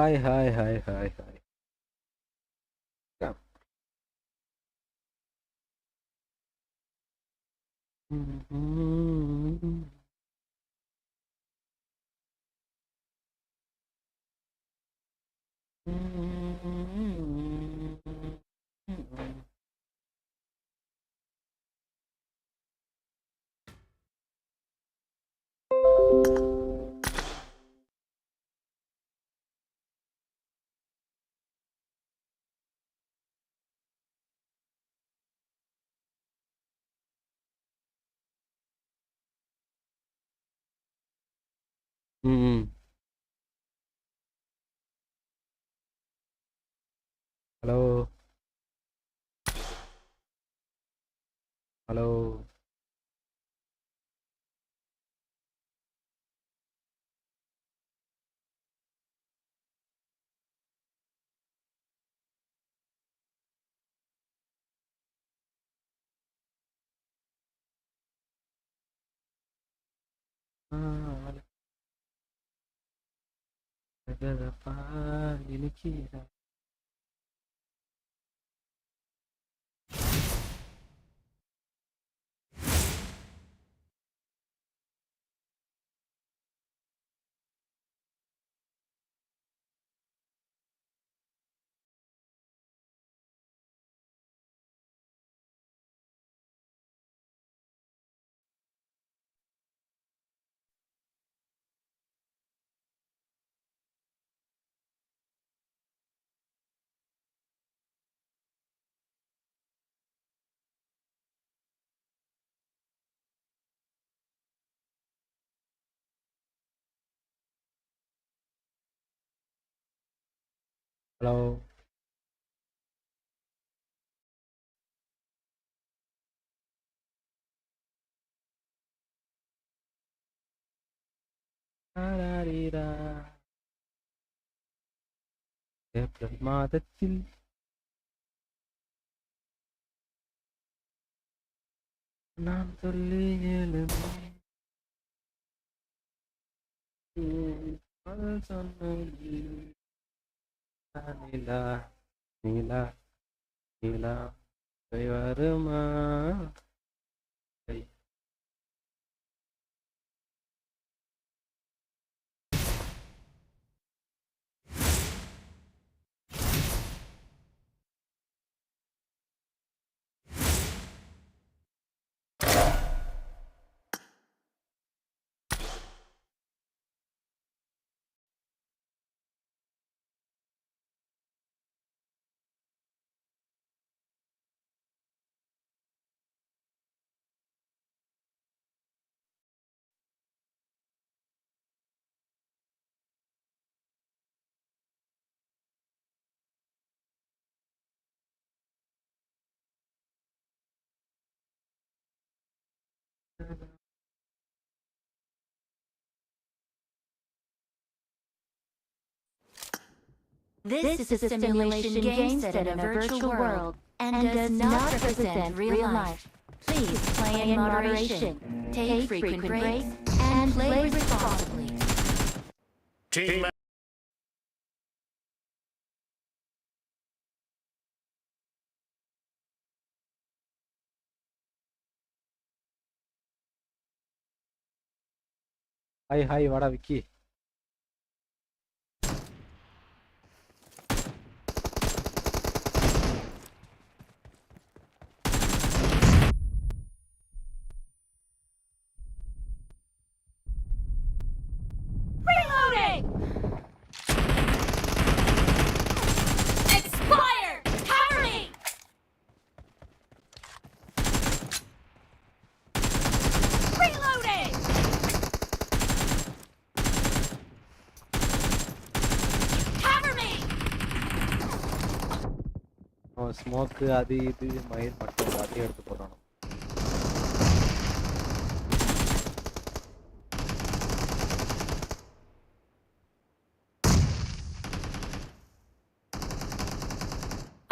Hi, hi, hi, hi, hi. Yeah. Mhm. Mm. Hello, hello. Nagagapa, linikita. Hello. Ararira. April மாதத்தில் நான் சொல்லி எழுமே சொன்னது நிலா நிலா நிலா வருமா This is a simulation game set in a virtual world and does not represent real life. Please play in moderation, take frequent breaks, and play responsibly. Team hi hi வாடா Vicky Reloading! Expired! Cover me! Reloading! Cover me! அவன் smoke அது இது மயில் மட்டும் எல்லாத்தையும் எடுத்து போடுறான்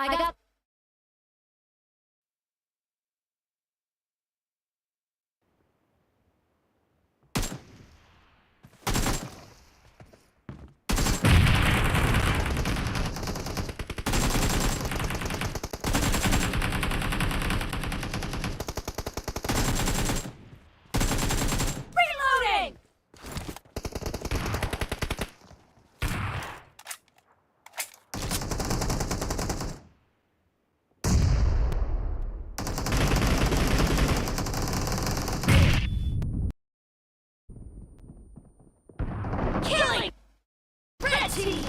I got team!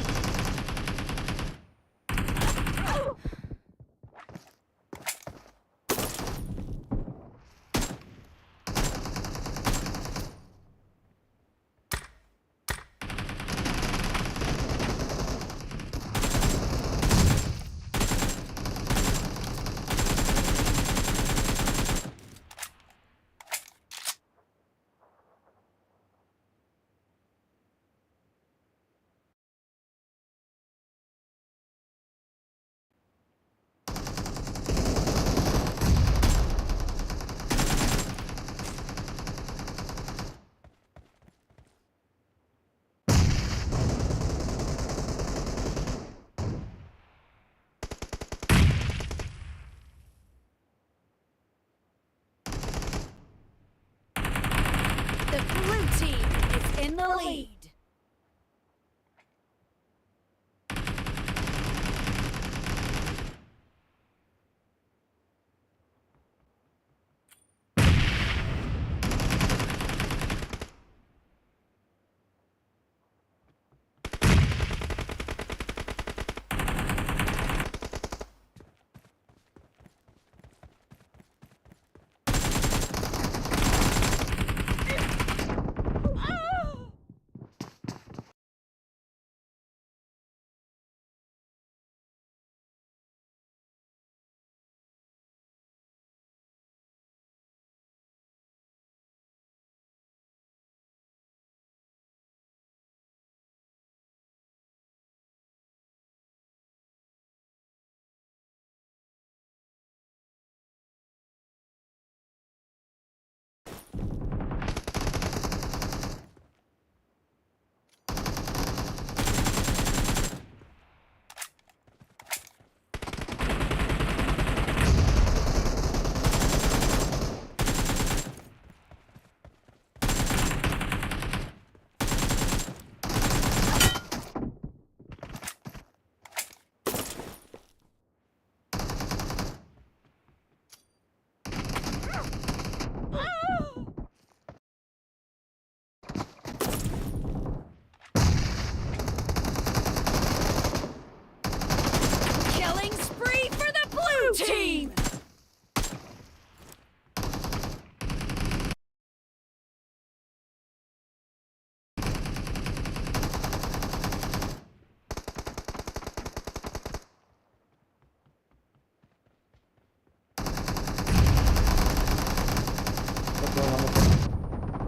The blue team is in the lead. Killing spree for the blue team!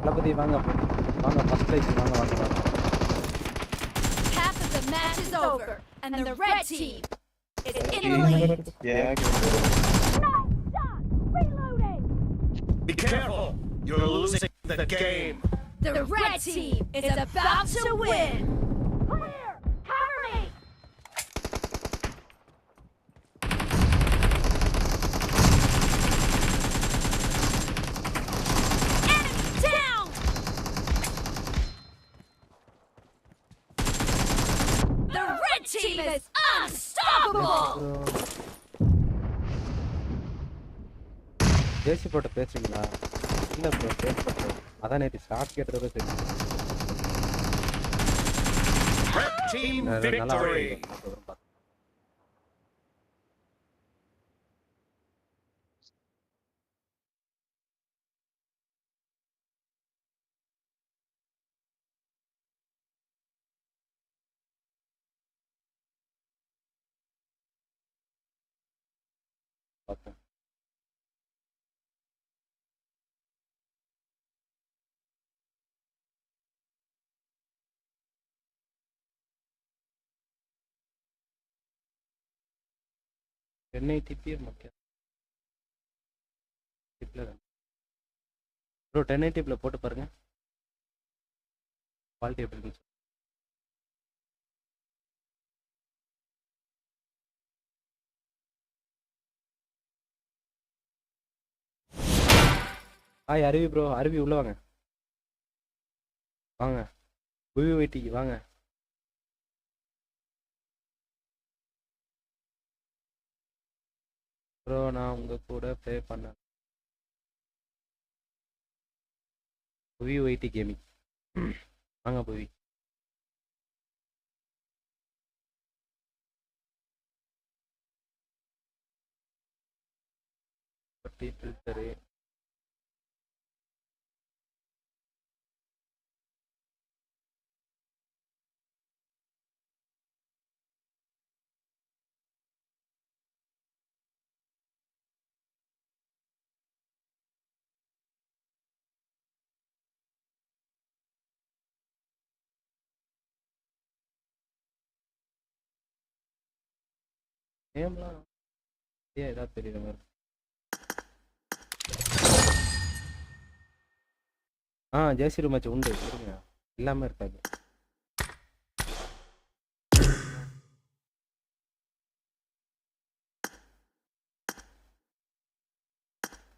தளபதி வாங்க வாங்க ஃபர்ஸ்ட் ப்ரைஸ் வாங்க வாங்க வாங்க. Half of the match is over, and the red team is in the lead. Yeah. Nice shot! Reloading! Be careful! You're losing the game. The red team is about to win! Clear! Cover me! Enemy down! The red team is unstoppable! ஜேசி போட்டு பேசுறீங்களா? இல்லை bro பேசப்பட்டோம். அதான் நேற்று short கேட்டதோட சரி. Red team நல்லா victory. பார்த்தேன். Chennai DP முக்கியம் bro 1080 போட்டு பாருங்க குவாலிட்டி எப்படி இருந்துச்சு. ஹாய் அருவி ப்ரோ, அருவி உள்ள வாங்க வாங்க விவிஐடிக்கு வாங்க. ப்ரோ நான் உங்க கூட ப்ளே பண்ணேன் விவிஐடி கேமிங். வாங்க புவி. டி ஃபில்டரு நேம்லாம் ஏதாவது தெரியுற மாதிரி. ஜேசி ரூம் மேட்ச் உண்டு இருங்க, எல்லாமே இருக்காது.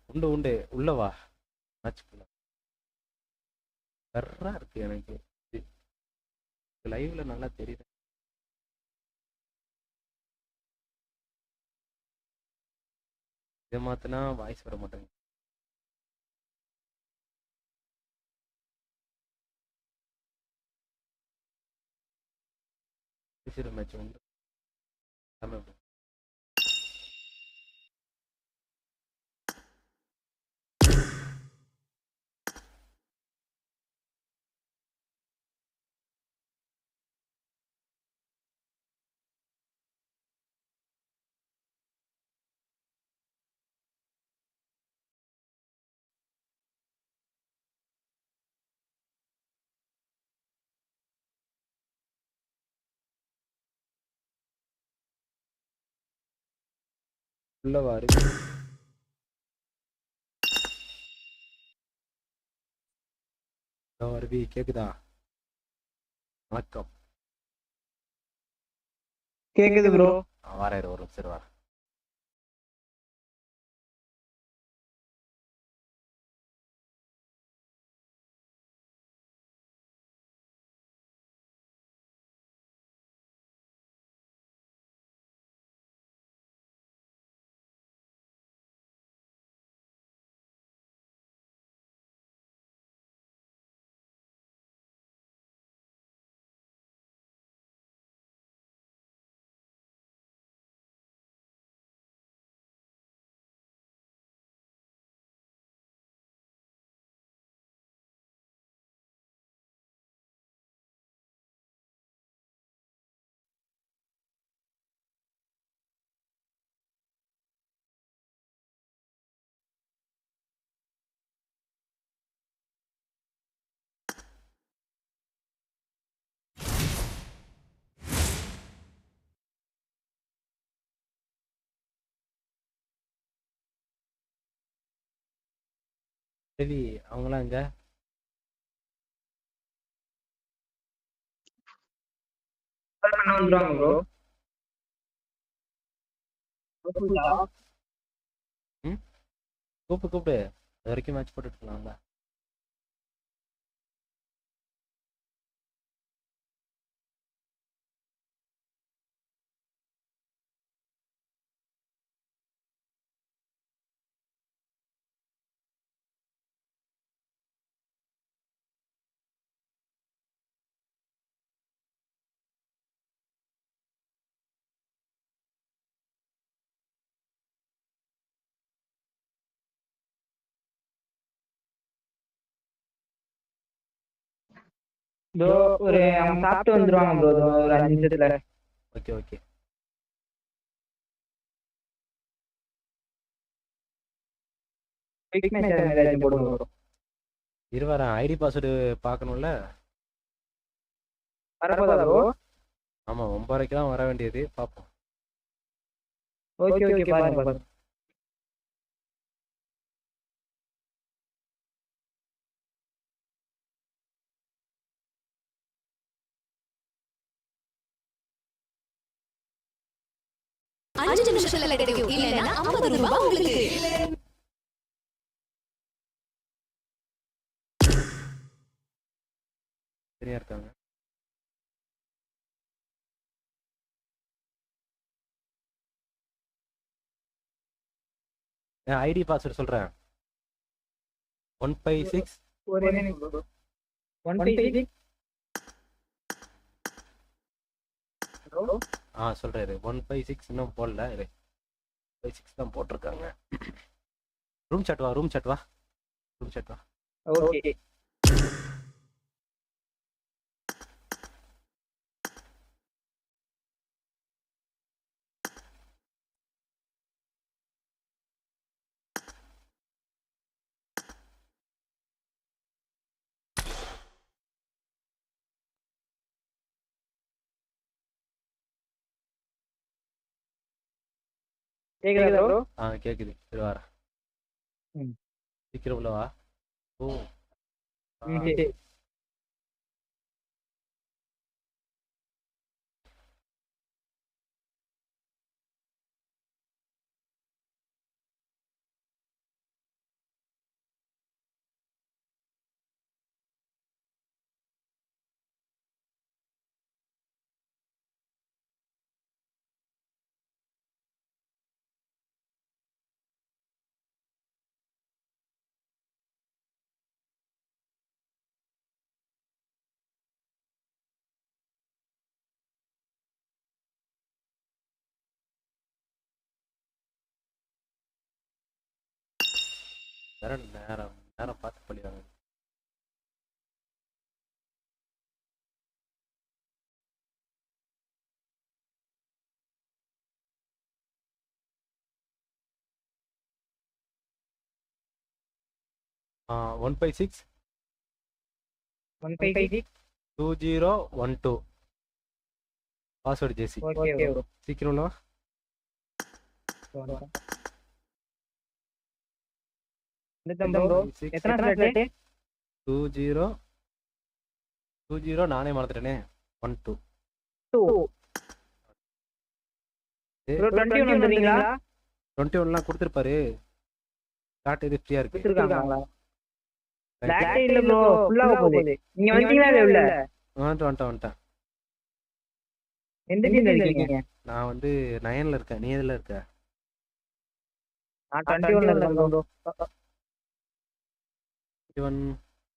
உண்டு உண்டு உள்ளவா மேட்ச்க்குள்ள கர்ரா இருக்கு எனக்கு. லைவ்ல நல்லா தெரியுது. இதை மாத்தினா வாய்ஸ் வர மாட்டேங்குது. ஜேசி ரூம் மேட்ச் உண்டு எல்லாமே உண்டு. உள்ளவா இருக்கு. அருவி கேக்குதா? வணக்கம். கேக்குது ப்ரோ. வாராரு ஒரு நிமிஷம் வர. ரவி அவங்களாம் எங்க? வந்துருவாங்க ப்ரோ. ம் கூப்பிடு அது வரைக்கும் மேட்ச் போட்டுட்டு இருக்கலாம்ல. ப்ரோ ஒரு அவங்க சாப்பிட்டு வந்துருவாங்க ப்ரோ. ஒரு 5 நிமிஷத்துல. Okay okay. குயிக் மேட்ச் ஏதாச்சும் போடுங்க ப்ரோ. இருவாரன் ஐடி பாஸ்வேர்டு பார்க்கணும்ல. வரப்போதா ப்ரோ? ஆமா 9:30 தான் வர வேண்டியது, பார்ப்போம். ஓகே ஓகே பாருங்க பாருங்க. அஞ்சு நிமிஷத்துல கிடைக்கும். இல்லைன்னா 50 ரூபாய் உங்களுக்கு. சரியா இருக்காங்க. ஐடி பாஸ்வேர்டு சொல்றேன். 156 ஒரு என்ன ப்ரோ? 156 ப்ரோ. சொல்றாரு 156 இன்னும் போடல. 156 தான் போட்டிருக்காங்க. ரூம் சாட் வா ரூம் சாட் வா. ஓகே. கேக்குதா ப்ரோ? கேக்குது. சரி வரேன். ம். சீக்கிரம் உள்ள வா. ஓ சரி. நேரம் பார்த்து பண்ணிடுவாங்க. ஆ 156 156 2012 பாஸ்வேர்டு ஜேசி. Okay bro. சீக்கிரம் உள்ள வா. ப்ரோ எத்தனை ஸ்லாட்? 20 நானே மறந்துட்டேனே. 12 ப்ரோ 21 வந்துறீங்களா? 21லாம் கொடுத்துருப்பாரு. ஸ்லாட் இது ஃப்ரீயா இருக்கு. கொடுத்துருக்காங்களா? ஸ்லாட் இல்ல ப்ரோ, ஃபுல்லா போகுது. நீங்க வந்தீங்களா இல்ல? வந்துட்டேன். எந்த டீம்ல இருக்கீங்க? நான் வந்து 9ல இருக்கேன். நீ எதுல இருக்க? நான் 21ல இருக்கேன் ப்ரோ. 21.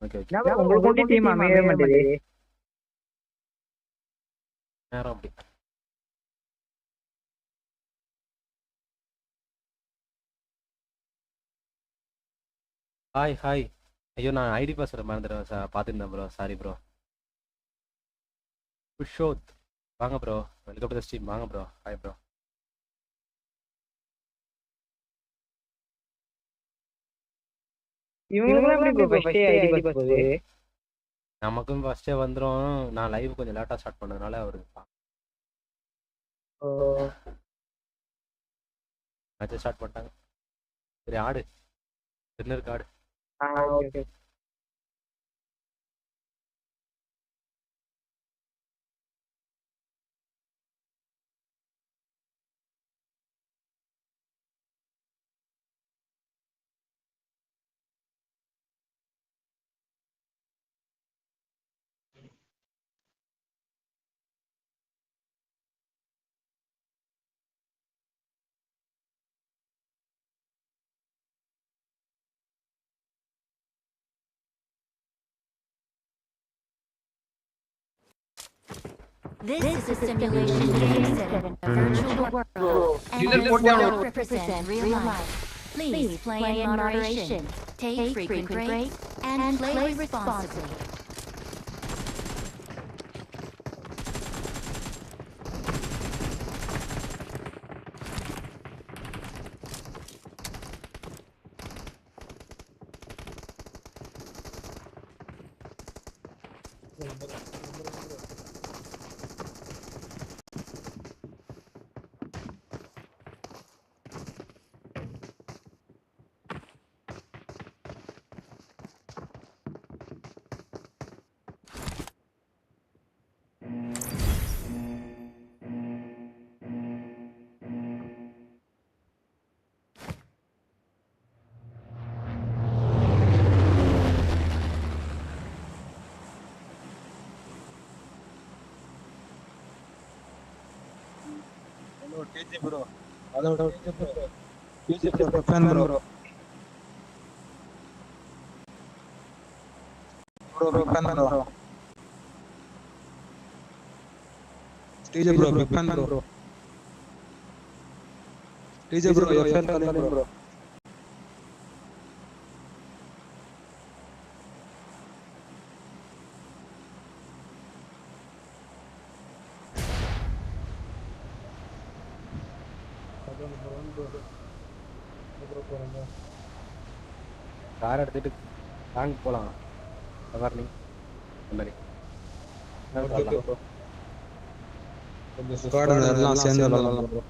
ஓகே. நான் உங்களுக்கு ஒண்டி டீம் அமையவே மாட்டேங்குது. நேரம் அப்படி. ஹாய். ஐயோ நான் ஐடி பாஸ்வேர்ட் மறந்துட்டேன். பார்த்துருந்தேன் ப்ரோ. Sorry bro. புஷோத் வாங்க bro. Welcome to the stream. வாங்க ப்ரோ. Hi bro. இவங்களும் எப்படி ப்ரோ ஃபர்ஸ்ட் ஐடி பாஸ் போகுது? நமக்கும் ஃபர்ஸ்டே வந்துடும். நான் லைவ் கொஞ்சம் லேட்டாக ஸ்டார்ட் பண்ணதுனால அவரு மேட்ச் ஸ்டார்ட் பண்ணிட்டாங்க. சரி ஆடு. டின்னருக்கு ஆடு. Okay. This is a simulation game set in a virtual world and does not represent real life. Please play in moderation, take frequent breaks, and play responsibly. TG bro. Hello TG bro. Fan bro. Bro fan bro. TG bro fan bro. TG bro fan bro. Car எடுத்துட்டு long போலாம். Warning இந்த மாதிரி okay bro. கொஞ்சம் squad எல்லாம் சேர்ந்து விளையாடலாம் bro.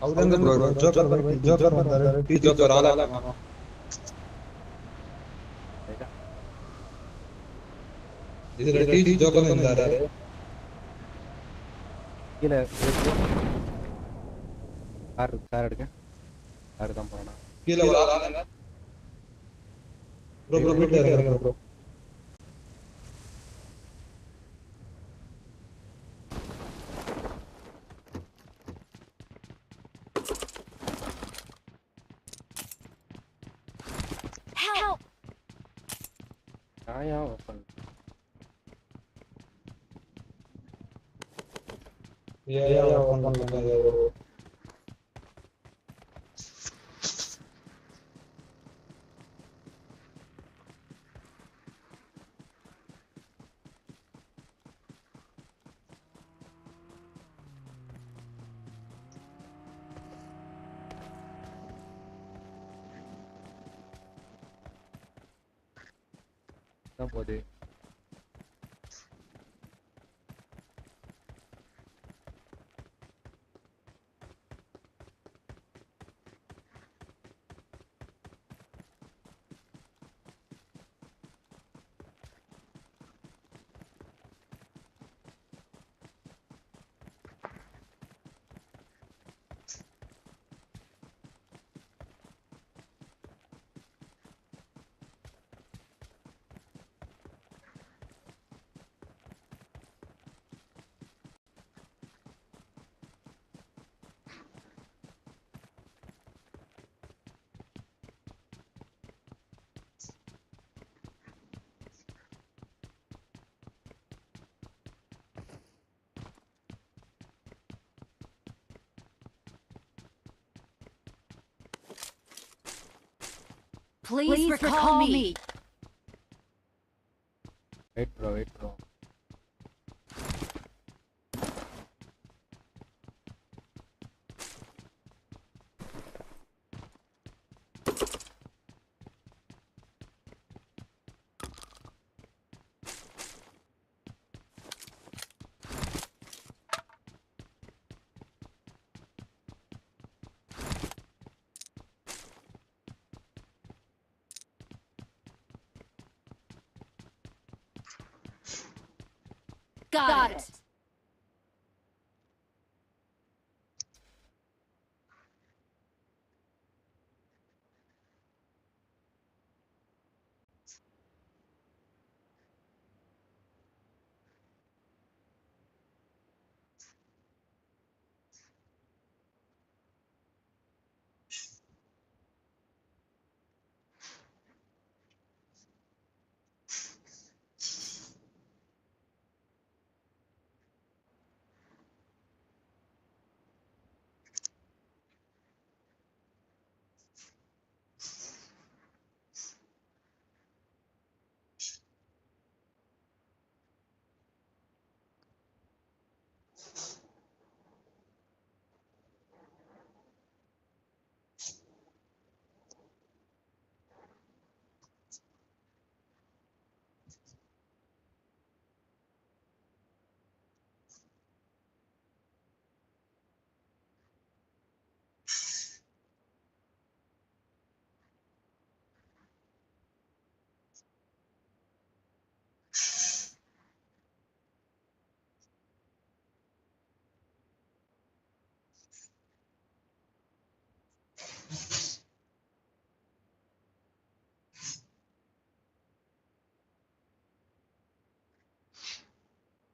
அவரங்க bro joker வந்தாரு. D joker ஆளா காணோம். இதுல டி ஜோக்கர் இருந்தாரு. கீழே கார் எடுங்க. கார் தான் போனா கீழ ஒரு ஆளா ப்ரோ வீட்ல இருக்காங்க ப்ரோ. Help! நாயா ஓப்பன் ஏயா ஓபன் பண்ணாங்க ப்ரோ. தான் போகுது. Please recall me. Wait bro. Got it.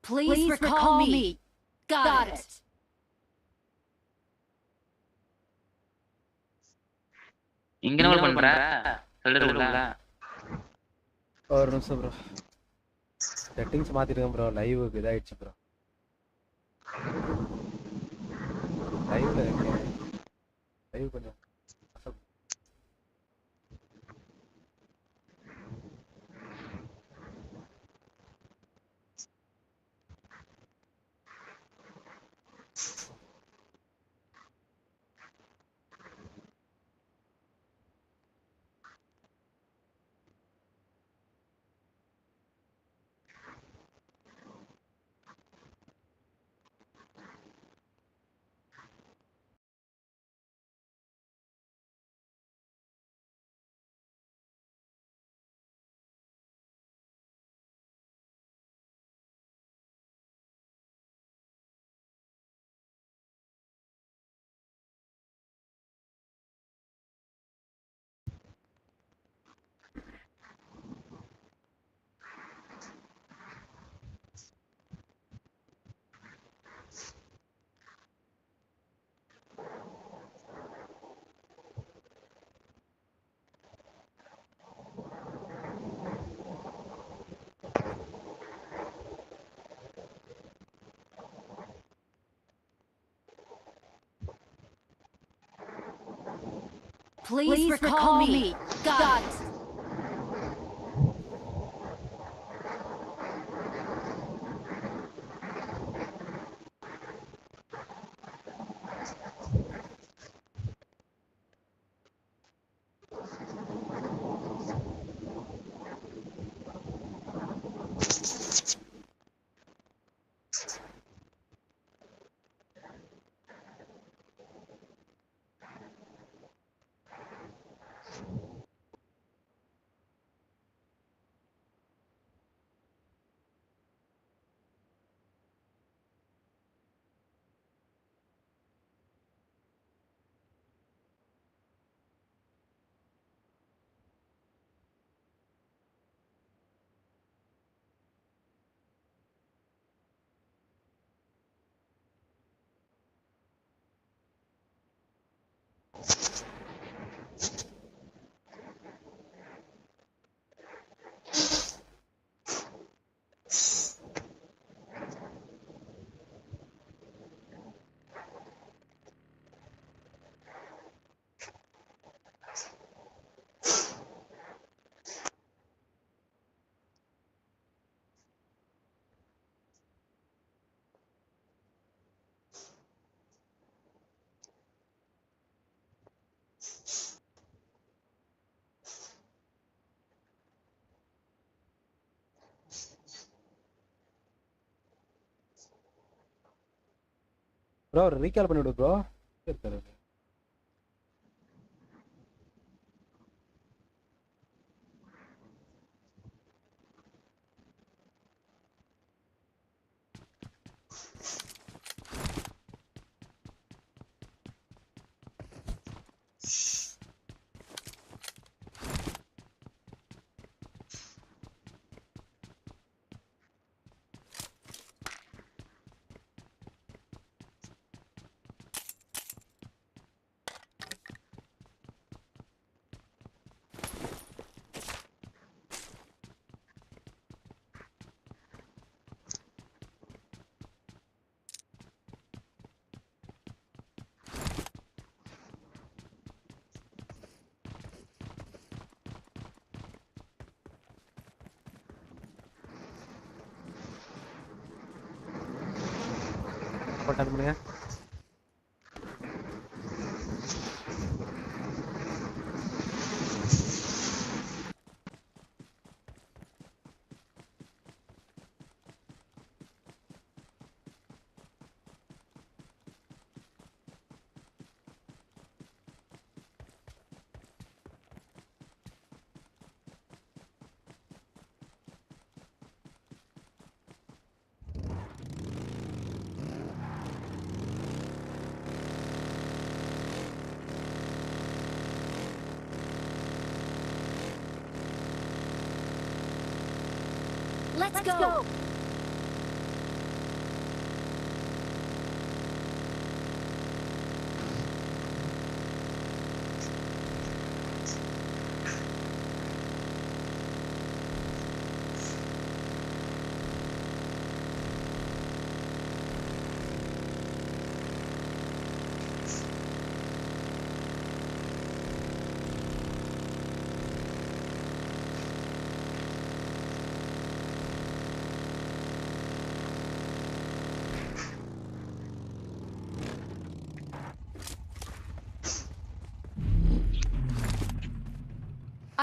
Please recall me. Got it. இங்க என்ன பண்ற? சொல்லுடா. ஒரு நிமிஷம் ப்ரோ. Settings மாத்திருக்கேன் bro. லைவுக்கு இதாயிடுச்சு ப்ரோ. லைவ்ல இருக்கேன். லைவ் கொஞ்சம் Please recall me. Got it. Bro recall பண்ணி விடு ப்ரோ. அட்டன் பண்ணுங்க. Let's go.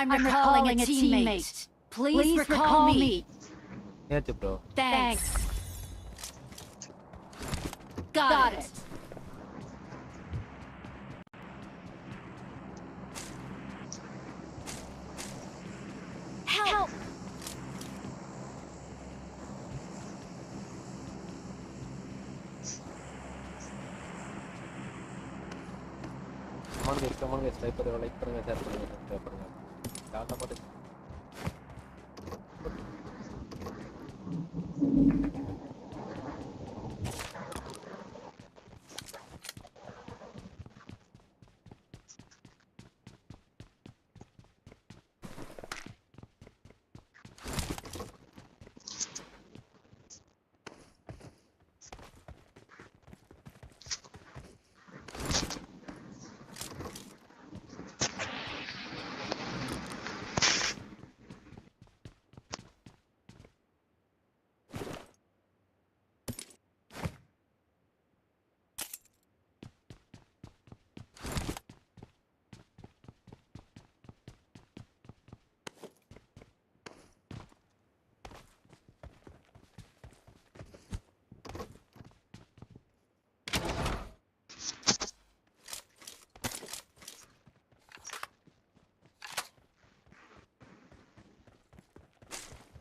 I'm recalling a teammate. Please recall me. ஏச்சு bro. Thanks. Got it. Help. Come on sniper like பண்ணுங்க, ஷேர் பண்ணுங்க, சப்ஸ்கிரைப் பண்ணுங்க. டாடா பாட்டு.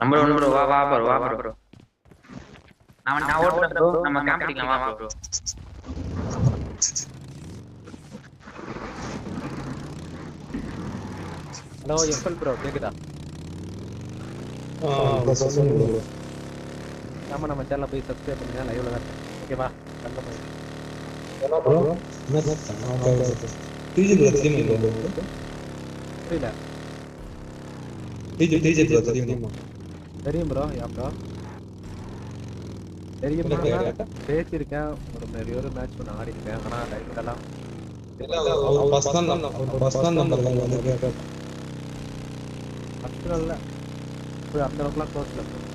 நம்பர் 1 ப்ரோ வா ப்ரோ நான் ஓடுறேன் ப்ரோ நம்ம கேம்ப் அடிக்கலாம் வா ப்ரோ ஹலோ எஃப்எல் ப்ரோ கேக்குதா? சொல்லுங்க bro. நம்ம சேனலை போய் சப்ஸ்கிரைப் பண்ணுங்க, லைவ்ல தான் இருக்கேன். ஓகேவா? தங்கம் bro. bro என்ன சார் டிஜி bro தெரியுமா bro? புரியல. டிஜி bro தெரியுமா? தெரியும் ப்ரோ. யா ப்ரோ தெரியுமா? பேசியிருக்கேன், ஒரு மேட்ச் ஒன்று ஆடி இருக்கேன். ஆனால் லைவ்லலாம் அவர் பர்சனல் நம்பர் வந்து கேட்க பர்சனல்ல அந்த அளவுக்குலாம் க்ளோஸ்ல ப்ரோ.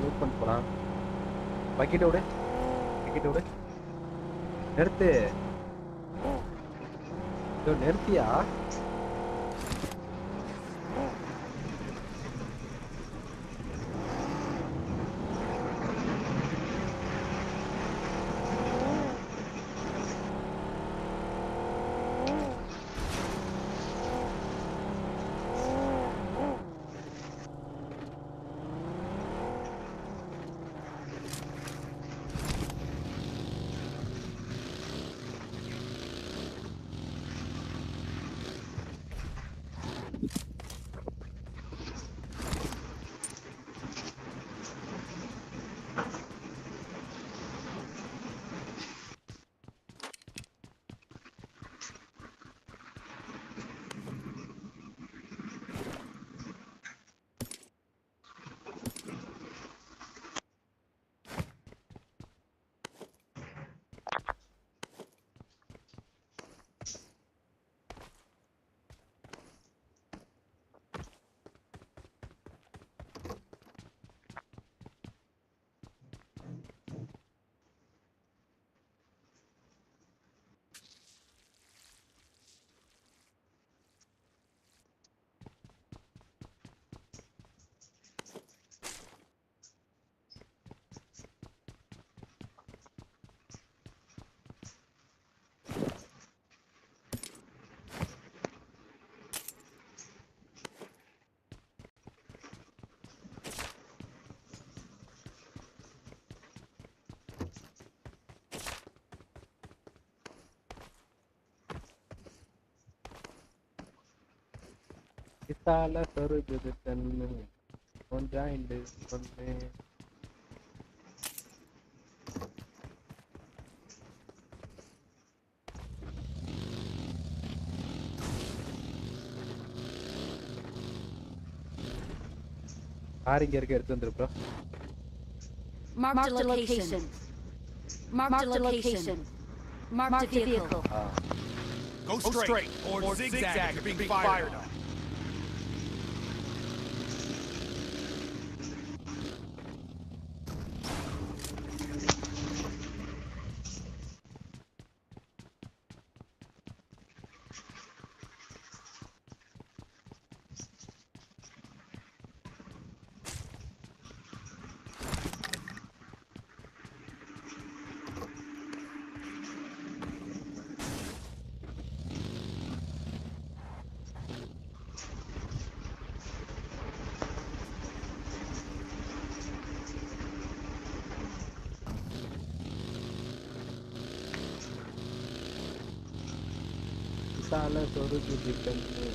லூட் பண்ண போலாம். பக்கெட்டை விடு, நிறுத்து. நிறுத்தியா? இத்தால சொருகுது தன்னு ஒன்றாய்ந்து சொன்னேன். கார் இங்க இருக்க எடுத்து வந்துரு bro. Marked a location. Marked a location. Marked a vehicle. Go straight or zigzag. You're being fired on. தலை சொருகுது கண்ணு.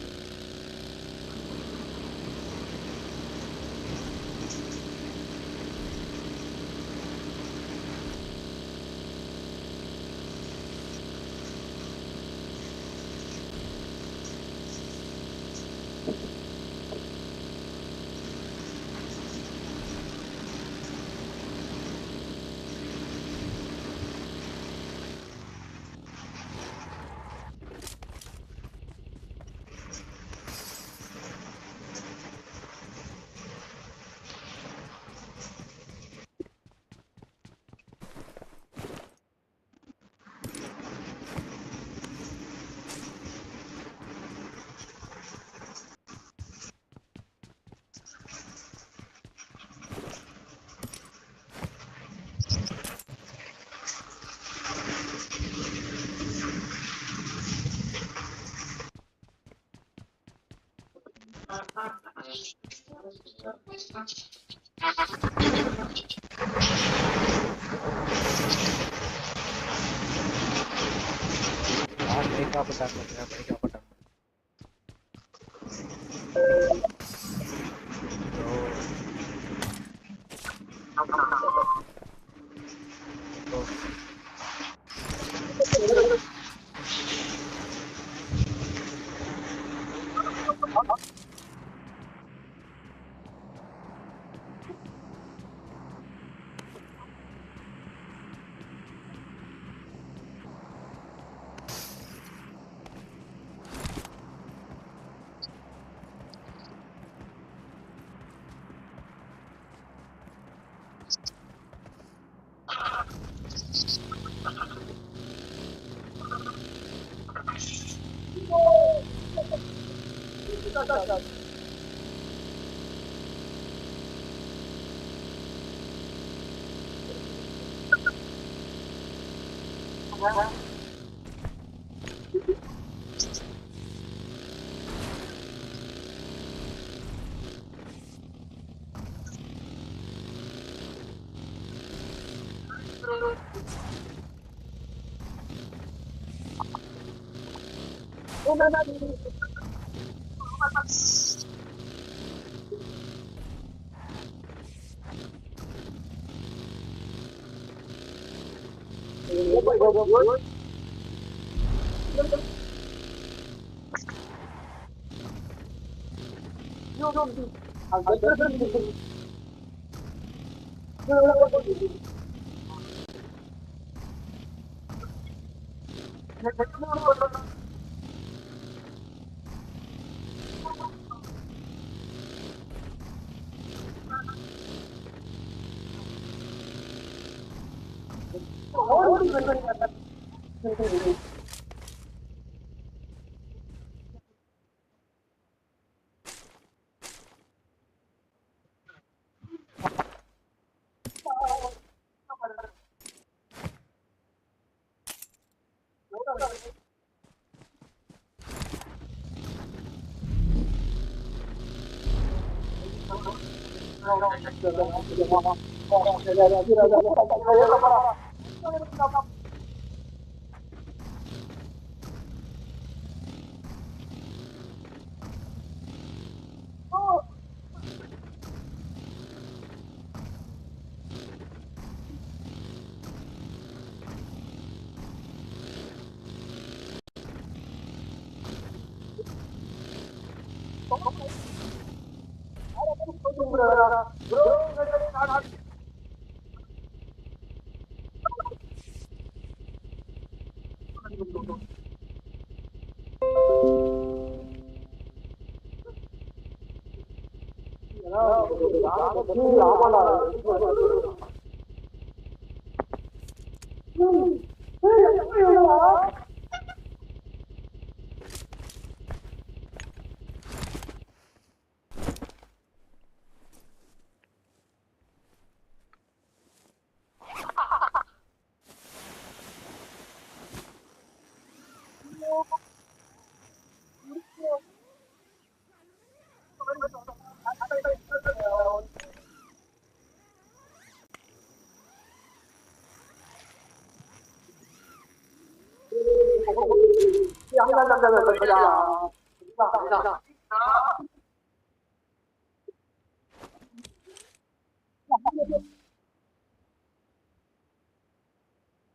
பிரேக் ஆகப்பட்டாங்க.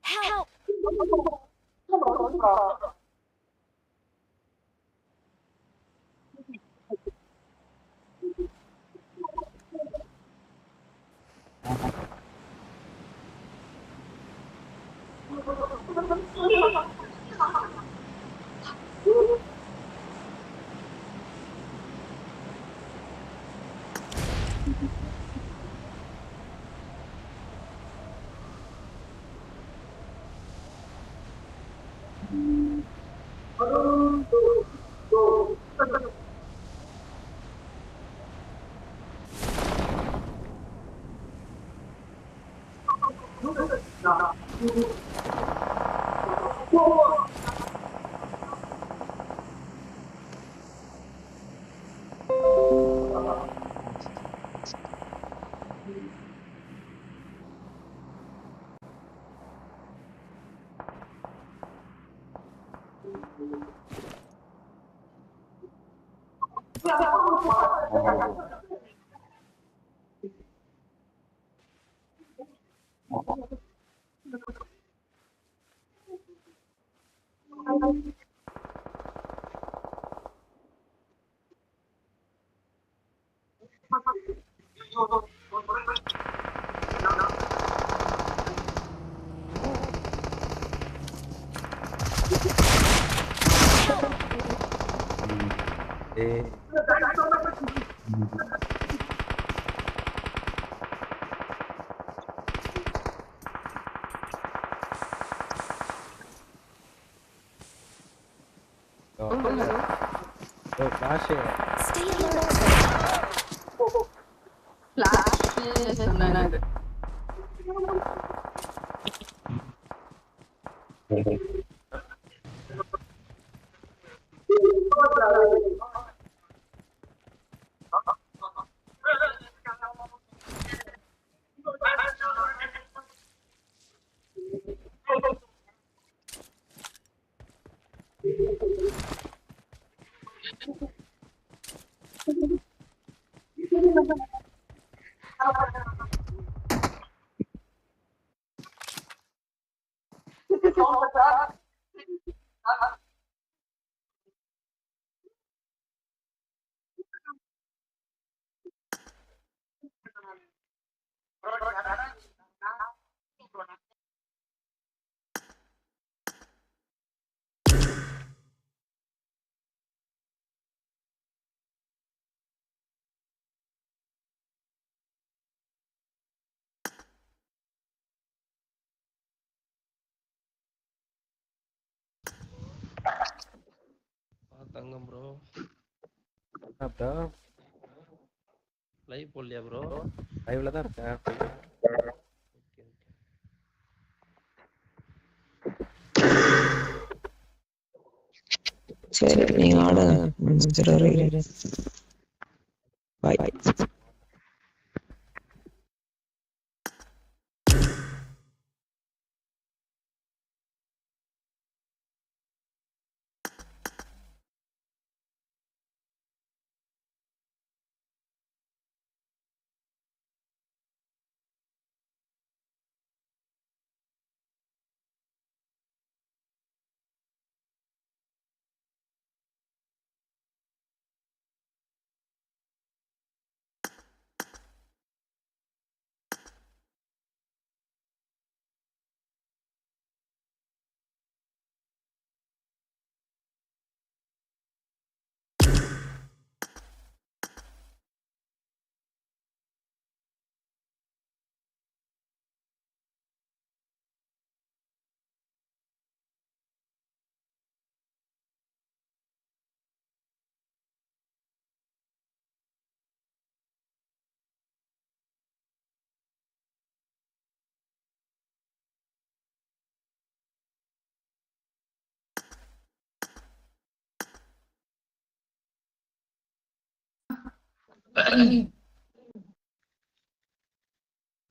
Help! ஏய் ஃபிளாஷ் Stay alert. தங்கம் ப்ரோ ப்ரோ லைவ் போடலையா ப்ரோ? லைவ்ல தான் இருக்கேன். சரி நீங்க ஆடுங்க. பாய்.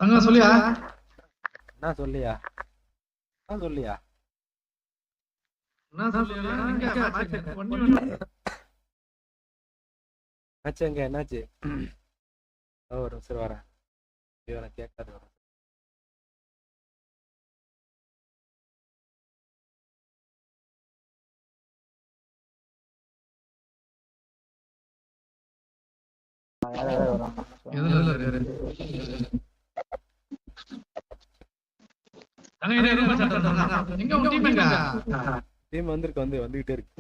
அங்க சொல்லியா என்ன சொல்லியா? சொல்லியா? என்னாச்சு என்னாச்சு? ஒரு சரி வரேன். எனக்கு கேட்காது வரும். டீம் வந்துகிட்டே இருக்கு.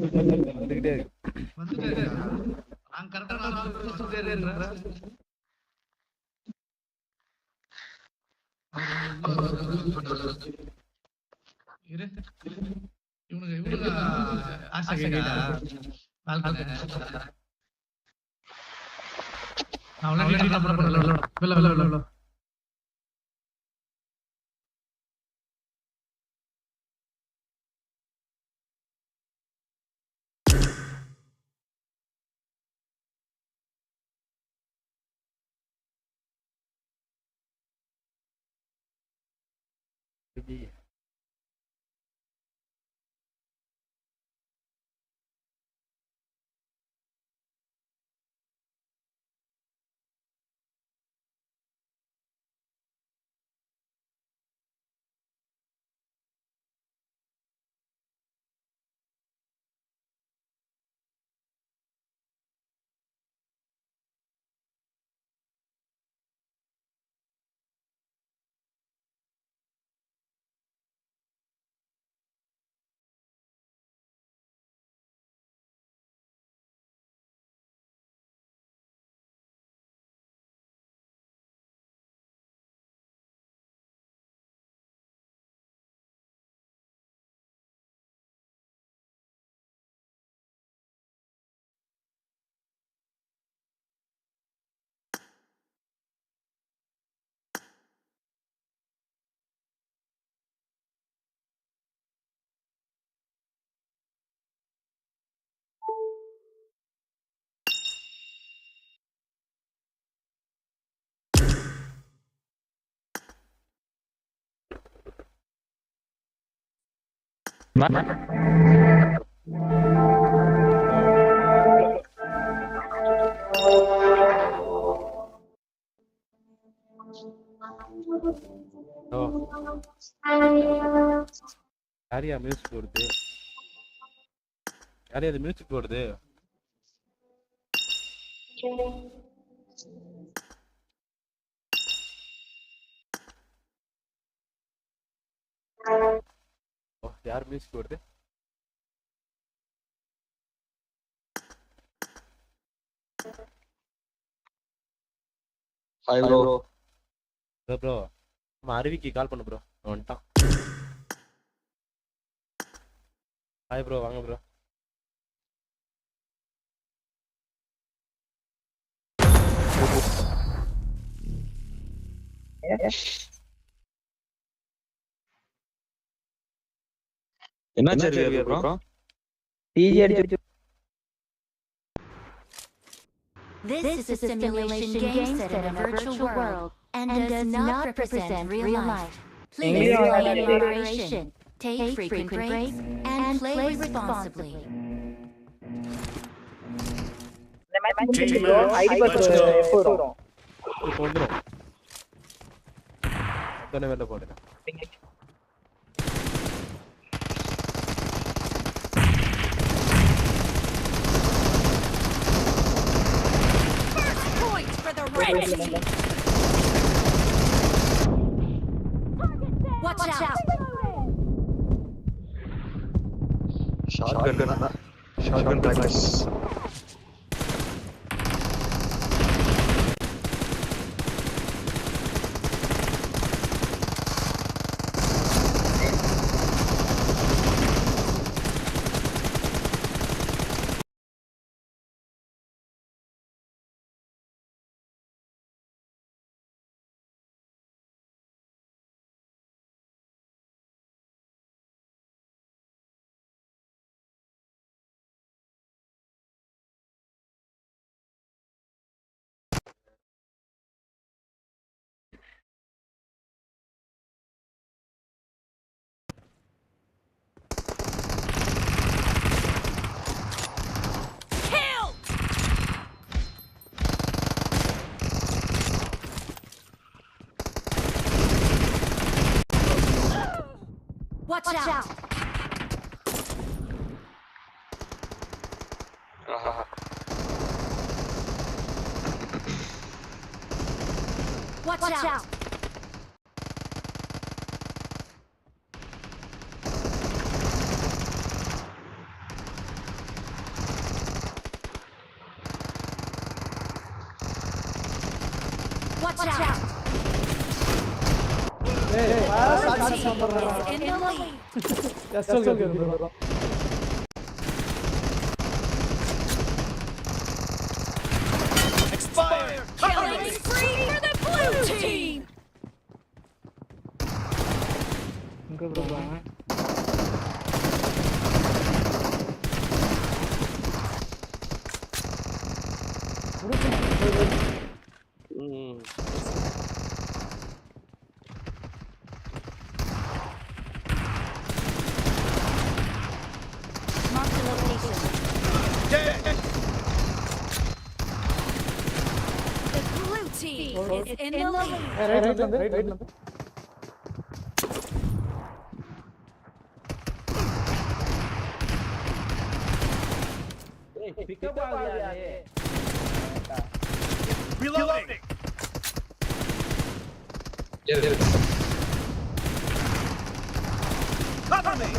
யாரையா மியூசிக் போடுது? யாரையா அது மியூசிக் போடுது? யார் மியூசிக் போடுது? Hi bro. ப்ரோ நம்ம அருவிக்கு கால் பண்ணு ப்ரோ. வந்துட்டான். ஹாய் ப்ரோ, வாங்க ப்ரோ. என்னாச்சு ப்ரோ? டிஜி அடிச்சு This is a simulation game set in a virtual world and does not represent real life. Please play in moderation, take frequent breaks, and play responsibly. ID pass எப்போ வரும்? இப்போ வந்துடும். அத்தனை வெளில போடுறேன். Watch out! Shotgun practice. Watch out! Watch out! Watch out! In the lead. Expired! Killing spree for the blue team. இங்க bro Mark the location. Dead! The blue team is in the lead. Reloading! Cover me!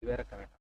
வேற correct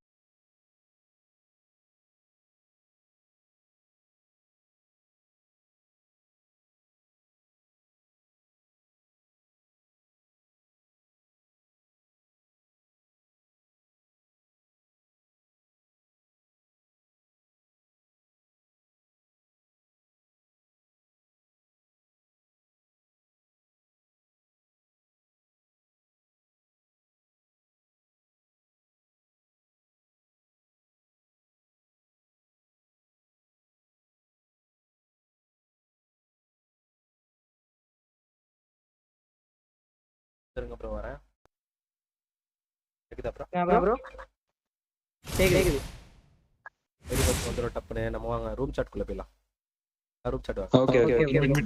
இருங்க bro வரேன் கேக்குதா bro கேக்குது very bus வந்துரும் டப்புனே நம்ம வாங்க room chat குள்ள போய்லாம் ரூம் சாட் வாங்க ஓகே ஓகே ஓகே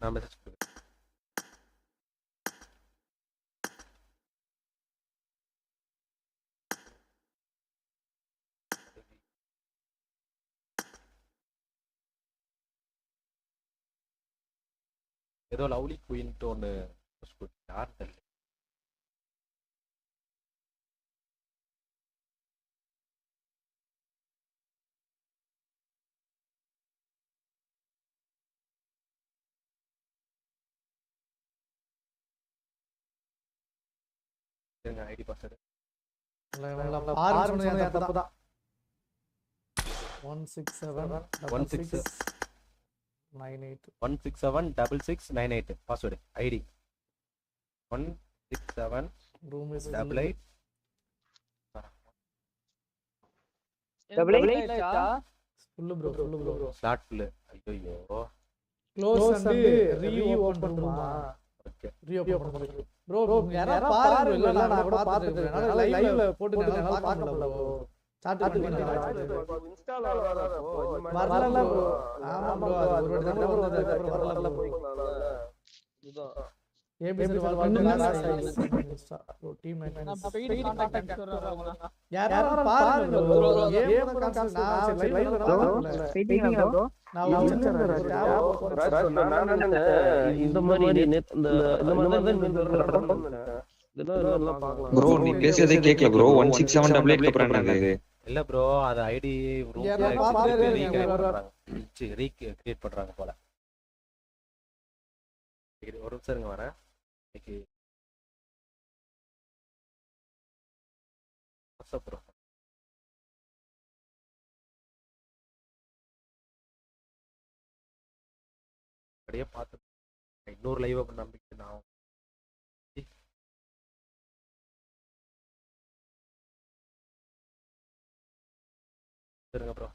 நான் மெசேஜ் கொடுக்கிறேன் ஏதோ லவ்லி குயின்ட்டு ஒன்று யார் தெரியல ID password 1676698 password ID 167 room is 88 full bro slot full ஐயோ close and reopen பண்ணுமா ஓகே reopen பண்ணுங்க bro யாரா பாருங்க இல்ல நான் கூட பாத்துட்டு இருக்கேன் லைவ்ல போட்டு என்னால பார்க்க முடியல ஸ்டார்ட் பண்ணி இன்ஸ்டால் ஆகாத வரல bro ஆமா bro அது ஒரு தடவை வந்தது அப்புறம் வரல இதுதான் ஏபிசி வால்ட் ப்ரோ டீம் நான் பெய்ட் கான்டாக்ட் சொல்றேன் யாரா பாருங்க bro கேம் கான்செப்ட் நான் லைவ்ல நான் வெயிட்டிங் bro நான் இந்த மாதிரி இந்த மாதிரி இதெல்லாம் பார்க்கலாம் ப்ரோ நீ பேசுறதே கேக்கல ப்ரோ 16788 அப்புறம் என்னது இல்ல ப்ரோ அது ஐடி ரூம் யாரா பாருங்க ரீக்ரியேட் பண்றாங்க போல ஒரு நிமிஷம் இருங்க வரேன். இன்னைக்கு ப்ரோ அப்படியே பார்த்து இன்னொரு லைவ் அப்படி நம்பிக்கை நான் சரிங்க ப்ரோ.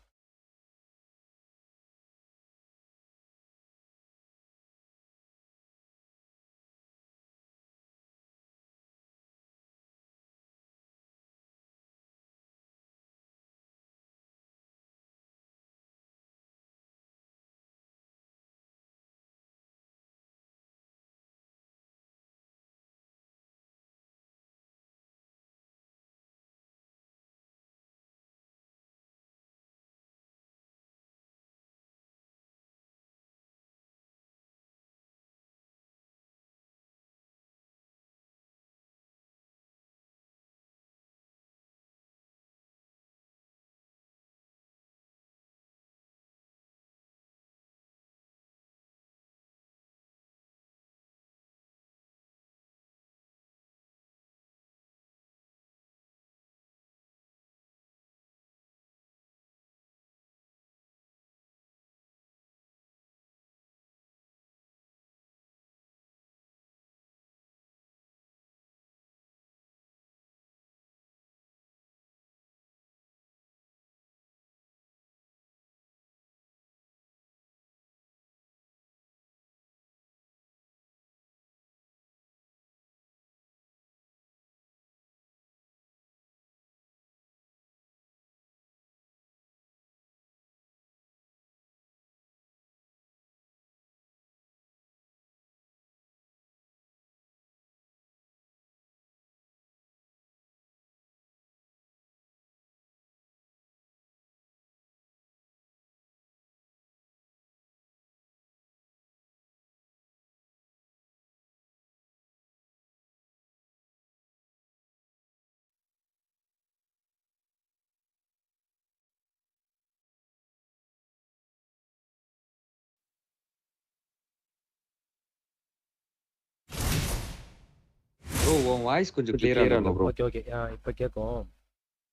ப்ரோ உன் வாய்ஸ் கொஞ்சம் கிளியரா இல்ல ப்ரோ. ஓகே ஓகே இப்போ கேட்கும்.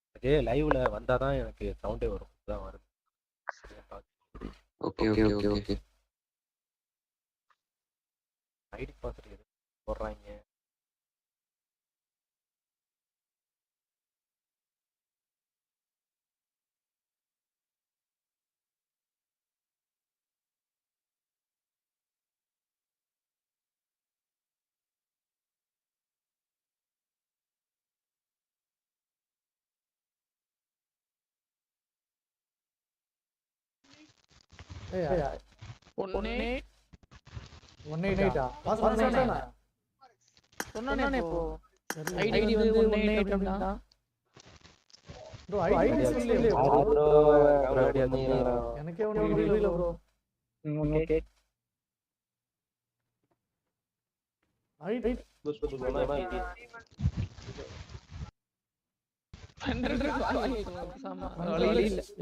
எனக்கு லைவ்ல வந்தால் தான் எனக்கு சவுண்டே வரும். தான் வருது. Okay okay okay okay. ID password எது போடுறாங்க? சொன்னானே இப்போ ஐடி வந்து 18 அப்படினா ப்ரோ ஐடி சொல்லு ப்ரோ. எனக்கே ஒண்ணும் புரியல ப்ரோ. ஓகே ஐடி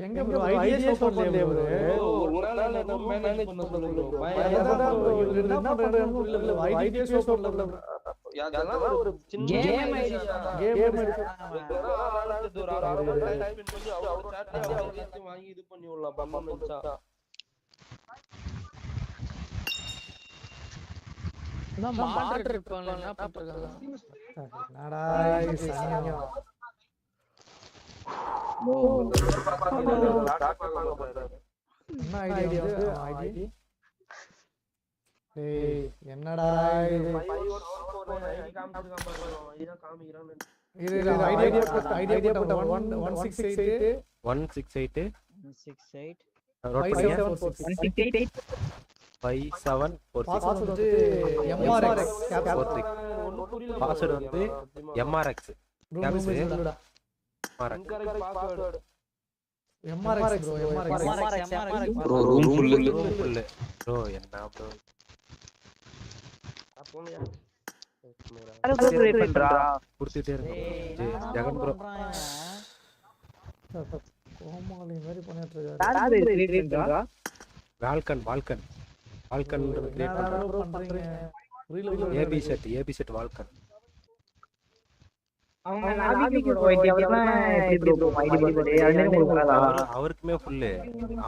எங்க ப்ரோ ஐடியே சொல்லல ப்ரோ. ஒரு நாள் என்ன மேனேஜ் பண்ண சொல்லுங்க ப்ரோ. இவரு என்ன பண்றாருன்னு புரியல. ஐடியே சொல்லல ப்ரோ. அதெல்லாம் ஒரு சின்ன கேம் ஐடி கேம் ஒரு ஆளோட டைப் பண்ணி அவர் சாட் அவரே வாங்கி இது பண்ணி விடலாம் பர்ஃபார்மன்ஸா. நான் மாடரேட் பண்ணல என்ன பண்றாங்க? என்னடா இது சனியா. என்ன ஐடியா வந்து ஐடி? டேய் என்னடா இது? ஐடி காமிச்சிருக்கான் பாருங்க. ஐடியா காமிக்கிறான். இது ஐடியா போட்ட 168 168 5746 பாஸ்வேர்ட் வந்து MRX பாஸ்வேர்ட் வந்து MRX கேப்ஸ் சொல்லுடா. Incorrect password MRX bro room full bro என்ன ப்ரோ அப்போங்க குடுத்துட்டே இருங்க ஜெகன் ப்ரோ. கோமாளி மாதிரி பண்ணிட்டு இருக்காரு. வால்கன் வால்கன் கிரியேட் என்னடா பண்றேன். ப்ரோ பண்றீங்க ரீலோட் ஏபி செட் வால்கன். அவங்க லாபிக்கு போயிட்டு அவர்லாம் எப்படி ப்ரோ ஐடி போட்டு அதுல உங்களுக்கு வராதா? அவருக்குமே ஃபுல்லு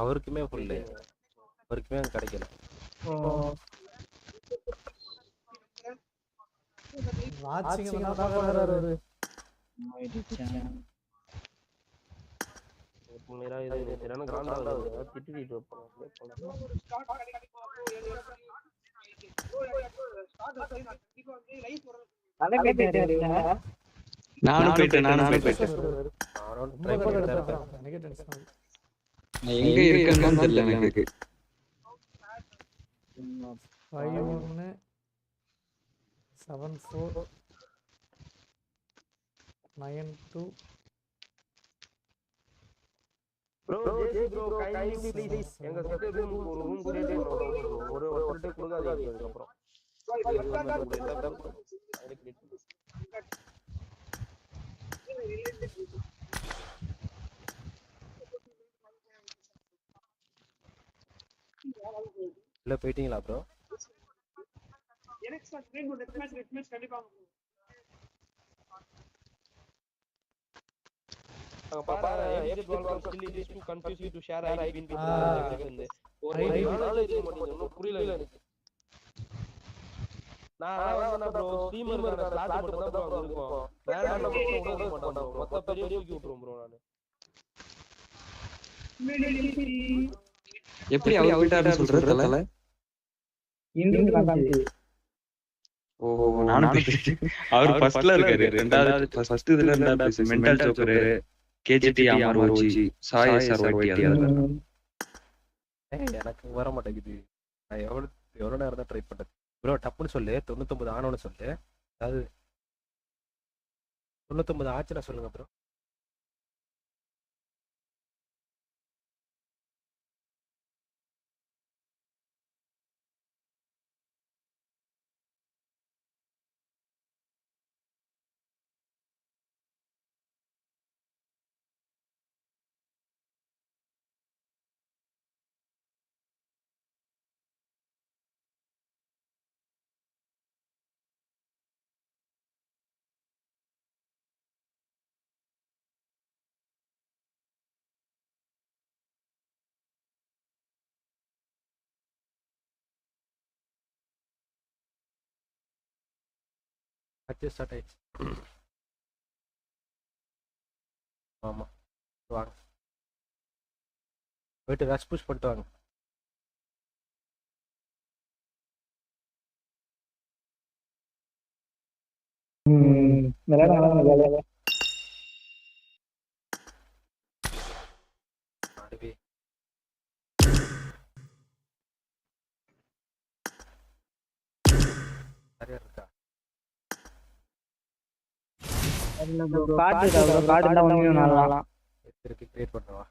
அவருக்குமே அங்க கிடைக்கல. வாட்சிங் என்ன பாக்குறாரு அவரு? मेरा இது சரியான காண்டா வருது திட்டிட்டு வைப்பாங்க. நானும் போயிட்டேன். நானும் ட்ரை ரொம்ப பண்ணிட்டு தான் கடுப்பா இருக்கேன். எனக்கு டென்ஷன் ஆகுது. நான் எங்க இருக்கேன்னு தெரியல எனக்கு. 51 74 92 bro JC bro kindly please எங்க செட் ரூம் ஒரு ரூம் கிரியேட் பண்ணனும். ஒரு ஒருத்தர் கொடுக்காதீங்க அதுக்கு அப்புறம். உள்ள போயிட்டீங்களா ப்ரோ? பாரு F welcome still it is to confuse you to share ID pin with ஒரு நாள் இது மட்டும் புரியல எனக்கு. நான் வந்து ப்ரோ ஸ்ட்ரீமர்கான ஸ்லாட் மட்டும் தான் ப்ரோ இருக்கும். ரேண்டம் மட்டும் விட மாட்டோம். மொத்த பெரிய தூக்கி விட்டுறோம் ப்ரோ நான். எப்படி அவர் கிட்ட சொல்றது தல? இன்ட்ரோ காமிச்சு. ஓ நானும் போயிட்டேன். அவர் ஃபர்ஸ்ட்ல இருக்காரு. ரெண்டாவது ஃபர்ஸ்ட் இதுல ரெண்டாவது மென்டல் ஜோக்கர் கேஜிடி அமரோச்சி சாய் சர்வட்டி அதுல. எனக்கு வர மாட்டேங்குது. நான் எவ்வளவு நேரம் தான் ட்ரை பண்றது ப்ரோ? டப்புன்னு சொல்லு. 99 ஆனோன்னு சொல்லு. அதாவது 99 ஆச்சுன்னா சொல்லுங்க ப்ரோ. ஸ்டார்ட் ஆயிடுச்சு. ஆமா வாங்க போயிட்டு ரஷ் புஷ் பண்ணிட்டு வாங்க. அருவி சரியா இருக்கா? கார்டு கார்டு ஒண்ணு நல்லா இருக்கு கிரியேட் பண்ணுவா.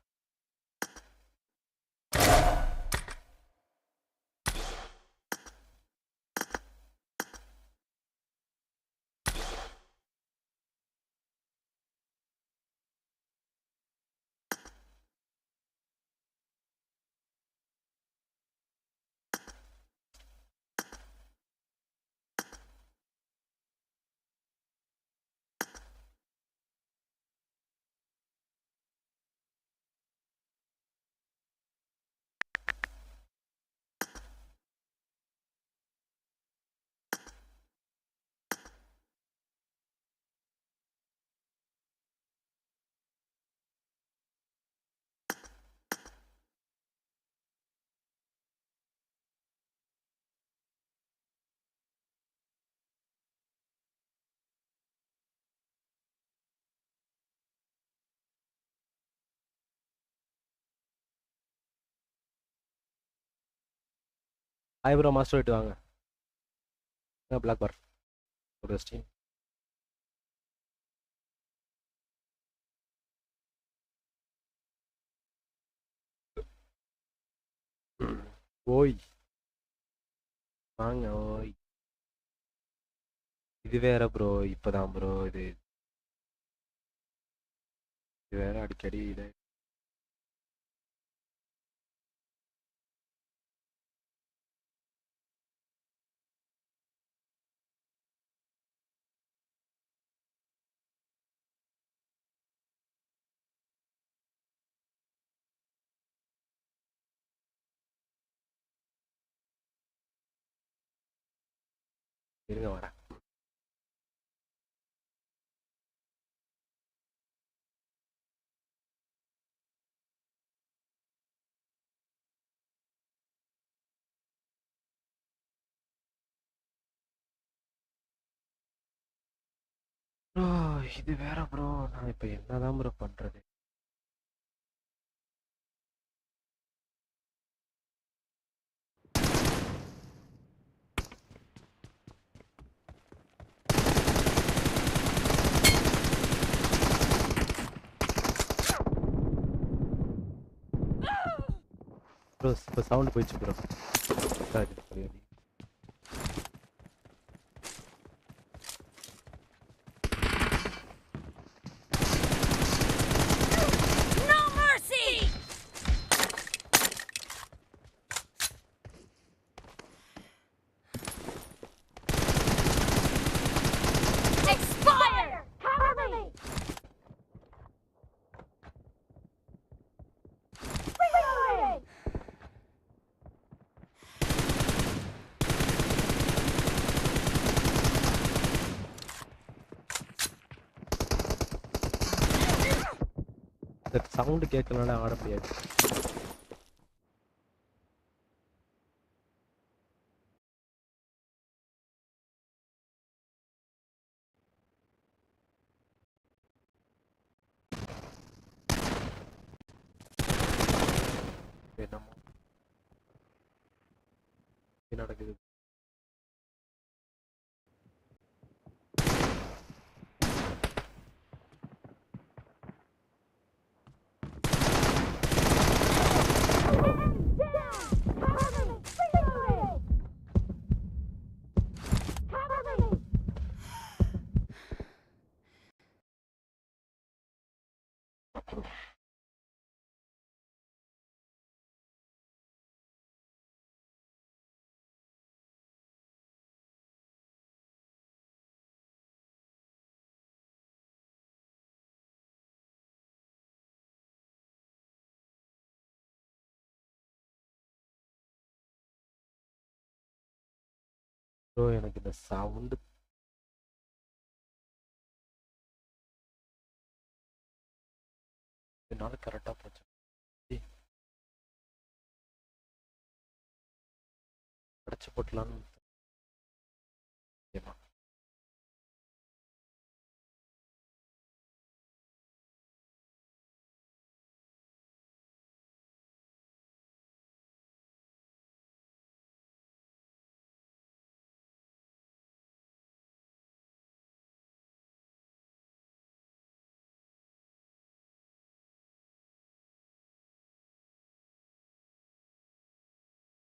ஐப்ரோ மாஸ்டர் விட்டு வாங்க. பிளாக் பார் ஒரு ஸ்டீம். ஓய் வாங்க ஓய். இது வேற ப்ரோ. இப்பதான் ப்ரோ இது வேற அடிக்கடி இது இருங்க வரேன். ப்ரோ இது வேற ப்ரோ. நான் இப்போ என்னதான் ப்ரோ பண்றது? ப்ரோ இப்போ சவுண்ட் போயிடுச்சு bro. No mercy! Expire! Cover me! Reloading! இந்த சவுண்ட் கேட்கலனால ஆட முடியாது. என்னமோ இது நடக்குது. ப்ரோ எனக்கு இந்த சவுண்டு என்னால் கரெக்டாக போச்சு. அடைச்சி போட்டலான்னு ஏமா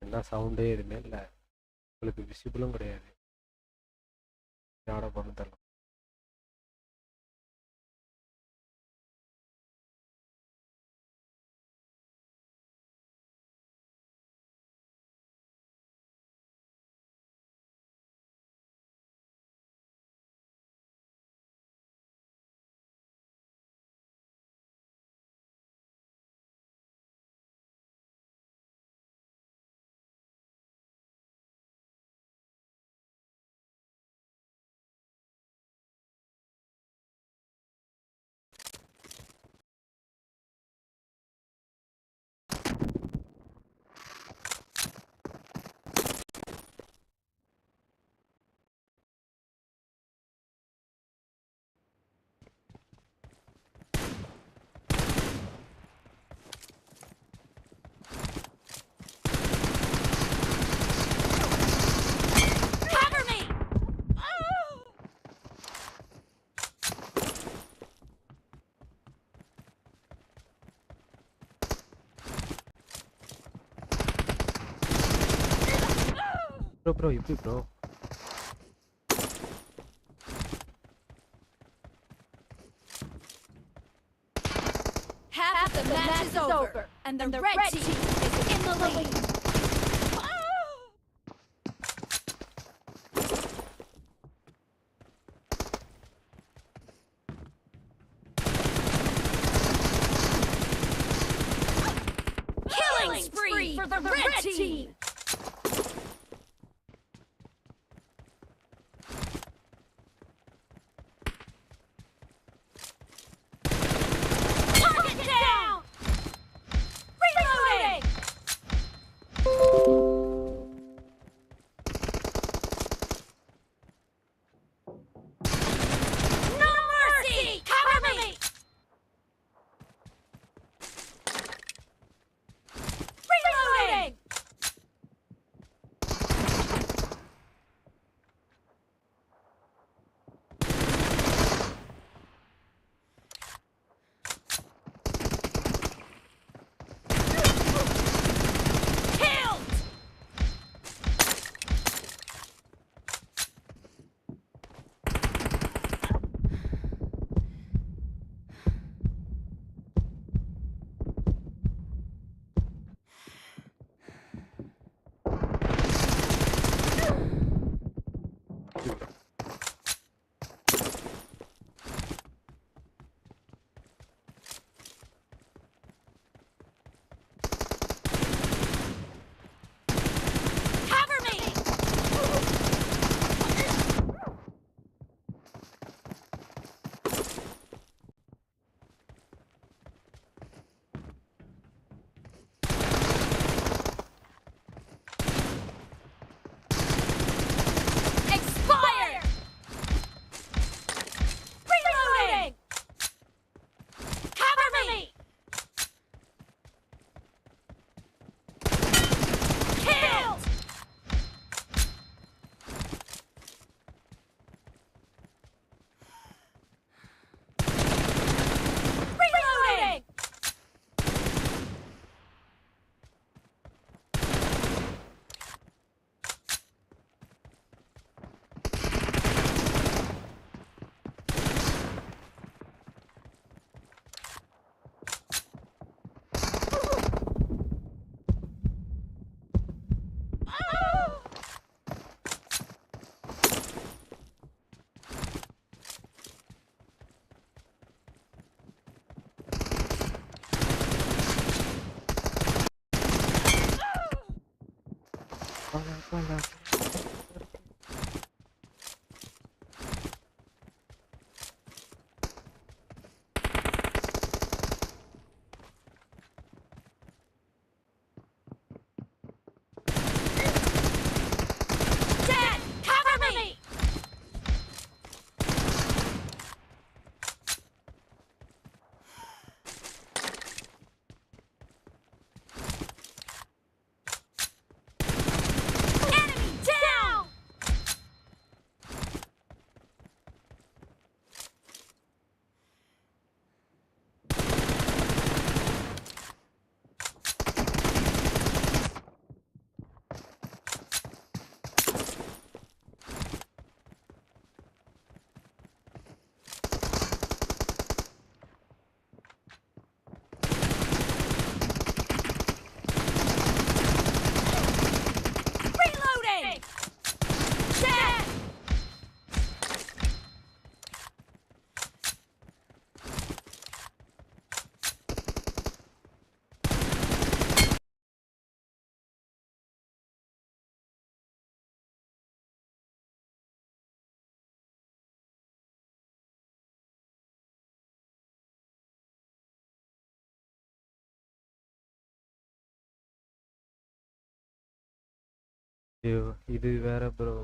என்ன சவுண்டே எதுவுமே இல்லை. உங்களுக்கு விசிபிளும் கிடையாது. யாரை பண்ண தரலாம். Cover me! ப்ரோ இப்படி bro Half the match is over, and the red team is in the lead. Killing spree for the red team. Cover me! Expired! Reloading! Cover me! Killed! Reloading! Dad, cover me! Enemy down! Reloading! Dad! ஐயோ இது வேற bro.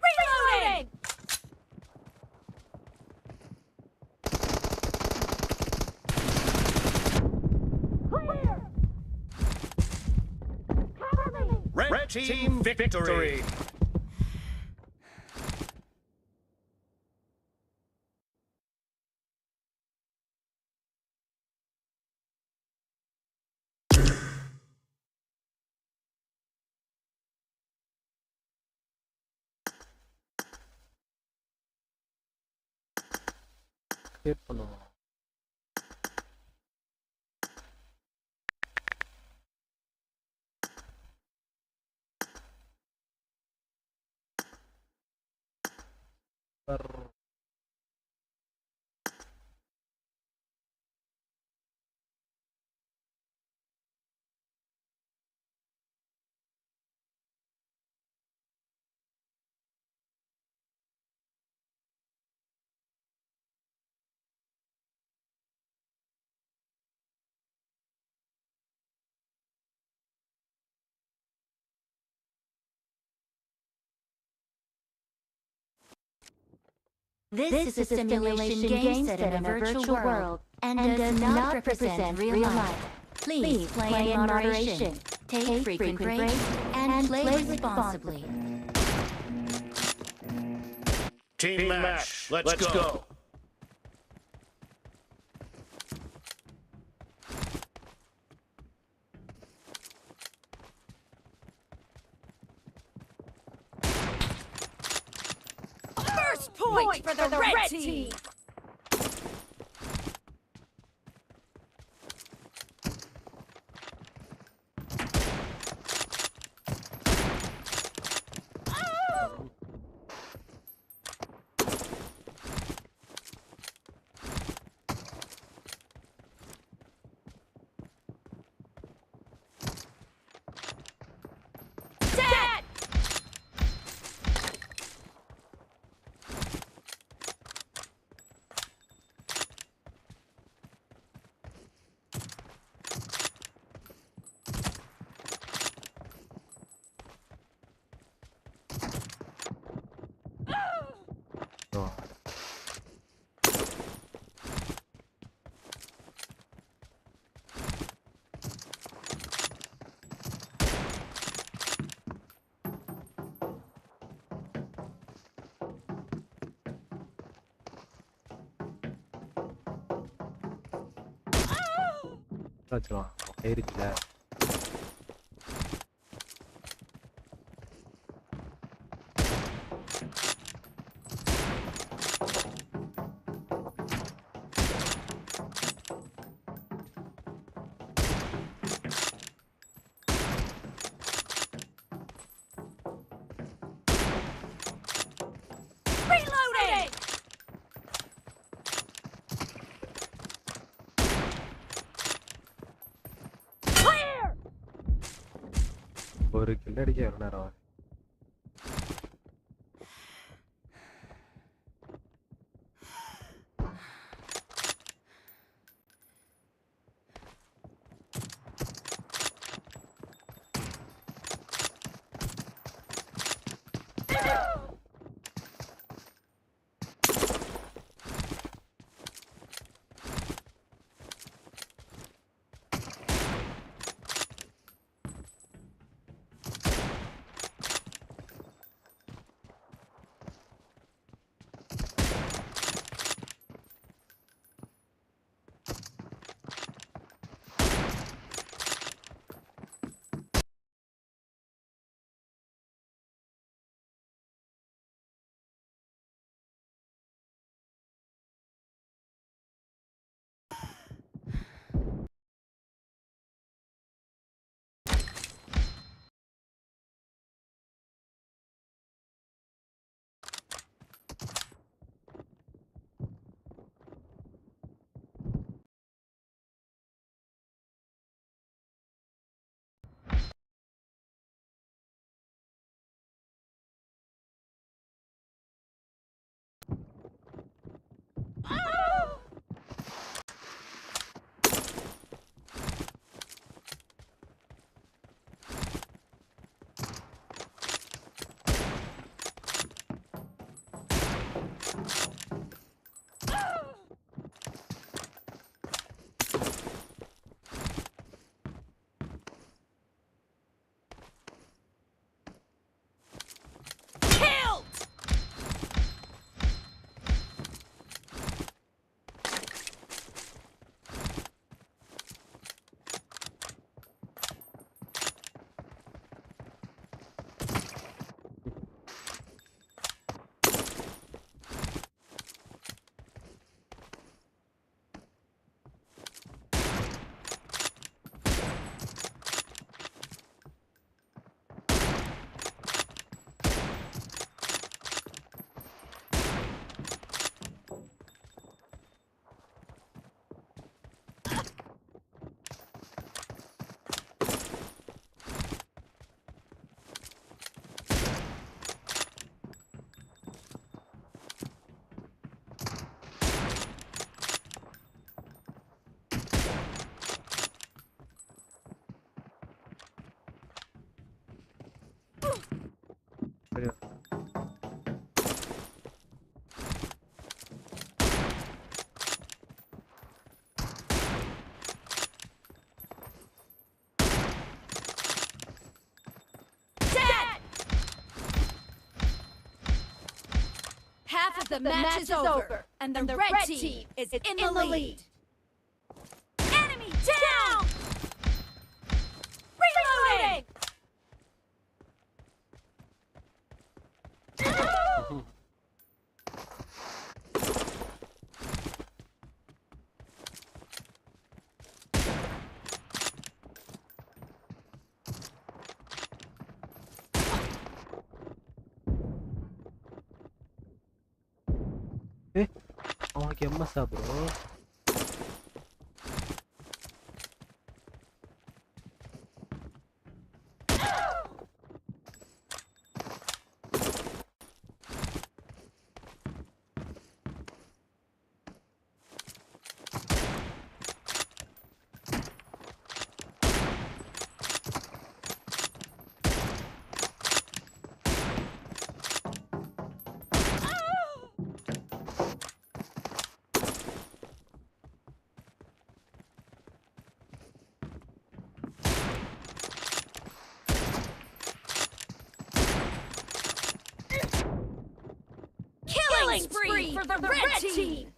Reloading! Clear! Cover me! Red team victory. Create பண்ணுவோம். This is a simulation game set in a virtual world and does not represent real life. Please play in moderation, take frequent breaks, and play responsibly. Team match. Let's go. point for the red team. வச்சிருவான் ஏறிச்சுல Reloading. Clear. ஒரு kill அடிக்க எவ்வளவு நேரம் ஆகும்? Killed. Half of the match is over, and the red team is in the lead. Enemy down! Reloading! அவனுக்கு எம்எஸ்ஸா bro? Killing spree for the red team!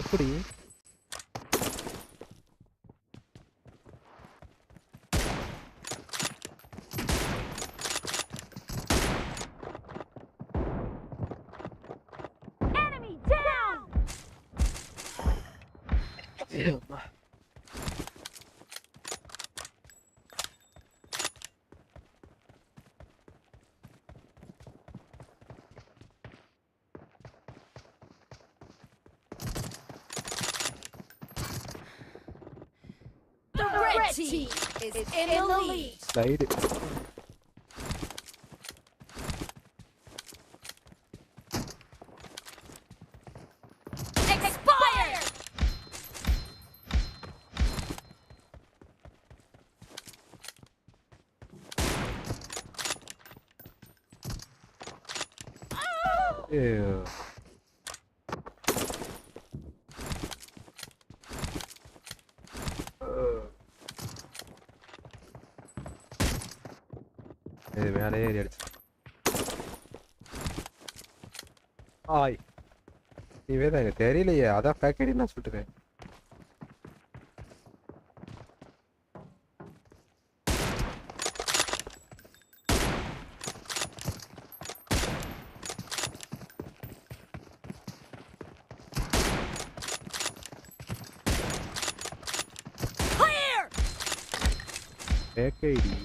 எப்படி? Enemy down! The red team is in the lead. Slide. Expired! Ew. இது மேலே ஏறி அடிச்சு. ஆய், நீவே தான் எனக்கு தெரியலையே, அதான் ஃபேக்டரி நான் சொல்லிட்டுருக்கேன். Clear! ஃபேக்டரி.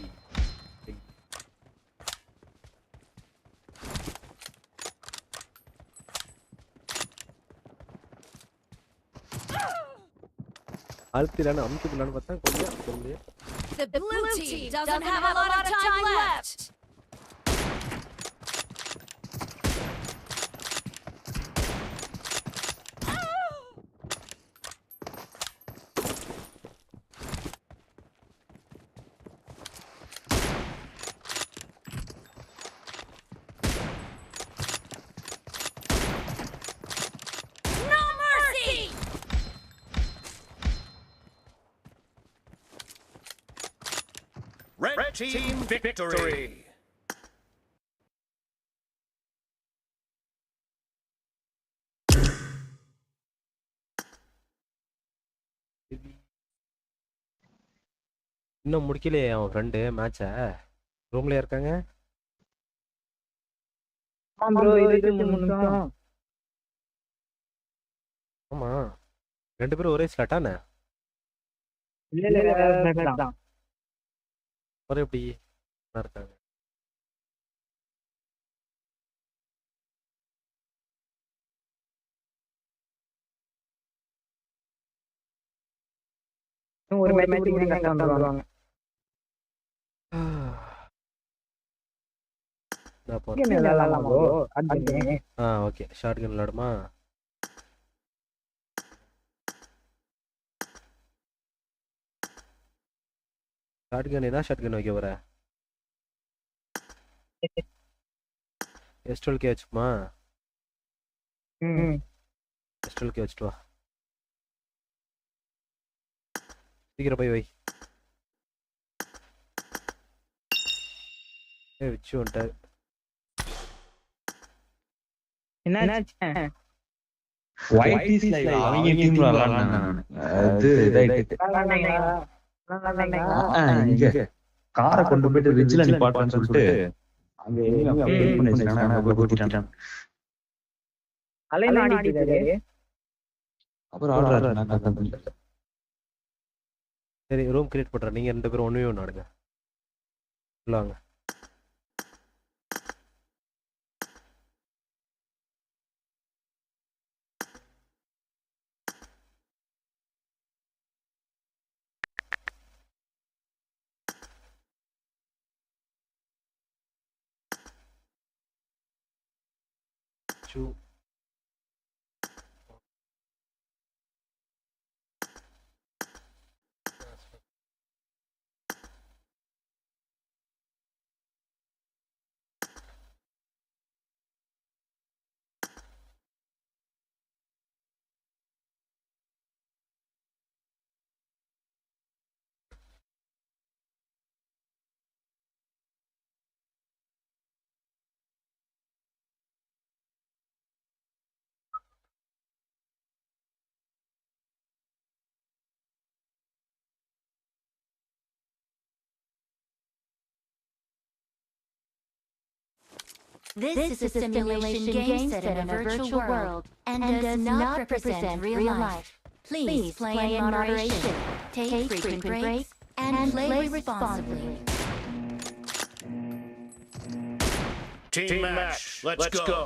அழுத்திலான்னு அமுத்துக்கலான்னு பார்த்தா கொஞ்சம். The blue team doesn't have a lot of time left. No mercy! Red team victory. இன்னும் முடிக்கலையே அவன் ஃப்ரெண்டு மேட்சை. ரூம்ல இருக்காங்க. ப்ரோ 23 நிமிஷம். ஆமா, 2 பேரும் ஒரே ஸ்லாட்டானே. இல்ல வேற தான். ஒரு எப்படி இருக்காங்க. ஒரு மேட்ச் முடிஞ்சா கரெக்டா வந்துருவாங்க. நான் போறேன். கேம் விளையாடலாமா bro? Admin. Okay shotgun விளையாடுமா? ஷார்ட் கன் என்ன ஷார்ட் கன் வைக்க போற? S12K வச்சுக்குமா? S12K வச்சுட்டு வா. சீக்கிரம் போய் வை. வச்சு வந்துட்டாரு. என்னாச்சு? ஒயிட் இஸ் லைவ் அவங்க டீம்ல விளையாடுனாங்க. அது ரைட். இங்க காரை கொண்டு போயிட்டு ரிட்ஜ்ல நிப்பாட்டன்னு சொல்லிட்டு அங்க எங்க வெயிட் பண்ணி வச்சாங்க. அங்க போட்டிட்டான். அலைன் ஆடிட்டு இருக்காரு. அப்புறம் ஆடுறாரு. நான் கரெக்ட்டா. சரி ரூம் கிரியேட் பண்றேன். நீங்க 2 பேரும் 1v1 ஆடுங்க. உள்ள வாங்க. This is a simulation game set in a virtual world and does not represent real life. Please play in moderation, take frequent breaks, and play responsibly. Team match. Let's go.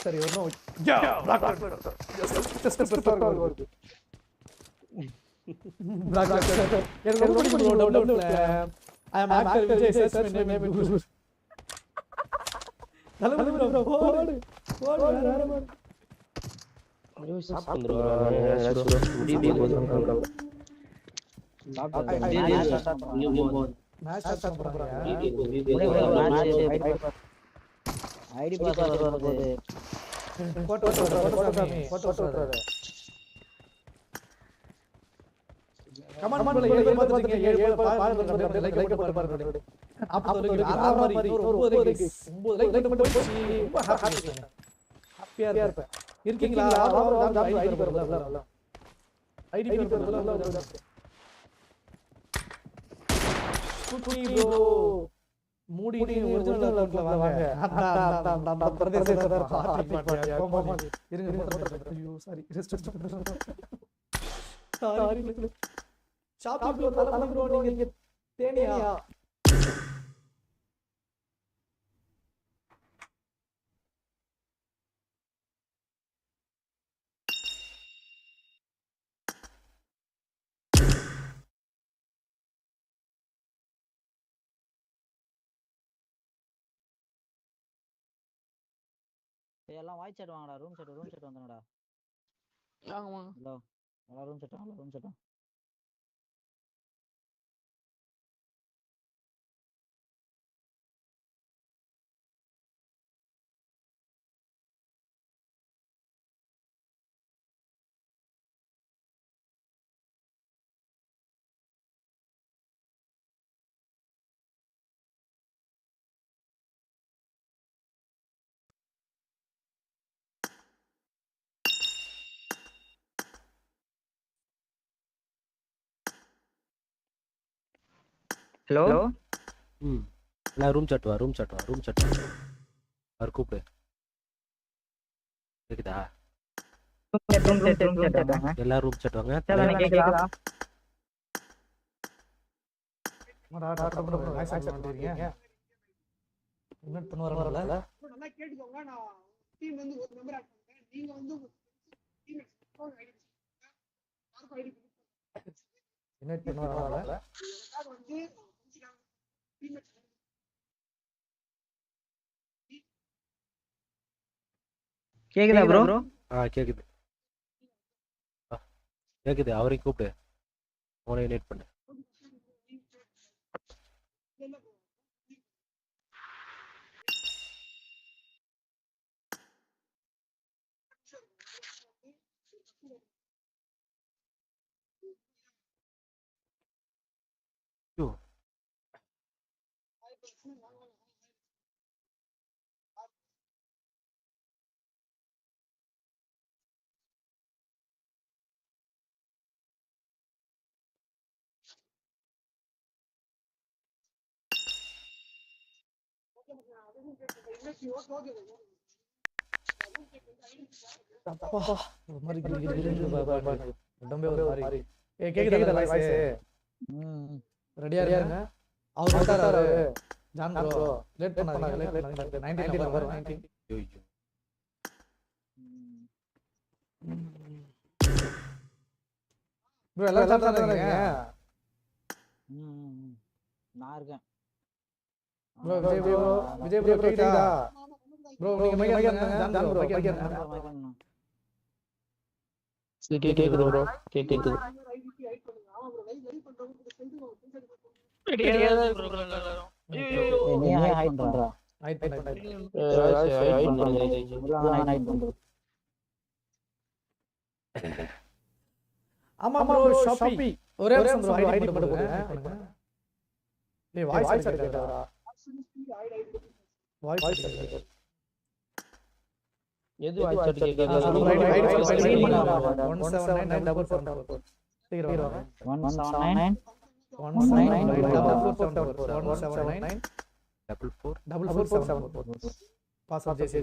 சரி ஒண்ணும் black just வருது black எனக்கு ரொம்ப பிடிக்கும் டவுன்ல I am actor Vijay search my name in Google நல்ல bro போடு வேற ஐயோ சாப்பிட்டு வந்துருவாங்க டிபி போதும் மேட்ச் ஸ்டார்ட் பண்றாங்க ஐடி பாஸ்வேர்ட் வருது போட்டோ கமெண்ட் பண்ணல 7 பேர் பாத்துட்டீங்க 7 பேர் பாருங்க லைக் பாருங்க அப்ப சொல்லுங்க ஆற மாதிரி ஒரு 9 லைக் மட்டும் போச்சு ரொம்ப ஹாப்பியா இருப்பேன் இருக்கீங்களா ஐடி பாருங்க ஐடி பாருங்க குட்டி ப்ரோ மூடி ஒரிஜினல் அக்கவுண்ட்ல வாங்க அந்த பிரதேசத்துல பார்ட்டி பண்ணியா கோமா இருங்க ஐயோ சாரி ரெஸ்ட் சாரி ஷாப்பிங் தல ப்ரோ நீங்க தேனியா எல்லாம் வாய் சாட் வாங்கடா ரூம் செட் வந்தனடா வாங்க ஹலோ எல்லாம் ரூம் செட் ஹலோ நான் ரூம் சட் வா அவர் கூப்பிடு கேக்குதா எல்லாரும் ரூம் சட் வாங்க கேக்குதா இன்வைட் பண்ணுவாரல நல்லா கேட்டுக்கோங்க நான் டீம் வந்து ஒரு மெம்பர் ஆட் பண்றேன் நீங்க வந்து டீம் அக்கவுண்ட் ஐடி யாருக்கு ஐடி இன்வைட் பண்ணுவாரல வந்து டீம் கேக்குதா ப்ரோ கேக்குது அவரையும் கூப்பிடு அவனை இன்வைட் பண்ணு ஒரு மாதிரி உடம்பே ஒரு மாதிரி கேக்குதா வாய்ஸ் ரெடியா இருங்க அவர் வந்தாரு ஜான் ப்ரோ லேட் பண்ணாதீங்க 19 நம்பர் 19 ப்ரோ எல்லாரும் சாப்பிட்டா இருக்கீங்க நான் இருக்கேன் ப்ரோ விஜய் ப்ரோ கேக்குதா ப்ரோ நீங்க மைக் ஜான் ப்ரோ மைக் கேக்குது ப்ரோ கேக்குது நீ ஹைட் பண்றா ஹைட் பண்ணு ஆமா ப்ரோ ஷாப்பி ஒரே நிமிஷம் ப்ரோ ஐடி மட்டும் போடுங்க டேய் வாய்ஸ் கேக்குதா வாய்ஸ் கேக்குதா எது வாய்ஸ் சாட் கேக்குது ஐடி 1799444 சீக்கிரம் 179 179 பாஸ்வேர்ட் ஜேசி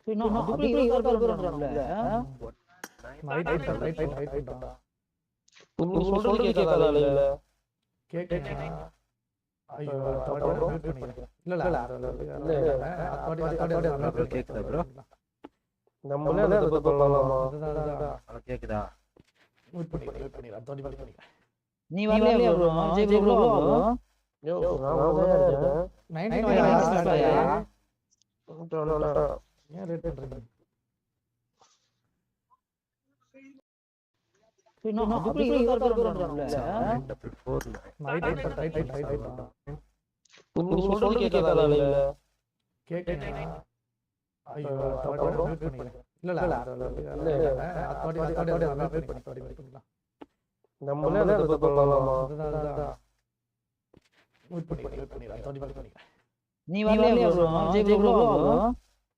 இன்னும் அதுக்குள்ள 20 வரும்ல நீ சொல்றது கேக்குதா இல்ல கேக்குதா ஐயோ அத்தோட மியூட் பண்ணிக்கிறேன். இல்ல ப்ரோ கேக்குதா ப்ரோ? நம்மளே அதை பத்தி பண்ணலாமா? கேக்குதா? மியூட் பண்ணிக்கிறேன். அத்தோட மியூட் பண்ணிக்கிறேன். நீ வரலையா bro? Jai bro bro. Yo நான் தான் இருக்கேன். 19 ஹார்ஸ்லயா? வந்துட்டேன். ஏன் ரேட் பண்றீங்க? இன்னும் அதுக்குள்ள 20 பேர் வராங்கல்ல. 944 ரைட். நீ சொல்றது கேட்காதா இல்ல? கேக்குங்க. ஐயோ அத்தோட மியூட் பண்ணிக்கிறேன். இல்ல அத்தோட மியூட் பண்ணிக்கலாம். நம்மளே அதை பத்தி பண்ணலாமா? மியூட் பண்ணிக்கிறேன். அத்தோட மியூட் பண்ணிக்கிறேன். நீ வரலையா bro? Jai bro bro.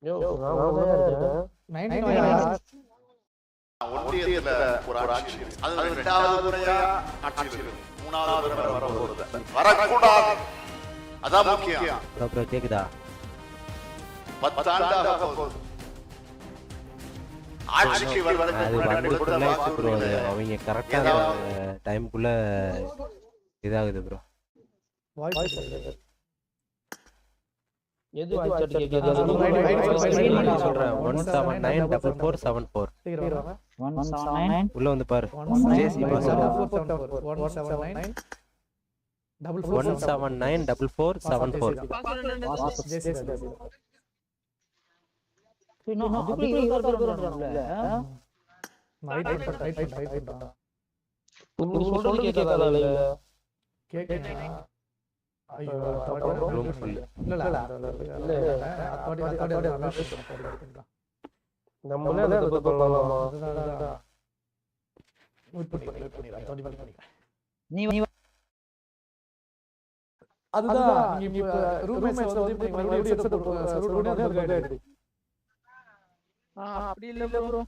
Yo நான் தான் இருக்கேன். 19 ஹார்ஸ் ஒன்றியத்துல ஒரு ஆட்சி இருக்கு. அது இரண்டாவது முறையா ஆட்சி இருக்கு. மூணாவது முறை வரப்போகுது. வரக்கூடாது. அதான் முக்கியம். ப்ரோ கேக்குதா? 10 ஆண்டாக போகுது. ஆட்சிக்கு அது வருவதற்கு வந்துட்டு ப்ரோ அவங்க கரெக்டான டைம்க்குள்ள இதாகுது ப்ரோ. வாய்ஸ் எது வாய்ஸ் கேக்குது? சொல்றேன் 1794474 179 உள்ள வந்து பாரு. ஜேசி பாஸ் 179 1794474 இன்னும் அதுக்குள்ள 20 பேர் வராங்கல்ல. ரைட் பண்றேன். நீ சொல்றது கேட்காதா இல்ல? கேக்குங்க. ஐயோ அத்தோட ரூம் ஃபுல். இல்ல அத்தோட மியூட் பண்ணிக்கலாம். நம்மளே அதை பத்தி பண்ணலாமா? மியூட் பண்ணிக்கிறேன். அத்தோட மியூட் பண்ணிக்கிறேன். நீ அதுதான் நீங்க இப்ப ரூம்மேட்ஸ் வந்து நீங்க மறுபடியும் எடுத்து அப்படி இல்ல ப்ரோ.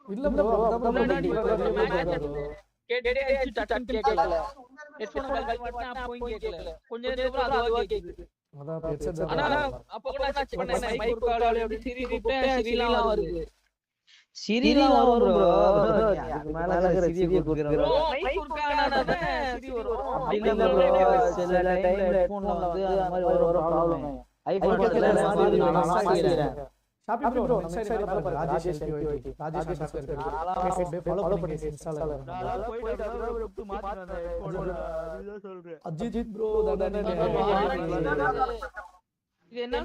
இல்ல ப்ரோ கேட்டே அடிச்சு டட்டன் கேட்கல. ஹெட்போன் கழட்டி மாட்டேன் அப்பவும் கேட்கல. கொஞ்ச நேரத்துக்கு அப்புறம் அதுவா கேக்குது. அதான் ஹெட்செட் ஆனா அப்ப கூட நான் செக் பண்ணேன் மைக் ஒரு கால் அப்படி சிரி கூப்பிட்டேன் சிரிலாம் வருது. சிரிலாம் வரும் ப்ரோ. அதுக்கு மேல இருக்கிற சிரியை கொடுக்குறேன். மைக் ஒரு காலானத சிரி வரும். அப்படி இல்ல ப்ரோ. சில டைம்ல ஹெட்போன்ல வந்து அந்த மாதிரி ஒரு ப்ராப்ளம். ஐபோன் கிட்ட நான் மாத்திக்கிறேன். ஷாப்பி ப்ரோ நம்ம சைடு பாருங்க. ராஜேஷ் எல்பிஓடி ராஜேஷ் சப்ஸ்கிரைப் ஃபாலோ பண்ணி இன்ஸ்டால் பண்ணுங்க. நான் போய்ட்டு அதோட விட்டு மாத்தி வந்தேன் ஹெட்போன். அதுதான் சொல்றேன். அஜித் ப்ரோ தானே இது என்ன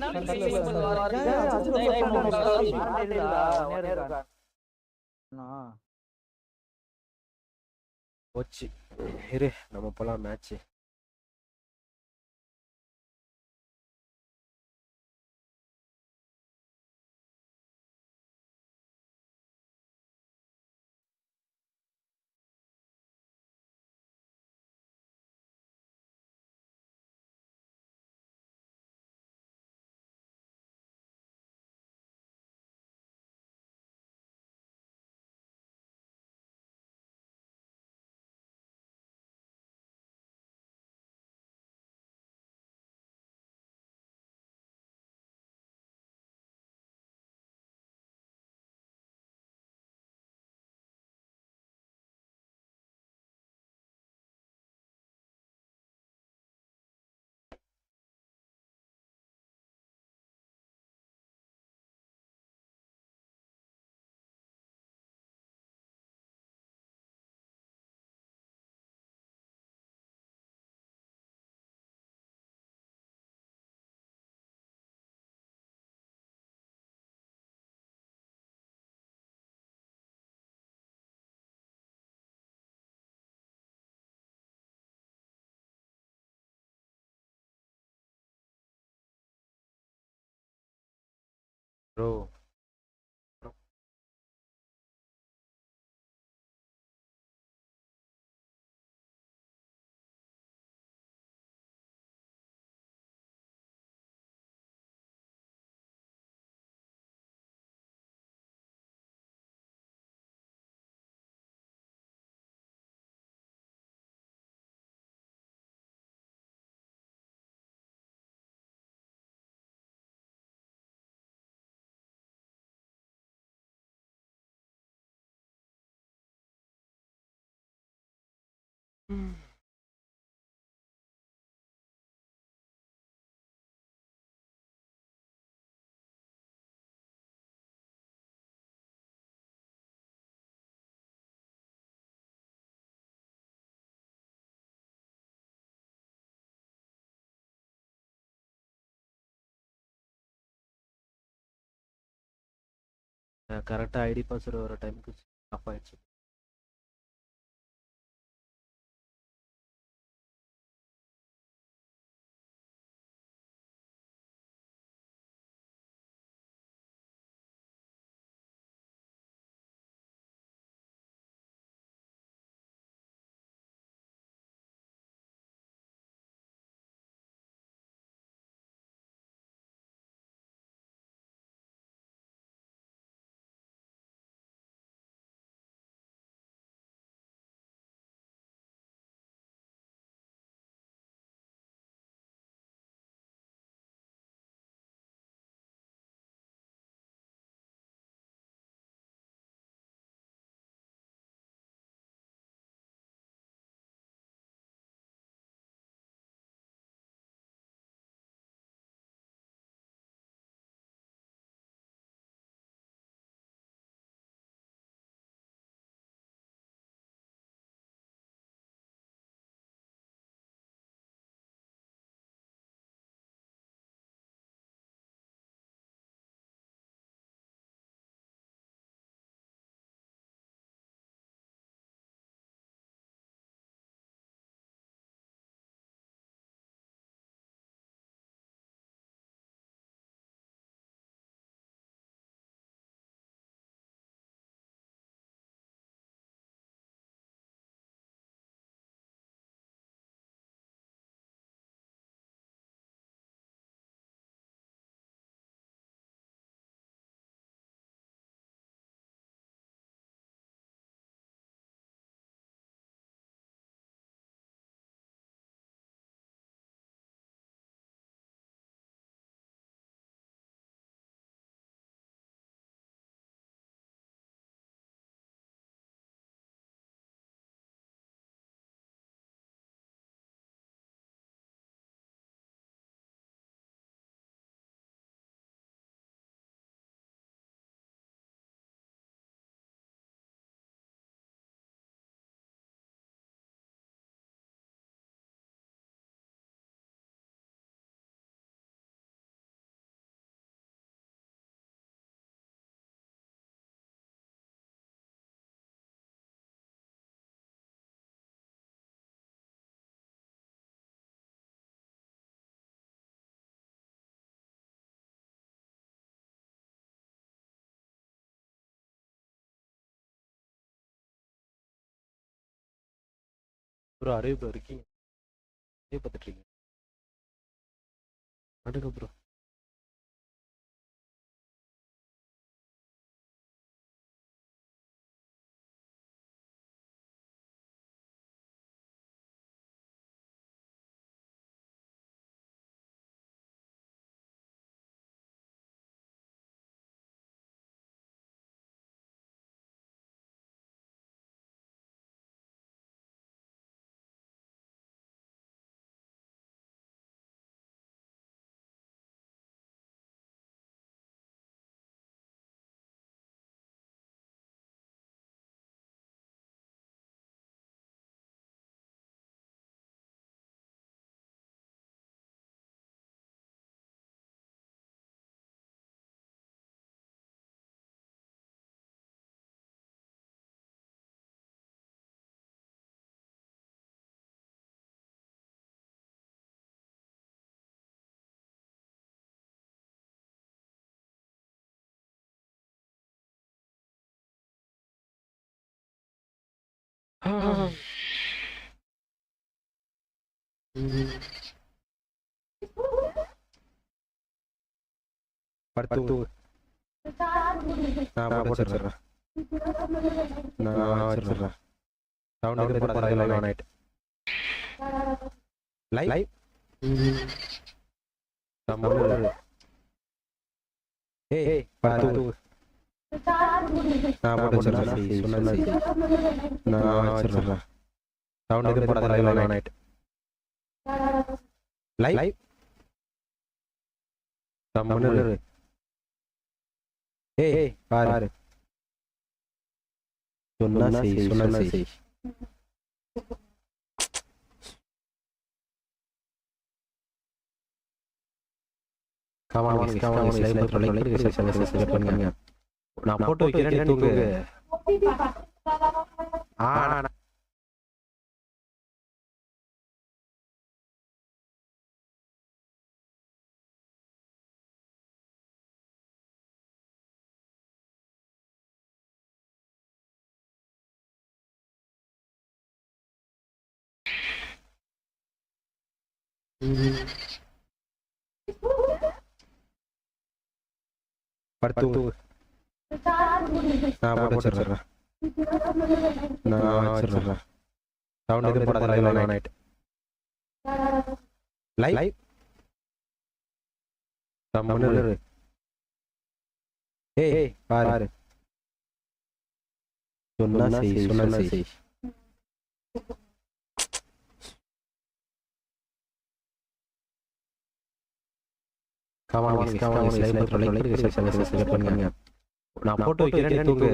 போச்சு. இரு நம்ம போலாம் மேட்ச். ப்ரோ கரெக்டா ஐடி பாஸ்வேர்டு வர டைமுக்கு ஆஃப் ஆயிடுச்சு. ப்ரோ அறிவு ப்ரோ இருக்கீங்க? அறிவு பார்த்துட்டு இருக்கீங்க? அடுங்க ப்ரோ. படுத்து நான் போட்டு வச்சிடுறேன். நான் வச்சிடுறேன். சவுண்ட் இது போடாத லைவ் ஆன் ஆயிட்டு. லைவ் நம்ம ஏய் படுத்து நான் போட்டு வச்சிடுறேன். சொன்னா நான் வச்சிடுறேன். சவுண்ட் இது போடாத லைவ் ஆன் ஆயிட்டு. லைவ் நம்ம ஏய் பாரு சொன்னா செய். Come on, guys, like பண்ணுங்க. நான் போட்டு வைக்கிறேன், நீ தூங்கு. நான் படுத்து நான் போட்டு வச்சிடுறேன். நான் வச்சிடுறேன். சவுண்ட் எதுவும் போடாத. லைவ் ஆன் ஆயிட்டு. லைவ் கம்முன்னு. ஏய் பாரு. சொன்னா செய். நான் போட்டு வைக்கிறேன், நீ தூங்கு.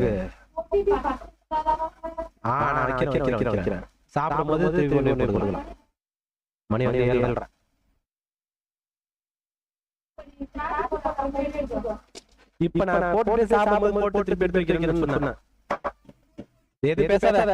நான் வைக்கிறேன். சாப்பிடும்போது திருப்பி கொண்டு போய் கொடுக்கலாம். மணி வந்து 7:30. இப்ப நான் போட்டு சாப்பிடும்போது போட்டு திருப்பி எடுத்து வைக்கிறேன்னு சொன்னேன். எது பேசாத.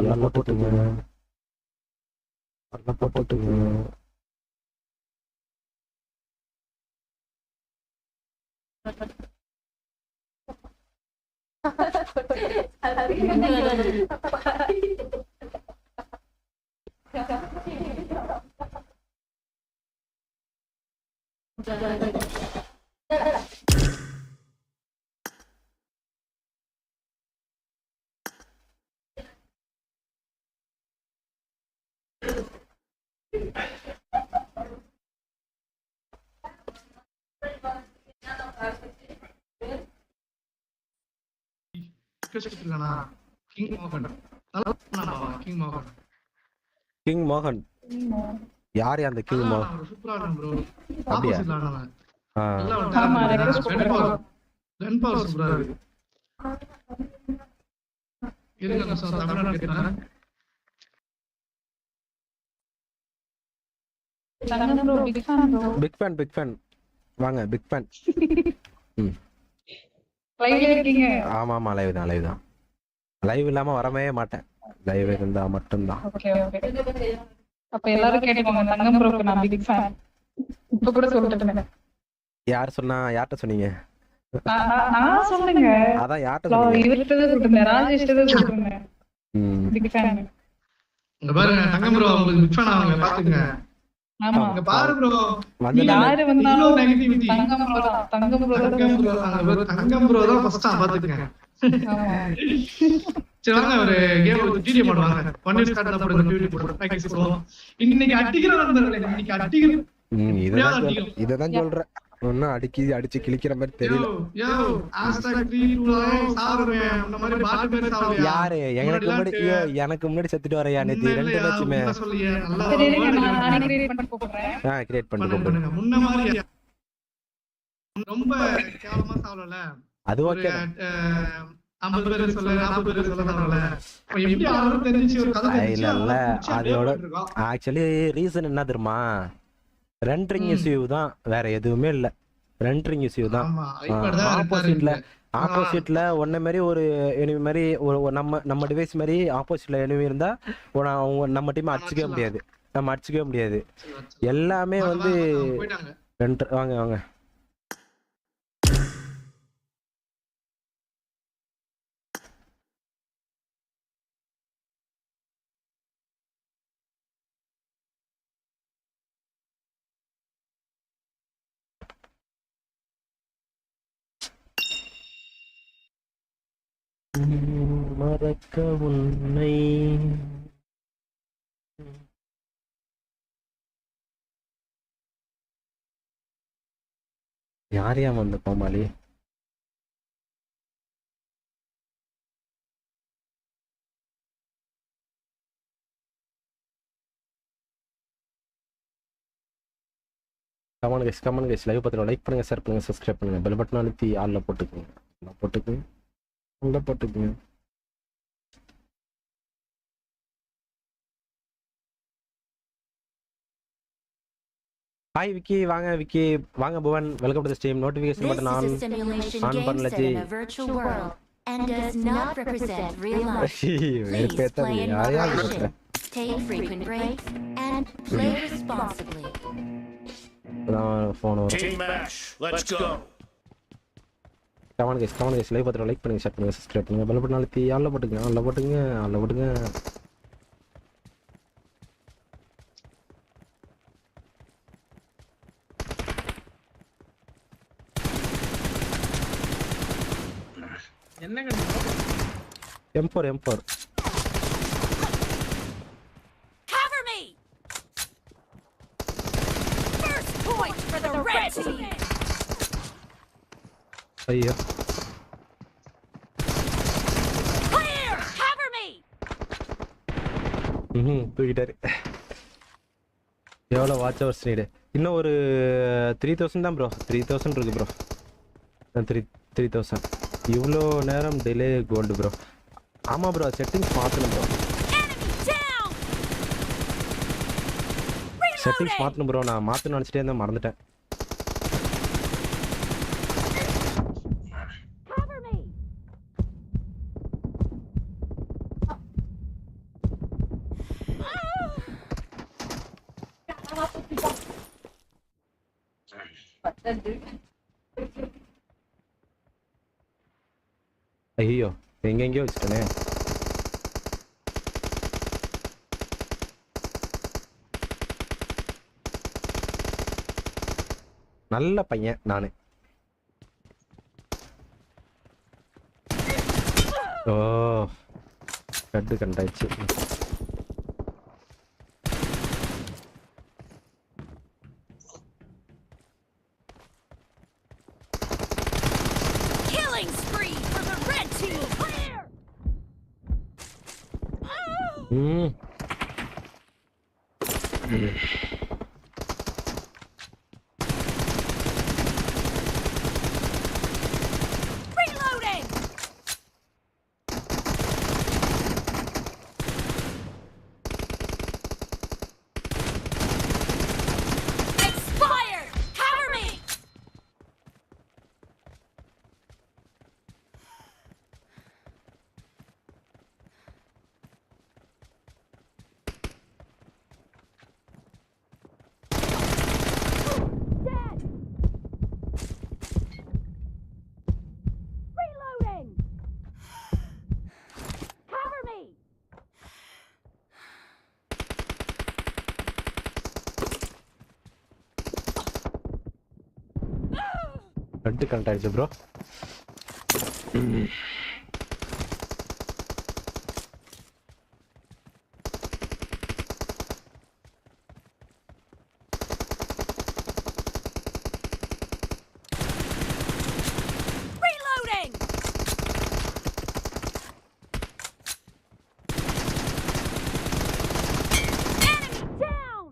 லைவ் போட்டுங்க. கிங் மோகன் யாரு? அந்த கிங் மோகன் அப்படியா? பிக் ஃபேன் வாங்க. Big fan. ஆமா லைவ் தான். லைவ் இல்லாம வரவே மாட்டேன். லைவ் இருந்தா மட்டும்தான். அப்ப எல்லாரும் கேட்டுக்கோங்க, தங்கம் ப்ரோக்கு நான் பிக் ஃபேன். இப்ப கூட சொல்லிட்டேன். யார் சொன்னா? யார்ட்ட சொன்னீங்க? நான் சொன்னேங்க. அதான் யார்ட்ட சொன்னீங்க? இவர்ட்ட தான் சொல்றேன், ராஜேஷ்ட்ட தான் சொல்றேன். Big fan. இங்க பாருங்க, தங்கம் ப்ரோ உங்களுக்கு பிக் ஃபேன் ஆவங்க, பாத்துங்க. ஆமா இங்க பாரு ப்ரோ, யாரு வந்தாலும் நெகட்டிவிட்டி. தங்கம் ப்ரோ தான். தங்கம் ப்ரோ தான் ஃபர்ஸ்டா பாத்துக்கங்க. சரி வாங்க, ஒரு கேம் வீடியோ போடுவாங்க. 1 இயர் ஸ்டார்ட் போடுங்க, வீடியோ போடுங்க. பிராக்டீஸ் பண்ணுவோம். இன்னைக்கு அடிக்கிறோம். இததான் சொல்றேன். ஒன்னும் அடிச்சு கிழிக்கிற மாதிரி தெரியல. யாரு எனக்கு முன்னாடி செத்துட்டு வரையா? நேத்து 2 மேட்சுமே கிரியேட் பண்ணி முன்ன மாதிரி ரொம்ப கேவலமா சாவலல. அது ஓகே. 50 பேர் சொல்ல 40 பேர் சொல்ல சாவலல. எப்படி ஆளும் தெரிஞ்சு ஒரு கதை இல்ல. அதோட ஆக்சுவலி ரீசன் என்ன தெரியுமா? ரெண்டரிங் இஷ்யூ தான், வேற எதுவுமே இல்ல. ரெண்டரிங் இஷ்யூ தான். ஆப்போசிட்ல ஒன்ன மாதிரி ஒரு எனிமி மாதிரி நம்ம டிவைஸ் மாதிரி ஆப்போசிட்ல எனிமி இருந்தா நம்ம டீம் அடிச்சுக்கவே முடியாது. எல்லாமே வந்து வாங்க மறக்க உன்னை. யாரையா வந்து கோமாளி? கமெண்ட் கைஸ் லைவ் பார்த்துட்டு லைக் பண்ணுங்க, ஷேர் பண்ணுங்க, சப்ஸ்கிரைப் பண்ணுங்க, பெல் பட்டன் அழுத்தி ஆல்ல போட்டுக்குங்க. உள்ள போட்டுக்குங்க. ஹாய் விக்கி, வாங்க Bhuvan, welcome to the stream. Notification This button is a simulation game set in a virtual world and does not represent real life. Please play in moderation, take frequent breaks, and play responsibly. Team match, let's go. Comment guys live பார்த்துட்டு like பண்ணுங்க, share பண்ணுங்க, subscribe பண்ணுங்க, bell button அழுத்தி ஆல்ல போட்டுங்க. என்னங்க M4 Cover me. First point for the red team. ஐயோ Clear. Cover me. தூக்கிட்டாரு. எவ்வளோ watch hours need? இன்னும் ஒரு 3000 தான் ப்ரோ. 3000 இருக்கு ப்ரோ. 3000. இவ்வளோ நேரம் டிலே கோல்டு ப்ரோ. ஆமாம் ப்ரோ, செட்டிங்ஸ் மாற்றணும் ப்ரோ. செட்டிங்ஸ் மாற்றணும் ப்ரோ. நான் மாற்றணும்னு நினச்சிட்டே இருந்தேன், மறந்துட்டேன். ஐயோ, எங்கெங்கயோ வச்சுட்டேனே. நல்ல பையன் நானு. ஓ, கட்டு கண்டாச்சு. Killing spree for the red team. Clear. Reloading. Expired. Cover me. Dead. Reloading. Cover me. கட்டு கண்டாச்சு bro. Reloading. Enemy down.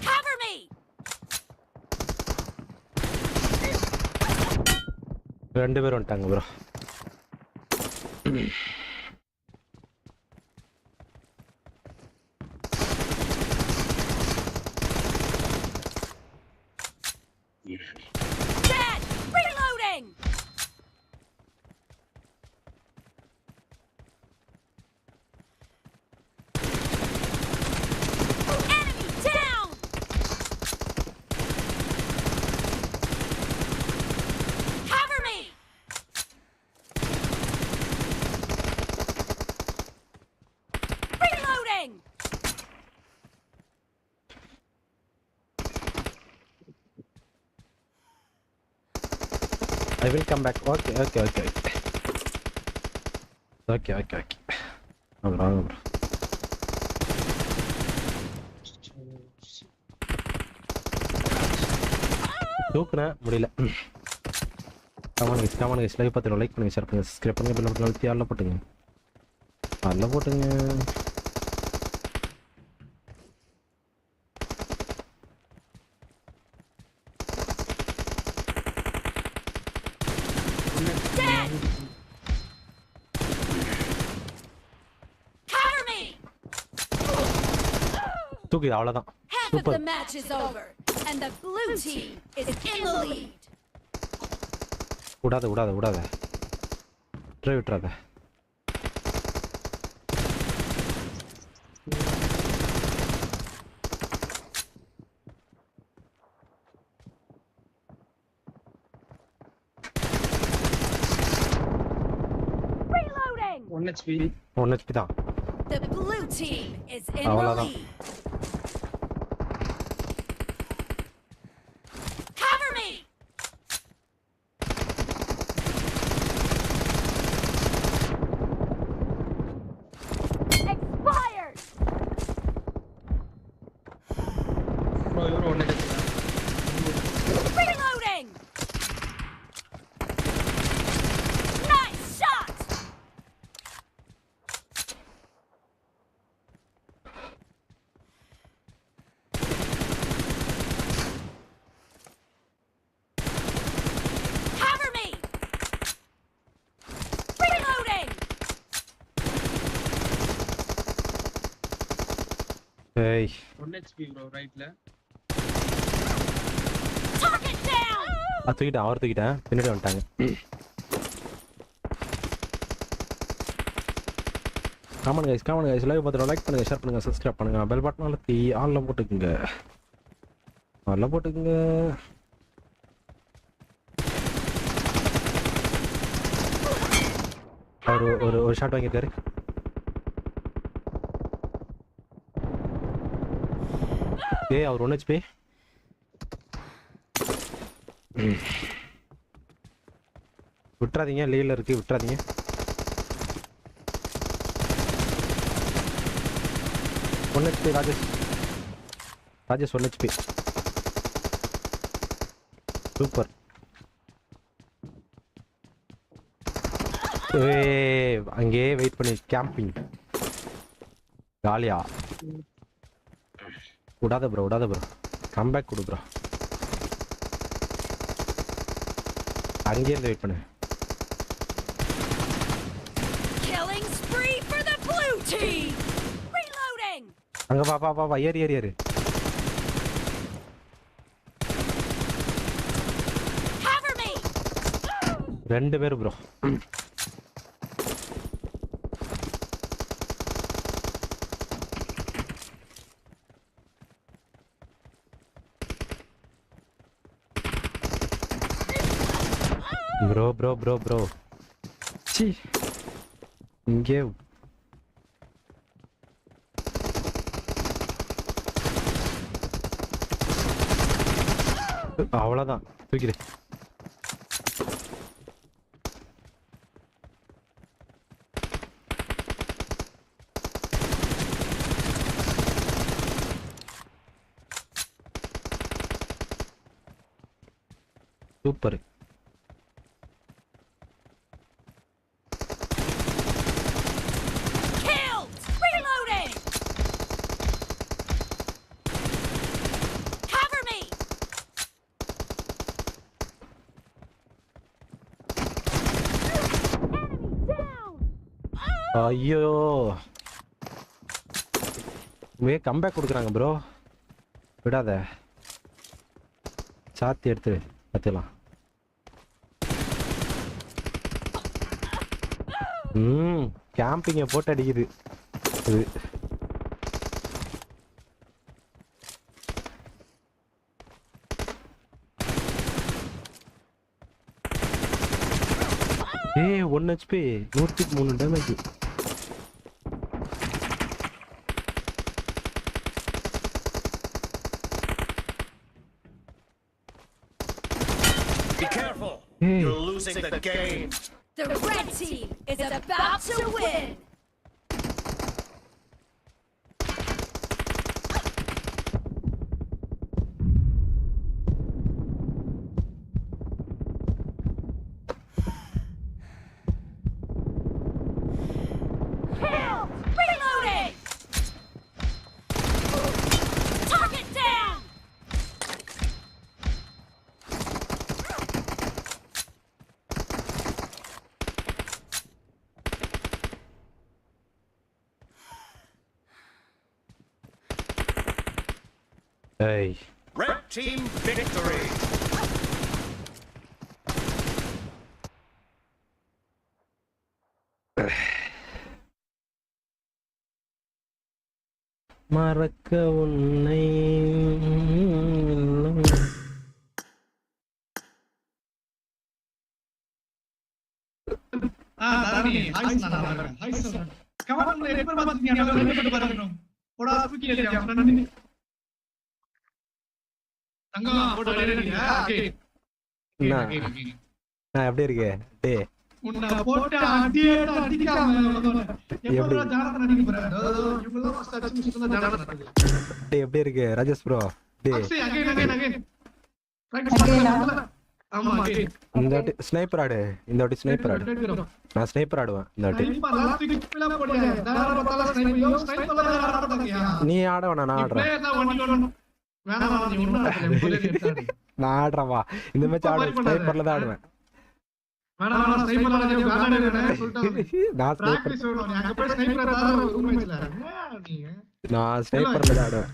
Cover me. ரெண்டு பேரும் வந்துட்டாங்க bro. Dead. Reloading. Enemy down. Cover me. Reloading. I will come back. Okay. வாங்க bro. தூக்குனேன் முடியல. Come on guys like பார்த்து like பண்ணுங்க, share பண்ணுங்க, சப்ஸ்கிரைப் பண்ணுங்க, பெல் பட்டன் அழுத்தி ஆல்ல போட்டுங்க. ஆல்ல போட்டுங்க. தூக்கி அவ்வளவுதான். Half of the match is over and the blue team is in the lead. விடாத. ட்ரை விட்டுறாத. Reloading. 1 HP. 1 HP தான். The blue team is in the அவ்வளவுதான். lead. Cover me. Expired. Bro, இவரு 1 HP. Reloading. Nice shot. Cover me. Reloading. ஏய் 1 HP bro ரைட்ல. Target down. தூக்கிட்டேன் பின்னாடி வந்துட்டாங்க. Comment guys live பார்த்துட்டு லைக் பண்ணுங்க, ஷேர் பண்ணுங்க, சப்ஸ்கிரைப் பண்ணுங்க, பெல் பட்டன் அழுத்தி ஆல்ல போட்டுக்குங்க. அவர் ஒரு ஷாட் வாங்கியிருக்காரு. ஏய் அவர் 1 HP. விட்டுறாதீங்க, லீல இருக்கு, விட்டுறாதீங்க. One HP Rajesh 1 HP. Super. அங்கேயே வெயிட் பண்ணி கேம்பிங் காலியா. விடாத ப்ரோ கம்பேக் கொடு ப்ரோ. அங்கேயே இருந்து வெயிட் பண்ணு. Killing spree for the blue team. Reloading. அங்க பா ஏறு. Cover me. 2 பேர் ப்ரோ. ப்ரோ சி இங்கே அவ்வளோதான், தூக்கிடு. சூப்பர். ஐயோ கம்பேக் கொடுக்குறாங்க ப்ரோ, விடாத. சாத்தி எடுத்து பார்த்துக்கலாம். கேம்பிங்கை போட்டு அடிக்குது இது. ஏய் 1 HP 103 damage. Be careful. You're losing the game. The red team is about to win. ஏய் Red team victory. மறக்க உன்னை தரணி ஹாய் சொன்னா ஹாய் சொன்னா கமெண்ட்ல எப்ப பாத்தீங்க அங்க ரெண்டு பாருங்க போடா தூக்கி ஏறியா ஃப்ரெண்ட் தங்கம் போட ரெடியா ஓகே நான் எப்படி இருக்கேன் டேய் உன்னை போட்டு அடிக்காம எப்போ ஜானதன் அடிக்க போறாங்க இவ்வளவு ஃபர்ஸ்ட் அடிச்சு முடிச்சா ஜானதன் அடிக்க டேய் எப்படி இருக்கு ராஜேஷ் ப்ரோ டேய் அகைன் பிராக்டீஸ் பண்ணலாம் ஆமா அகைன் இந்த வாட்டி ஸ்னைப்பர் ஆடு இந்த வாட்டி ஸ்னைப்பர் ஆடு நான் ஸ்னைப்பர் ஆடுவேன் இந்த வாட்டி நீ ஆட வேணாம் நான் ஆடுறேன் நான் ஆடுறேன் வா இந்த மேட்ச் ஆடுவேன் ஸ்னைப்பர்ல தான் ஆடுவேன் நான் ஸ்னைப்பர்ல தான் ஆடுவேன்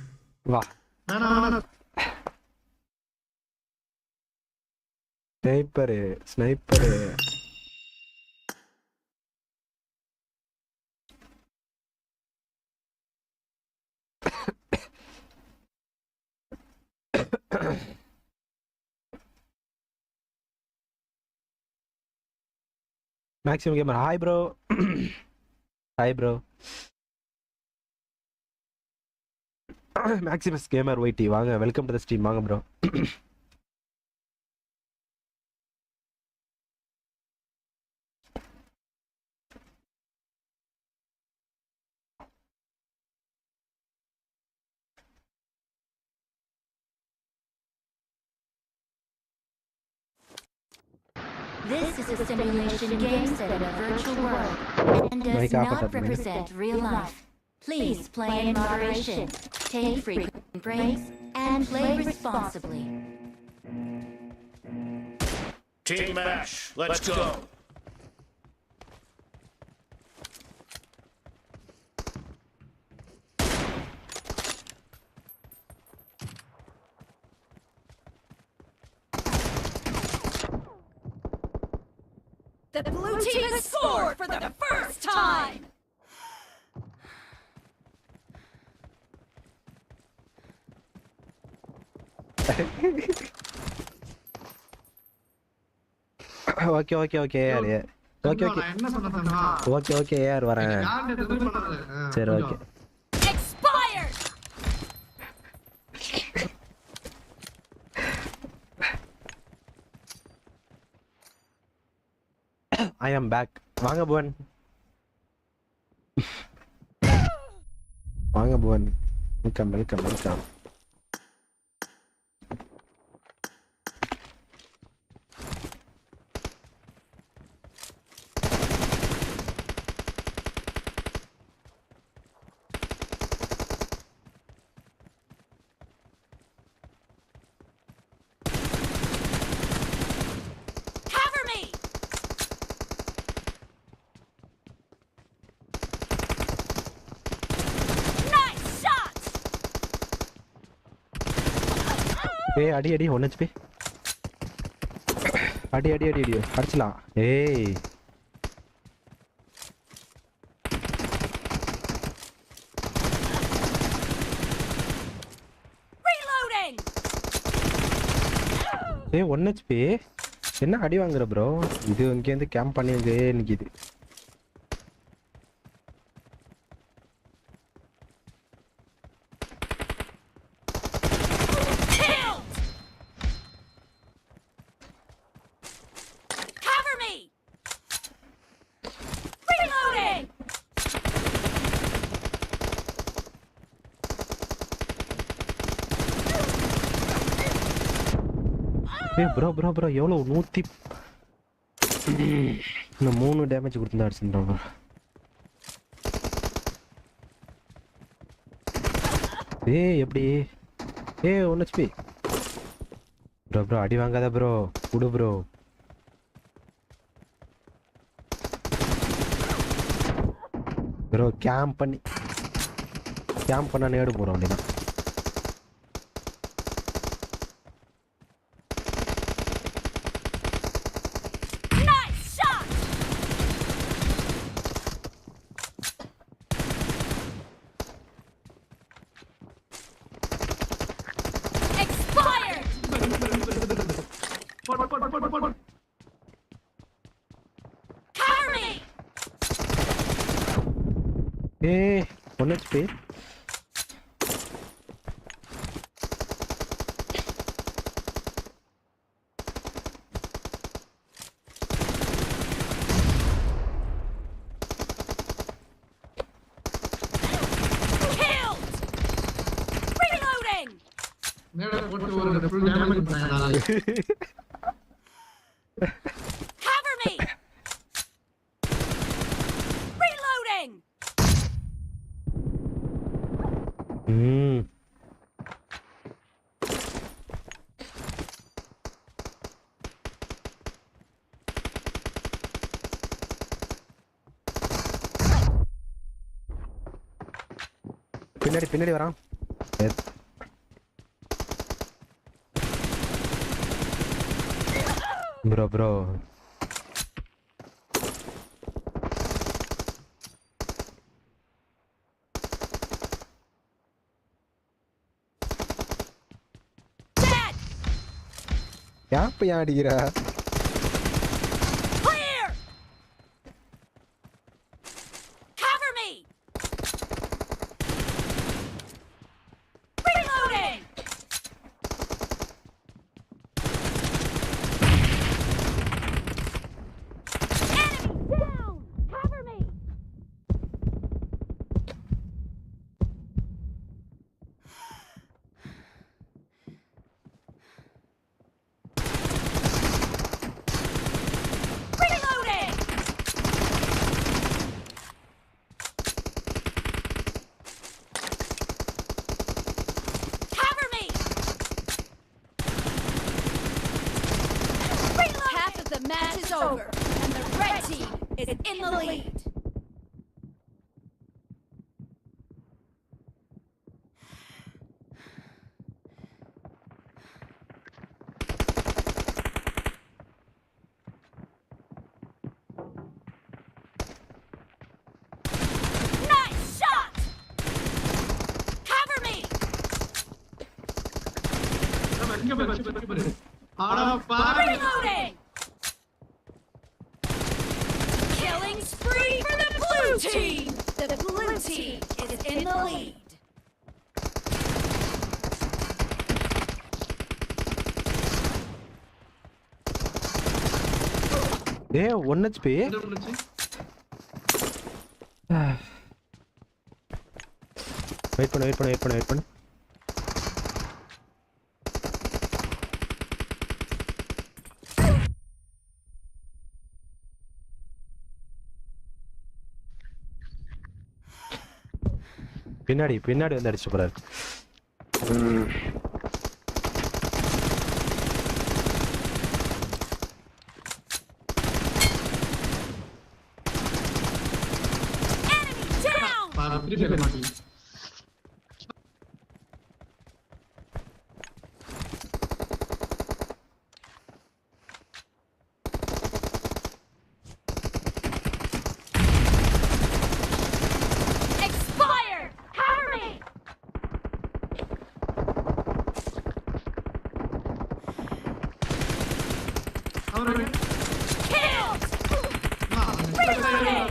வா sniper maximum gamer hi bro Maximus gamer YT வாங்க வெல்கம் டு தி ஸ்ட்ரீம் வாங்க bro This is a simulation game set in a virtual world and does not represent real life. Please play in moderation, take frequent breaks, and play responsibly. Team match. Let's go. The blue team has scored for the first time! Okay யார் okay யார் வரேன் சரி okay Expired! I am back. வாங்க Bhuvan welcome ஏய் அடி 1 HP அடி அடிச்சலாம் ஏய் Reloading! ஏய் 1 HP என்ன அடி வாங்குற ப்ரோ இது இங்க இருந்து கேம்ப் பண்ணிங்க நிக்குது ப்ரோ எவ்வளோ 100 இன்னும் 3 டேமேஜ் கொடுத்துருந்தா அடிச்சுட்டான் எப்படி 1 HP ப்ரோ அடி வாங்காத ப்ரோ குடு ப்ரோ கேம்ப் பண்ணா நேடு போகிறோம் அப்படின்னா Cover me. ஏய் 1 HP. Cover me! Reloading! பின்னாடி வரான். Bro. யாப்ப அடிக்கிறா? Clear! Cover me! Reloading! Enemy down! Cover me! Reloading! Cover me! Reload! Half of the match is over, and the red team is in the lead. Nice shot! Cover me! Reloading! Killing spree for the blue team! The blue team is in the lead. ஏய் 1 HP. Wait பண்ணு. பின்னாடி வந்து அடிச்சு போறாரு. Enemy down! Expired! Cover me! Killed! Reloading!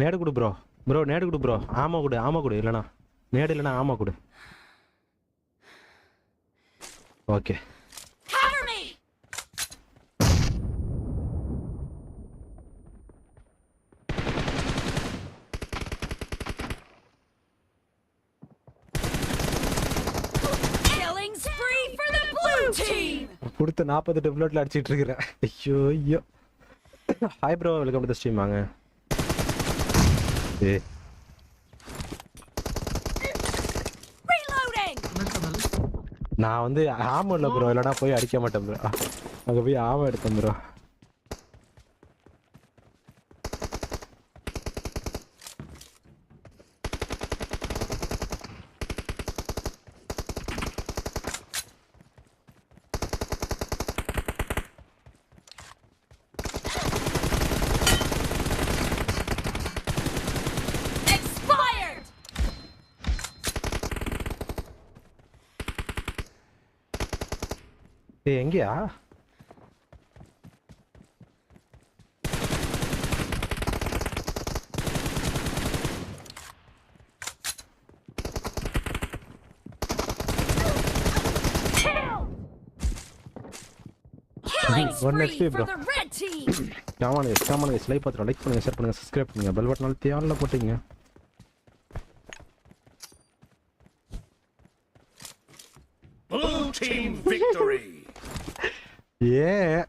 நேடு கொடு bro. நேடு கொடு ப்ரோ. ஆமா கொடு இல்லனா நேடு இல்லனா ஆமா கொடு. Okay. Cover me! Killing spree for the blue team! கொடுத்து 40 டெப்லெட்ல அடிச்சிட்டு இருக்கறேன். ஐயோ. Hi bro, welcome to the stream. வாங்க. ஏய் Reloading. நான் வந்து ஆம இல்ல ப்ரோ, இல்லனா போய் அடிக்க மாட்டேன் ப்ரோ. அங்க போய் ஆம எடுத்தேன் ப்ரோ. Expired. ஏய் எங்கயா? Killing One spree HP, for bro. the red team. Come on like பாத்துறோம், லைக் பண்ணுங்க, ஷேர் பண்ணுங்க, சப்ஸ்கிரைப் பண்ணுங்க, பெல் பட்டன் அழுத்தி ஆன்ல போட்டுங்க. Blue team victory. Yeah.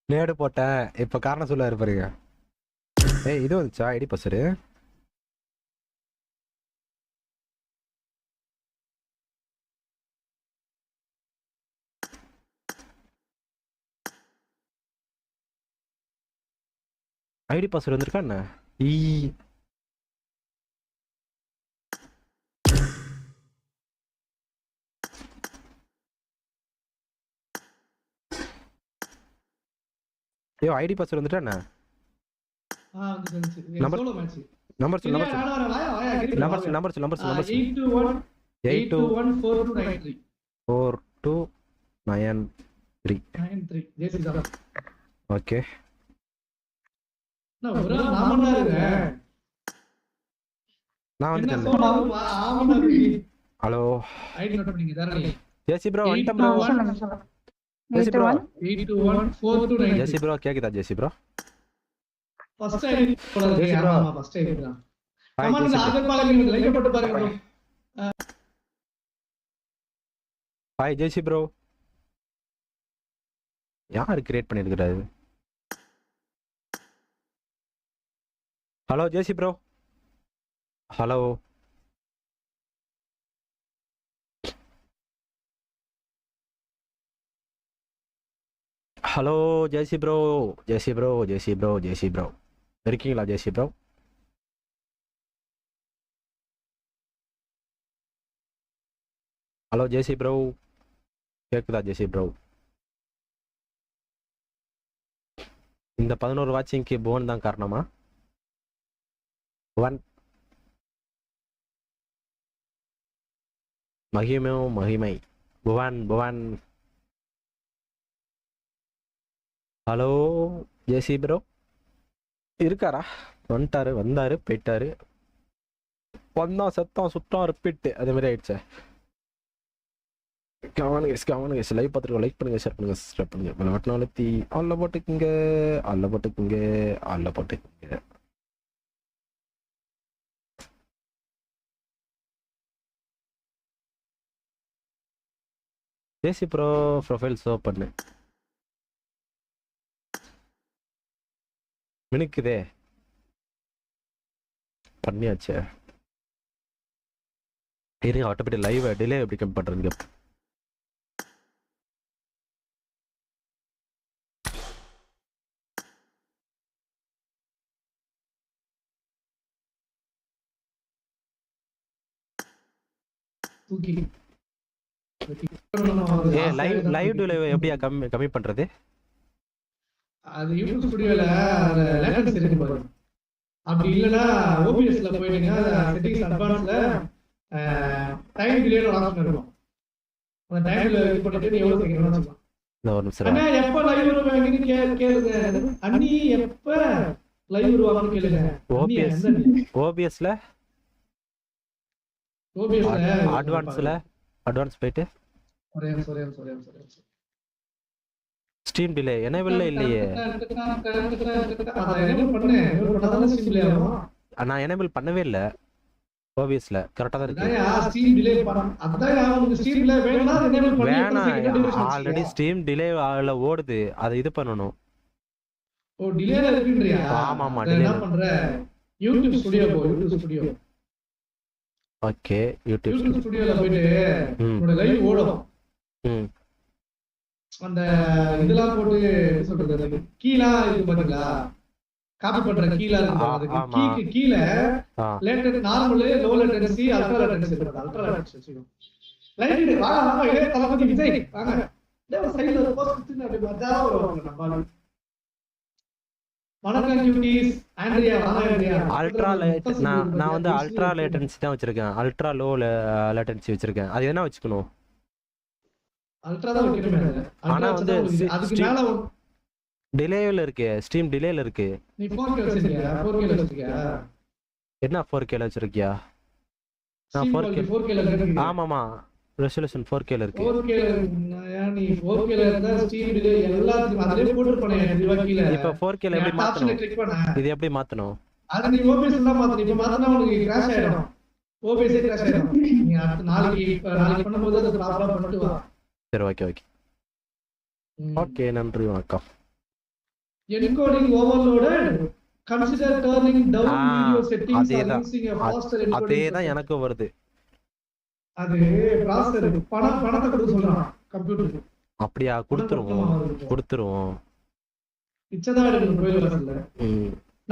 நேடு போட்டேன், இப்ப காரணம் சொல்ல இருப்பாருங்க. ஏய் இது வந்துச்சா ஐடி பஸ்ஸரு? ஐடி பாஸ்வேர்ட் வந்திருக்கா என்ன? ஈ ஐயோ ஐடி பாஸ்வேர்ட் வந்துட்டா என்ன? Number solo match. நம்பர் சொல்லு, நம்பர் வாயா வாயா சொல்லு, நம்பர் சொல்லு, நம்பர் சொல்லு, நம்பர் சொல்லு, நம்பர் சொல்லு. 821 4293 93 ஜேசி சார். ஓகே. நான் ஒரு நாம தான் இருக்கேன். நான் என்ன வந்துட்டேன். சோலோ ஆமாடா நீ. ஹலோ ஐடி நோட் பண்ணீங்க தரலி. ஜேசி ப்ரோ வந்துட்டேன் ப்ரோ. ஜேசி ப்ரோ 821 ஜேசி ப்ரோ கேக்குதா ஜேசி ப்ரோ? ஃபர்ஸ்ட் ஐடி போடுறது. ஜேசி ப்ரோ. ஆமா ஃபர்ஸ்ட் ஐடி தான். கமெண்ட்ல ஆகப்பாலங்க லைக் போட்டு பாருங்க ப்ரோ. ஹாய் ஜேசி ப்ரோ. யார் கிரியேட் பண்ணிருக்காரு? ஹலோ ஜேசி ப்ரோ. ஹலோ ஹலோ ஜேசி bro, JC bro, JC bro, JC bro இருக்கீங்களா ஜேசி ப்ரோ? ஹலோ ஜேசி ப்ரோ கேக்குதா ஜேசி ப்ரோ? இந்த 11 வாட்சிங்க்கு போன் தான் காரணமா? ஒன் மகிமை மகிமை புவன் புவன். ஹலோ ஜேசி ப்ரோ இருக்காரா? வந்துட்டாரு, வந்தாரு, போயிட்டாரு, வந்தான், செத்தான், சுட்டான், ரிப்பீட் அதே மாதிரி ஆயிடுச்சு. கவனிங்க லைவ் பார்த்துருக்கோம், லைக் பண்ணுங்க, ஷேர் பண்ணுங்க, சப்ஸ்கிரைப் பண்ணுங்க, பெல் பட்டன் அழுத்தி ஆல்ல போட்டுக்குங்க, ஆல்ல போட்டுக்குங்க, ஆல்ல போட்டுக்குங்க. ஜேசி ப்ரோ ப்ரொஃபைல் ஷோ பண்ணு. மினுக்குதே பண்ணியாச்சு. இருங்க ஆட்டோமேட்டிக் லைவ் டிலே எப்படி கம் பண்றீங்க? தூக்கி ஏ லைவ் டிலே எப்படியா கம்மி பண்றது? அது யூடியூப் ஸ்டுடியோல அந்த லேட்டன்சி இருக்கு பாருங்க. அப்படி இல்லனா ஓபிஎஸ்ல போயிடுங்க, செட்டிங்ஸ் அட்வான்ஸ்ல டைம் டிலே ஆப்ஷன் இருக்கும். அந்த டைம் டிலே இது பண்ணிட்டு நீ எவ்வளவு சீக்கிரம் வச்சுக்கலாம். இந்த ஒரு நிமிஷம் அண்ணா எப்ப லைவ் வருவாங்கன்னு கேளுங்க. அண்ணி எப்ப லைவ் வருவாங்கன்னு கேளுங்க. ஓபிஎஸ்ல அட்வான்ஸ் போயிட்டு ஒரே நிமிஷம் ஸ்ட்ரீம் டிலே எனேபிள்ல இல்லையே. அத எனேபிள் பண்ணேன், பண்ணாதான் ஸ்ட்ரீம் டிலே ஆகும். நான் எனேபிள் பண்ணவே இல்ல. ஓபிஎஸ்ல கரெக்டா தான் இருக்கு. அதான் ஸ்ட்ரீம் டிலே பண்ண அதான் உங்களுக்கு ஸ்ட்ரீம் டிலே வேணும்னா அது enable பண்ணி வேணாம், second division already stream delay ஆகல ஓடுது, அதை இது பண்ணணும். ஓ டிலேல இருக்குன்றியா? ஆமா ஆமா அத என்ன பண்ற? யூடியூப் ஸ்டுடியோ போ, யூடியூப் ஸ்டுடியோ. ஓகே யூடியூப் ஸ்டுடியோல போயிட்டு உன்னோட லைவ் ஓடும். அந்த இதெல்லாம் போட்டு என்ன சொல்றது கீழா இருக்கு பாத்தீங்களா, காப்பி பண்ற கீழா இருக்கு, கீக்கு கீழ latent normal low latency ultra latency இருக்கு. அல்ட்ரா லேட்டன்சி லைட் வாங்க இதே தலபதி விஜய் வாங்க டேய் சைடுல ஒரு போஸ்ட் குடுத்து அப்படியே மஜாவா வருவாங்க நம்ம. வணக்கம் கியூட்டீஸ் ஆண்ட்ரியா வாங்க ஆண்ட்ரியா. அல்ட்ரா லேட் நான் வந்து அல்ட்ரா லேட்டன்சி தான் வச்சிருக்கேன், அல்ட்ரா லோ லேட்டன்சி வச்சிருக்கேன். அது என்ன வச்சுக்கணும்? அல்ட்ரா தான் வைக்கணுமே. ஆனா வந்து அதுக்கு மேல டிலேல இருக்கு, ஸ்ட்ரீம் டிலேல இருக்கு. நீ 4K வச்சிருக்கியா? 4K வச்சிருக்கியா? என்ன 4K ல வச்சிருக்கியா? நான் 4K ல இருக்கு. ஆமாமா ரெசல்யூஷன் 4K ல இருக்கு. 4K ல நீ 4K ல இருந்தா ஸ்ட்ரீம் டிலே எல்லாத்துக்கும் அதிலே போட்டுருப்பானே டிவாக்கில. இப்போ 4K ல எப்படி மாத்தணும்? இது எப்படி மாத்தணும்? அது நீ OBS ல மாத்தணும். இப்ப மாத்தனா உங்களுக்கு கிராஷ் ஆயிடும். OBS கிராஷ் ஆயிடும். நீ அடுத்த நாளைக்கு பண்ணும்போது அது ப்ராப்பரா பண்ணிட்டு வா. சரி ஓகே ஓகே ஓகே நன்றி வணக்கம். Encoding overloaded. Consider turning down video settings or using a faster encoding. அதேதான் எனக்கு வருது. அது ப்ராசஸர் பணத்தை கொடுக்க சொல்றான் கம்ப்யூட்டருக்கு. அப்படியே கொடுத்துருவோம். இச்சதா எடுக்கணும் போய் வரல.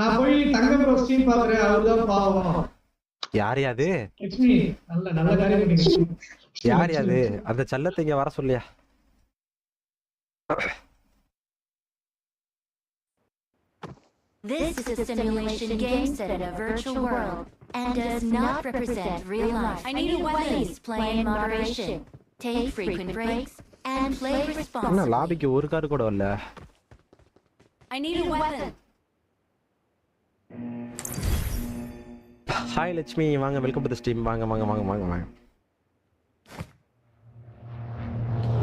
நான் போய் தங்கம் ப்ரோ ஸ்ட்ரீம் பாக்குறேன், அவர்தான் பாவம். யார் அது? லட்சுமி நல்ல காரியம் பண்ணீங்க. யார் அது? அந்த செல்லத்தை இங்க வர சொல்லியா? This is a simulation game set in a virtual world and does not represent real life. I need a weapon. Please play in moderation, take frequent breaks, and play என்ன responsibly. லாபிக்கு ஒரு கார்டு கூட வரல. I need a weapon. Hi Lakshmi வாங்க, welcome to the stream. வாங்க.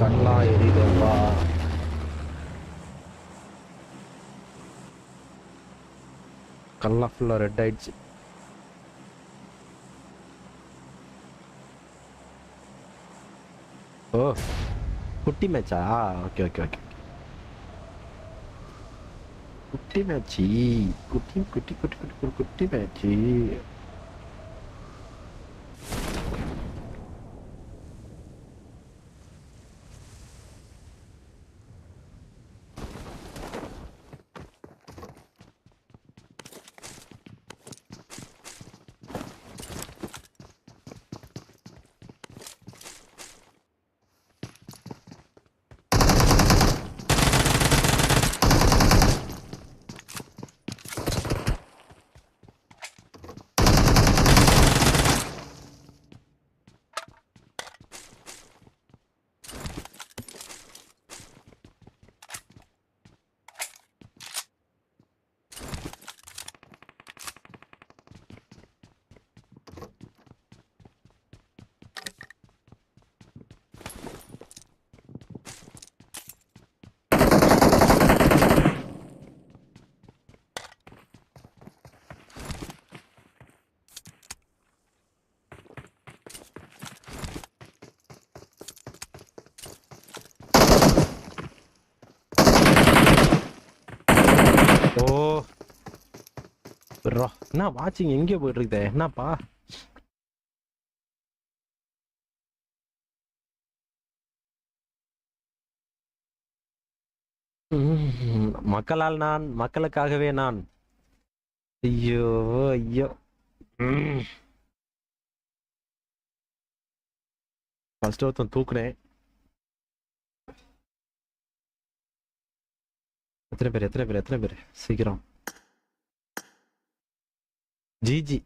கண்ணா எரிதப்பா. கல்லா ஃபுல்லா red ஆயிடுச்சு. ஓ குட்டி மேட்சா? ஓகே குட்டி மேட்சி, குட்டி மேட்சி. என்ன வாட்சிங் எங்கே போயிட்டு இருக்குதே? என்னப்பா மக்களால் நான், மக்களுக்காகவே நான். ஐயோ ஃபர்ஸ்ட் ஒருத்தன் தூக்குனேன். எத்தனை பேர் சீக்கிரம். ஜிஜி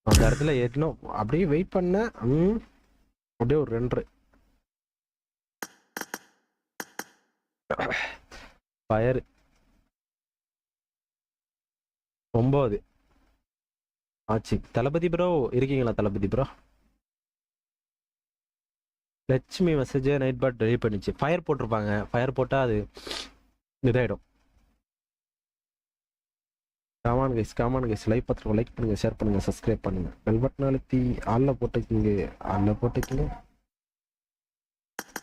அந்த இடத்துல ஏற்றணும். அப்படியே வெயிட் பண்ண அப்படியே ஒரு 2 ஃபயர் 9 ஆச்சு. தளபதி ப்ரோ இருக்கீங்களா? Thalapathy bro Lakshmi message night bot ready பண்ணிச்சு. ஃபயர் போட்டிருப்பாங்க, ஃபயர் போட்டால் அது இதாயிடும். கமான் கைஸ் லைக் பார்த்துருக்கோம், லைக் பண்ணுங்க, ஷேர் பண்ணுங்க, சப்ஸ்கிரைப் பண்ணுங்க, பெல் பட்டன் அழுத்தி ஆல்ல போட்டுக்கிங்க.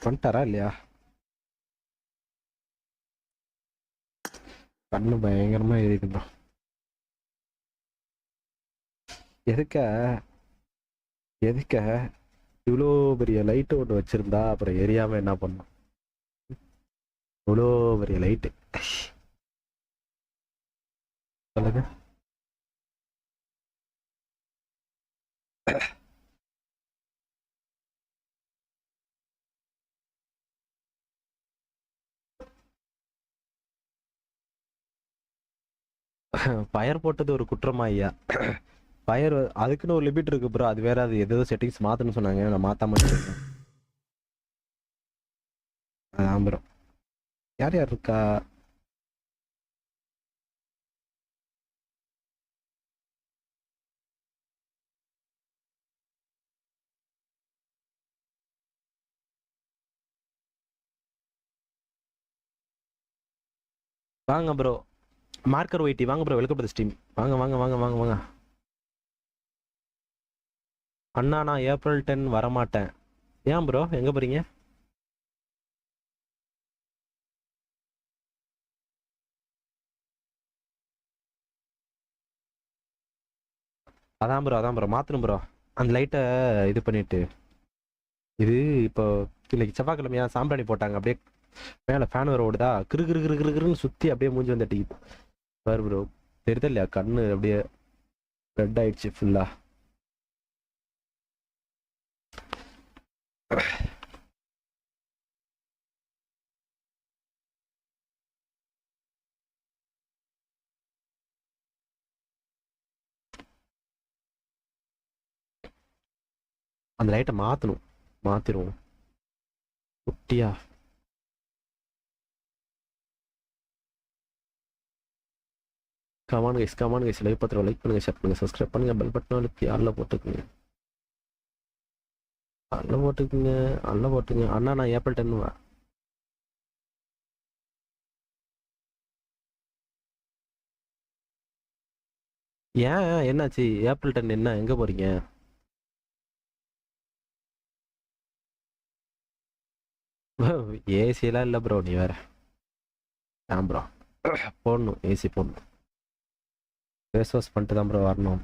பண்ணிட்டாரா இல்லையா? கண்ணு பயங்கரமா எரியுது ப்ரோ. எதுக்க இவ்வளோ பெரிய லைட்டு ஒன்று வச்சிருந்தா அப்புறம் எரியாம என்ன பண்ணும்? இவ்வளோ பெரிய லைட்டு சொல்லுங்க. ஃபயர் போட்டது ஒரு குற்றமா ஐயா? ஃபயர் அதுக்குன்னு ஒரு லிமிட் இருக்கு ப்ரோ. அது வேற, அது எதோ செட்டிங்ஸ் மாத்தணும்னு சொன்னாங்க, நான் மாத்தாம இருக்கேன். அதான் ப்ரோ. யார் இருக்கா? வாங்க ப்ரோ, மார்க்கர் ஒயிட்டி வாங்க bro, welcome to the stream. வாங்க. அண்ணா நான் ஏப்ரல் 10 வரமாட்டேன். ஏன் ப்ரோ, எங்க போறீங்க? அதான் ப்ரோ மாத்தணும் ப்ரோ. அந்த லைட்டை இது பண்ணிட்டு, இது இப்போ இன்னைக்கு செவ்வாய்க்கிழமையா சாம்பிராணி போட்டாங்க, அப்படியே மேலே ஃபேன் வர ஓடுதா, கிருன்னு சுற்றி அப்படியே மூஞ்சி வந்து அடிக்குது பாரு ப்ரோ. தெரியுதா இல்லையா? கண்ணு அப்படியே ரெட் ஆயிடுச்சு ஃபுல்லா. அந்த லைட்டை மாத்திருவோம் குட்டியா. கமான் கைஸ் லைக் பார்த்துருவோம், லைக் பண்ணுங்க, ஷேர் பண்ணுங்க, சப்ஸ்கிரைப் பண்ணுங்க, பெல் பட்டன் அழுத்தி ஆல்ல போட்டுக்குங்க. அண்ணா நான் ஏப்ரல் 10 ஏன் என்னாச்சு? ஏப்ரல் 10 என்ன, எங்க போறீங்க? ஏசிலாம் இல்லை ப்ரோ, நீ வேற. ஏன் ப்ரோ போடணும், ஏசி போடணும். ஃபேஸ் வாஷ் பண்ணிட்டு தான் ப்ரோ வரணும்.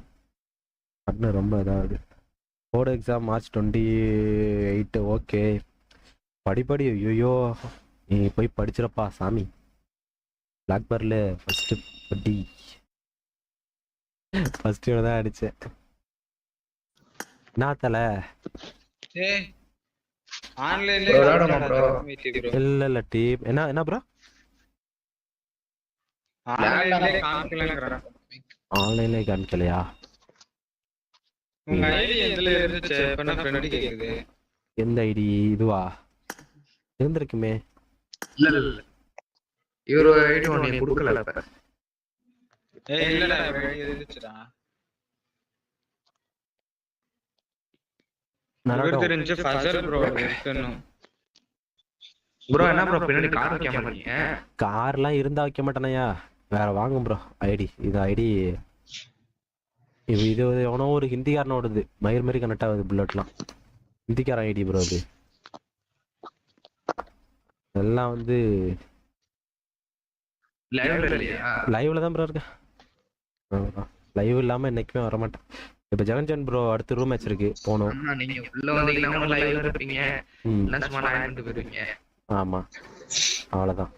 கண்ணு ரொம்ப இதாகுது. Board exam March 28. ஓகே, படி. ஐயோ, நீ போய் படிச்சிடப்பா சாமி. பிளாக்பர்ல ஃபர்ஸ்ட் படி. ஃபர்ஸ்ட் தான் அடிச்சேன். நான் தலை இல்ல டீம் என்ன ப்ரோ? ஆன்லைன்ல காமிக்கலையா? எந்த ஐடி இதுவா இருந்திருக்குமே? இல்ல இவரு ஐடி ஒண்ணு கொடுக்கல. இல்ல இருந்துச்சுடா. தெரிஞ்சு ஃபசல் ப்ரோ இருக்கணும். ப்ரோ என்ன ப்ரோ பின்னாடி கார் வைக்க மாட்டீங்க? கார்லாம் இருந்தா வைக்க மாட்டேனையா, வேற வாங்கும் ப்ரோ. ஐடி இது ஐடி இது எவனோ ஒரு ஹிந்திக்காரனோடது, மயிர் மாதிரி கனெக்ட் ஆகுது புல்லட்லாம். ஹிந்திக்காரன் ஐடி ப்ரோ. அது எல்லாம் வந்து லைவ்ல தான் ப்ரோ இருக்கு. லைவ் இல்லாம என்னைக்குமே வர மாட்டேன். இப்ப ஜெகன்ஜன் ப்ரோ அடுத்த ரூம் மேட்ச் இருக்கு, போகணும். ஆமா அவ்வளவுதான்.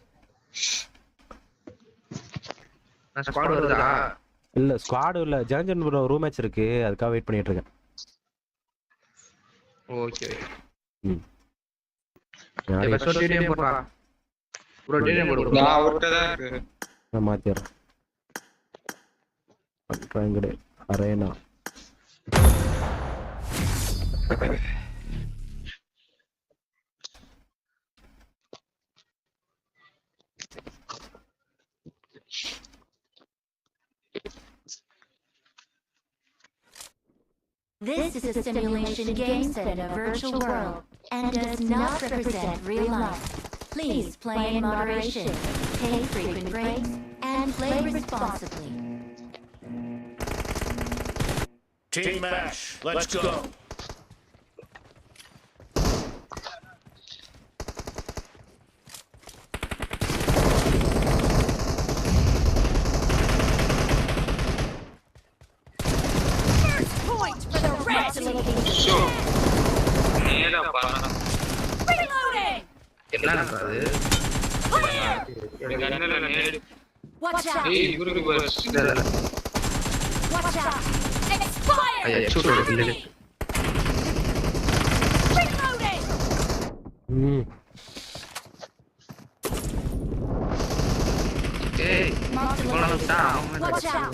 இல்ல ஸ்குவாட் இல்ல, ஜெகன்ஜன் ப்ரோ ரூம் மேட்ச் இருக்கு, அதுக்காக வெயிட் பண்ணிட்டு இருக்கேன். ஓகே மாத்திடுறேன். Arena This is a simulation game set in a virtual world and does not represent real life. Please play in moderation, take frequent breaks, and play responsibly. Team match. Let's go. First point for the red team. Reloading. Watch out. Watch out. Expired. Reloading. Watch out.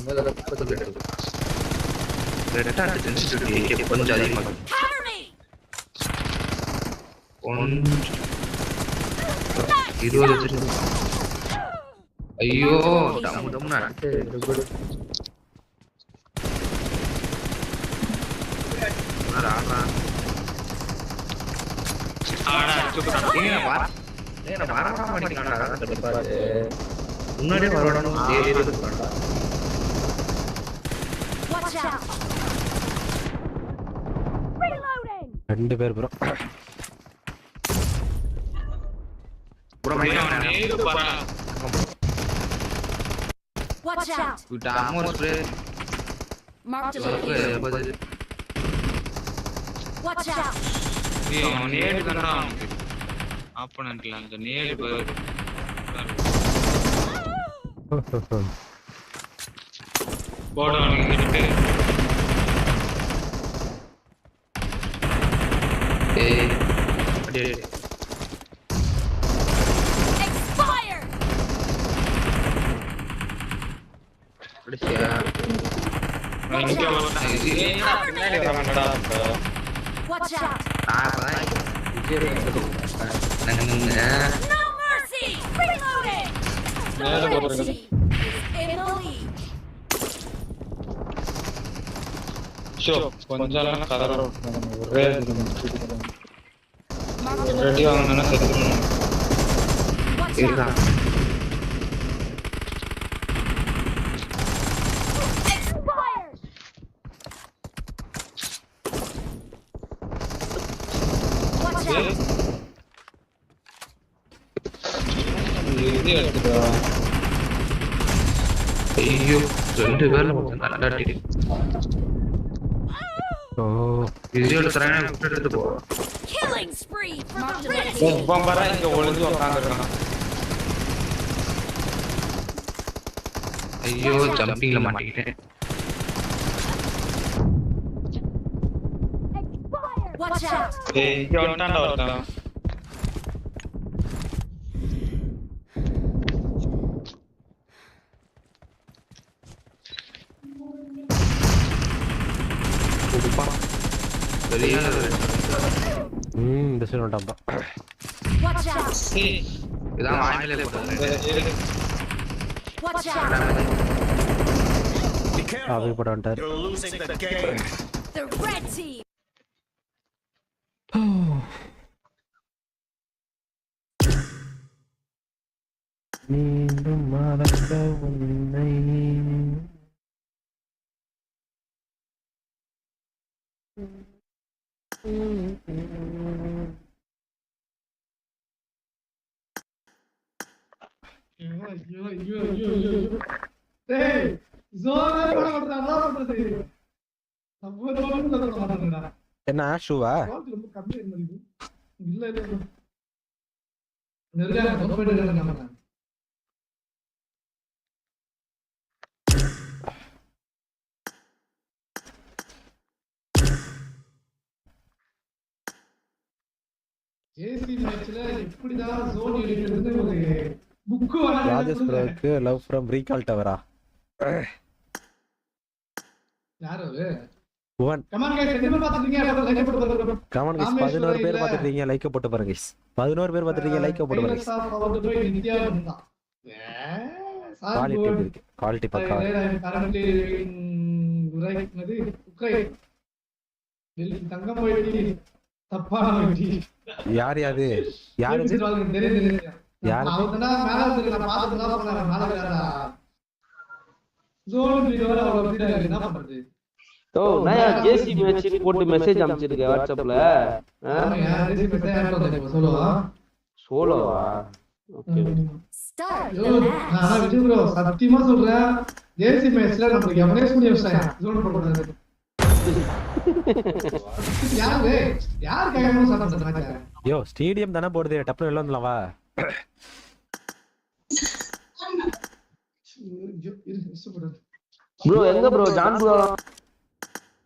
Cover me. ஐயோ தம் தம் நட்டு முன்னாடியே வரணும் Watch out. Reloading. 2 பேர் bro. Watch out. Mark the location. Watch out. Expired. Watch out. No mercy. Reloading. The red team is in the lead. Watch out. Expired. Watch out. ஐயோ 2 பேர்ல நல்லா team இதுல தரேன் விட்டுட்டு போ Killing spree for the red team. பம்பரா இங்க ஒளிஞ்சு உட்கார்ந்திருக்கான் ஐயோ ஜம்பிங்ல மாட்டிக்கிட்டேன் Watch out. ஏய் இங்க வந்துட்டான்டா ஒருத்தன் இந்த சைடு வந்துட்டான்ப்பா. Watch out. இதான் வாயிலே போடுறது Watch out. Be careful. போட வந்துட்டாரு. You're losing the game. The red team. மீண்டும் மறக்க உன்னை என்ன ஷூவா ராஜேஷ் ப்ரோக்கு லவ் ஃப்ரம் ரீகால் டவரா கமான் கைஸ் 11 பேர் பாத்துட்டீங்க லைக் போட்டு பாருங்க கைஸ் 11 பேர் பாத்துட்டீங்க லைக் போட்டு பாருங்க குவாலிட்டி இருக்கு குவாலிட்டி பக்கா தங்கம் போயிட்டு தப்பா யார் யாரு யாரு யாரு அவங்கனா மேல வந்து நான் பாத்துதான் போறேன் மேல வேறடா ஜோன் வீடியோல அவ்வளவு வீடியோ என்ன பண்றது ஓ நான் ஜேசி மேட்ச் போட்டு மெசேஜ் அனுப்பிச்சிருக்கேன் வாட்ஸ்அப்ல. ஆமாயா ஜேசி மெசேஜ் ஆட் பண்ணல சொல்லுவா. சோலோவா? ஓகே. Start ஐயோ the match. நான் விஜய் ப்ரோ சத்தியமா சொல்றேன் ஜேசி மேட்ச்ல நமக்கு எவனே சூரிய விவசாயம் ஜோன் போடுறது. யாரு யார் கையாம சாப்பிட்டு மேட்ச்? யோ ஸ்டேடியம் தானே போடுது, டப்புனு வெளில வந்துடலாம் வா. ப்ரோ எங்க bro John bro?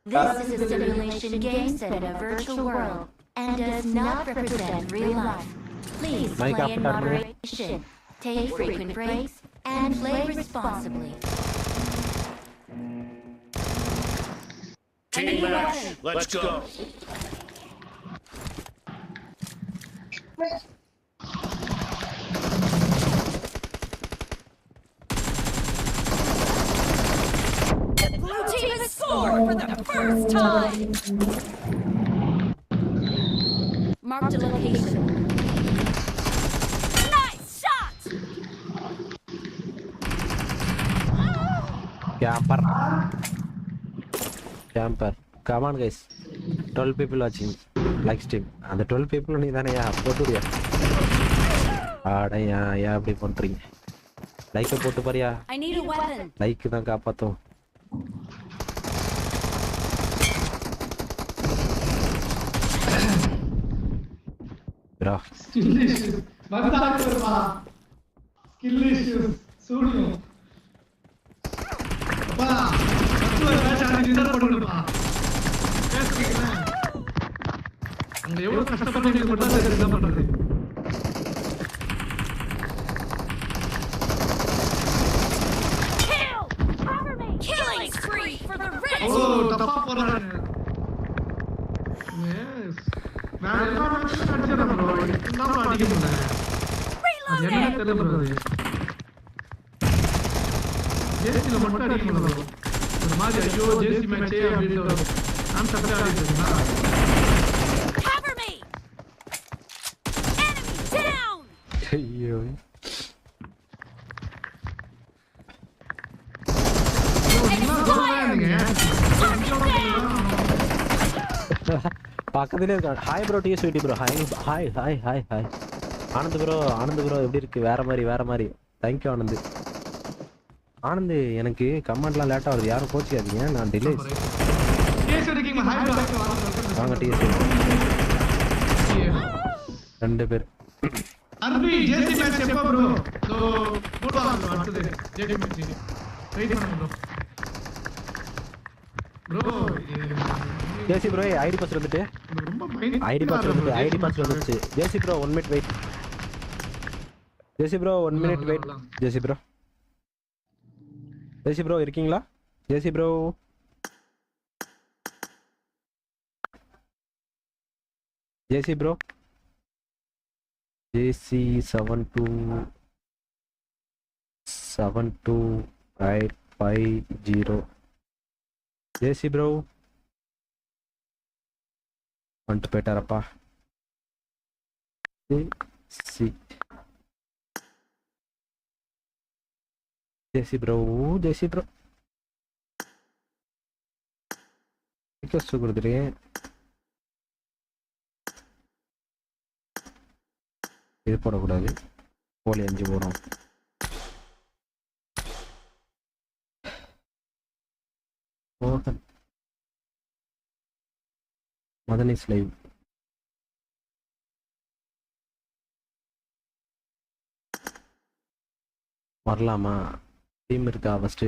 This is a simulation game set in a virtual world and does not represent real life. Please play in moderation, take frequent breaks, and play responsibly. Team match. Let's go. Blue team has scored for the first time. Marked a location. Nice shot. Camper. Come on guys. 12 people watching like stream. அந்த 12 people நீ தானேயா போட்டுறியா? ஆடையா யா அப்படி பண்றீங்க? Like போட்டு பாரியா? I need a weapon. Like தான் காப்பாத்தும். bro Skill issues. வந்தாக்குறமா. Skill issues. சூடு. அப்பா ஒரு match ஆடி result போடுங்கப்பா. பேசுறீங்களா? அங்க எவ்வளவு கஷ்டப்பட்டு நீங்க மட்டும் தான் ரிசல்ட் பண்றது. Kill. Cover me. Killing spree for the red O team. தப்பா போறானே. எஸ். நான் எல்லா மேட்சும் அடிச்சறேன் ப்ரோ. நான் அடிக்க முடியல. அது என்ன தெரியல ப்ரோ அது. ஜேசில மட்டும் அடிக்க முடியல ப்ரோ. ஒரு மாதிரி ஐயோ ஜேசி மேட்சே அப்படினு ஒரு நான் தப்பா அடிச்சேன். Cover me. Enemy down. ஐயோ பக்கத்துலயே இருக்கான். ஹாய் ப்ரோ டிஎஸ்விடி bro. Hi hi hi hi hi Anand bro எப்படி இருக்கு? வேற மாதிரி தேங்க்யூ ஆனந்த். ஆனந்த் எனக்கு கமெண்ட்லாம் லேட்டா வருது, யாரும் கோச்சிக்காதீங்க, நான் டிலே. வாங்க டிஎஸ்வி 2 பேர். அன்பி ஜேசி மேட்ச் எப்போ ப்ரோ? சோ போடுவாங்க ப்ரோ அடுத்து ஜேசி மேட்ச். வெயிட் பண்ணுங்க bro. Bro JC bro ID pass வந்துட்டு. ஐடி பாஸ் வந்துச்சு. ஜேசி ப்ரோ 1 மினிட் வெயிட். ஜேசி ப்ரோ 1 மினிட் வெயிட். ஜேசி ப்ரோ இருக்கீங்களா? ஜேசி ப்ரோ ஜேசி 72 ஜேசி ப்ரோ வந்துட்டு போயிட்டாரப்பா. ஜேசி ப்ரோ ரிக்வெஸ்ட் கொடுத்துருக்கேன். இது போடக்கூடாது, போலி 5 போடும். மோகன் மதன் இஸ் லைவ். வரலாமா? டீம் இருக்கா? ஃபஸ்ட்டு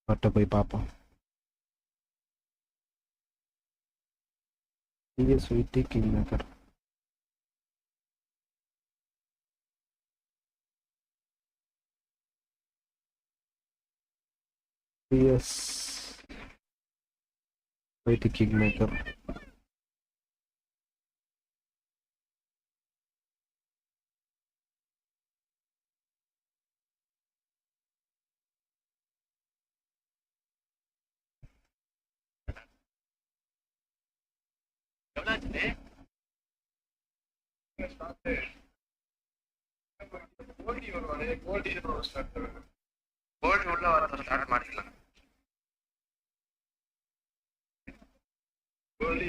அவர்கிட்ட போய் பார்ப்போம். Sweety king maker sweety king maker gold ಉಳ್ಳ ಸ್ಟಾರ್ಟ್ ಮಾಡಿಲ್ಲ. டீம்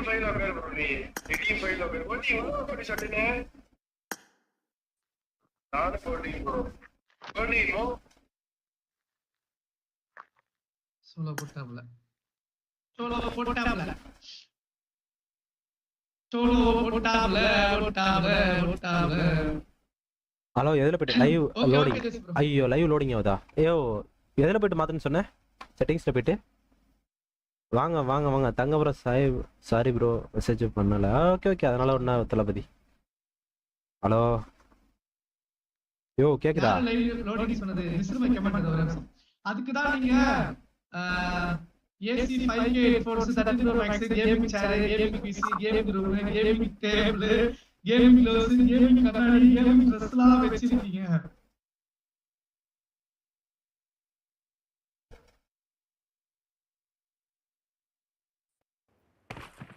ஃபைவ்ல பேர் ப்ரோ நீ டீம் ஃபைவ்ல பேர் ஓட்டி எவ்வளோ பண்ணி சட்டுனே நானும் போட்டிங் ப்ரோ போட்டிங்கோ சோலோ போட்டாப்ல சோலோ போட்டாப்ல சோலோ போட்டாப்ல போட்டாப்ல போட்டாப்ல ஹலோ எதில் போயிட்டு live okay loading? Okay JC bro ஐயோ லைவ் லோடிங் ஆகுதா? ஐயோ எதில் போயிட்டு மாற்றுன்னு சொன்னேன்? செட்டிங்ஸில் போயிட்டு வாங்க வாங்க வாங்க தங்க ப்ரோ. சாரி ப்ரோ மெசேஜ் பண்ணல. ஓகே ஓகே அதனால ஒன்றா தளபதி. ஹலோ யோ கேக்குதா? யாரும் லைவ் லோடிங் சொன்னது மிஸ்டர் மை கமெண்ட் ஒரு நிமிஷம். அதுக்கு தான் நீங்க AC 5K headphones 30 Pro Max gaming chair gaming PC gaming room gaming table gaming gloves gaming கண்ணாடி கேமிங் ட்ரெஸ்லாம் வெச்சிருக்கீங்க.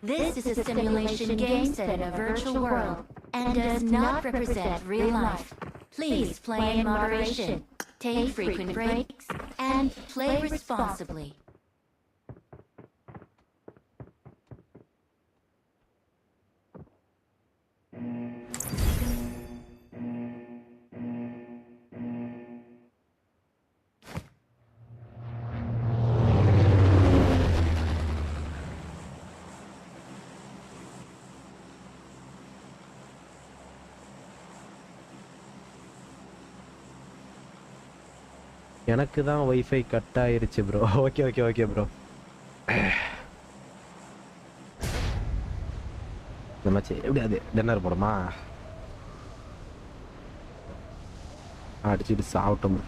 This is a simulation game set in a virtual world and does not represent real life. Please play in moderation, take frequent breaks, and play responsibly. எனக்கு தான் wifi cut ஆயிருச்சு bro. Okay okay okay bro. இந்த match எப்படி அது dinner போடுமா? அடிச்சுட்டு சாப்பிட்டோம்.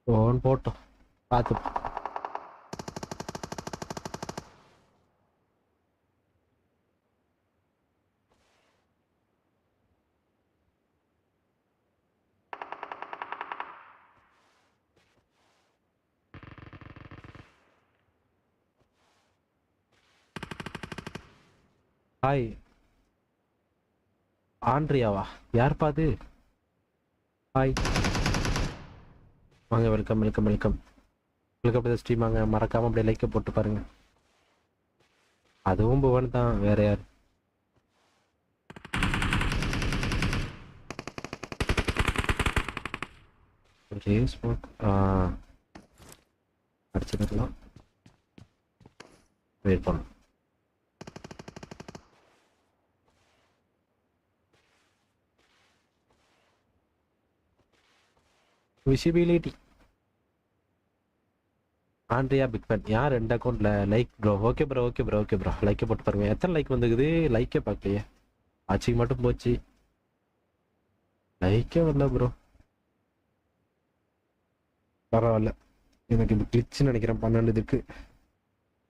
Phone போட்டோம் பார்த்து. ஹாய் ஆண்ட்ரியாவா? யார்ப்பா அது? ஹாய் வாங்க, welcome welcome welcome welcome to stream. வாங்க, மறக்காம அப்படியே லைக்கை போட்டு பாருங்க. அதுவும் புவன் தான், வேற யார்? ஒரே ஸ்மோக். அடிச்சிடலாம். வெயிட் பண்ணலாம். விசிபிலிட்டி. Andrea big fan. யார் 2 அக்கௌண்ட்ல like bro? Okay bro, okay bro, okay bro. லைக்கை போட்டு பாருங்க. எத்தனை லைக் வந்துக்குது? லைக்கே பார்க்கலையே. ஆச்சிக்கு மட்டும் போச்சு, லைக்கே வரல ப்ரோ. பரவாயில்ல, எனக்கு இது கிளிச்சுன்னு நினைக்கிறேன். 12 இதுக்கு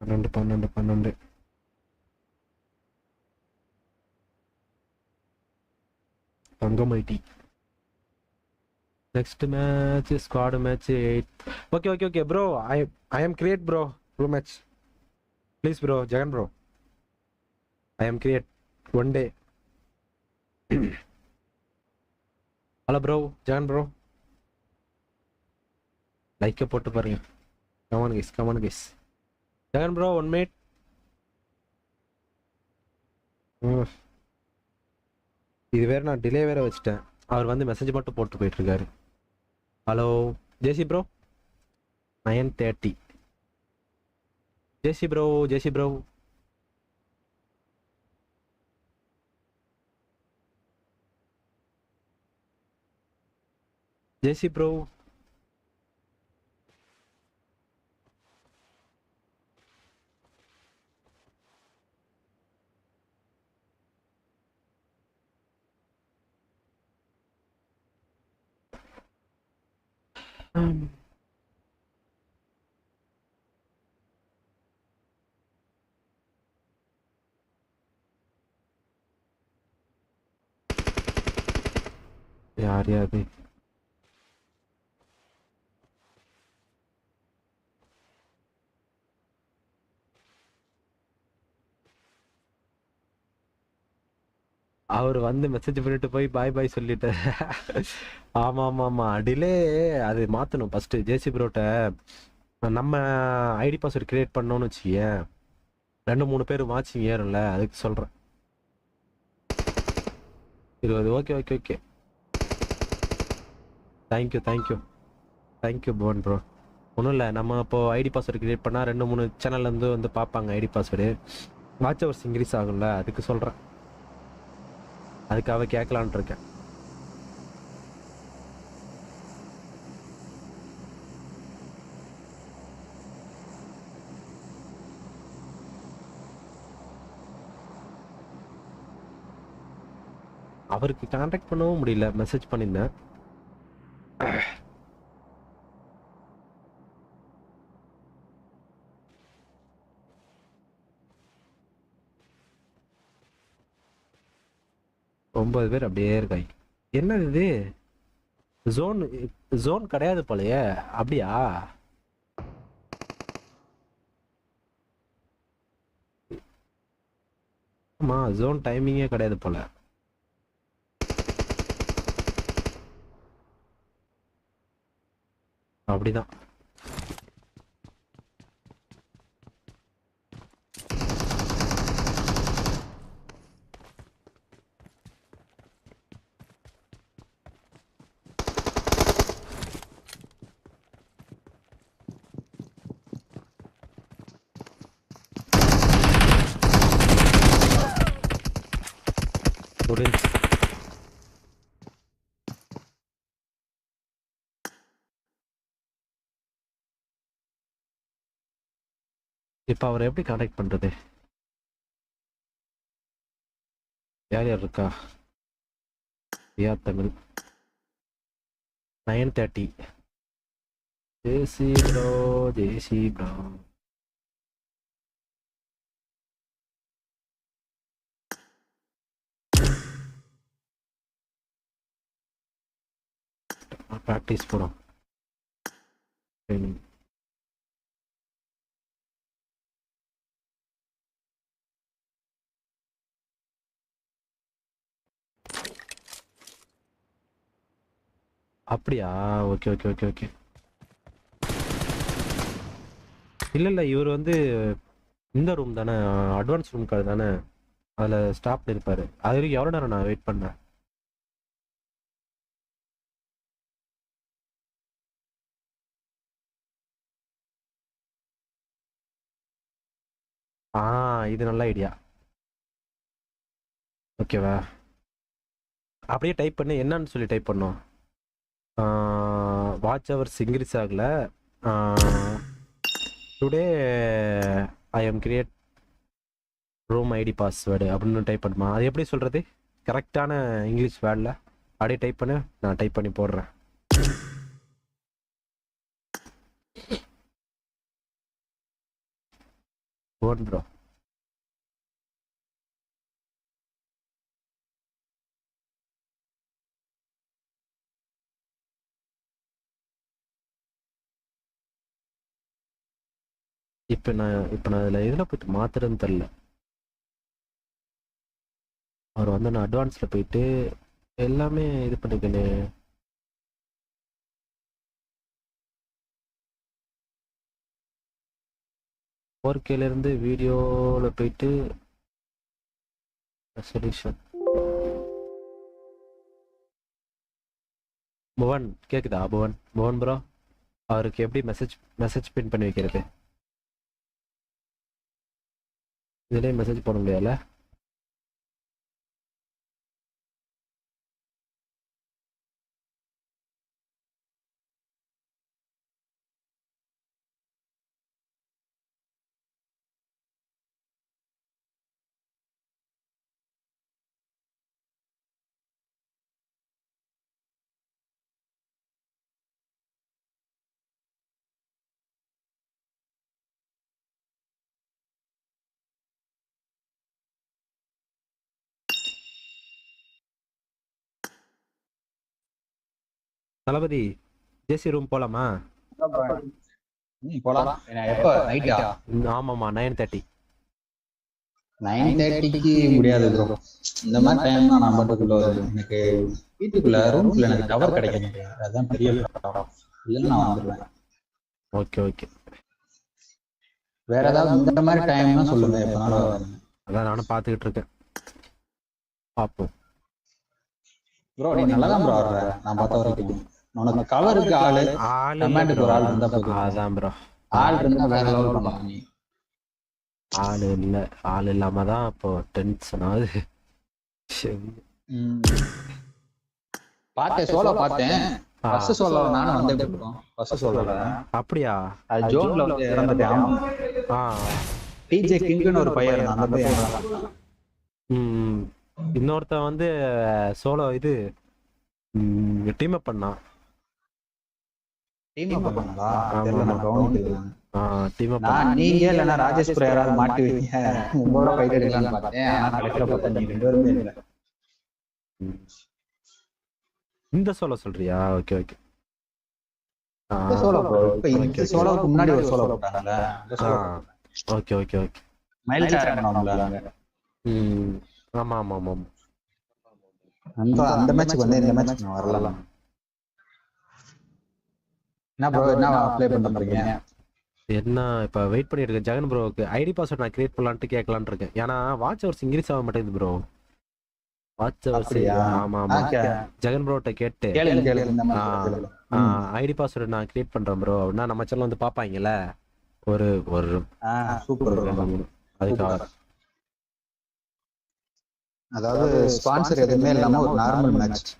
12. Thangam ID. Next match squad match 8. Okay okay okay bro. I am create bro. Bro match please bro. Jegan bro, I am create one day. Hello bro, Jegan bro, லைக்கை போட்டு பாருங்க. Come on guys, come on guys. Jegan bro, 1 minute. இது வேற, நான் delay வேற வச்சுட்டேன். அவர் வந்து message மட்டும் போட்டு போயிட்டு இருக்காரு. ஹலோ ஜேசி ப்ரோ, 9:30. ஜேசி bro, JC bro. JC bro. யார் யாது? அவர் வந்து மெசேஜ் பண்ணிட்டு போய் பாய் பாய் சொல்லிட்டார். ஆமா ஆமா ஆமா, டிலே. அது மாத்தணும் ஃபர்ஸ்ட். ஜேசி ப்ரோட்ட நம்ம ஐடி பாஸ்வேர்ட் கிரியேட் பண்ணோம்னு வச்சுக்கேன், 2-3 பேர் வாட்சிங் ஏறும்ல, அதுக்கு சொல்றேன். 20. Okay okay okay. Thank you thank you thank you Bhuvan bro. ஒன்றும் இல்லை, நம்ம இப்போ ஐடி பாஸ்வேர்டு கிரியேட் பண்ணால் 2-3 சேனல்லேருந்து வந்து பார்ப்பாங்க ID password. Watch hours increase ஆகும்ல, அதுக்கு சொல்கிறேன். அதுக்காக கேட்கலான் இருக்கேன். அவருக்கு கான்டாக்ட் பண்ணவும் முடியல, மெசேஜ் பண்ணியிருந்தேன். ஒன்பது பேர் அப்படியே இருக்காங்க. என்னது இது? ஜோன் ஜோன் கிடையாது போலயே. அப்படியா? ஆமா, ஜோன் டைமிங்கே கிடையாது போல. அப்படிதான். இப்ப அவரை எப்படி கான்டாக்ட் பண்றது? யார் யார் இருக்கா? ரியா தமிழ் 9:30. ஜேசி ப்ரோ, ஜேசி ப்ரோ. ப்ராக்டிஸ் போகிறோம். அப்படியா? Okay okay okay okay. இல்ல இவர் வந்து இந்த ரூம் தானே, அட்வான்ஸ் ரூம் கார்டு தானே, அதில் ஸ்டாப் இருப்பாரு. அது வரைக்கும் எவ்வளோ நேரம் நான் வெயிட் பண்ணேன்? இது நல்ல ஐடியா. ஓகேவா? அப்படியே டைப் பண்ணி என்னன்னு சொல்லி டைப் பண்ணோம். வாட்ச் ஹவர்ஸ் இன்க்ரீஸ் ஆகல. Today I am create room ID password அப்படின்னு டைப் பண்ணுமா? அது எப்படி சொல்கிறது கரெக்டான இங்கிலீஷ் வேர்டில்? அப்படியே டைப் பண்ணு, நான் டைப் பண்ணி போடுறேன். Phone bro. இப்போ நான் அதில் எதில் போயிட்டு மாத்துறேன்னு தெரில. அவர் வந்து நான் அட்வான்ஸில் போயிட்டு எல்லாமே இது பண்ணிக்கணும். ஃபோர்கேலேருந்து வீடியோவில் போயிட்டு ரெசல்யூஷன். புவன் கேட்குதா? புவன் ப்ரோ, அவருக்கு எப்படி மெசேஜ் பின் பண்ணி வைக்கிறது? இதுலேயே மெசேஜ் போட முடியாதுல்ல? தளபதி ஜேசி ரூம் போலாமா? போலாம். எப்போ? நைட்டா? ஆமாம்மா, 9:30. 9:30க்கு முடியாது ப்ரோ. இந்த மாதிரி டைம் தான் நான் பாட்டுக்குள்ள வருவேன். எனக்கு வீட்டுக்குள்ள ரூம்குள்ள எனக்கு கவர் கிடைக்க மாட்டேங்குது. அதுதான் பெரிய ப்ராப்ளம். இல்லைன்னா நான் வந்துடுவேன். Okay okay. வேற ஏதாவது இந்த மாதிரி டைம்னா சொல்லுங்க, எப்பனாலும் வருவேன். அதான் நானும் பார்த்துக்கிட்டு இருக்கேன், பார்ப்போம். ப்ரோ நீ நல்லா தான் ப்ரோ வர்ற, நான் பார்த்த வரைக்கும். உனக்கு கவருக்கு கமாண்டுக்கு ஒரு ஆள் இருந்தா போதும். அதான் ப்ரோ, ஆள் இருந்தா வேற லெவல் பண்ணலாம் நீ. ஆள் இல்லாம தான் இப்போ டென்ஷன் ஆகுது. பார்த்தேன், சோலோ பார்த்தேன். ஃபர்ஸ்ட் சோலோ நானும் வந்துட்டு இருக்கோம். ஃபர்ஸ்ட் சோலோல அப்படியா? அது ஜோன்ல வந்து இறந்துட்டேன். டிஜே கிங்னு ஒரு பையன் இருந்தான், அந்த பையன். இன்னொருத்தன் வந்து சோலோ இது டீம் அப் பண்ணான். டீம் அப் பண்ணாங்களா? தெரியல, நான் கவனிக்கல. டீம் அப் நான் நீங்க இல்லனா ராஜேஷ் புரா யாராவது மாட்டி வைங்க, உங்களோட ஃபைட் எடுக்கலாம்னு பார்த்தேன். ஆனா கடைசில பார்த்தா நீங்க ரெண்டு பேருமே இல்ல. இந்த சோலோ சொல்றியா? Okay okay. இந்த சோலோ ப்ரோ, இப்போ இந்த சோலோக்கு முன்னாடி ஒரு சோலோ போட்டாங்கல, அந்த சோலோ. Okay okay okay. மைல் டேரன் அவங்களாங்க. ஆமா ஆமா ஆமா. அந்த மேட்ச்க்கு வந்து இந்த மேட்ச்க்கு நான் வரல. என்ன ப்ரோ, என்ன அப்ளை பண்ண போறீங்க? என்ன இப்போ வெயிட் பண்ணிட்டு இருக்கேன். ஜெகன் ப்ரோவுக்கு ஐடி பாஸ்வேர்ட் நான் கிரியேட் பண்ணலான்ட்டு கேட்கலான்னு இருக்கேன். ஏன்னா வாட்ச் ஹவர்ஸ் இன்க்ரீஸ் ஆக மாட்டேங்குது ப்ரோ. Watch hours. ஆமா ஆமா, ஜெகன் ப்ரோட்ட கேட்டு ஐடி பாஸ்வேர்ட் நான் கிரியேட் பண்றேன் ப்ரோ அப்படின்னா நம்ம சேனல் வந்து பாப்பாங்கல்ல. ஒரு சூப்பர். அதுக்காக அதாவது ஸ்பான்சர் எதுவுமே இல்லாம ஒரு நார்மல் மேட்ச்.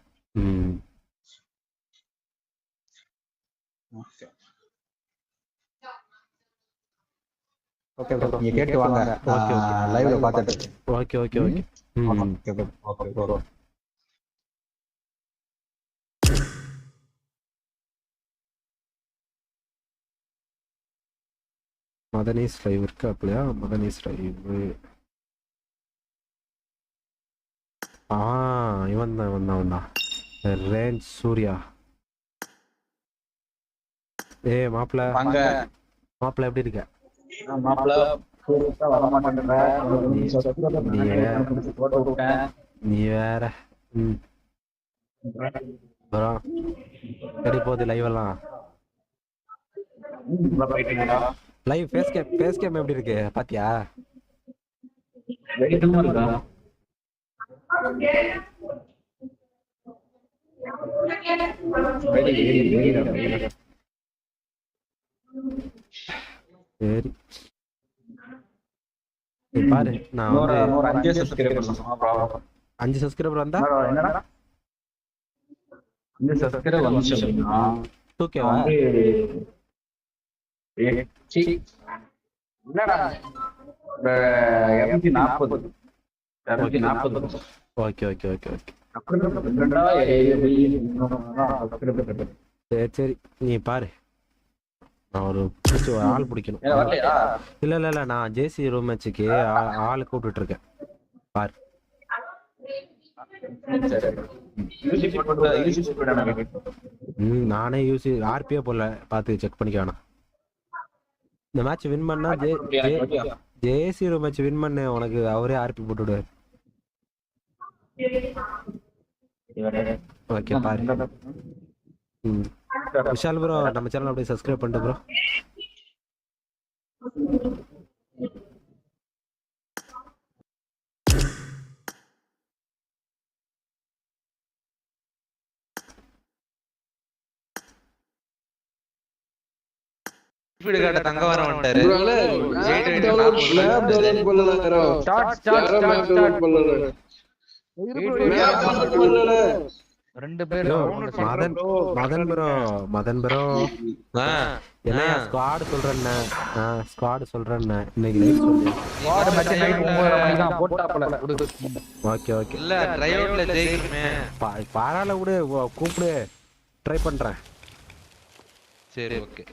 ஓகே ஓகே, நீங்க கேட்டு வாங்க. ஓகே ஓகே, லைவ்ல பார்த்துட்டு. Okay okay okay. Okay bro. மதனீஸ் லைவ் இருக்கு அப்படியா? மதனீஸ் லைவ். இவன் தான் ரேஞ்ச் சூர்யா. மாப்பிள்ள எப்படி இருக்க? நீ வேற. ப்ரோ எப்படி போகுது லைவ் எல்லாம்? லைவ் ஃபேஸ் கேம் எப்படி இருக்கு பாத்தியா? சரி பாரு நான் வந்து 5 சப்ஸ்கிரைபர் வந்தா இந்த சப்ஸ்கிரைபர் வந்துச்சுன்னா ஓகேவா? என்னடா 240 ஓகே ஓகே ஓகே ஓகே சரி சரி சரி நீ பாரு. நான் ஒரு ஆள் பிடிக்கணும். இல்ல இல்ல இல்ல நான் ஜேசி ரூம் மேட்சுக்கு ஆள் கூப்பிட்டு இருக்கேன் பாரு. நானே யூசி ஆர்பியே போல பார்த்து செக் பண்ணிக்க வேணாம். இந்த மேட்ச் வின் பண்ணா ஜேசி ரூம் மேட்ச் வின் பண்ணு உனக்கு அவரே ஆர்பி போட்டு விடுவாரு. ஓகே பாரு. விஷால் ப்ரோ நம்ம சேனல் அப்படியே சப்ஸ்கிரைப் பண்ணிட்டு ப்ரோ. தங்க வர வந்துட்டாரு. மதன் ப்ரோ என்ன ஸ்குவாட் சொல்றேன்னு இன்னைக்கு லைவ் சொல்றேன். ஓகே ஓகே இல்ல ட்ரைஅவுட்ல ஜெயிக்குமே பாரால கூட கூப்பிடு ட்ரை பண்றேன். சரி ஓகே.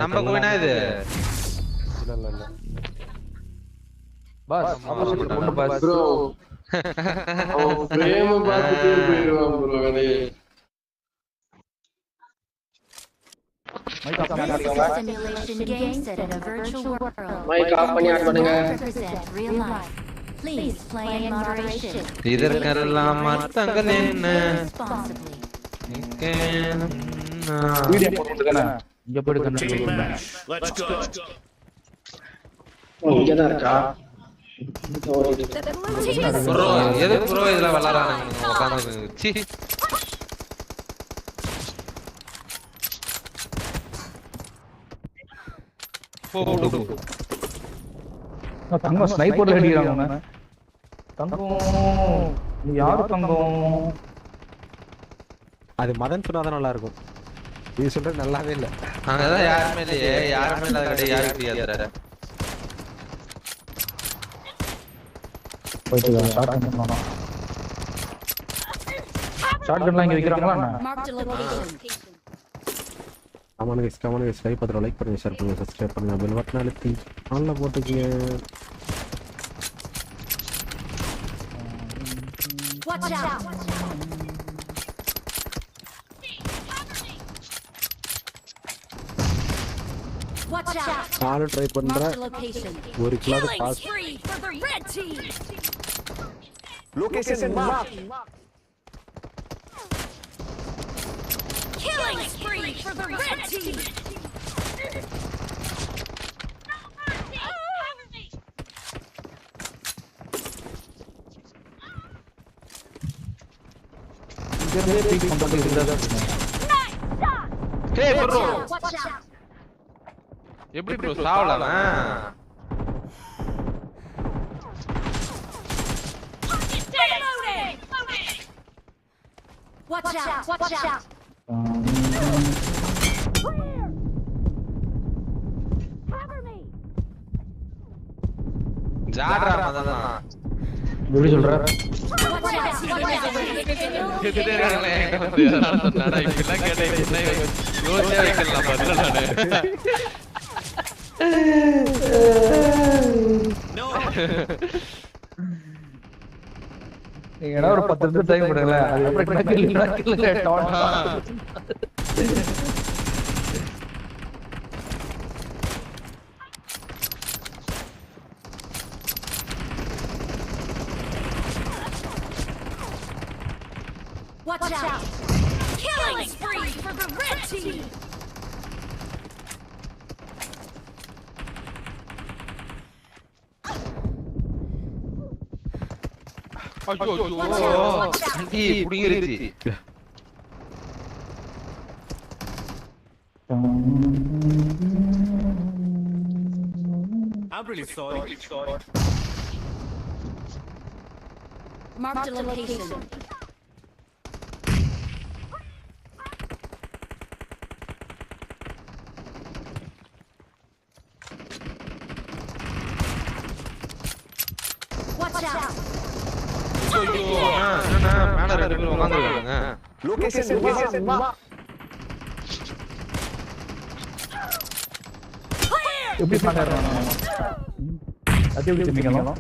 நம்ம கோயினா இது Simulation game set in a virtual world. Represent real life. Please play in moderation. இதற்கெல்லாம் அர்த்தங்கள் என்ன? வீடியோ போட்டுக்கனா இங்க போடு கண்ணு. Let's go. இங்க தான் இருக்கா? ப்ரோ எது ப்ரோ இதல விளையாடுறாங்க உட்கார்ந்து. சீ தங்கம் ஸ்னைப்பர்ல அடிக்குறாங்க. தங்கம் நீ யாரு தங்கம்? அது மதன் சொன்னாதான் நல்லா இருக்கும். நீ சொல்றது நல்லாவே இல்ல. அங்கதான் யாருமே இல்லையே. யாருமே இல்லாத கடை யாருக்கு தெரியாதுடா. போயிட்டு ஷாட் பண்ணனும். ஷாட் கன்லாம் இங்க விக்கறாங்களா என்ன? கமான் கைஸ் லைக் பண்ணுங்க ஷேர் பண்ணுங்க சப்ஸ்கிரைப் பண்ணுங்க பெல் பட்டன் அழுத்தி ஆன்ல போட்டுக்கங்க. Watch out. Watch out. நானும் ட்ரை பண்றேன். ஒரு கிளாஸ் பாஸ். Location mark. Killing spree for the red team. Hey bro. எப்படி ப்ரோ சாவலாமா? Watch out. ஜாட்ரா மதனா. எப்படி சொல்ற? ஏன்னா ஒரு 10 நிமிஷம் டைம் கொடுங்களே அதுக்கப்புறம் கேளுங்க Watch out! Killing spree for the red team! Anti புடிங்கிருச்சு. I'm really sorry. Marked a location. Watch out! மேல 2 பேர் உட்கார்ந்திருக்காங்க. லொகேஷன் வா. எப்படி பண்றாங்க? அது எப்படி தெரியுமா?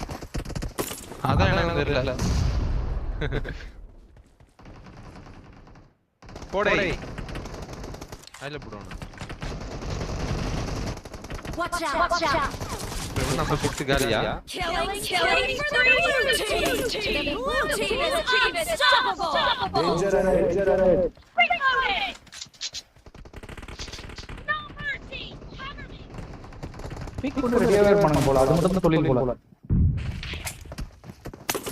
அதான் எனக்கு தெரியல. போடே. ஐல போடுவானா. Watch out! நம்ம சுட்டு காலியா? Killing for the blue team! The blue team is unstoppable! Danger ahead. Reloading! No mercy! Cover me! Pick பண்ணி ரெடியாவே பண்ணனும் போல அது மட்டும் தான் தொழில் போல.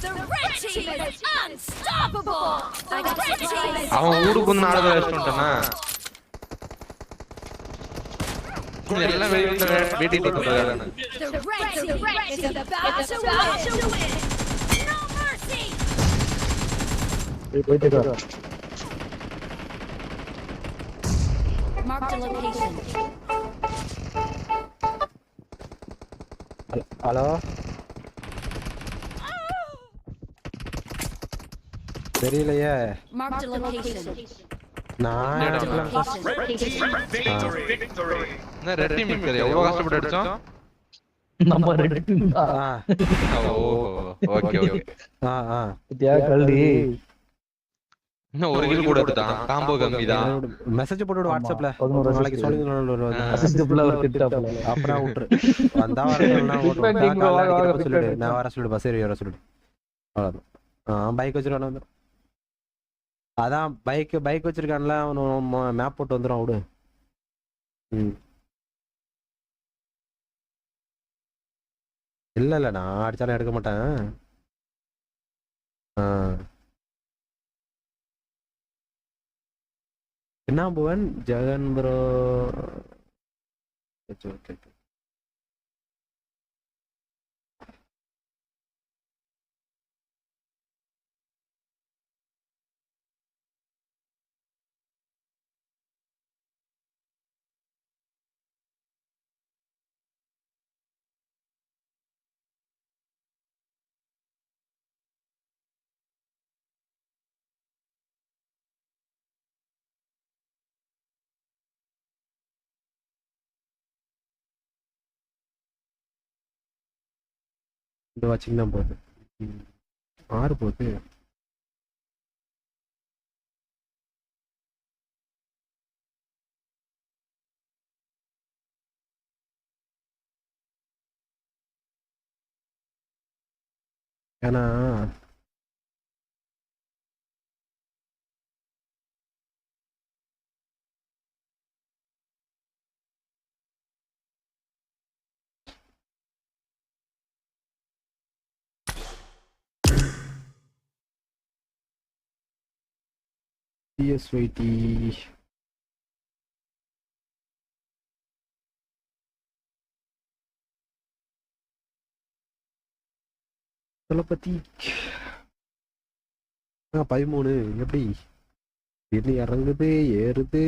The red team is unstoppable! The red team is அவன் ஊருக்கு வந்து ஆடுற ரெஸ்டாரன்ட்னா எல்லாம் வெயிட்டிங் பண்றாங்க. The red team is about to win! No mercy! போயிட்டு Marked a location. ஹலோ தெரியலையே. Marked a location. நான் ரெட் டீம் நிக்கறது எவ்வளவு கஷ்டப்பட்டு அடிச்சோம். நம்ம ரெட் டீம் ஓகே தியா கல்டி இன்னும் ஒரு கில் கூட எடுத்தான். காம்போ கம்மி தான். மெசேஜ் போட்டு வாட்ஸ்அப்ல நாளைக்கு சொல்லுங்க. அசிஸ்ட் ஃபுல்லா ஒரு கிட்டாப்ல அப்புறம் விட்டுரு. வந்தா வரணும் சொல்லிடு. நான் வர சொல்லிடு. பஸ் ஏறி வர சொல்லிடு. அவ்வளவுதான். பைக் வச்சிருக்கான வந்து அதான் பைக் வச்சிருக்கான்ல அவனு மேப் போட்டு வந்துடும் விடு. இல்ல நான் அடிச்சாலும் எடுக்க மாட்டேன். என்ன புவன் ஜெகன் ப்ரோ. ஓகே இந்த வாட்சிங் தான் போகுது. 6 போகுது. ஏன்னா PSYT தளபதி 13 எப்படி திடீர்னு இறங்குது ஏறுது.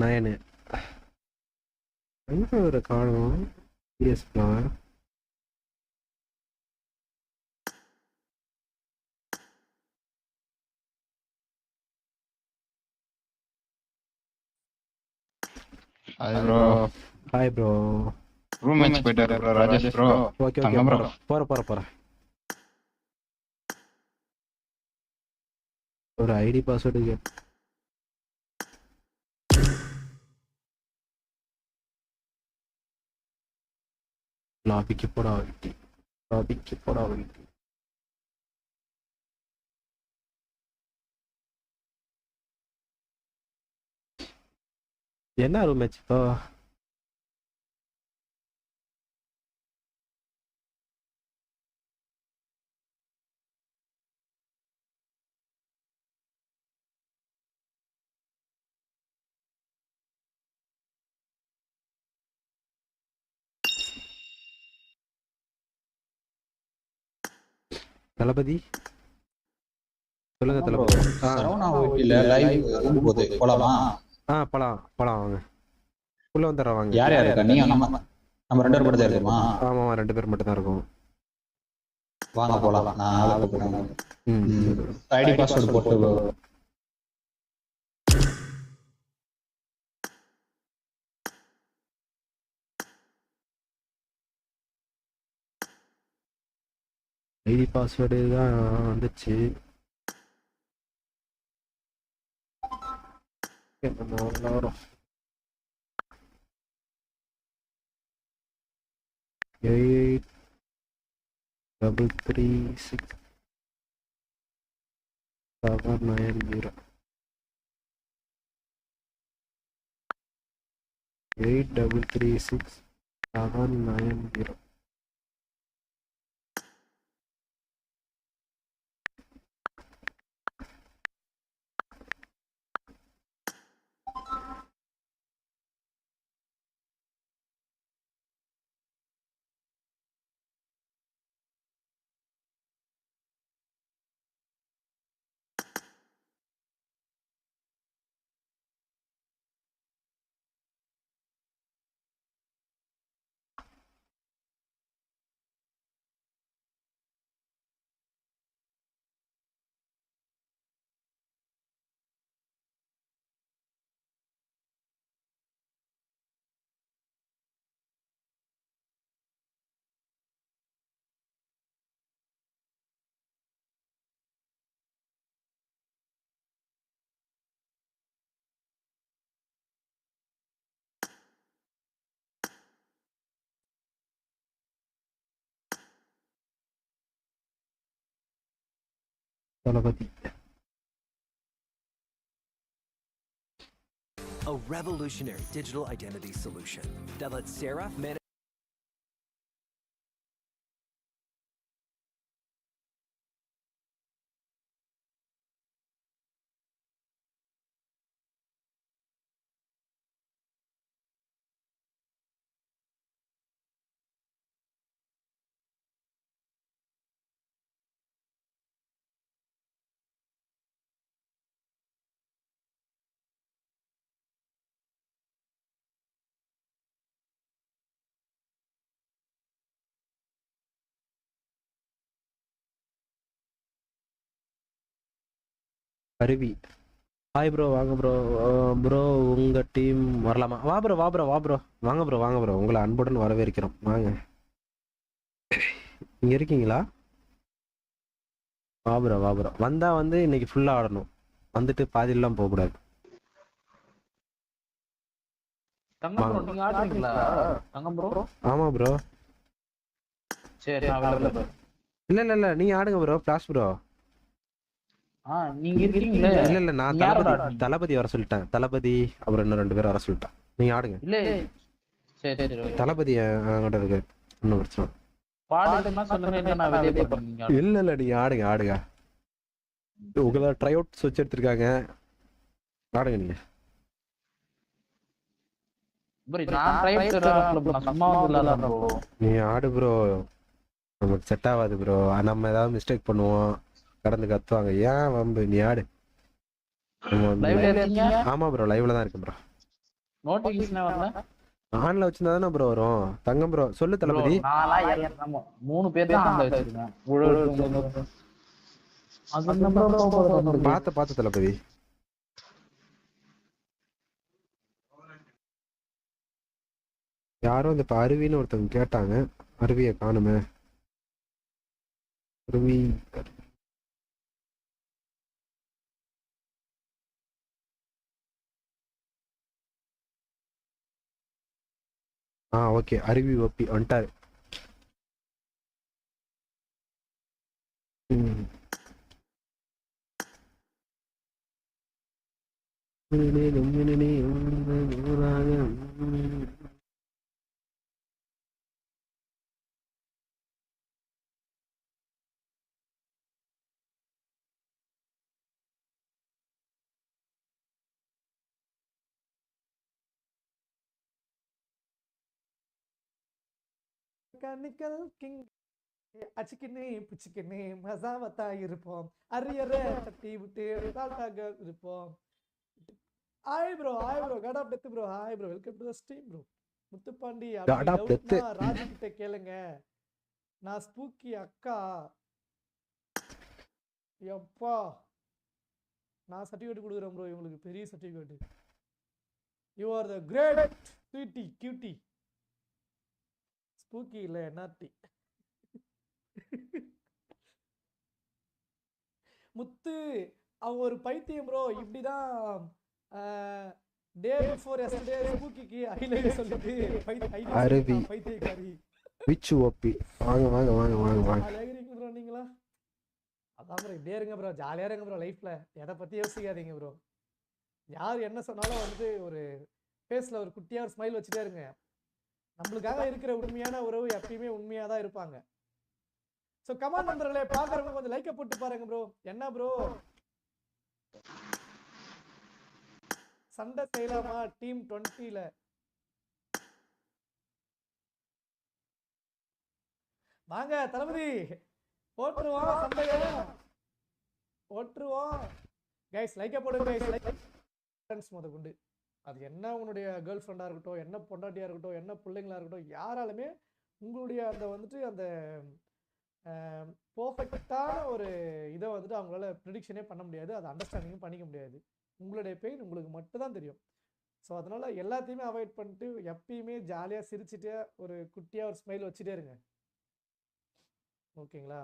நயனு எங்க ஒரு காணும். Hi bro. Hi bro. Room match போயிட்டாரு bro Rajesh bro. Okay okay Thangam bro. போறேன். ஒரு ஐடி பாஸ்வேர்டு லாபிக்கு போடா என்ன ரூம் மேட்ச் இப்போ? தளபதி சொல்லுங்க தளபதி. சரவணா ஓடில லைவ் ரூம் போகுது போலாமா? போலாம் வாங்க. உள்ள வந்துடுறோம் வாங்க. யார் இருக்கா? நீங்க நம்ம ரெண்டு பேர் மட்டும் தான் இருக்கோமா? ஆமா 2 பேர் மட்டும் தான் இருக்கோம். வாங்க போலாம். நான் ஆளை கூப்பிடுறேன். ஐடி பாஸ்வேர்ட் போட்டு ஐடி பாஸ்வேர்டு தான் வந்துச்சு. வரும் 8336790 8336790. A revolutionary digital identity solution that lets Sarah manage அருவி. Hi bro. வாங்க ப்ரோ. ப்ரோ உங்க டீம் வரலாமா? வா ப்ரோ வாங்க ப்ரோ உங்களை அன்புடன் வரவேற்கிறோம். வாங்க. இங்க இருக்கீங்களா? வா ப்ரோ வந்தா வந்து இன்னைக்கு ஃபுல்லா ஆடணும். வந்துட்டு பாதியெல்லாம் போக கூடாது. ஆமா ப்ரோ. சரி இல்ல நீங்க ஆடுங்க ப்ரோ. பிளாஸ் ப்ரோ. நீங்க இருக்கீங்களே? இல்ல நான் தளபதி வர சொல்லிட்டேன். தளபதி அப்புறம் இன்னும் 2 பேர் வர சொல்லிட்டேன். நீங்க ஆடுங்க. இல்ல சரி தளபதி அங்கிட்ட இருக்கு. இன்னும் பிரச்சனை பாடுமா சொல்லுங்க. இல்ல நான் வெளிய போறேன். இல்ல நீங்க ஆடுங்க. உங்கள ட்ரை அவுட் வச்சு எடுத்துருக்காங்க. ஆடுங்க நீங்க. நான் ட்ரை அவுட் சும்மா வந்து ப்ரோ. நீ ஆடு ப்ரோ. நமக்கு செட் ஆகாது ப்ரோ. நம்ம ஏதாவது மிஸ்டேக் பண்ணுவோம். கடந்து கத்துவாங்க. ஏன் வம்பு? நீ ஆடு. ஆமா ப்ரோ லைவ்ல தான் இருக்கு ப்ரோ. நோட்டிஃபிகேஷன் வரல. ஆன்ல வச்சிருந்தா தானே ப்ரோ வரும். தங்கம் ப்ரோ சொல்லு தளபதி. 3 பேர் தான் ஆன்ல வச்சிருக்கேன். அது நம்ம பார்த்து தளபதி. யாரோ இந்த இப்போ அருவின்னு ஒருத்தவங்க கேட்டாங்க. அருவியை காணுமே. அருவி ஓகே. அருவி ஓபி வந்துட்டாரு. மெக்கானிக்கல் கிங் அச்சுக்கினே புச்சுக்கினே மசாவத்தா இருப்போம். அரியற தட்டி விட்டு டால்டாக இருப்போம். Hi bro God of Death bro. Hi bro, welcome to the stream bro. Muthupandi God of Death. Raju கிட்ட கேளுங்க. நான் ஸ்பூக்கி அக்கா. எப்பா நான் சர்டிஃபிகேட் கொடுக்குறேன் ப்ரோ. இவங்களுக்கு பெரிய certificate. You are the great sweety cutie. Spooky இல்ல என்ஆர்டி. முத்து அவன் ஒரு பைத்தியம் ப்ரோ. இப்படிதான் டே பிஃபோர் எஸ்டர்டே ஸ்பூக்கிக்கு ஐலைவ் சொல்லிட்டு அருவி பைத்தியக்காரி. Witch OP. வாங்க வாங்க வாங்க வாங்க வாங்க. அழகிறீங்க ப்ரோ நீங்களா. அதான் ப்ரோ இப்படியே இருங்க ப்ரோ. ஜாலியாக இருங்க ப்ரோ. லைஃப்ல எதை பற்றி யோசிக்காதீங்க ப்ரோ. யார் என்ன சொன்னாலும் வந்துட்டு ஒரு ஃபேஸில் ஒரு குட்டியாக ஒரு ஸ்மைல் வச்சுட்டே இருங்க. நம்மளுக்காக இருக்கிற உண்மையான உறவு எப்பயுமே உண்மையாக தான் இருப்பாங்க. ஸோ கமாண்ட் நண்பர்களே, பார்க்குறவங்க கொஞ்சம் லைக்கை போட்டு பாருங்க ப்ரோ. என்ன ப்ரோ சண்டை செய்யலாமா டீம் 20ல? வாங்க தளபதி ஓட்டுருவோம் சண்டையை ஓட்டுருவோம். கைஸ் லைக்கை போடுங்க கைஸ். லைக் முத கொண்டு அது என்ன உன்னுடைய கேர்ள் ஃப்ரெண்டாக இருக்கட்டும், என்ன பொண்டாட்டியாக இருக்கட்டும், என்ன பிள்ளைங்களா இருக்கட்டும், யாராலுமே உங்களுடைய அந்த வந்துட்டு அந்த பர்ஃபெக்டான ஒரு இதை வந்துட்டு அவங்களால ப்ரிடிக்ஷனே பண்ண முடியாது. அதை அண்டர்ஸ்டாண்டிங்கும் பண்ணிக்க முடியாது. உங்களுடைய பெயின் உங்களுக்கு மட்டும்தான் தெரியும். ஸோ அதனால் எல்லாத்தையுமே அவாய்ட் பண்ணிட்டு எப்பயுமே ஜாலியாக சிரிச்சுட்டே ஒரு குட்டியாக ஒரு ஸ்மைல் வச்சுட்டே இருங்க. ஓகேங்களா?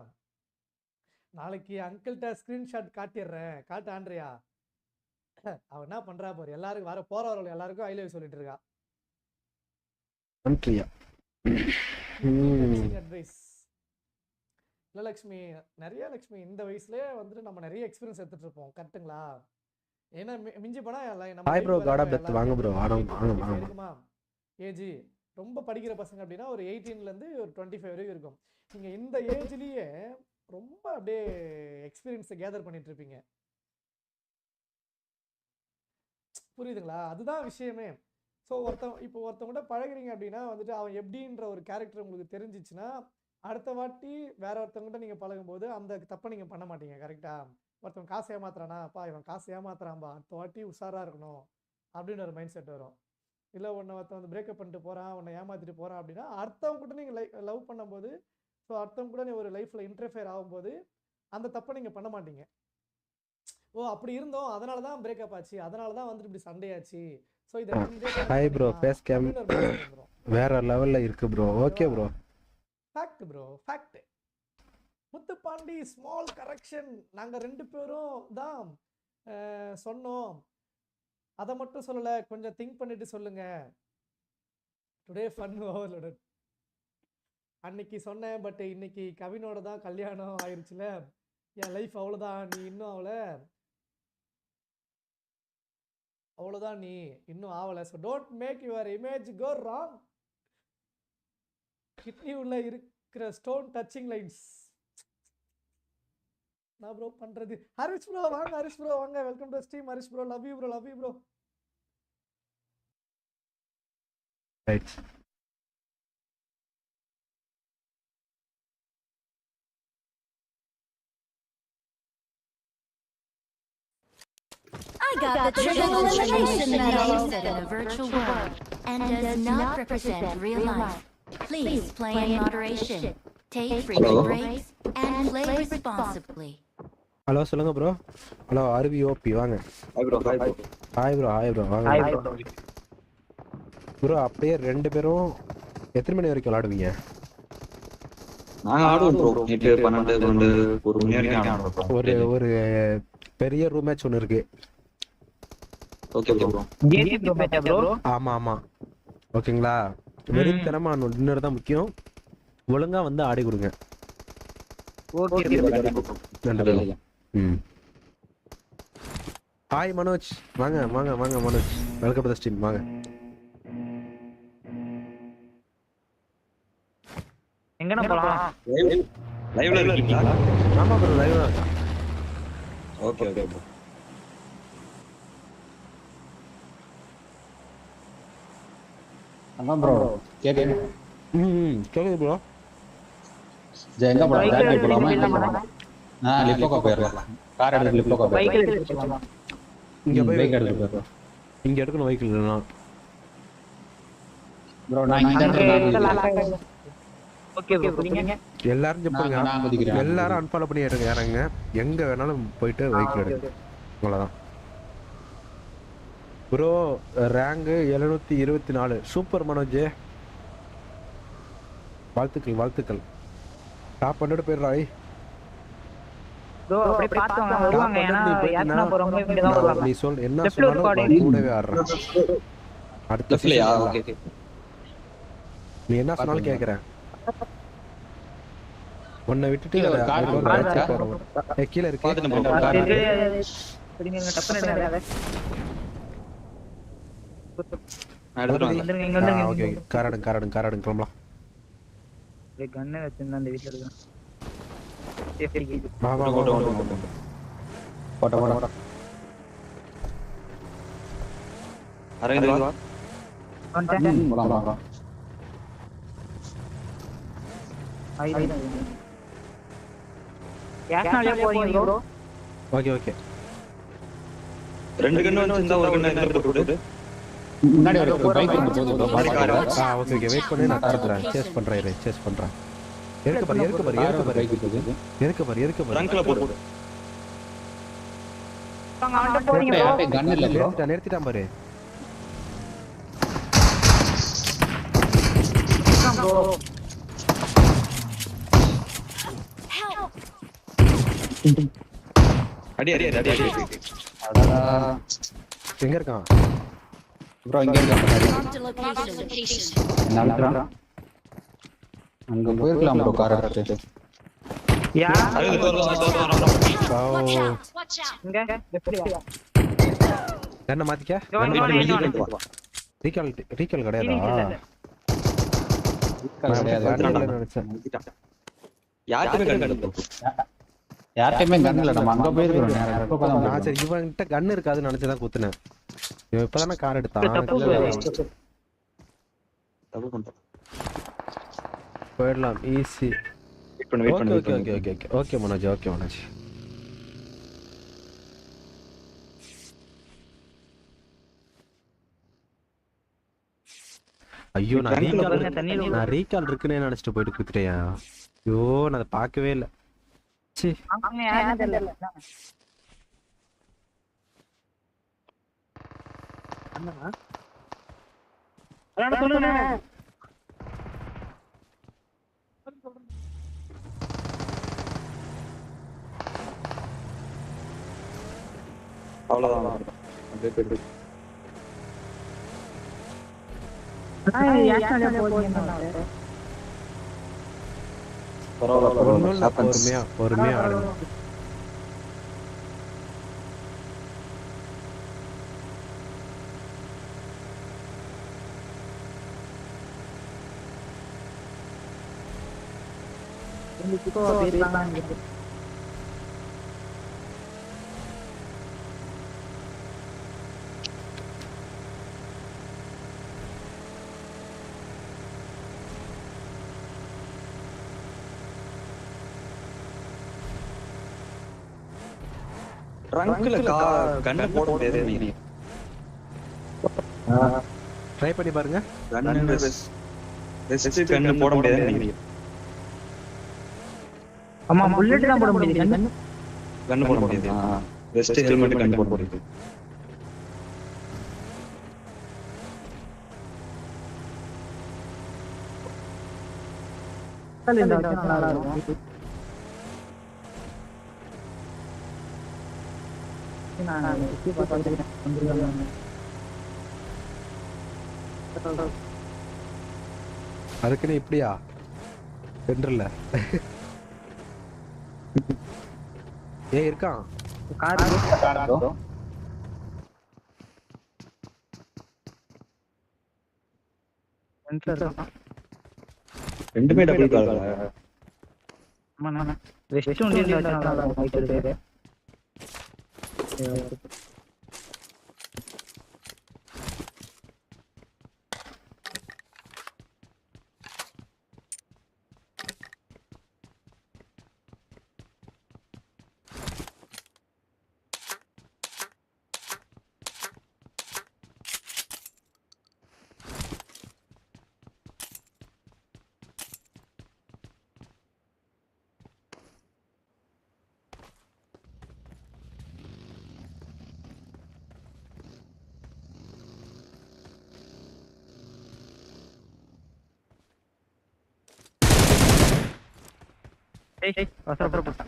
நாளைக்கு அங்கிள்கிட்ட ஸ்க்ரீன்ஷாட் காட்டிடுறேன். காட்டு ஆண்ட்ரியா. அவன் என்ன பண்றா பாரு. எல்லாருக்கும் வர போறவர்கள் எல்லாருக்கும் ஐ லவ் சொல்லிட்டு இருக்கா. அட்வைஸ் இல்லை லக்ஷ்மி. நிறைய லக்ஷ்மி இந்த வயசுலேயே வந்துட்டு நம்ம நிறைய எக்ஸ்பீரியன்ஸ் எடுத்துட்டு இருப்போம். கரெக்டுங்களா? ஏன்னா மிஞ்சி போனா இருக்குமா ஏஜ் ரொம்ப படிக்கிற பசங்க அப்படின்னா ஒரு 18லேருந்து ஒரு 25 வரைக்கும் இருக்கும். நீங்கள் இந்த ஏஜ்லேயே ரொம்ப அப்படியே எக்ஸ்பீரியன்ஸை கேதர் பண்ணிட்டு இருப்பீங்க. புரியுதுங்களா? அதுதான் விஷயமே. ஸோ ஒருத்தவங்கள்ட்ட பழகுறீங்க அப்படின்னா வந்துட்டு அவன் எப்படின்ற ஒரு கேரக்டர் உங்களுக்கு தெரிஞ்சிச்சுன்னா அடுத்த வாட்டி வேற ஒருத்தவங்கள்ட்ட நீங்கள் பழகும்போது அந்த தப்பை நீங்கள் பண்ண மாட்டீங்க. கரெக்டா? ஒருத்தவன் காசு ஏமாத்துறானாப்பா, இவன் காசு ஏமாத்துறான்பா, அடுத்த வாட்டி உஷாராக இருக்கணும் அப்படின்னு ஒரு மைண்ட் செட் வரும். இல்லை ஒருத்தன் வந்து பிரேக்கப் பண்ணிட்டு போகிறான், உன்னை ஏமாற்றிட்டு போகிறான் அப்படின்னா அடுத்தவங்க கூட நீங்கள் லவ் பண்ணும்போது, ஸோ அடுத்தவங்க கூட நீ ஒரு லைஃப்பில் இன்டர்ஃபியர் ஆகும்போது அந்த தப்பை நீங்கள் பண்ண மாட்டீங்க. ஓ அப்படி இருந்தோம், அதனால தான் பிரேக்கப் ஆச்சு, அதனால தான் வந்துட்டு இப்படி சண்டையாச்சு. ஸோ இதை ஹாய் ப்ரோ, ஃபேஸ் கேம் வேற லெவலில் இருக்கு bro. Okay bro. Fact bro, fact. Muthupandi small correction. நாங்கள் 2 பேரும் தான் சொன்னோம், அதை மட்டும் சொல்லலை, கொஞ்சம் திங்க் பண்ணிட்டு சொல்லுங்க. Today fun overloaded. அன்னைக்கு சொன்னேன், பட் இன்னைக்கு கவினோட தான் கல்யாணம் ஆயிடுச்சுல, என் லைஃப் அவ்வளோதான், நீ இன்னும் அவ்வளோதான் நீ இன்னும் ஆகலை. So don't make your image go wrong. Kidney உள்ள இருக்கிற ஸ்டோன் டச்சிங் லைன்ஸ் நான் ப்ரோ பண்றது. ஹரிஷ் ப்ரோ வாங்க, ஹரிஷ் ப்ரோ வாங்க, welcome to stream. Harish bro love you bro, love you bro. Right. I got the triple elimination medal set in a virtual world and does not represent real life. Please play in moderation, take frequent breaks, and play responsibly. Hello சொல்லுங்க bro. Hello RV OP வாங்க. Hi bro. Hi bro. Hi bro. Hi bro வாங்க. Hi bro. Bro அப்படியே 2 பேரும் எத்தனை மணி வரைக்கும் விளையாடுவீங்க? நாங்க ஆடுவோம் bro. 8 12 12 1 மணி வரைக்கும் ஆடுவோம். ஒரு பெரிய ரூம் மேட்ச் ஒன்னு இருக்கு. Okay bro. ஜேசிபி பேட்டா ப்ரோ. ஆமா ஆமா. ஓகேங்களா? வெறித்தனமா இன்னொரு தான் முக்கியம். ஒழுங்கா வந்து ஆடி கொடுங்க. Okay bro. நன்றி. ஹாய் மனோஜ். வாங்க வாங்க வாங்க Manoj. Welcome to the stream. வாங்க. எங்கன போலாம்? லைவ்ல இருக்கீங்களா? ஆமா ப்ரோ லைவ்ல. Okay okay bro. ஆமா ப்ரோ. கேக்குது. கேக்குது ப்ரோ. எங்க போலாம்? ஜாக்கெட் போலாமா? லிப்போக்கா போயிரலாம். கார் எடுத்து லிப்போக்கா போயிரலாம். பைக் எடுத்து போலாம். இங்க போய் பைக் எடுத்து போயிரலாம். இங்க எடுக்கணும் வெஹிக்கிள் இல்லனா. ப்ரோ நான் இங்க எடுத்து ஓகே ப்ரோ. நீங்க எல்லாரும் ஜெப்புங்க. எல்லாரும் அன்ஃபாலோ பண்ணி இறங்க. எங்க வேணாலும் போயிட்டு வெஹிக்கிள் எடுங்க. அவ்வளவுதான். Bro rank 724. சூப்பர் மனோஜ். வாழ்த்துக்கள். டாப் 100 போயிடுறாய். ப்ரோ அப்படியே பாத்துங்க வருவாங்க. ஏனா யாத்னா போறவங்க இங்க தான் வருவாங்க. நீ சொல் என்ன சொன்னாலும் கூடவே ஆடுறேன். அடுத்த லெஃப்ட்லயா? ஓகே. நீ என்ன சொன்னாலும் கேக்குறேன். உன்னை விட்டுட்டு கீழே இருக்கு. சரிங்க டப்பன என்னடா? ஓகே காரடன் கிளம்பலாம். கண்ணை வச்சிருந்தா அந்த வீட்ல இருக்கான். சேஃப்டிக்கு வா போட அரவிந்த் வா. போலாம். யாஸ்னாலே போறீங்க ப்ரோ. ஓகே. 2 கண்ணு வச்சிருந்தா ஒரு கண்ணு எங்க போட்டு முன்னாடி ஒரு பைக் வந்து போகுது. ஓகே வெயிட் பண்ணி நான் தரதுறேன். சேஸ் பண்றேன். எதுக்கு பாரு பைக் போகுது. எதுக்கு பாரு ரங்க்ல போடு. வாங்க வந்து போறீங்க ப்ரோ. கன் இல்ல ப்ரோ. நிறுத்திட்டான் பாரு. ப்ரோ அடி. அடடா. எங்க இருக்கான் ப்ரோ? இங்க இருக்கான். Marked a location. என்ன அங்க போயிருக்கலாம் ப்ரோ கார் எடுத்து. யா அரவிந்த் Watch out. இங்க லெஃப்ட்ல என்ன மாத்திக்க. ரீகால் கிடையாதா? யார்கிட்டயுமே கன் இல்ல. நம்ம அங்க போயிருக்கோம். நான் சரி இவன்கிட்ட கன் இருக்காதுன்னு நினைச்சுதான் குத்துனேன். இவன் இப்பதானே கார் எடுத்தான். போயிடலாம் ஈஸி. ஓகே மனோஜ். ஐயோ நான் ரீகால் இருக்குன்னு நினைச்சிட்டு போயிட்டு குத்துட்டேன். ஐயோ நான் அதை பார்க்கவே இல்லை. அவங்க யாரும் தெரியல. அண்ணா அண்ணா சொல்லுங்க. அவ்வளவுதான். அப்படியே போயிடு. யாஸ்னாலே போறீங்க. பரவாயில்ல. பொறுமையா ஆடுங்க. ரங்க்ல கண்ண போட முடியாது. நீங்க ட்ரை பண்ணி பாருங்க. கண்ண ரெஸ்ட் கண்ண போட முடியாது. நீங்க ஆமா புல்லட் தான் போட முடியாது. கண்ண போட முடியாது. ரெஸ்ட் ஹெல்மெட் கண்ண போட முடியாது. நல்லா இருக்கும். நான் சுத்தி பார்த்துட்டு அதுக்குன்னு இப்படியா சென்டர்ல ஏய் இருக்கான் கார் ரெண்டுமே டபுள் கார். ஆமாண்ணா ரெஸ்ட் ஒன்லி வச்சு அவசரப்பட்ட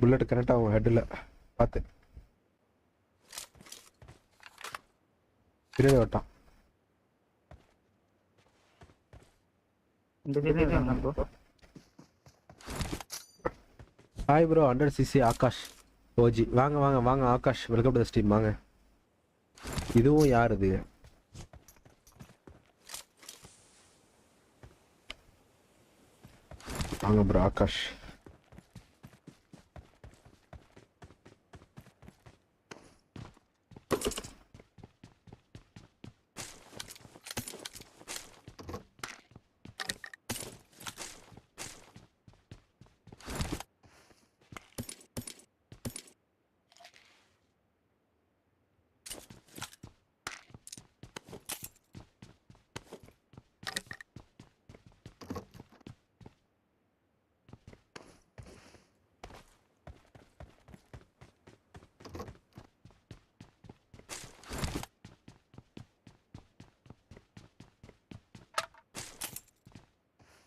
புல்லட் கரெக்ட் ஆகும் ஹெட்ல பார்த்து பின்னாடி ஓட்டான். Hi bro 100cc Akash OG. வாங்க வாங்க வாங்க Akash, welcome to the stream. வாங்க. இதுவும் யார் இது? வாங்க ப்ரோ ஆகாஷ்.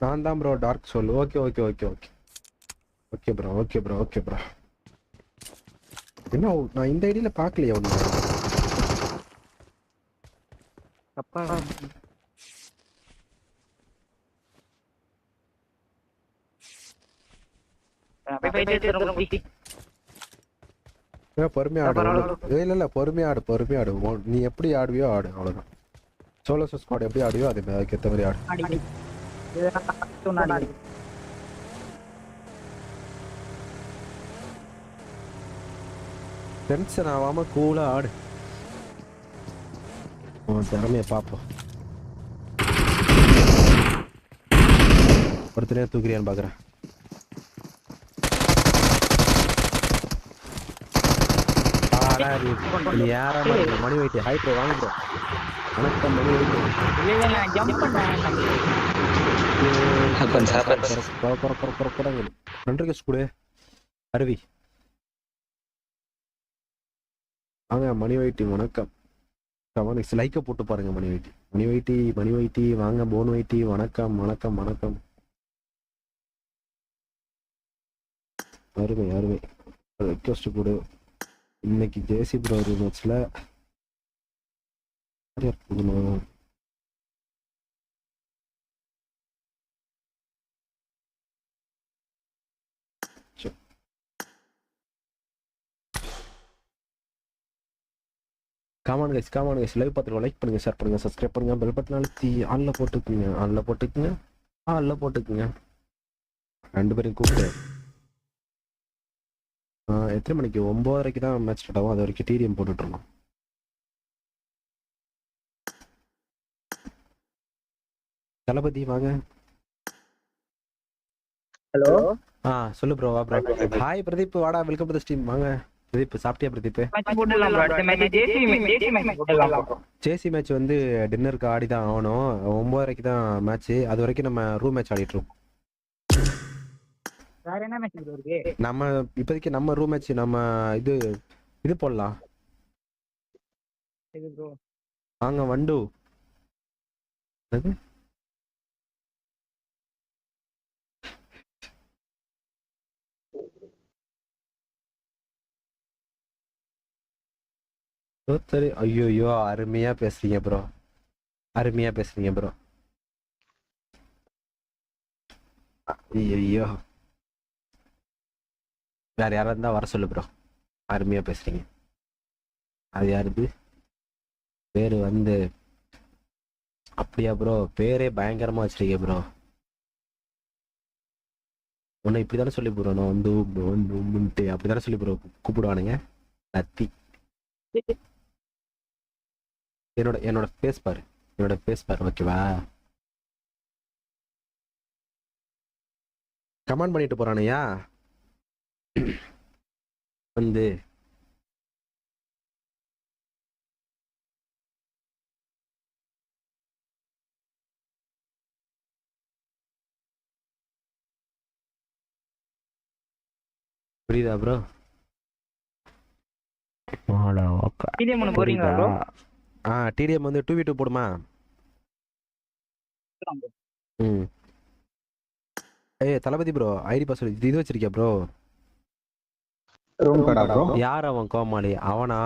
நான் தான் bro dark soul. Okay okay okay okay okay bro okay bro okay bro. என்ன நான் இந்த ஐடியில் பார்க்கலையா ஒன்று? அப்பா பொறுமையா ஆடு. இல்ல பொறுமையா ஆடு பொறுமையா ஆடு. நீ எப்படி ஆடுவியோ ஆடு, அவ்வளோதான். சோலோ ஸ்குவாட் எப்படி ஆடுவியோ அதே மாதிரி அதுக்கேற்ற மாதிரி ஆடு. டென்ஷன் ஆகாம கூலா ஆடு. திறமைய பார்ப்போம். ஒருத்தனையா தூக்குறியான்னு பாக்குறேன். மணி வைட்டி ஹை ப்ரோ. வாங்க ப்ரோ. வணக்கம் மணி வைட்டி. நன்றி ஸ்கூடு அருவி. வாங்க மணி வைட்டி வணக்கம். கவனிக்ஸ் லைக்க போட்டு பாருங்க. மணி வைட்டி மணி வைட்டி மணி வைட்டி வாங்க. போன் வைட்டி வணக்கம் வணக்கம் வணக்கம். அருமை அருமை. ரெக்வஸ்ட் கொடு. இன்னைக்கு ஜேசி ப்ரோ மேட்ச்ல காமான் கைஸ் லைவ் பார்த்துருக்கோம். லைக் பண்ணுங்க, ஷேர் பண்ணுங்க, சப்ஸ்கிரைப் பண்ணுங்க, பெல் பட்டன் அழுத்தி ஆன்ல போட்டுக்குங்க. ஆன்ல போட்டுக்குங்க. ரெண்டு பேரும் கூப்பிட்டு எத்தனை மணிக்கு? 9:30 தான் மேட்ச் ஸ்டார்ட் ஆகும். அது வரைக்கும் டிடிஎம் போட்டுட்ருக்கோம். தளபதி வாங்க. ஹலோ சொல்லு ப்ரோ. வா ப்ரோ. ஹாய் பிரதீப், வாடா. Welcome to the stream. வாங்க பிரதீப் சாப்பிட்டியா பிரதீப்? மேட்ச் போடலாம் bro. அடுத்த மேட்ச் ஜேசி மேட்ச் போடலாம் bro. ஜேசி மேட்ச் வந்து டின்னருக்கு ஆடி தான் ஆகணும். 9:30 தான் மேட்ச். அது வரைக்கும் நம்ம ரூம் மேட்ச் ஆடிட்டு இருக்கோம். வேற என்ன மேட்ச் bro இருக்கு? நம்ம இப்போதைக்கு நம்ம ரூம் மேட்ச் நம்ம இது போடலாம். சரி bro. வாங்க வண்டு. சரி. ஐயோ அருமையா பேசுறீங்க ப்ரோ. ஐயோ வேற யாராவது இருந்தா வர சொல்லு ப்ரோ. அருமையா பேசுறீங்க. அது யாருது பேரு வந்து அப்படியா ப்ரோ? பேரே பயங்கரமா வச்சிருக்கீங்க ப்ரோ. உன்னை இப்படிதானே சொல்லி ப்ரோ நான் வந்து அப்படிதானே சொல்லி ப்ரோ கூப்பிடுவானுங்க. நத்தி என்னோட ஃபேஸ் பாரு. ஓகேவா? கமெண்ட் பண்ணிட்டு போறானுயா வந்து புரியுதா ப்ரோ? டிடிஎம் ஒன்னு போறீங்களா bro? டிடிஎம் வந்து 2v2 போடுமா? தளபதி ப்ரோ ஐடி பாஸ்வேர்ட் இது வச்சிருக்கியா ப்ரோ? Room கார்டா bro? யார் அவன் கோமாளி? அவனா?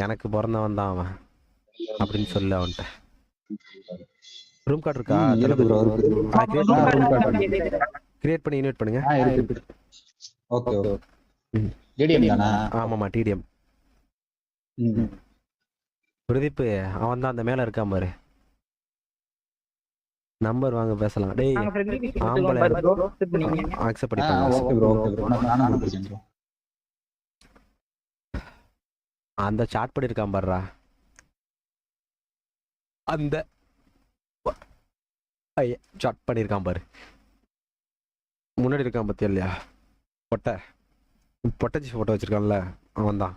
எனக்கு பிறந்தவன் தான் அவன் அப்படின்னு சொல்லு அவன்கிட்ட. ரூம் கார்டு இருக்கா தளபதி ப்ரோ? கிரியேட் பண்ணி இன்வைட் பண்ணுங்க. Okay okay. டிடிஎம் தானா? ஆமாமா டிடிஎம். பிரதீப் அவன் தான் அந்த மேல இருக்கான் பாரு. நம்பர் வாங்க பேசலாம். டேய் ஆம்பளை அக்செப்ட் பண்ணிப்பாங்க. Okay bro okay bro. நானும் கொடுத்துறேன் ப்ரோ. அந்த சாட் பண்ணிருக்கான் பாருடா. அந்த சாட் பண்ணிருக்கான் பாரு. முன்னாடி இருக்கான் பத்தியா இல்லையா? பொட்டச்சி போட்டோ வச்சிருக்கான்ல அவன் தான்.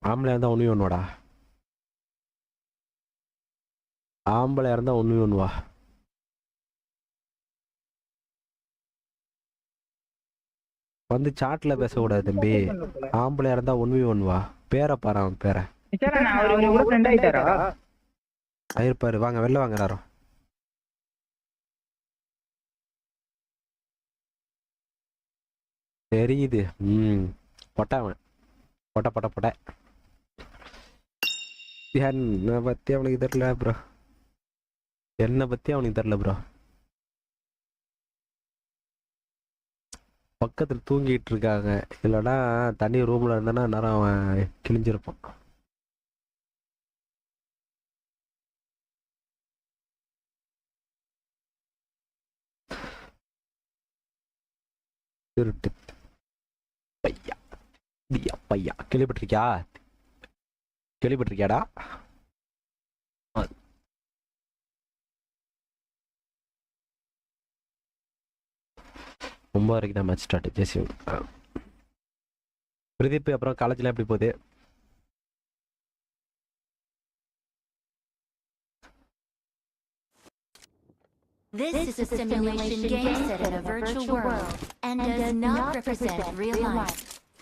ஆம்பளையா இருந்தா ஒண்ணுடா. ஆம்பளையா இருந்தா ஒண்ணுவா. வந்து சாட்ல பேசக்கூடாது தம்பி. ஆம்பளையா இருந்தா ஒண்ணுவா. பேரை பாரு அவன் பேரை. ஆயிருப்பாரு. வாங்க வெளில வாங்க எல்லாரும். தெரியுது. பொட்டவன் பொட்ட என்னை பத்தி அவனுக்கு தெரியல ப்ரோ. பக்கத்துல தூங்கிட்டு இருக்காங்க. இல்லைன்னா தண்ணி ரூம்ல இருந்தானா நேரம் அவன் கிழிஞ்சிருப்பான். திருட்டு பையா தியா பையா. கேள்விப்பட்டிருக்கியாடா? ரொம்ப வரைக்கும் தான் மேட்ச் ஸ்டார்ட். ஜெசி பிரதீப் அப்புறம் காலேஜ்ல எப்படி போகுது? This is a simulation game set in a virtual world and does not represent real life.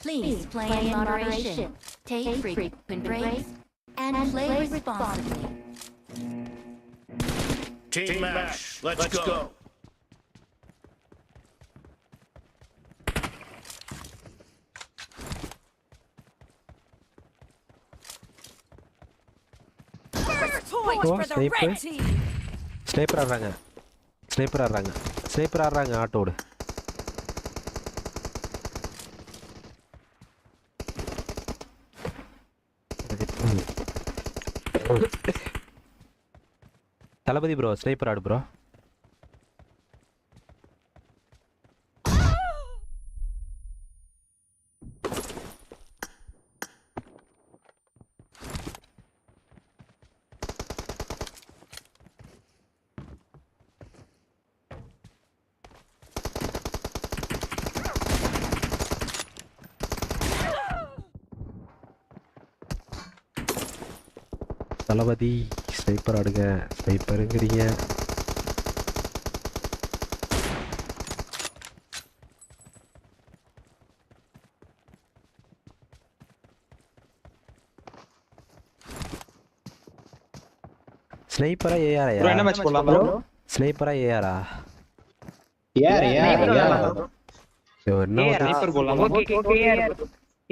Please play in moderation, take frequent breaks, and play responsibly. Team match. Let's go. First point for the red team. Sniper ஆடுறாங்க. ஆட்டோடு Thalapathy bro sniper ஆடு bro. Thalapathy sniper ஆடுங்க, ஸ்னைப்பருங்கிறீங்க. ஸ்னைப்பரா ஏஆரா? Bro என்ன match போடலாம் bro? ஸ்னைப்பரா ஏஆரா? ஏஆர் என்ன ஒரு ஸ்னைப்பர் போடலாமா? ஓகே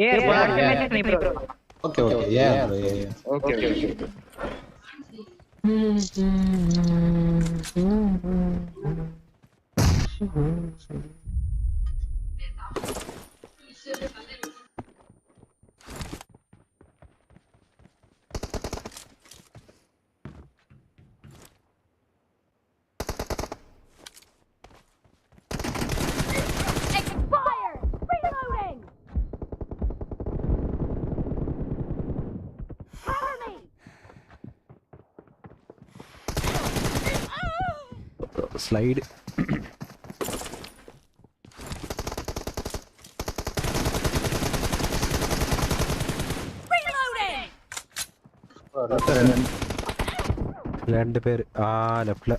ஏஆர் போலாம் match sniper bro. Okay AR okay okay. Expired! Reloading! Cover me! Slide. Reloading! ரெண்டு பேர் லெஃப்ட்ல.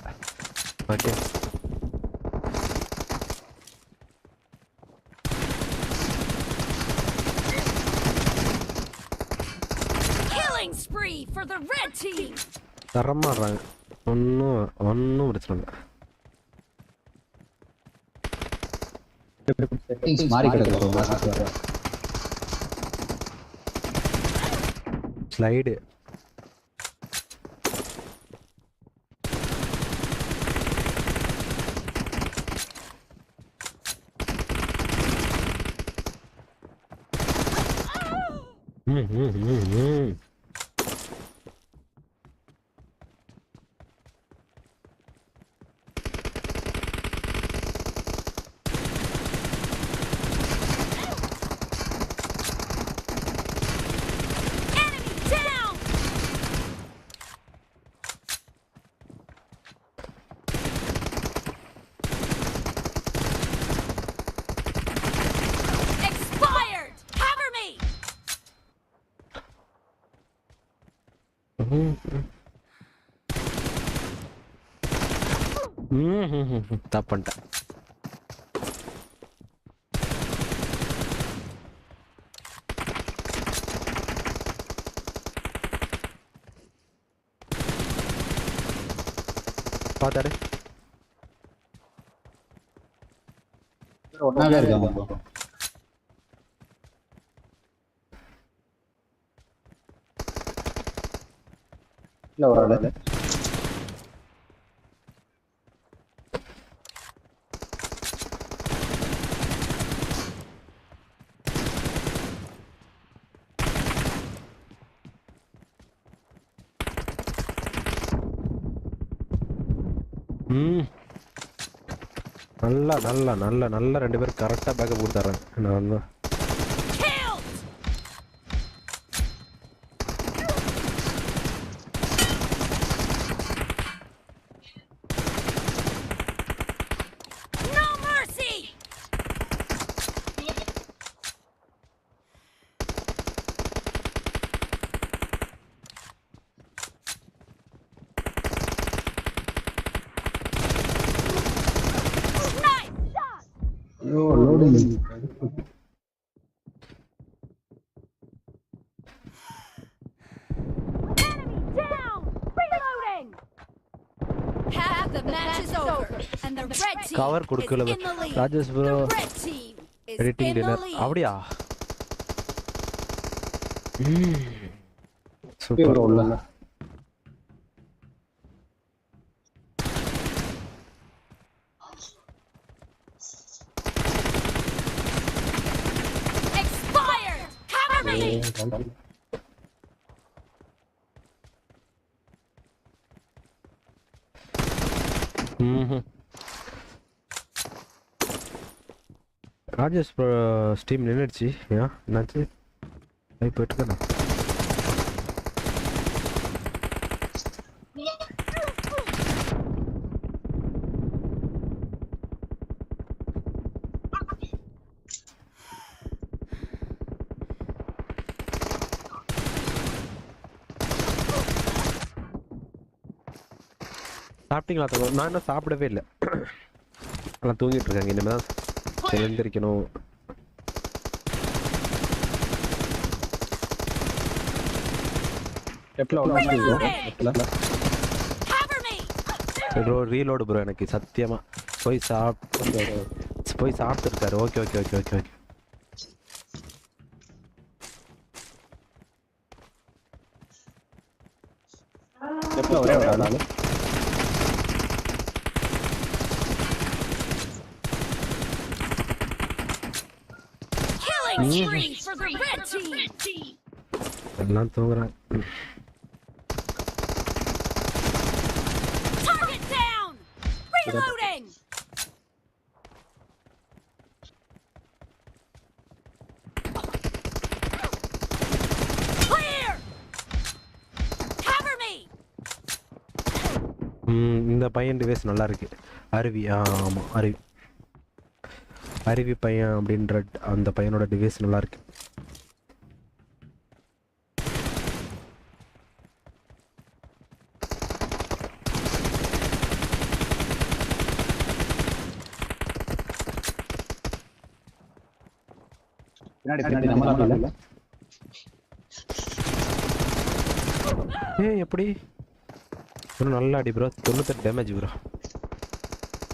Okay Killing spree for the red team! தரமாடுறாங்க. ஒன்னும் பிரச்சனை இல்லை. செட்டிங்ஸ் மாறி கிடக்கு. Slide. Down! Expired! Cover me! தப்பன்ட்டேன். பார்த்தாரு ஒன்னாவே இருக்காங்க. இல்ல ஒரு ஆளு நல்ல ரெண்டு பேரும் கரெக்டா பேக்கப் கொடுத்தாரேன். நான் தான் No mercy! Nice shot! ஐயோ loading. Enemy down! Reloading! Half the match is over, and the red team cover is கொடுக்கல. in the lead. Rajesh bro The red team is editing in the dinner. lead. அப்படியா? Super super. உள்ள Expired! Cover me! Rajesh bro stream நின்றுடுச்சு. ஏன் என்னாச்சு? போயிட்டு இருக்கேன். சாப்பிட்டீங்களா தங்கம்? நான் இன்னும் சாப்பிடவே இல்லை. நான் தூங்கிட்டு இருக்காங்க. இனிமேல் தான் எழுந்திரிக்கணும். ப்ரோ ரீலோடு ப்ரோ எனக்கு சத்தியமா போய் சாப்பிட்டுருக்காரு. Okay okay okay okay okay. ஒரே ஒரு ஆளு எல்லாம் தூங்குறாங்க. Reloading! Clear! Cover me! இந்த பையன் டிவைஸ் நல்லா இருக்கு. அருவி. ஆமா அருவி பையன் அப்படின்ற அந்த பையனோட டிவைஸ் நல்லா இருக்கு. எப்படி ஒரு நல்ல அடி ப்ரோ. 98 damage bro.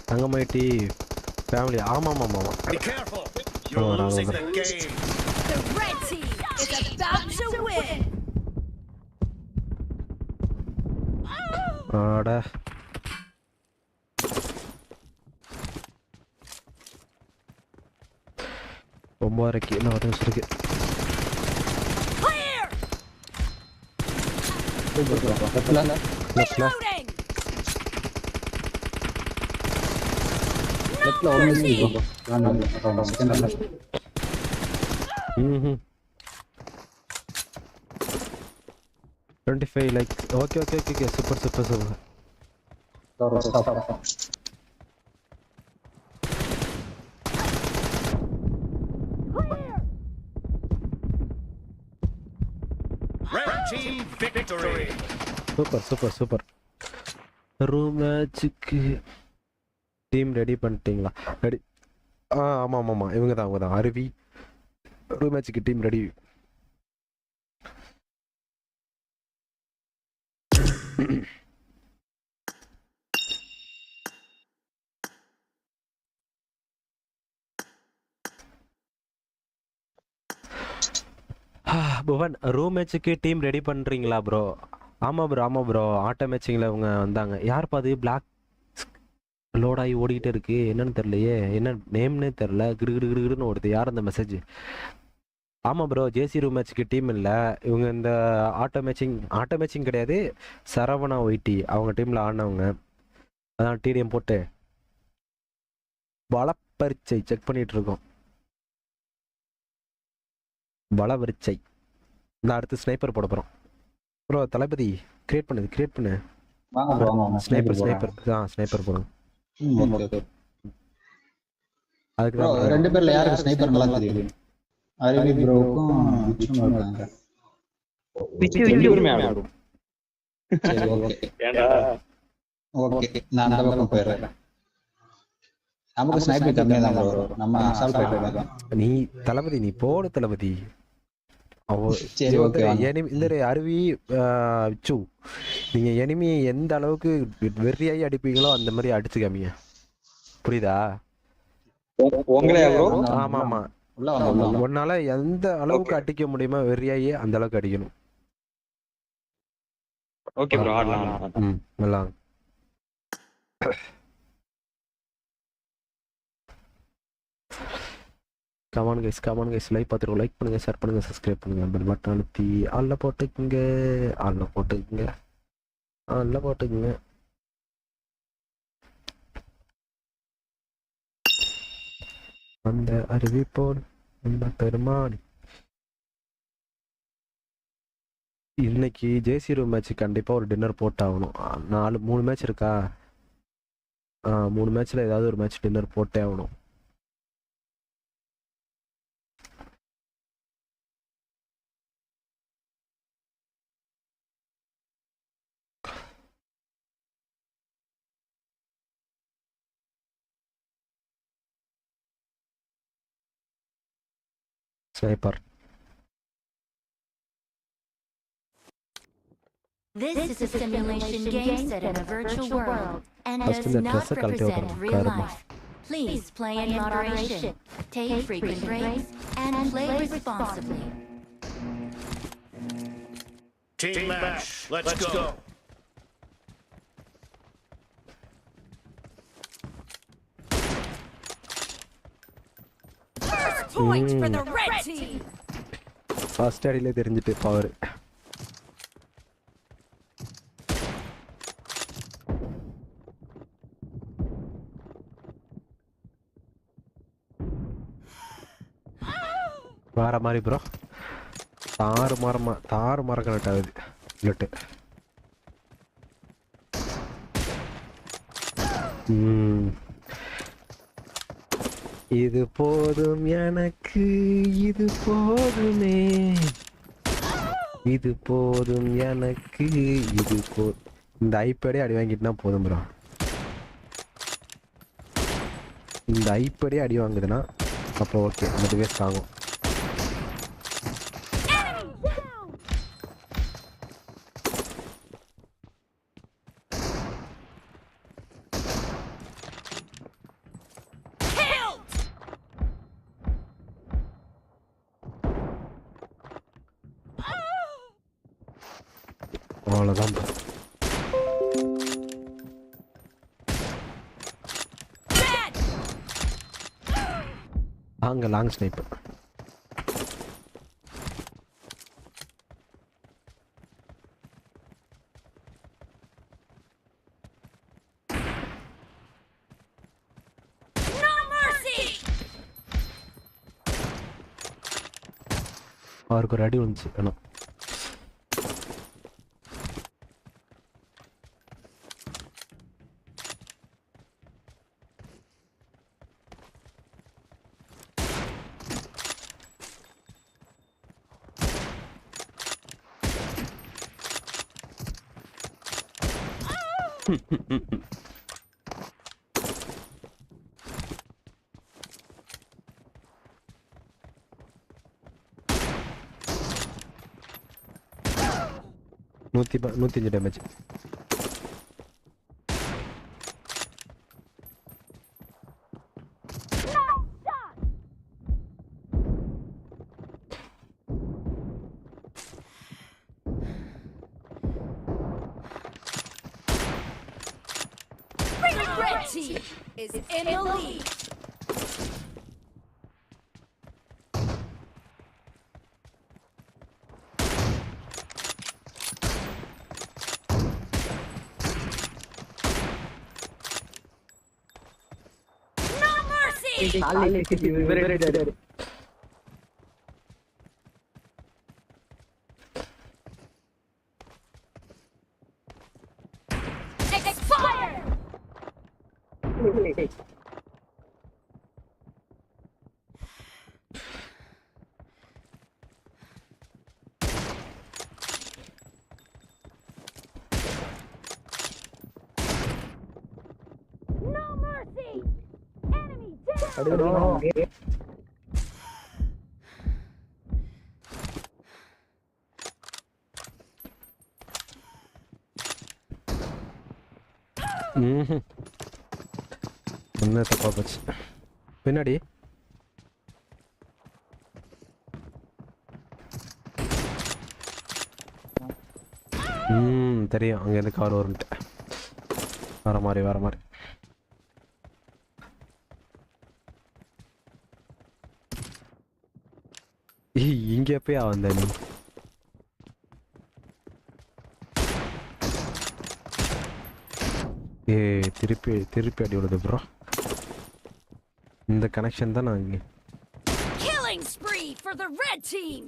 தங்கமயிட்டி ஃபேமிலி. ஆமாம் ஆமாம் ஆமாம். Be careful. You're losing the game. The red team is about to win! ஆட ஒம்பதரைக்கு இன்னும் 10 நிமிஷம் இருக்கு. ம் 25 likes. Okay okay okay okay. Super super super. Red team victory. Super super super. Room மேட்சுக்கு டீம் ரெடி பண்ணிட்டீங்களா? ரெடி. ஆமாம் ஆமாம் ஆமாம். இவங்க தான் அருவி. ரூம் மேட்சுக்கு டீம் ரெடி. புவன் ரூம் மேட்சுக்கு டீம் ரெடி பண்ணுறீங்களா ப்ரோ? ஆமாம் ப்ரோ ஆட்டோ மேட்சிங்கில் இவங்க வந்தாங்க. யாருப்பா அது? பிளாக் லோட் ஆகி ஓடிக்கிட்டே இருக்கு. என்னன்னு தெரியலையே, என்ன நேம்னே தெரில. கிடுகிடுன்னு ஓடுது. யார் அந்த மெசேஜ்? ஆமாம் ப்ரோ ஜேசி ரூம் மேட்சுக்கு டீம் இல்லை. இவங்க இந்த ஆட்டோ மேட்சிங் கிடையாது. சரவணா ஒய்டி அவங்க டீமில் ஆடினவங்க. அதான் டிடிஎம் போட்டு பலப்பரிச்சை செக் பண்ணிட்டு இருக்கோம். பலவரிச்சை. இந்த அடுத்து ஸ்னைப்பர் போட போகிறோம் ப்ரோ. தளபதி கிரியேட் பண்ணு. ஸ்னைப்பர் போடுங்க. அதுக்கு ப்ரோ ரெண்டு பேர்ல யாருக்கு ஸ்னைப்பர் நல்லா தெரியும்? அருவி ப்ரோக்கும் விச்சும் இருக்காங்க. விச்சு ஒரு மேம். சரி ஓகே. ஓகே நான் அந்த பக்கம் போயிடுறேன். நமக்கு ஸ்னைப்பர் கம்மியா தான் ப்ரோ. நம்ம அசால்ட் போயிடலாம். நீ தளபதி நீ போடு தளபதி. சரி ஓகே. இந்த அருவி விச்சு நீங்க எனிமி எந்த அளவுக்கு வெறியாகி அடிப்பீங்களோ அந்த மாதிரி அடிச்சு காமிங்க. புரியுதா? ஆமா ஆமா. உன்னால எந்த அளவுக்கு அடிக்க முடியுமோ வெறியாகி அந்த அளவுக்கு அடிக்கணும். ஓகே ப்ரோ ஆடலாம். நல்லா. கமான் கைஸ் லைக் பார்த்துருக்கோம். லைக் பண்ணுங்க, ஷேர் பண்ணுங்க, சப்ஸ்கிரைப் பண்ணுங்க. பெல் பட்டன் அழுத்தி ஆல்ல போட்டுக்குங்க. அந்த அருவி போல் அந்த பெருமாடி. இன்னைக்கு ஜேசி ரூம் மேட்ச் கண்டிப்பா ஒரு டின்னர் போட்டாகணும். 3 மேட்ச் இருக்கா? 3 மேட்ச்ல ஏதாவது ஒரு மேட்ச் டின்னர் போட்டே ஆகணும். Sniper. This is a simulation game set in a virtual world and First does இந்த not dress கழட்டி represent விட்டுறேன். real காரமா. life. Please play in moderation, take frequent breaks, and play responsibly. Team match. Let's go. First point for the red team. First அடியிலே தெரிஞ்சிட்டு power. வேற மாதிரி bro. தாறு மரம் கனெக்ட் ஆகுது புல்லட்டு. இது போதும் எனக்கு, இது போதுமே, இது போதும் எனக்கு, இது இந்த ஐபேடே அடி வாங்கிட்டுனா போதும் ப்ரோ. இந்த ஐபேடே அடி வாங்குதுன்னா அப்போ ஓகே, அந்த வேஸ்ட் ஆகும். அவ்வளோதான் ப்ரோ. அங்கே லாங் ஸ்னைப்பர். அவருக்கு ஒரு அடி வந்துச்சு. வேணும் நூற்றி 105 damage. Red team is in the lead. No mercy. Expire. No mercy. Enemy down. என்ன தப்பா போச்சு பின்னாடி. தெரியும் அங்கேருந்து கார் வரும்ட்டு. வர மாதிரி இங்கே போய் வந்த நீ. திருப்பி அடி விடுது ப்ரோ. இந்த கனெக்ஷன் தான் நான் இங்கே. Killing spree for the red team.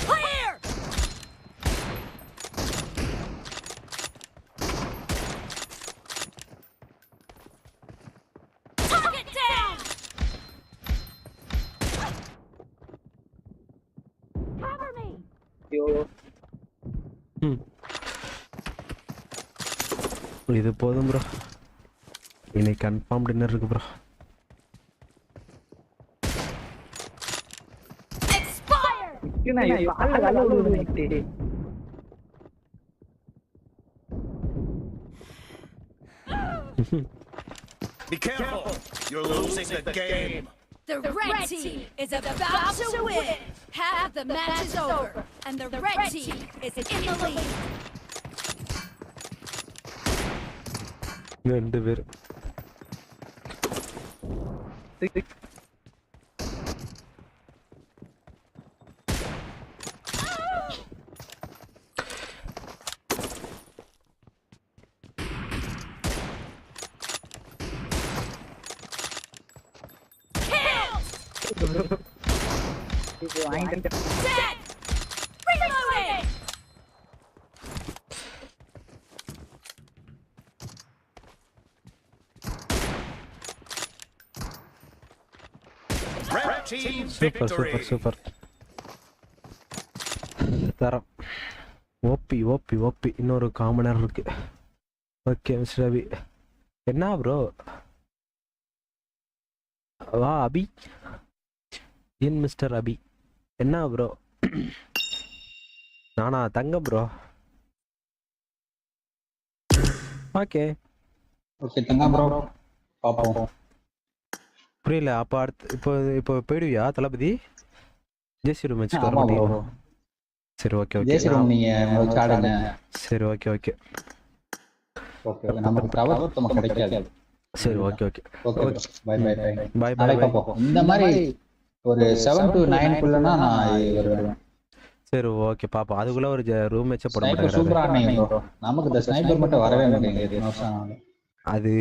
Clear. Target down. Cover me. இது போதும் ப்ரோ. இன்னைக்கு கன்ஃபார்ம் டின்னர் இருக்கு bro. Be careful! You're losing the game! The red team is about to win. Half the match is over, and the red team is in the lead. ரெண்டு பேர் Dead! Reloading! Red team super victory! Super super தரம் OP OP OP இன்னொரு commoner இருக்கு okay mister Ravi என்ன bro வா அபி ஏன் mister அபி என்ன bro நானா தங்கம் bro okay okay Thangam bro பாப்போம். புரியல அப்போ அடுத்து இப்போ போயிடுவியா தளபதி ஜேசி ரூம் வச்சுக்க ஆமா ப்ரோ. சரி ஓகே ஓகே ஜேசி ரூம் நீங்க முதல்ல ஆடுங்க. சரி ஓகே ஓகே ஓகே நமக்கு டவர் நமக்கு கிடைக்காது. சரி okay okay okay bye bye bye bye bye நாளைக்கு பாப்போம். இந்த மாதிரி ஒரு 7 to 9 குள்ளனா நான் வருவேன். சரி ஓகே பாப்பா அதுக்குள்ள ஒரு ரூம் மேட்ச் போட ஸ்னைப்பர் மாட்டேங்கிறாரு சூப்பரா ஆடுனீங்க ப்ரோ. நமக்கு இந்த ஸ்னைப்பர் மட்டும் வரவே மாட்டேங்குது. அது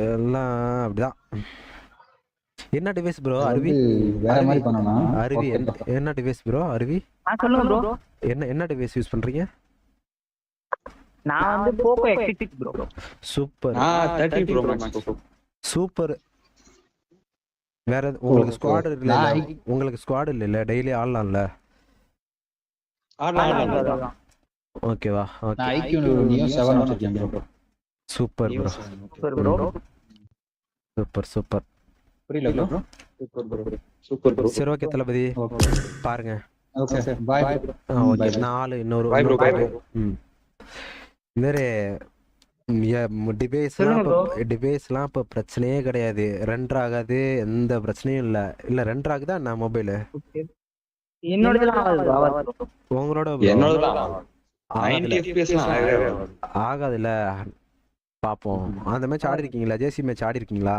எல்லாம் அப்படிதான். என்ன டிவைஸ் ப்ரோ அருவி வேற மாதிரி பண்ணனும். அருவி என்ன டிவைஸ் ப்ரோ அருவி சொல்லுங்க ப்ரோ. என்ன டிவைஸ் யூஸ் பண்றீங்க? நான் வந்து போகோ X6 bro. Super 30 Pro Max super. வேற உங்களுக்கு ஸ்குவாட் இல்ல உங்களுக்கு ஸ்குவாட் இல்ல டெய்லி ஆடலாம்ல. ஆடலாம். ஓகேவா ஓகே நான் IQ நியூ 7 வச்சிருக்கேன் bro. Super bro super bro. Super super புரியல ப்ரோ. Super bro. சரி ஓகே தளபதி பாருங்க. ஓகே பை ஓகே நாலு இன்னொரு நிறைய டிவைஸ்லாம் இப்போ பிரச்சனையே கிடையாது. ரெண்டர் ஆகாது எந்த பிரச்சனையும் இல்ல ரெண்டர் ஆகுதா நான் மொபைலு உங்களோட ஆகாதுல்ல பாப்போம். அந்த மேட்ச் ஆடி இருக்கீங்களா? ஜேசி மேட்ச் ஆடி இருக்கீங்களா?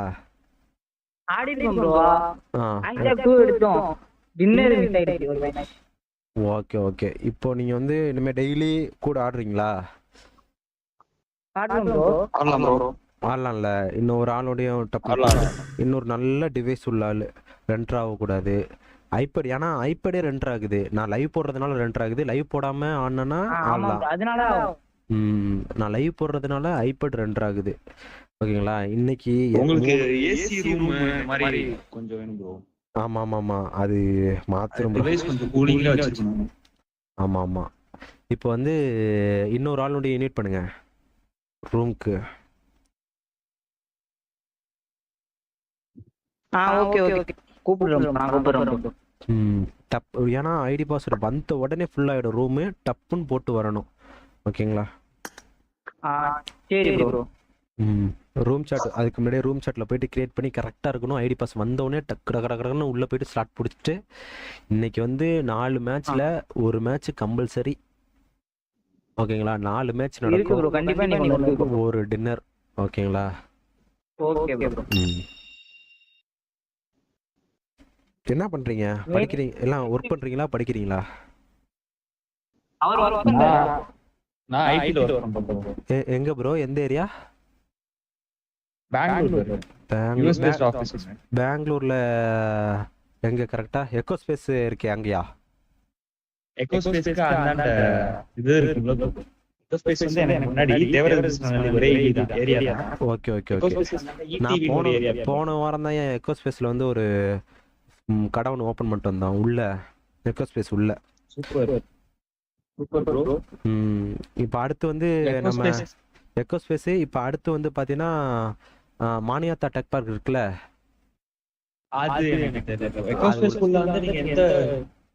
ஓகே ஓகே இப்போ நீங்க வந்து இனிமே டெய்லி கூட ஆடுறீங்களா? ஆடலாம்ல. இன்னொரு ஆளோடையும் இன்னொரு நல்ல டிவைஸ் உள்ள ஆளு ரெண்டர் ஆகக்கூடாது. ஐபேட் ஏன்னா ஐபேடே ரெண்டர் ஆகுது. நான் லைவ் போடுறதுனால ரெண்டர் ஆகுது. லைவ் போடாம ஆடினா ஆடலாம். நான் லைவ் போடுறதுனால ஐபேட் ரெண்டர் ஆகுது. ஓகேங்களா? இன்னைக்கு உங்களுக்கு ஏசி ரூம் மாதிரி கொஞ்சம் வேணும் ப்ரோ. ஆமா ஆமா ஆமா அது மாத்திரம் டிவைஸ் கொஞ்சம் கூலிங்கா வச்சிருக்கணும். ஆமா ஆமா இப்போ வந்து இன்னொரு ஆளுடைய இன்வைட் பண்ணுங்க ரூம்க்கு. ஓகே ஓகே கூப்பிடுறோம் நான் கூப்பிடுறோம். ஏன்னா ஐடி பாஸ்வேர்டு வந்த உடனே ஃபுல் ஆயிடும் ரூமு. டப்புன்னு போட்டு வரணும். ஓகேங்களா? சரி ப்ரோ. ரூம் சாட் அதுக்கு முன்னாடியே ரூம் சாட்ல போயிட்டு கிரியேட் பண்ணி கரெக்டாக இருக்கணும். ஐடி பாஸ் வந்தோடனே டக்கு கடகடன்னு உள்ள போயிட்டு ஸ்லாட் பிடிச்சிட்டு இன்னைக்கு வந்து 4 மேட்ச்ல ஒரு மேட்ச் கம்பல்சரி. ஓகேங்களா? 4 மேட்ச் நடக்கும். ஒரு டின்னர். ஓகேங்களா? Okay bro. என்ன பண்றீங்க? படிக்கிறீங்க எல்லாம் ஒர்க் பண்றீங்களா படிக்கிறீங்களா? நான் ஐடில வர்றேன் ப்ரோ. எங்க ப்ரோ எந்த ஏரியா? பெங்களூர்ல எங்க கரெக்டா? எக்கோ ஸ்பேஸ் இருக்கே அங்கயா? எக்கோ ஸ்பேஸ்க்கு அந்தாண்ட இது இருக்கு ப்ரோ. எக்கோ ஸ்பேஸ் வந்து எனக்கு முன்னாடி தேவராஜ் ஒரே ஏரியா தான். Okay okay okay. நான் போன வாரம் தான் எக்கோ ஸ்பேஸ்ல வந்து ஒரு கடை ஒன்று ஓப்பன் பண்ணிட்டு வந்தோம் உள்ள எக்கோ ஸ்பேஸ் உள்ள. Super super bro. இப்போ அடுத்து வந்து நம்ம எக்கோ ஸ்பேஸ் இப்போ அடுத்து வந்து பார்த்தீங்கன்னா மானியாத்தா டெக் பார்க் இருக்குல்ல அது எனக்கு தெரியல. எக்கோஸ்பேஸ் ஸ்கூல்ல வந்து நீங்க எந்த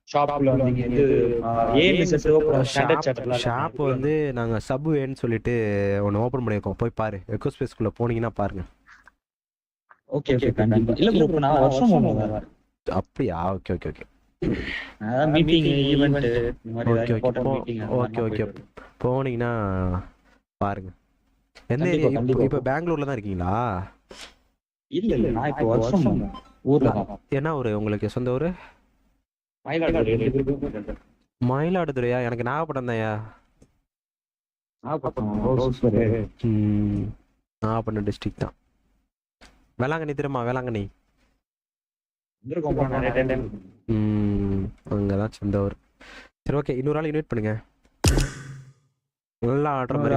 ஷாப்ல வந்தீங்க? எது ஏஎம்எஸ்ஓ ஸ்டாண்டர்ட் சார்ட்டர்ல ஷாப் வந்து நாங்கள் சப்வேன்னு சொல்லிட்டு ஒன்று ஓப்பன் பண்ணியிருக்கோம். போய் பாரு, எக்கோஸ்பேஸ்க்குள்ளே போனீங்கன்னா பாருங்க. ஓகே ஓகே கண்டிப்பா. இல்ல ப்ரோ நான் வருஷம் போனேன். அப்படியா? ஓகே ஓகே ஓகே அதான் மீட்டிங் ஈவென்ட் இந்த மாதிரி okay okay important meeting okay okay போனீங்கன்னா பாருங்க. எந்த கண்டிப்பா, ஏரியா? கண்டிப்பா. இப்போ பெங்களூர்ல தான் இருக்கீங்களா? இல்ல இல்ல நான் இப்போ வருஷம் ஊர்ல தான். என்ன ஊர் உங்களுக்கு சொந்த ஊர்? மயிலாடுதுறை. மயிலாடுதுறையா? எனக்கு நாகப்பட்டினம் தான்யா. நாகப்பட்டினம் டிஸ்ட்ரிக்ட் தான். வேளாங்கண்ணி தெரியுமா? வேளாங்கண்ணி அங்கதான் சொந்த ஊர். சரி ஓகே, இன்னொரு ஆள் இன்வைட் பண்ணுங்க. நல்லா ஆடுற மாதிரி.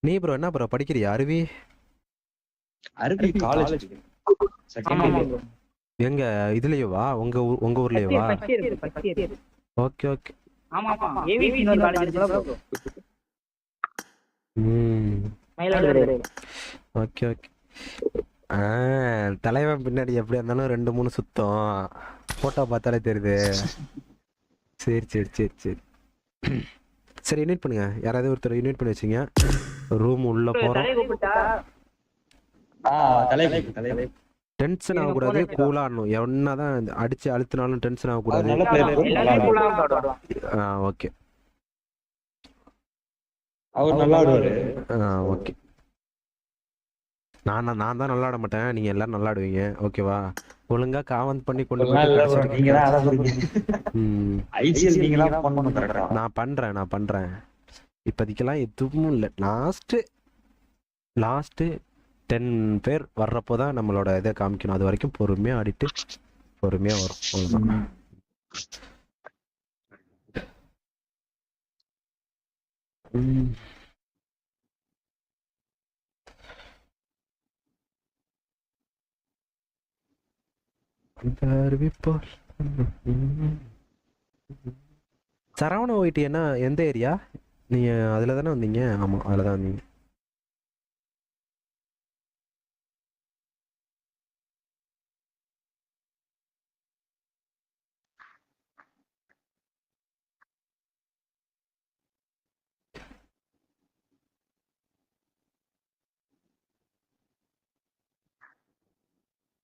நீ ப்ரோ என்ன ப்ரோ படிக்கிறியா? அருவி காலேஜ் எங்க இதுலயேவா? உங்க ஊர்லயேவா? Okay okay okay okay. தலைவன் பின்னாடி எப்படியா இருந்தாலும் 2-3 சுத்தம் போட்டோ பார்த்தாலே தெரியுது. சரி சரி சரி சரி சரி இன்வைட் பண்ணுங்க. யாராவது ஒருத்தர் இன்வைட் பண்ணி வச்சுங்க. ரூம் உள்ள போறோம். டென்ஷன் ஆகக்கூடாது, கூலா ஆடணும். என்னதான் அடிச்சு அழுத்தினாலும் டென்ஷன் ஆகக்கூடாது. ஓகே அவர் நல்லா ஆடுவாரு. ஓகே நான் தான் நல்லா ஆட மாட்டேன், நீங்க எல்லாரும் நல்லா ஆடுவீங்க. ஓகேவா? ஒழுங்கா காவந்த் பண்ணி கொண்டு நான் பண்றேன். இப்போதைக்கெல்லாம் எதுவும் இல்லை. லாஸ்ட் 10 பேர் வர்றப்போதான் நம்மளோட இதை காமிக்கணும். அது வரைக்கும் பொறுமையா ஆடிட்டு பொறுமையா வரும். அவ்வளவுதான். சரவண ஒயிட்டி என்ன எந்த ஏரியா? நீங்க அதுல தானே வந்தீங்க? ஆமா அதுலதான் வந்தீங்க.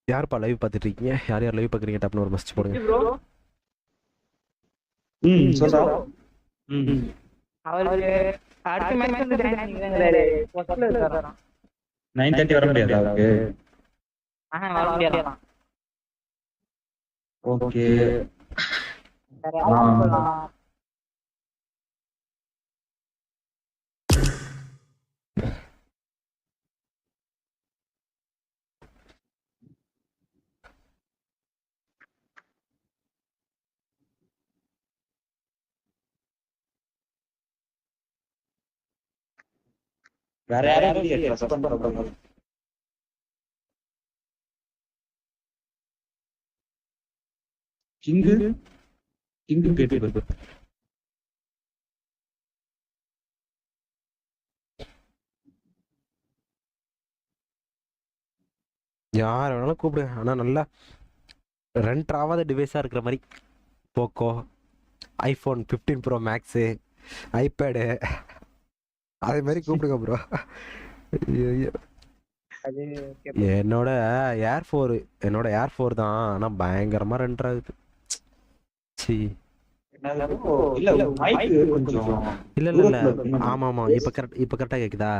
யாருப்பா லைவ் பார்த்துட்டு இருக்கீங்க? யார் லைவ் பார்க்குறீங்க? டப்னு ஒரு மெசேஜ் போடுங்க. அவருக்கு அடுத்த மேட்ச் வந்து 9:30 வர முடியாது அவருக்கு. வர முடியாது. ஓகே வேற யாரும் கிங்கு கேட்டு யார் வேணாலும் கூப்பிடுங்க, ஆனா நல்லா ரெண்ட் ஆகாத டிவைஸா இருக்கிற மாதிரி. Poco, iPhone 15 pro max, iPad, அதே மாதிரி கூப்பிடுங்க ப்ரோ. என்னோட ஏர்4 தான், ஆனா பயங்கரமா ரெண்ட் ஆகுது. இல்ல ஆமா இப்ப கரெக்டா கேக்குதா?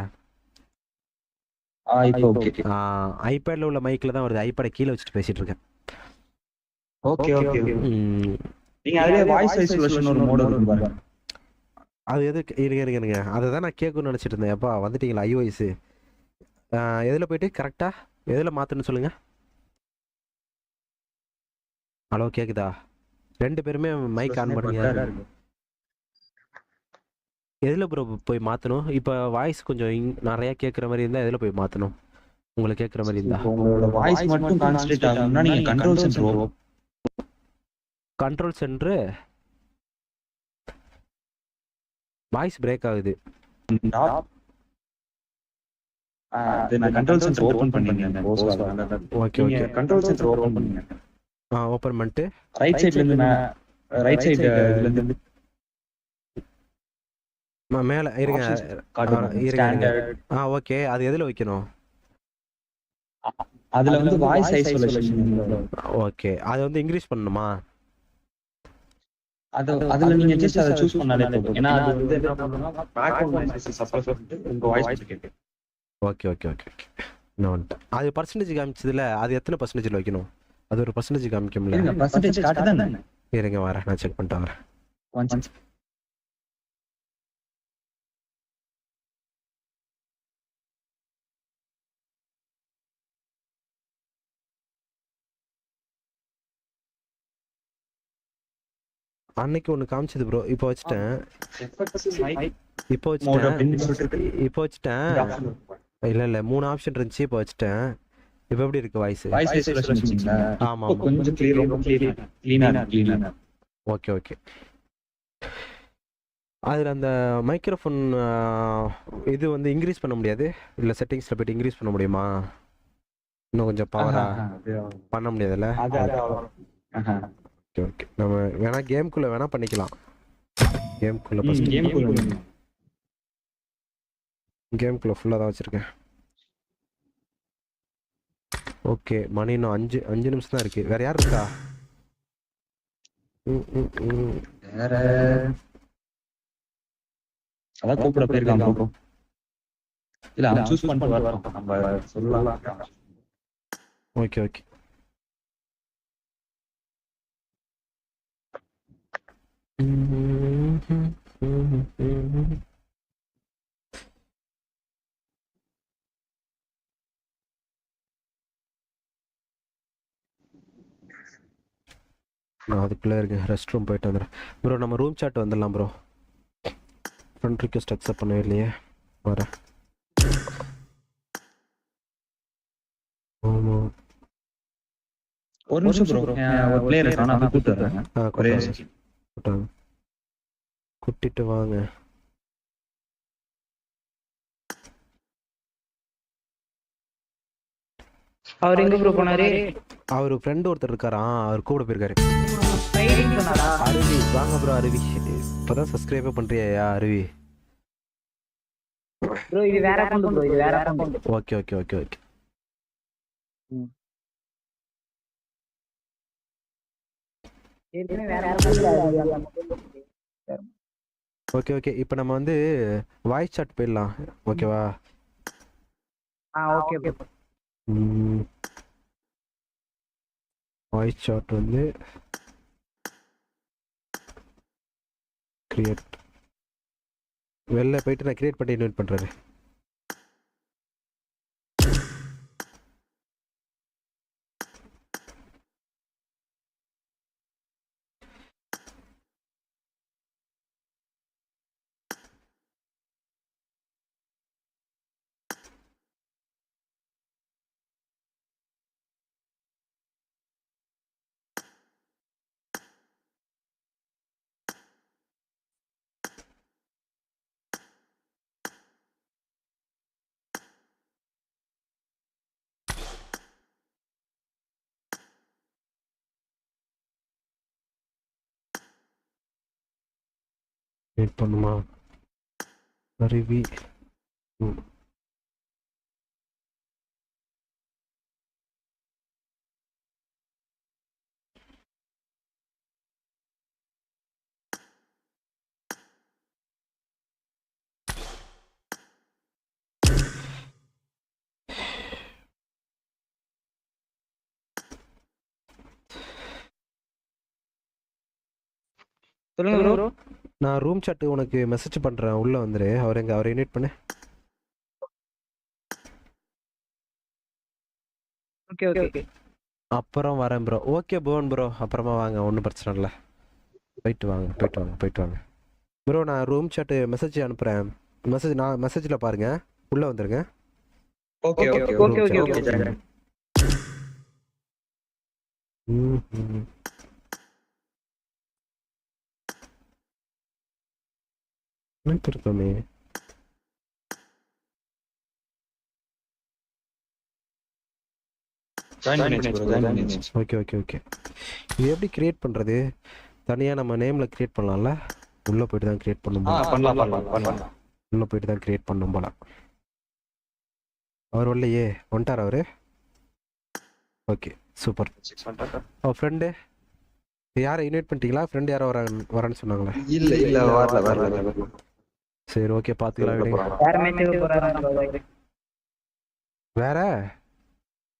ஐபேட்ல உள்ள மைக்ல தான் வருது. ஐபேட கீழே வச்சுட்டு பேசிட்டு இருக்கேன். Okay okay. நீங்க அதுலயே வாய்ஸ் ஐசோலேஷன் ஒரு மோட் இருக்கு பாருங்க. அது எதுக்கு? இருங்க அதுதான் நான் கேட்கணும்னு நினைச்சிட்டு இருந்தேன். எப்பா வந்துட்டீங்களா? iOS எதுல போயிட்டு கரெக்டா எதுல மாத்தணும்னு சொல்லுங்க. ஹலோ கேக்குதா? 2 பேருமே மைக் ஆன் பண்ணுங்க. எதுல ப்ரோ போய் மாத்தணும்? இப்ப வாய்ஸ் கொஞ்சம் நிறைய கேக்குற மாதிரி இருந்தா எதுல போய் மாத்தணும்? உங்களுக்கு கேக்குற மாதிரி இருந்தா உங்களோட வாய்ஸ் மட்டும் கான்சன்ட்ரேட் ஆகணும்னா நீங்க கண்ட்ரோல் சென்டர் வாய்ஸ் பிரேக் ஆகுது. அது நான் கண்ட்ரோல் சென்டர் ஓபன் பண்ணிருந்தேன் போஸ் அதனால. ஓகே நீங்க ஓகே. கண்ட்ரோல் சென்டர் ஓபன் பண்ணுங்க. ஓப்பன் பண்ணிட்டு ரைட் சைடுல இருந்து ரைட் சைடு இதுல இருந்து மேலே இருங்க. காட்டுங்க. இருங்க இருங்க. Standard okay. அது எதில் வைக்கணும்? அதுல வந்து வாய்ஸ் ஐசோலேஷன். ஓகே. அது வந்து இன்க்ரீஸ் பண்ணணுமா? அதுல நீங்க ஜஸ்ட் அதை சூஸ் பண்ணாலே போதும். ஏன்னா அது வந்து என்ன பண்ணுன்னா பேக்ரவுண்ட் நாய்ஸ் சப்ரஸ் பண்ணிட்டு உங்க வாய்ஸ் கேட்கும். Okay okay okay okay. நான் வந்துட்டேன். அது பர்சன்டேஜ் காமிச்சதுல அது எத்தனை பர்சன்டேஜில் வைக்கணும்? அது ஒரு பர்சன்டேஜ் காமிக்கும்ல. பர்சன்டேஜ் காட்டுதானே? இருங்க வரேன், நான் செக் பண்ணிட்டு வரேன். அன்னைக்கு ஒன்று காமிச்சது ப்ரோ. இப்போ வச்சுட்டேன். இப்போ வச்சுட்டேன். இல்லை 3 ஆப்ஷன் இருந்துச்சு, இப்போ வச்சுட்டேன். இப்போ எப்படி இருக்கு வாய்ஸ்? ஆமா ஆமா. கொஞ்சம் கிளீனா. Okay okay. அதில் அந்த மைக்ரோஃபோன் இது வந்து இன்க்ரீஸ் பண்ண முடியாது? இல்லை செட்டிங்ஸில் போய்ட்டு இன்க்ரீஸ் பண்ண முடியுமா? இன்னும் கொஞ்சம் பவரா பண்ண முடியாதுல்ல? Okay okay. நம்ம வேணா கேம்குள்ளே வேணா பண்ணிக்கலாம். கேம்குள்ளே ஃபுல்லாக தான் வச்சுருக்கேன். ஓகே. மணி இன்னும் 5 நிமிஷம் தான் இருக்கு. வேற யார் இருக்கா? வேற அதான் கூப்பிட போயிருக்காங்க ப்ரோ. இல்ல அவன் சூஸ் பண்ணிட்டு வரட்டும், நம்ம சொல்லலாம். Okay okay. நான் அதுக்குள்ளே இருக்கேன். ரெஸ்ட் ரூம் போயிட்டு வந்துடுறேன் ப்ரோ. நம்ம ரூம் சாட் வந்துடலாம் ப்ரோ. ஃப்ரெண்ட் ரிக்வெஸ்ட் அக்செப்ட் பண்ணவே இல்லையே. வரேன். ஒரு நிமிஷம் ப்ரோ. ஒரு பிளேயர் இருக்கான், நான் கூப்பிட்டு வரேன். கூட்டிட்டு வாங்க. அவர் எங்க ப்ரோ போனாரு? அவர் ஃப்ரெண்ட் ஒருத்தர் இருக்காராம், அவர் கூட போயிருக்காரு. அருவி வாங்க ப்ரோ. அருவி இப்பதான் சப்ஸ்கிரைபே பண்றியா அருவி? ப்ரோ இது வேற அக்கவுண்ட் ப்ரோ, இது வேற account. Okay okay okay okay. ஏற்கனவே வேற அக்கவுண்ட். Okay okay. இப்போ நம்ம வந்து வாய்ஸ் சாட் போயிடலாம். ஓகேவா? Okay bro. வாய்ஸ் சாட் வந்து கிரியேட். வெளில போயிட்டு நான் கிரியேட் பண்ணி இன்வைட் பண்ணுறேன். வெயிட் பண்ணுமா? அருவி. சொல்லுங்க ப்ரோ. நான் ரூம் சாட் உனக்கு மெசேஜ் பண்றேன், உள்ள வந்துரு. அவரை இன்வைட் பண்ணு. Okay okay. அப்புறம் வரேன் ப்ரோ. ஓகே போன் ப்ரோ, அப்புறமா வாங்க, ஒன்றும் பிரச்சனை இல்லை. போயிட்டு வாங்க ப்ரோ. நான் ரூம் சாட் மெசேஜ் அனுப்புறேன். நான் மெசேஜில் பாருங்க, உள்ள வந்துருங்க. Okay okay okay okay okay. இருக்கோமே. ஜாயின் பண்ணியாச்சு ப்ரோ, ஜாயின் பண்ணியாச்சு. Okay okay okay. இது எப்படி கிரியேட் பண்ணுறது? தனியாக நம்ம நேமில் கிரியேட் பண்ணலாம்ல? உள்ளே போயிட்டு தான் கிரியேட் பண்ணும் போல. பண்ணலாம். உள்ளே போயிட்டு தான் கிரியேட் பண்ணும் போல. அவர் வரலையே, வந்துட்டார் அவரு. Okay super. ஃப்ரெண்டு யாரை இன்வைட் பண்ணிட்டீங்களா? ஃப்ரெண்டு யாரோ வரேன்னு சொன்னாங்களே. இல்ல வரல. சரி ஓகே, பார்த்துக்கலாம் விடுங்க.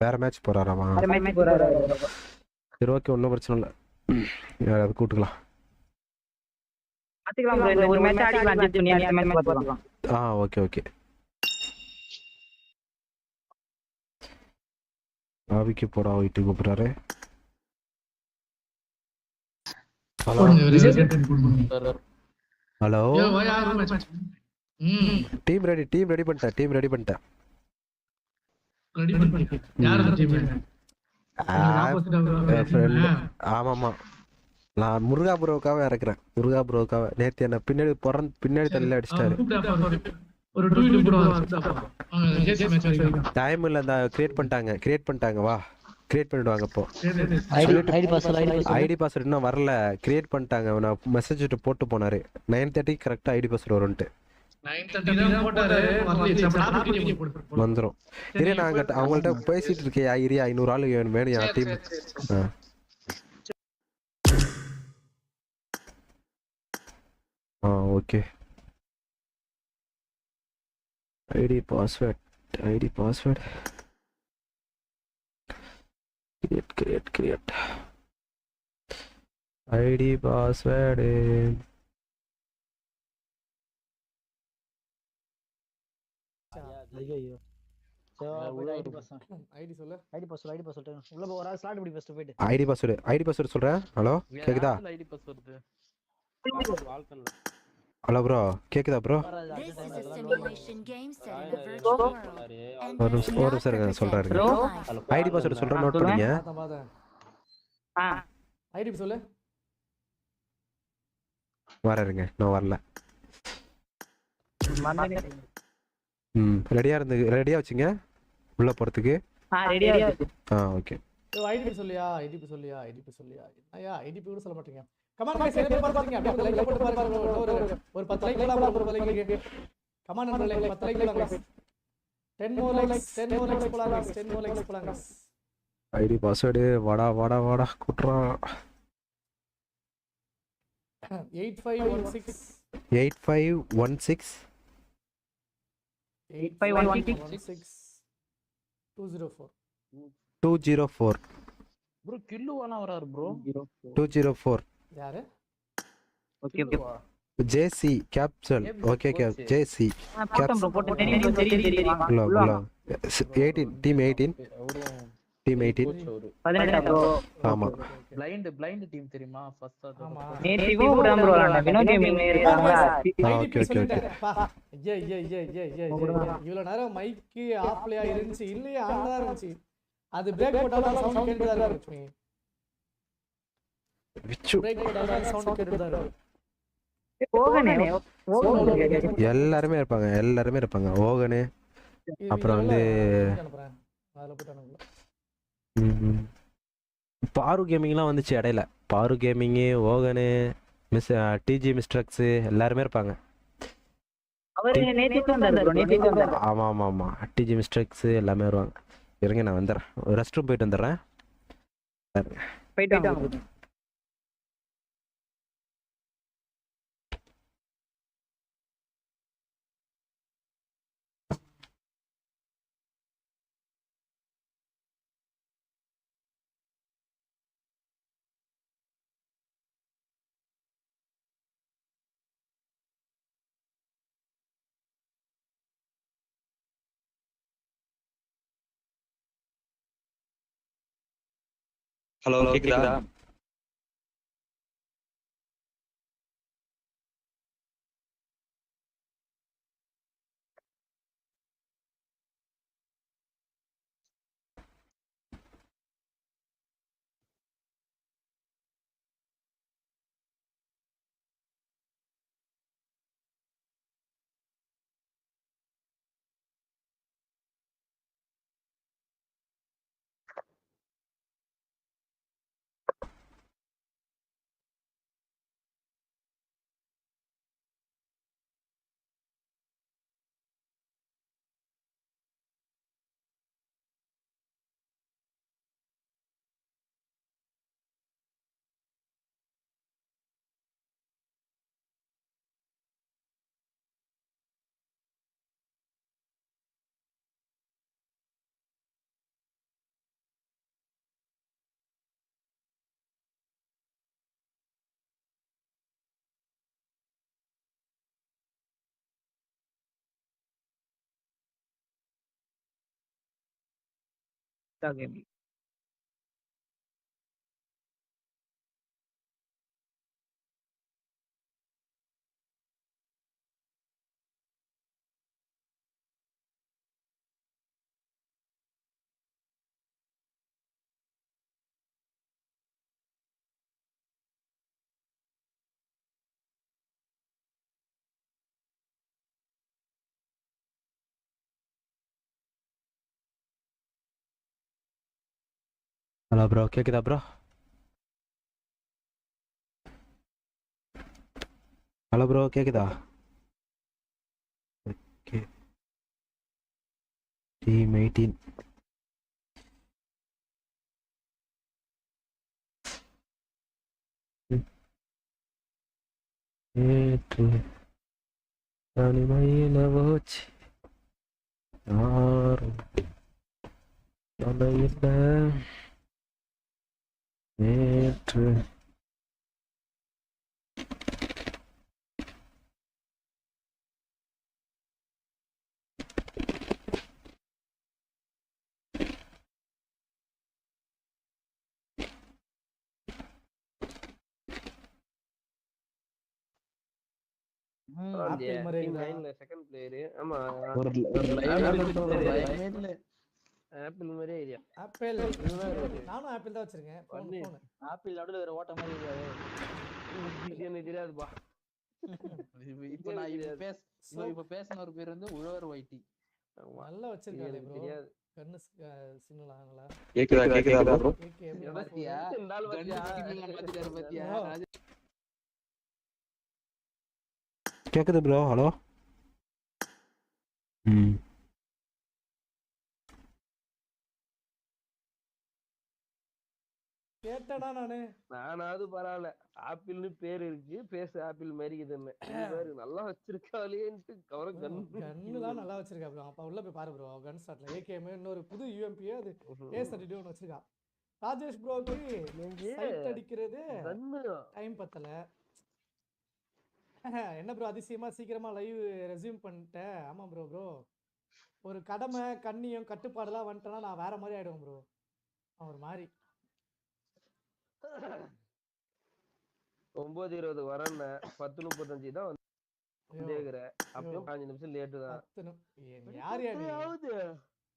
வேற மேட்ச் போறாராமா? சரி ஓகே, ஒன்றும் பிரச்சனை இல்லை. யாராவது கூட்டுக்கலாம். Okay okay. ஆவிக்கு போடா வீட்டுக்கு கூப்பிடுறாரு. ஹலோ டீம் ரெடி பண்ணிட்டேன். ஆமாமா, நான் முருகா ப்ரோக்காக இறக்குறேன். நேத்து என்ன பின்னாடி தள்ளில அடிச்சிட்டாரு. டைம் இல்ல, இந்த கிரியேட் பண்ணிட்டாங்க. வா கிரியேட் பண்ணிடுவாங்க. இப்போ ஐடி பாஸ்வேர்ட் இன்னும் வரல, கிரியேட் பண்ணிட்டாங்க. நான் மெசேஜ் போட்டு போனாரு 9:30 கரெக்டா ஐடி பாஸ்வேர்ட் வரும்ட்டு. வந்துரும். இரு, நாங்க அவங்கள்ட்ட பேசிட்டு இருக்கேன். 500 ஆளு வேணும் என் team. Okay. ID password create ID password. ID password சொல்றேன். ஹலோ கேக்குதா? ஹலோ ப்ரோ, கேக்குதா ப்ரோ? ஒரு நிமிஷம் இருங்க, சொல்றாரு. ஐடி பாஸ்வேர்டு சொல்றேன், நோட் பண்ணீங்க. ஐடி சொல்லு. வரேங்க, நான் வரல. ரெடியா வச்சுங்க உள்ள போறதுக்கு. ஓகே. ஐடிபி சொல்லியா? ஐயா ஐடிபி கூட சொல்ல மாட்டீங்க. கமான் गाइस, என்ன பாருங்க, அப்படியே லைக் போட்டு பாருங்க. ஒரு 10 லைக் போடலாம், ஒரு லைக். கமான் நண்பர்களே, 10 லைக் போடுங்க गाइस. 10 more likes போலாம் गाइस. ஐடி பாஸ்வேர்டு வாடா குட்றா. 8516 204 ப்ரோ. கில்லு வானா வராரு ப்ரோ. 204 யாரு? ஓகே ஜேசி கேப்சல். ஓகே ஜேசி போட்டு போட்டு தெரியும். 18 டீம் 18 ப்ரோ. ஆமா, பிளைண்ட் டீம் தெரியுமா? ஃபர்ஸ்ட் அது. ஆமா, நேட்டிவ் கூட ப்ரோ விளையாடுறாங்க. வினோத் கேமிங் இருக்காங்களா? ஓகே இவ்வளவு நேரம் மைக் ஆஃப்லயா இருந்துச்சு, இல்லையா ஆன்ல இருந்துச்சு. அது பிரேக் போட்டாலும் சவுண்ட் கேட்டுதா இருக்கு. பிரேக் போட்டாலும் சவுண்ட் கேட்டுதா இருக்கு. எல்லாருமே இருப்பாங்க. ஓகனே அப்புறம் வந்து பாரு கேமிங்லாம் வந்துச்சு இடையில. பாரு கேமிங்கு, ஓகனு, டிஜி மிஸ்ட்ரக்ஸ் எல்லாருமே இருப்பாங்க. ஆமா, டிஜி மிஸ்ட்ரக்ஸ் எல்லாமே வருவாங்க. இருங்க, நான் வந்துடுறேன். ரெஸ்ட் ரூம் போயிட்டு வந்துடுறேன். ஹலோ கேக்குதா? Insta game. ஹலோ ப்ரோ, கேக்குதா ப்ரோ? ஹலோ ப்ரோ, கேக்குதா? ஓகே. டீம் 18. நேற்று தனிமையில போச்சு யாரும் தொலையில நேற்று. ஆப்பிள் மாதிரி டீம் இருக்குதா? 9ல செகண்ட் பிளேயர். ஆமா ஒரு ஆப்பிள் மாதிரியே ஏரியா. ஆப்பிள். நானும் ஆப்பிள் தான் வச்சிருக்கேன். ஃபோன். ஆப்பிள் நடுவுல ஒரு ஓட்ட மாதிரி இருக்காது. இது எனக்கு தெரியாதுப்பா. இப்ப நான் இப்ப பேசின ஒரு பேர் வந்து உழவர் வைட்டி. நல்லா வச்சிருக்காளே ப்ரோ. தெரியாது. கண்ணு சின்னலாங்களா? கேக்குதா ப்ரோ? பாத்தியா? மாத்திட்டாரு பாத்தியா? கேக்குது ப்ரோ. ஹலோ. கேட்டடா நானாவது பரவாயில்ல, ஆப்பிள்னு பேர் இருக்கு, பேச ஆப்பிள் மாதிரி இதுன்னு நல்லா வச்சிருக்காளேன்ட்டு கன்னுலாம் நல்லா வச்சிருக்கா ப்ரோ. அப்ப உள்ள போய் பாரு ப்ரோ. கன் ஸ்டார்ட்ல ஏகேஎம் இன்னொரு புது யூஎம்பி அது A32 ஒன்று வச்சிருக்கா. ராஜேஷ் ப்ரோக்கு சைட் அடிக்கிறது டைம் பத்தல. என்ன ப்ரோ அதிசயமா சீக்கிரமா லைவ் ரெஸ்யூம் பண்ணிட்டேன். ஆமா ப்ரோ. ஒரு கடமை கண்ணியம் கட்டுப்பாடுலாம் வந்துட்டேன்னா நான் வேற மாதிரி ஆயிடுவேன் ப்ரோ. ஒரு மாதிரி 9:20 வரேன்னு 10:35 தான் வந்துக்கிற. அப்பயும் 5 நிமிஷம் லேட்டு தான். யார் யார்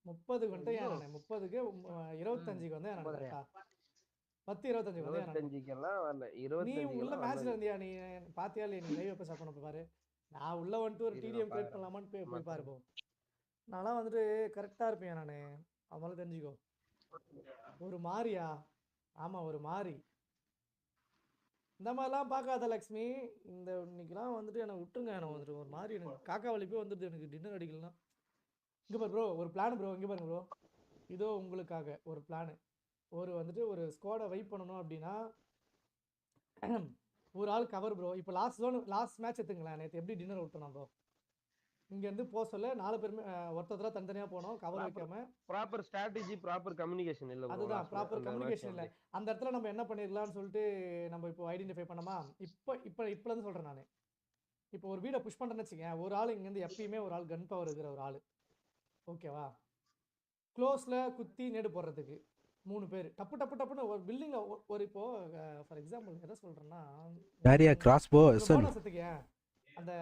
30 வந்துட்டேன். 30க்கு 25க்கு வந்து கரெக்டா 10:25க்கு வந்து 25க்கெல்லாம் வரல. 25 நீ உள்ள மேட்ச்ல இருந்தியா? நீ பாத்தியா இல்லையா? நீ லைவ் எப்ப ஸ்டார்ட் பண்ண பாரு. நான் உள்ள வந்துட்டு ஒரு டிடிஎம் கிரியேட் பண்ணலாமான்னு போய் பாரு போ. நான்லாம் வந்துட்டு கரெக்டா இருப்பேன் நானு. அதனால தெரிஞ்சுக்கோ. ஒரு மாறியா? ஆமா ஒரு மாறி. இந்த மாதிரிலாம் பார்க்காத லக்ஷ்மி. இந்த இன்னைக்கெல்லாம் வந்துட்டு எனக்கு விட்டுருங்க. எனக்கு வந்துட்டு ஒரு மாதிரி எனக்கு காக்கா வலி போய் வந்துட்டு எனக்கு டின்னர் அடிக்கலாம். இங்கே பாரு ப்ரோ, ஒரு பிளான் ப்ரோ. இங்கே பாருங்க ப்ரோ, இதோ உங்களுக்காக ஒரு பிளானு. வந்துட்டு ஒரு ஸ்குவாடை வைப் பண்ணணும் அப்படின்னா ஒரு ஆள் கவர் ப்ரோ. இப்போ லாஸ்ட் மேட்ச் எடுத்துங்களேன். நேற்று எப்படி டின்னர் விட்டோம் ப்ரோ? இங்கேருந்து போக சொல்ல 4 பேருமே ஒருத்தர தனித்தனியாக போனோம். கவர் வைக்காம ப்ராப்பர் ஸ்ட்ராட்டஜி, ப்ராப்பர் கம்யூனிகேஷன் இல்லை. அதுதான் ப்ராப்பர் கம்யூனிகேஷன் இல்லை. அந்த இடத்துல நம்ம என்ன பண்ணிடலாம்னு சொல்லிட்டு நம்ம இப்போ ஐடென்டிஃபை பண்ணோமா? இப்போலேருந்து சொல்கிறேன் நான். இப்போ ஒரு வீடை புஷ் பண்ணுறேன்னு வச்சுக்கேன். ஒரு ஆள் இங்கேருந்து எப்பயுமே ஒரு ஆள் கன் பவர் இருக்கிற ஒரு ஆள், ஓகேவா? க்ளோஸில் குத்தி நேடு போடுறதுக்கு 3 பேர் டப்புன்னு ஒரு பில்டிங்கில் ஒரு இப்போ ஃபார் எக்ஸாம்பிள் எதை சொல்கிறேன்னா கிராஸ் போ போனஸத்துக்கு அந்த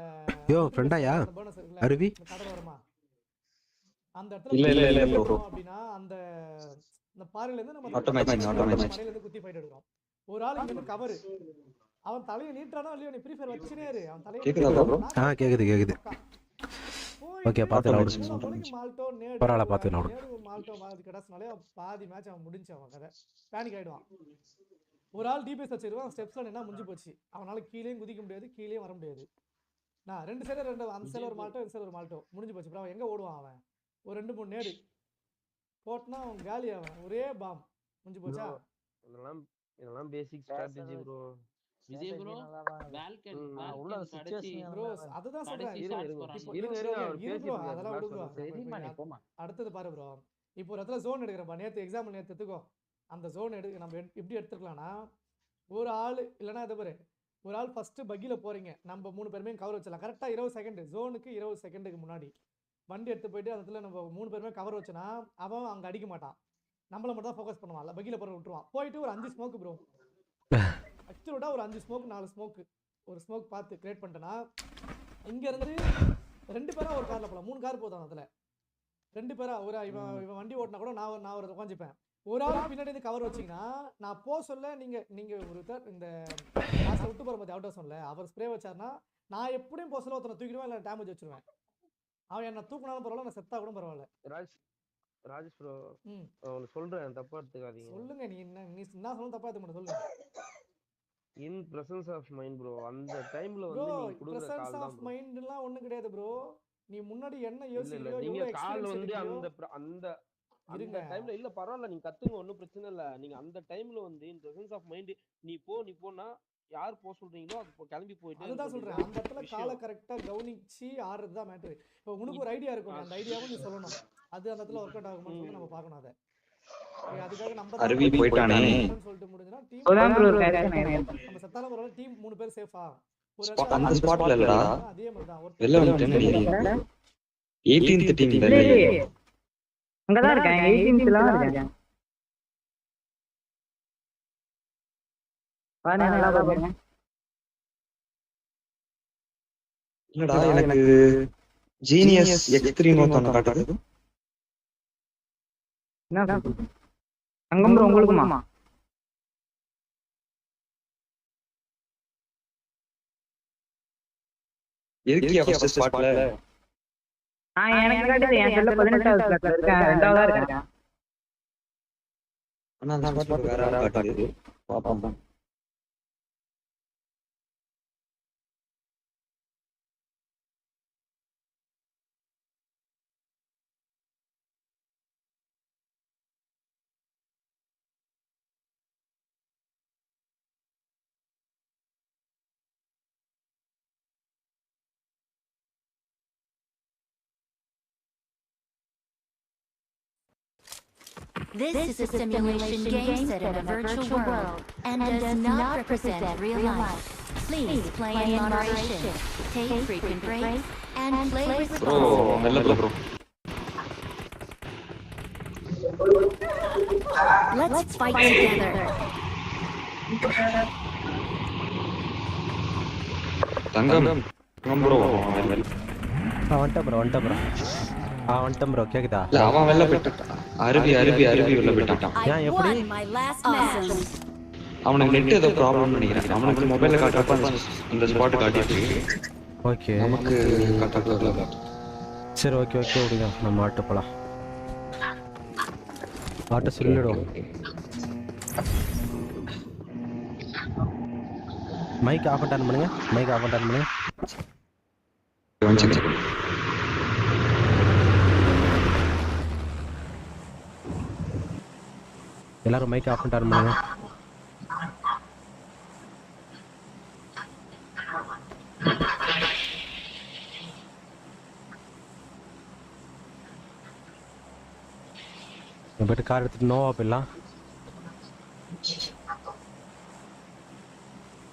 ஃப்ரெண்டாயா போனஸ் இருக்குல்ல அருவி கடல் வருமா அந்த இடத்துல இல்ல அப்படின்னா அந்த பாறையிலேருந்து நம்ம ஆட்டோமேட்டிக் மலையிலேருந்து குத்தி ஃபைட் எடுக்கிறோம். ஒரு ஆள் இங்கேருந்து கவர் அவன் தலையை நீட்டானோ இல்லையோ நீ ப்ரீஃபயர் வச்சுனே இரு. அவன் தலையை கேக்குது. ஓகே பாத்துடலாம். மால்டோ நேடு பரவாயில்ல பாத்துடலாம். மால்டோ கிடச்சினாலே பாதி மேட்ச் அவன் முடிஞ்சு அவன் கதை பேனிக் ஆயிடுவான். ஒரு ஆள் டிபிஎஸ் வச்சிருவான். ஸ்டெப்ஸ்ல என்ன முடிஞ்சு போச்சு. அவனால கீழேயும் குதிக்க முடியாது, கீழேயும் வர முடியாது. நான் 2 சைடு அந்த சைடு ஒரு மால்டோ, இந்த சைடு ஒரு மால்டோ முடிஞ்சு போச்சு. அப்புறம் எங்க ஓடுவான் அவன்? ஒரு 2-3 நேடு போட்டுனா அவன் காலி. அவன் ஒரே பாம் முடிஞ்சு போச்சா? இதெல்லாம் basic strategy bro. Vijay bro falcon உள்ள சிச்சுவேஷன் ப்ரோ அதுதான் சொல்றேன். அதெல்லாம் விடுங்க. அடுத்தது பாரு ப்ரோ. இப்போ ஒரு இடத்துல ஜோன் எடுக்கிறப்பா. நேற்று எக்ஸாம்பிள் எடுத்துக்கோ. அந்த ஜோன் நம்ம எப்படி எடுத்துக்கலாம்னா ஒரு ஆள் இல்லைன்னா இது பாரு, ஒரு ஆள் ஃபர்ஸ்ட் பக்கியில் போறீங்க. நம்ம 3 பேருமே கவர் வச்சிடலாம். கரெக்டாக 20 செகண்ட் ஜோனுக்கு 20 செகண்டுக்கு முன்னாடி வண்டி எடுத்து போயிட்டு அந்த இடத்துல நம்ம 3 பேருமே கவர் வச்சோன்னா அவன் அங்கே அடிக்க மாட்டான். நம்மள மட்டும் தான் ஃபோக்கஸ் பண்ணுவான். பக்கில போற விட்டுருவான். போயிட்டு ஒரு 5 ஸ்மோக் ப்ரோ. ஆக்சுவலா ஒரு 5 ஸ்மோக் 4 ஸ்மோக் ஒரு ஸ்மோக் பார்த்து கிரியேட் பண்ணிட்டேன்னா இங்க இருந்து 2 பேரா ஒரு கார்ல போலாம். 3 கார் போதும் அதுல. 2 பேரா ஒரு இவன் வண்டி ஓட்டினா கூட நான் ஒரு உட்காந்துப்பேன். ஒரு ஆள் பின்னாடி இருந்து கவர் வச்சீங்கன்னா நான் போ சொல்ல நீங்க ஒரு இந்த லாஸ்ட் விட்டு போற மாதிரி அவுட் ஆஃப் சொல்ல அவர் ஸ்ப்ரே வச்சாருன்னா நான் எப்படியும் போ சொல்ல ஒருத்தனை தூக்கிடுவேன் இல்லை டேமேஜ் வச்சிருவேன். அவன் என்ன தூக்குனாலும் பரவாயில்ல, நான் செத்தா கூட பரவாயில்ல. ராஜேஷ் ப்ரோ அவனை சொல்றேன், தப்பா எடுத்துக்காதீங்க. சொல்லுங்க, நீ என்ன சொல்லணும் தப்பா எடுத்துக்க மாட்டேன், சொல்லுங்க. In presence of mind bro, அந்த டைம்ல வந்து நீ குடுக்குற கால் தான். பிரசன்ஸ் ஆஃப் மைண்ட்லாம் ஒண்ணும் கிடையாது ப்ரோ. நீ முன்னாடி என்ன யோசிக்கறியோ நீங்க கால் வந்து அந்த டைம்ல இல்ல பரவாயில்ல, நீங்க கத்துங்க, ஒன்னும் பிரச்சனை இல்ல. நீங்க அந்த டைம்ல வந்து இன் பிரசன்ஸ் ஆஃப் மைண்ட் நீ போனா யார் போ சொல்றீங்களோ அது கிளம்பி போயிட்டு. அதுதான் சொல்றேன், அந்த இடத்துல காலை கரெக்டா கவனிச்சு ஆடுறது தான் மேட்டர். இப்போ உனக்கு ஒரு ஐடியா இருக்கும், அந்த ஐடியாவும் நீ சொல்லணும். அது அந்த இடத்துல ஒர்க் அவுட் ஆகுமான்னு சொல்லி நம்ம பார்க்கணும். அதை அதுக்காக நம்ம அருவி போயிட்டானே சொல்லிட்டு முடிஞ்சனா டீம் நம்ம செத்தால ஒரு டீம் 3 பேர் சேஃபா ஒரு அந்த ஸ்பாட்ல இல்லடா, அதே மாதிரி தான் ஒரு வெல்ல வந்துட்டேன். 18th டீம்ல அங்க தான் இருக்கேன், 18thல இருக்கேன். பாருங்க நல்லா பாருங்க. இல்லடா எனக்கு ஜீனியஸ் X3 நோட் காட்டுது. என்ன தங்கம் ப்ரோ உங்களுக்குமா? எதுக்கு ஃபர்ஸ்ட் ஸ்பாட்ல? எனக்கு காட்டுது, என் செல்ல 18வது ஸ்லாட்ல இருக்கேன், 2வதா இருக்கேன். ஆனா அந்த ஸ்பாட் வேற யாரா காட்டுது, பாப்போம். This is a simulation game set in a virtual world and does not represent real life. Please play in moderation, take frequent breaks, and play responsibly. Let's fight together. Thangam bro, வந்துட்டேன் bro கேக்குதா? இல்ல அவன் வெளில போயிட்டான். அருவி வெளில போயிட்டான். ஏன் எப்படி? அவனுக்கு நெட் ஏதோ ப்ராப்ளம் நினைக்கிறேன். அவனுக்கு மொபைல்ல காட்டுறப்ப அந்த ஸ்பாட் காட்டிட்டு ஓகே, நமக்கு காட்டல. சரி ஓகே விடுங்க, நம்ம ஆட்டோ போலாம். ஆட்டோ சொல்லிடும். மைக் ஆஃப் பண்ணுங்க, மைக் ஆஃப் பண்ணுங்க. எல்லாரும் மைக் ஆஃப் பண்ணுங்க. போயிட்டு கார் எடுத்துட்டு நோவா போயிடலாம்.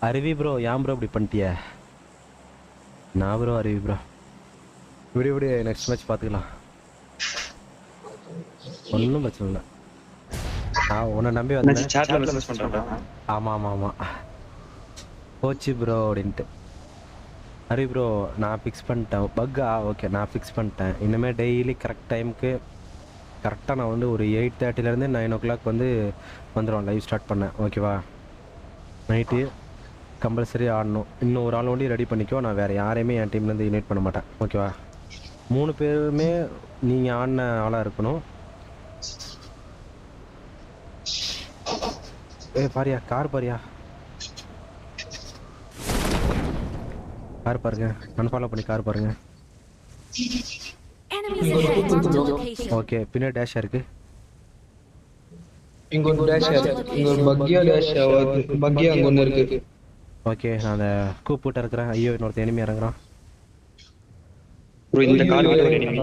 அருவி ப்ரோ, ஏன் ப்ரோ இப்படி பண்ணிட்டிய? நான் ப்ரோ அருவி ப்ரோ, விடு நெக்ஸ்ட் மேட்ச் பார்த்துக்கலாம், ஒன்றும் பிரச்சனை இல்லை. நான் உன்னை நம்பி வந்தேன். ஆமாம் போச்சு ப்ரோ அப்படின்ட்டு. அருவி ப்ரோ நான் ஃபிக்ஸ் பண்ணிட்டேன் பக்கா. ஓகே நான் ஃபிக்ஸ் பண்ணிட்டேன். இனிமேல் டெய்லி கரெக்ட் டைமுக்கு கரெக்டாக நான் வந்து ஒரு 8:30 9 o'clock வந்து வந்துடுவேன், லைவ் ஸ்டார்ட் பண்ணேன். ஓகேவா? நைட்டு கம்பல்சரி ஆடணும். இன்னும் ஒரு ஆள் ஒண்டி ரெடி பண்ணிக்கோ. நான் வேறு யாரையுமே என் டீம்லேருந்து இன்வைட் பண்ண மாட்டேன். ஓகேவா? 3 பேருமே நீங்கள் ஆடின ஆளாக இருக்கணும். பாரியா கார் பாரியா, கார் பாருங்க, அன்ஃபாலோ பண்ணி கார் பாருங்க. ஓகே பின்னாடி டேஷா இருக்கு. இங்க ஒரு டேஷ் இருக்கு, இங்க ஒரு பக்கியா அங்க ஒன்னு இருக்கு. ஓகே நான் அந்த கூப்பிட்டு இருக்கிறேன். ஐயோ இன்னொருத்த எனிமி இறங்குறான். ப்ரோ இந்த கார் ஒரு எனிமி.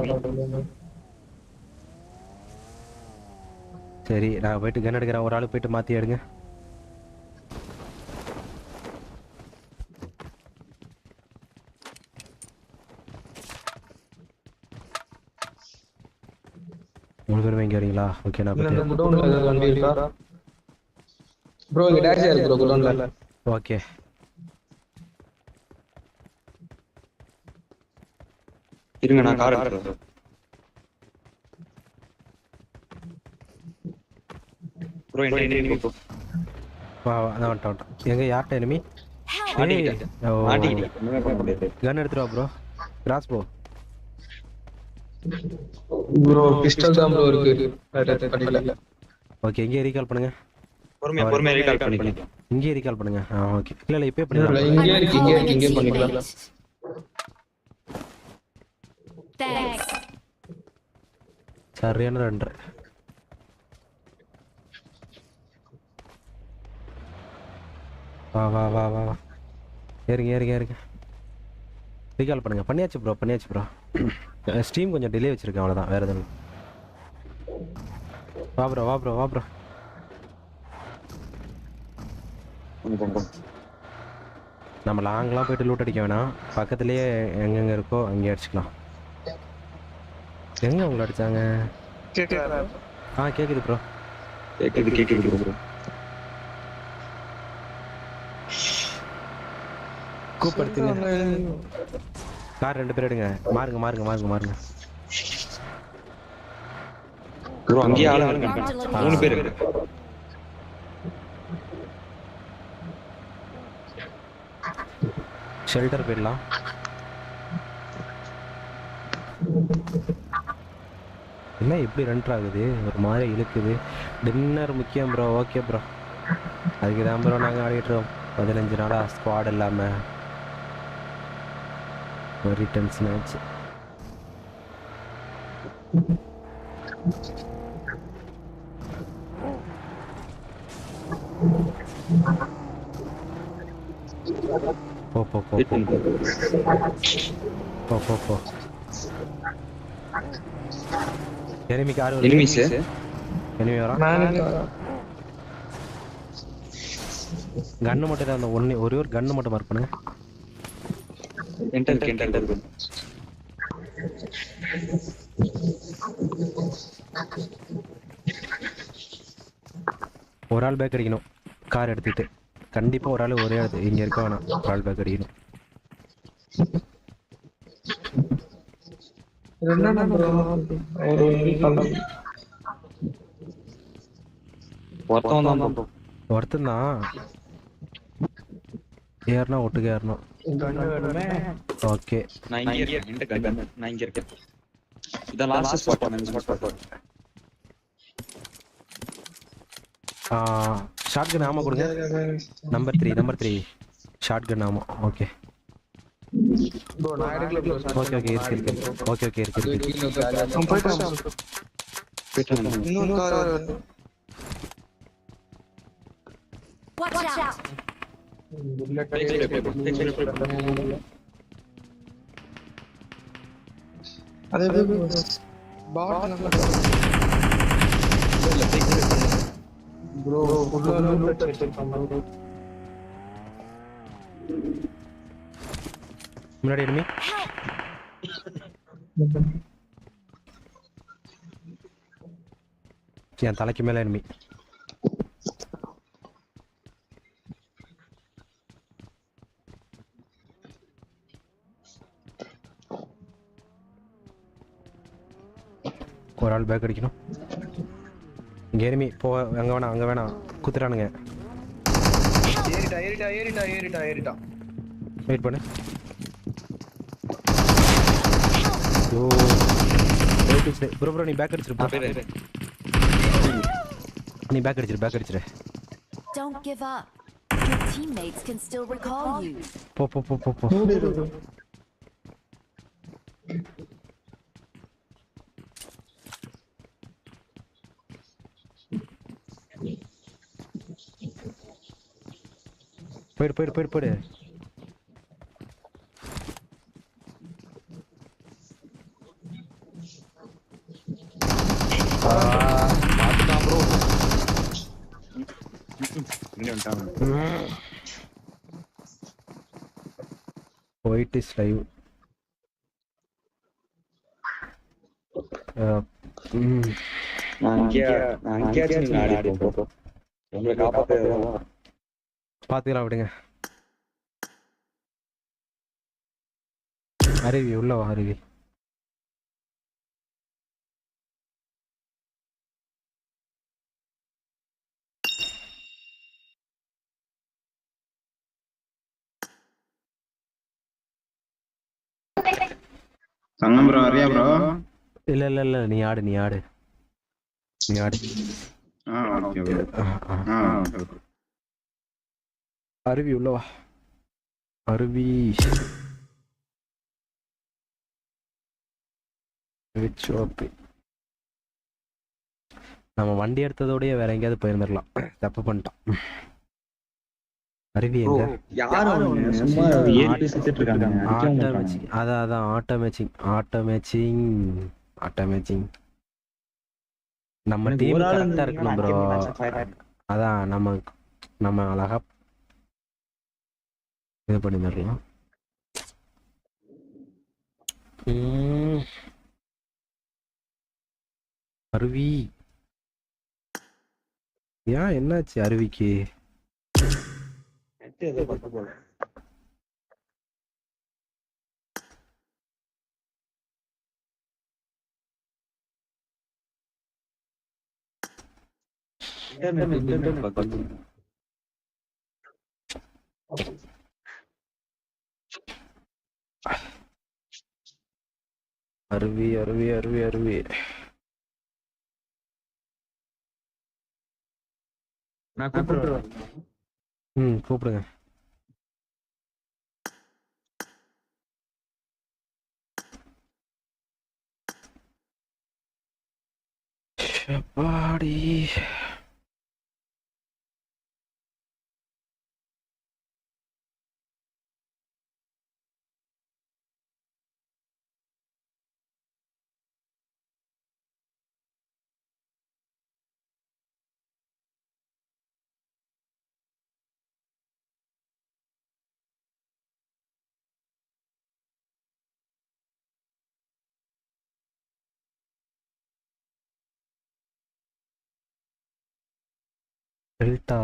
சரி நான் போயிட்டு கன் எடுக்கிறேன். ஒரு ஆளு போயிட்டு மாத்தி எடுங்க. 3 பேரும் இங்க வரீங்களா? ஓகே நான் இந்த போயிட்டு குடோன்ல ஏதாவது வண்டி இருக்கா ப்ரோ? இங்க டாக்ஸி இருக்கு ப்ரோ குடோன்ல. ஓகே. இருங்க நான் கார் எடுத்துறேன். ப்ரோ என்ன ப்ரோ? வா நான் வந்துட்டேன். எங்க யார்ட்ட எனிமி? மாட்டிக்கிட்டேன். ஒண்ணுமே பண்ண முடியாது. கன் எடுத்துட்டு வா bro. Cross bro. Bro pistol தான் ப்ரோ இருக்கு. வேற பண்ணல. ஓகே இங்கே ரீகால் பண்ணுங்க. பொறுமையா ரீகால் பண்ணிக்கலாம். இங்கே ரீகால் பண்ணுங்க. ஓகே. இல்ல இப்பே பண்ணிடலாம். இங்கே பண்ணிக்கலாம். Thanks. சரியான ரன்னர். வா வா வா வா வா. ஏறுங்க. ரீகால் பண்ணுங்க. பண்ணியாச்சு ப்ரோ. ஸ்ட்ரீம் கொஞ்சம் டிலே வச்சிருக்கேன் அவ்வளவுதான், வேற எதுவும். வா ப்ரோ. நம்ம லாங்லாம் போயிட்டு லூட் அடிக்க வேணாம், பக்கத்துலயே எங்கெங்க இருக்கோ அங்கே அடிச்சுக்கலாம். எங்க உங்களை அடிச்சாங்க? கேக்குது ப்ரோ. கேக்குது ப்ரோ. கூப்பிடுத்துங்க. கார் 2 பேர் எடுங்க. மாறுங்க. ப்ரோ அங்கேயே ஆளுங்க 3 பேர் இருக்கு. ஷெல்டர் போயிடலாம். என்ன இப்படி ரன்ட் ஆகுது, ஒரு மாதிரி இழுக்குது. டின்னர் முக்கியம் ப்ரோ. ஓகே ப்ரோ, அதுக்கு தான் ப்ரோ நாங்கள் ஆடிட்டுருக்கோம் 15 நாளா ஸ்குவாட் இல்லாமல். வெரி டென்ஷன் ஆச்சு. போ. எனிமிக்கு ஆறு எனிமி வரா. கன்னு மட்டும் தான், அந்த ஒரே ஒரு கன்னு மட்டும் மார்க் பண்ணுங்க. என்டர். ஒரு ஆள் பேக் அடிக்கணும் கார் எடுத்துக்கிட்டு. கண்டிப்பா ஒரு ஆள் ஒரே ஆள் இங்க இருக்க வேணாம், ஒரு ஆள் பேக் அடிக்கணும். ஒருத்தன் தான் ஏறனா ஒட்டுக்க ஏறணும். ஓகே நான் இங்க இருக்கேன். இதான் லாஸ்ட் ஸ்பாட். ஷார்ட் கன் ஆமா கொடுங்க. நம்பர் 3 ஷார்ட் கன் ஆமா. ஓகே இருக்கு. Watch out. ப்ரோ முன்னாடி எனிமி. என் தலைக்கு மேல எனிமி. ஒரு ஆள் பேக் அடிக்கணும். இங்க எனிமி போ. அங்க வேணாம் குத்துறானுங்க. ஏறிட்டா. வெயிட் பண்ணு. ப்ரோ நீ பேக் அடிச்சிரு. பேக் அடிச்சிரு. Don't give up. Your teammates can still recall you. போ. போயிடு. பாத்துட்டான் ப்ரோ. போயிட்டு லைவ் நான் அங்கேயாச்சும் நீங்க ஆடி ப்ரோ. உங்களை காப்பாத்துறதுதான். பாத்துக்கலாம் விடுங்க. அருவி உள்ள வா அருவி. தங்கம் ப்ரோ வரியா ப்ரோ? இல்ல இல்ல இல்ல நீ ஆடு நீ ஆடு நீ ஆடு. Okay bro. அருவி உள்ள வா அருவி. நம்ம வண்டி எடுத்ததோடய வேற எங்கேயாவது போயிருந்துடலாம். தப்பு பண்ணிட்டோம். அருவி எங்க? அதான் ஆட்டோமேச்சிங் நம்ம டீம் கரெக்டா இருக்கணும் ப்ரோ. அதான் நம்ம அழகா இது பண்ணிடலாம். அருவி ஏன் என்னாச்சு அருவிக்கு? அருவி அருவி அருவி அருவி. நான் கூப்பிடுறேன். கூப்பிடுங்க. பாடி டெல்டா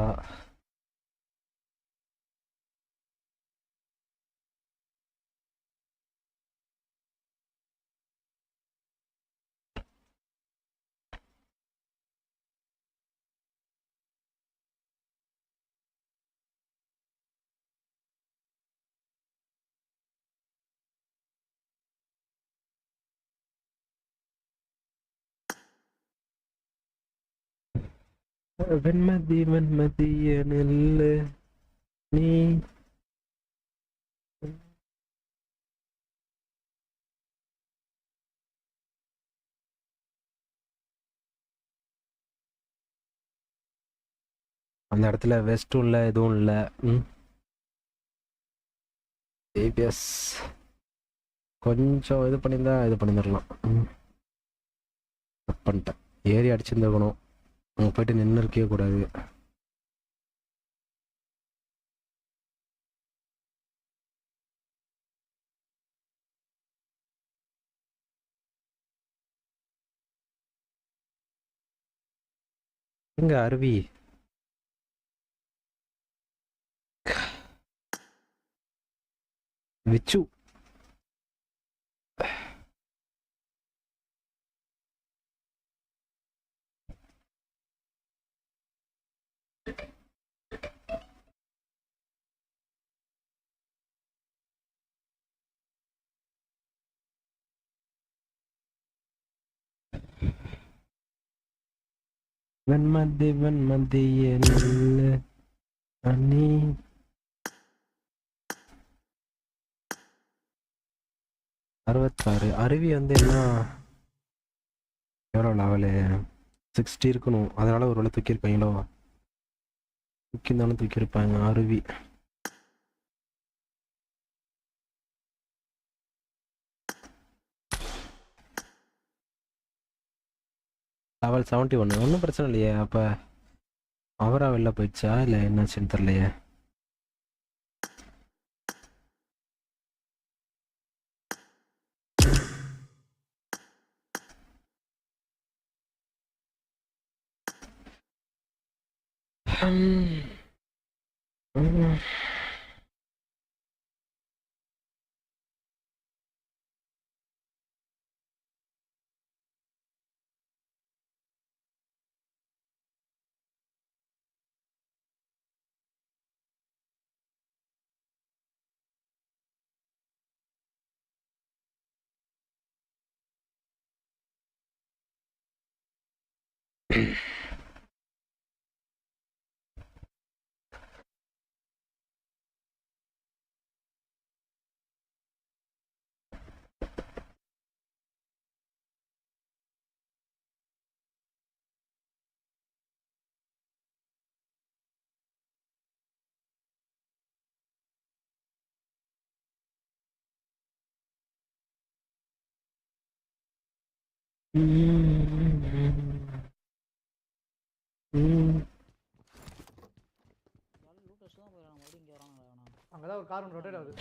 வெண்மதிய நெல்லு நீ அந்த இடத்துல வெஸ்டும் இல்லை எதுவும் இல்லை. ஏபிஎஸ் கொஞ்சம் இது பண்ணியிருந்துடலாம். பண்ணிட்டேன். ஏறி அடிச்சிருந்துருக்கணும். அங்கே போயிட்டு நின்று இருக்கவே கூடாது. எங்க அருவி? விச்சு வெண்மதிய நெல்லு அண்ணி. அருவி வந்து என்ன எவ்வளோ லெவலு? 60 இருக்கணும். அதனால ஒரு வேளை தூக்கியிருப்பாங்களோ? தூக்கியிருந்தாலும் தூக்கியிருப்பாங்க. அருவி லெவல் 71. ஒன்றும் பிரச்சனை இல்லையே. அப்போ அவரா வெளில போயிடுச்சா இல்லை என்னாச்சுன்னு தெரியலையே. அங்கதான் ஒரு கார் ரொட்டேட் ஆகுது.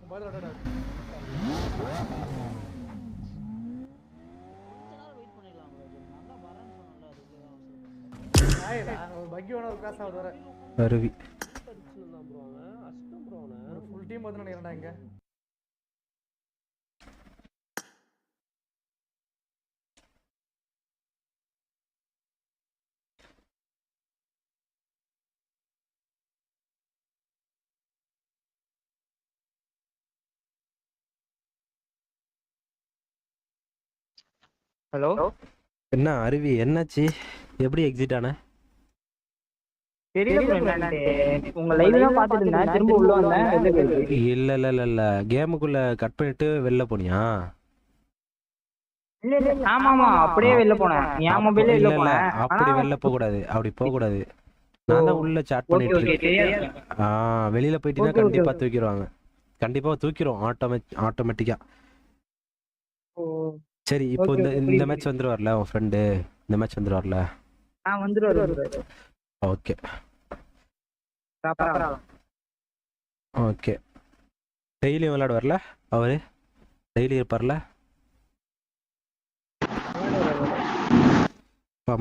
மொபைல் ரொட்டேட் ஆகுது. ஒரு பக்கி வேணும் ஒரு கிளாஸ் ஆகுது வர. அருவி. ஃபுல் டீம் வந்து நினைக்கிறேன்டா இங்க. ஹலோ என்ன அருவி என்னாச்சு? எப்படி எக்ஸிட் ஆன? தெரியல ப்ரோ என்னன்னு. உங்க லைவ் தான் பார்த்துட்டு இருந்தேன், திரும்ப உள்ள வந்தேன். இல்ல கேமுக்குள்ள கட் பண்ணிட்டு வெளில போனியா? இல்ல இல்ல ஆமா ஆமா அப்படியே வெளில போனேன். என் மொபைல்ல வெளில போனேன். அப்படி வெளில போக கூடாது, அப்படி போக கூடாது. நான் தான் உள்ள சாட் பண்ணிட்டு இருக்கேன். வெளியில போயிட்டீங்கன்னா கண்டிப்பா தூக்கிடுவாங்க. கண்டிப்பா தூக்கிரும் ஆட்டோமேட்டிக்கா. சரி இப்போ இந்த மேட்ச் வந்துருவார்ல உன் ஃப்ரெண்டு, இந்த மேட்ச் வந்துருவார்ல? வந்துருவாரு. Okay okay. டெய்லியும் விளையாடுவார்ல அவரு? டெய்லி இருப்பார்ல?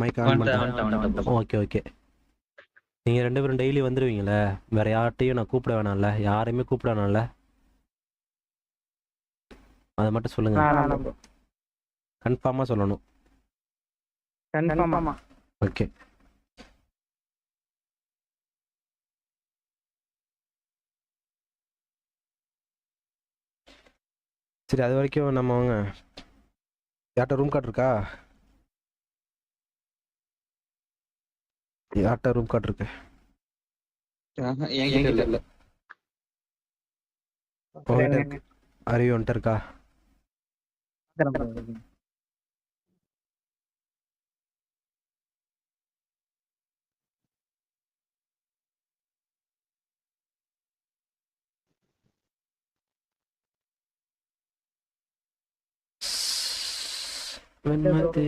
மைக் ஆன் பண்ணிட்டேன். Okay okay. நீங்க 2 பேரும் டெய்லி வந்துருவீங்களே, வேற யார்ட்டையும் நான் கூப்பிட வேணாம்ல? யாரையுமே கூப்பிட வேணாம்ல? அதை மட்டும் சொல்லுங்க. கன்ஃபார்மா சொல்லணும். கன்ஃபார்மா. ஓகே. சரி அது வரைக்கும் நம்ம வாங்க. யார்கிட்ட ரூம் கார்டு இருக்கா? யார்கிட்ட ரூம் கார்டு இருக்கு? அறிவு வந்துட்டு இருக்கா? வெண்மதி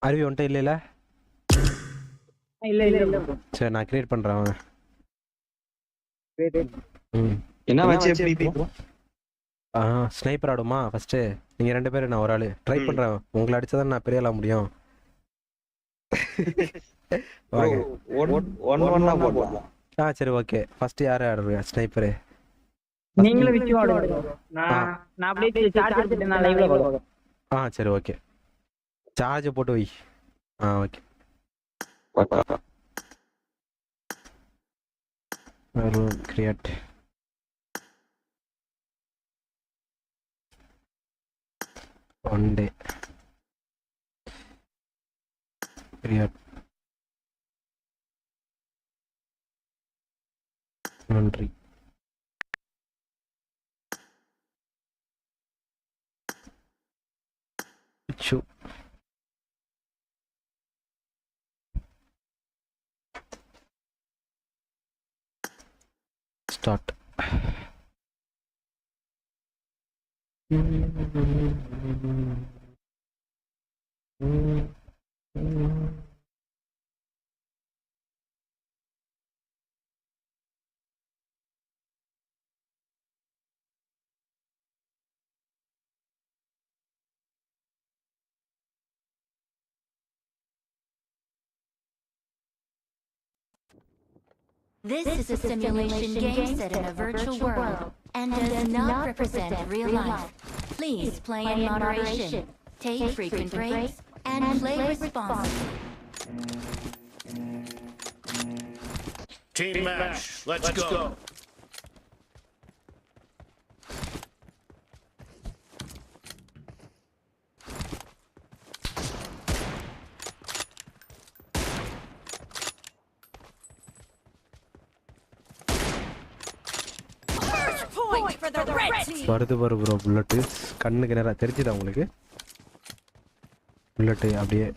அறிவி வந்துட்டு இல்ல? சரி நான் கிரியேட் பண்றேன். வாங்க. ஸ்னைப்பர் ஆடுமா ஃபர்ஸ்ட்? நீங்க 2 பேரும், நான் ஒரு ஆளு ட்ரை பண்றேன். உங்களை அடிச்சதான் நான் பெரிய ஆள முடியும். சரி ஓகே. ஃபர்ஸ்ட் யாரு ஆடுறீங்க? ஸ்னைப்பர் நீங்களே விச்சு ஆடுங்க. நான் அப்படியே சார்ஜ் எடுத்துட்டு நான் லைவ்ல வரேன். சரி ஓகே. சார்ஜ் போட்டு வை. Okay. Create. One day create. நன்றி. Start. This is a simulation game set in a virtual world and does not represent real life. Please play in moderation, take frequent breaks, and play responsibly. Team match. Let's go. First point for the red team. வருது வரும் bro bullet கண்ணுக்கு நேரா தெரிஞ்சுதா உங்களுக்கு bullet அப்படியே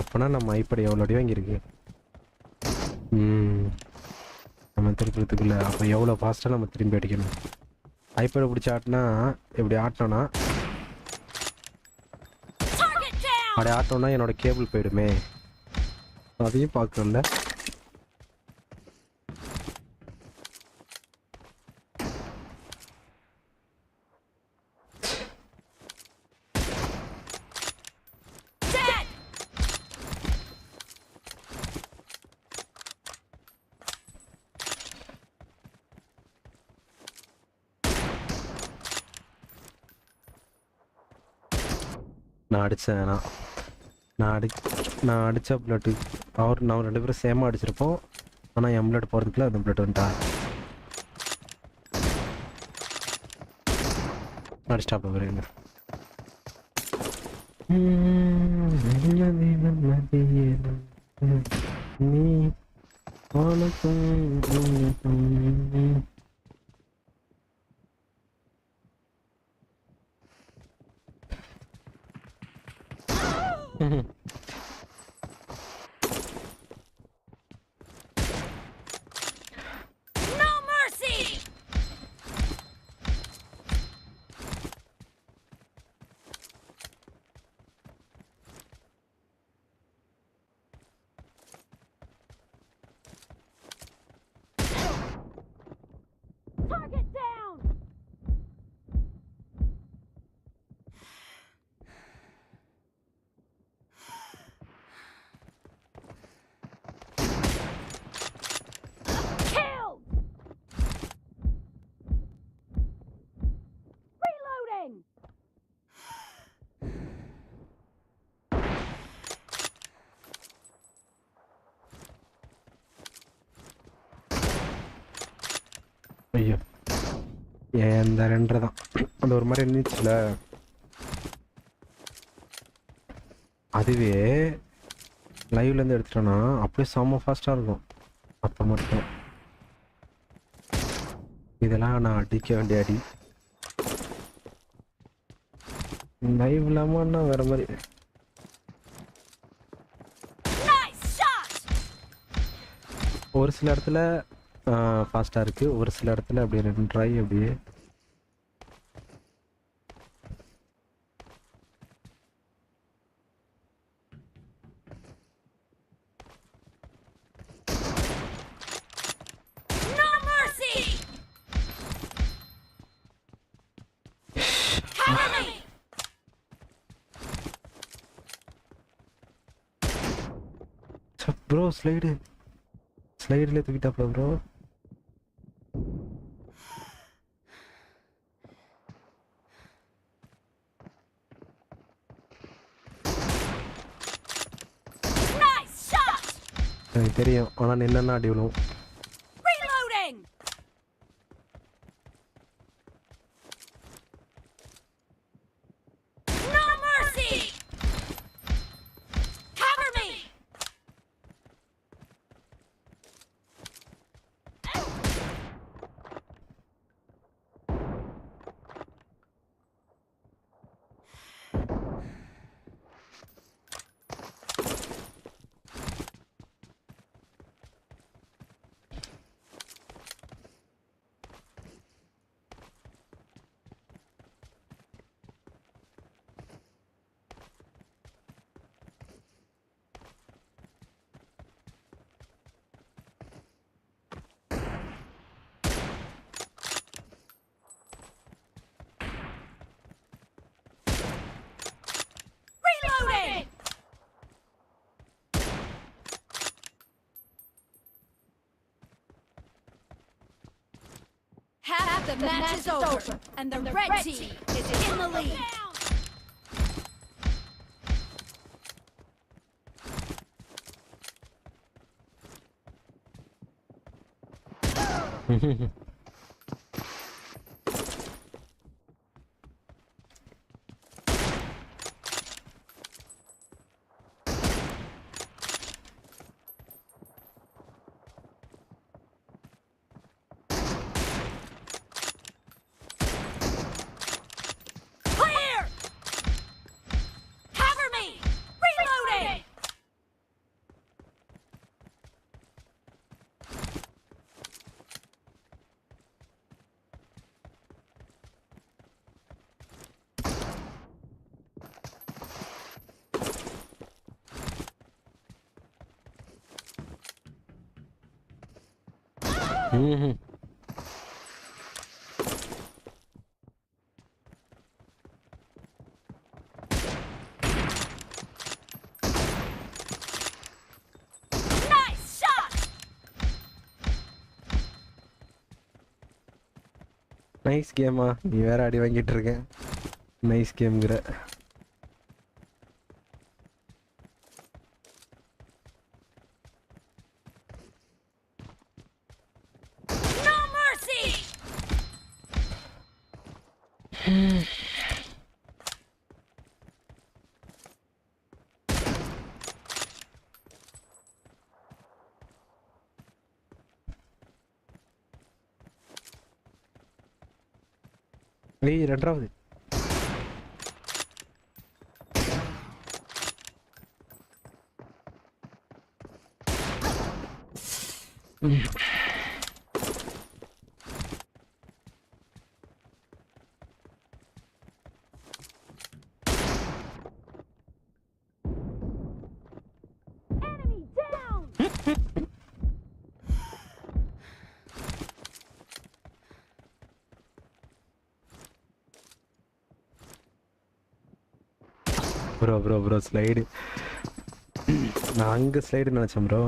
அப்பனா நம்ம ஐப்படி எவ்வளோ அடி வாங்கியிருக்கு நம்ம திருப்பத்துக்குள்ள அப்போ எவ்வளோ ஃபாஸ்ட்டாக நம்ம திரும்பி அடிக்கணும் ஐப்படை பிடிச்சி ஆட்டினா இப்படி ஆட்டினோன்னா அப்படி ஆட்டோன்னா என்னோட கேபிள் போயிடுமே அதையும் பார்க்கணும்ல நான் அடித்தேன் நான் அடித்த பிளட்டு நான் 2 பேரும் சேமாக அடிச்சிருப்போம் ஆனால் என் பிளட் போகிறதுக்குள்ள அந்த பிளட் வந்துட்டா அடிச்சிட்டாப்ப வருங்க நீ No mercy. Target down. Killed. Reloading. ஐயோ இந்த 2 தான் அந்த ஒரு மாதிரி இருந்துச்சுல அதுவே லைவ்லேருந்து எடுத்துட்டோன்னா அப்படியே செம்ம ஃபாஸ்ட்டாக இருக்கும் அப்போ மட்டும் இதெல்லாம் நான் அடிக்க வேண்டிய அடி லைவ் இல்லாமன்னா வேற மாதிரி ஒரு சில இடத்துல ஃபாஸ்ட்டாக இருக்குது ஒரு சில இடத்துல அப்படியே 2 ட்ரை அப்படியே No mercy. Cover me. Bro ஸ்லைடில் தூக்கிட்டாப்ல ப்ரோ Nice shot. எனக்கு தெரியும் ஆனால் நின்னா அடி விழுவும் Reloading. No mercy. Cover me. The match is over, and the red team is in the lead. Clear! Cover me! Reloading! Nice shot! Nice கேமா, நீ வேற அடி வாங்கிட்டு இருக்க. நைஸ் கேம்ங்கிற. No mercy! ஏய் ரெண்டாவது. Enemy down! Bro slide. நான் அங்க ஸ்லைடு நினைச்சேன் ப்ரோ.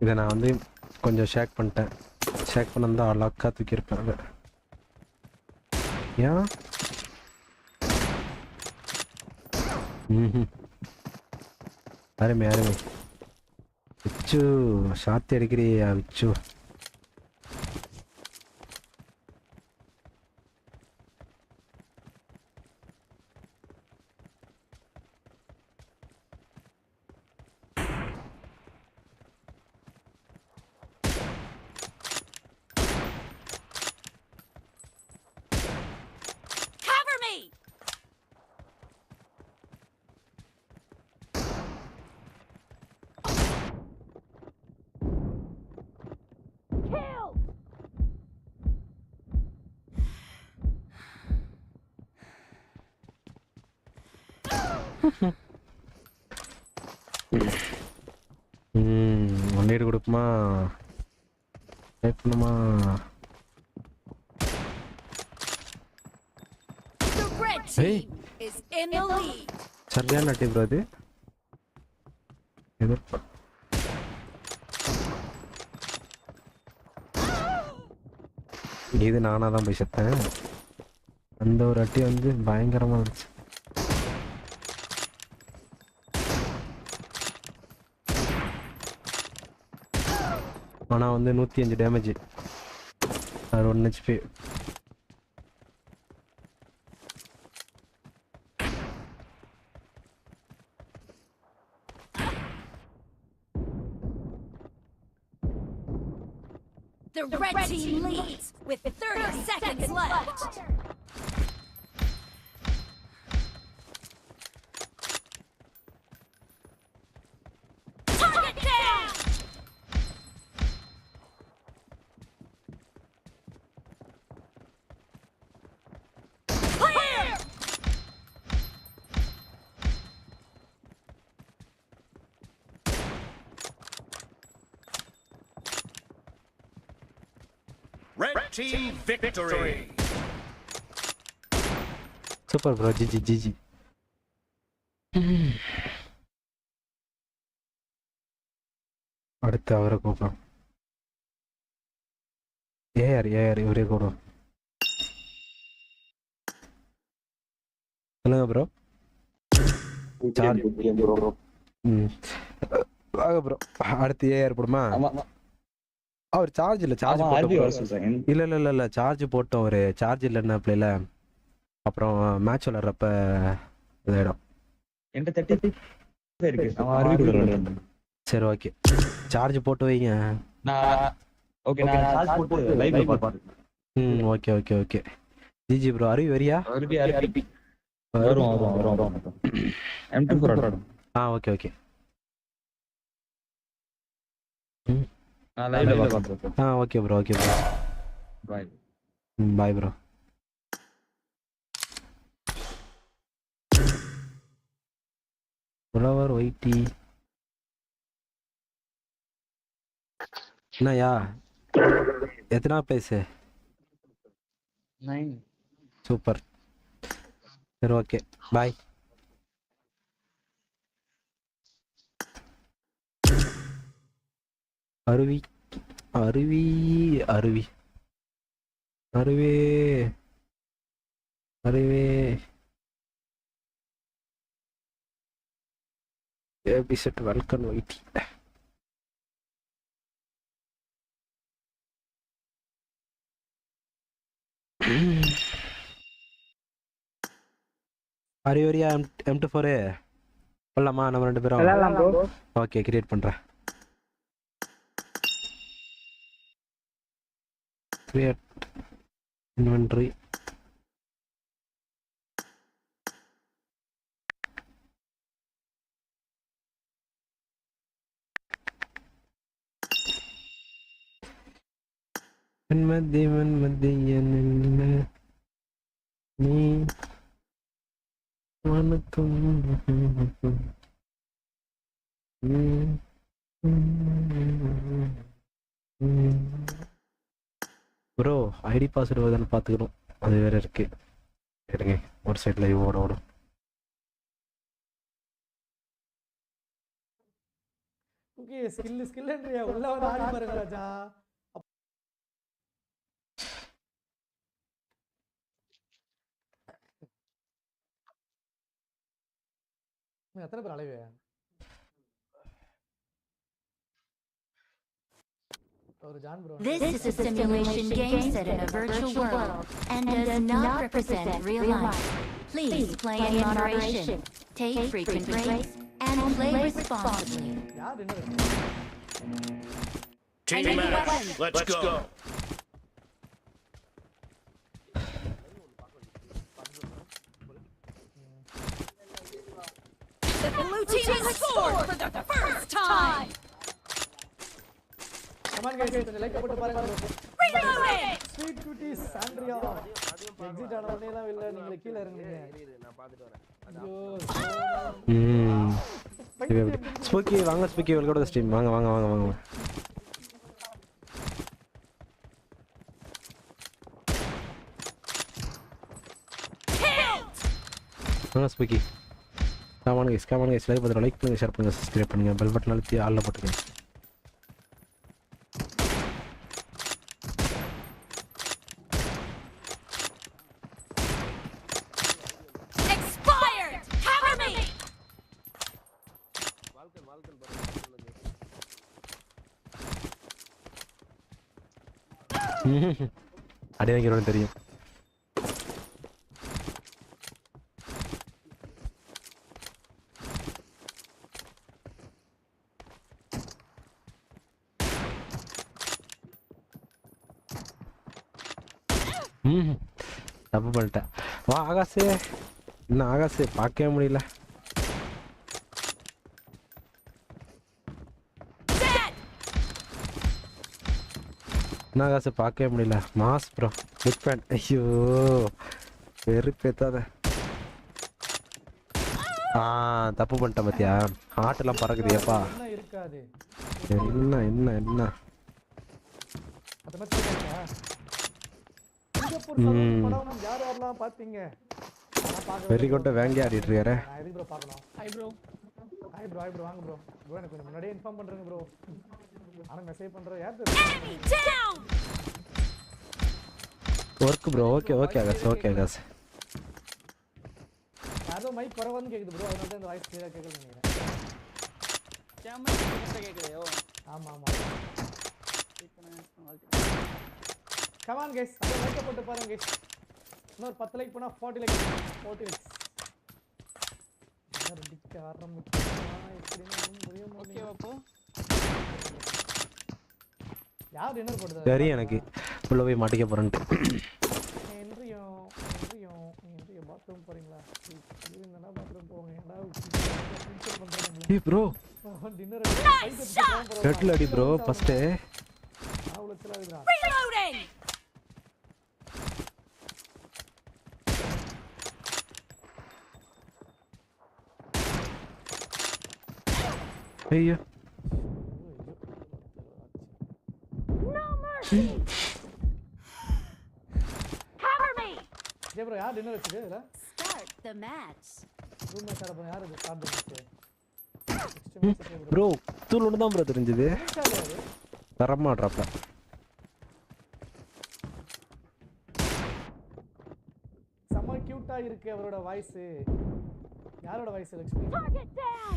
இதை நான் வந்து கொஞ்சம் ஷேக் பண்ணிட்டேன். ஷேக் பண்ணா அழகா தூக்கியிருப்பேன் அதை. ஏன் அருமை அருமை. விச்சு சாத்தி அடிக்கிறியா விச்சு? Cover me! Kill! ஒன்னேடு கொடுக்குமா பண்ணுமா? The red team is in the lead. சரியான அட்டி ப்ரோ அது. இது நானாக தான் போய் செத்தேன். அந்த ஒரு அட்டி வந்து பயங்கரமாக இருந்துச்சு. ஆனால் வந்து 105 டேமேஜ், அது 1 HP. The red team leads with 30 seconds left. Target down! Clear! Red team victory. Super bro. GG GG. அடுத்து அவரை கூப்பிடும். ஏஆர் இவரே கூடும். சொல்லுங்க ப்ரோ. வாங்க ப்ரோ. அடுத்து ஏஆர் போடுமா? அவர் சார்ஜ் இல்ல. சார்ஜ் இல்ல சார்ஜ் போட்டோம். ஒரு சார்ஜ் இல்லைன்னா பிள்ளைல அப்புறம் மேட்ச் விளையாடுறப்ப இதாயிடும். சரி ஓகே. சார்ஜ் போட்டு வைங்க. Okay okay okay. GG bro. Aruvi வரியா? Okay okay. Okay bro. Okay bro. Bye bro. Pulavar YT என்னயா? எத்தனா பேசு? 9. சூப்பர். சரி ஓகே பாய். அருவி அருவி அருவி அருவே அருவே எபிசட் வெல்கம் ஒயிட்டி. அரியோரியா M24 போடலாமா நம்ம 2 பேரும்? ஓகே கிரியேட் பண்றேன். Create inventory. மத்திய நீ வணக்கம். ப்ரோ ஐடி பாஸ்வேர்டு வருதுன்னு பார்த்துக்கணும். அது வேற இருக்கு. சரிங்க ஒரு சைட் லைவ் ஓடும். ஓகே ஸ்கில்ன்றியா உள்ள வந்து ஆடி பாருங்க ராஜா. எத்தனை பேர் அலைவே? This is a simulation game set in a virtual world and does not represent real life. Please play in moderation, take frequent breaks, and play responsibly. Team match, let's go. The blue team has scored for the first time. Come on guys, like போட்டு பாருங்க. Reloading. Sweet cuties Sandria. Exit ஆன உடனே தான் இல்ல நீங்க கீழ இறங்குங்க. நான் பாத்துட்டு வரேன். ஸ்பூக்கி வாங்க. Spooky welcome to the stream. வாங்க வாங்க வாங்க வாங்க. வாங்க spooky. Come on guys, like பண்ணுங்க, ஷேர் பண்ணுங்க, சப்ஸ்கிரைப் பண்ணுங்க, பெல் பட்டன் அழுத்தி ஆல்ல போட்டுங்க. Expired. Cover me. அடி வாங்கிறவனுக்கு தெரியும். தப்பு பண்ணிட்டேன். வா ஆகாசு. இன்னும் ஆகாசு பார்க்கவே முடியல. என்ன ஆகாசு பார்க்கவே முடியல. Mass bro big fan. ஐயோ வெறுப்பேத்தாத. தப்பு பண்ணிட்டேன் பாத்தியா? ஆட்டெல்லாம் பறக்குதியாப்பா. இருக்காது. என்ன என்ன என்ன அத பத்தி கேட்டா சிங்கப்பூர் சலூன் படம் யார் யாரெல்லாம் பாத்தீங்க? நான் பார்க்கவே வெரி குட் வேங்கி ஆடிட்டு இருக்காரு. நான் எதுக்கு ப்ரோ பார்க்கணும்? ஹாய் ப்ரோ வாங்க ப்ரோ. ப்ரோ எனக்கு கொஞ்சம் முன்னாடியே இன்ஃபார்ம் பண்றேங்க ப்ரோ. ஆனா மெசேஜ் பண்றேன் யார் ஒர்க் ப்ரோ. ஓகே ஆகாஷ். யாரோ மைக் குறவான்னு கேக்குது ப்ரோ. அதனால தான் இந்த வாய்ஸ் கிளியரா கேட்கல நினைக்கிறேன். கேமரா கிட்ட கேக்குதோ? ஆமா. Come on guys. அப்படியே லைக் போட்டு பாருங்க गाइस. இன்னொரு 10 லைக் பண்ணா 40 லைக். 40 லைக்ஸ். யார் டிக்க ஆரம்பிச்சா எப்படின்னு புரிய மாட்டேங்குது. ஓகே அப்போ யார் டின்னர் போடுறது? சரி எனக்கு உள்ள போய் மாட்டிக்க போறேன்ட்டு. என்றியோ பாத்ரூம் போறீங்களா? என்னடா பாத்ரூம் போங்க. என்னடா பிக்சர் பண்றீங்க? ஏய் ப்ரோ டின்னர் ரெட்ல அடி ப்ரோ ஃபர்ஸ்ட். அவ்வளவு செலவுடா. Reloading. ஐயோ No mercy. Cover me. J bro யார் டின்னர் வச்சிருக்கு இதல? Start the match. Room match ஆட போறோம். யார் இது ஸ்டார்ட் பண்ணிச்சு? ப்ரோ தூளோட தான் ப்ரோ தெரிஞ்சது. தரமா ட்ராப்ல. செம்ம கியூட்டா இருக்கு அவரோட வாய்ஸ். யாரோட voice Lakshmi? Target down.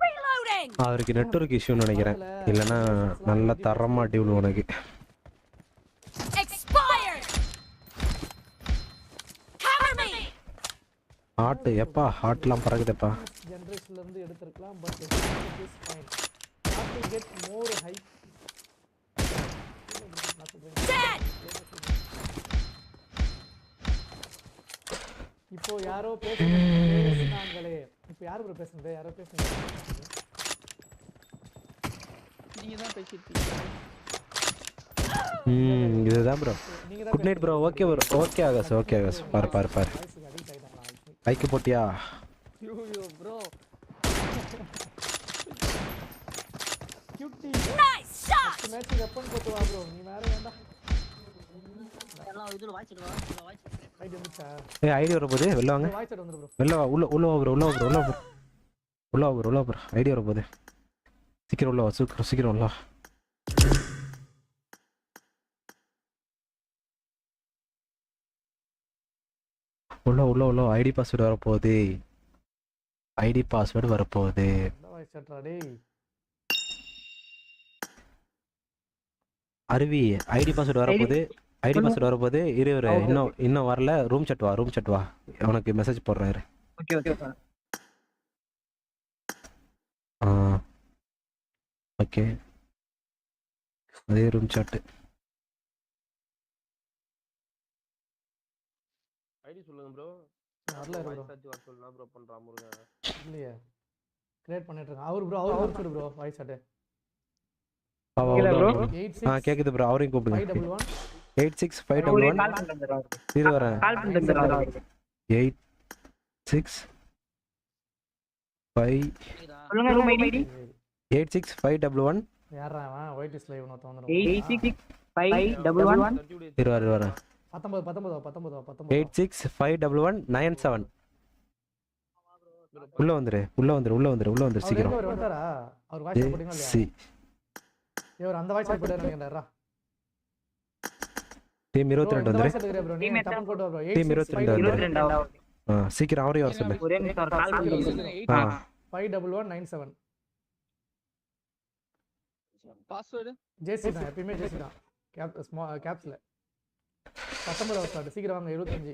Reloading. அவருக்கு நெட்வொர்க் இஷ்யூன்னு நினைக்கிறேன். இல்லனா நல்ல தரமா டியூல் உனக்கு. Expired. Cover me. ஹார்ட் எப்பா ஹார்ட்லாம் பறக்குதுப்பா. ஜெனரேஷன்ல இருந்து எடுத்துக்கலாம் but is fine. Not to get more hype. இப்போ யாரோ பேசுனாங்களே. இப்போ யார் ப்ரோ பேசுனது? யாரோ பேசுனீங்க. நீங்க தான் பேசிட்டீங்க. இதுதான் bro. Good night bro. Okay bro. Okay Akash. பாரு. லைக் போட்டியா? ஐயோ bro. Cutie. Nice shot. Match weapon போட்டு வா ப்ரோ. நீ வேற வேண்டாம். எல்லாம் இதுல வாய்ச்சிடுவா. ஐடி வந்துச்சா? ஏய் ஐடி வர போகுது. வெளில வாங்க. வாய்ஸ் அட் வந்துரு ப்ரோ. வெளில வா. உள்ள வா ப்ரோ. ஐடி வர போகுது. சீக்கிரம் உள்ள வா. சீக்கிரம் உள்ள வா. உள்ள ஐடி பாஸ்வேர்டு வரப்போகுது. வாய்ஸ் அட்ரா டேய். அருவி ஐடி பாஸ்வேர்டு வரப்போகுது. இரு இன்னும் வரல. ரூம் சட் வா. உனக்கு மெசேஜ் போடுறேன் இரு. ஓகே. ஓகே அதே ரூம் சாட். ஐடி சொல்லுங்க ப்ரோ. வரல ப்ரோ. வாய்ஸ் வர சொல்லலாம் ப்ரோ பண்றா முருகன். இல்லையே. கிரியேட் பண்ணிட்டு இருக்கான். அவர் அனுப்பிடு ப்ரோ வாய்ஸ் அட். கேக்குது ப்ரோ. அவரையும் கூப்பிடுங்க. 8651 இது வரேன். கால் பண்ணிட்டேன். 86 5 சொல்லுங்க ரூம் ஐடி. 86511 யாரா அவன்? ஒயிட் இஸ் லைவ் நோட் வந்துரும். 86511 இருவாரு 19 8651197 உள்ள வந்துரு சீக்கிரம். அவர் வந்தாரா? அவர் வாய்ஸ் போடுங்க இல்லையா? இவர் அந்த வாய்ஸ் போடுறாரு நினைக்கிறேன்டா. டீம் 22 வந்துரு. டீம் டபுள் போடு ப்ரோ. டீம் 22 சீக்கிரம் அவரே வர சொல்லு. ஒரே நிமிஷம் கால் பண்ணுங்க. 51197 பாஸ்வேர்ட் ஜேசி தான். எப்பவுமே ஜேசி தான். கேப்ஸ்ல 19 ஸ்டார்ட். சீக்கிரம் வாங்க. 75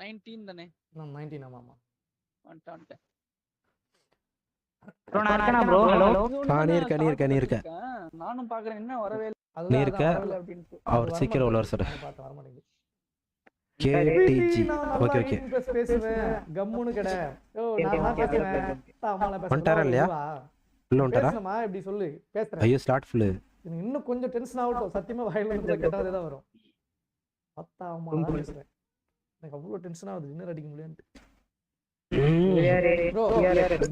19 தானே? 19 ஆமா. வந்துட்டேன் ப்ரோ. நான் இருக்கேனா ப்ரோ? ஹலோ. நீ இருக்க. நானும் பார்க்கறேன் என்ன வரவே இல்ல. நீ இருக்க. அவர் சீக்கிரம் உள்ள வர சொல்லு. பார்த்து வர மாட்டேங்குது. கேடிஜி ஓகே பேசுவேன் கம்முனு கட. நான் பேசுவேன். அம்மால பேசுறேன். வந்துட்டாரா இல்லையா? உள்ள வந்துட்டாரா? பேசுமா இப்படி சொல்லு. பேசுறேன். ஐயோ ஸ்டார்ட் ஃபுல். இன்னும் கொஞ்சம் டென்ஷன் ஆகட்டும். சத்தியமா வாயில இருந்து கேட்டாதே தான் வரும். பத்தா அம்மா பேசுறேன். எனக்கு அவ்வளவு டென்ஷன் ஆகுது. டின்னர் அடிக்க முடியலன்னு. ப்ரோ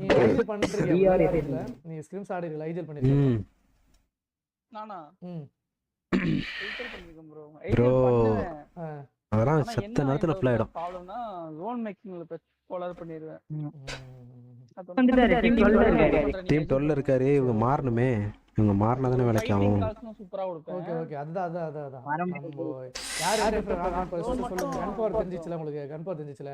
நீ ஐஜல் பண்றீங்க. நீ ஸ்கிரீன்ஷாட் ஐஜல் பண்ணிருக்க. நானா? ஃபில்டர் பண்ணிருக்கேன் ப்ரோ ப்ரோ பண்ணுவேன் அதெல்லாம் ஆனா செத்த என்ன நேரத்துல ஃபுல் ஆயிடும். ப்ராப்ளம்னா ஜோன் மேக்கிங்ல கோளாறு பண்ணிடுவேன் டீம் 12 இருக்காரு, இவங்க மாறணுமே. இவங்க மாறினா தானே வேலைக்கு ஆகும். சூப்பரா கொடுப்பேன். ஓகே ஓகே அதுதான் நம்ம யார் சொல்லுங்க. கன் பவர் தெரிஞ்சிச்சுல உங்களுக்கு? கன் பவர் தெரிஞ்சிச்சுல?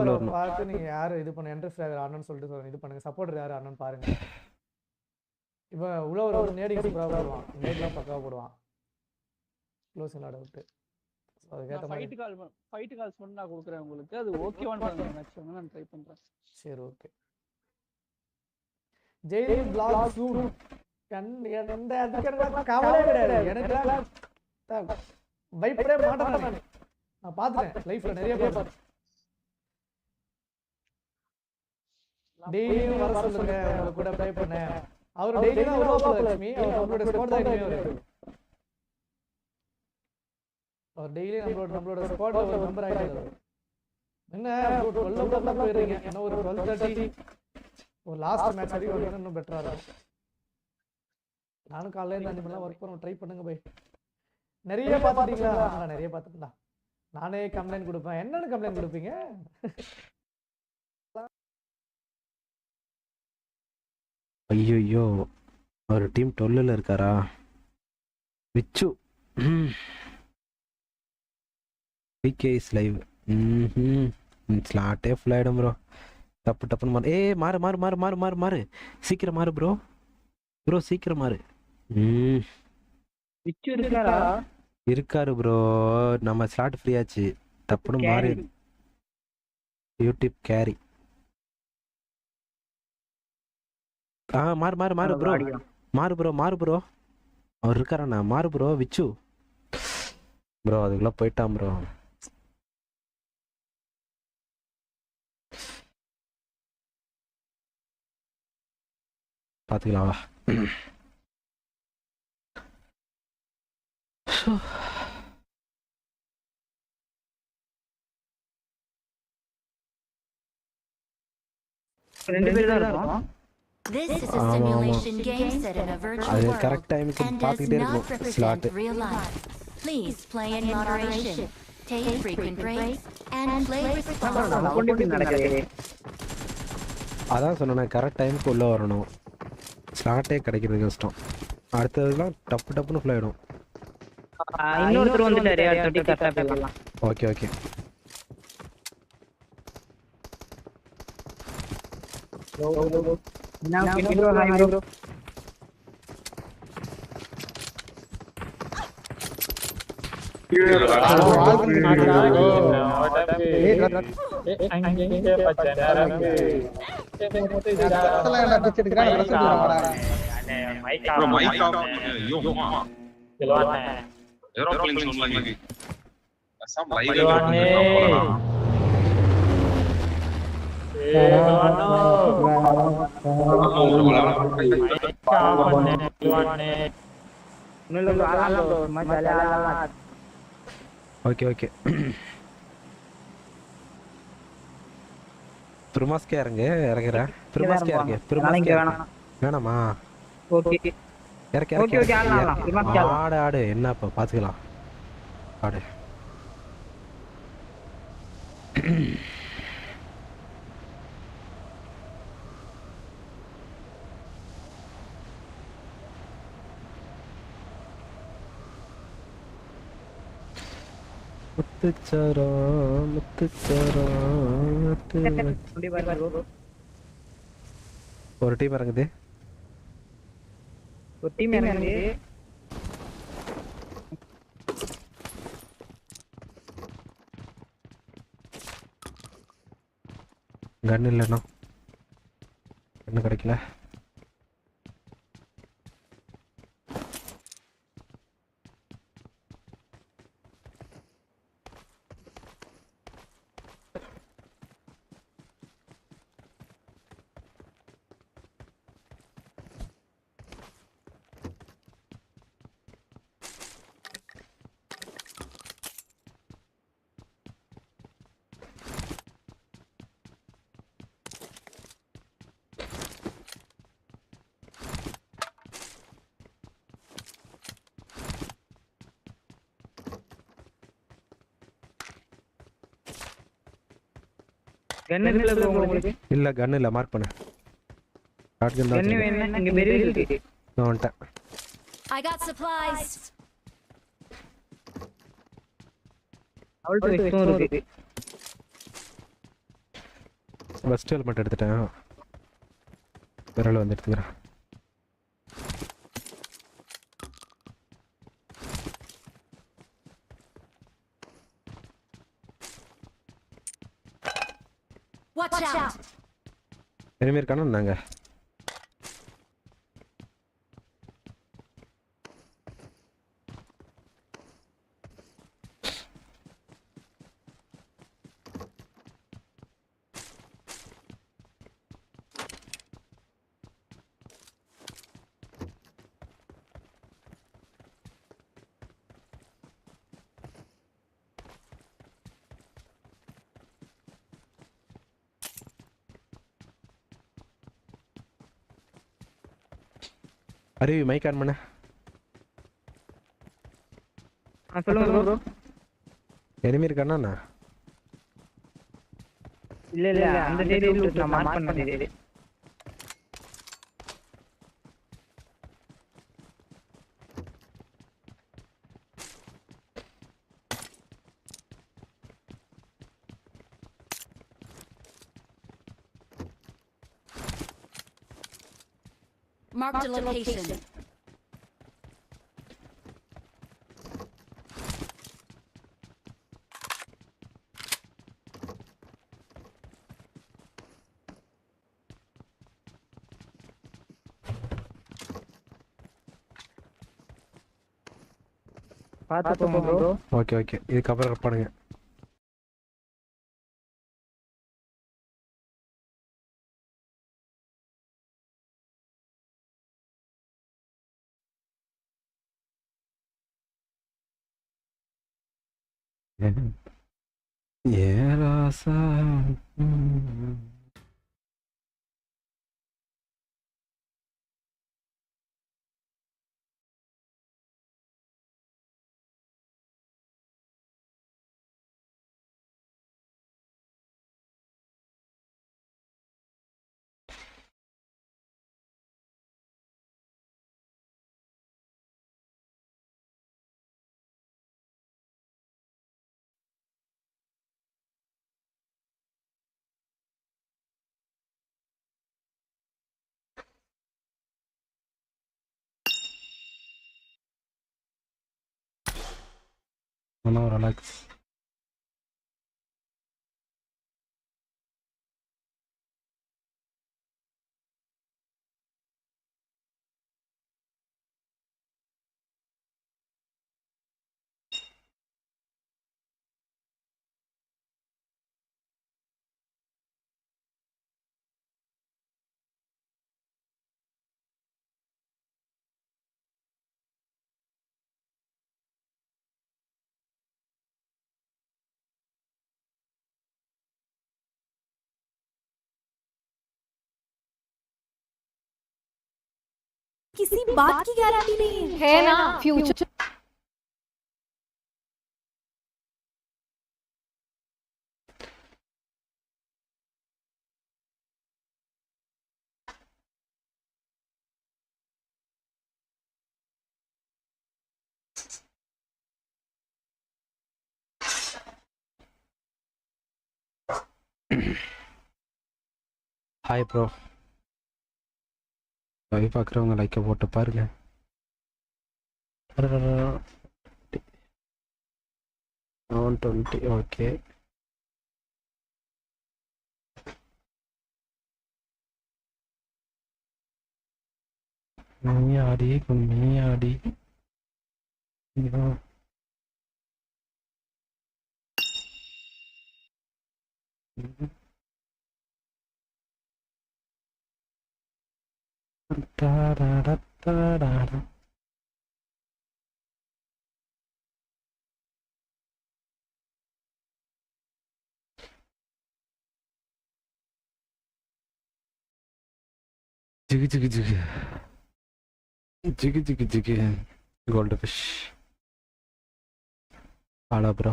உள்ள வரணும். பார்த்து நீங்க யார் இது பண்ண என்ட்ரன்ஸ் ஆடணும்னு சொல்லிட்டு இது பண்ணுங்க. சப்போர்ட்டர் யார் ஆடணும்னு பாருங்க. இவன் உள்ள ஒரு நேடிங் சூப்பரா போடுவான். நேட்லாம் பக்காவா போடுவான். க்ளோசிங் ஆட விட்டு அதுக்கேற்ற மாதிரி ஃபைட் கால்ஸ் மட்டும் நான் கொடுக்குறேன் உங்களுக்கு. அது ஓகேவான்னு பாருங்க. மேக்ஸிமம் நான் ட்ரை பண்றேன். சரி ஓகே. ஜெயில் பிளாக் சூன் எந்த அதுக்கு கவலை கிடையாது. எனக்கு பயப்படவே மாட்டேன். நான் பார்த்துட்டேன் லைஃப்ல நிறைய பேர். டெய்லியும் வர சொல்லுங்க உங்களை கூட ப்ளே பண்ண. அவர் டெய்லி தான் வருவாப்ல லட்சுமி. அவர் நம்மளோட ஸ்குவாட் தான் இனிமே வருது. அவர் டெய்லி நம்மளோட ஸ்குவாட்ல ஒரு மெம்பர் ஆயிட்டாரு. என்ன 12 தான் போயிடுறீங்க. இன்னும் ஒரு 12:30 ஒரு லாஸ்ட் மேட்ச் வரைக்கும் வந்தா இன்னும் பெட்டரா இருக்கும். நானும் காலையில இருந்து 5 மணி நேரம் ஒர்க் பண்ண ட்ரை பண்ணுங்க பை. நிறைய பார்த்துட்டீங்களா? நான் நிறைய பார்த்துட்டேன். நானே கம்ப்ளைண்ட் கொடுப்பேன். என்னன்னு கம்ப்ளைண்ட் கொடுப்பீங்க? ஐயோ ஒரு டீம் 12ல இருக்காரா? விச்சு பிகே இஸ் லைவ். ஸ்லாட்டே ஃபுல் ஆயிடும் ப்ரோ. டப்புன்னு மாறு. மாறு மாறு மாறு மாறு மாறு மாறு சீக்கிரம் மாறு ப்ரோ. சீக்கிரம் மாறு. இருக்காரு ப்ரோ. நம்ம ஸ்லாட் ஃப்ரீ ஆச்சு. டப்புன்னு மாறு. YouTube carry. மாறு மாறு மாறு ப்ரோ. மாறு ப்ரோ. அவர் இருக்காரண்ணா. மாறு ப்ரோ. விச்சு ப்ரோ அதுக்குள்ள போயிட்டான் ப்ரோ. பாத்துக்கலாம் வா. This is a simulation game set in a virtual world and does not represent real life. Please play in moderation, take frequent breaks, and play responsibly. அதான் சொன்னேன் correct டைமுக்கு உள்ள வரணும். ஸ்லாட்டே கிடைக்கிறது கஷ்டம். அடுத்ததுலாம் டப்புன்னு ஃபுல் ஆயிடும். இன்னொருத்தர் வந்துட்டாரு. அடுத்து கரெக்டா போயிடலாம். Okay Now can you go high bro? Okay பிரமாஸ்கே இறங்குறேன். பிரமாஸ்கே வேணாமா? ஆடு என்னப்பா பாத்துக்கலாம். ஆடு முத்துச்சரா ஒரு டீம் இறங்குது. கன் இல்லைண்ணா. கண்ணு கிடைக்கல. கன் இருக்குல ப்ரோ உங்களுக்கு? இல்ல கன் இல்ல, மார்க் பண்ணு. ஷாட்கன் தான். கன் வேணா இங்க பெரிய இருக்கு. நான் வந்துட்டேன். I got supplies. அவள்ட்ட வெஸ்டும் இருக்கு. ஃபர்ஸ்ட் ஹெல்மெட் எடுத்துட்டேன். விரல் வந்து எடுத்துக்கிறேன். Watch out. எனிமி இருக்கானா நாங்க? அருவி மைக் ஆன் பண்ண. சொல்லுங்க ப்ரோ. எனிமி இருக்கானா? இல்ல அந்த சைடு நான் மார்க் பண்ணது. Marked a location. பாத்து போங்க ப்ரோ. ஓகே ஓகே, இதுக்கு அப்புறம் கட் பண்ணுங்க. ஏ ராசா. No, relax. किसी बात की गारंटी नहीं है ना फ्यूचर। Hi bro. லைவ் பார்க்குறவங்க லைக்கை போட்டு பாருங்க. 120 ஓகே. கும்மியாடி கும்மியாடி. Jiggy jiggy jiggy. Jiggy jiggy jiggy. Goldfish. Hello bro.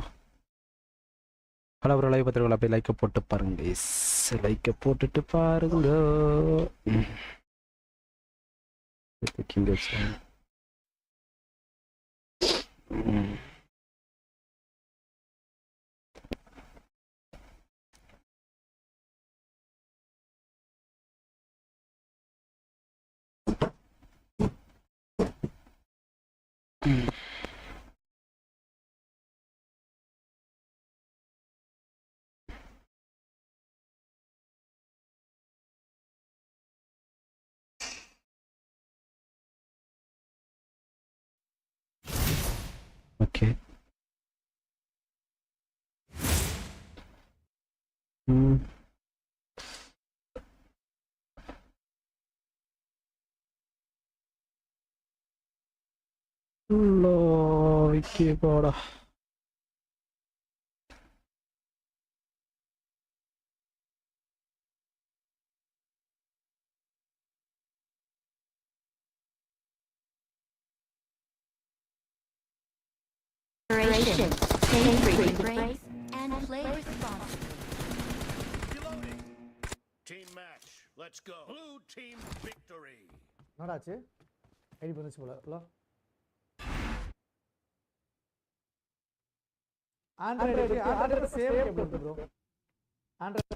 Hello bro live பார்த்துருக்கோம் அப்படியே லைக்கை போட்டு பாருங்க கைஸ். லைக்கை போட்டுட்டு பாருங்க. கிங் வச்சு ஓகே. விக்கி போடா. Take frequent breaks and play responsibly. Team match. Let's go. Blue team victory. என்னடாச்சு? ஐடி வந்துச்சு போல. Hello. Android same cable bro. Android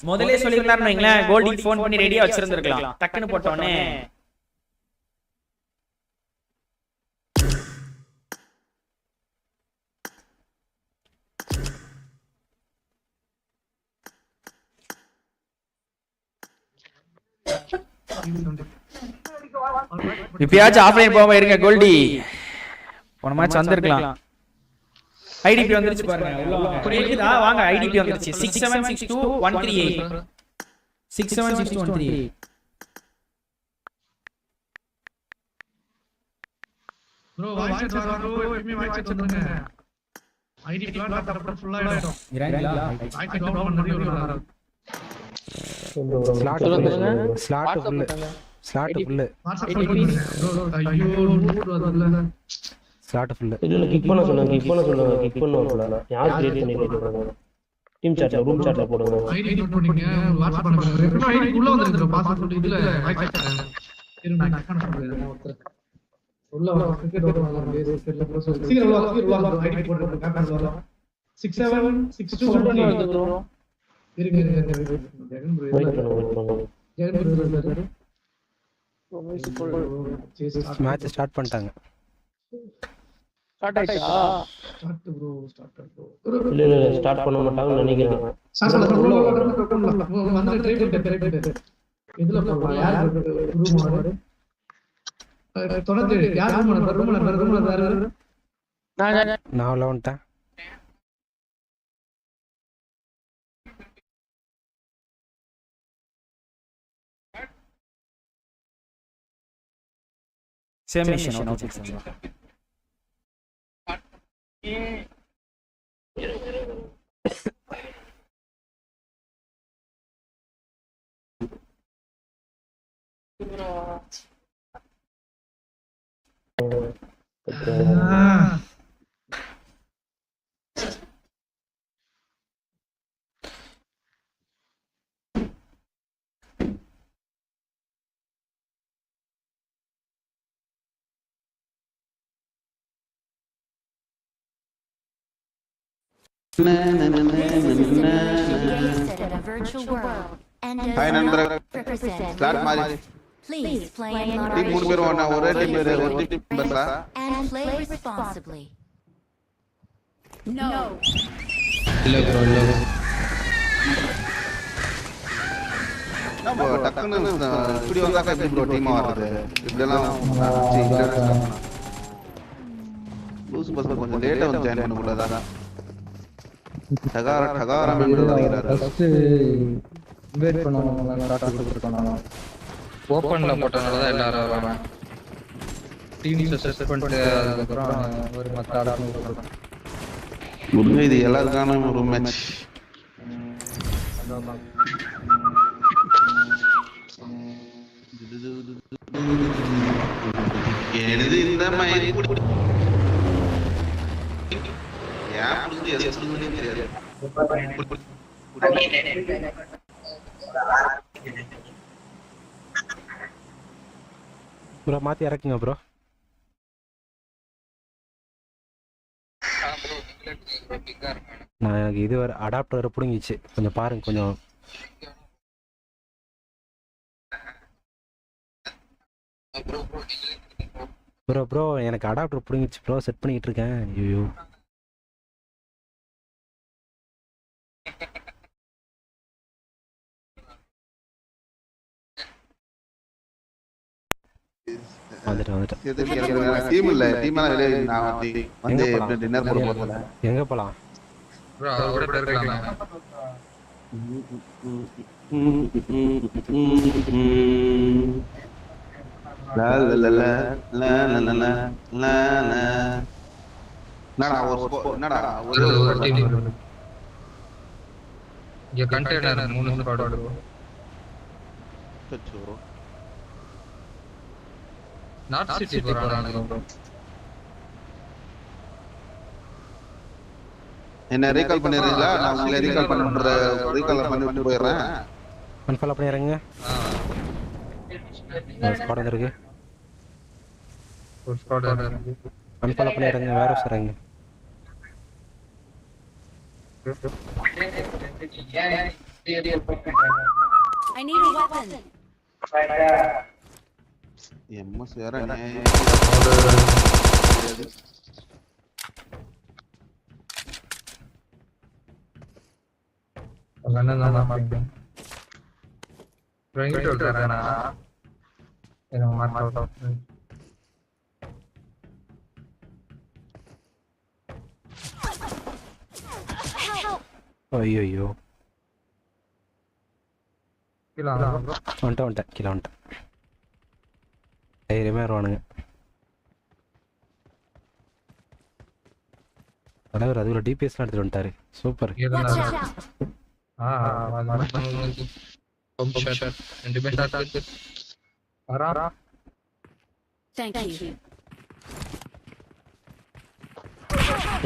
முதல்ல சொல்லிருந்தாருன்னு வைங்களேன், கோல்டிக்கு ஃபோன் பண்ணி ரெடியா வச்சிருந்திருக்கலாம். டக்குன்னு போட்டோனே இப்பயாச்சும் ஆஃப்லைன் போகாம இருங்க. கோல்டி போன மேட்ச் வந்திருக்கலாம். ஐடிபி வந்துருச்சு பாருங்க. புரியுதா? வாங்க, ஐடிபி வந்துருச்சு. 6762138 6762138. ப்ரோ வாய்ஸ் வர ப்ரோ எம்மி வாய்ஸ் சொல்லுங்க. ஐடி பிளான் அப்புறம் ஃபுல்லா ஆயிடும். இறங்கலாம். வாய்ஸ் டவுன் பண்ணி வரலாம். Slot full. ஐயோ நூட் வரல. Slot full. இல்ல கிக் பண்ண சொல்லுங்க. கிக் பண்ணுவாங்க. யார் கிரியேட் பண்ணிருக்காங்க? டீம் சாட்ல ரூம் சாட்ல போடுங்க. ஐடி நோட் பண்ணீங்க. வாட்ஸ்அப் பண்ணுங்க. ரெண்டு ஐடி உள்ள வந்துருக்கு. பாஸ்வேர்ட் இதுல வாய்ஸ் இருங்க. நான் கனெக்ட் பண்றேன். ஒருத்தர் உள்ள வர கிரிக்கெட் ஓடுவாங்க. சீக்கிரம் வா ஐடி போடுங்க. காப்பி வரலாம். 6762 இருங்க. ஜெகன் ப்ரோ மேட்ச் ஸ்டார்ட் பண்ணிட்டாங்க. ஸ்டார்ட் ஆயிட்டா? இல்ல ஸ்டார்ட் பண்ண மாட்டாங்கன்னு நினைக்கிறேன். வந்து ட்ரை பண்ணிட்டு இதுல போலாம். யார் ரூம் ஆடு தொடர்ந்து யார் ரூம் யாரு? நான் உள்ள வந்துட்டேன். Same mission. Okay Hi Nandra. Start Mari. Please play in Team moon pero na ore team basa. and play responsibly. No. நம்ம டக்குன்னு இப்படி வந்தா எப்படி ப்ரோ டீம் ஆடுறது? இதெல்லாம் லூஸ் பஸ் கொஞ்சம் லேட்டா வந்து ஜாயின் பண்ண கூடாதா? ठगारा मेंबर வந்தாங்க. ஃபர்ஸ்ட் இன்வைட் பண்ணவங்க ஸ்டார்ட் கொடுத்துட்டாங்க. ஓபன்ல போட்டனால தான் எல்லாரும் வராங்க. டீம் செட் பண்ணிட்டு அதுக்கு அப்புறம் ஒரு மத்த ஆளுங்க போடுறாங்க. முடிஞ்ச இது எல்லாருக்கான ஒரு மேட்ச். எழுது இந்த மயில் ஏன் புரிஞ்சு எது சொல்லுன்னு தெரியாது. ப்ரோ மாற்றி இறக்குங்க ப்ரோ. நான் எனக்கு இது வர அடாப்டர் பிடுங்கிச்சு, கொஞ்சம் பாருங்க கொஞ்சம். ப்ரோ எனக்கு அடாப்டர் பிடுங்கிச்சு ப்ரோ, செட் பண்ணிக்கிட்டு இருக்கேன். ஐயோ வந்துட்டேன். டீம் இல்ல, டீம் எல்லாம் வெளியே நான் வந்து டின்னர் போட போறேன். எங்க போலாம் ப்ரோ? அதோட இருக்கலாமா? லா லா லா லா லா லா லா லா லா. என்னடா என்னடா ஒரு டீம் இங்க கண்டெய்னர் 3 ஸ்குவாட் வருது. சச்சோ நார்த் சிட்டி போறாங்க ப்ரோ. என்ன ரீகால் பண்ணிடுறீங்களா? நான் உங்களை ரீகால் பண்ணி விட்டு போயிடுறேன். அன்ஃபாலோ பண்ணிடுறேங்க. ஸ்குவாட் வந்திருக்கு. ஒரு ஸ்குவாட் இருக்கு. அன்ஃபாலோ பண்ணிடுறேங்க. வேற சொல்றேங்க. I need a weapon. MS வேற அண்ணா மாட்டேன். ட்ரைங் டு தரேனா? என்ன மாட்டோம். ஐயோ கீழ வந்துட்டேன் கீழே வந்துட்டேன். தைரியமே வருவானுங்க. தலைவர் அதுக்குள்ள டிபிஎஸ்லாம் எடுத்துட்டு வந்துட்டாரு. சூப்பர்.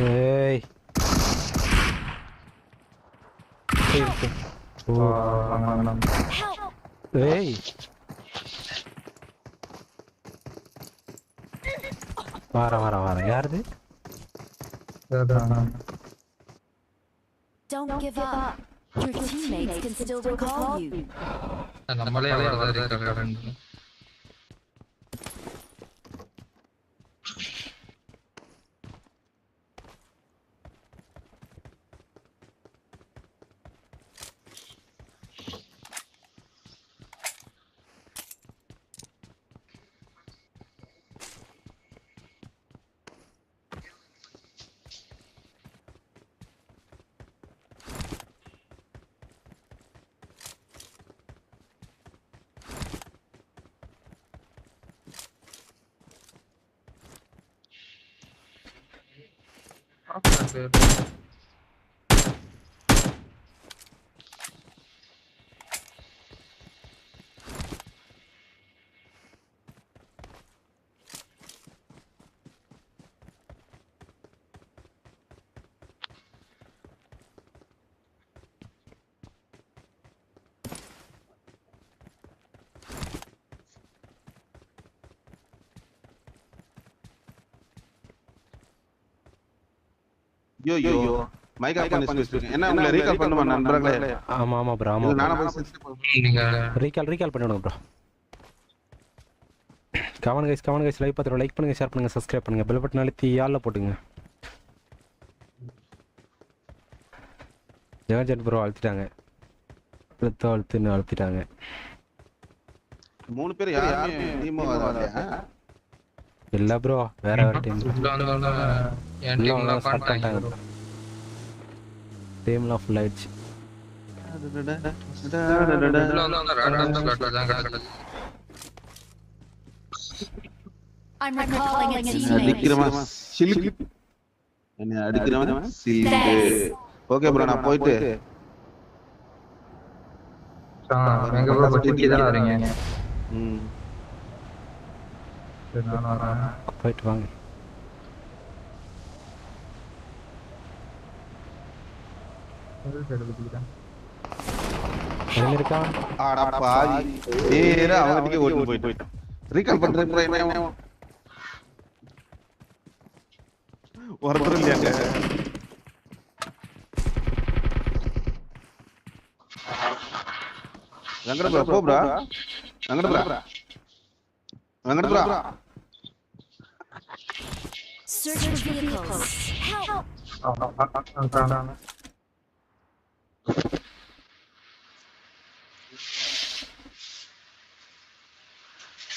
ஏய் ஏய் வர யாருது? Don't give up. Your teammates can still recall you. நம்மளே அவர்தான். ஐயோ மைக் ஆஃப் பண்ணி ஸ்பீக்கர். என்ன உங்களை ரீகால் பண்ணுமா நண்பர்களே? ஆமா ப்ரோ. ஆமா நானா போய் நீங்க ரீகால் பண்ணிடுங்க ப்ரோ. கமெண்ட் கைஸ் லைக் பார்த்துட்டு லைக் பண்ணுங்க, ஷேர் பண்ணுங்க, சப்ஸ்கிரைப் பண்ணுங்க, பெல் பட்டன் அழுத்தி ஆல்ல போட்டுங்க. ஜெகன் ப்ரோ அழுத்திட்டாங்க. அழுத்திட்டாங்க. 3 பேர் யாருமே டீம் வரலையா? இல்ல ப்ரோ, வேற டீம். என் டீம்ல பண்ணிட்டாங்க. டீம்ல ஃபுல் ஆயிடுச்சு. I'm recalling a teammate. என்ன அடிக்கிறவன் சில்கு. ஓகே ப்ரோ, நான் போயிட்டு எங்க ப்ரோ பட்டிக்கு தான் வரீங்க? நான் வரேன். போயிட்டு வாங்க. இருக்கா ஆடா பாவி நேரா அவங்கிட்டே ஓடி போயிட்டான். ரீகால் பண்றேன் என்ன ஒருத்தர் இல்லையாங்க. வெங்கடபுரா போப்ரா வெங்கடபுரா வெங்கடபுரா Search for vehicles. Help!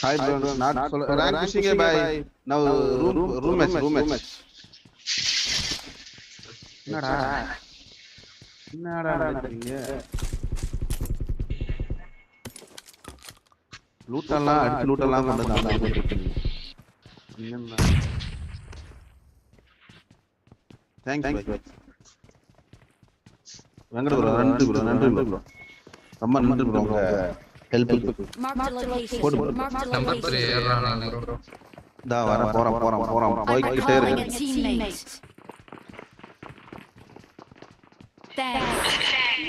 Hi bro, not rank pushing by now room match. என்னடா நடக்குறீங்க? லூட்டெல்லாம் அடிச்சு லூட்டெல்லாம் கொண்டு வந்து தேங்க்ஸ் வெங்கட ப்ரோ நன்றி ப்ரோ ரொம்ப நன்றி ப்ரோ உங்க ஹெல்ப். Number 3 ஏறானாங்க bro. டா போறோம் போய்க்கிட்டே இருக்கு.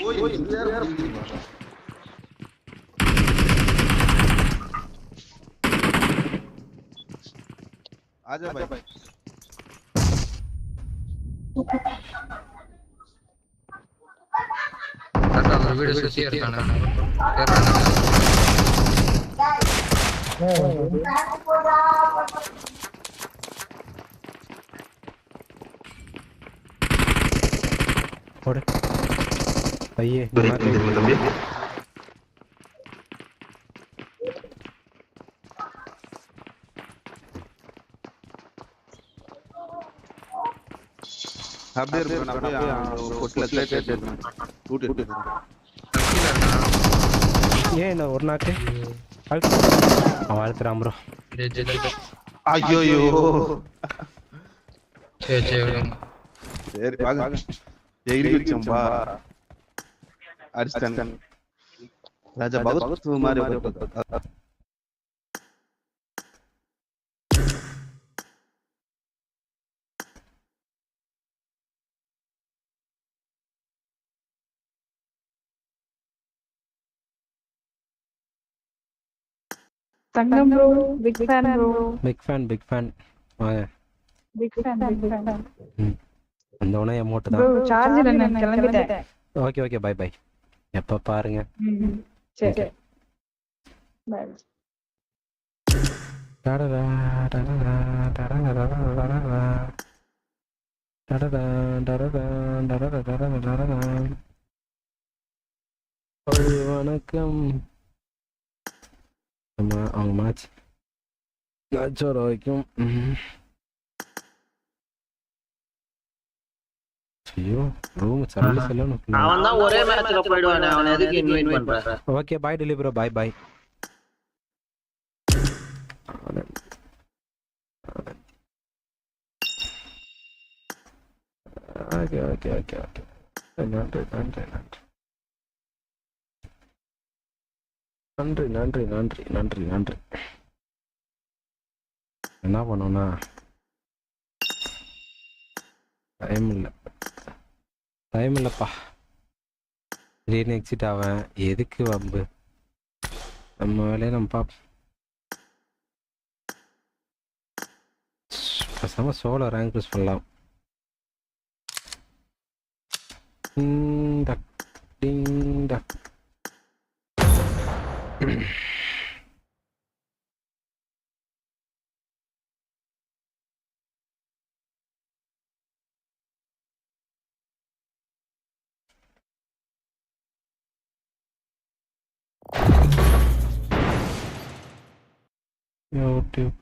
ஓய் யார் आजा भाई கரெக்ட்டா ஒரு வீடு சுத்தி இருக்கானே போடு ஐயே தம்பி அப்படியே இருக்கு. அப்படியே கொட்டல ஸ்லைட் ஊட்டி ஏன் ஒரு நாக்கு அவன் அழுத்துறான் ப்ரோ. ஐயோ சரி வாங்க எகிரி வச்சோம்பா அரிஸ்டன் ராஜா பகத் மாதிரி Thangam bro, big fan bro. Big fan. வாங்க. Big fan. அந்த உடனே அமௌண்ட் தான். Bro, charge இல்ல நான் கிளம்பிட்டேன். Okay bye. எப்ப பாருங்க. சரி. பை. டடடா வணக்கம். அவங்க மேட்ச் வர வரைக்கும் ஐயோ ரூம் செல்லணும். அவன் தான் ஒரே மேட்ச்ல போய்டுவானே, அவனை எதுக்கு இன்வைட் பண்ற? Okay bye delivery bye. Okay நன்றி. என்ன பண்ணோம்னா டைம் இல்லைப்பா. திடீர்னு எக்ஸிட் ஆவேன். எதுக்கு வம்பு? நம்ம வேலையை நம்ம பார்ப்போம். பேசாம சோலோ ரேங்க் புஷ் பண்ணலாம். டிங் டக் YouTube.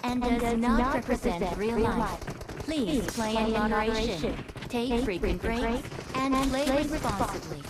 And does not represent real life. Please play in moderation, take frequent breaks, and play responsibly.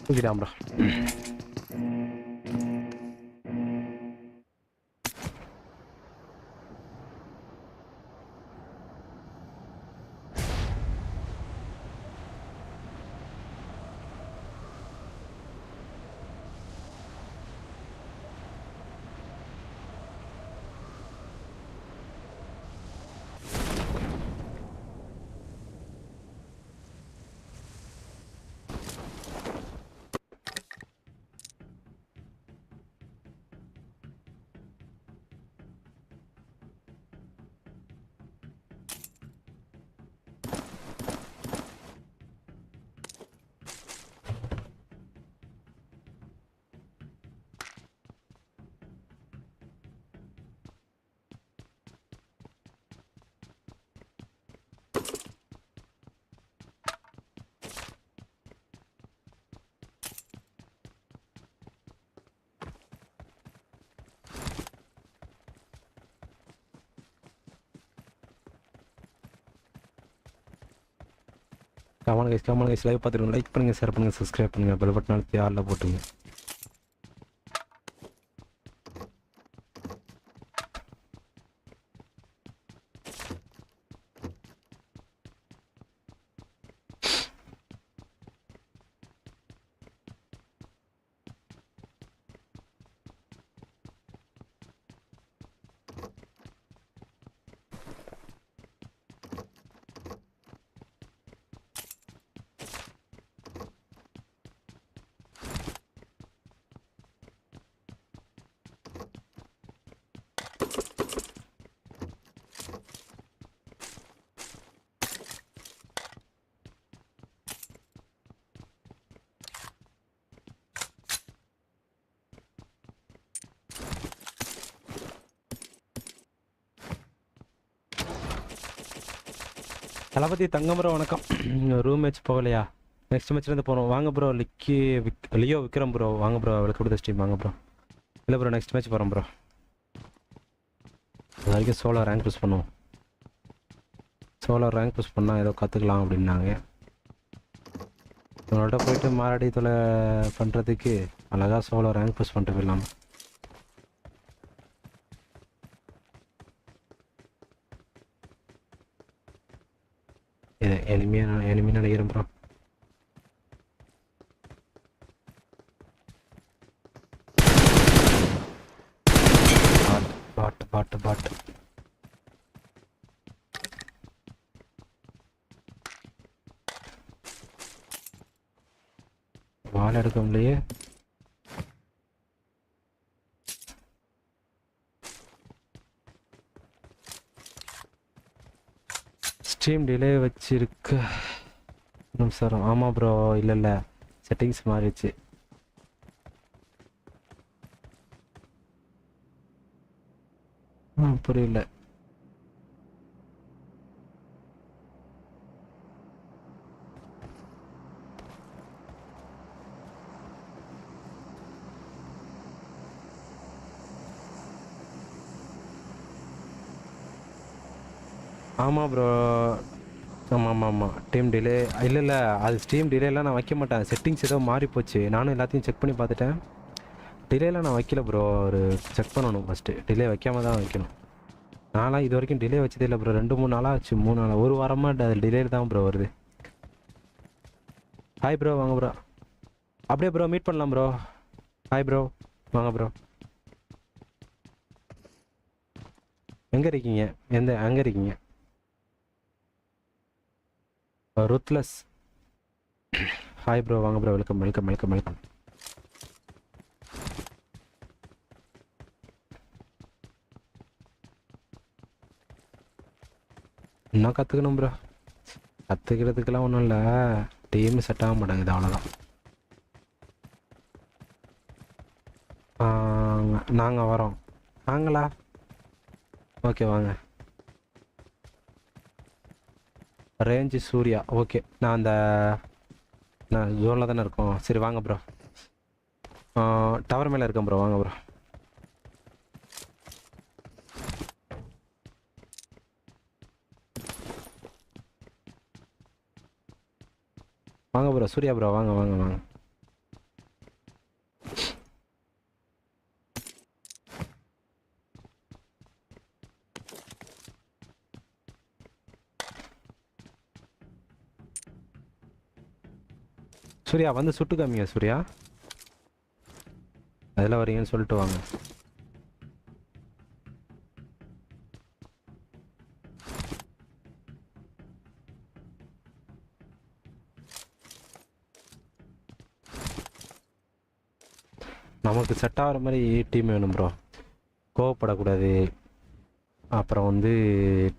தூக்கிட்டான் ப்ரோ. கமான் கைஸ் லைவ் பார்த்துருங்க. லைக் பண்ணுங்கள், ஷேர் பண்ணுங்கள், சப்ஸ்கிரைப் பண்ணுங்கள், பெல் பட்டன் அழுத்தி ஆளில் போட்டுங்க. தளபதி தங்கம் ப்ரோ வணக்கம். ரூம் மேட்ச் போகலையா? நெக்ஸ்ட் மேட்ச்லேருந்து போகிறோம். வாங்க ப்ரோ. லியோ விக்ரம் ப்ரோ வாங்க bro. Welcome to the stream. வாங்க ப்ரோ. இல்லை ப்ரோ, நெக்ஸ்ட் மேட்ச் போகிறோம் ப்ரோ. அது வரைக்கும் சோலோ ரேங்க் புஷ் பண்ணுவோம். சோலோ ரேங்க் புஷ் பண்ணால் ஏதோ கற்றுக்கலாம் அப்படின்னாங்க. உங்கள்கிட்ட போயிட்டு மாரடி தொலை பண்ணுறதுக்கு அழகாக சோலோ ரேங்க் புஷ் பண்ணிட்டு போயிடலாம். எனிமே நினைக்கிறேன் ப்ரோ. பாட்டு வால் எடுக்க முடியலையே. ஸ்ட்ரீம் டிலே வச்சிருக்கு சார். ஆமாம் ப்ரோ. இல்லை செட்டிங்ஸ் மாறிடுச்சு. புரியல. ஆமாம் ப்ரோ. ஆமாம் டீம் டிலே. இல்லை அது ஸ்ட்ரீம் டிலேலாம் நான் வைக்க மாட்டேன். செட்டிங்ஸ் ஏதோ மாறி போச்சு. நானும் எல்லாத்தையும் செக் பண்ணி பார்த்துட்டேன். டிலேலாம் நான் வைக்கல ப்ரோ. ஒரு செக் பண்ணணும் ஃபஸ்ட்டு. டிலே வைக்காமல் தான் வைக்கணும். நான்லாம் இது வரைக்கும் டிலே வச்சதே இல்லை ப்ரோ. 2-3 நாளாக ஆச்சு. 3 நாளாக ஒரு வாரமாக அது டிலே தான் ப்ரோ வருது. Hi bro. வாங்க ப்ரோ. அப்படியே ப்ரோ மீட் பண்ணலாம் ப்ரோ. Hi bro. வாங்க ப்ரோ. எங்கே இருக்கீங்க? எங்கே இருக்கீங்க? ரூத்லெஸ். Hi bro. வாங்க ப்ரோ. வெல்கம். இன்னும் கற்றுக்கணும் ப்ரோ. கற்றுக்கிறதுக்கெல்லாம் ஒன்றும் இல்லை. டீம் செட் ஆக மாட்டேங்குது, அவ்வளோதான். நாங்கள் வரோம். நாங்களா? ஓகே வாங்க. ரேஞ்சு சூர்யா. ஓகே, நான் ஜோனில் தானே இருக்கோம். சரி வாங்க ப்ரோ. டவர் மேலே இருக்கேன் ப்ரோ. வாங்க ப்ரோ. வாங்க ப்ரோ. சூர்யா ப்ரோ. வாங்க. சூர்யா வந்து சுட்டு காமிங்க. சூர்யா அதில் வரீங்கன்னு சொல்லிட்டு வாங்க. நமக்கு செட் ஆகிற மாதிரி டீம் வேணும் ப்ரோ. கோவப்படக்கூடாது. அப்புறம் வந்து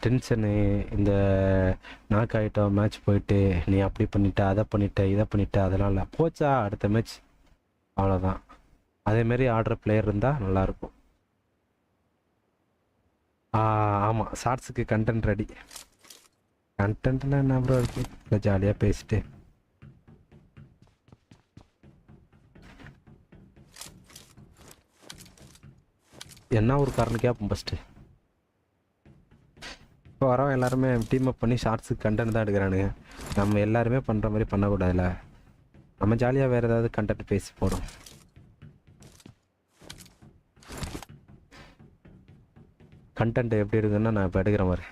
டென்ஷனு. இந்த நாக் ஆகிட்டோம் மேட்ச் போயிட்டு நீ அப்படி பண்ணிட்ட, அதை பண்ணிட்ட, இதை பண்ணிட்ட, அதெல்லாம் இல்லை. போச்சா அடுத்த மேட்ச், அவ்வளோதான். அதேமாரி ஆடுற பிளேயர் இருந்தால் நல்லாயிருக்கும். ஆமாம், ஷார்ட்ஸுக்கு கண்டென்ட் ரெடி. கண்டென்ட்லாம் என்ன ப்ரோ இருக்குது? இல்லை ஜாலியாக பேசிட்டு என்ன ஒரு காரணம் கேட்போம் ஃபஸ்ட்டு. இப்போ வரவன் எல்லாருமே டீம் அப் பண்ணி ஷார்ட்ஸுக்கு கண்டென்ட் தான் எடுக்கிறானுங்க. நம்ம எல்லாருமே பண்ணுற மாதிரி பண்ணக்கூடாதுல்ல. நம்ம ஜாலியாக வேறு ஏதாவது கண்டென்ட் பேசி போகிறோம். கண்டென்ட் எப்படி இருக்குன்னா நான் இப்போ எடுக்கிற மாதிரி.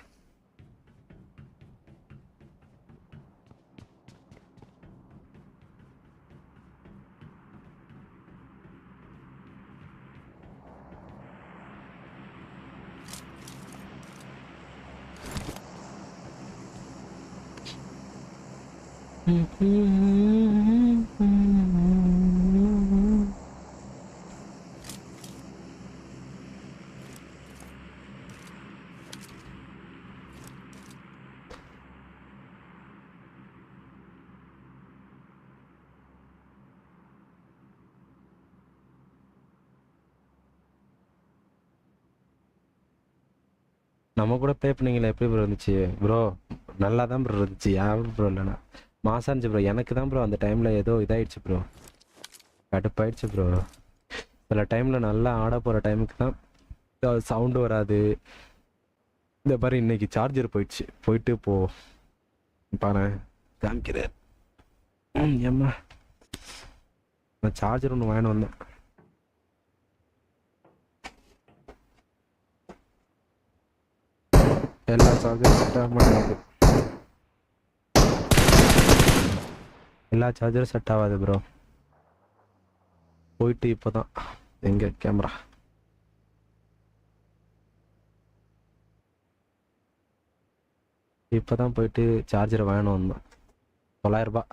நம்ம கூட ப்ளே பண்ணீங்களே எப்படி ப்ரோ இருந்துச்சு ப்ரோ? நல்லா தான் ப்ரோ இருந்துச்சு. யாரும் ப்ரோ இல்லைண்ணா மாசா இருந்துச்சு ப்ரோ. எனக்கு தான் ப்ரோ அந்த டைமில் ஏதோ இதாகிடுச்சு ப்ரோ, கடுப்பாயிடுச்சு ப்ரோ. சில டைமில் நல்லா ஆட போகிற டைமுக்கு தான் சவுண்டு வராது. இந்த மாதிரி இன்னைக்கு சார்ஜர் போயிட்டு பாரு காமிக்கிறேன். ஏம்மா நான் சார்ஜர் ஒன்று வாங்கிட்டு வந்தேன். எல்லா சார்ஜரும் செட் ஆக மாட்டேங்குது. எல்லா சார்ஜரும் செட் ஆகாது ப்ரோ. போயிட்டு இப்போ தான் எங்கே கேமரா இப்போ தான் போயிட்டு சார்ஜரை வாங்கினு வந்தோம். 900 ரூபாய்.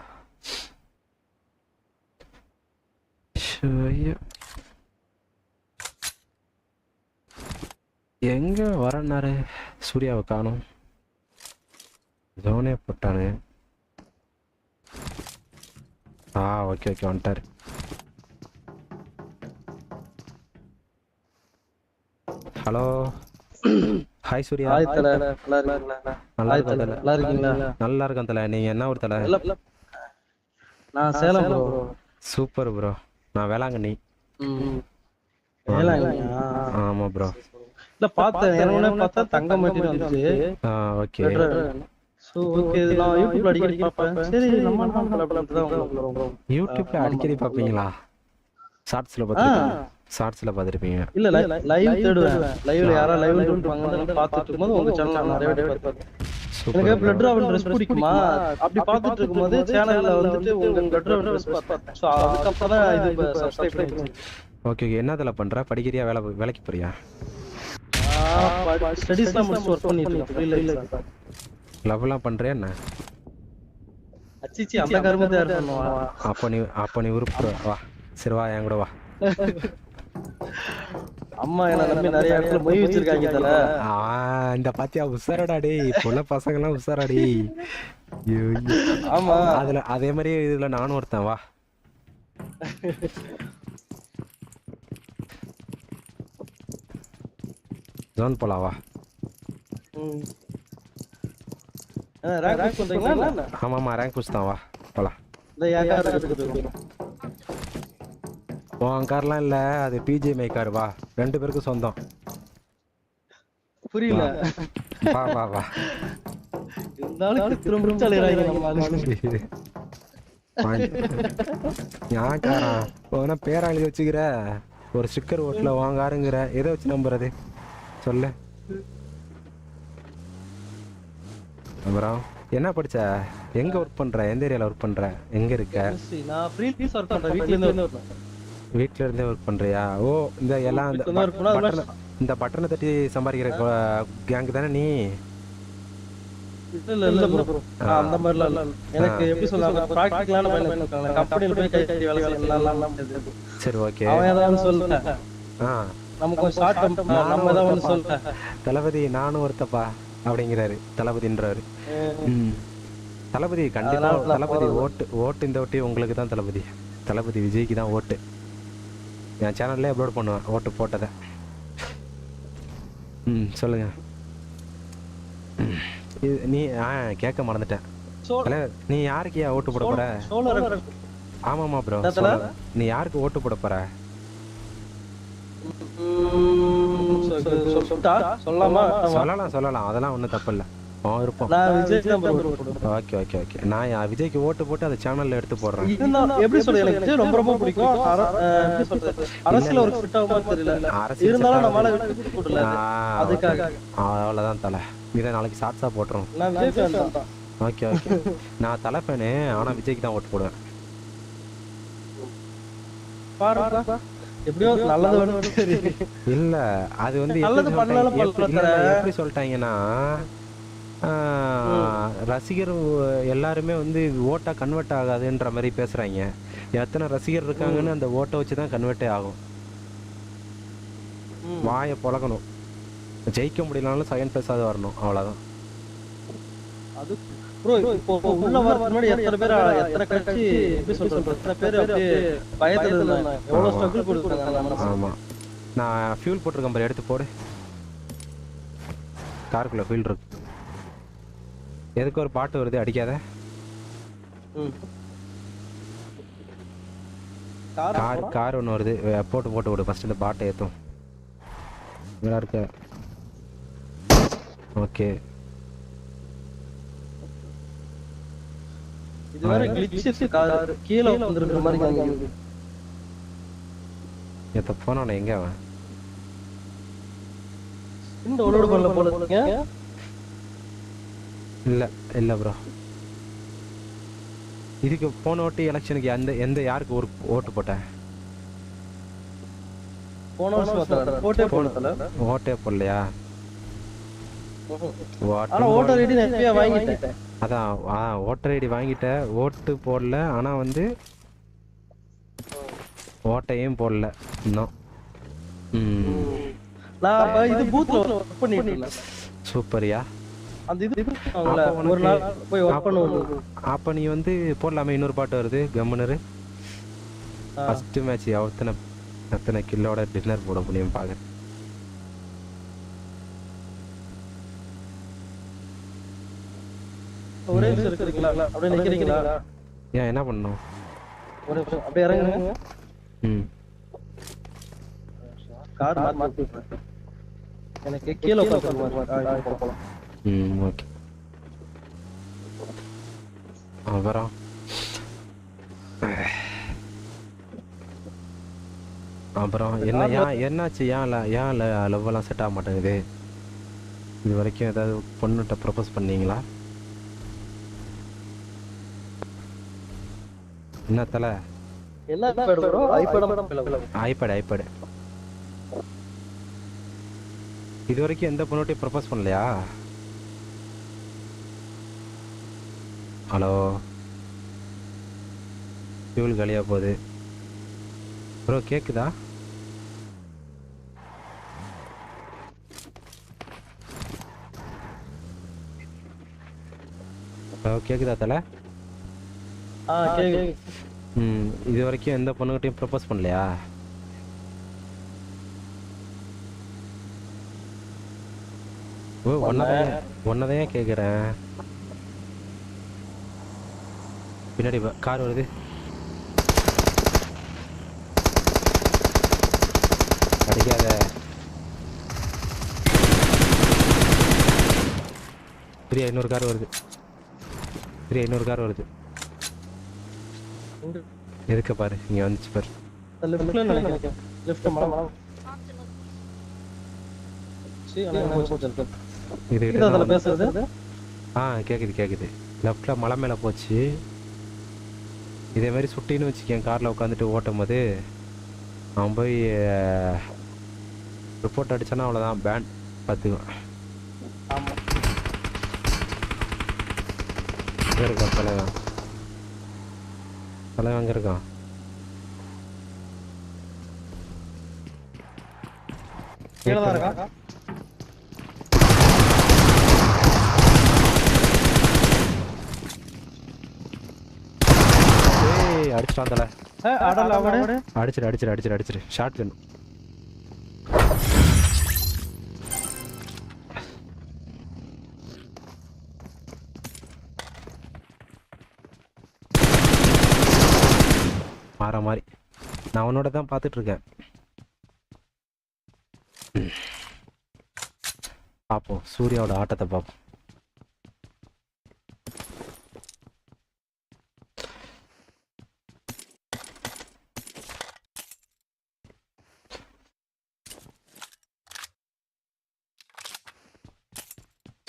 எங்கே வரனாரு? சூர்யாவை காணும். ஜோனே போட்டானு. ஓகே வந்துட்டாரு. Hello hi Surya. நல்லா இருக்கேன் தல. நீங்க என்ன ஒரு தல? நான் சேலம் ப்ரோ. Super bro. நான் வேளாங்கண்ணி. ஆமா ப்ரோ. இல்ல பார்த்தேன் ஏனோனே பார்த்தா தங்கம் மட்டும் வந்துச்சு. ஓகே சோ ஓகே நான் யூடியூப்ல அடிக்கடி பாப்பேன். சரி நம்ம நாம தான் யூடியூப்ல அடிக்கடி பாப்பீங்களா? ஷார்ட்ஸ்ல பாத்திருப்பீங்க. இல்ல லைவ் தேடுவேன். லைவ்ல யாரா லைவ்ல இருப்பாங்கன்னு பார்த்துட்டு இருக்கும்போது உங்க சேனல்ல நிறைய வீடியோ பார்த்தேன். எனக்கு பிளட் ராவல் Dress பிடிக்குமா? அப்படி பார்த்துட்டு இருக்கும்போது சேனல்ல வந்துட்டு உங்க பிளட் ராவல் Dress பார்த்தேன். சோ அதுக்கு அப்புறம் தான் இது சப்ஸ்கிரைப் பண்ணேன். ஓகே என்னதல பண்ற? படிக்கிறியா வேலைக்கு போறியா? ஸ்டடீஸ்லாம் முடிச்சு வர்க் பண்ணிட்டு இருக்கேன். இல்ல சார். லவ்லாம் பண்றியா என்ன? அச்சிச்சி அந்த கர்மத்தை யார் பண்ணுவா? அப்ப நீ உருப்பு வா. சரி வா என் கூட வா. அம்மா என்ன நம்பி நிறைய இடத்துல மொய் வச்சிருக்காங்க தல. இந்த பாத்தியா உசாரடா டேய். பொண்ண பசங்க எல்லாம் உசாரடி. ஆமா அதுல அதே மாதிரி இதுல நானும் ஒருத்தன் வா. ஜோன் போலாம் வா. ரேங்க் புஷ் பண்றீங்களா? ஆமாமா ரேங்க் புஷ் தான் வா போலாம். இந்த யாரா இருக்குது? உன் கார்லாம் இல்ல, அது பிஜிஎம்ஐ கார். வா 2 பேருக்கும் சொந்தம். புரியல. வா வா வா. இருந்தாலும் திரும்ப சாலையறாங்க நம்ம ஆளு. நான் காரா போனா பேராளி வச்சுக்கிற ஒரு ஸ்டிக்கர் ஓட்டல வாங்காருங்கிற. எதை வச்சு நம்புறது சொல்லு. அப்புறம் என்ன படிச்ச? எங்க ஒர்க் பண்ற? எந்த ஏரியால ஒர்க் பண்ற? எங்க இருக்க? நான் ஃப்ரீலான்ஸ் ஒர்க் பண்றேன். வீட்ல இருந்தே ஒர்க் பண்றியா? ஓ இந்த எல்லாம் இந்த பட்டனை தட்டி சம்பாதிக்கிற கேங் தானே நீ? இல்ல ப்ரோ அந்த மாதிரிலாம் இல்ல. எனக்கு எப்படி சொல்றாங்க பிராக்டிகலான வேலை இருக்காங்க. கம்பெனில போய் கை கட்டி வேலை செய்யலாம். சரி ஓகே. அவன் ஏதாவது சொல்லுங்க. நமக்கு ஒரு ஷார்ட் நம்ம ஏதாவது ஒன்னு சொல்லுங்க. தளபதி நானும் ஒருத்தப்பா அப்படிங்கிறாரு தளபதின்றாரு. தளபதி கண்டிப்பா தளபதி ஓட்டு இந்த ஓட்டு உங்களுக்கு தான் தளபதி. தளபதி விஜய்க்கு தான் ஓட்டு. என் சேனல்ல அப்லோட் பண்ணுவேன் ஓட்டு போட்டதை. சொல்லுங்க. நீ கேட்க மறந்துட்டேன். நீ யாருக்கு ஓட்டு போட போற? ஆமாமா ப்ரோ. நீ யாருக்கு ஓட்டு போட போற? சொல்லலாம் அதெல்லாம் ஒன்றும் தப்பு இல்லை. இருப்போம். நான் விஜய் தான் bro ஓட்டு போடுவேன். Okay okay okay. நான் விஜய்க்கு ஓட்டு போட்டு அதை சேனல்ல எடுத்து போடுறேன். எப்படி சொல்றது, எனக்கு விஜய் ரொம்ப ரொம்ப பிடிக்கும். எப்படி சொல்றது, அரசியல் ஒரு ஃபிட் ஆகுமா தெரியல, இருந்தாலும் நம்மளால விட்டு போடல. அதுக்காக அவ்வளவுதான் தலை. இதை நாளைக்கு ஷார்ட்ஸா போட்டுரும். நான் விஜய் ஃபேன் தான். Okay okay. நான் தலை ஃபேனு, ஆனா விஜய்க்கு தான் ஓட்டு போடுவேன். பாருடா எப்படியோ நல்லது வேணும். இல்ல அது வந்து எப்படி சொல்லிட்டாங்கன்னா ரசிகர் எல்லாருமே வந்து ஓட்டா கன்வெர்ட் ஆகாதுன்ற மாதிரி பேசுறாங்க. எத்தனை ரசிகர் இருக்காங்கன்னு அந்த ஓட்டை வச்சுதான் கன்வெர்ட்டே ஆகும். வாயை பொழக்கணும். ஜெயிக்க முடியலனாலும் செகண்ட் பிளேஸாவது வரணும், அவ்வளவுதான். அது ப்ரோ இப்போ உள்ள வரதுக்கு முன்னாடி எத்தனை பேர் எத்தனை கட்சி எப்படி சொல்றது, எத்தனை பேர் அப்படியே பயத்துல இருந்தாங்க, எவ்வளவு ஸ்ட்ரகிள் கொடுத்தாங்க. ஆமா, நான் ஃபியூல் போட்டிருக்கேன் பாரு, எடுத்து போடு. காருக்குள்ள ஃபியூல் இருக்கு. எதுக்கு ஒரு பாட்டு வருது, அடிக்காத. கார் ஒன்று வருது, போட்டு போட்டு விடு. ஃபர்ஸ்ட் இந்த பாட்டை ஏற்றும். நல்லா இருக்க. ஓகே, இது வேற கிளிட்ச் கார் கீழ வந்திருக்கிற மாதிரி காமிக்குது. ஏத்த போனவனே எங்க அவன்? இந்த ஓலோட பண்ணல போல இருக்கீங்க. இல்ல இல்ல ப்ரோ, இதுக்கு போன ஓட்டு எலெக்ஷனுக்கு எந்த யாருக்கு ஒரு ஓட்டு போட்டேன்? போன வருஷம் ஓட்டே போடலையா? ஆனா ஓட்டர் ஐடி நான் எப்பயே வாங்கிட்டேன். அதான் ஓட்டர் ஐடி வாங்கிட்டேன், ஓட்டு போடல. ஆனா வந்து ஓட்டையும் போடல இன்னும். நான் இது பூத்ல வர்க் பண்ணிட்டு இருக்கேன். சூப்பர்யா. அந்த இது ஒரு நாள் போய் வர்க் பண்ணுவோம். அப்ப நீ வந்து போடலாமே. இன்னொரு பாட்டு வருது, கம்முனரு. ஃபர்ஸ்ட் மேட்ச் எத்தனை கில்லோட டின்னர் போட முடியும் பாக்க. ஒரே நிமிஷம் இருக்கீங்களா, அப்படியே நிக்கிறீங்களா? ஏன் என்ன பண்ணணும்? ஒரு நிமிஷம் அப்படியே இறங்குங்க. கார் மாத்தி எனக்கு கீழ உட்கார்ந்து போலாம். ஓகே. அப்புறம் என்னாச்சு? ஏன் லவ்வெல்லாம் செட் ஆக மாட்டேங்குது? இது வரைக்கும் ஏதாவது பொண்ணுகிட்ட ப்ரப்போஸ் பண்ணீங்களா? என்ன தல? ஐபேட். இது வரைக்கும் எந்த பொண்ணுகிட்டையும் ப்ரப்போஸ் பண்ணலையா? ஹலோ, ஃபியூல் காலியா போகுது ப்ரோ, கேக்குதா? கேக்குதா தல? இது வரைக்கும் எந்த பொண்ணுகிட்டையும் ப்ரப்போஸ் பண்ணலையா? ஒன்னதான் கேக்குறேன். பின்னாடி கார் வருது. அடிக்காத. பிரியா, இன்னொரு கார் வருது. எதுக்க பாரு, இங்க வந்துச்சு பாரு. கேக்குது. லெஃப்ட்ல மலை மேல போச்சு. இதே மாதிரி சுட்டின்னு வச்சுக்கேன். கார்ல உட்காந்துட்டு ஓட்டும் போது அவன் போய் ரிப்போர்ட் அடிச்சானா அவ்வளவுதான், பேன். பார்த்துக்குவேன். இருக்கான் தலைவன் அங்க இருக்கான். அடிச்சிட்டான் தலை. அடிச்சிரு. Shotgun. மாற மாதிரி நான் உன்னோட தான் பார்த்துட்டு இருக்கேன். பார்ப்போம், சூர்யாவோட ஆட்டத்தை பார்ப்போம்.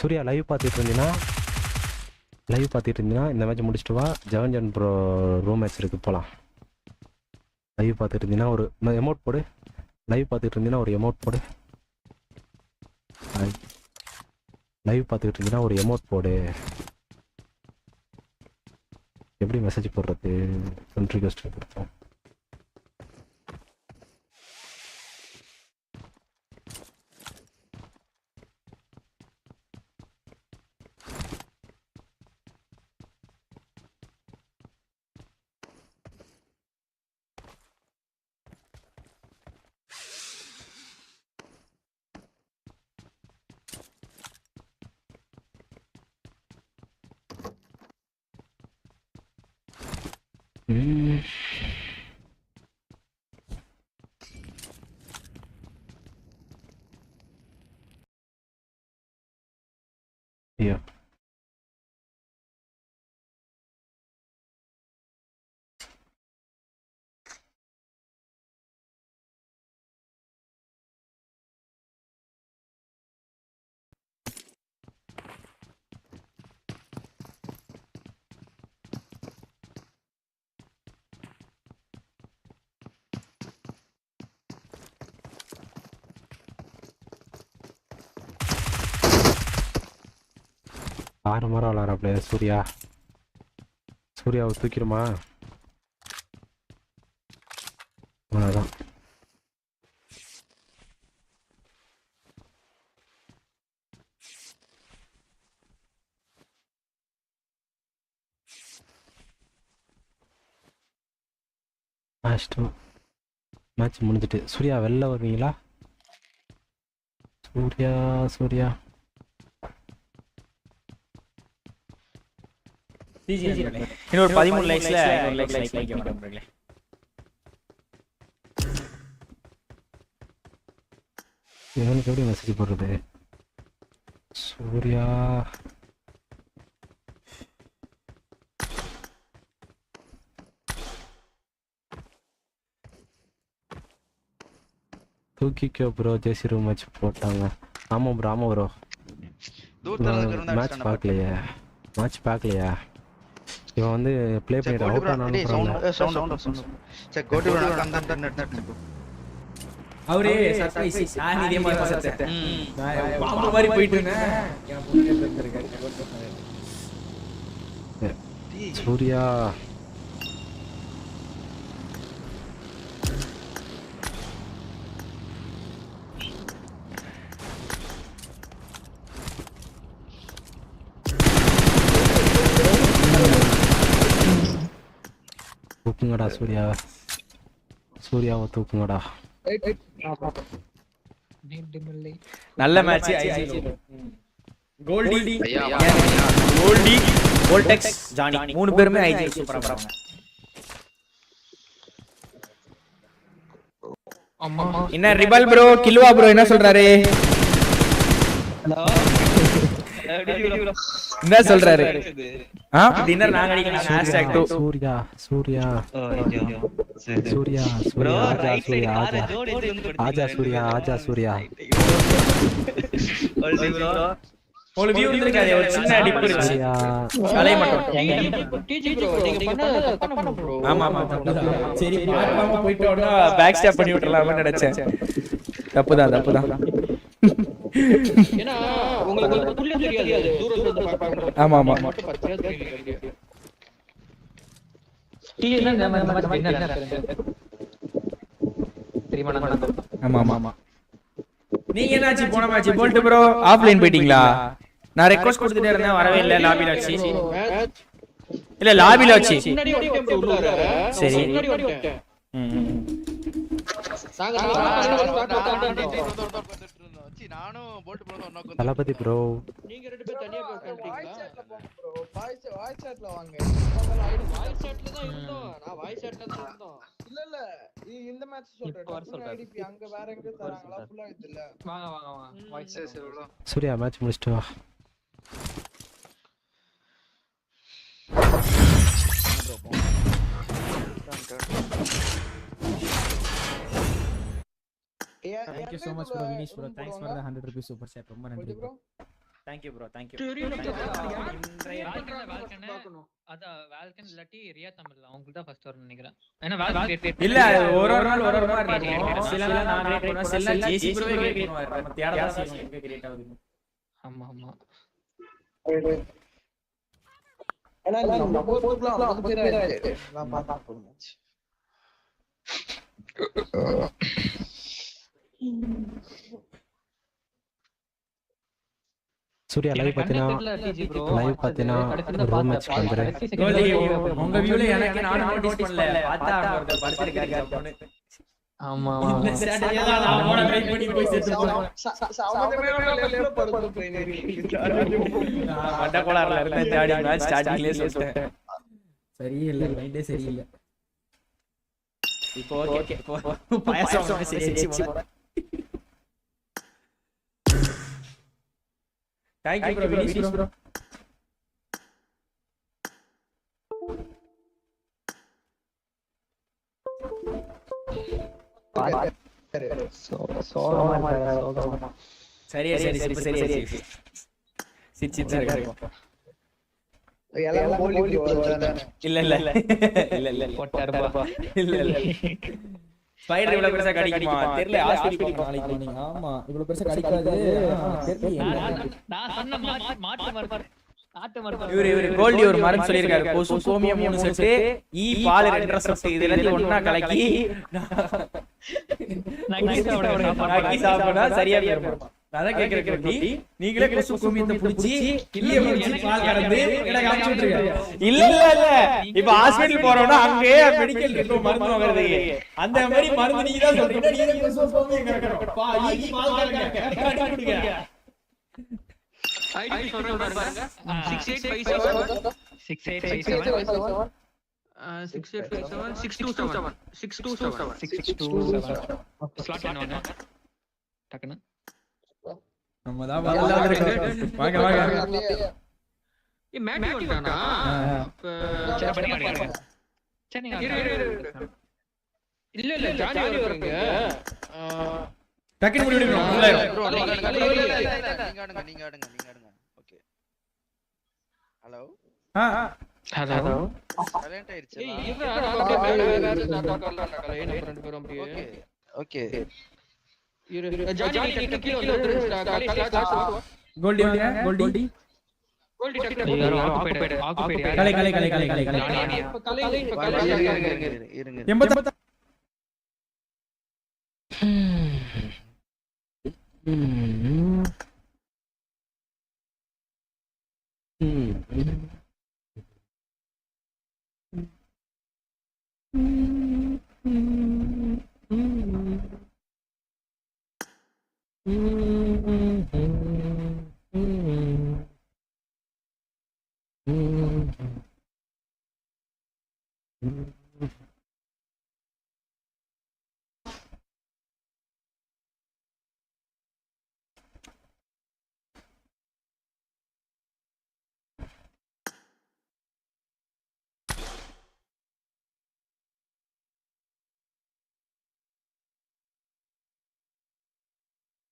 சூர்யா லைவ் பார்த்துட்டு இருந்தீங்கன்னா இந்த மேட்ச் முடிச்சுட்டு வா. ஜெகன் ப்ரோ ரூம் மேட்ச் இருக்கு போகலாம். லைவ் பார்த்துட்டு இருந்தீங்கன்னா ஒரு எமௌண்ட் போடு. லைவ் பார்த்துட்டு இருந்தீங்கன்னா ஒரு எமௌண்ட் போடு. லைவ் பார்த்துக்கிட்டு இருந்தீங்கன்னா ஒரு எமௌண்ட் போடு. எப்படி மெசேஜ் போடுறது? ஃப்ரெண்ட் ரிக்வெஸ்ட் கொடுத்தோம். Yeah. ஆறு மரம் விளாட்றாப்ல சூர்யாவை தூக்கிடுமா? அவ்வளோதான். மேட்ச் முடிஞ்சிட்டு சூர்யா வெளில வருவீங்களா? சூர்யா இன்னொரு 13 லைக்ஸ்ல 500 லைக்ஸ் லைக் பண்ணுங்க. இவனுக்கு எப்படி மெசேஜ் போடுறது? சூர்யா தூக்கிக்கோ ப்ரோ. ஜேசி ரூம் மேட்ச் போட்டாங்க. ஆமாம் ப்ரோ மேட்ச் பார்க்கலையா? இவன் வந்து ப்ளே பண்ணிட்டு அவுட் ஆனாலும் அவரே சர்ப்ரைஸ். நான் இதே மாதிரி பார்த்தேன். நான் பாம்பு மாதிரி போயிட்டு இருந்தேன். சூர்யா தூக்குங்கடா. சூர்யாவை தூக்குங்கடா. நல்ல மேட்ச். கோல்டி வோல்டெக்ஸ் ஜானி 3 பேருமே ஐஜி சூப்பரா பண்ணாங்க. என்ன ரிபல் ப்ரோ கில்வா ப்ரோ என்ன சொல்றாரு? என்ன சொல்றாரு? டின்னர் நாங்க அடிக்கலாம். #2 சூர்யா ஆஜா சூர்யா ஒரு வியூ இருக்காதே, ஒரு சின்ன டிப் இருக்கு. அலை மட்டும் டிஜி ப்ரோ நீங்க பண்ணது தப்பு ப்ரோ. ஆமா சரி பார்க்காம போய்ட்டோம்னா பேக் ஸ்டாப் பண்ணி விட்டுறலாம்னு நினைச்சேன். தப்புதான். ஏன்னா உங்களுக்கு புள்ள தெரியாது, தூரத்துல இருந்து பார்க்கணும். ஆமா மட்டும் பச்சையா தெரியுது. டிஜி நம்ம இந்த மாதிரி என்ன தெரியுமா? ஆமா நீங்க என்னாச்சு போன மேட்ச் போல்ட் ப்ரோ ஆஃப்லைன் போயிட்டீங்களா? நான் ரெக்வெஸ்ட் கொடுத்துட்டே இருந்தேன், வரவே இல்ல. லாபில வச்சு இல்ல லாபில வச்சு முன்னாடி ஓடிட்டேன் ப்ரோ உள்ளார. சரி முன்னாடி ஓடிட்டேன். நானும் போல்ட் ப்ரோ தான் நோக்கம். தலபதி ப்ரோ நீங்க ரெண்டு பேரும் தனியா போய் வாய்ஸ் சாட்ல போங்க ப்ரோ. வாய்ஸ் சாட்ல வாங்க. வாய்ஸ் சாட்ல தான் இருந்தோம். நான் வாய்ஸ் சாட்ல தான் இருந்தோம். இல்ல இந்த மேட்ச் சொல்றேன். ஐடிபி அங்க வேற எங்க தராங்களா? ஃபுல்லா இதுல வாங்க வாய்ஸ் சேவ்ல. சூர்யா மேட்ச் முடிச்சிட்டு வா. Thank you so much bro Vinesh bro. Thanks for the 100 rupees super chat. ரொம்ப நன்றி bro. Thank you bro thank you அதான் வால்கன் இல்லாட்டி ரியா தமிழ் அவங்களுக்கு தான் ஃபர்ஸ்ட் வரும்னு நினைக்கிறேன். ஏன்னா வால்கன் இல்ல ஒரு நாள் ஒரு மாதிரி இருக்கும். சில நாள் நான் கிரியேட் பண்ணுவேன், சில நாள் ஜேசி ப்ரோவே கிரியேட் பண்ணுவாரு. நம்ம தேட தான் செய்வோம் எங்க கிரியேட் ஆகுது. ஆமா ஆமா. ஏன்னா நம்ம போர்க்குலாம் 50 பேர் ஆயிடுச்சு. நான் பார்த்தா போச்சு. சூர்யா லைவ் பாத்தினா ரூம் மேட்ச் பண்றேன். உங்க வியூல எனக்கு நான் நோட்டீஸ் பண்ணல. பார்த்தா ஒருத்தர் படுத்திருக்காரு அப்பனே. ஆமா இந்த ஸ்ட்ராட்டஜி தான் நான் மோட ட்ரை பண்ணி போய் செத்து போறேன். லெஃப்ட்ல படுத்து ட்ரெயின் இருக்கு. மண்ட கோளாறுல இருந்த ஜாடி மேட்ச் ஸ்டார்டிங்லயே சொல்லிட்டேன். சரியில்லை மைண்டே சரியில்லை. இப்போ ஓகே இப்போ பாயசம் சரியாச்சு. Thank you bro, Vinicius bro. சரியா சரி சரி எல்லாம் போலி இல்ல இல்ல இல்ல இல்ல போட்டாருப்பா இல்ல ஸ்பைடர் இவ்வளவு பெருசா கடிக்குமா தெரியல. ஹாஸ்பிடல் போய் நாளைக்கு போனீங்க. ஆமா இவ்வளவு பெருசா கடிக்காது தெரியல. நான் சொன்ன மாட்டு மரம் நாட்டு மரம் இவரு கோல்டி ஒரு மரம் சொல்லிருக்காரு. கொசு கோமியம் 3 செட் ஈ பால் 2 செட் இது எல்லாத்தையும் ஒண்ணா கலக்கி நக்கி சாப்பிட்டா சரியா போயிடும். அதான் கேக்குறேன் கோல்டி, நீங்களே கொசு கோமியத்தை புடிச்சி ஈய முடிச்சு பால் கலந்து எனக்கு அனுப்பிச்சு விட்டுருங்க. இல்ல இல்ல இல்ல இப்ப ஹாஸ்பிடல் போறோம்னா அங்கே மெடிக்கல் இருக்கும் மருந்து வாங்குறதுக்கு. அந்த மாதிரி மருந்து நீங்க தான் சொல்றீங்க. நீங்க கொசு கோமியம் கலக்கணும். ஈ பால் கலக்க அனுப்பி விடுங்க. ஐடி சொல்றேன் பாருங்க. 6857 6857 6857 627 627 627 ஸ்லாட் பண்ணுவாங்க டக்குனு. நம்ம தான் வரல வந்திருக்கோம். வாங்க வாங்க. ஏ மேட்டி வந்துட்டானா? சரி பண்ணிங்க. சரி இல்ல இல்ல ஜாலி வருங்க. டக்குனு முடி விடுங்க. நீங்க ஆடுங்க. ஓகே. ஹலோ ஹலோ சைலண்ட் ஆயிருச்சு. Okay okay. ஜாலி கீழ வந்து கோல்டி வாங்க கோல்டி கோல்டி டக்கு ஆக்குபைட் கலை இருங்க 80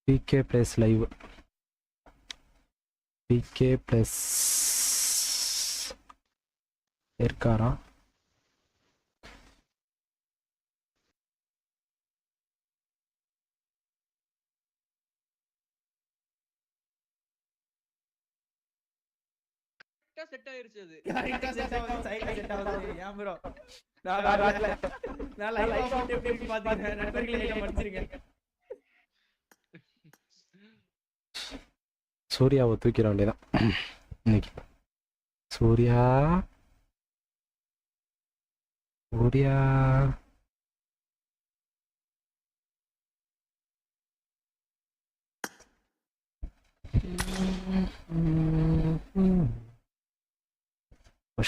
PK plus live. PK plus இருக்காரா? செட் ஆயிருச்சு அது. கரெக்ட்டா செட் ஆகுது. சைடுல செட் ஆகுது. ஏன் ப்ரோ நான் லைவ் போட்டு எப்படி பாத்தீங்க நண்பர்களே என்ன படிச்சிருங்க. சூர்யாவை தூக்கிட வேண்டியதான் இன்னைக்கு. சூர்யா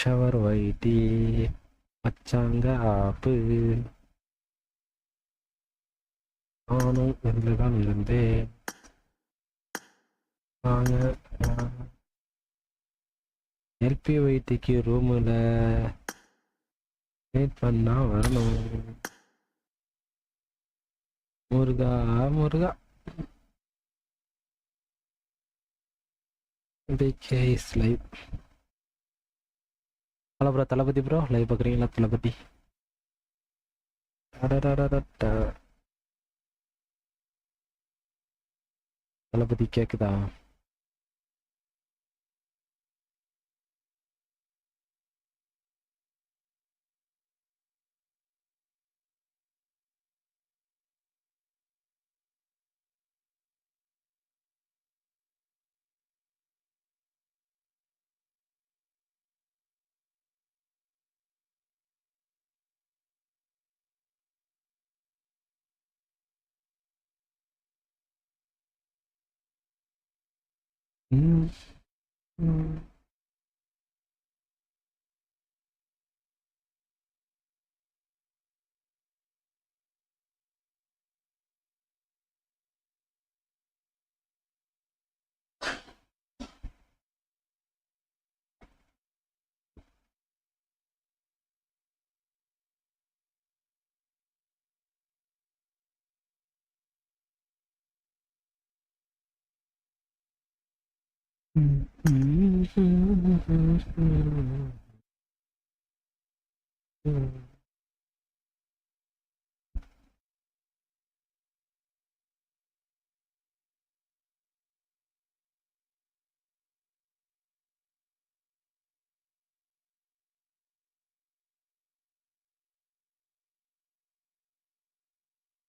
ஷவர் வைட்டி வச்சாங்க ஆப்பு. நானும் இதுலதான் இருந்தேன். வாங்க எல்பி வைத்திக்கு ரூமில் வெயிட் பண்ணா வரணும். முருகா BK's live. Hello bro Thalapathy bro live பார்க்குறீங்களா தளபதி? தளபதி கேக்குதா?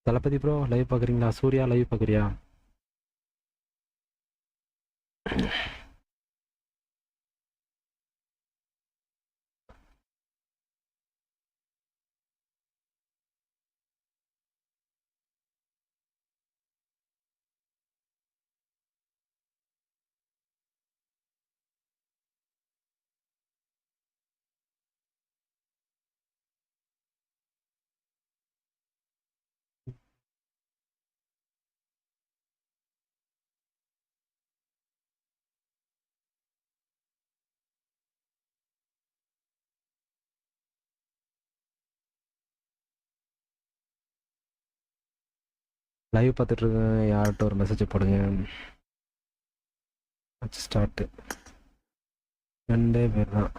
தளபதி ப்ரோ லைவ் பார்க்குறீங்களா? சூர்யா லைவ் பார்க்குறியா? லைவ் பார்த்துட்டு இருக்கேன். யார்கிட்ட ஒரு மெசேஜ் போடுங்க. ஸ்டார்ட் 2 பேர் தான்.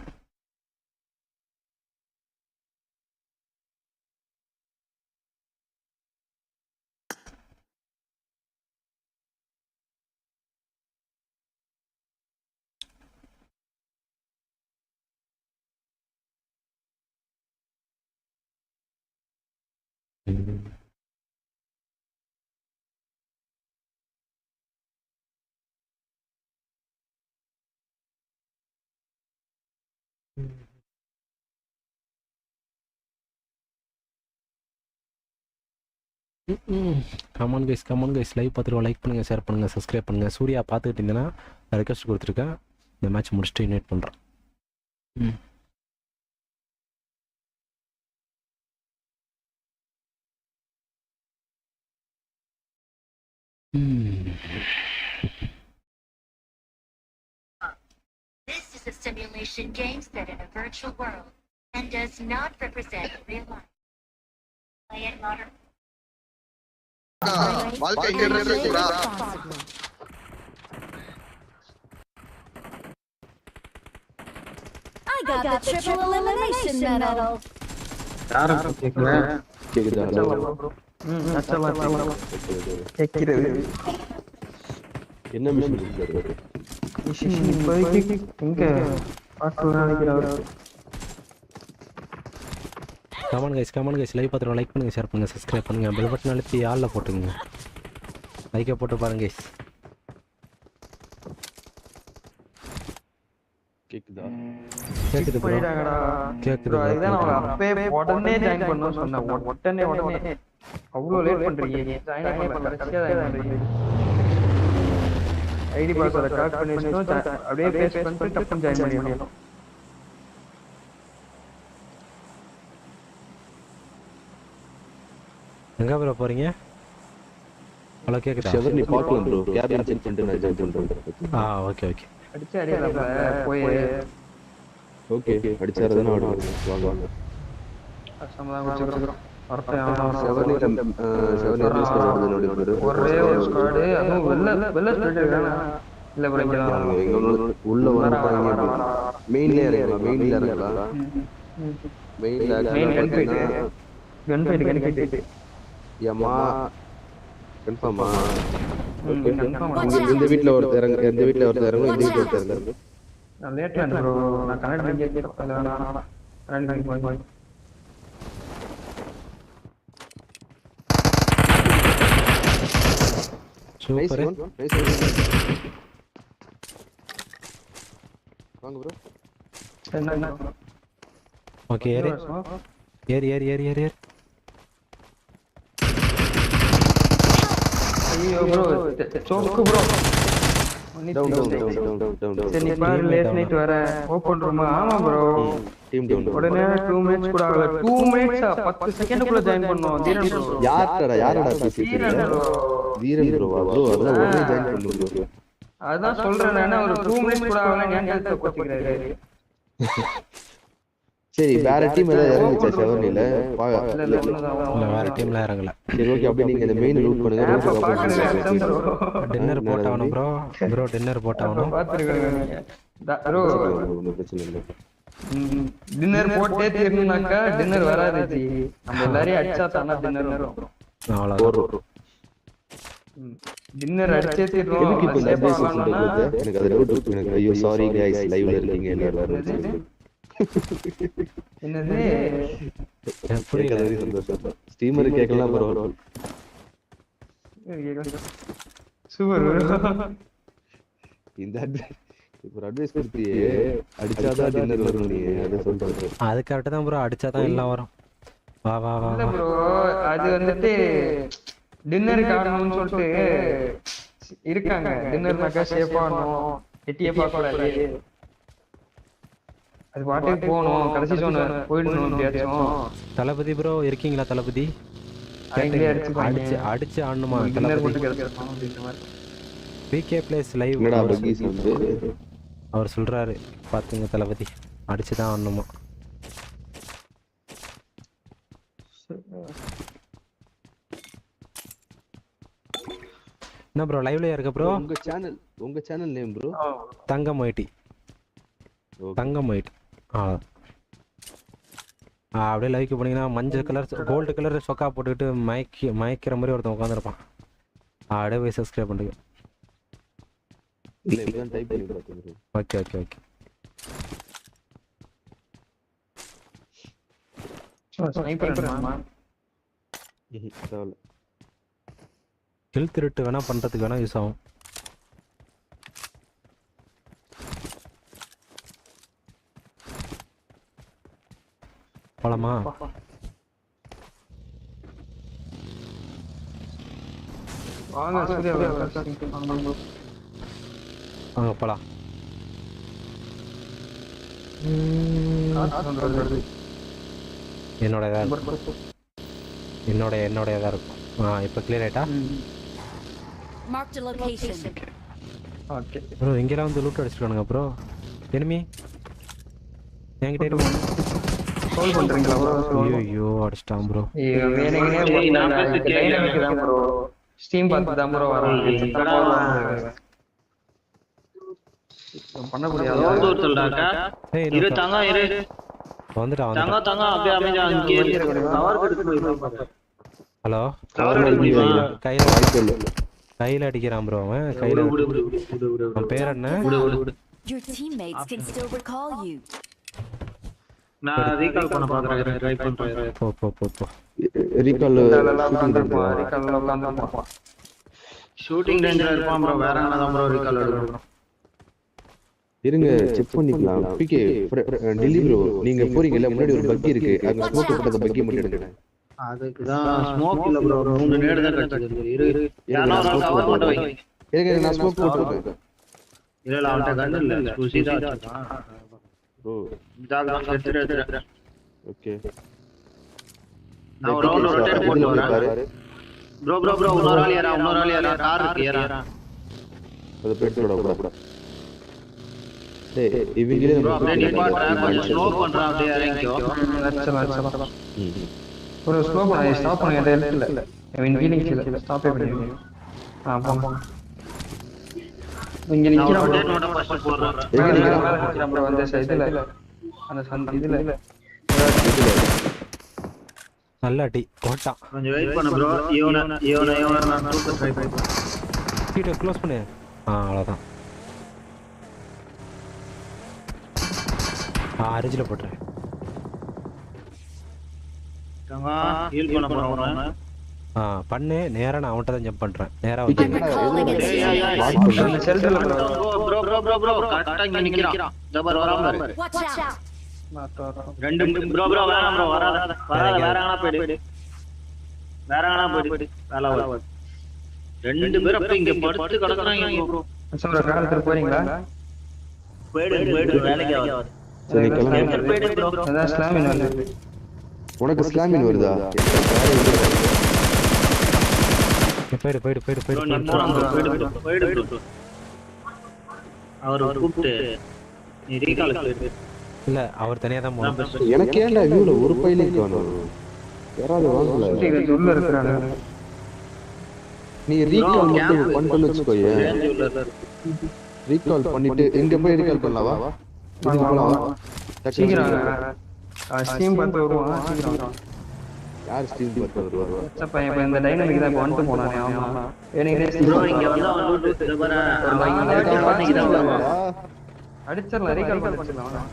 கமான் கைஸ் லைவ் பார்த்துருவோம். லைக் பண்ணுங்கள், ஷேர் பண்ணுங்கள், சப்ஸ்கிரைப் பண்ணுங்கள். சூர்யா பார்த்துக்கிட்டு இருந்தேன்னா ரெக்வஸ்ட் கொடுத்துருக்கேன். இந்த மேட்ச் முடிச்சுட்டு இன்வைட் பண்ணுறேன். This is a simulation game set in a virtual world and does not represent real life. Play it modern. வாழ்க்கை கேட்கிறா. I got the triple elimination medal. யாரா கேக்குற? கேக்குதா ப்ரோ? கேக்குறது. என்ன மிஷன் இருக்கு? மிஷன் இப்போதைக்கு எங்க பாஸ்டர் நினைக்கிறாரு. கமான் கைஸ் லைவ் பார்த்துருவோம். லைக் பண்ணுங்கள், ஷேர் பண்ணுங்கள், சப்ஸ்கிரைப் பண்ணுங்கள். பெல் பட்டன் அழுத்தி ஆளில் போட்டுங்க. லைக்கை போட்டு பாருங்க கைஸ். கேக்குதா? கேக்குது ப்ரோ. கேக்குது. அதுதான் நான் அப்பவே உடனே ஜாயின் பண்ணனும் சொன்னேன். உடனே அவ்வளோ லேட் பண்றீங்க. ஜாயின் பண்ணல, கரெக்ட்டா ஜாயின் பண்றீங்க. ஐடி பாஸ்வேர்ட் ரெக்கார்ட் பண்ணி வச்சிட்டோம். அப்படியே பேஸ்ட் பண்ணிட்டு டப்புன்னு ஜாயின் பண்ணிடலாம். எங்க ப்ரோ போறீங்க? ஹலோ கேக்குதா? ஷவர் நீ பார்க்கலாம் ப்ரோ. கேபின் செக் பண்ணிட்டு நான் ஜாயின் பண்றேன். ஓகே. அடிச்சு அடியலாம்ல போய். ஓகே அடிச்சாரதான ஆடுவாங்க. வாங்க. சமாதானம் வச்சுக்கிறோம். ஷவர் ரிலீஸ் பண்ணுறது ஒரே ஒரு ஸ்குவாட். அதுவும் வெள்ள ஸ்குவாட் இருக்காங்க. இல்ல ப்ரோ இங்க தான் எங்க உள்ள வந்துட்டாங்க. மெயின்ல இறங்கலாம், மெயின்ல இறங்கலாம். மெயின்ல கன் ஃபைட் ஏமா கன்ஃபார்மா? ஓகே இந்த வீட்ல ஒருத்தர் இறங்க, இந்த வீட்ல ஒருத்தர் இறங்க, இந்த வீட்ல ஒருத்தர் இறங்க. நான் லேட் ஆன ப்ரோ. நான் கனெக்ட் பண்ணி கேட்கிறேன். கனெக்ட் பண்ணி போய் சூப்பர். வாங்க ப்ரோ. என்ன ஓகே ஏறு ஏறு ஏறு ஏறு ஏறு. ஐயோ ப்ரோ சோக்கு ப்ரோ. சரி நீ பாரு லேட் நைட் வர ஓபன் ரூம். ஆமா ப்ரோ டீம் டவுன். உடனே 2 மினிட்ஸ் கூட ஆகல. 2 மினிட்ஸா 10 செகண்ட்க்குள்ள ஜாயின் பண்ணோம். தீரன் ப்ரோ யாரடா பேசிட்டு தீரன் ப்ரோவா? ப்ரோ அதெல்லாம் உடனே ஜாயின் பண்ணு ப்ரோ. அதான் சொல்றேன் நான். ஒரு 2 மினிட்ஸ் கூட ஆகல. ஏன் கழுத்தை கொத்திக்கிறாரு? சரி வேற டீம் ஏதாவது இறங்குச்சா செவர்னில? இல்ல வேற டீம்ல இறங்கல. சரி ஓகே அப்படியே நீங்க இந்த மெயின் லூட் பண்ணுங்க. டின்னர் போட்டாவணும் ப்ரோ. ப்ரோ டின்னர் போட்டாவணும். பாத்துருக்கீங்க ப்ரோ. ஒன்றும் பிரச்சனை இல்லை. டின்னர் போட்டே தீரணும்னாக்கா டின்னர் வராது ஜி. நம்ம எல்லாரையும் அடிச்சா தானா டின்னர் வரும். அவ்வளவுதான். டின்னர் அடிச்சே தீரணும். எதுக்கு இப்போ இந்த பேஸ் சொல்றது? எனக்கு அது டவுட் இருக்கு எனக்கு. ஐயோ சாரி गाइस லைவ்ல இருக்கீங்க எல்லாரும். என்னது எப்படி கதறி சந்தோஷம். ஸ்ட்ரீமர் கேக்கலாம் பரவாயில்லை. சூப்பர். இந்த ஒரு அட்வைஸ் கொடுத்தியே, அடிச்சாதான் டின்னர் வரும் நீ. அத சொல்றது அது கரெக்ட் தான் ப்ரோ. அடிச்சாதான் எல்லாம் வரும். வா வா வா. இல்ல ப்ரோ அது வந்துட்டு டின்னருக்கு ஆடணும்னு சொல்லிட்டு இருக்காங்க. டின்னர்னாக்கா ஷேப் ஆடணும், எட்டியே பார்க்கக்கூடாது. அது பாட்டுக்கு போகணும். கடைசி ஜோன் போயிடணும். எப்படியாச்சும் தளபதி ப்ரோ இருக்கீங்களா? தளபதி அடிச்சு ஆடணுமா? பிகே பிளேஸ் லைவ் அவர் சொல்றாரு பாத்துங்க தளபதி, அடிச்சுதான் ஆடணுமா? என்ன ப்ரோ லைவ்ல இருக்க ப்ரோ? உங்க சேனல் நேம் ப்ரோ? தங்கம் ஐடி. தங்கம் ஐடி. அப்படியே லைக் பண்ணீங்கன்னா மஞ்சள் கலர் கோல்டு கலர் சொக்கா போட்டுக்கிட்டு மயக்கிற மாதிரி ஒருத்தன் உட்காந்துருப்பான். அப்படியே போய் சப்ஸ்கிரைப் பண்ணுங்க. இல்ல இப்பதான் டைப் பண்ணி பாத்துங்க. Okay okay okay. ஸ்னைப்பர்மா கில் திருட்டு வேணா பண்றதுக்கு வேணா யூஸ் ஆகும். போலாமா? வாங்க சூர்யா வாங்க போலாம். என்னோட இதா இருக்கும். இப்போ கிளியர் ஆயிட்டா? Marked a location. Okay bro இங்கெல்லாம் வந்து லூட் அடிச்சிருக்கானுங்க ப்ரோ. எனிமி என்கிட்ட கால் பண்றீங்களா ப்ரோ? ஐயோ அடிச்சிட்டான் ப்ரோ. வேணுங்கனே டைனமிக் தான் ப்ரோ. ஸ்டீம் பார்த்து தான் ப்ரோ வராங்க. பண்ண முடியாது. தூர் சொல்றாங்க. இரு தாங்க இரு. வந்துடா தாங்க அப்படியே அமைஞ்சா அங்கே கவர் எடுத்து போய். ஹலோ கையில அடிக்கிறான் ப்ரோ. அவன் கையில. அவன் பேர் என்ன? Your teammates can still recall you. நான் ரீகால் பண்ண பாக்குறேன். ட்ரை பண்றேன். போ. ரீகால் ஷூட்டிங் ரேஞ்சில இருப்பான் ப்ரோ. வேற என்னதான் ப்ரோ ரீகால் எடுக்கணும். இருங்க செக் பண்ணிக்கலாம். பிகே டெல்லி ப்ரோ நீங்க போறீங்கல, முன்னாடி ஒரு பக்கி இருக்கு. அங்க ஸ்மோக் போட்டத பக்கி மட்டும் எடுங்க. அதுக்கு தான் ஸ்மோக் இல்ல ப்ரோ. 3 நேடு தான் கட்டிருக்கு. இரு யாரோ ஒரு கவர் மட்டும் வை. இருங்க நான் ஸ்மோக் போட்டுறேன். இல்ல அவன்ட கன் இல்ல. சூசிதா வச்சிருக்கான். ஓ இதாக எடுத்துறேன். ஓகே நான் ஒரு ரவுண்ட் ரொட்டேட் போட்டு வரேன். ப்ரோ இன்னொரு ஆள் ஏறா கார் இருக்கு ஏறா. அது பெட்ரோட கூட. டேய் இவங்களே அப்படியே கொஞ்சம் ஸ்லோ பண்றான். அப்படியே இறங்கிக்கோ. ஒரு ஸ்லோ பண்ணி ஸ்டாப் பண்ணி அந்த இடத்துல ஐ மீன் வீலிங் ஸ்டாப் பண்ணி போங்க. இங்க நிக்கிறான் bro. rotate மட்டும் first போடுறேன். மேல நிக்கிறான் bro அந்த இதுல. அந்த இதுல. நல்ல அடி போட்டான். கொஞ்சம் வெயிட் பண்ணு bro. இவனை நான் தூக்க ட்ரை பண்றேன். கீழ க்ளோஸ் பண்ணு. அவ்வளவுதான். அரிஜில போட்டுறேன். ஹீல் பண்ண போறேன். பண்ணு நேரா நான் அவன்கிட்ட தான் ஜம்ப் பண்றேன். நேரா வந்து ஷெல்டர்ல ப்ரோ கரெக்ட்டா இங்க நிக்கிறான். ஜபர் வராம பாரு. ரெண்டு ப்ரோ வேணாம் ப்ரோ வராத வேறங்கனா போய்டு. வேலை வர. ரெண்டு பேரும் அப்ப இங்க படுத்து கிடக்குறாங்க ப்ரோ. சொல்ற காலத்துல போறீங்களா? போய்டு வேலைக்கு ஆகாது. சரி கிளம்பு. போய்டு ப்ரோ. அதான் ஸ்லாமின் வருது. உனக்கு ஸ்லாமின் வருதா? போய்டு. அவர் கூப்பிட்டு நீ ரீகால் போய்டு. இல்ல அவர் தனியா தான் போறாரு. எனக்கு ஏன்டா வியூல ஒரு பைலே காணோம். யாராவது வாங்கல. உள்ள இருக்கறானே. நீ ரீகால் மட்டும் பண்ணு வெச்சுக்கோயே. ரீகால் பண்ணிட்டு இங்க போய் ரீகால் பண்ணலாமா? இது போலாம். சீக்கிரம் ஸ்டீம் பார்த்து வருவான் சீக்கிரம். யார் ஸ்டீம் பார்த்து வருவா? சப்ப இந்த டைனமிக் தான் வந்து போனானே ஆமா. எனக்கு ப்ரோ இங்க வந்து அவன் லூட் இதbara அடிச்சறல ரீகால் பண்ணிடலாம்.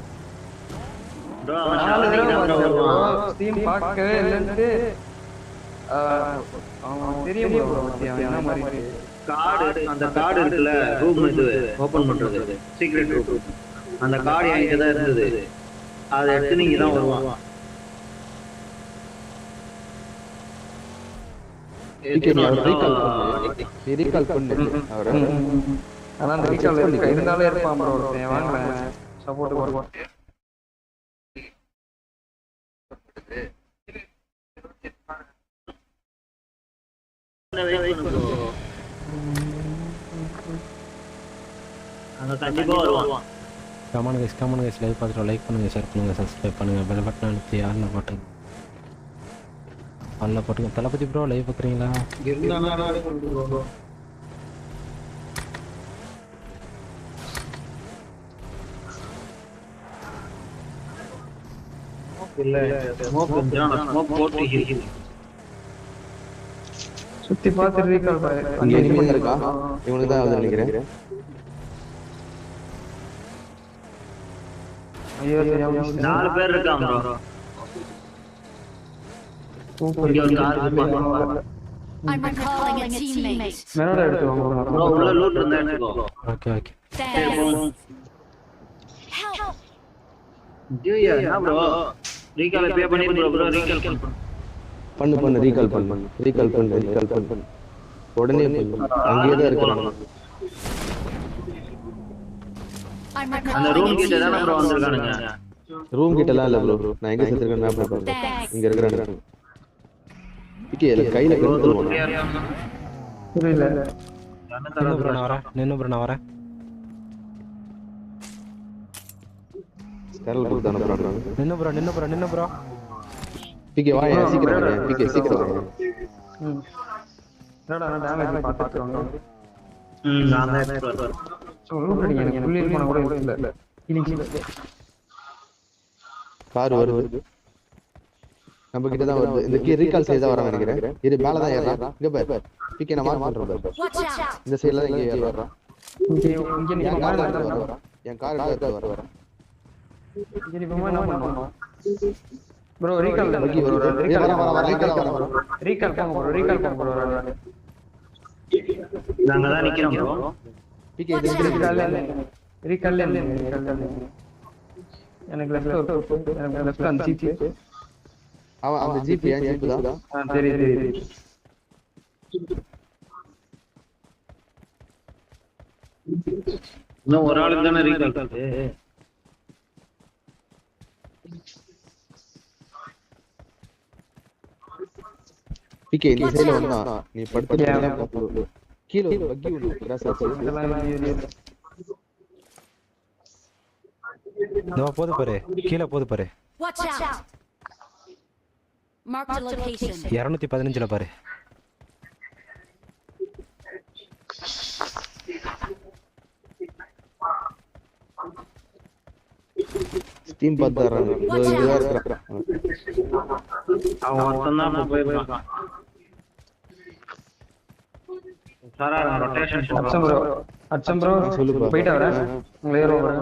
ப்ரோ அவன் ஸ்டீம் பார்க்கவே இல்லன்னு அவன் தெரியும் ப்ரோ என்ன மாதிரி கார்டு அந்த கார்டு இருக்குல ரூம் இது ஓபன் பண்றது சீக்ரெட் ரூம் அந்த கார்டு என்கிட்ட தான் இருந்தது. அதை எடுத்து நீங்க தான் வருவான். ரீகால் பண்ணு அவரை. ஆனா அந்த ரீகால் இருந்தாலே இருப்பான் ப்ரோ ஒருத்தன் வாங்கலாம் சப்போர்ட் வருவான். அங்க கண்டிப்பா வருவான். கமெண்ட் கைஸ் லைக் பார்த்துட்டு லைக் பண்ணுங்க, ஷேர் பண்ணுங்க, சப்ஸ்கிரைப் பண்ணுங்க, பெல் பட்டன் அழுத்தி ஆல்ல போட்டுங்க. ஆல்ல போட்டுங்க. தலபதி ப்ரோ லைவ் பார்க்குறீங்களா? சுத்தி பார்த்து ரீகால் பாரு. அங்க எனிமி இருக்கா? இவனுக்கு தான் வந்து நினைக்கிறேன். ஐயோ தெரியாம 4 பேர் இருக்காங்க bro. Super I'm recalling a teammate. மேனோட எடுத்து வாங்க ப்ரோ உள்ள லூட் இருந்தா எடுத்துக்கோ. ஓகே. Help. ஜியா என்ன ப்ரோ ரீகால் பே பண்ணி ப்ரோ ரீகால் பண்ணு ரீகால் பண்ணு. உடனே பண்ணு. அங்கேயே தான் இருக்காங்க. அந்த ரூம் கிட்ட தான ப்ரோ வந்திருக்கானுங்க. ரூம் கிட்டலாம் இல்ல ப்ரோ. நான் எங்க செத்துறேன் மேப்ல பாருங்க. இங்க இருக்கறாங்க. இக்கே கையில கண்டுவாங்க. புரியல. நின்னு ப்ரோ நான் வரேன். ஸ்கேரல் போட்டு தான பண்றாங்க. நின்னு ப்ரோ. பிகே வாயா சீக்கிரம் வாயா. பிகே சீக்கிரம் வாயா. என்னடா நான் டேமேஜ் பாத்துறேன். நான் தான் ப்ரோ. சொல்லுங்க எனக்கு புள்ளி போன கூட இல்ல. கார் வருது. நம்ம கிட்ட தான் வருது. இந்த ரீகால் செய்தா வர நினைக்கிறேன். இது மேல தான் ஏறறா. இங்க பாரு. பிகே நான் மார்க் பண்றேன் பாரு. இந்த சைடுல தான் இங்க ஏறறா. இங்க நீ கார்ல வர. என் கார் எடுத்து வர. இங்க நீ போமா என்ன பண்ணனும்? ப்ரோ ரீகால் வர. ரீகால் போங்க ப்ரோ. நாங்க தான் நிக்கிறோம் ப்ரோ. பிகே ரீகால் எனக்கு லெஃப்ட் அந்த ஜிபி அந்த ஜிபி ஏன் ஜிபி தான் தெரியுது. இன்னும் ஒரு ஆளுக்கு தானே ரீகால் பண்ணுது. பிகே இந்த சைடுல வந்தா நீ படுத்துறதெல்லாம் பாத்து கீழ பக்கி உள்ள கிராஸ் ஆச்சு. இதோ போது பாரு. கீழ போது பாரு. Watch out. Mark the location. 215ல பாரு. டீம் பார்த்தாராங்க இதா இருக்கறான் அவன் ஒருத்தன் தான் அப்ப போயிருக்கான் சாரா ரொட்டேஷன் அச்சம் ப்ரோ போயிட்டு வரேன் கிளியர் ஓவர்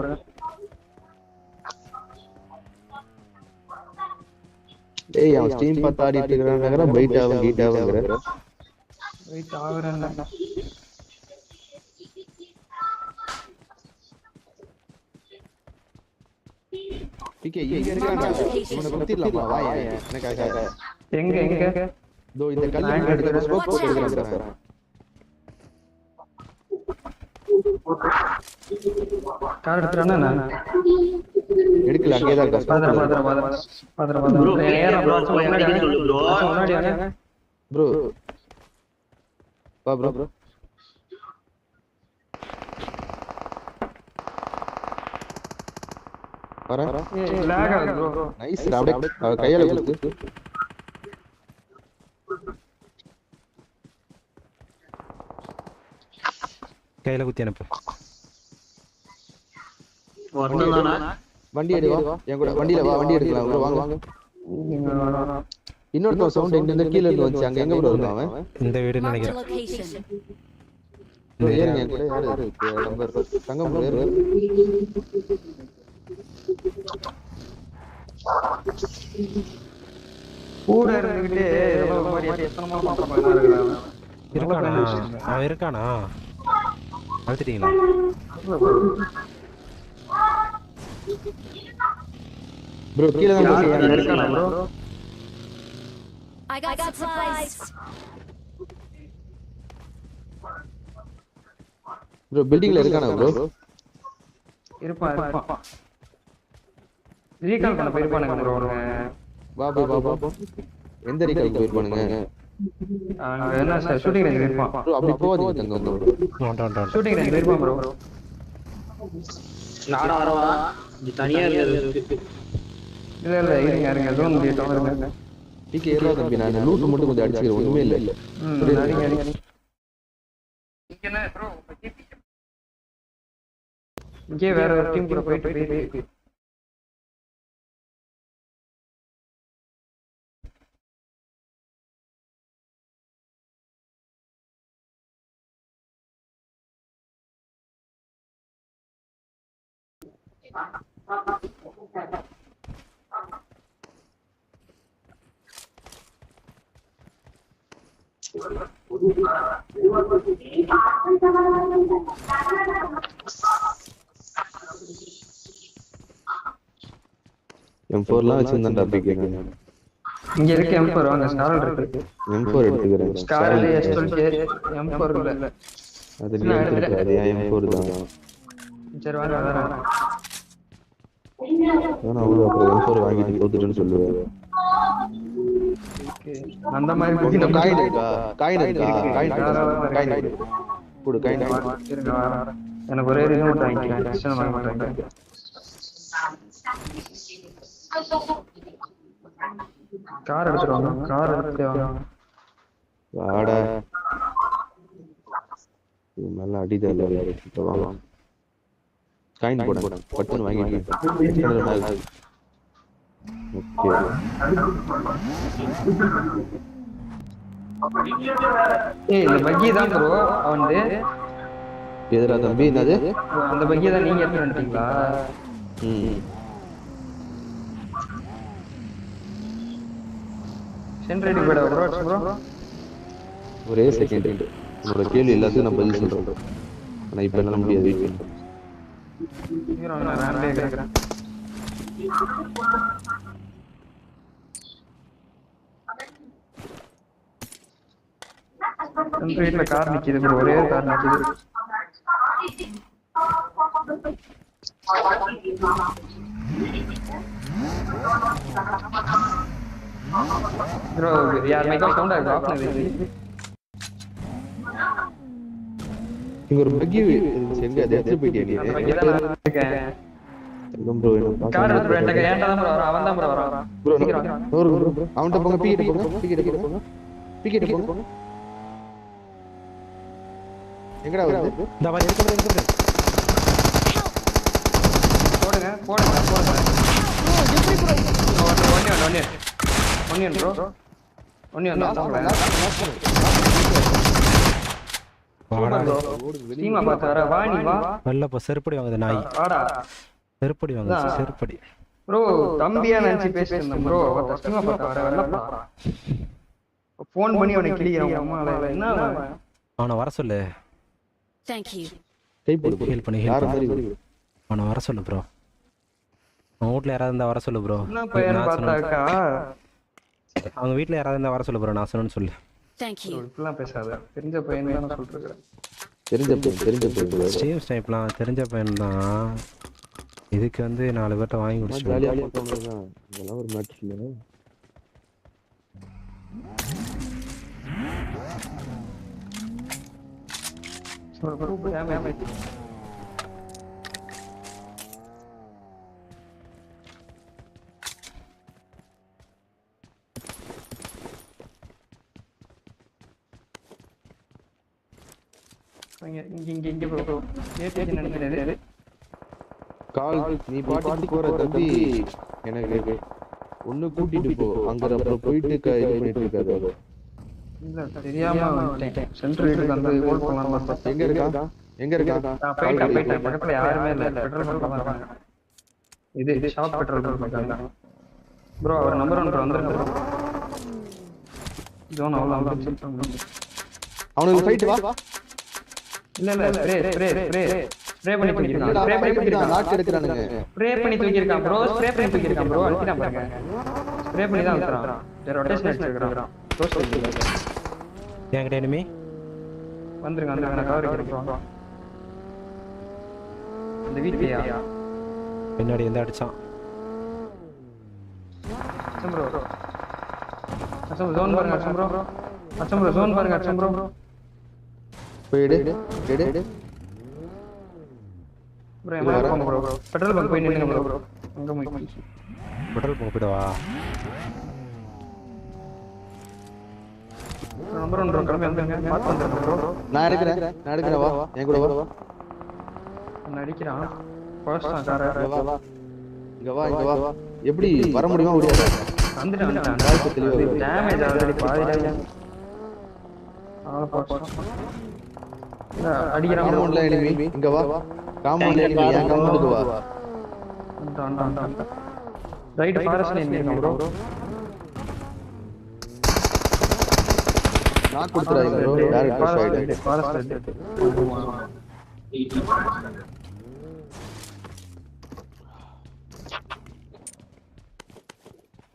ஏய் அவன் ஸ்டீம் பார்த்து ஆடிட்டு இருக்காங்கங்கற பைட் ஆகும் ஹீட் ஆகுங்கற வெயிட் ஆகுறேன் பிகே இங்க இருக்கானே இவனை குத்திரலாமா வாயே எனக்காக எங்க தோ இந்த கல்ல எடுத்து ஸ்மோக் போட்டு எடுக்கறேன் சார் கார் எடுத்துறானே நான் எடுக்கல அங்கே தான் இருக்கா பாதர ப்ரோ ஏற ப்ரோ முன்னாடி வாங்க ப்ரோ வா ப்ரோ வர லாக் ஆகுது ப்ரோ நைஸ் அப்படியே கையால குத்து கையில குத்தி அனுப்பு வண்டி எடு வா என் கூட வண்டியில வா வண்டி எடுக்கலாம் ப்ரோ வாங்க வாங்க இன்னொரு சவுண்ட் எங்க கீழ இருந்து வந்துச்சு அங்க எங்க ப்ரோ இருந்தான் அவன் இந்த வீடு நினைக்கிறேன் ஏறுங்க கூட யாரு நம்பர் தங்கம் ப்ரோ ஏறு கூட இருந்துகிட்டே ஏதோ மாதிரி எத்தனமா பாப்பா இருக்கானா அவன் இருக்கானா அழுத்திட்டீங்களா ப்ரோ கீழ தான் இருக்கானா bro I got supplies. Bro பில்டிங்ல இருக்கானா ப்ரோ இருப்பா ரீகால் பண்ண போயிருப்பானுங்க ப்ரோ வா பா எந்த ரீகால் போயிருப்பானுங்க அங்க என்ன ஷூட்டிங் ரேஞ்ச் போயிருப்பான் ப்ரோ அப்படி போவாதீங்க தங்கம் ப்ரோ ஷூட்டிங் ரேஞ்ச் போயிருப்பான் ப்ரோ நானா வரவா நீ தனியா இருக்க இல்ல இருங்க ஜோன் முடியட்டும் இருங்க டிகே ஏறா தம்பி நான் லூட் மட்டும் கொஞ்சம் அடிச்சிரேன் ஒண்ணுமே இல்ல சரிங்க இங்க என்ன ப்ரோ இங்கே வேற ஒரு டீம் கூட போயிட்டு M4லாம் வச்சிருந்தா பிகே இங்க இருக்கு M4 வாங்க ஸ்காரல் இருக்கு M4 எடுத்துக்கறேன் ஸ்காரல் S12 M4 இல்ல அது நீ எடுத்துக்க அது M4 தான் சரி வாங்க வரேன் நான் ஒரு அப்புறம் M4 வாங்கிட்டு தோத்துட்டேன்னு சொல்லுவேன் அந்த மாதிரி இந்த காயின் போடு காயின் இருங்க வரேன் எனக்கு ஒரே ரீசன் மட்டும் வாங்கிக்கிறேன் எக்ஸ்ட்ரா வாங்க மாட்டேன் கார் எடுத்துட்டு வாடா இது நல்ல அடிதல்ல எடுத்துட்டு வாங்க காயின் போடு பட்டன் வாங்கிட்டேன் ஓகே ஏய் இந்த பக்கி தான் ப்ரோ வந்து எதுடா தம்பி என்னது அந்த பக்கி தான் நீங்க எடுத்து வந்துட்டீங்களா சென்ட்ரேடி போய்டா ப்ரோ ஒரே செகண்ட் உங்களோட கேள்வி எல்லாத்துக்கும் நான் பதில் சொல்றேன் ஆனா இப்ப என்னால முடியாது வெயிட் பண்ணு நான் ராண்டே கேக்குறேன் சென்ட்ரேட்ல கார் நிக்குது ப்ரோ ஒரே கார் நிக்குது ப்ரோ யார் மைக்கா சவுண்ட் ஆகுது ஆஃப் பண்ணது இங்க ஒரு பக்கி எங்க அது எடுத்து போயிட்டே நீ தங்கம் ப்ரோ கார் எடுத்து போயிட்டே ஏன்டா தான் ப்ரோ அவன் தான் ப்ரோ வரான் ப்ரோ ப்ரோ அவன்ட்ட போங்க பிகேட் போங்க எங்கடா வருது இந்த மாதிரி எடுக்க போடுங்க ஒன்னியன் ப்ரோ ஒன்னியன் தான் டீமா பாத்து வர வா நீ வா வெள்ள போ செருப்படி வாங்குது நாய் வாடா செருப்படி வாங்குது செருப்படி ப்ரோ தம்பியா நினைச்சு பேசிட்டேன் ப்ரோ டீமா பாத்து வர வெள்ளப்பா ஃபோன் பண்ணி அவனை கிளியறான் அம்மா என்ன அவனை வர சொல்லு Thank you. ஹெல்ப் பண்ணி அவனை வர சொல்லு ப்ரோ அவன் வீட்ல யாராவது இருந்தா வர சொல்லு ப்ரோ என்ன பையன் பார்த்தாக்கா அவங்க வீட்ல யாராவது இருந்தா வர சொல்லு ப்ரோ நான் சொன்னேன்னு சொல்லு Thank you. இப்பலாம் பேசாத தெரிஞ்ச பையன் தான் சொல்றேன் தெரிஞ்ச பையன் ஸ்டீவ் ஸ்னைப்லாம் தெரிஞ்ச பையன் தான் இதுக்கு வந்து 4 பேர்ட்ட வாங்கி குடிச்சு ஜாலியா போறவங்க இதெல்லாம் ஒரு மேட்டர் இல்ல இங்க ப்ரோ ஏபிஜி நினைக்கிறேன் கால் நீ பாட்டுக்கு போற தம்பி எனக்கு ஒண்ணு கூட்டிட்டு போ அங்க அப்புறம் போயிட்டு இது பண்ணிட்டு இருக்காது இல்ல தெரியாம வந்துட்டேன் சென்ட்ரல் வீட்டுக்கு வந்து ஹோல்ட் பண்ணலாம்னு பார்த்தேன் எங்க இருக்கா நான் போயிட்டேன் பக்கத்துல யாருமே இல்ல பெட்ரோல் பங்க் தான் இருக்காங்க இது ஷாப் பெட்ரோல் பங்க் தான் ப்ரோ அவர் நம்பர் ஒன்று வந்துருங்க ப்ரோ ஜோன் அவ்வளவு அவனுக்கு ஃபைட் வா இல்ல ஸ்ப்ரே பண்ணி தூக்கிருக்கான் நாட் எடுக்கறானுங்க ஸ்ப்ரே பண்ணி தூக்கிருக்கான் ப்ரோ அடிச்சான் பாருங்க ஸ்ப்ரே பண்ணி தான் அடிச்சான் ரொட்டேஷன் அடிச்சிருக்கான் க்ளோஸ் பண்ணிருக்கான் என்கிட்ட எனிமி வந்துருங்க நான் கவர் எடுத்துறோம் இந்த வீட்லயா பின்னாடி எந்த அடிச்சான் ப்ரோ ஜோன் பாருங்க ப்ரோ ஜோன் பாருங்க ப்ரோ போய்டு ப்ரோ எம்ஆர் போங்க ப்ரோ பெட்ரோல் பங்க் போய் நின்னுங்க ப்ரோ அங்க போய் பெட்ரோல் பங்க் போய்டவா நம்பர் 1 கிளம்பி வந்துங்க பாத்து வந்துங்க ப்ரோ நான் எடுக்கறேன் வா என் கூட வா நான் அடிக்கிறான் ஃபர்ஸ்ட் நான் கார இங்க வா எப்படி வர முடியுமா முடியாது வந்துட்டான் டேமேஜ் ஆல்ரெடி பாதிடா அடிக்கிறான் காம்பவுண்ட்ல எனிமி இங்க வா காம்பவுண்ட்ல எனிமி ஏன் காம்பவுண்டுக்கு வா ரைட் ஃபாரஸ்ட்ல எனிமி ப்ரோ நான் குடுத்துறாங்க bro direct side forest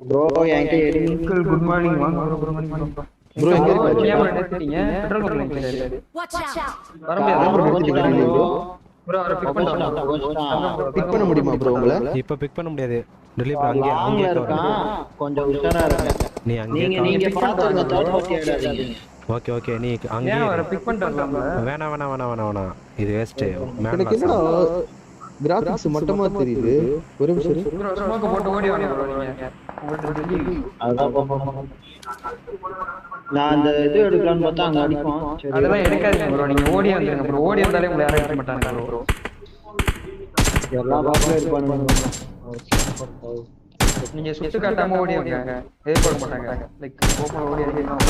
bro என்கிட்ட எனிமி குட் மார்னிங் வாங்க ப்ரோ குட் மார்னிங் ப்ரோ எங்க இருக்கீங்க கேமரா எடுத்துட்டீங்க பெட்ரோல் பங்க் நிக்குது Watch out. வர முடியாது ப்ரோ ப்ரோ அவரை பிக் பண்ண முடியுமா ப்ரோ உங்களை இப்ப பிக் பண்ண முடியாது டெலிவரி அங்கே இருக்கான் கொஞ்சம் உஷாரா இருங்க நீ அங்கே நீங்க பாத்துங்க தேர்ட் பார்ட்டி ஆடாதீங்க ஓகே நீ அங்கே அவரை பிக் பண்ணிட்டு வரலாம்ல வேணாம் இது வேஸ்ட் எனக்கு என்னடா கிராபிக்ஸ் மட்டமா தெரியுது ஒரு நிமிஷம் ப்ரோ ஸ்மோக் போட்டு ஓடி வாங்க ப்ரோ நீங்க உங்களுக்கு அதான் நான் அந்த இது எடுக்கலாம்னு பார்த்தா அங்க அடிப்பான் அதெல்லாம் எடுக்காதீங்க ப்ரோ நீங்க ஓடி வந்துருங்க ப்ரோ ஓடி வந்தாலே உங்களை யாரும் அடிக்க மாட்டாங்க ப்ரோ எல்லா பாக்ஸ்லயும் இருப்பானுங்க நீங்க சுட்டு காட்டாம ஓடி வந்துங்க எதிர்பார்க்க மாட்டாங்க லைக் ஓபன் ஓடி அடிக்கணும்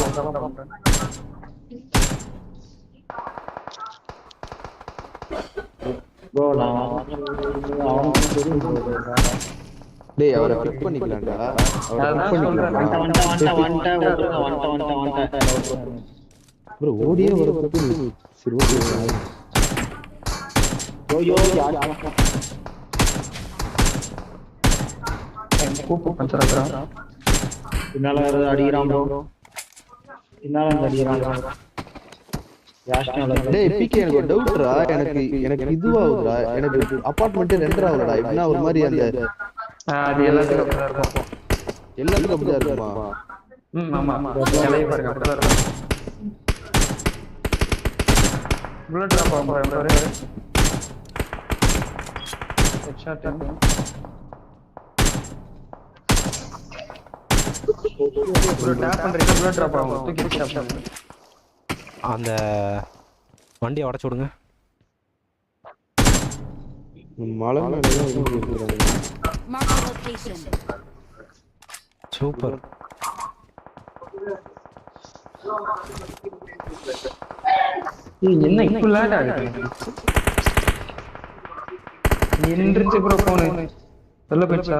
ப்ரோ நான் அவனுக்கு தெரியும் டேய் அவரை பிக் பண்ணிக்கலாம்டா ப்ரோ ஓடியே வர பத்தி சரி ஓகே யோ கூப்பு பஞ்சரா பின்னால அடிக்கிறான் ப்ரோ பின்னால அடிக்கிறான் டேய் பிகே எனக்கு ஒரு டவுட்ரா எனக்கு இதுவாகுதுடா எனக்கு அபார்ட்மெண்ட் ரெண்டர் ஆகுதுடா இப்பனா ஒரு மாதிரி அந்த அது எல்லாத்துக்கும் அப்படிதான் இருக்குமா ஆமா தலைய பாருங்க அப்படிதான் இருக்கும் புல்லட் டிராப் ஆகும் பாரு ஹெட்ஷாட் ப்ரோ டேப் பண்றீங்க புல்லட் டிராப் ஆகும் தூக்கி டேப் பண்ணுங்க அந்த வண்டியை உடைச்சு விடுங்க மலை மேல Mark the location. சூப்பர். என்ன இப்ப லேட் ஆகுது? எந்திரிச்சு ப்ரோ போன் சொல்ல போச்சா?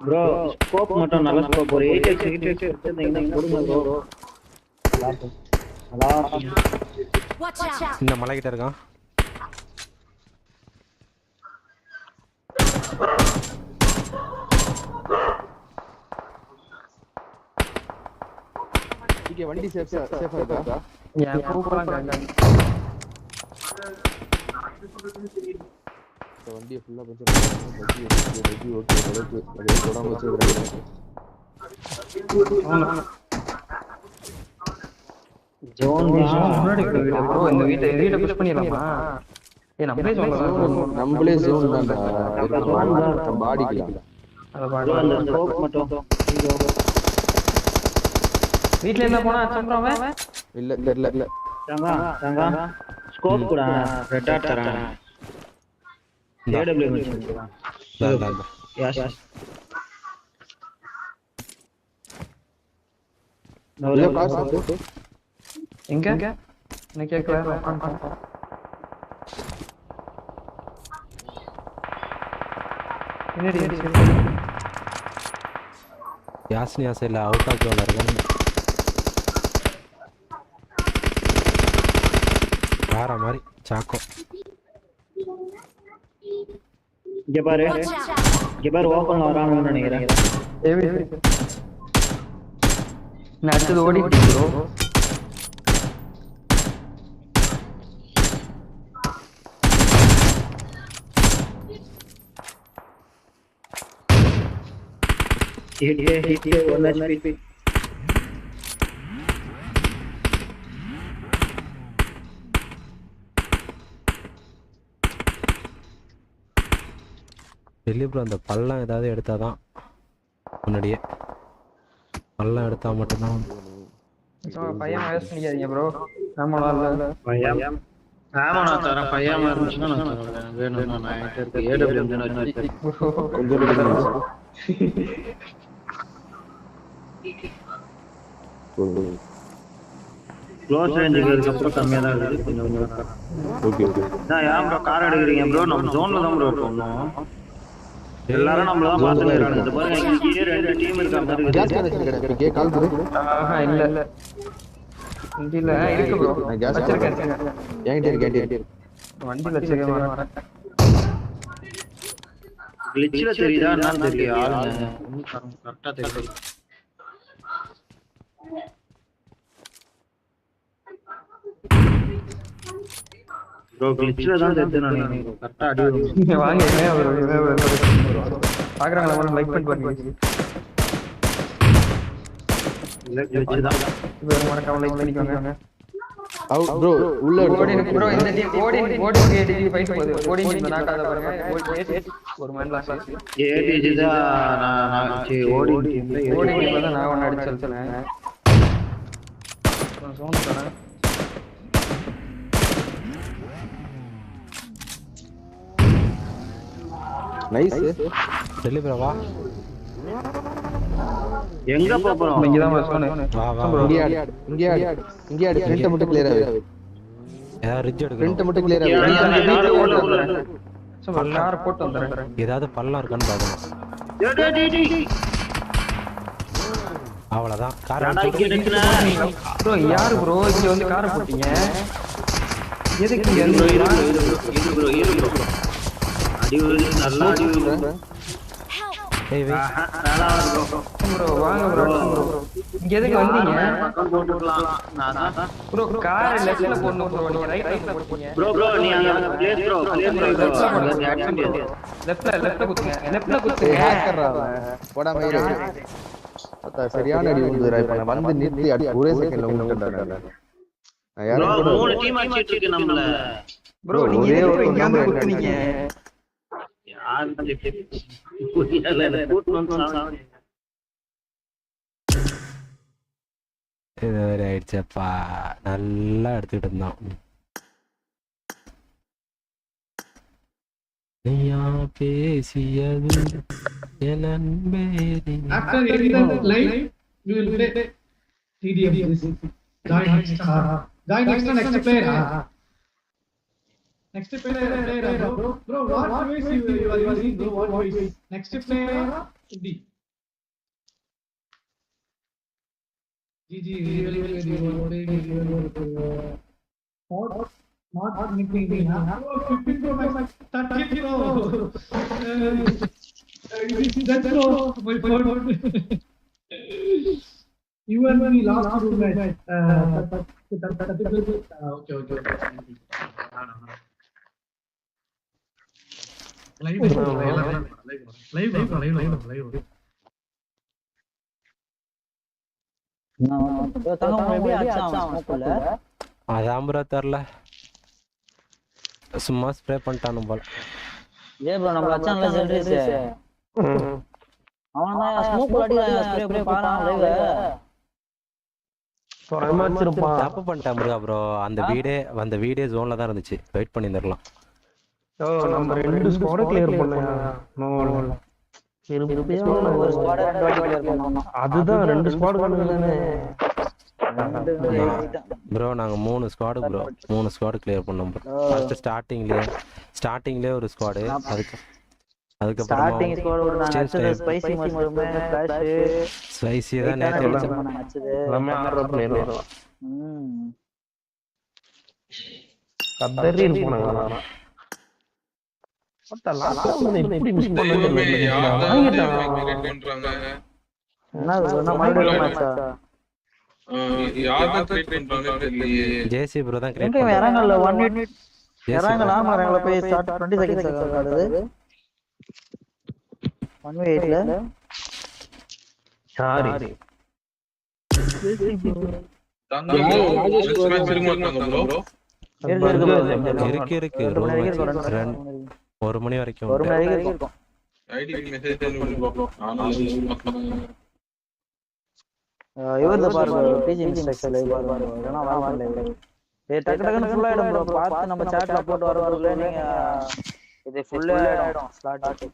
ப்ரோ ஸ்கோப் மட்டும் நல்ல ஸ்கோப் ஒரு 8x எடுத்தீங்கன்னா கொடுங்க ப்ரோ. Watch out. இந்த மலை கிட்ட இருக்கான். இங்க வண்டி சேஃபா இருக்கா? ஏன் கூப்பலாம் கேங்க. இந்த வண்டியை ஃபுல்லா கொஞ்சம் பஜ்ஜி ஓகே அளவுக்கு அதே தொடாம வச்சிருக்காங்க. ஜோன் முன்னாடி ப்ரோ இந்த வீட்டை புஷ் பண்ணிடலாமா? நம்மளே சொல்லலாம். நம்மளே ஜோன் தான்டா. நம்ம பாடிக்கலாம். அந்த ஸ்கோப் மட்டும் வீட்ல என்ன போனா அச்சம்ப்ரோவே? இல்ல தங்கா ஸ்கோப் கூட ரெட் டாட் தரேன். AW வச்சிருக்கேன். எஸ் நோ கார் சாப்பிட்டு எங்க என்ன கேக்கல? என்னடி யாஸ்னி யாசைல அவுட் ஆஃப் ஜோன்ல இருக்கான். வேற மாதிரி சாக்கோ. இங்க பாரு ஓபன்ல வரானுன்னு நினைக்கிறேன். நான் அடுத்தது ஓடிட்டு bro. hit 1 HP. Delhi bro அந்த பள்ளம் ஏதாவது எடுத்தாதான் முன்னாடியே பள்ளம் எடுத்தா மட்டும்தான். பையன் வேஸ்ட் பண்ணிக்காதீங்க ப்ரோ. ஆமால பையன் நான் தரேன். பையன் இருந்துச்சுன்னா நான் தரேன். வேணும்னா நான் என்கிட்ட இருக்கு AW தான வச்சிருக்கேன். கொஞ்சம் க்ளோஸ் ரேஞ்சுக்கு அப்புறம் கம்மியா தான் இருக்கு. கொஞ்சம் ஓகே நான் ஏன் ப்ரோ கார் எடுக்கிறீங்க ப்ரோ? நம்ம ஜோன்ல தான் ப்ரோ இருக்கோம். எல்லாரும் நம்மள தான் பாத்துட்டு இருக்காங்க. இது பாருங்க இங்கே ரெண்டு டீம் இருக்க மாதிரி இருக்கு. கேஸ் கனெக்ஷன் கிடையாது. கே கால் பண்ணு. இல்ல வண்டில இருக்கு ப்ரோ. கேஸ் வச்சிருக்கேன். என்கிட்ட இருக்கு. வண்டில வச்சிருக்கேன். கிளிச்ல தெரியுதா என்னன்னு தெரியல. ஆளுங்க கரெக்ட்டா தெரியுது. ப்ரோ கிளிச்ல தான் தெரியுது. நான் கரெக்ட்டா அடி வாங்க பாக்குறாங்களா? வந்து லைக் பண்ணி பாருங்க. இல்ல கிளிச் தான். வேற மறக்காம லைக் பண்ணிக்கோங்க. அவுட் ப்ரோ உள்ள ஓடி ப்ரோ. இந்த டீம் ஓடி கேடி ஃபைட் போகுது. ஓடி டீம் நாக்காத பாருங்க. ஒரு மேன் லாஸ் ஆச்சு. ஏடிஜி தான் நான் ஓடி டீம்ல தான் நான் ஒன்னு அடிச்சு சொல்றேன். சவுண்ட் தரேன். நைஸ். டெல்லி ப்ரோ வா. எங்க போறோம்? இங்க தான் சொன்னேன். வா வா. இங்க ஆடு ஃப்ரண்ட் மட்டும் கிளியர் ஆகு. யார் ரிட்ஜ் எடுக்கணும்? ஃப்ரண்ட் மட்டும் கிளியர் ஆகு. வீட்ல ஓட வந்துறேன். சும்மா கார் போட்டு வந்துறேன். ஏதாவது பள்ளம் இருக்கான்னு பாக்கணும். அவ்வளவுதான். கார் ப்ரோ யார் ப்ரோ இங்க வந்து கார் போட்டீங்க? எதுக்கு இங்க ப்ரோ அடி நல்லா அடி ஏய் வெயிட் ப்ரோ வாங்க ப்ரோ. இங்க எதுக்கு வந்தீங்க? பக்கம் போட்டுக்கலாம். நான் ப்ரோ கார் லெஃப்ட்ல போறணும் ப்ரோ. நீங்க ரைட்ல போறீங்க. ப்ரோ நீ அங்க பிளேஸ் ப்ரோ லெஃப்ட்ல குத்துங்க. லெஃப்ட்ல குத்துங்க. ஹேக்கர்ரா போடாம இரு. அத சரியான அடி விழுந்துறா. இப்ப நான் வந்து நிறுத்தி அடி ஒரே செகண்ட்ல விழுந்துட்டேன். நான் யாரோ ப்ரோ மூணு டீம் அடிச்சிட்டு இருக்கு நம்மள. ப்ரோ நீங்க எதுக்கு இங்க வந்து குத்துனீங்க? இது வேற ஆயிடுச்சப்பா. நல்லா எடுத்துக்கிட்டு இருந்தான். நீயா பேசியது என் அன்பே நீ. After ending the live, we will play TDM. Join next next player. Next player, bro. What voice you are using? Bro, what voice? Next player, D. GG, really not anything. 15 Pro Max, 30 Pro. That's Pro. My phone. You and me last room match. Okay. Live. அதான் bro தெரியல, சும்மா spray பண்ணிட்டானு போல. ஏ bro நம்ம அச்சான்ல ஜெல்ரிஸ் அவன் தான் smoke அடிக்குறான் spray பாறா live தப்பு பண்ணிட்டான் bro. அந்த வீடே ஜோன்ல தான் இருந்துச்சு. வெயிட் பண்ணி இருந்திரலாம். நம்ம 2 ஸ்குவாட் கிளியர் பண்ணோம். ஒரு ஸ்குவாட் 2 வாட்டி கிளியர் பண்ணோம். அதுதான் 2 ஸ்குவாட் பண்ணதுதானே ப்ரோ. நாங்க 3 ஸ்குவாட் ப்ரோ. 3 ஸ்குவாட் கிளியர் பண்ணோம் ப்ரோ. ஃபர்ஸ்ட் ஸ்டார்டிங்லயே ஒரு ஸ்குவாட். அதுக்கு ஸ்டார்டிங் ஸ்குவாட் ஒரு நான் ஸ்பைசி மஷ்ரூம் ஃபிளாஷ் ஸ்பைசி தான் நேத்து அடிச்சோம். எல்லாமே ஆர்டர் பண்ணிரலாம். கதறி போனாங்க. பட் லாஸ்ட் வந்து எப்படி மிஸ் பண்ணாங்க என்ன மாடல் மேட்சா யார் தான் கிரியேட் பண்றாங்க தெரியலையே. ஜேசி ப்ரோ தான் கிரியேட் பண்ணாங்க. இறங்கல 1 மினிட் இறங்கல. ஆமா இறங்கல போய் ஸ்டார்ட் 20 செகண்ட்ஸ் ஆகுது. 1v8ல சாரி தங்கம் ப்ரோ நெக்ஸ்ட் மேட்ச் இருக்குமா ப்ரோ? இருக்கு 1 மணி வரைக்கும். 1 மணி வரைக்கும் இருக்கும். ஐடி மெசேஜ் பண்ணி ப்ரோ. இவர்த பாருங்க டிஜி இன்ஸ்ட்ரக்ஷன் லைவ் பாருங்க. ஏனா வாங்க லைவ். டக்கு ஃபுல் ஆயிடும் ப்ரோ. பார்த்து நம்ம சாட்ல போட்டு வரதுக்குள்ள நீங்க இது ஃபுல் ஆயிடும் ஸ்லாட்.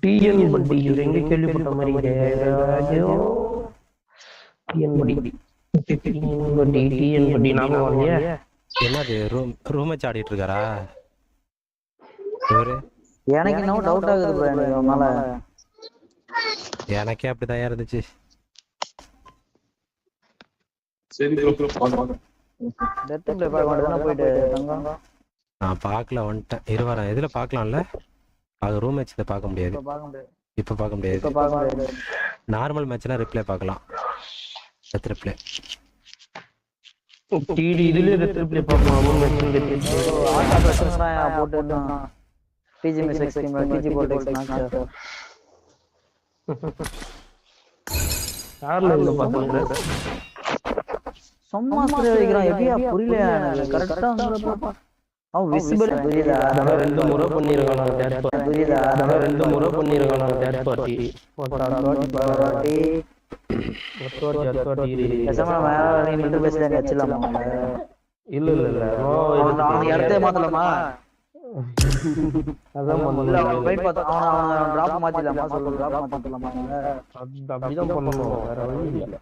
டிஎன் பட்டி எங்க கேள்விப்பட்ட மாதிரி ஐயோ டிஎன் பட்டி நாம வரலையே. என்னது ரூம் மேட்ச் ஆடிட்டு இருக்காரா இவரு? எனக்கு இன்னும் டவுட் ஆகுது ப்ரோ. எனக்கு மேல எனக்கே அப்படிதான் இருந்துச்சு. சரி ப்ரோ பாருங்க. டெத் ப்ளே பாக்க போயிட்டு தங்கம் நான் பார்க்கல வந்துட்டேன். இருவாரா எதுல பார்க்கலாம்ல? அது ரூம் மேட்ச் இத பார்க்க முடியாது. இப்ப பார்க்க முடியாது. நார்மல் மேட்ச்னா ரிப்ளே பார்க்கலாம். டெத் ரிப்ளே டிடி இதுல ரிப்ளே பார்க்கலாம். ரூம் மேட்ச் ஆட்டா பிரச்சனை போட்டுட்டான். டிஜி மிஸ் எக்ஸ்ட்ரீம் டிஜி போல்டெக்ஸ் மேட்ச் யார்ல இல்ல பாத்துங்க. சும்மா ஸ்ப்ரே வைக்கிறான். எப்படியா புரியல எனக்கு. கரெக்ட்டா வந்துறப்ப அவன் விசிபிள் புரியல. அத 2 முறை பண்ணிருக்கானே டேட் பார்ட்டி. புரியல. அத 2 முறை பண்ணிருக்கானே டேட் பார்ட்டி. பார்ட்டி எசமா மேல நீ மிலிட்டரி பேஸ்ல வெச்சலாமா? இல்ல அவன் இடத்தை மாத்தலாமா? அதான் இல்ல அவன் போய் பார்த்தா அவன் டிராப் மாத்திடலாமா? சொல்ல டிராப் மாத்தலாமா? அப்படிதான் பண்ணணும். வேற வழி இல்ல.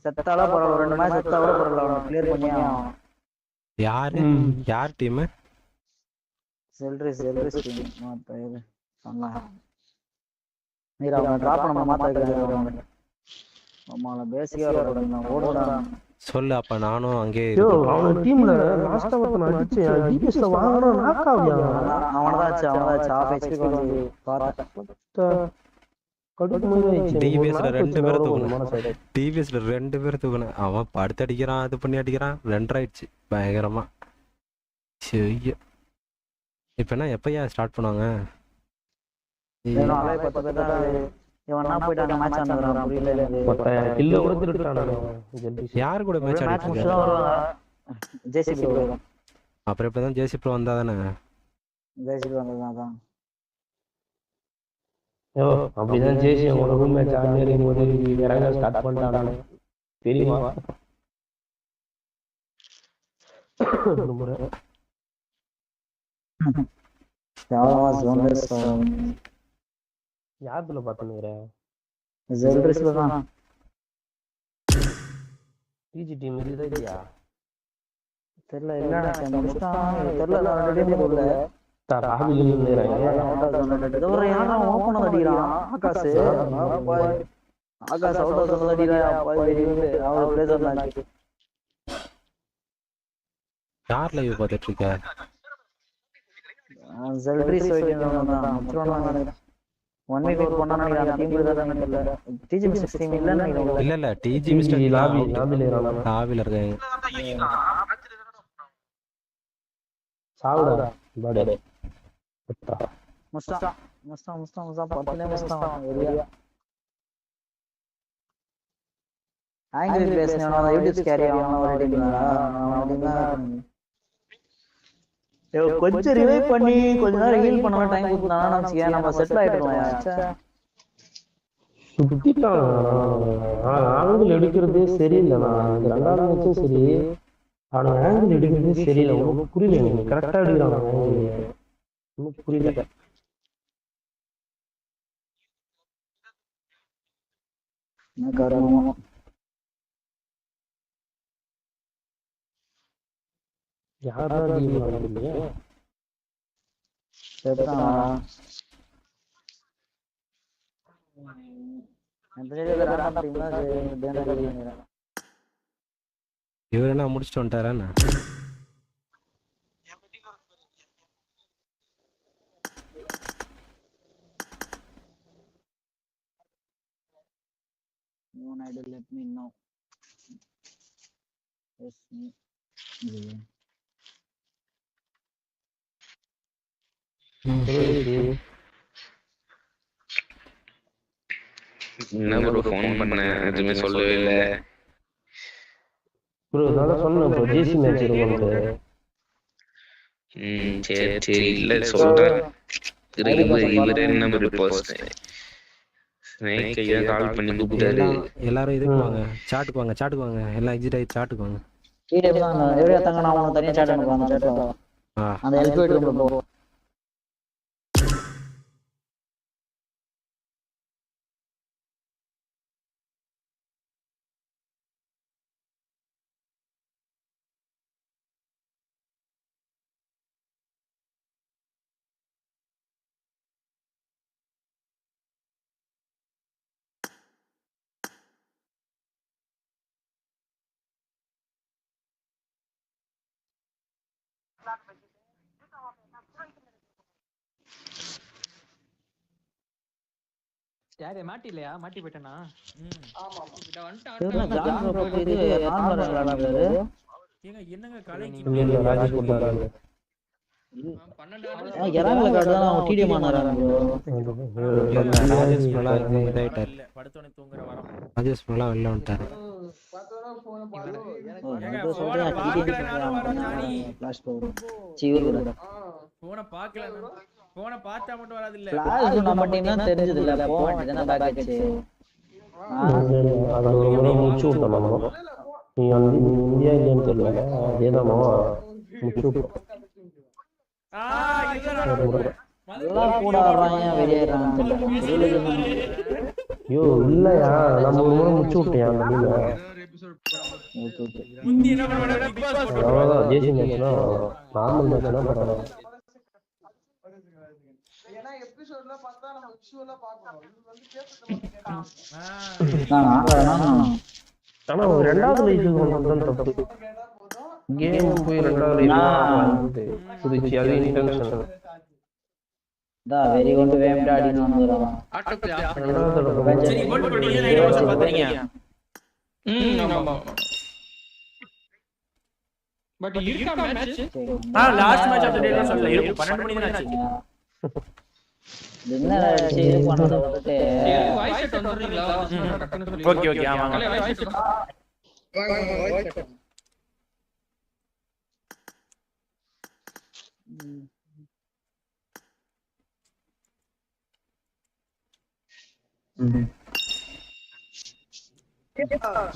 செத்தால பரவாயில்ல. 2 மேட்ச் செத்தா கூட பரவாயில்ல. அவன் கிளியர் பண்ணியா? யார் டீம்? செல்ரிஸ் டீம் மாத்த சொன்னா நீரா அவன் டிராப் பண்ண மாத்தாதீங்க. அம்மால பேசிக்கா ஓடுடா சொல்லு. அப்ப நானும் அங்கே அவன் டீம்ல லாஸ்ட் ஓவர் அடிச்சு டிபிஎஸ்ல வாங்குறா நாக் ஆவியா. அவனதான் ஆஃப் ஹெச்பி வந்து பார்த்தா கடுப்பு மூஞ்சி. டிபிஎஸ்ல 2 பேர் தூக்குன. டிபிஎஸ்ல 2 பேர் தூக்குன. அவன் படுத்து அடிக்கிறான். அது பண்ணி அடிக்கிறான். 2 ஆயிடுச்சு பயங்கரமா. சரி இப்ப என்ன எப்பயா ஸ்டார்ட் பண்ணுவாங்க? யாரு கூட மேட்ச் ஆடிட்டு இருக்காங்க? ஜேசிபி அப்புறம் இப்பதான் ஜேசி ப்ரோ வந்தா தானே ஜெயிச்சுட்டு வந்ததுதான். ஓ அப்படிதான் ஜேசி உங்களோட ரூம் மேட்ச் ஆடி இருக்கும்போது இறங்க ஸ்டார்ட் பண்ணிட்டாங்க தெரியுமா? யாருல பாத்துனுக்குறேன் டிஜி டீம் இருக்குதா இல்லையா? தெரியல இல்ல தெரியல ஆகாஷ் யார் லைவ் பார்த்துட்டு இருக்க? இல்ல டிஜி மிஸ்டர் லாபில இருக்காங்க. சாவுடா பாடே முஸ்தா பத்தலே முஸ்தா ஏரியா ஆங்கிரி பேஸ்னேனா யூடியூப் ஸ்கேரி அவன ஒரு டீம்ல கொஞ்சம் ரிவைவ் பண்ணி கொஞ்ச நேரம் ஹீல் பண்ணலாம் டைம் கொடுத்தானா நமக்கு நம்ம செட்டில் ஆயிடுவோம். சுத்திட்டான். ஆங்கிள் எடுக்கிறதே சரியில்லைண்ணா. இந்த ரெண்டாவது மேட்சும் சரி அவன் ஆங்கிள் எடுக்கிறதே சரியில்லை. ஒன்றும் புரியல எனக்கு. கரெக்டா எடுக்கிறான் ஆங்கிள். ஒன்றும் புரியல. யாரா டீம் ஆடுறீங்க? இவர் என்ன முடிச்சுட்டு வந்துட்டாரா? Let me know. Yes, me. என்ன ப்ரோ ஃபோன் பண்ண எதுவுமே சொல்லவே இல்ல ப்ரோ. நான் சொன்னேன் ப்ரோ ஜிசி மேட்ச் இருக்கும்னு. சரி சரி இல்ல சொல்றேன். இவர் என்ன ப்ரோ போஸ்ட் ஸ்னேக் ஐயா கால் பண்ணி கூப்பிட்டாரு. எல்லாரும் இதுக்கு வாங்க, சாட்டுக்கு வாங்க எல்லாம் எக்ஸிட் ஆகி சாட்டுக்கு வாங்க. கீழே தான் எவ்வளோ தங்க நான் உனக்கு தனியாக சாட் அனுப்புவேன். அந்த சாட்ல அந்த எல்பி ரூம்ல போ. யாரே மாட்டி இல்லையா? மாட்டி போயிட்டேனா? ஆமா இத என்னங்க கலைக்கு ராஜேஷ் போட்டாரு. இறங்கல காட்டுதான் அவன் டிடி மானறாங்க. ராஜேஷ் நல்லா இதாயிட்டார். படுத்தோனே தூங்குற வரம். ராஜேஷ் நல்லா வெளில வந்துட்டாரு. பார்த்தோனா போன் பாரு. ஏங்க போன பார்க்கல நானும் வர ஜானி. ஃபிளாஷ் போடு. சீவுடா. போன பார்க்கல நான். போன பார்த்தா மட்டும் வராது இல்ல. ஃபிளாஷ் நம்ம டீம் தான் தெரிஞ்சது இல்ல. போ வேண்டியதானே பேக் ஆச்சு. அது ஒரு முறை முடிச்சு விட்டோம் நம்ம. நீ வந்து இந்தியா இல்லைன்னு தெரியல. அதேதான் முடிச்சு விட்டோம். ஐயோ இல்லையா நம்ம ஒரு முறை முடிச்சு விட்டியா அந்த டீம். அவ்வளோதான் ஜேசி மேட்ச்னா நார்மல் மேட்ச்னா பரவாயில்ல. ஏன்னா எபிசோட்ல பார்த்தா நம்ம விஷுவலா பார்க்கணும். இது வந்து பேசுறது ஆனா ரெண்டாவது லைஃப் வந்தது தப்பு. கேம் போய் ரெண்டாவது லைஃப் புடிச்சு அது இன்டென்ஷன். டா வெரி குட் வேம் டாடின்னு வந்துறான். சரி கோல் பண்ணீங்க லைன் வாட்ச் பாத்தீங்க. ஆமா. பட் இருக்கா match? Last match of the டேல சொல்லல. இருக்கு 12 மணி தான் ஆச்சு. என்ன செய்ய பண்றது வந்துட்டு வாய்ஸ் செட் வந்துறீங்களா? டக்குன்னு சொல்லி. ஓகே ஆமாங்க. Voice set. Voice set.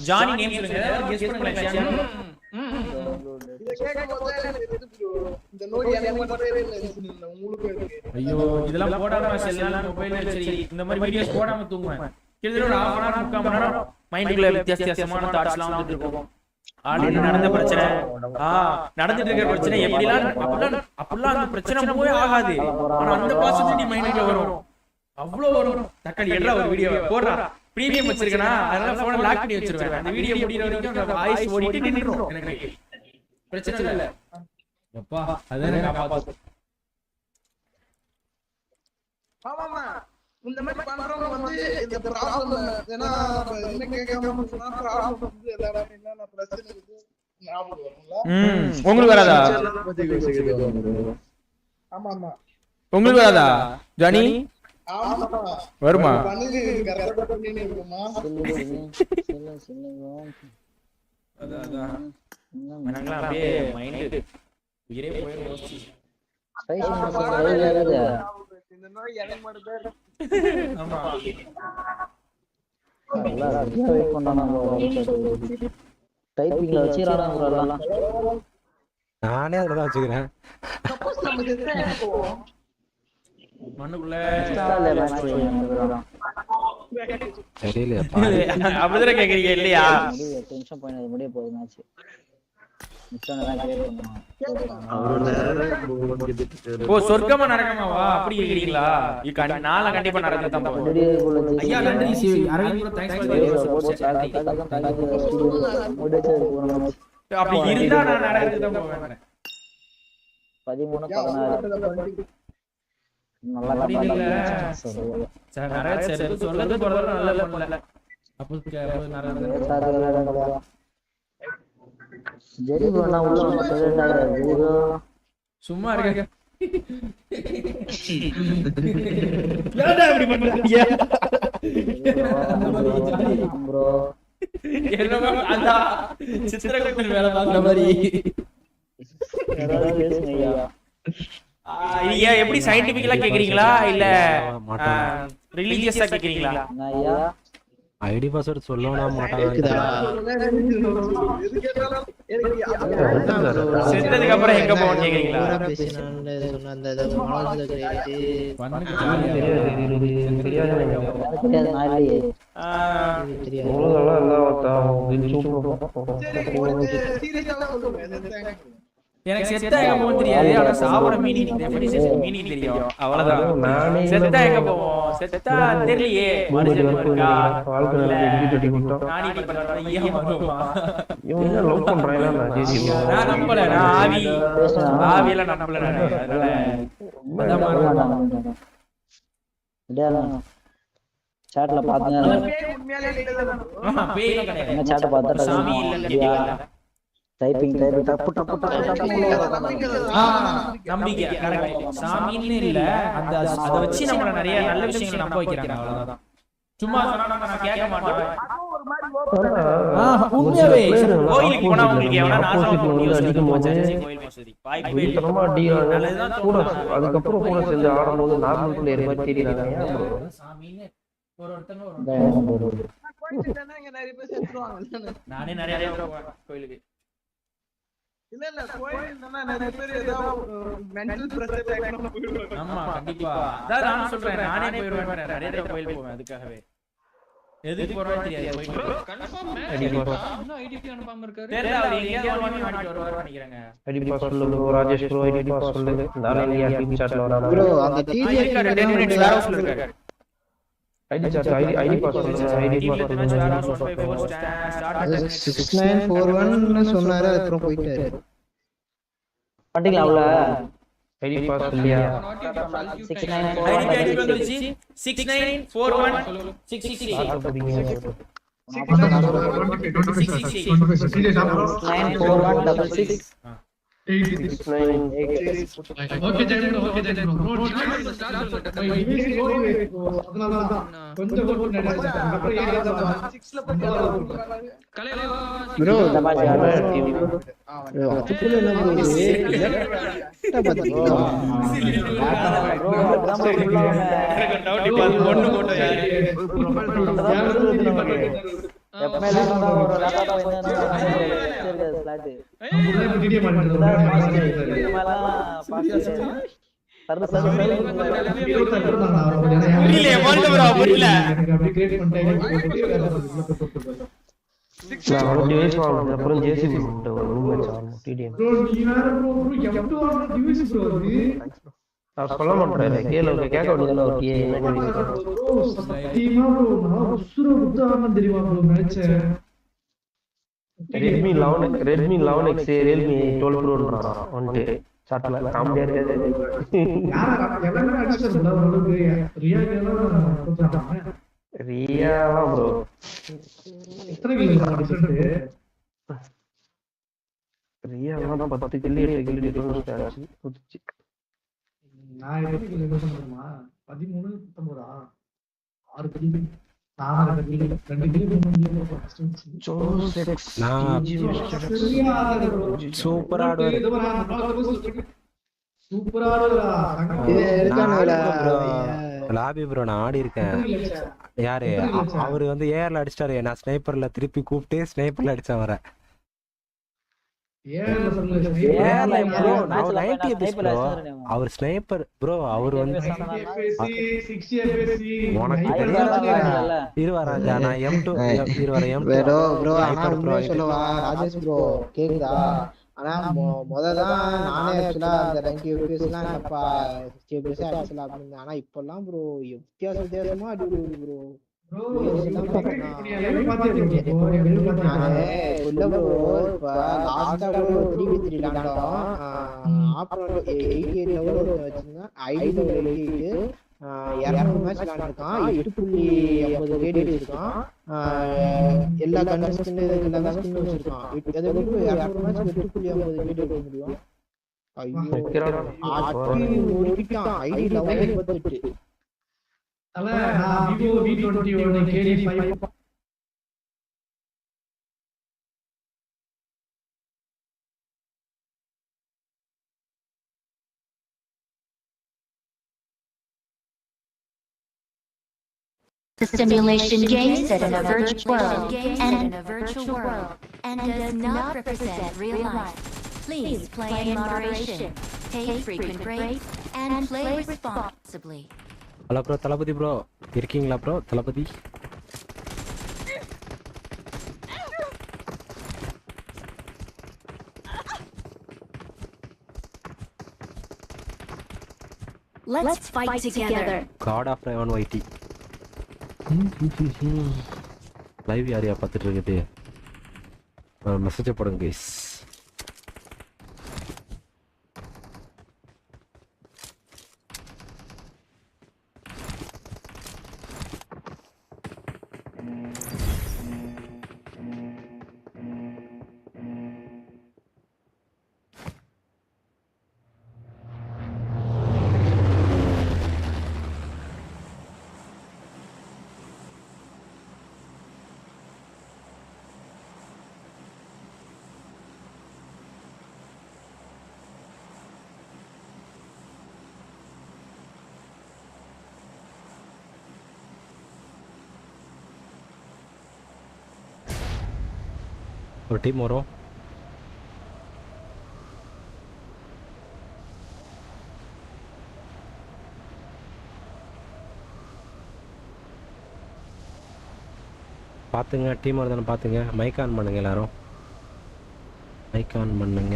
Johnny name சொல்லுங்க கெஸ் பண்ணுங்க இத கேக்கும்போது இந்த நோய் எனக்கு மட்டும் இல்ல உங்களுக்கு இருக்கு. ஐயோ இதெல்லாம் போடாம செல்லாம் மொபைல்ல சரி இந்த மாதிரி வீடியோஸ் போடாம தூங்குவேன். கிட்டத்தட்ட ஒரு 1/2 மணி நேரம் 3/4 மணி நேரம் மைண்ட்குள்ள வித்தியாசமான தாட்ஸ்லாம் வந்துட்டு இருக்கும். ஆல்ரெடி நடந்த பிரச்சனை நடந்துட்டு இருக்கிற பிரச்சனை எப்படிலாம் அப்படிலாம் அந்த பிரச்சனை போய் ஆகாது. ஆனா அந்த பாசிட்டிவிட்டி மைண்டுக்குள்ள வரும். அவ்வளவு வரும். தக்காளி எடுறா ஒரு வீடியோ போடுறா. பிரீமியம் வச்சிருக்கேனா அதனால போனை லாக் பண்ணி வச்சிருவேன். அந்த வீடியோ முடியற வரைக்கும் வாய்ஸ் ஓடிட்டு நின்னுடும். எனக்கு பிரச்சனை இல்ல. அப்பா அதான் காப்பாத்து. ஆமாமா இந்த மாதிரி பண்றவங்க வந்து இந்த ப்ராப்ளம் ஏன்னா என்ன கேட்காம சொன்னா ப்ராப்ளம் வந்து எல்லாரும் என்னென்ன பிரச்சனை இருக்கு ஞாபகம் வரும்ல. உங்களுக்கு வராதா? ஆமா ஆமா உங்களுக்கு வராதா ஜானி? ஆமா வருமா? பண்ணி கரெக்ட்டா பண்ணினே இருக்குமா? அதான் மனங்கள அப்படியே மைண்ட் உயிரே போய் யோசிச்சு இந்த நோய் எனக்கு மட்டும் தான். ஆமா எல்லாம் ரெடியா வெயிட் பண்ணானே. டைப்பிங்ல வச்சிரானாங்கறலாம். நானே அதல தான் வச்சுக்கிறேன். சப்போஸ் நம்ம செத்தா போவோம். மண்ணுக்குள்ள ஸ்டார்ல மேட்ச் வந்துறான். தெரியலையாப்பா. அப்படிதான் கேக்குறீங்க இல்லையா? டென்ஷன் பண்ணாத முடிய போகுது மேட்ச். மிச்சனதா கிளியர் பண்ணனும். ஓ சொர்க்கமா நரகமாவா அப்படி கேக்குறீங்களா? இது நாளை கண்டிப்பா நரகத்தை தான் போகும். ஐயா நன்றி CV Aravind bro thanks for அப்படி இருந்தா நான் நரகத்தை தான் போவேன். 13 16 நல்லா சார் நரகத்தை சரி சொர்க்கத்துக்கு போறது நல்ல பண்ணல. அப்போ நரகத்தை ஜெரி ப்ரோ நான் உள்ள வந்து ஜெரி ப்ரோ சும்மா இருங்க. ஏன்டா இப்படி பண்றீங்க ப்ரோ? என்னமா அந்த சித்திரகுப்தன் வேலை பார்க்குற மாதிரி ஐயா எப்படி சயின்டிபிக்கலா கேக்குறீங்களா இல்ல ரிலீஜியஸா கேக்குறீங்களா? ஐயா ஐடி பாஸ்வேர்ட் சொல்லணும் மாட்டாங்க. செத்ததுக்கு அப்புறம் எங்க போவோம் கேக்குறீங்களா? எனக்கு செத்தா எங்க போவோம் தெரியாது. ஆனா சாப்பிட மீனிங் டெஃபினிஷன் மீனிங் தெரியும். அவ்வளவுதான். செத்தா எங்க போவோம்? செத்தா தெரியலையே. மனுஷன் இருக்கா? நானி பண்றா ஐயா வருமா? இவங்க லவ் பண்றாங்க. நான் நம்பல. நான் ஆவியில நம்பல நான். அதனால அதான் சாட்ல பாத்தீங்க. பேய் கிடையாது. என்ன சாட்ட பார்த்தா சாமி இல்லன்னு கேட்டீங்களா? டைப்பிங் டப்பு டப்பு டப்பு நம்பிக்கை கரெக்ட். சாமின்னு இல்ல அந்த அத வச்சு நம்ம நிறைய நல்ல விஷயங்களை நம்ப வைக்கிறாங்க. அவ்வளவுதான். சும்மா சொன்னா நான் கேட்க மாட்டேன். உண்மையாவே கோயிலுக்கு போனா உங்களுக்கு எவனா நாசம் யோசிச்சு கோயில் மசூதி பாய் கோயில் நல்லதுதான் கூட. அதுக்கப்புறம் கூட சேர்ந்து ஆடும்போது நார்மல் பிளேயர் மாதிரி தெரியுறாங்க. சாமின்னு ஒருத்தங்க நிறைய பேர் செத்துருவாங்க. நானே நிறைய கோயிலுக்கு இல்ல கோயில்னா நிறைய பேர் ஏதோ மென்டல் பிரஷர் ஆகணும் போயிடுவாங்க. ஆமா கண்டிப்பா. அதான் நான் சொல்றேன் நானே போயிடுவேன். நிறைய தடவை கோயில் போவேன். அதுக்காகவே எதுக்கு போறோம் தெரியாது. போயிட்டு கன்ஃபார்ம் இன்னும் ஐடிபி அனுப்பாம இருக்காரு. தெரியல அவர் எங்க வந்து மாட்டிட்டு வருவார் நினைக்கிறேன். ஐடி பாஸ் சொல்லு ராஜேஷ் ப்ரோ. ஐடி பாஸ் சொல்லு. நாளைக்கு டீம் சாட்ல வராங்க ப்ரோ. அந்த டிஜே 10 மினிட்ஸ் வேற ஹவுஸ்ல இருக்காரு. ஐடி சாட் ஐடி பாஸ் சொல்லு. ஐடி பாஸ் சொல்லு. 6941 னு சொன்னாரு. அப்புறம் போயிட்டாரு. பண்டிகை அவள ஐடி பாஸ் இல்லையா? 6941 ஐடி வந்துருச்சு. 6941 666 94166 okay Jayan okay Jayan bro கொஞ்சம் அப்புறம் ஏன் 6ல ப்ரோ எப்பவுமே எல்லாரும் தான் ஒரு லேப்டாப் வந்து இருக்காது ஸ்லாட் அப்புறம் ஜேசிபி ஒரு ரூம் மேட்ச் ஆடணும் டிடிஎம். சொல்ல மாட்டேன் கேள்வி கேட்க வேண்டியதான ஓகே என்ன ரெட்மி 11X ரியல்மி 12 ப்ரோன்றான் வந்துட்டு சாட்ல காமெடியா இருக்காது. ரியாவா ப்ரோ ரியாவா 10 கில்லி 8 கில்லி டிஃபரன்ஸ் ஆச்சு புடிச்சு. நான் எப்படி பண்ணுமா 13 19 6 கில்லி 4 கில்லி 2 கில்லி சூப்பர் ஆடுவாரு. லாபி ப்ரோ நான் ஆடி இருக்கேன். யாரு அவரு வந்து ஏஆர்ல அடிச்சிட்டாரு. நான் ஸ்னைப்பர்ல திருப்பி கூப்பிட்டு ஸ்னைப்பர்ல அடிச்சேன் வர. அவர் ஸ்னைப்பர் ப்ரோ. அவர் வந்து இருவாராஜா நான் M2 ராஜேஷ் ப்ரோ கேக்குதா? ஆனா முததான் நானே ஆக்சுவலா அந்த 90 FPS-லாம் இல்லப்பா 60 FPS அடிச்சலாம் அப்படின்னு. ஆனா இப்பெல்லாம் ப்ரோ வித்தியாசமா அடி விடுது ப்ரோ. எல்லா கண்டஸ்டன்ட் வச்சிருக்கான். 200 மேட்ச் 8.50 கேடி எடுக்க முடியும். The simulation game set in a virtual world and does not represent real life. Please play in moderation, take frequent breaks, and play responsibly. Hello bro Thalapathy bro இருக்கீங்களா bro Thalapathy? Let's fight together. God of Raven YT live யாரையா பார்த்துட்டு இருக்குது? Message போடுங்க guys. ஒரு team வரும். பார்த்துங்க team வருதானு பார்த்துங்க. Mic on பண்ணுங்க எல்லாரும். மைக் ஆன் பண்ணுங்க.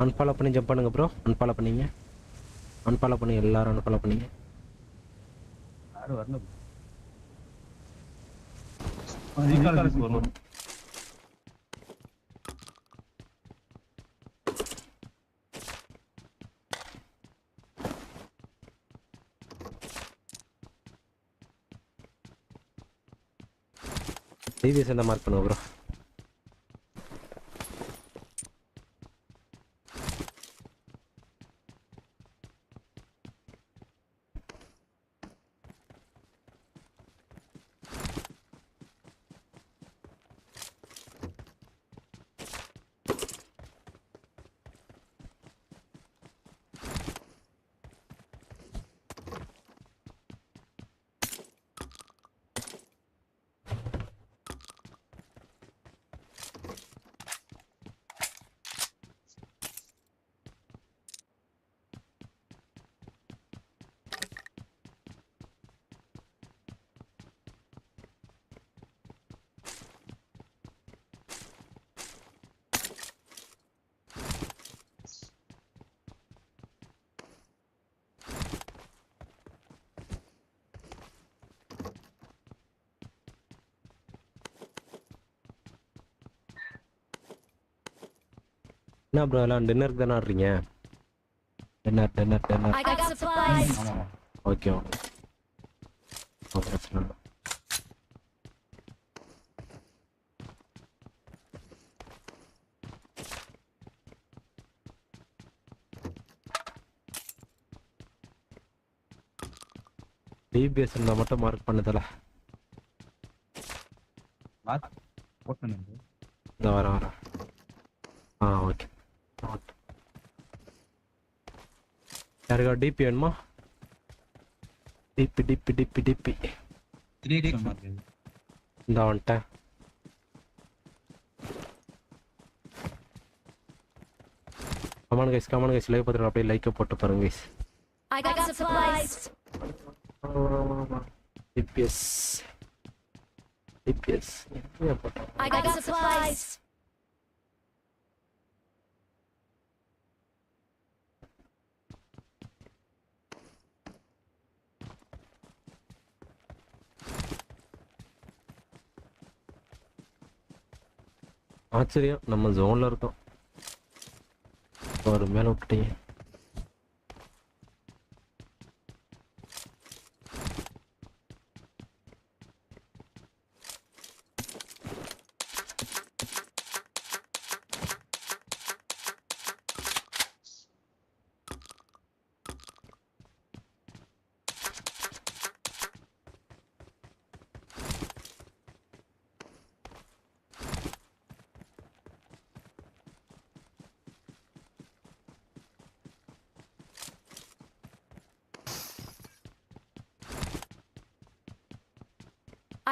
அன்ஃபாலோ பண்ணி ஜம்ப் பண்ணுங்க ப்ரோ. அன்ஃபாலோ பண்ணீங்க. அன்ஃபாலோ பண்ணி எல்லாரும் அன்ஃபாலோ பண்ணீங்க. யாரும் வரல. டிவிஎஸ் என்ன மார்க் பண்ணுங்க ப்ரோ. என்ன ப்ரோ எல்லாம் டின்னருக்கு தானே ஆடுறீங்க? Dinner. I got supplies. Okay okay. பிரச்சனை இல்லை. டிபிஎஸ் இருந்தா மட்டும் மார்க் பண்ணதல. இந்த வர. ஓகே. யாருக்கா டிபி வேணுமா? டிபி. இந்த வந்துட்டேன். கமான் கைஸ் லைக் பார்த்துட்டு அப்படியே லைக்கை போட்டு பாருங்க கைஸ். I got supplies. டிபிஎஸ். I got supplies. ஆச்சரியம், நம்ம ஜோன்ல இருக்கோம். ஒரு மேல விட்டுட்டீங்க.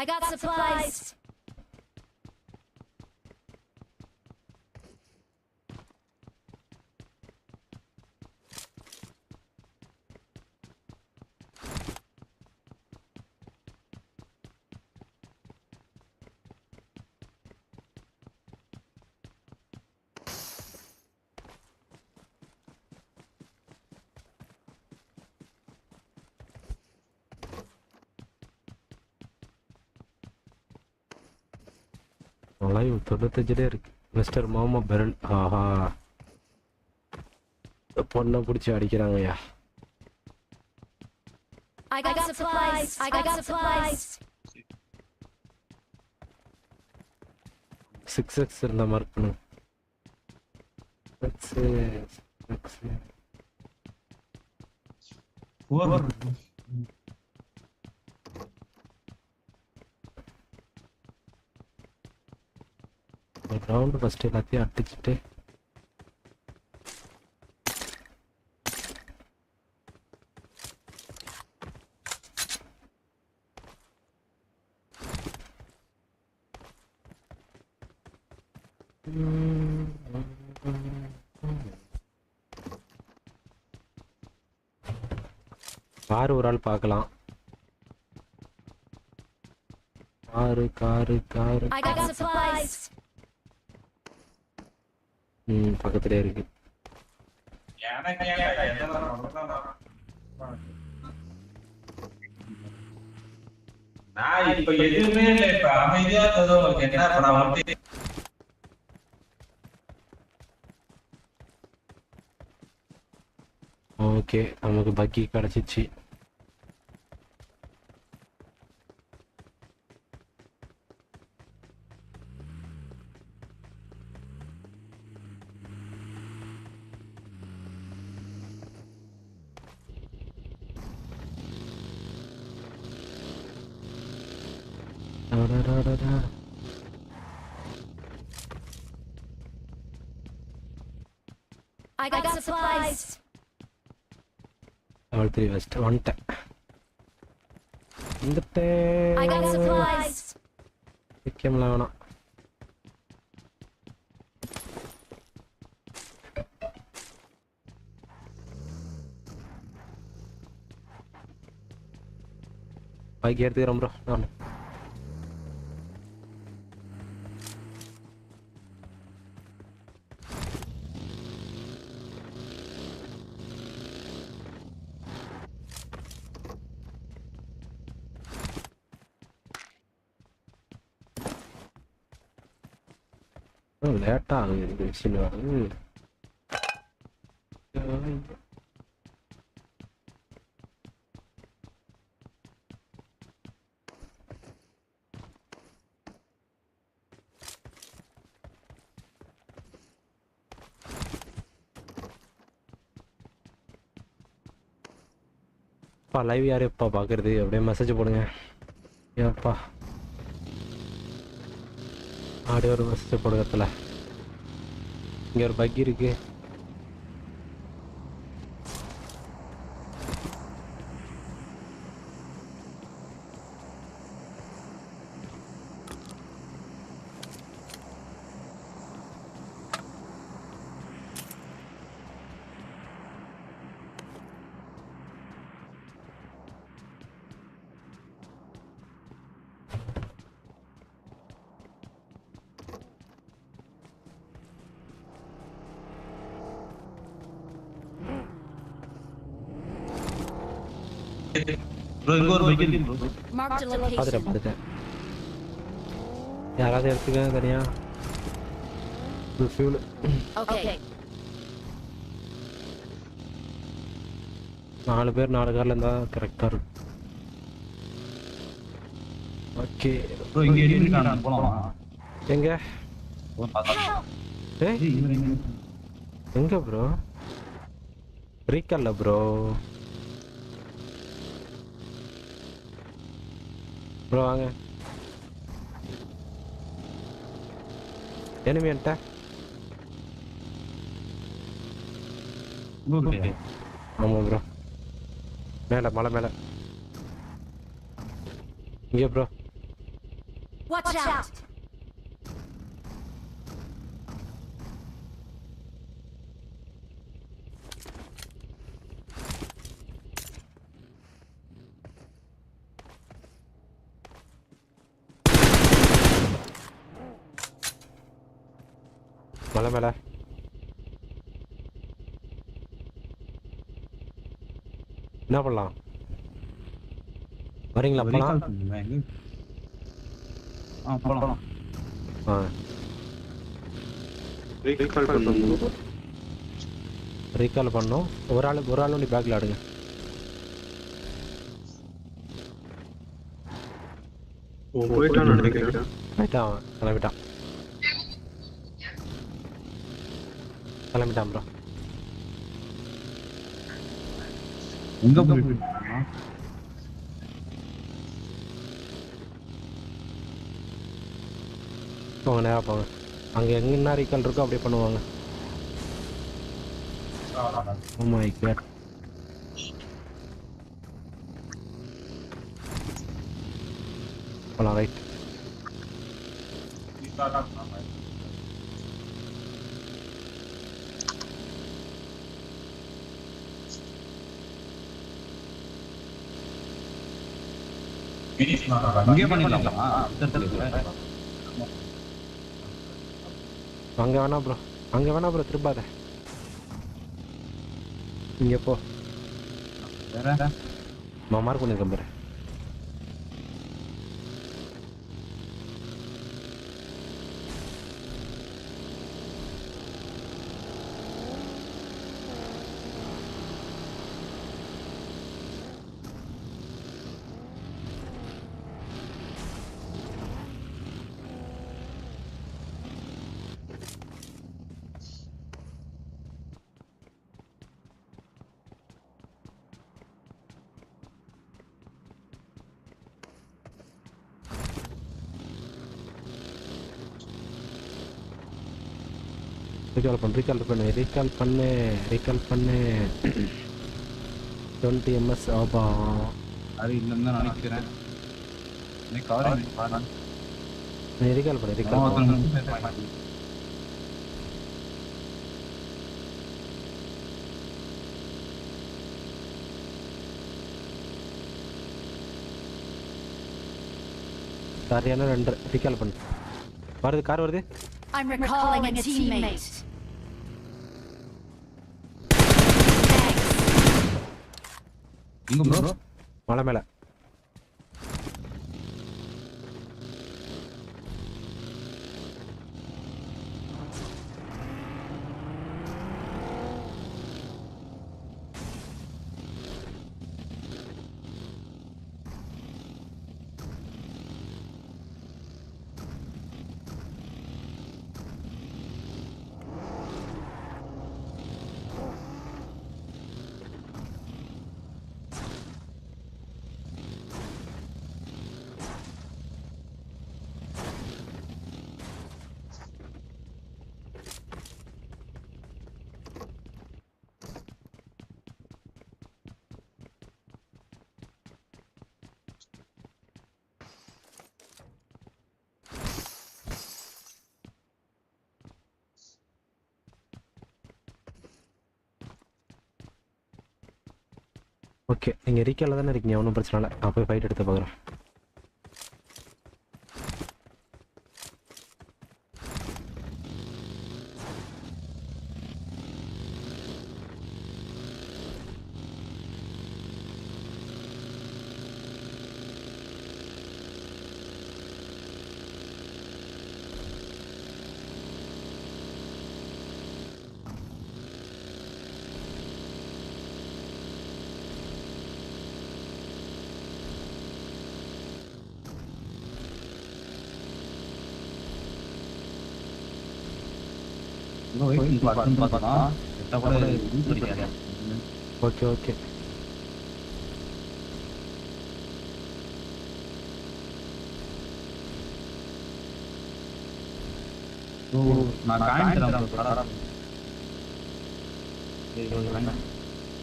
I got supplies. லைவ் 95 இருக்கு. மிஸ்டர் மாமா பெரல். ஆஹா, பொண்ணை பிடிச்சி அடிக்கிறாங்கய்யா. I got supplies. I got supplies. 6x இருந்தா மார்க் பண்ணு. 6 ரவுண்ட் ஃபர்ஸ்ட் எல்லாத்தையும் அடிச்சுட்டு கார் ஒரு ஆள் பார்க்கலாம். Car I got supplies. பக்கத்துலயே இருக்கு. நான் இப்ப எதுவுமே இல்ல, இப்ப அமைதியா இருந்தது உங்களுக்கு என்ன பண்ண. ஓகே, நமக்கு பக்கி கிடைச்சிச்சு. I got supplies. Level 3 west வந்துட்டேன். I got supplies. கேம்ல வேணாம். பைக் எடுத்துக்கிறேன் ப்ரோ. நான் லேட்டாக ஆகுது இந்த விஷயம். லைவ் யார் எப்பா பார்க்குறது அப்படியே மெசேஜ் போடுங்க. ஏப்பா அப்படியே ஒரு மெசேஜ் போடுறதுல இங்கே ஒரு பக்கி இருக்கு. ப்ரோ இங்க ஒரு பைக் இருக்கு ப்ரோ. Marked a location. பார்த்துட்டேன். யாராவது எடுத்துக்க தனியா ஃபியூல். Okay. 4 பேர் 4 கார்ல இருந்தா கரெக்டா இருக்கும். ஓகே ப்ரோ இங்க எனிமி காணோம் போலாமா? எங்க? ஓ பாத்தா. ஏய் எங்க ப்ரோ? ரீகால்ல ப்ரோ. ப்ரோ வாங்க. எனிமி என்கிட்ட. ஓகே. ஆமா ப்ரோ. மேல மலை மேல. இங்க ப்ரோ. Watch out. மலை மேல. என்ன பண்ணலாம்? வரீங்களா போலாம்? போலாம். ரீகால் பண்ணோம். ஒரு ஆள் நீ பேக்ல ஆடுங்க. போயிட்டான் கிளம்பிட்டான் ப்ரோ. எங்க போயிட்டு போங்க நேரா போங்க. அங்க எங்கன்னா ரீகால் இருக்கோ அப்படியே பண்ணுவாங்க. Oh my god. போலாம் ரைட். இங்கே பண்ணிடலாமா? அங்க வேணா ப்ரோ திருப்பாத. இங்க போ. மார்க் பண்ணிருக்கேன் பாரு. ரீகால் பண்ணு 20 ms ஆபா. அது இல்லன்னு தான் நினைக்கிறேன். நீ கவர் பண்ணு. ரீகால் பண்ணு. சரியான 2 ரீகால் பண்ணு. வருது கார் வருது. I'm recalling a teammate. எங்க ப்ரோ? மலை மேல. ஓகே நீங்கள் ரீக்கால தானே இருக்கீங்க, ஒன்றும் பிரச்சனை இல்லை. நான் போய் ஃபைட் எடுத்து பார்க்குறேன். Okay okay. நான் காயின் தரேன் ப்ரோ.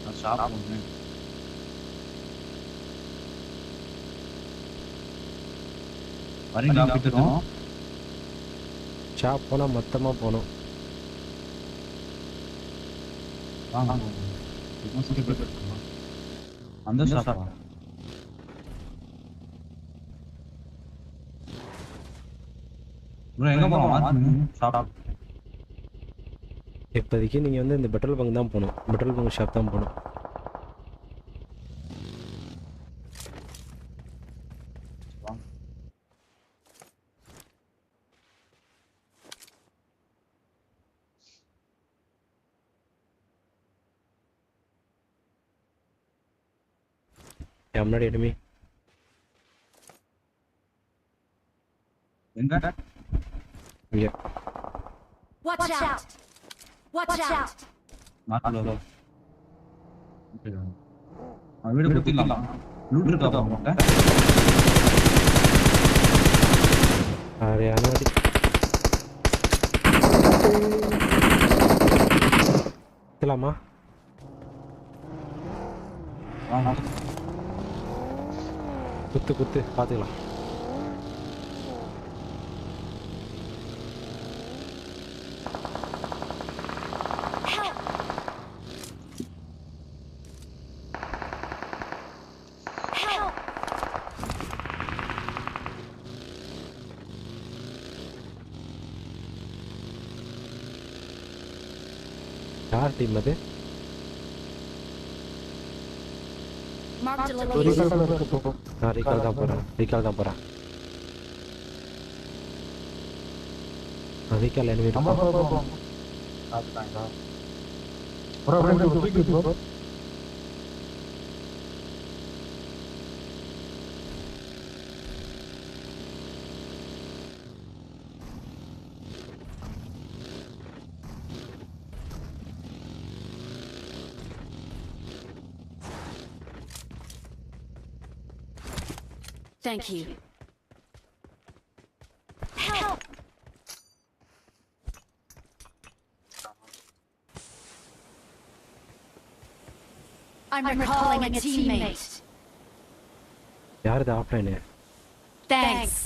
நான் ஷாப் போறேன். வரீங்களா போயிட்டுறோம். ஷாப் போனால் மொத்தமாக போகணும். வாங்க அந்த ஷாப்பா? ப்ரோ எங்க போறோம்? ஷாப் இப்போதைக்கு நீங்கள் வந்து இந்த பெட்ரோல் பங்க் தான் போகணும். பெட்ரோல் பங்க் ஷாப் தான் போகணும். என் முன்னாடி எடுமே. எங்க? இங்க. Watch out! Watch out! மாட்டலோ. வீடு குத்திடலாம். லூட் இருக்கா பாருங்க. சரியான அடி. குத்தலாமா? குத்து குத்து பார்த்துக்கலாம். யார் டீம் அது? Marked a location. நான் ரீகால் தான் போகிறேன். Recall enemy Thank you. Help! I'm recalling a teammate. யார் இது ஆஃப்லைனு? Thanks.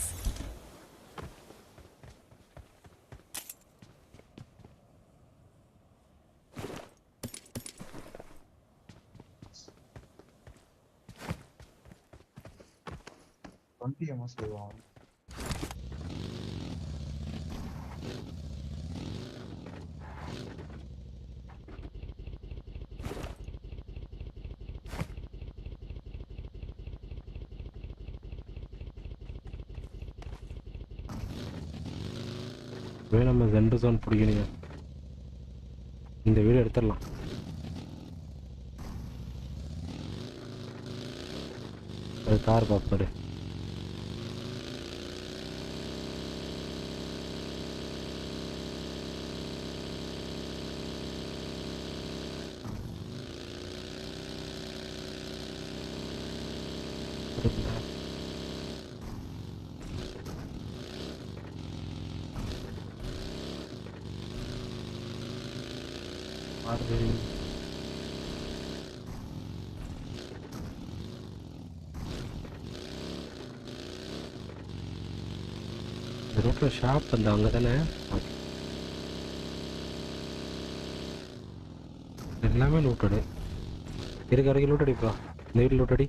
செய்வான். நம்ம ஜென்டர் ஜோன் பிடிக்கணும். இந்த வீடு எடுத்துடலாம். அது கார் பாப்பாரு. ரோட்ல ஷாப் வந்து அங்கே தானே எல்லாமே லூட்டடு இருக்க வரைக்கும் லூட் அடிப்பா. நீர் லூட்டடி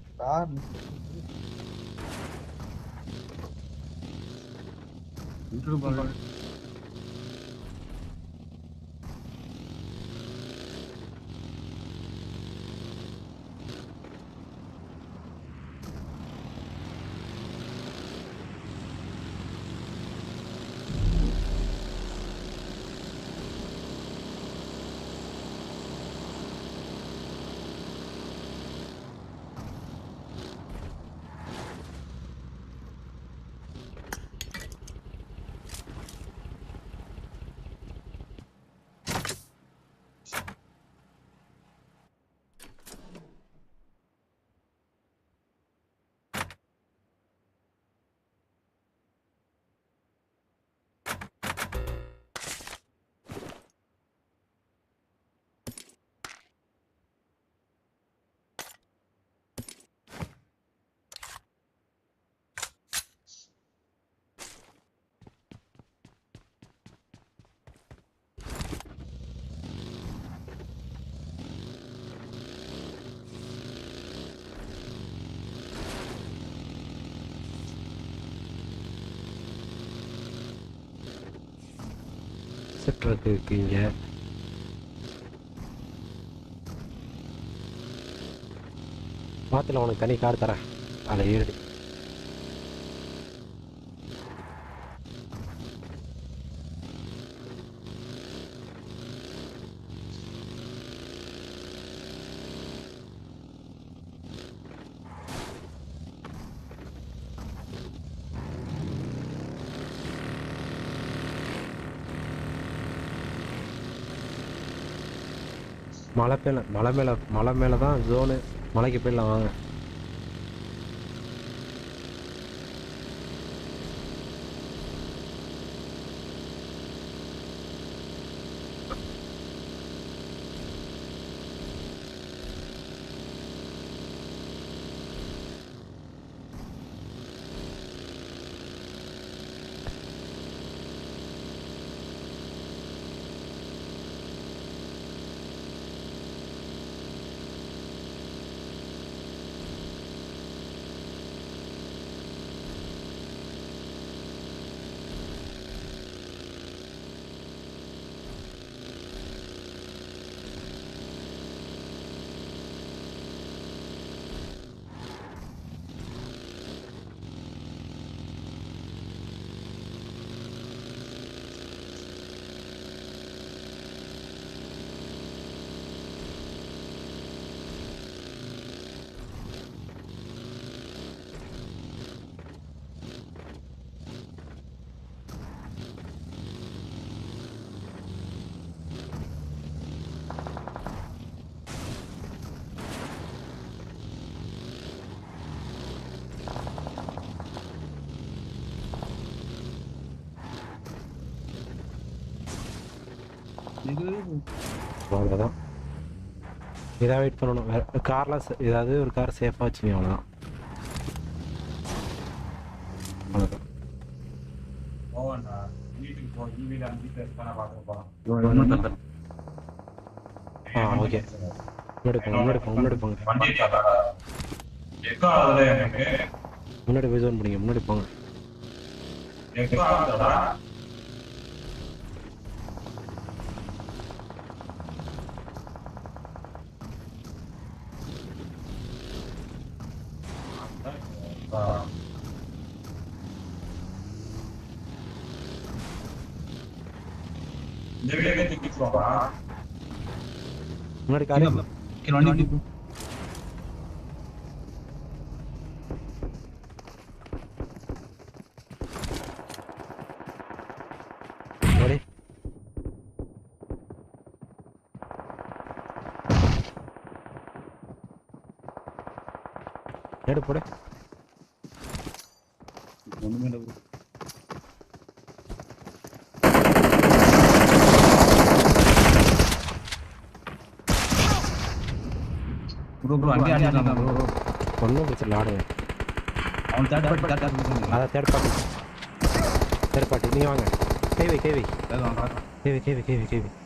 செக்டருக்கு இருக்கீங்க. பார்த்துல உனக்கு தனி கார் தரேன், அதில் ஏறு. மலை மேலே தான் ஜோனு. மலைக்கு போயிடலாம் வாங்க. அவ்வளோதான். இதாக வெயிட் பண்ணணும். கார்லாம் ஏதாவது ஒரு கார் சேஃபாக வச்சுங்க. அவ்வளோதான். அவ்வளோதான். ஓகே. முன்னாடி போங்க. முன்னாடி போய் ஜோன் பண்ணிங்க. முன்னாடி போங்க. முன்னாடி காரு எடு போடு. ப்ரோ அங்கே ஆடிடலாம் ப்ரோ. ஒன்றும் பிரச்சனை இல்லை, ஆடுங்க. அவன் தேர்ட் பார்ட்டி அதான் தேர்ட் பார்ட்டி. நீங்கள் வாங்க. கைவை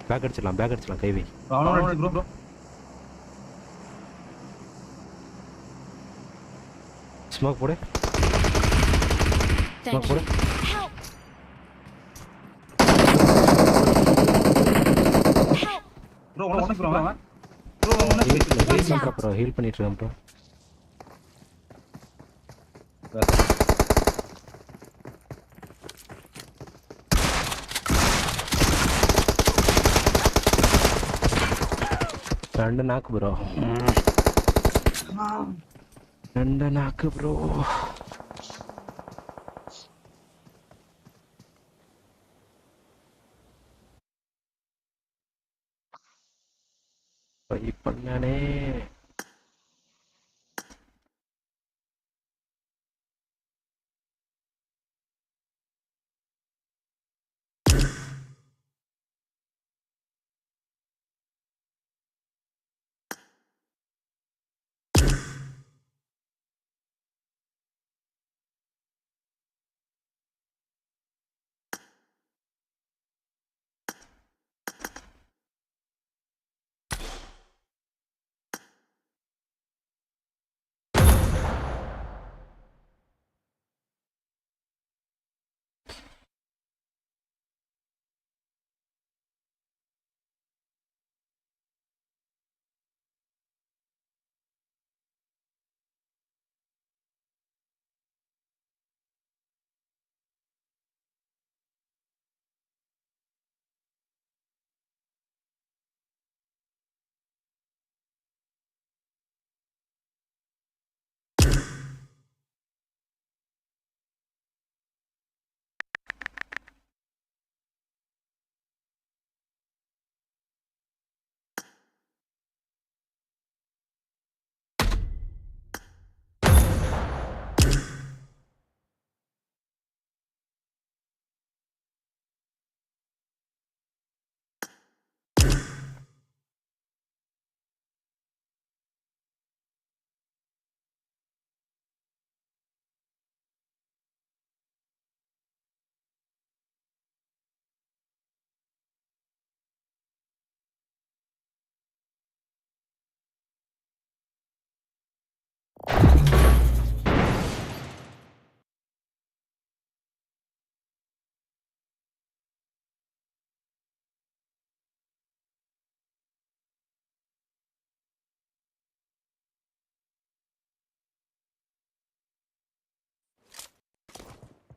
பேக் அடிச்சிடலாம் கைவை. ஸ்மோக் போடு. Thank ஸ்மோக் போடு. you. Help! ப்ரோ உனக்கு ப்ரோ அவன் ஹீல் பண்ற ப்ரோ, ஹீல் பண்ணிட்டு இருக்கேன் ப்ரோ. ரெண்டு நாக்கு ப்ரோ, ரெண்டு knock bro. பண்ணானே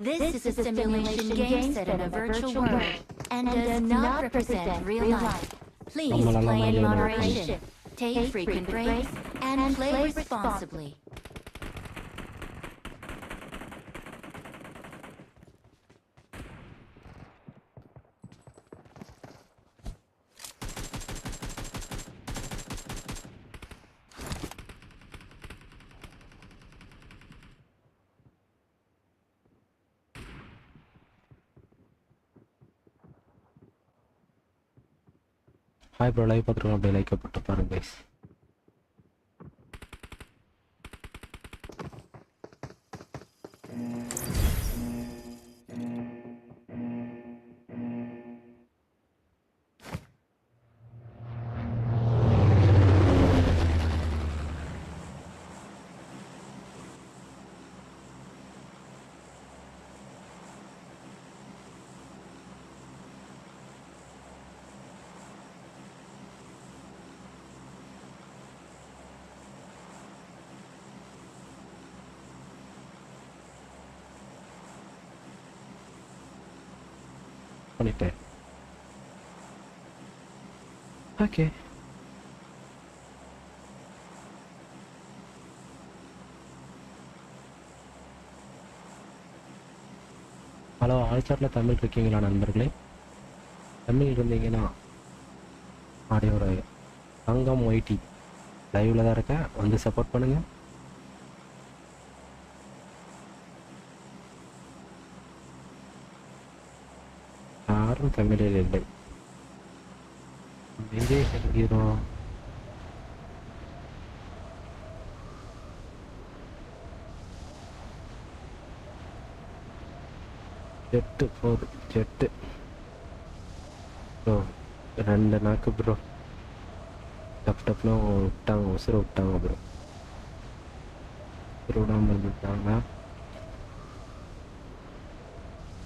This is a simulation game set in a virtual world and does not represent real life. Please play in moderation, take frequent breaks, and play responsibly. Hi bro, live பார்த்துருக்கோம், அப்படியே like போட்டு பாருங்க guys. பண்ணிட்டேன். Okay, hello ஆல்சாட்டில் Tamil இருக்கீங்களா நண்பர்களே? தமிழ் இருந்தீங்கன்னா audio தங்கம் YT லைவில் தான் இருக்கேன், வந்து சப்போர்ட் பண்ணுங்கள். யாரும் தமிழில் இல்லை. எங்கே செல்கிறோம்? ஜெட்டு போகுது, ஜெட்டு ப்ரோ. ரெண்டு நாக்கு ப்ரோ, டப் டப்னு விட்டாங்க, உசுர விட்டாங்க ப்ரோ. விடாம இருந்துட்டாங்க.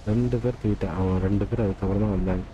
2 பேர் தூக்கிட்டேன். அவன் 2 பேர் அதுக்கப்புறம் தான் வந்தாங்க.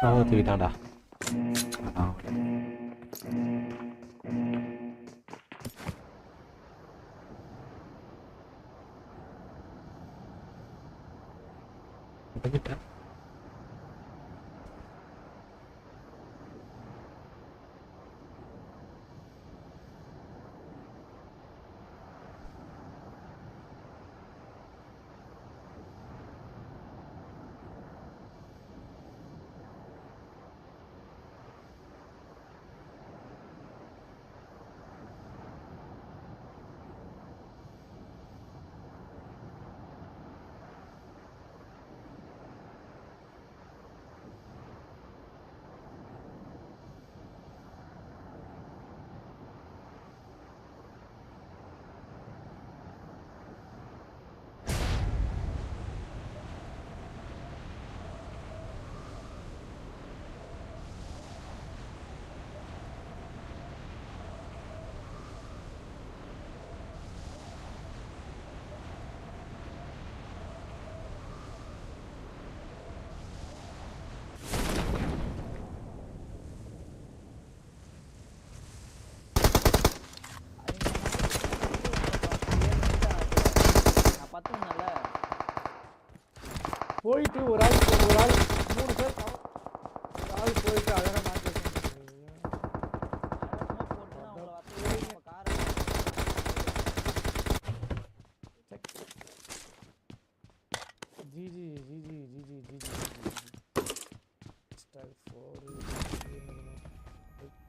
அவன் தூக்கிட்டான்டா. தூக்கிட்டேன். போயிட்டு ஒரு ஆள் 3 பேர் ஒரு ஆள் போயிட்டு அழகாக மாற்றி GG GG GG GG star 4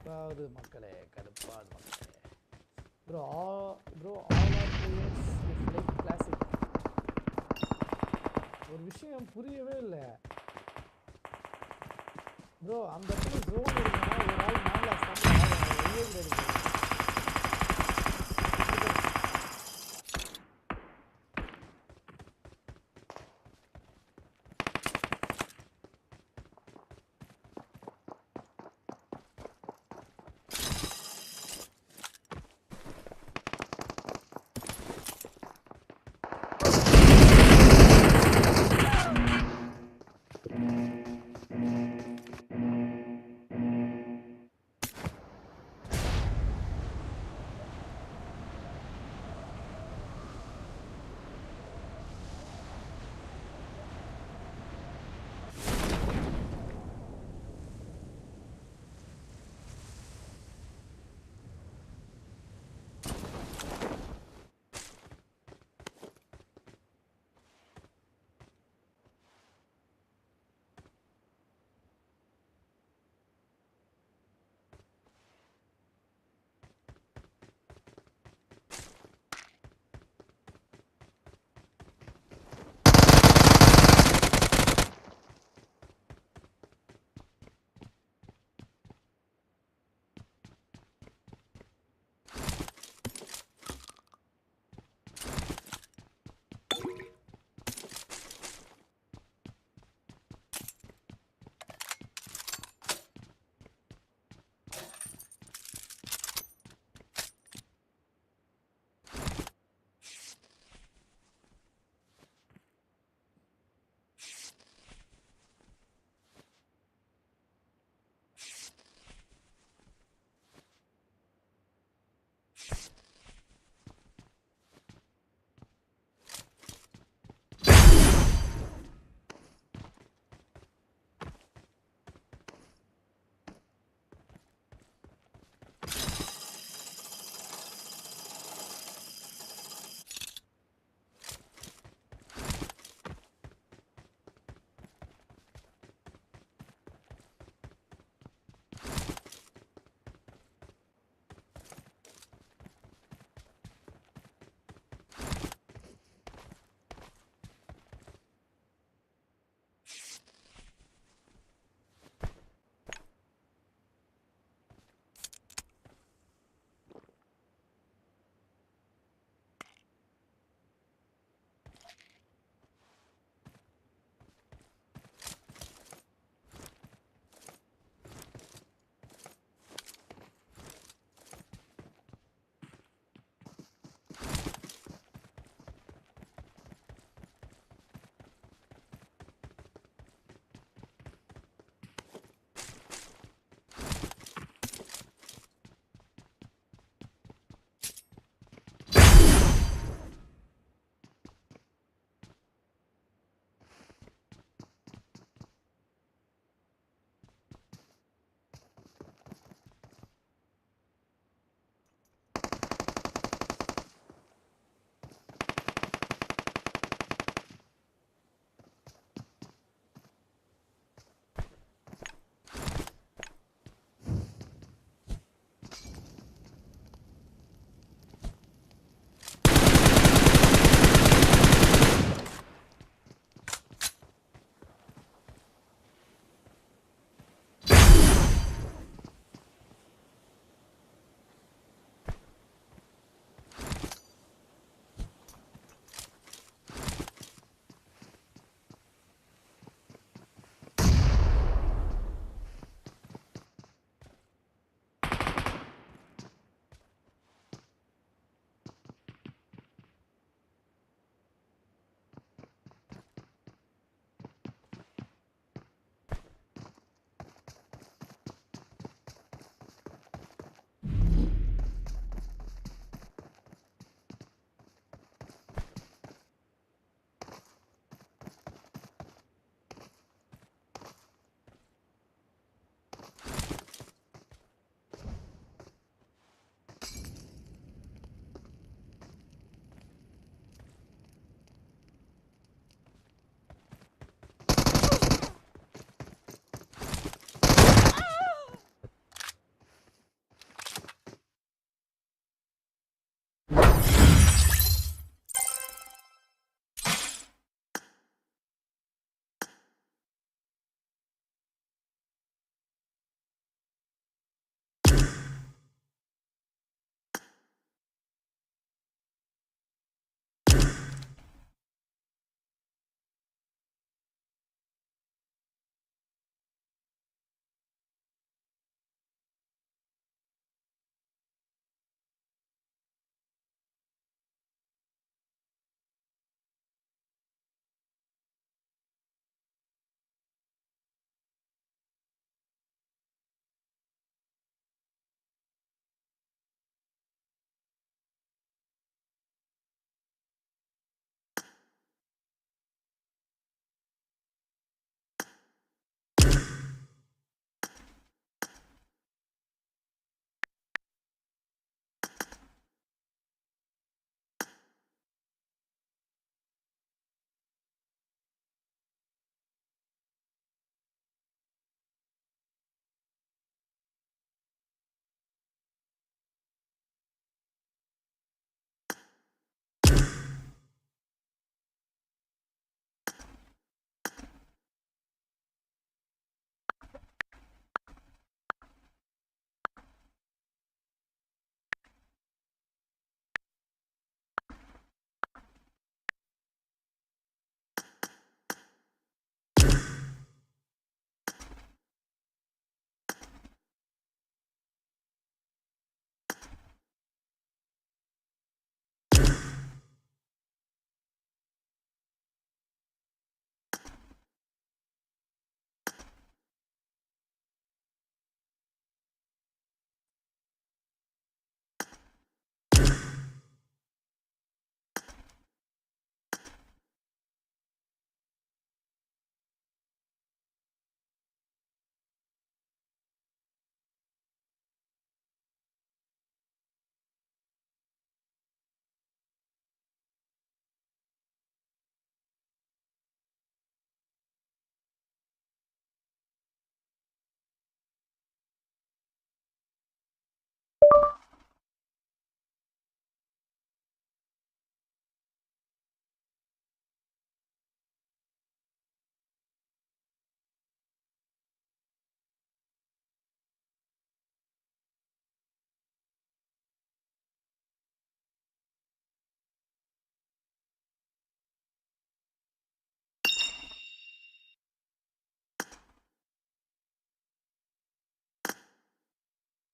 கடுப்பாவது மக்களே, கடுப்பாவது மக்களே. Bro all are players like classic. ஒரு விஷயம் புரியவே இல்லை ப்ரோ. அந்த இடத்துல ஜோன் இருக்குன்னா ஒரு ஆள் மேலே வெளியே கிடையாது.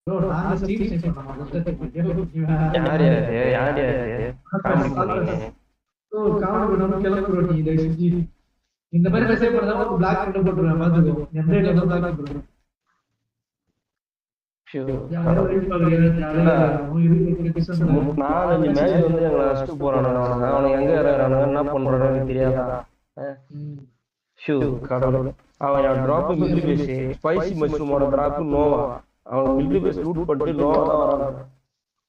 ப்ரோ நாங்க ஸ்ட்ரீம் ஸ்னைப் பண்ணோம். யார் காமெடி பண்ணீங்க? ப்ரோ காமெடி பண்ணாம கிளம்பு ப்ரோ. நீ இதை செஞ்சு இந்த மாதிரி மெசேஜ் பண்ணா ஒரு பிளாக் பண்ணி போட்டுருவேன். பாத்துக்கோ எந்த இடத்துல தான் பிளாக் பண்ணுறேன். நாலஞ்சு மேட்ச் வந்து எங்களை அடிச்சுட்டு போறானுங்க. அவனுக்கு எங்க இறங்குறானுங்க என்ன பண்றானு தெரியாதா? கடவுள் அவன் டிராப் மிலிட்ரி பேஸ் ஸ்பைசி மஷ்ரூமோட டிராப் நோவா. அவன் மிலிட்ரி பேஸ் லூட் பண்ணிட்டு நோவா தான் வராங்க.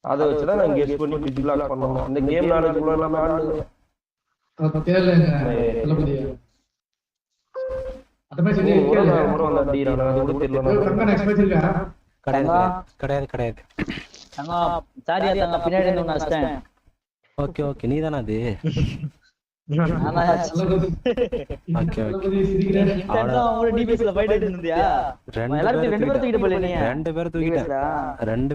அதை வச்சுதான் நான் கெஸ் பண்ணி பிச் பிளாக் பண்ணணும். இந்த கேம் நாலேஜ் கூட எல்லாமே ஆடுங்க. ஓகே ஓகே நீ தானே அது? ரெண்டு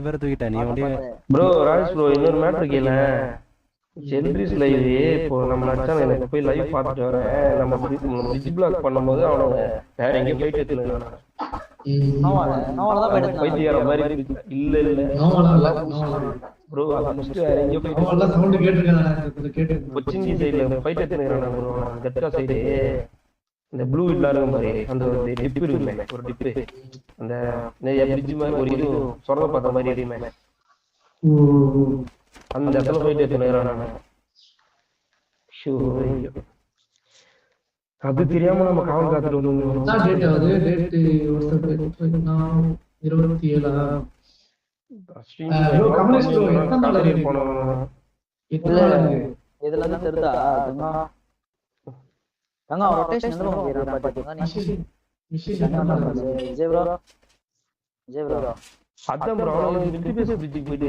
பேரை தூக்கிட்டேன் நீ வந்து. ப்ரோ ராஜேஷ் ப்ரோ இன்னொரு மேட்டர் கேள. சென்ட்ரிஸ் லைவ் இப்போ நம்ம அச்சான் எனக்கு போய் லைவ் பார்த்துட்டு வரேன். நம்ம பிச் பிளாக் பண்ணும்போது அவனுங்க வேற எங்கேயும் போயிட்டு எடுத்துருக்காங்க. பைத்தியார மாதிரி இல்ல ப்ரோ. வேற எங்கேயோ போயிட்டு கொச்சின் சைட்ல போயிட்டு எடுத்துருக்காங்க ப்ரோ. கெட்டா சைடு இந்த ப்ளூ வீட்ல இருக்கும் மாதிரி அந்த ஒரு டிப் இருக்குமே, ஒரு டிப்பு அந்த பிரிட்ஜ் மாதிரி ஒரு இது சொரங்க பார்த்த மாதிரி இருக்குமே, அந்த இடத்துல போயிட்டு எடுத்துருக்காங்க. அது தெரியாம நம்ம காவல் காத்துட்டு வந்து அதான் ப்ரோ மிலிட்ரி பேஸ் பிரிட்ஜுக்கு போயிட்டு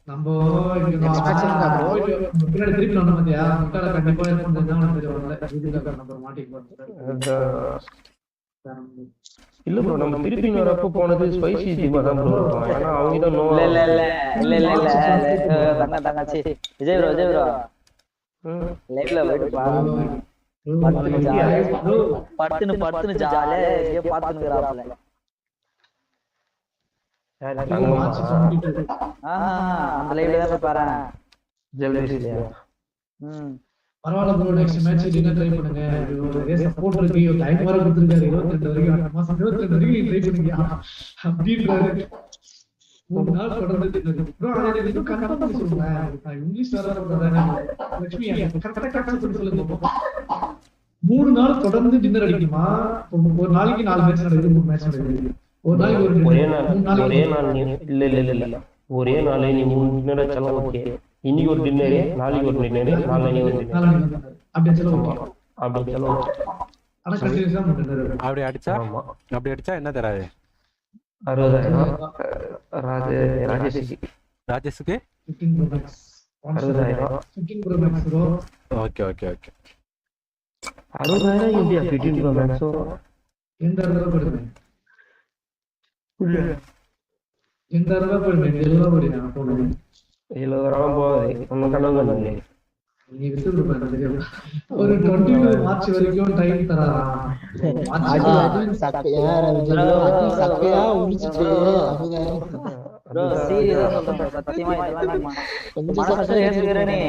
நம்ம பின்னாடி திருப்பி நம்ம பாத்தியா முட்டால கண்டிப்பா இல்ல ப்ரோ. நம்ம திருப்பி வரப்ப போனது ஸ்பைசி டீமா தான் ப்ரோ இருக்கும். ஏன்னா அவங்க தான் நோ தங்கச்சி விஜய் ப்ரோ லைவ்ல போயிட்டு பாருங்க. பட்டுன்னு ஜாலியா பாத்துக்கிறாப்ல. அந்த லைவ்ல தான் பாறேன். பரவாயில்ல ப்ரோ. நெக்ஸ்ட் மேட்ச் என்ன ட்ரை பண்ணுங்க. நிறைய சப்போர்ட் இருக்கு. டைம் வர கொடுத்துருக்காரு 22 வரைக்கும். மாசம் 22 வரைக்கும் ட்ரை பண்ணுங்க அப்படின்றாரு. 3 நாள் தொடர்ந்து ப்ரோ. அதை இன்னும் கன்ஃபார்ம் பண்ணி சொல்லுங்க. இங்கிலீஷ் வர சொல்றேன் லட்சுமி கரெக்டா சொல்லுங்க. 3 நாள் தொடர்ந்து டின்னர் அடிக்குமா? ஒரு நாளைக்கு 4 மேட்ச் நடக்குது, 3 மேட்ச் நடக்குது. ஒரு நாளைக்கு ஒரே நாள் இல்ல ஒரே நாளே நீ 3 டின்னர் அடிச்சாலும் ஓகே. இன்னைக்கு ஒரு டின்னரு, நாளைக்கு ஒரு டின்னரு, நாளைக்கு ஒரு டின்னர் அப்படி சொல்லுங்க. அப்படி சொல்லுங்க. ஆனா கண்டினியூஸா டின்னர் அப்படி அடிச்சா என்ன தராது? 60,000 ராஜேஷுக்கு 60,000. Okay okay okay. 60,000 India 15 Pro Max எந்த அளவுக்கு போடுங்க? எந்த அளவுக்கு போடுங்க? 70 போடுங்க. நான் போடுறேன் 70,000 போகுது. நம்ம கணக்கு பண்ணு. நீ விட்டு தெரியும். ஒரு 22 மார்ச் வரைக்கும் டைம் தராரா? மார்ச் சக்கையா உரிச்சிட்டு ப்ரோ சீரியஸா சொல்றேன். சத்தியமா இதெல்லாம் கொஞ்சம் மனசுல ஏத்துக்கறேனே.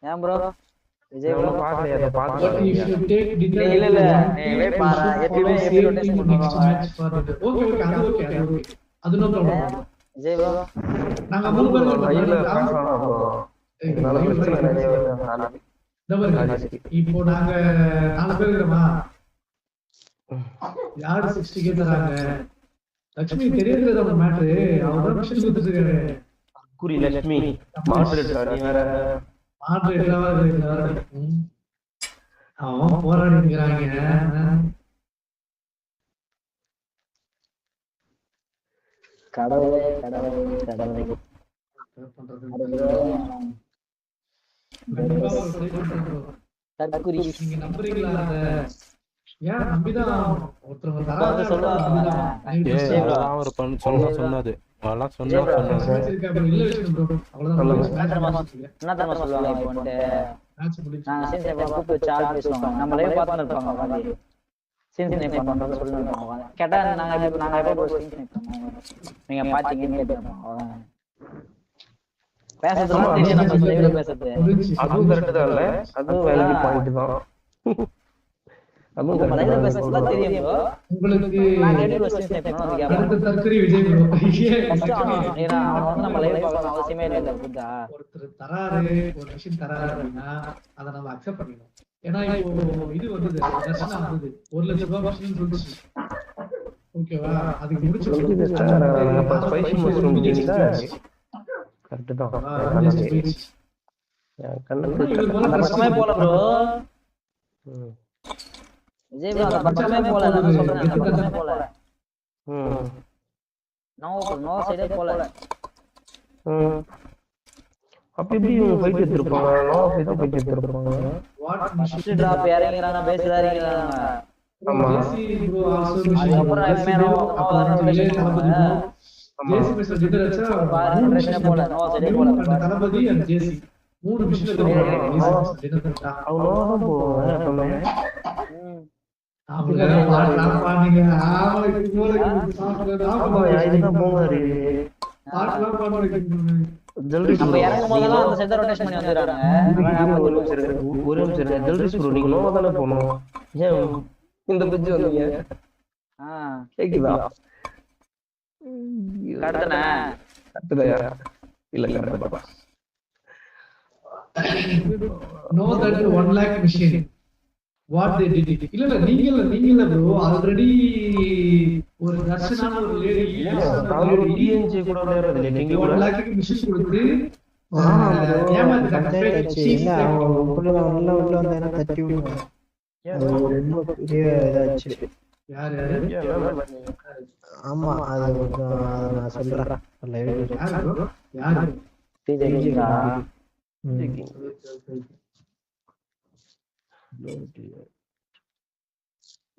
ஏன் ப்ரோ விஜய் ப்ரோ பாக்கலையா? அத பாத்து இல்ல நீ பாரு. எப்பவுமே எப்படி ரொட்டேஷன் பண்ணுவாங்க. ஓகே அது அது நோ ப்ராப்ளம். விஜய் ப்ரோ நாங்க 3 பேர் லைவ்ல பேசலாம் ப்ரோ. இதனால பிரச்சனை நிறைய வருது. இப்போ நாங்க 4 பேர் இருக்கோமா? யாரு 60k தராங்க? லட்சுமி தெரியுது நம்ம மேட்டர். அவரோட மிஷன் கொடுத்துட்டாரு. குரி லட்சுமி மாடரேட்டர். நீ வேற மாடரேட்டரா இருக்காரு. அவன் போராடிக்கிறாங்க. கடவுளே நீங்க நம்புறீங்களா? ஏன் நம்பிதான் ஒருத்தவங்க தராத சொல்லுவாங்க. சொன்னது அதெல்லாம் சொன்னா என்ன தரமா சொல்லுவாங்க. இப்போ நாங்க கூப்பிட்டு வச்சு ஆள் பேசுவாங்க. நம்ம லைவ் பார்த்துன்னு இருப்பாங்க. சீன் ஸ்னைப் பண்ணணும்னு சொல்லுங்க. கேட்டா நாங்க எப்போ சீன் ஸ்னைப் பண்ணுவோம் நீங்க பாத்தீங்கன்னு கேட்டோம். பேசுறதுலாம் தெரியும் நம்ம லைவ்ல பேசுறது. அதுவும் கரெக்ட் தான் இல்ல, அதுவும் வேல்யூ பாயிண்ட் தான். அதுவும் லைவ்ல பேசுறதுலாம் தெரியும் ப்ரோ. உங்களுக்கு நான் எப்படி சீன் ஸ்னைப் பண்ணனும் அது அடுத்த தற்கொலை விஜய் ப்ரோ. ஏன்னா அவன் நம்ம லைவ் பார்க்கணும் அவசியமே இல்ல. புரியுதா? ஒருத்தர் தராரு ஒரு விஷயம் தராரு அப்படின்னா அதை நம்ம அக்செப்ட் பண்ணிக்கணும். ஏன்னா இப்போ இது வந்தது தர்ஷனா வந்தது 1 லட்சம் ரூபாய் விஷயம் சொல்லிச்சு. ஓகேவா? அதுக்கு முடிச்சு ஸ்பைசி மஷ்ரூம் கேட்டா கரெக்ட் தான். பக்கமே போல ப்ரோ. விஜய் ப்ரோ அந்த பக்கமே போல. நான் சொல்றேன் அந்த பக்கமே போல. நோ சைடே போல. அப்ப எப்படி ஃபைட் எடுத்துப்பாங்க? நோ ஃபைட் எடுத்துப்பாங்க. வாட் ஃபர்ஸ்ட் டிராப் இறங்கறாங்க, பேஸ் இறங்கறாங்க. ஆமா ஜேசி ப்ரோ ஆல்சோ அப்புறம் மேரோ அப்புறம் விஜய் தளபதி ப்ரோ. ஜேசி பேச டிட்டர் அச்சா பிரச்சனை போல. நோ சைடே போல. தளபதி and ஜேசி 3 விஷயம் இருக்கு. அவ்வளோ போவாங்க எப்பவுமே. அவங்க பாட்லாம் பாடுங்க. ஆவலுக்கு மூளைக்கு சாப்பிடுறது இதுதான் போவாரு. பாட்லாம் பாடுறீங்க. நம்ம இறங்கும் போதெல்லாம் அந்த சென்டர் ரொட்டேஷன் பண்ணி வந்துறாங்க. ஒரு நிமிஷம் இருங்க. ஜல்ரிஸ் ப்ரோ நீங்க நோ தானே போணும். ஏன் இந்த பிரிட்ஜ் வந்தீங்க? கேக்குதா? கடத்தனே கரெக்ட்டா இல்ல கரெக்ட்டா. No that 1 lakh machine. What they did it. இல்ல நீங்க ப்ரோ ஆல்ரெடி ஒரு தர்ஷனான ஒரு லேடி நாங்க டிஎன்ஜி கூட விளையாடுறது இல்ல. நீங்க 1 lakh மிஷின் கொடுத்து ஏமாத்திட்டாங்க. உள்ள வந்தா தட்டி விடுங்க. அது ரொம்ப பெரிய இதாச்சு. யாரு ஆமா அது நான் சொல்றேன் லைவ். யாரு டிஜேங்கா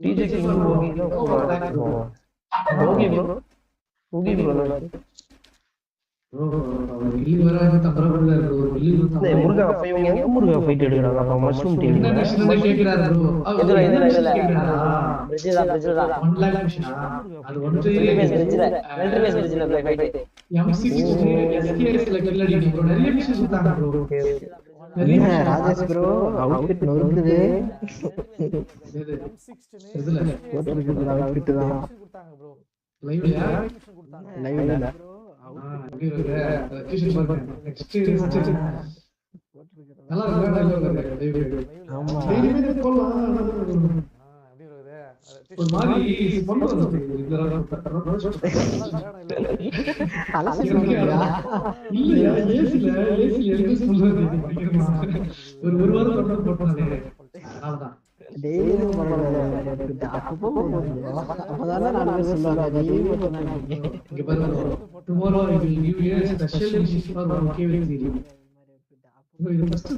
டிஜே கிங் ஓகே ப்ரோ. முருகா ஃபைட் எடுக்கிறாங்க. அப்ப மஷ்ரூம் டீம் கேக்குறாரு ப்ரோ. இதுல பிரிட்ஜ்ல 1 lakh machine அது வந்து பிரிட்ஜ்ல ஃபைட் M60 SKS ல கில்லடி ப்ரோ. நிறைய மிஷன் கொடுத்தாங்க ப்ரோ. ராஜேஷ் ப்ரோ அவுட்ஃபிட் நொறுங்குது. இதுல அவுட்ஃபிட் தான் கொடுத்தாங்க ப்ரோ. லைவ்ல நல்லா இருக்கு. ஆமா ஒரு மாதிரி பண்றது இல்லையா? ஏசில எங்க சொல்றது ஒரு வாரம் பண்றது போட்டானே அதான் டெய்லியும் அப்பதான் நான் சொல்லுவாங்க. இங்க பாருங்க tomorrow I will give you a special dish for 1K series. இது ஃபர்ஸ்ட்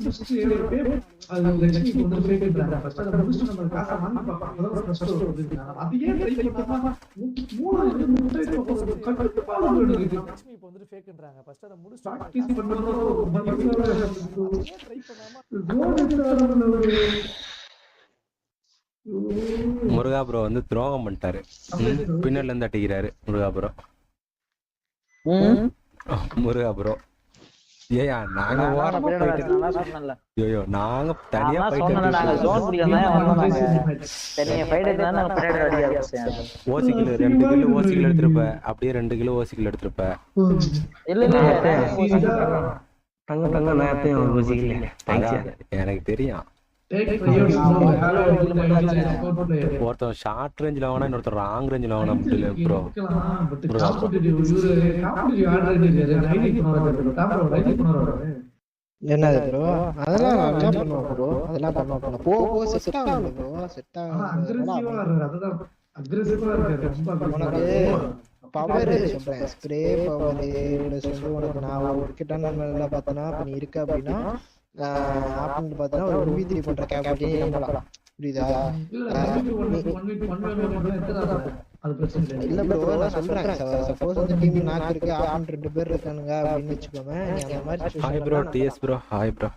அது லட்சுமி கொண்டு ஃபேக்ன்றாங்க. ஃபர்ஸ்ட் அத முடிச்சு நம்ம காசை வாங்கி பார்ப்போம். அத ஃபர்ஸ்ட் வருது. அது ஏன் ட்ரை பண்ணாம மூணு முட்டை கட்டு பால் இருக்கு. லட்சுமி இப்போ வந்து ஃபேக்ன்றாங்க. ஃபர்ஸ்ட் அத முடிச்சு பிராக்டீஸ் பண்ணனும். ட்ரை பண்ணாம முருகா ப்ரோ வந்து துரோகம் பண்ணிட்டாரு. பின்னால இருந்து அடிக்கிறாரு முருகா ப்ரோ. முருகா ப்ரோ ஏயா நாங்க ஓரமா போயிட்டு ஐயோ நாங்க தனியா போயிட்டு நாங்க ஜோன் பிடிக்கறதா தனியா ஃபைட் எடுத்தா நான் ஃபைட் ரெடியா இருக்கேன். ஓசி கிலோ 2 கிலோ ஓசி கிலோ எடுத்துறப்ப அப்படியே 2 கிலோ ஓசி கிலோ எடுத்துறப்ப இல்ல தங்க நான் ஓசி கிலோ எனக்கு தெரியும். ஒருத்தன் ஷார்ட் ரேஞ்சில் வாங்கினா இன்னொருத்தர் ராங் ரேஞ்சில் வாங்கினா ப்ரோ. என்னது ப்ரோ? அதெல்லாம் நல்லா பண்ணுவோம் ப்ரோ. அதெல்லாம் பண்ணுவோம். போ செட் ஆகும் ப்ரோ. செட் ஆகும். பவர் சொல்றேன். ஸ்ப்ரே பவர் ப்ளஸ் வந்து உனக்கு நான் ஒரு விக்கெட்டான நல்லா பார்த்தனா இப்ப நீ இருக்க அப்படின்னா ஆப்னு பார்த்தனா ஒரு V3 பண்ற கேப்பபிலிட்டி நம்மலாம். புரியுதா? இல்ல ப்ரோ நான் சொல்றேன். சப்போஸ் வந்து டீம் நாக் இருக்கு ஆப்னு 2 பேர் இருக்கானுங்க அப்படின்னு வெச்சுக்கோங்க. நீ அந்த மாதிரி hi bro DS bro. Hi bro.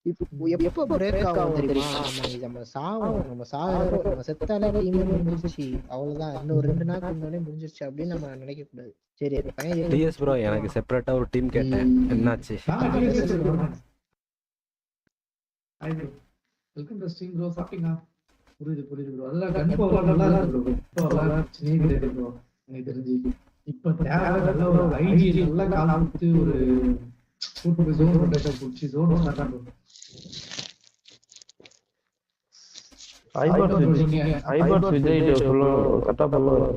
எப்போ பிரேக் ஆகும் தெரியுமா? நம்ம சாவோம், நம்ம சாகிறப்போ நம்ம செத்தாலே டீமே முடிஞ்சிருச்சு, அவ்வளவுதான், இன்னும் 2 நாள் முன்னாலே முடிஞ்சிருச்சு அப்படின்னு நம்ம நினைக்க கூடாது. சரி டிஎஸ் ப்ரோ, எனக்கு செப்பரேட்டா ஒரு டீம் கேட்டேன், என்னாச்சு? Welcome to stream bro. சாப்பிட்டீங்க? புரியுது ப்ரோ. அதெல்லாம் கண்டிப்பா நல்லா இருக்கு ப்ரோ. இப்போ பிரச்சனையே கிடையாது ப்ரோ. எனக்கு தெரிஞ்சு இப்போ தேவை நல்ல ஒரு ஐடி நல்லா கால் கொடுத்து ஒரு சூப்பர் ஜோன் ரொட்டேஷன் புடிச்சு ஜோன் ஸ்டார்ட் பண்ணுங்க. ஐபாட் விஜய் சொல்ல கரெக்டா பண்ணுவாரு.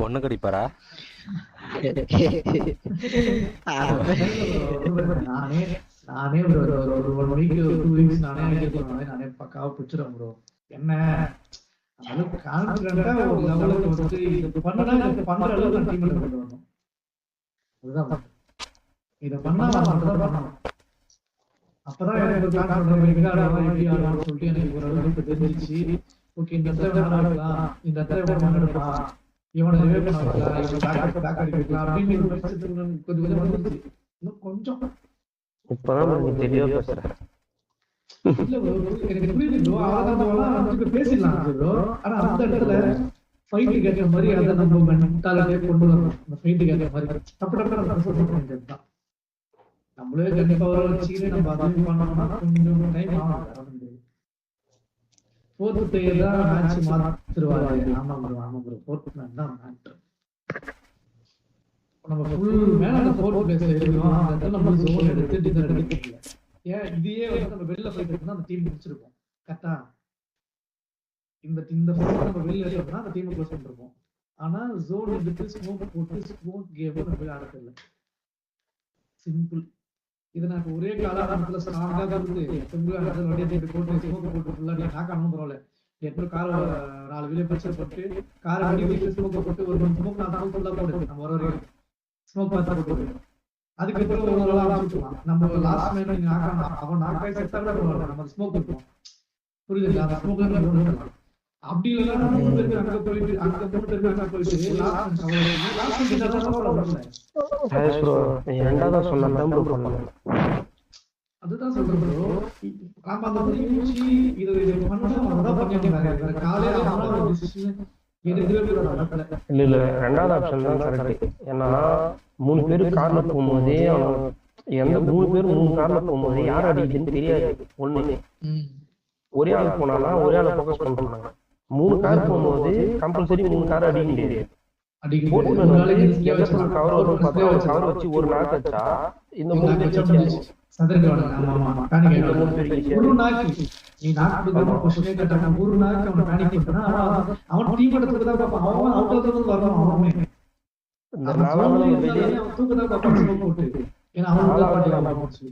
ஒண்ணு கடிப்பாரா? நானே ஒரு 1 வீக் 2 வீக்ஸ் நானே பக்காவா பிடிச்சிடும் ப்ரோ. என்ன அளவுக்கு கான்ஃபிடென்ட்டா ஒரு லெவலுக்கு வந்து இது பண்ணனா இது பண்ற அளவுக்கு நான் டீம்ல கொண்டு வரணும். அதுதான் இத பண்ணா மட்டும் பண்ணணும். அப்பதான் எனக்கு ஒரு கான்ஃபிடென்ட் எங்க ஆடலாம் எப்படி ஆடலாம்னு சொல்லிட்டு எனக்கு ஒரு அளவுக்கு தெரிஞ்சிச்சு. ஓகே, இந்த இடத்துல ஆடலாம், இந்த இடத்துல பண்ணலாம், இவனை ரிவைவ் பண்ணலாம், இவனை பேக் அடிக்கலாம் அப்படின்னு ஒரு பட்சத்துல கொஞ்சம் வந்துச்சு. இன்னும் கொஞ்சம் இப்பதான் எனக்கு தெளிவா பேசுறேன். இல்ல ப்ரோ, எனக்கு புரியுது ப்ரோ. அதெல்லாம் வந்து பேசிடலாம் ப்ரோ. ஆனா அந்த இடத்துல ஃபைட்டுக்கு ஏற்ற மாதிரி அதை நம்ம மென்டாலிட்டியே கொண்டு வரணும். அந்த ஃபைட்டுக்கு ஏற்ற மாதிரி டப்பு நம்ம சப்போர்ட் பண்ணிட்டு நம்மளே கண்டிப்பா வச்சுக்கிட்டு நம்ம அது பண்ணோம்னா கொஞ்சம் டைம் ஆகும். 4th பிளேயர் தான் மேட்ச் மாத்திருவாரு. ஆமா ப்ரோ 4th மேன் தான் மேட்ரு. நம்ம ஃபுல் மேல அந்த 4th பிளேஸ்ல இருக்கோம். அந்த இடத்துல நம்ம ஜோன் எடுத்து டிஃபர் எடுக்கல. ஏன் இதையே வந்து நம்ம வெளில போயிட்டு இருந்தா அந்த டீம் முடிச்சிருப்போம். கரெக்டா? இந்த ஃபைட் நம்ம வெளில எடுத்தோம்னா அந்த டீம் க்ளோஸ் பண்ணிருப்போம். ஆனா ஜோன் எடுத்து ஸ்மோக் போட்டு ஸ்மோக் கேம் நம்ம போய் ஆடறது இல்ல. சிம்பிள். இத நான் ஒரே காலகட்டத்துல ஸ்ட்ராங்கா இருந்து சிம்பிளா அந்த வண்டியை போட்டு ஸ்மோக் போட்டு ஃபுல்லா நீ நாக்க ஆனணும் பரவாயில்ல. எப்படி கார் 4 வீலே பிரஷர் போட்டு கார் வண்டி வீட்டுல ஸ்மோக் போட்டு ஒரு ஸ்மோக் நான் தான் ஃபுல்லா போட்டு நம்ம வர வரைக்கும் ஸ்மோக் பார்த்தா போட்டு அதுக்கப்புறம் ஒரு நாள் ஆரம்பிச்சுக்கலாம். நம்ம லாஸ்ட் மேன் நீங்க அவன் நாக்காய் செத்தா கூட பரவாயில்ல, நம்ம ஸ்மோக் பண்ணுவோம். புரியுதுங்களா? அந்த ஸ்மோக் அப்படி இல்லைன்னா 3 பேருக்கு அங்க போயிட்டு அங்க 3 பேருக்கு அங்க போயிட்டு லாஸ்ட் ரெண்டாவது சொன்னதான் ப்ரோ பண்ணலாம். அதுதான் சொல்றேன் ப்ரோ. நாம அந்த முடிச்சு இதை பண்ணா அதான் பண்ணிருக்காங்க. காலையில அவங்களோட டிசிஷன் இல்ல ரெண்டாவது ஆப்ஷன் தான் கரெக்ட். ஏன்னா 3 பேரு கார்ல போகும்போதே எந்த 3 பேர் 3 கார்ல போகும்போது யார் அடிக்குதுன்னு தெரியாது. ஒண்ணு ஒரே ஆள் போனானா ஒரே ஆளை ஃபோக்கஸ் பண்ணுறாங்க. 3 கார் போகும்போது கம்பல்சரி 3 கார் அடிக்க முடியாது. கவர் வரும் பார்த்தா கவர் வச்சு ஒரு நாள் வச்சா இந்த 3 பேர்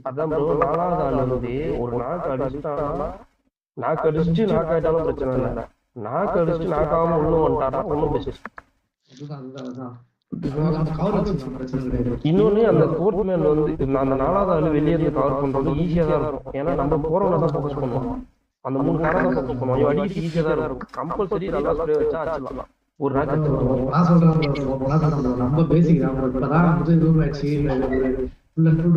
அதான் ப்ரோ. 4வது ஆள் வந்து ஒரு நாக்கு அடிச்சுட்டானா நாக்கு அடிச்சுட்டு நாக்கு ஆயிட்டாலும் பிரச்சனை இல்லை. நாக்கு அடிச்சுட்டு நாக்காம உள்ள வந்துட்டாரா ஒன்றும் பெஸ்ட். இன்னொன்னு அந்த 4th மேன் வந்து அந்த 4வது ஆளு வெளியே இருந்து கவர் பண்றது ஈஸியா தான் இருக்கும். ஏன்னா நம்ம போறவங்க தான் ஃபோக்கஸ் பண்ணுவோம். அந்த 3 காரை தான் ஃபோக்கஸ் பண்ணுவோம். அடிக்கிட்டு ஈஸியா தான் இருக்கும். கம்பல்சரி நல்லா ஸ்ப்ரே வச்சா அடிச்சிடலாம். ஒரு நாக்கு நம்ம பேசிக் இப்பதான் ரூம் ஆச்சு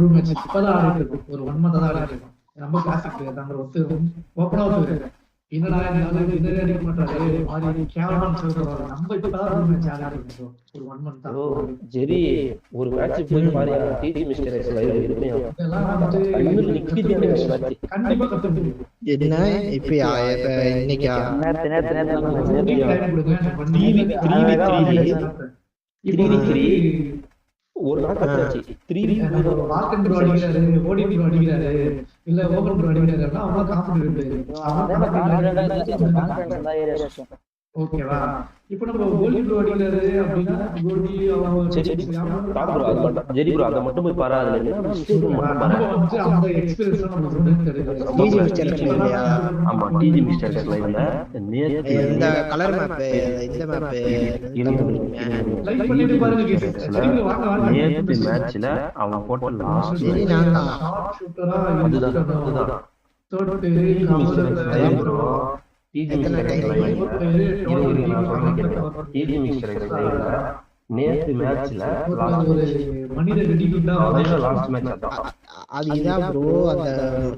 ரூம் ஆச்சு இப்பதான் ஆடிட்டு இருக்கும். ஒரு 1 month தான் ஆடிட்டு இருக்கும். நம்ம கிளாசிக் நாங்க ஓப்பனா ஒத்துக்கிறேன். என்னடா இந்த அடிக்க மாட்டாரு மாதிரி கேவலமான சொல்றாங்க. நம்ம இப்பதான் ரூம் ஆச்சு ஆடிட்டு இருக்கோம். ஒரு 1 month தான். சரி, ஒரு மேட்ச் போய் பாரு. டிடி மிஸ்டர் எக்ஸ் லைவ் இருக்குமே இதெல்லாம் வந்து கண்டிப்பா கத்துக்க முடியும். என்ன இப்ப இன்னைக்கு ஒரு நாள் கட்டாச்சு 3v மார்க்கெட் ப்ரோ அடிக்கிறாரு, ஓடிபி ப்ரோ அடிக்கிறாரு, இல்ல ஓபன் ப்ரோ அடிக்கிறாருன்னா அவங்க கான்ஃபிடன்ட் ஓகேவா? இப்போ நம்ம கோல்டி ப்ரோ அடிக்கிறாரு அப்படின்னா கோல்டி ஜெரி ப்ரோ அதை மட்டும் போய் பாரு. அதுல அந்த எக்ஸ்பீரியன்ஸ் நம்ம சொல்லிட்டு ஆமா டிஜி மிஸ்டர் லைவ்ல நேத்து இந்த கலர் மேப் இந்த மேப் லைக் பண்ணிட்டு பாருங்க. நேத்து மேட்ச்ல அவங்க போட்ட லாஸ்ட் ஷூட்டரா அதுதான் தோட்டு டிஜி மிஸ்டர் லைவ்ல நேத்து மேட்ச்ல ஒரு மனித வெடிகுண்டா லாஸ்ட் மேட்ச் அதான். அது இதான் ப்ரோ, அந்த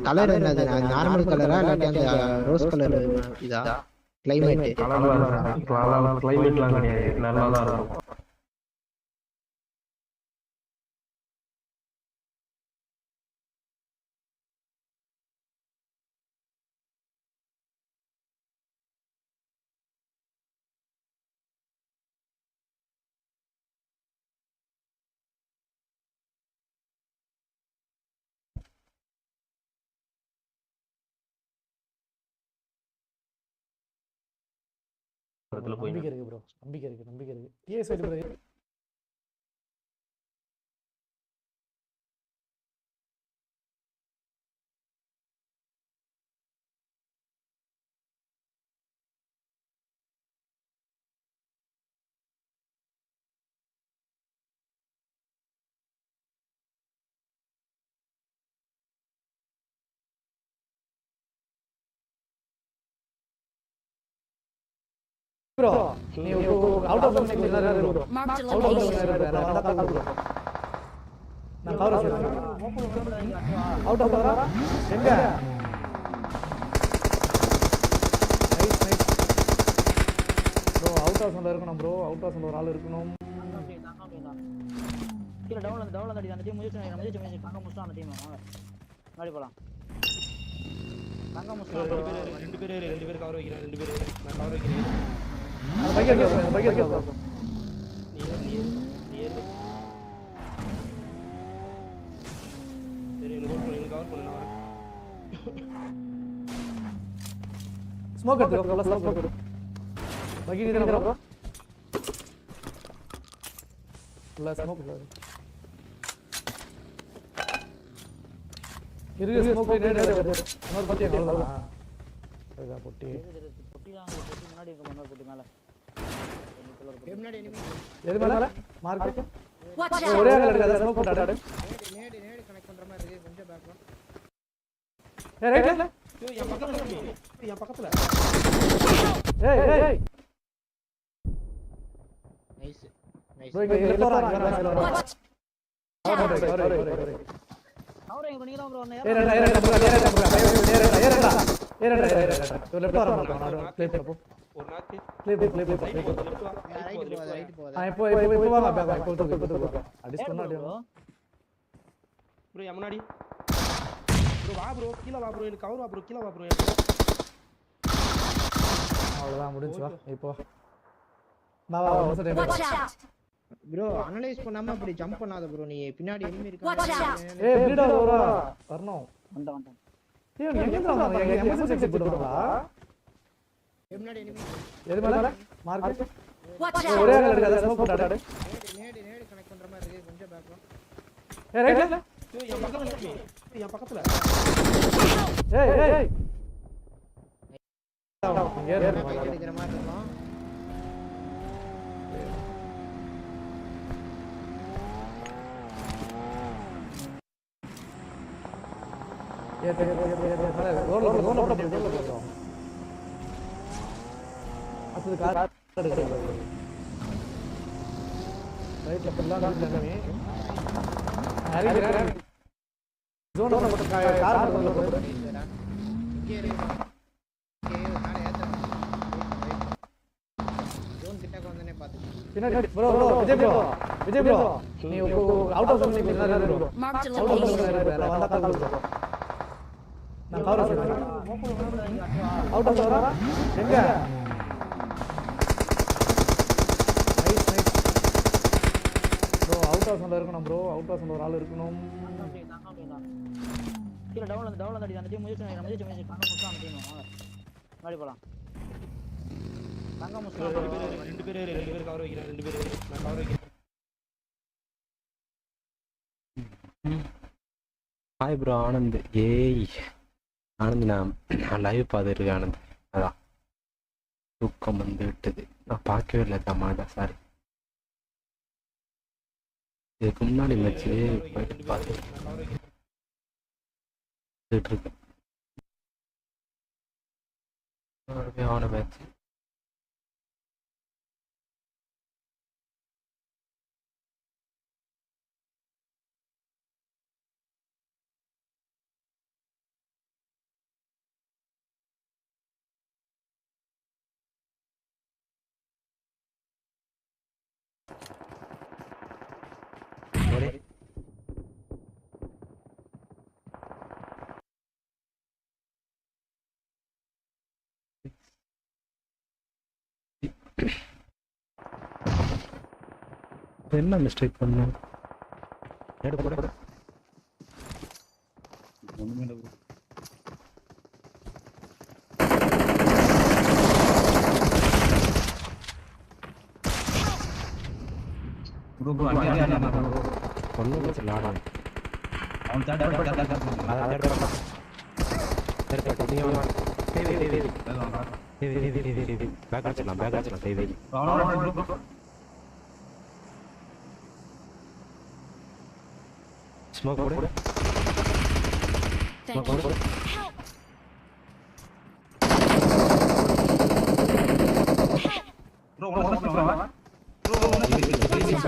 கலர் என்னது, நார்மல் கலரா இல்லாட்டி அந்த ரோஸ் கலர் இதா கிளைமேட்? கிளைமேட்லாம் கிடையாது, நல்லா தான் இருக்கும். நம்பிக்கை இருக்கு ப்ரோ, நம்பிக்கை இருக்கு. டிஎஸ் சைடு ப்ரோ. ப்ரோ நீ அவுட் ஆஃப் லைன் நிக்கறதா ப்ரோ. அவுட் ஆஃப் லைன் வேற வந்தா கால் ப்ரோ. நான் கவர் செய்றேன். அவுட் ஆஃப் வரா எங்க? நைஸ். ப்ரோ அவுட் ஆஃப் சொல்ல இருக்கணும் ப்ரோ, அவுட் ஆஃப் சொல்ல ஒரு ஆள் இருக்கணும். கீழ டவுன்ல அடி அந்த டீம் முயற்சி தாங்க முஸ்டா அந்த டீம் வாங்க போலாம். தாங்க முஸ்டா ரெண்டு பேர் கவர் வைக்கிறேன், நான் கவர் வைக்கிறேன். அந்த பைக் எடுத்து நீ சரி எனக்கு கவர் பண்ணு நான் வரேன். ஸ்மோக் எடுத்து ப்ரோ, ஸ்மோக் எடு. பைக் நீ தான ப்ரோ? இல்ல ஸ்மோக் இல்ல. இருக்கு ஸ்மோக் நேரே போடு. இன்னொரு பத்தி அவ்வளவுதான். அதா பொட்டி முன்னாடி இருக்க முன்னாடி பொட்டி மேல முன்னாடி எனிமி எது மேல மார்க் Watch ஒரே out! ஆள் எடுக்காத, ஸ்மோக் போட்டாடு. நேடு கனெக்ட் பண்ற மாதிரி இருக்கு, கொஞ்சம் பேக். ஏய் ரைட்ல என் பக்கத்துல ஏய் நைஸ் ப்ரோ இங்க லெஃப்ட் வர Watch அவரே இங்க நீங்க தான் ப்ரோ ஏய் லெஃப்ட் வர ப்ளே பண்ணு. ஒரு நாக்கு ப்ளே ரைட் போதா. இப்போ வாங்க பேக் இப்போ அடிஸ் பண்ணா ப்ரோ என் முன்னாடி ப்ரோ வா ப்ரோ, கீழ வா ப்ரோ, எனக்கு கவர் வா ப்ரோ, கீழ வா ப்ரோ. அவ்வளவுதான் முடிஞ்சு வா இப்போ. நான் வா ஒரு second. Watch out! Bro analyse பண்ணாம அப்படி ஜம்ப் பண்ணாத ப்ரோ, நீ பின்னாடி எனிமி Watch இருக்காங்க. out! ஏய் ப்ரீடா வரா வரணும். வந்துட்டேன். ஏய் எங்க வந்தாங்க? எங்க எமர்ஜென்சி எக்ஸிட் போடுவாங்களா? முன்னாடி எனிமி எது மேல மார்க் Watch ஒரே out! ஆள் எடுக்காத, ஸ்மோக் போட்டாடு. நேடு கனெக்ட் பண்ற மாதிரி இருக்கு, கொஞ்சம் பேக். ஏய் ரைட்ல என் பக்கத்துல ஏய் இங்க இருக்கிற மாதிரி இருக்கும். ரோட்ல போட்டு அது கார் எடுத்து ரைட்ல ஃபுல்லா நின்னு ஹரிகரன் ஜோன் போட்டு கார் போட்டு இங்கே இருக்கு. மேல ஏத்துறேன். ஜோன் கிட்ட வந்தனே பாத்து. பின்னாடி ப்ரோ விஜய் ப்ரோ நீ அவுட் ஆஃப் பண்ணி பின்னாடி bro Marked a out of location. பண்ணி வந்தா கால் ப்ரோ. நான் கவர் செய்றேன். அவுட் ஆஃப் வரா எங்க? நைஸ் ப்ரோ, அவுட் ஆஃப் சொல்ல இருக்கணும் ப்ரோ, அவுட் ஆஃப் சொல்ல ஒரு ஆள் இருக்கணும். கீழ டவுன்ல அடி அந்த டீம் முயற்சி தாங்க முஸ்டா அந்த டீம் வாங்க போலாம். தாங்க முஸ்டா ரெண்டு பேர் கவர் வைக்கிறேன், நான் கவர் வைக்கிறேன். Hi bro Anand. ஏய் ஆனந்த், நான் லைவ் பார்த்துட்டு ஆனந்த். அதான் தூக்கம் வந்து விட்டது, நான் பார்க்கவே இல்லை தம்மாடா, சாரி. இதுக்கு முன்னாடி மேட்ச்சு போயிட்டு பார்த்துட்டு இருக்கேன். அவனை மேட்ச் என்ன மிஸ்டேக் பண்ண எடு போடு ஒண்ணுமே இல்ல ப்ரோ ப்ரோ அங்க ஒண்ணும் பிரச்சனை ஆடு அவன் தேர்ட் நீங்க வாங்க பேக் அடிச்சிடலாம் ஸ்மோக் போடு ஸ்மோக் போடு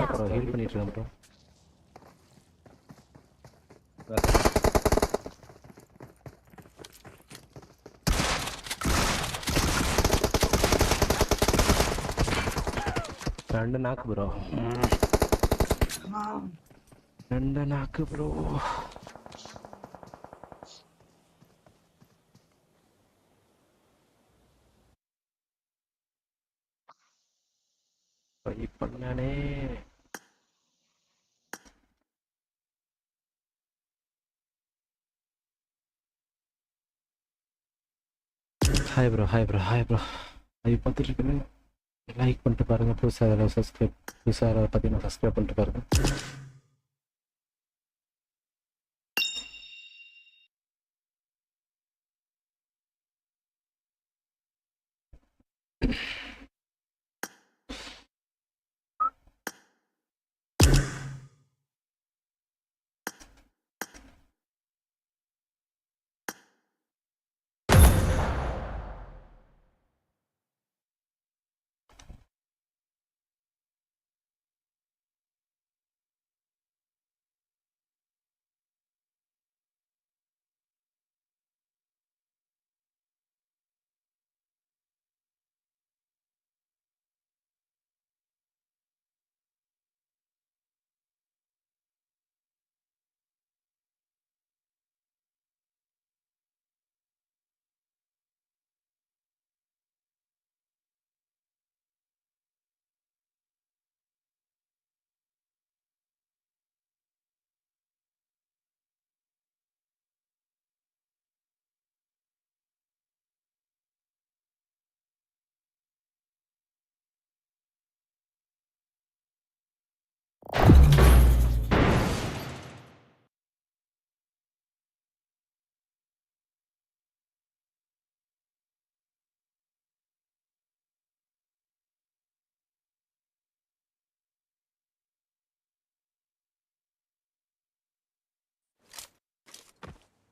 ப்ரோ ஹீல் பண்ணிட்டு இருக்கேன் ப்ரோ ரெண்டு நாக்கு ப்ரோ ரெண்டு நாக்கு ப்ரோ ட்ரை பண்ணானே ஹாய் ப்ரோ லைவ் பார்த்துட்டு இருக்கேன் லைக் பண்ணிட்டு பாருங்க புதுசாக யாராவது பார்த்தீங்கன்னா சப்ஸ்கிரைப் பண்ணிட்டு பாருங்க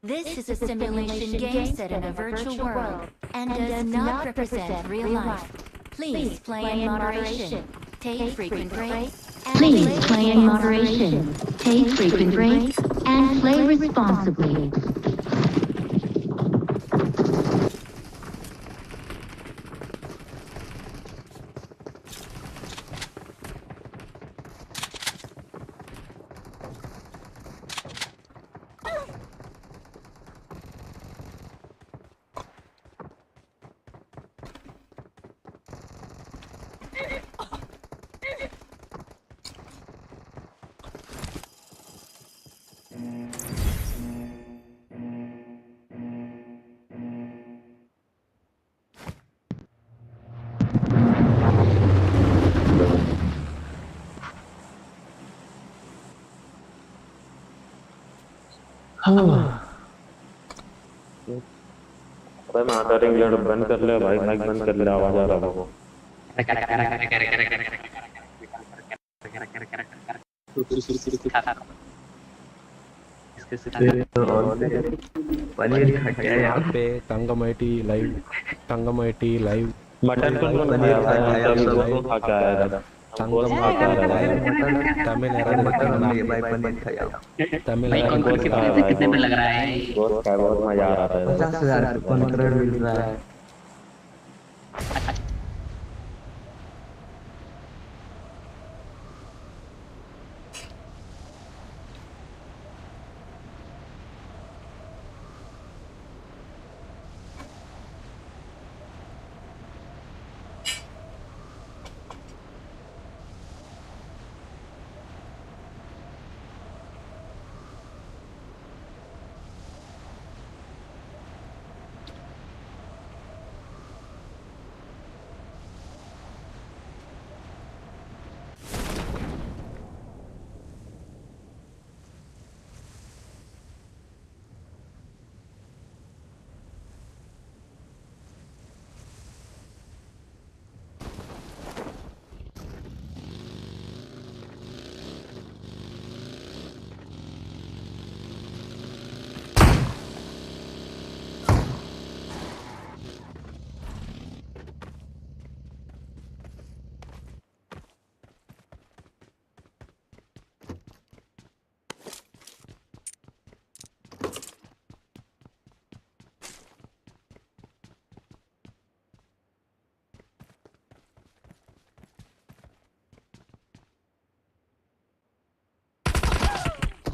This is a simulation game set in a virtual world and does not represent real life. Please play in moderation. Take frequent breaks. Please play in moderation. Take frequent breaks and play responsibly. बंद कर ले भाई mic बंद कर ले आवाज आ रहा है पनीर खा के यहाँ पे तंगम आईटी लाइव मटन को पनीर खाया खा के आया था तंगम खा के आया तमिल भाई पनीर खाया तमिल कितने में लग रहा है बहुत मजा आ रहा है 50,000 कौन करोड़ मिल रहा है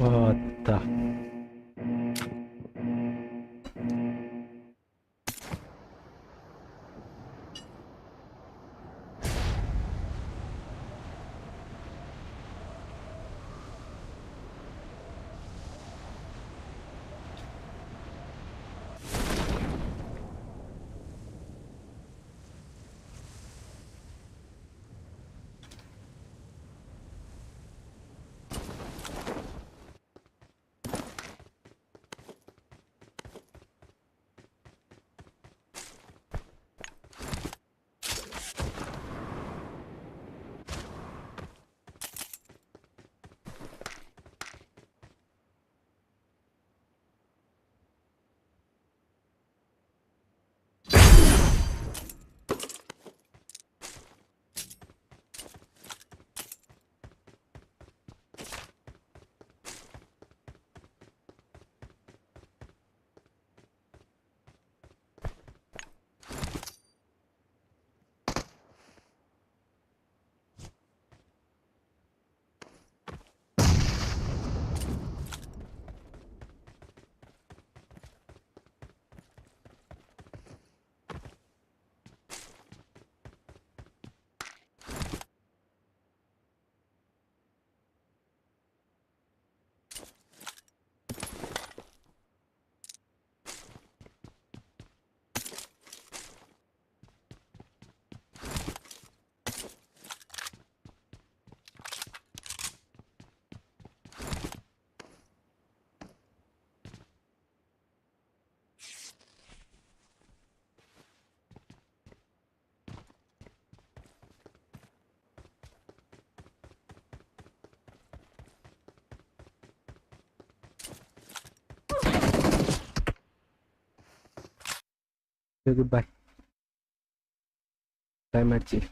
What the? Goodbye. Bye, Machi.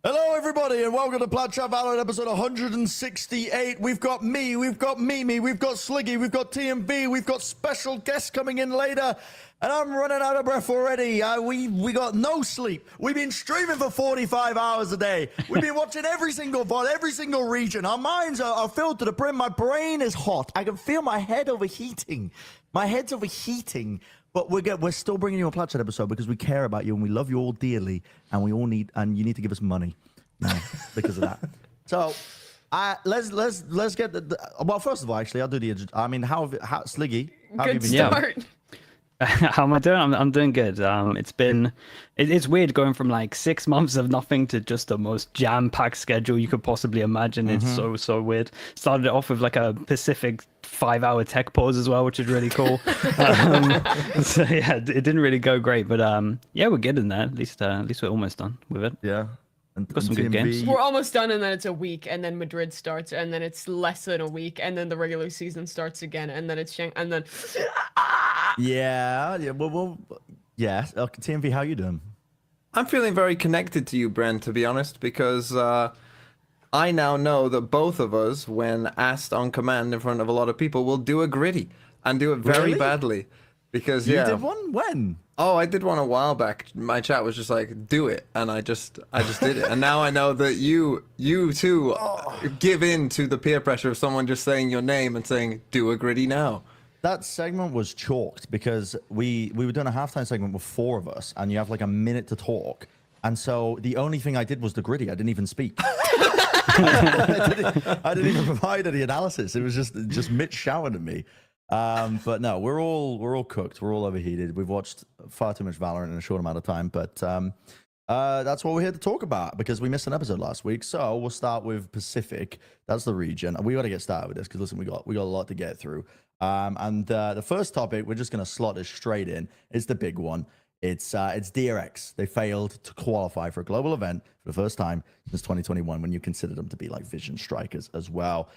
Hello, everybody, and welcome to Plat Chat Valorant episode 168. We've got me, we've got Mimi, we've got Sliggy, we've got TMV, we've got special guests coming in later, and I'm running out of breath already. We got no sleep. We've been streaming for 45 hours a day. We've been watching every single VOD, every single region. Our minds are filled to the brim. My brain is hot. I can feel my head overheating. My head's overheating. But we're still bringing you a Plat Chat episode because we care about you and we love you all dearly, and you need to give us money now because of that. So, let's get well. First of all, actually, I'll do the. I mean, how Sliggy? How have you been doing? How am I doing? I'm doing good. It's weird going from like 6 months of nothing to just the most jam-packed schedule you could possibly imagine. It's so weird. Started it off with like a Pacific 5-hour tech pause as well, which is really cool. So yeah, it didn't really go great, but yeah, we're getting there. At least we're almost done with it. Yeah. Got some good games. We're almost done, and then it's a week, and then Madrid starts, and then it's less than a week, and then the regular season starts again, and then it's and then. Yeah. Well, yeah. TMV, how you doing? I'm feeling very connected to you, Brent, to be honest, because I now know that both of us, when asked on command in front of a lot of people, will do a gritty and do it very badly. Because you did one when? Oh, I did one a while back. My chat was just like, "Do it," and I just did it. And now I know that you too give in to the peer pressure of someone just saying your name and saying, "Do a gritty now." That segment was chalked because we were doing a halftime segment with 4 of us, and you have like a minute to talk. And so the only thing I did was the gritty. I didn't even speak. I didn't even provide any analysis. It was just Mitch shouting at me. But no, we're all cooked. We're all overheated. We've watched far too much Valorant in a short amount of time. But that's what we're here to talk about because we missed an episode last week. So we'll start with Pacific. That's the region. We got to get started with this because listen, we got a lot to get through. And the first topic we're just gonna slot it straight in. It's the big one. It's DRX. They failed to qualify for a global event for the first time since 2021 when you consider them to be like vision strikers as well.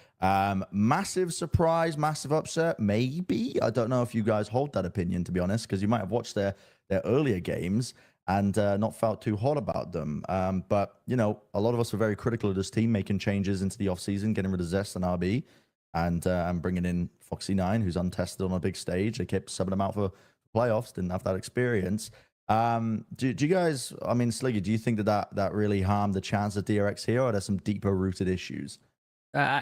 Massive surprise, massive upset, maybe. I don't know if you guys hold that opinion, to be honest, because you might have watched their earlier games and not felt too hot about them. But, you know, a lot of us were very critical of this team, making changes into the offseason, getting rid of Zest and RB. and bringing in Foxy9, who's untested on a big stage. They kept subbing him out for playoffs, didn't have that experience. Do you guys, I mean, Sliggy, do you think that really harmed the chance of DRX here, or are there some deeper rooted issues?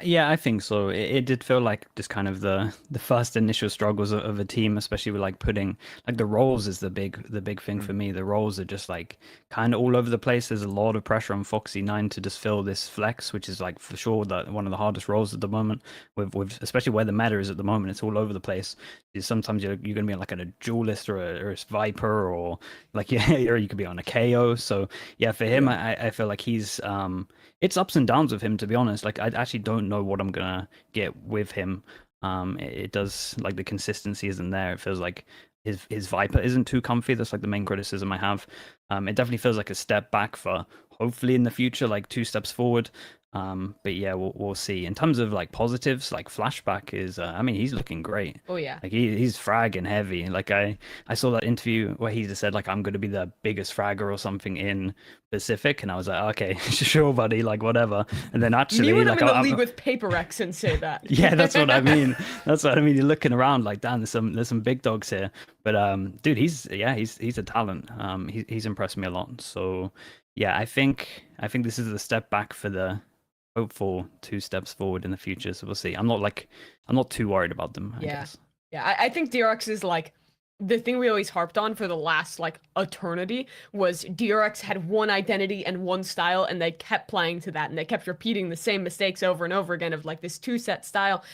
Yeah, I think so. It did feel like just kind of the first initial struggles of a team, especially with like putting like the roles is the big thing for me. The roles are just like kind of all over the place. There's a lot of pressure on Foxy9 to just fill this flex, which is like for sure one of the hardest roles at the moment. With especially where the meta is at the moment, it's all over the place. Sometimes you're gonna be like on a duelist or a Viper, or like or you could be on a KO. So yeah, for him, I feel like he's it's ups and downs with him, to be honest. Like I actually don't know what I'm gonna get with him. It does, like, the consistency isn't there. It feels like his Viper isn't too comfy. That's like the main criticism I have. It definitely feels like a step back for hopefully in the future, like 2 steps forward. But yeah, we'll see. In terms of like positives, like Flashback is, I mean, he's looking great. Oh yeah. Like he's fragging heavy. Like I saw that interview where he just said like, I'm going to be the biggest fragger or something in Pacific, and I was like, okay, sure, buddy, like whatever. And then actually, you would like, in the league with Paper X and say that. yeah, that's what I mean. That's what I mean. You're looking around like, damn, there's some big dogs here. But dude, he's a talent. He's impressed me a lot. So yeah, I think this is a step back for the hopeful 2 steps forward in the future. So we'll see. I'm not too worried about them, I guess. Yeah, I think DRX is like the thing we always harped on for the last like eternity was DRX had one identity and one style, and they kept playing to that, and they kept repeating the same mistakes over and over again of like this 2-set style.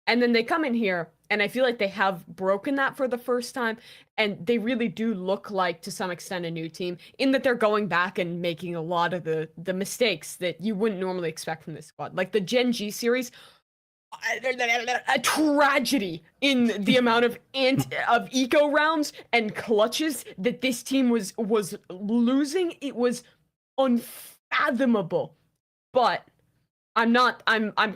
And then they come in here, and I feel like they have broken that for the first time, and they really do look like, to some extent, a new team, in that they're going back and making a lot of the mistakes that you wouldn't normally expect from this squad. Like the Gen G series, a tragedy in the amount of eco rounds and clutches that this team was losing. It was unfathomable. But I'm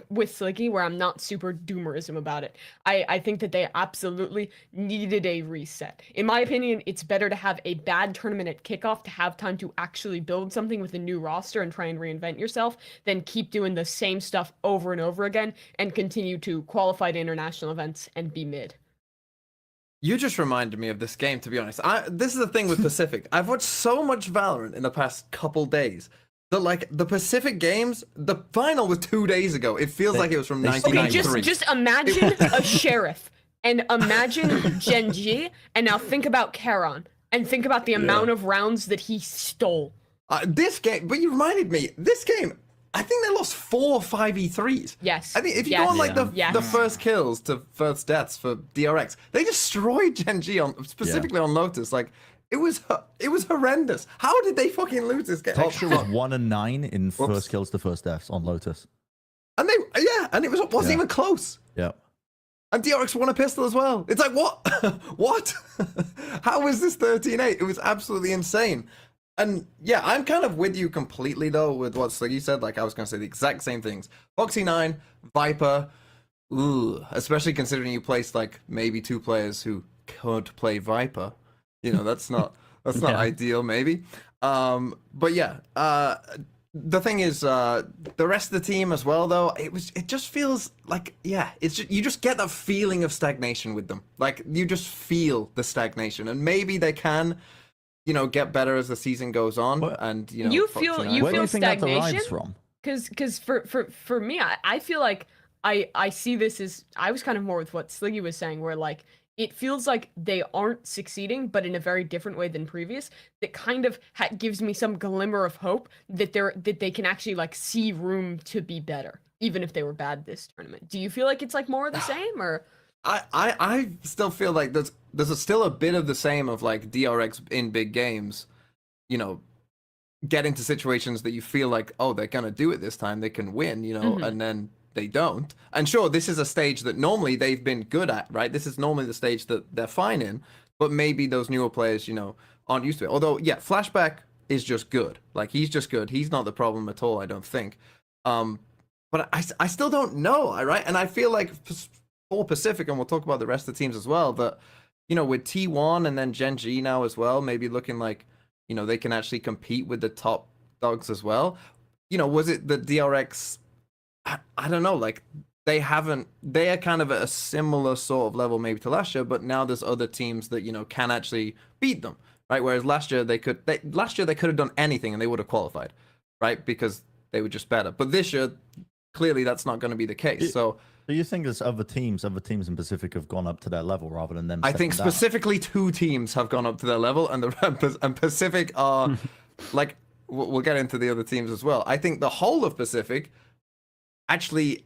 with Sliggy, where I'm not super doomerism about it. I think that they absolutely needed a reset. In my opinion, it's better to have a bad tournament at kickoff to have time to actually build something with a new roster and try and reinvent yourself than keep doing the same stuff over and over again and continue to qualify to international events and be mid. You just reminded me of this game, to be honest. This is the thing with Pacific. I've watched so much Valorant in the past couple days. Like the Pacific games, the final was 2 days ago. It feels like it was from 1993. Okay, just imagine a sheriff and imagine Gen G, and now think about Charon and think about the amount of rounds that he stole. This game, but you reminded me. This game, I think they lost 4 or 5 E3s. Yes. I think if you go on like the first kills to first deaths for DRX, they destroyed Gen G specifically on Lotus. Like. It was horrendous. How did they fucking lose this game? Texture was 1 and 9 in first kills to first deaths on Lotus. And it wasn't even close. Yeah. And DRX won a pistol as well. It's like, what? What? How is this 13-8? It was absolutely insane. And yeah, I'm kind of with you completely though with what you said. Like I was gonna say the exact same things. Foxy9, Viper, especially considering you placed like maybe 2 players who could play Viper. You know, that's not ideal, maybe. But yeah, the thing is, the rest of the team as well, though, it just feels like, you just get that feeling of stagnation with them. Like you just feel the stagnation, and maybe they can, get better as the season goes on. And you feel stagnation. That derives from? Because for me, I feel like I see this as, I was kind of more with what Sliggy was saying, where like. It feels like they aren't succeeding, but in a very different way than previous. That kind of gives me some glimmer of hope that they can actually like see room to be better, even if they were bad this tournament. Do you feel like it's like more of the same, or? I still feel like there's still a bit of the same of like DRX in big games, get into situations that you feel like, oh, they're gonna do it this time, they can win, and then they don't. And sure, this is a stage that normally they've been good at, right? This is normally the stage that they're fine in, but maybe those newer players, aren't used to it. Although, yeah, Flashback is just good. Like, he's just good. He's not the problem at all, I don't think. But I still don't know, right? And I feel like for Pacific, and we'll talk about the rest of the teams as well, that, with T1 and then Gen G now as well, maybe looking like, they can actually compete with the top dogs as well. Was it the DRX... I don't know, like, they are kind of at a similar sort of level maybe to last year, but now there's other teams that, you know, can actually beat them, right? Whereas last year they could have done anything and they would have qualified, right? Because they were just better. But this year, clearly that's not going to be the case. So you think there's other teams in Pacific have gone up to their level rather than them? I think stepping down? specifically 2 teams have gone up to their level, and and Pacific are like, we'll get into the other teams as well. I think the whole of Pacific actually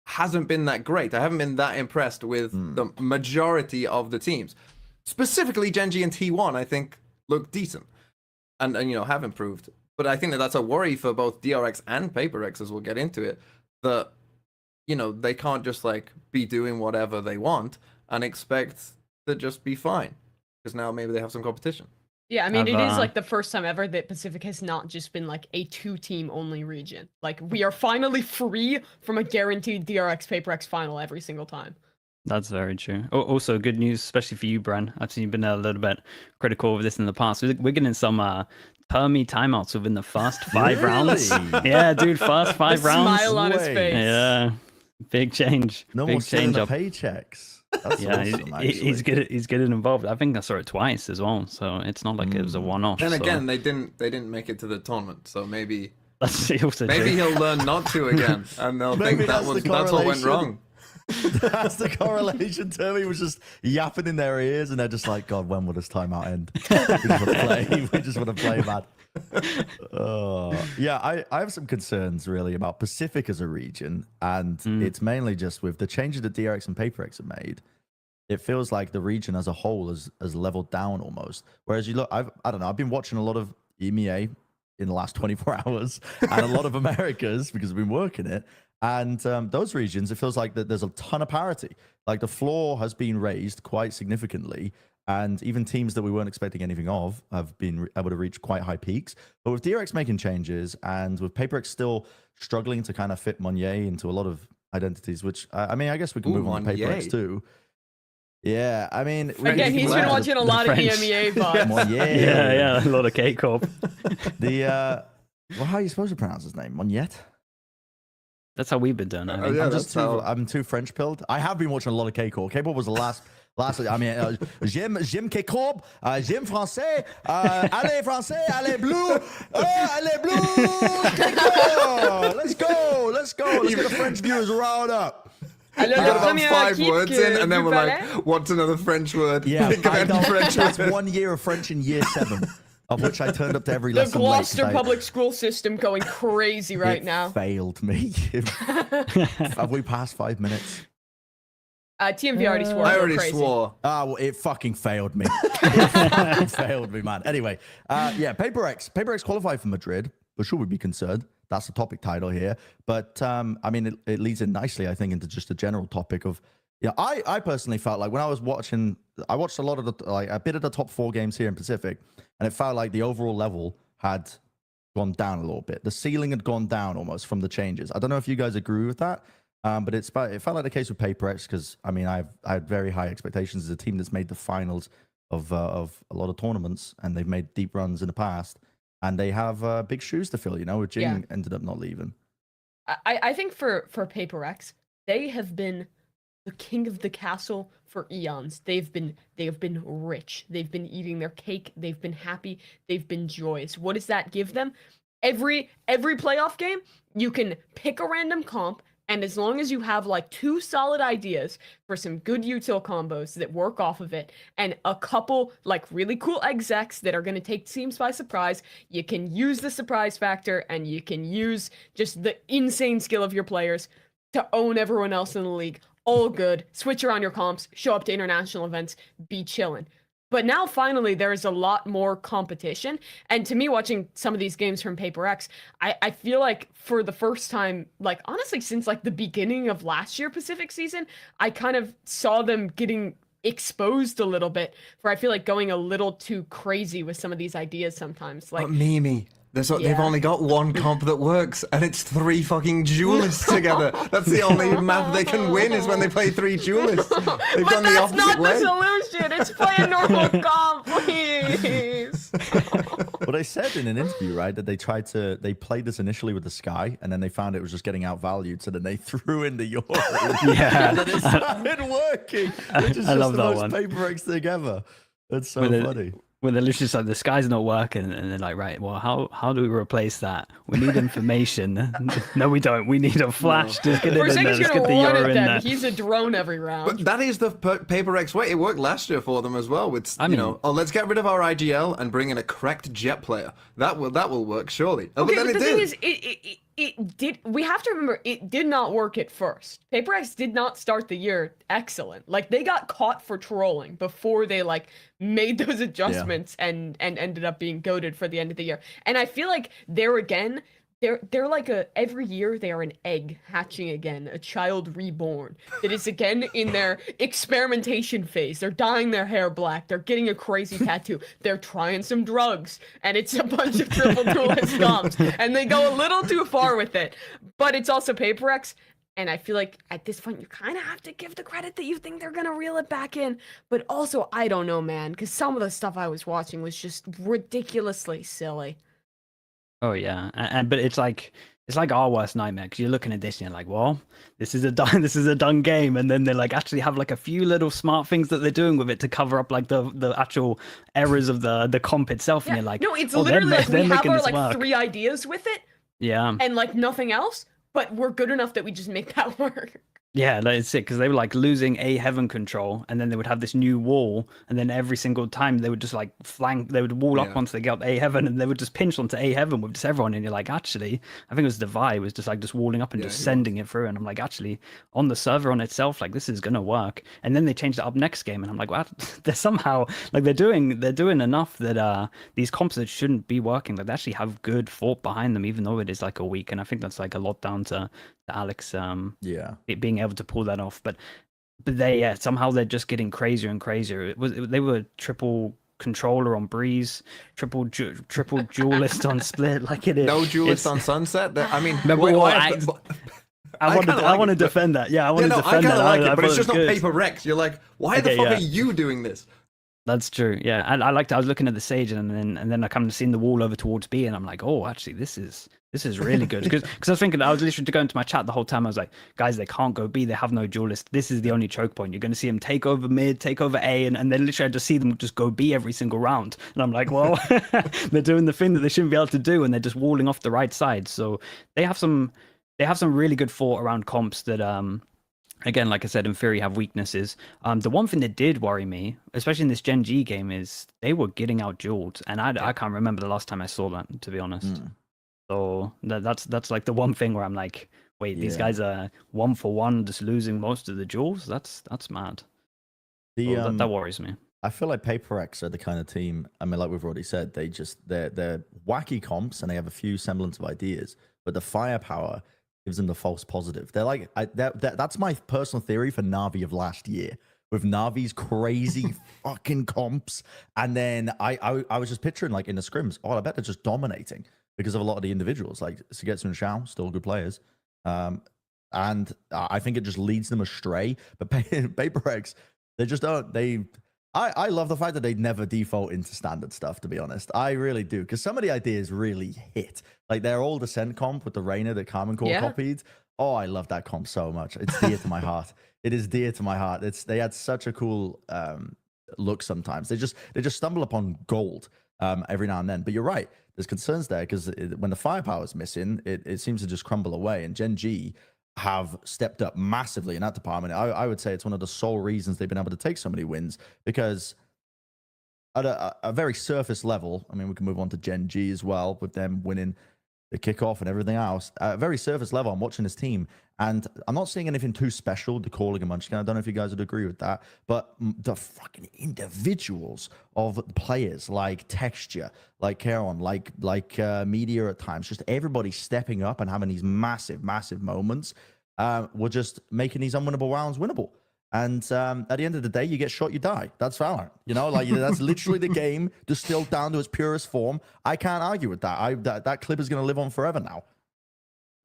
hasn't been that great. I haven't been that impressed with the majority of the teams. Specifically, Gen.G and T1, I think, look decent and you know, have improved. But I think that's a worry for both DRX and PaperX, as we'll get into it, that, you know, they can't just like be doing whatever they want and expect to just be fine, because now maybe they have some competition. Yeah, I mean, it is like the first time ever that Pacific has not just been like a 2-team only region. Like, we are finally free from a guaranteed DRX PaperX final every single time. That's very true. Also, good news, especially for you, Bren. I've seen you've been a little bit critical of this in the past. We're getting some Permi timeouts within the first 5 rounds. Yeah, dude, first 5 rounds. Smile on his face. Yeah, big change. No big more stealing change the up. paychecks. That's awesome, he's getting involved. I think I saw it twice as well, so it's not like it was a one-off. Then so. again, they didn't make it to the tournament, so maybe also maybe true. he'll learn not to again, and they'll Maybe think that's what went correlation. wrong. That's the correlation. Termy was just yapping in their ears, and they're just like, "God, when will this timeout end? We just want to play. We just want to play, man." Yeah, I have some concerns really about Pacific as a region, and it's mainly just with the changes that DRX and PaperX have made. It feels like the region as a whole has leveled down almost. Whereas you look, I don't know, I've been watching a lot of EMEA in the last 24 hours and a lot of Americas because we've been working it. And those regions, it feels like that there's a ton of parity. Like the floor has been raised quite significantly, and even teams that we weren't expecting anything of have been able to reach quite high peaks. But with DRX making changes and with PaperX still struggling to kind of fit Monnier into a lot of identities, which I mean, I guess we can move on to PaperX too. Yeah, I mean, again, he's been watching a lot of EMEA VODs. Yeah, a lot of K-Corp. Well, how are you supposed to pronounce his name? Moniette? That's how we've been doing it. I'm too French pilled. I have been watching a lot of K-Corp. K-Pop was the last. I mean, j'aime K-Corp, j'aime français, allez français, allez bleu, allez bleu, K-Corp. Let's go. Let's get the French viewers riled up. We got about 5 words in, and then we're like, what's another French word? Yeah, French word. 1 year of French in year 7, of which I turned up to every the lesson. Gloucester public school system going crazy right now. Failed me. Have we passed 5 minutes? TMV already swore. I already swore. Well, it fucking failed me. It fucking failed me, man. Anyway, yeah, PaperX qualified for Madrid, but should we be concerned? That's the topic title here. But I mean, it leads in nicely, I think, into just a general topic of, yeah, I personally felt like when I was watching, I watched a lot of a bit of the top 4 games here in Pacific, and it felt like the overall level had gone down a little bit. The ceiling had gone down almost from the changes. I don't know if you guys agree with that, but it felt like the case with PaperX, because I mean, I had very high expectations as a team that's made the finals of a lot of tournaments, and they've made deep runs in the past. And they have big shoes to fill, you know, with Jing ended up not leaving. I think for PaperX, they have been the king of the castle for eons. They have been rich. They've been eating their cake. They've been happy. They've been joyous. What does that give them? Every playoff game, you can pick a random comp, and as long as you have like 2 solid ideas for some good util combos that work off of it, and a couple like really cool execs that are going to take teams by surprise, you can use the surprise factor and you can use just the insane skill of your players to own everyone else in the league. All good. Switch around your comps, show up to international events, be chillin'. But now finally there is a lot more competition, and to me, watching some of these games from PaperX, I feel like for the first time, like honestly since like the beginning of last year Pacific season, I kind of saw them getting exposed a little bit for I feel like going a little too crazy with some of these ideas sometimes. Like Mimi. They've only got 1 comp that works, and it's 3 fucking duelists together. That's the only map they can win is when they play 3 duelists. They've but gone the that's opposite not way. the solution. It's play a normal comp, please. Well, they said in an interview, right, that they played this initially with the Sky, and then they found it was just getting outvalued, so then they threw in the Yori. Yeah. And then it started working, which is I just love the that most one. Paper X thing ever. That's so When funny. When they're literally just like, the sky's not working, and they're like, right, well, how do we replace that? We need information. No, we don't. We need a flash. Just get it in there. Forsaken's Let's gonna get the run Euro at in them. there. He's a drone every round. But that is the Paper X way. It worked last year for them as well. With let's get rid of our IGL and bring in a correct jet player. That will work surely. Okay, but then but the it thing did. is, it did. We have to remember, it did not work at first. Paper X did not start the year excellent. Like, they got caught for trolling before they made those adjustments and ended up being goated for the end of the year. And I feel like there again, they're like every year they are an egg hatching again, a child reborn that is again in their experimentation phase. They're dyeing their hair black, they're getting a crazy tattoo, they're trying some drugs, and it's a bunch of triple duelist comps, and they go a little too far with it. But it's also Paper X, and I feel like at this point you kind of have to give the credit that you think they're gonna reel it back in. But also, I don't know, man, because some of the stuff I was watching was just ridiculously silly. Oh yeah, but it's like our worst nightmare, because you're looking at this and you're like, well, this is a done game, and then they actually have a few little smart things that they're doing with it to cover up the actual errors of the comp itself, and you're like, no, it's oh, literally they're we have making our this work. 3 ideas with it, Yeah. and nothing else, but we're good enough that we just make that work. Yeah, it's sick, because they were losing A heaven control, and then they would have this new wall, and then every single time they would just flank, they would wall up once they got A heaven, and they would just pinch onto A heaven with just everyone, and you're like, actually, I think it was Divide was just walling up and just sending it through, and I'm like, actually, on the server on itself, this is gonna work. And then they changed it up next game, and I'm like, wow, they're somehow they're doing enough that these comps that shouldn't be working, they actually have good thought behind them, even though it is a week, and I think that's a lot down to Alex being able to pull that off. But they somehow they're just getting crazier and crazier. They were triple controller on Breeze, triple duelist on Split. It is No duelist on Sunset. I mean, no, I want to defend that. Yeah, I want to defend that. I like it, but it's thought just not good. Paper Rex. You're like, why the fuck are you doing this? That's true. Yeah, and I liked it. I was looking at the stage, and then I come to seeing the wall over towards B, and I'm like, oh, actually, this is really good. Because I was thinking, I was literally going to my chat the whole time. I was like, guys, they can't go B. They have no duelist. This is the only choke point. You're going to see them take over mid, take over A, and then literally I just see them just go B every single round. And I'm like, well, they're doing the thing that they shouldn't be able to do, and they're just walling off the right side. So they have some really good thought around comps that again, like I said, in theory, have weaknesses. The one thing that did worry me, especially in this Gen G game, is they were getting out dueled, and I can't remember the last time I saw that, to be honest. So that's the one thing where I'm like, wait, these guys are 1-for-1, just losing most of the duels. That's mad. That worries me. I feel like Paper X are the kind of team. I mean, like we've already said, they're wacky comps and they have a few semblance of ideas, but the firepower gives them the false positive. They're that's my personal theory for Na'Vi of last year, with Na'Vi's crazy fucking comps. And then I was just picturing in the scrims, I bet they're just dominating because of a lot of the individuals, like Sugetsu and Shao, still good players. And I think it just leads them astray. But Paper X, they just don't. I love the fact that they never default into standard stuff, to be honest. I really do, because some of the ideas really hit. Their old Ascent comp with the Reyna that Carmen Core copied. Oh, I love that comp so much. It's dear to my heart. It is dear to my heart. They had such a cool look sometimes. They just stumble upon gold every now and then. But you're right. There's concerns there, because when the firepower is missing, it seems to just crumble away. And Gen G have stepped up massively in that department. I would say it's one of the sole reasons they've been able to take so many wins, because at a very surface level, I mean, we can move on to Gen G as well, with them winning the kickoff and everything else. At a very surface level, I'm watching this team, and I'm not seeing anything too special to calling a Munchkin. I don't know if you guys would agree with that, but the fucking individuals of players, like Texture, like Caron, like Media at times, just everybody stepping up and having these massive, massive moments, were just making these unwinnable rounds winnable. And at the end of the day, you get shot, you die. That's Valorant. That's literally the game distilled down to its purest form. I can't argue with that. That clip is going to live on forever now.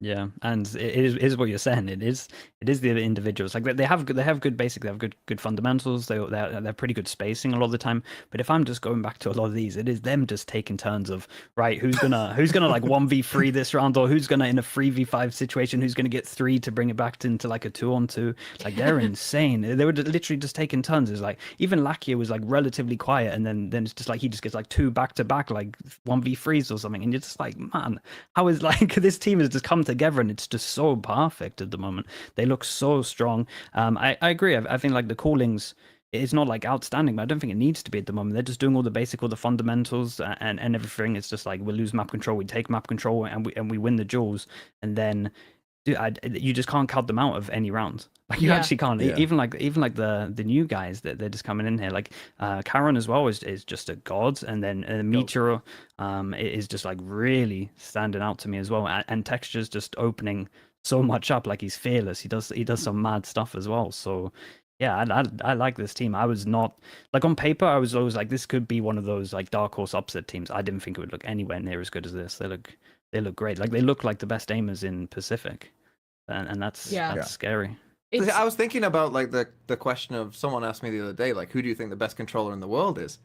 Yeah, and it is what you're saying. It is the individuals. Like they have good basic, they have good fundamentals. They're pretty good spacing a lot of the time. But if I'm just going back to a lot of these, it is them just taking turns of right who's gonna like 1v3 this round, or who's gonna in a 3v5 situation who's gonna get 3 to bring it back into like a 2-on-2. Like they're insane. They were literally just taking turns. It's like even Lakia was like relatively quiet, and then it's just like he just gets like 2 back-to-back like 1v3s or something, and you're just like, man, how is like this team has just come together and it's just so perfect at the moment. They look so strong. I agree. I think like the callings, it's not like outstanding, but I don't think it needs to be at the moment. They're just doing all the fundamentals and everything. It's just like we lose map control, we take map control, and we win the duels, and then you just can't count them out of any round. Like you actually can't. Even like the new guys that they're just coming in here. Like Karen as well is just a god, and then Meteor is just like really standing out to me as well. And Texture's just opening so much up. Like he's fearless. He does some mad stuff as well. So yeah, I like this team. I was not like on paper. I was always like this could be one of those like dark horse upset teams. I didn't think it would look anywhere near as good as this. They look great. Like they look like the best aimers in Pacific, and that's scary. I was thinking about like the question of someone asked me the other day, like, who do you think the best controller in the world is?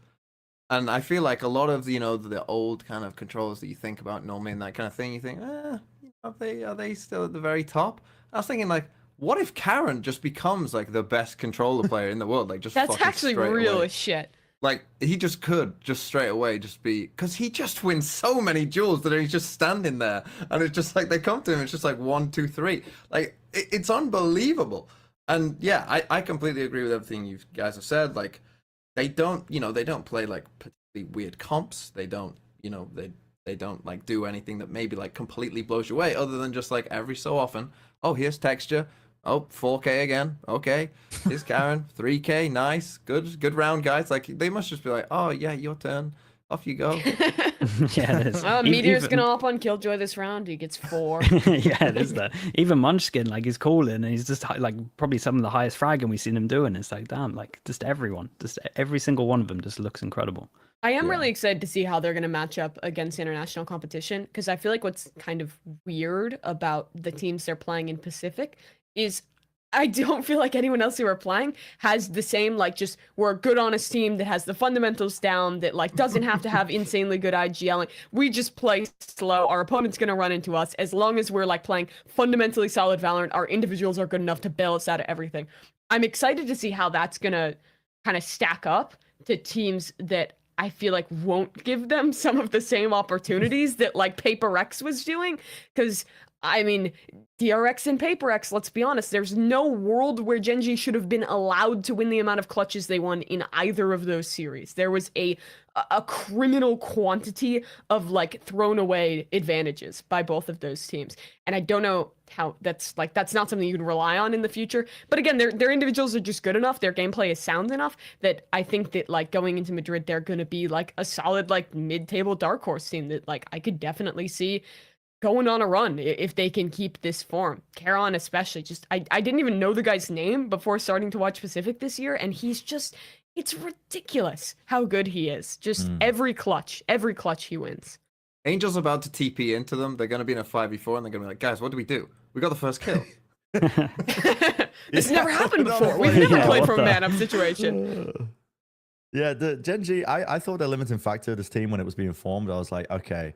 And I feel like a lot of the old kind of controllers that you think about normally and that kind of thing, you think, are they still at the very top? I was thinking like, what if Karen just becomes like the best controller player in the world? Like just That's fucking actually straight real away. as shit. Like he just could just straight away just be, because he just wins so many duels that he's just standing there, and it's just like they come to him, it's just like 1, 2, 3, like it's unbelievable. And yeah, I completely agree with everything you guys have said. Like they don't play like particularly weird comps. They don't they don't like do anything that maybe like completely blows you away, other than just like every so often, oh, here's Texture. Oh, 4K again. Okay. Here's Karen. 3K. Nice. Good round, guys. Like, they must just be like, oh, yeah, your turn. Off you go. Yeah, Meteor's gonna hop on Killjoy this round. He gets 4. Yeah, there's that. Even Munchkin, like, he's calling, and he's just like probably some of the highest fragging we've seen him doing. It's like, damn, like just every single one of them just looks incredible. I am really excited to see how they're going to match up against international competition, because I feel like what's kind of weird about the teams they're playing in Pacific is I don't feel like anyone else who are playing has the same, like, just we're a good, honest team that has the fundamentals down, that, like, doesn't have to have insanely good IGL. We just play slow. Our opponent's going to run into us. As long as we're, like, playing fundamentally solid Valorant, our individuals are good enough to bail us out of everything. I'm excited to see how that's going to kind of stack up to teams that I feel like won't give them some of the same opportunities that, like, Paper X was doing. Because, I mean, DRX and Paper X, let's be honest, there's no world where Gen.G should have been allowed to win the amount of clutches they won in either of those series. There was a criminal quantity of, like, thrown away advantages by both of those teams. And I don't know how that's not something you can rely on in the future. But again, their individuals are just good enough, their gameplay is sound enough, that I think that, like, going into Madrid, they're going to be, like, a solid, like, mid-table dark horse team that, like, I could definitely see going on a run if they can keep this form. Caron especially, just I didn't even know the guy's name before starting to watch Pacific this year, and he's just, it's ridiculous how good he is. Just every clutch he wins. Angel's about to TP into them. They're going to be in a 5v4, and they're going to be like, guys, what do? We got the first kill. This never happened before. We've never played from a man-up situation. Yeah, the Gen.G, I thought their limiting factor of this team when it was being formed, I was like, okay,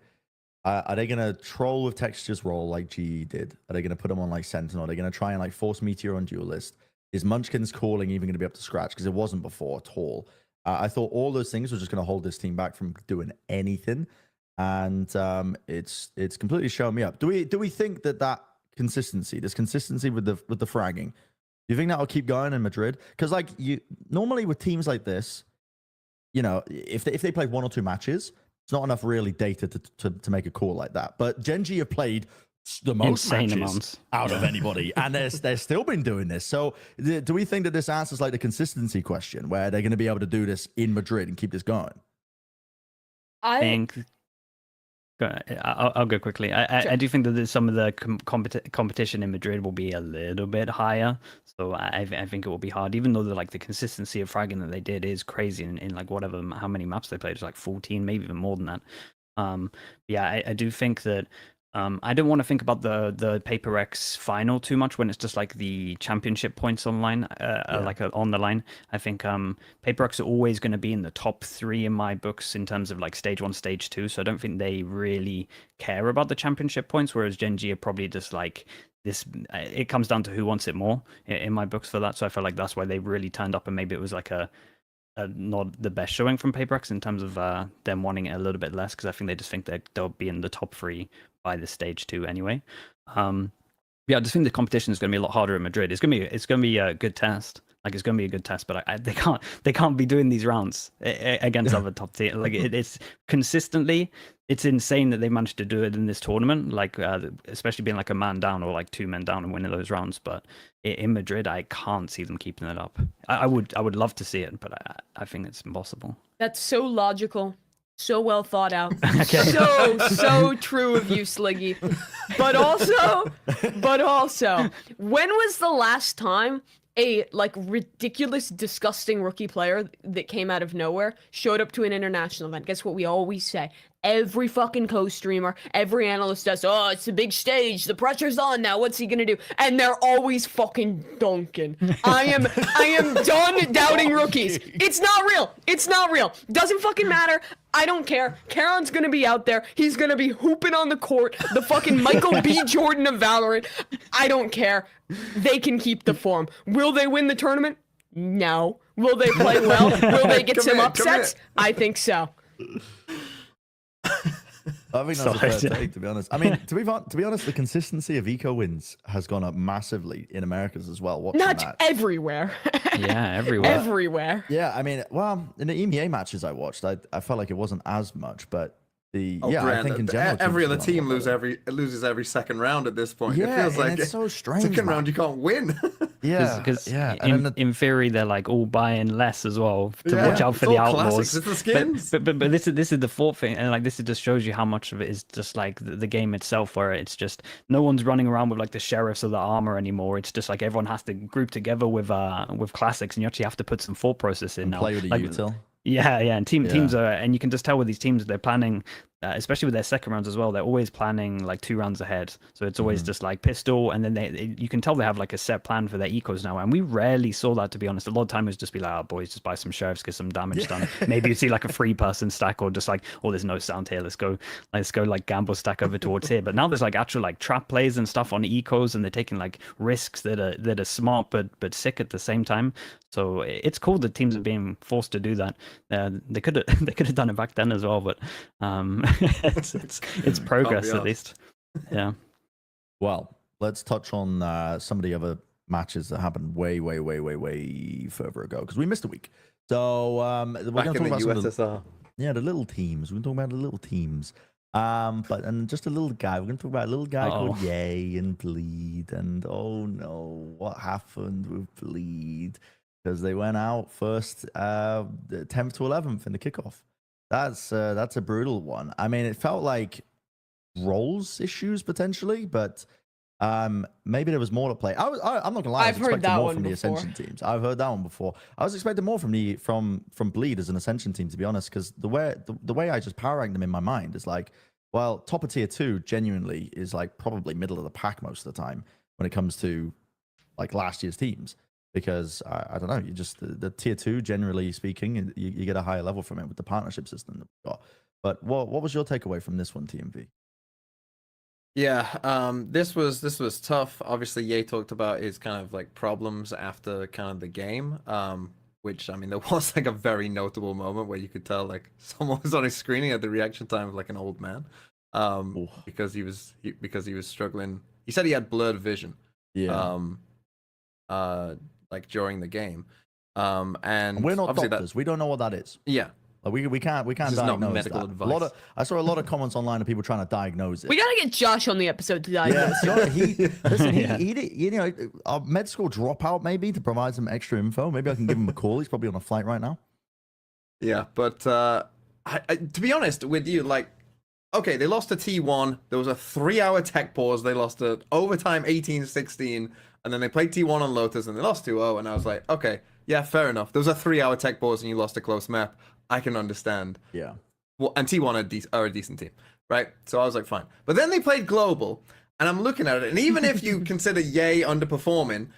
are they going to troll with Texture's role like GE did? Are they going to put him on like Sentinel? Are they going to try and like force Meteor on Duelist? Is Munchkin's calling even going to be up to scratch? Because it wasn't before at all. I thought all those things were just going to hold this team back from doing anything. And it's completely shown me up. Do we think that consistency, this consistency with the fragging, do you think that'll keep going in Madrid? Because like normally with teams like this, you know, if they play 1 or 2 matches, it's not enough really data to make a call like that. But Gen.G have played the most insane matches amounts out of anybody, and they're still been doing this. So do we think that this answers like the consistency question, where they're going to be able to do this in Madrid and keep this going? I think. I'll go quickly. I do think that there's some of the competition in Madrid will be a little bit higher, so I think it will be hard. Even though the consistency of fragging that they did is crazy in like how many maps they played, it's like 14, maybe even more than that. Yeah, I do think that I don't want to think about the Paper X final too much when it's just like the championship points online, on the line. I think Paper X are always going to be in the top 3 in my books in terms of like stage 1, stage 2. So I don't think they really care about the championship points, whereas Gen G are probably just like this. It comes down to who wants it more in my books for that. So I feel like that's why they really turned up, and maybe it was like a not the best showing from Paper X in terms of them wanting it a little bit less, because I think they just think that they'll be in the top 3 by the stage 2 anyway. Yeah, I just think the competition is going to be a lot harder in Madrid. It's going to be a good test. Like, it's going to be a good test, but they can't be doing these rounds against other top tier. Like, it's consistently, it's insane that they managed to do it in this tournament. Like, especially being like a man down or like 2 men down and winning those rounds. But in Madrid, I can't see them keeping it up. I would love to see it, but I think it's impossible. That's so logical. So well thought out. Okay. So true of you, Sliggy. But also, when was the last time a like ridiculous, disgusting rookie player that came out of nowhere showed up to an international event? Guess what we always say? Every fucking co-streamer, every analyst does, oh, it's a big stage, the pressure's on now, what's he gonna do? And they're always fucking dunking. I am done doubting rookies. It's not real. Doesn't fucking matter. I don't care. Karon's gonna be out there. He's gonna be hooping on the court. The fucking Michael B. Jordan of Valorant. I don't care. They can keep the form. Will they win the tournament? No. Will they play well? Will they get some upsets? I think so. I think that's a fair take, to be honest. I mean, to be honest, the consistency of eco wins has gone up massively in Americas as well. Not everywhere. Yeah, everywhere. Everywhere. Yeah, I mean, well, in the EMEA matches I watched, I felt like it wasn't as much, but I think in general, every other team loses every second round at this point. Yeah, it feels like it's so strange. Second round you can't win. Because in theory they're like all buying less as well to watch out for it's the all outlaws. classics, it's the skins. But this is the fourth thing, and like this just shows you how much of it is just like the game itself, where it's just no one's running around with like the sheriffs or the armor anymore. It's just like everyone has to group together with classics, and you actually have to put some thought process in now. Play with the util. Yeah, and teams are, and you can just tell with these teams they're planning, especially with their second rounds as well. They're always planning like 2 rounds ahead, so it's always just like pistol, and then you can tell they have like a set plan for their ecos now. And we rarely saw that, to be honest. A lot of time it was just be like, oh boys, just buy some sheriffs, get some damage done. Maybe you see like a 3-person stack, or just like, oh, there's no sound here. Let's go like gamble stack over towards here. But now there's like actual like trap plays and stuff on ecos, and they're taking like risks that are smart but sick at the same time. So it's cool that teams are being forced to do that. They could have done it back then as well, but it's progress at least. Yeah. Well, let's touch on some of the other matches that happened way further ago, because we missed a week. So we're going to talk about USSR. The little teams. We're going to talk about the little teams. And just a little guy. We're going to talk about a little guy called Yay and Bleed. And oh no, what happened with Bleed? Because they went out first 10th to 11th in the kickoff. That's a brutal one. I mean, it felt like roles issues potentially, but maybe there was more to play. I'm not gonna lie, I was expecting more from the Ascension teams. I've heard that one before. I was expecting more from Bleed as an Ascension team, to be honest, because the way I just power rank them in my mind is like, well, top of tier 2 genuinely is like probably middle of the pack most of the time when it comes to like last year's teams. Because I don't know, you just the tier 2, generally speaking, you get a higher level from it with the partnership system that we've got. But what was your takeaway from this one, TMV? Yeah, this was tough. Obviously, Ye talked about his kind of like problems after kind of the game, which, I mean, there was like a very notable moment where you could tell like someone was on his screen at the reaction time of like an old man, because he was struggling. He said he had blurred vision. Yeah. Like during the game, and we're not doctors. We don't know what that is. Yeah, like we can't diagnose not medical that. advice. I saw a lot of comments online of people trying to diagnose it. We gotta get Josh on the episode to diagnose. Yeah, he did, you know, our med school dropout maybe to provide some extra info. Maybe I can give him a call. He's probably on a flight right now. Yeah, but to be honest with you, like, okay, they lost to T1. There was a 3-hour tech pause. They lost to overtime 18-16. And then they played T1 on Lotus and they lost 2-0. And I was like, okay, yeah, fair enough. There was a 3-hour tech pause and you lost a close map. I can understand. Yeah. Well, and T1 are a decent team, right? So I was like, fine. But then they played global, and I'm looking at it, and even if you consider Yay underperforming,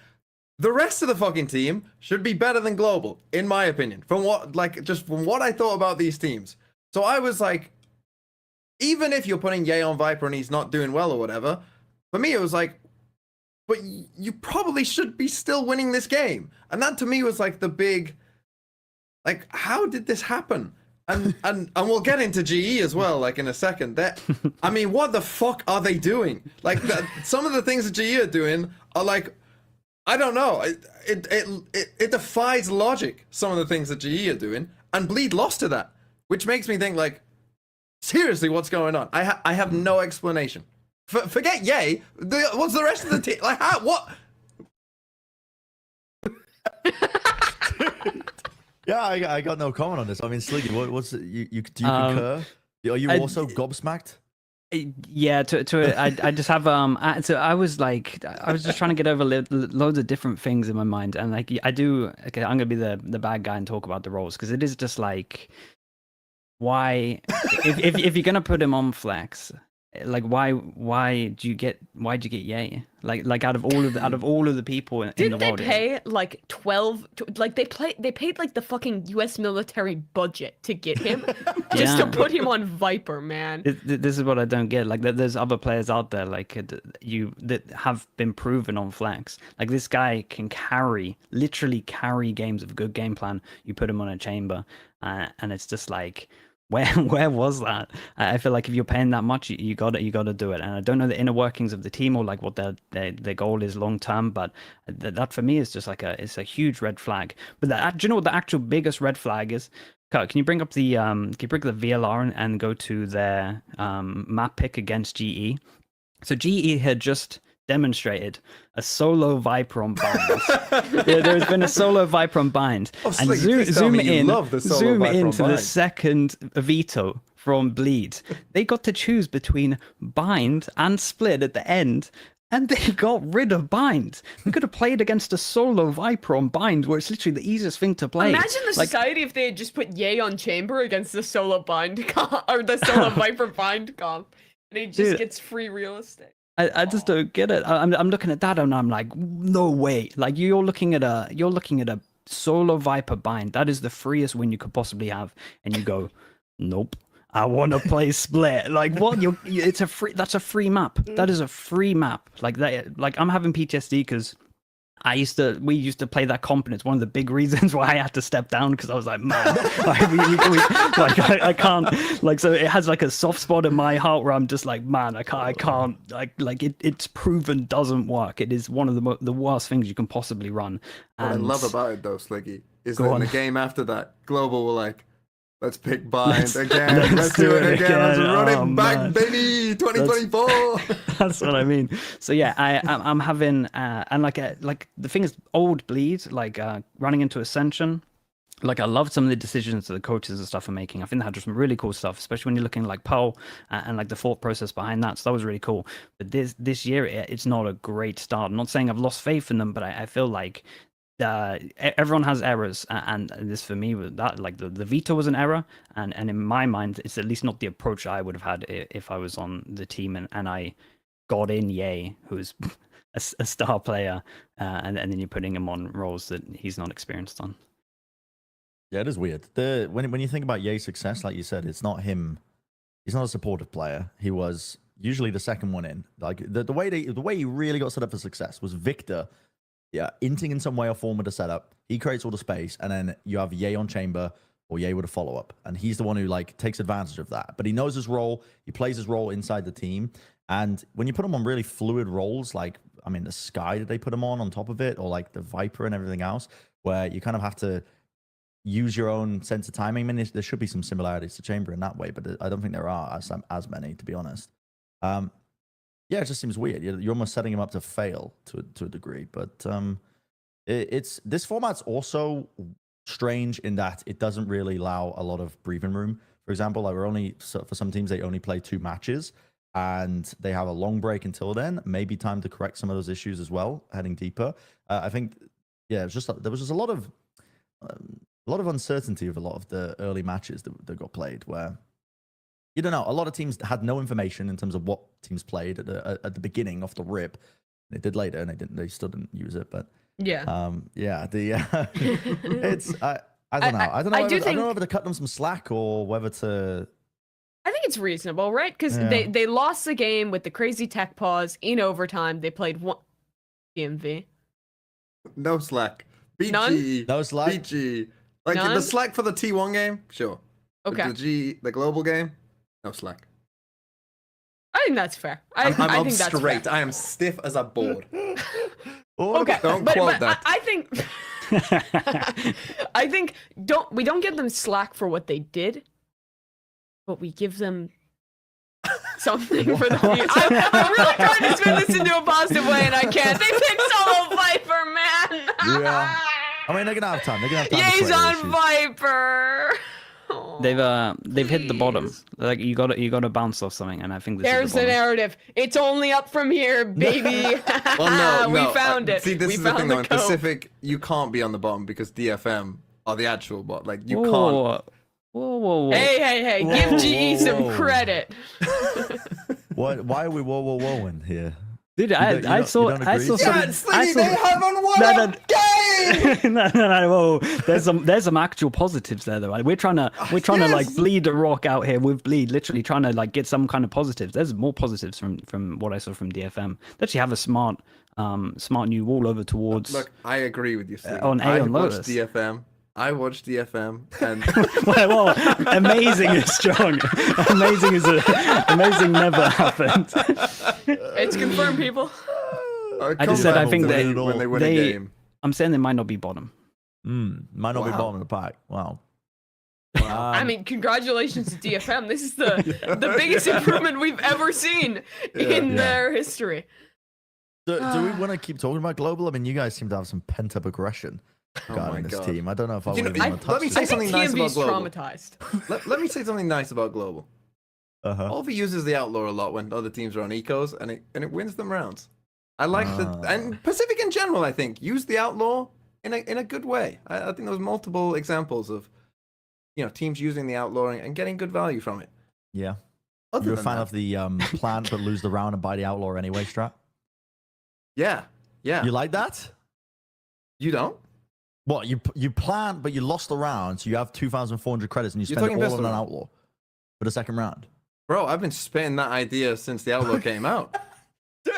the rest of the fucking team should be better than global, in my opinion. From what I thought about these teams. So I was like, even if you're putting Yay on Viper and he's not doing well or whatever, for me it was like, but you probably should be still winning this game. And that to me was like the big, like, how did this happen? And we'll get into GE as well, like in a second. I mean, what the fuck are they doing? Like, some of the things that GE are doing are like, I don't know. It defies logic. Some of the things that GE are doing, and Bleed lost to that, which makes me think like, seriously, what's going on? I have no explanation. Forget Yay. What's the rest of the team? Like, how? What? Yeah, I got no comment on this. I mean, Sliggy, do you concur? Are you also gobsmacked? Yeah, I just have so I was just trying to get over loads of different things in my mind, and like I do. Okay, I'm gonna be the bad guy and talk about the roles, because it is just like, why if you're gonna put him on flex, like why'd you get Yay? Like out of all of the people in the world. Didn't they pay like 12? Like they paid like the fucking U.S. military budget to get him, just to put him on Viper, man. This is what I don't get. Like there's other players out there like that have been proven on flex. Like this guy can literally carry games of good game plan. You put him on a chamber, and it's just like, where was that? I feel like if you're paying that much, you got to do it. And I don't know the inner workings of the team or like what their goal is long term, but that for me is just like it's a huge red flag. But do you know what the actual biggest red flag is? Can you bring up the VLR and go to their map pick against GE? So GE had just demonstrated a solo Viper on Bind. There's been a solo Viper on Bind. And zoom into the second veto from Bleed. They got to choose between Bind and Split at the end, and they got rid of Bind. We could have played against a solo Viper on Bind, where it's literally the easiest thing to play. Imagine the society if they had just put Yay on Chamber against the solo Bind comp, or the solo Viper Bind comp, and he just gets free real estate. I just don't get it. I'm looking at that and I'm like, no way. Like you're looking at a solo Viper Bind. That is the freest win you could possibly have, and you go, nope. I want to play Split. Like what? That's a free map. That is a free map. Like that. Like I'm having PTSD because we used to play that comp, and it's one of the big reasons why I had to step down, because I was like, man, I can't, like, so it has like a soft spot in my heart where I'm just like, man, I can't, like it's proven doesn't work. It is one of the worst things you can possibly run. What I love about it though, Sliggy, is that in the game after that, Global were like, let's pick Bind again. Let's do it again. Let's run it back, baby. 2024. That's what I mean. So yeah, I'm having and like the thing is, old Bleed, like running into Ascension. Like I love some of the decisions that the coaches and stuff are making. I think they had some really cool stuff, especially when you're looking like Pearl and like the thought process behind that. So that was really cool. But this year, it's not a great start. I'm not saying I've lost faith in them, but I feel like everyone has errors, and this for me was that, like the veto was an error, and in my mind it's at least not the approach I would have had if I was on the team and I got in Yay, who's a star player, and then you're putting him on roles that he's not experienced on. Yeah, it is weird. When you think about Yay's success, like you said, it's not him. He's not a supportive player. He was usually the second one in. Like the way he really got set up for success was Victor. Yeah, inting in some way or form with the setup. He creates all the space, and then you have Yay on chamber or Yay with a follow-up. And he's the one who like takes advantage of that. But he knows his role. He plays his role inside the team. And when you put him on really fluid roles, like, I mean, the Sky that they put him on top of it, or like the Viper and everything else, where you kind of have to use your own sense of timing. I mean, there should be some similarities to Chamber in that way, but I don't think there are as many, to be honest. Yeah, it just seems weird. You're almost setting him up to fail to a degree. But this format's also strange in that it doesn't really allow a lot of breathing room. For example, like for some teams, they only play 2 matches, and they have a long break until then. Maybe time to correct some of those issues as well, heading deeper. I think, yeah, there was just a lot of uncertainty with a lot of the early matches that got played, where you don't know. A lot of teams had no information in terms of what teams played at the beginning off the rip. They did later, and they still didn't use it. But yeah, it's I don't know. I don't know whether to cut them some slack or whether to. I think it's reasonable, right? Because they lost the game with the crazy tech pause in overtime. They played one DMV. No slack. BG. None? No slack. BG. Like None? the slack for the T1 game, sure. Okay. But the global game, no slack. I think that's fair. I I'm up think that's straight. fair. I am stiff as a board. Okay, Don't but quote that. I think I think we don't give them slack for what they did, but we give them something for the future. I'm really trying to spin this into a positive way, and I can't. They picked Solo Viper, man. Yeah. I mean, they're gonna have time. They're gonna have time. Yeah, to he's play their on issues. Viper. They've hit the bottom. Like you gotta bounce off something, and I think this There's is the the bottom. narrative. It's only up from here, baby. Well, no, we found it. See, this we is the found thing though. In code. Pacific, you can't be on the bottom because DFM are the actual bot. Like you Whoa. can't. Whoa. Hey, give GE some credit. Why are we whoa-in here? Dude, You I don't saw agree? Yeah, Slingy, they haven't won No, a game. no, whoa. There's some actual positives there though. We're trying to like bleed the rock out here with bleed, literally trying to like get some kind of positives. There's more positives from what I saw from DFM. They actually have a smart new wall over towards. Look, I agree with you. Slingy. On A I on watched Lotus. DFM. I watched DFM, and well, amazing is strong. Amazing never happened. It's confirmed, people. I just said I think when they win a game. I'm saying they might not be bottom. Might not be bottom of the pack. Wow. I mean, congratulations to DFM. This is the biggest improvement we've ever seen in their history. Do we want to keep talking about global? I mean, you guys seem to have some pent up aggression regarding this team. I don't know if I would even want to touch Let me say this. something nice about TMV's global. traumatized. Let me say something nice about global. Uh-huh. Olvi uses the outlaw a lot when other teams are on ecos, and it wins them rounds. I like and Pacific in general. I think use the outlaw in a good way. I think there was multiple examples of teams using the outlaw and getting good value from it. Yeah. Other You're a than fan that- of the plan but lose the round and buy the outlaw anyway strat? Yeah. You like that? You don't? What, you plan but you lost the round, so you have 2,400 credits and you You're spend it talking all on pistol an round. outlaw for the second round. Bro, I've been spitting that idea since the outlaw came out.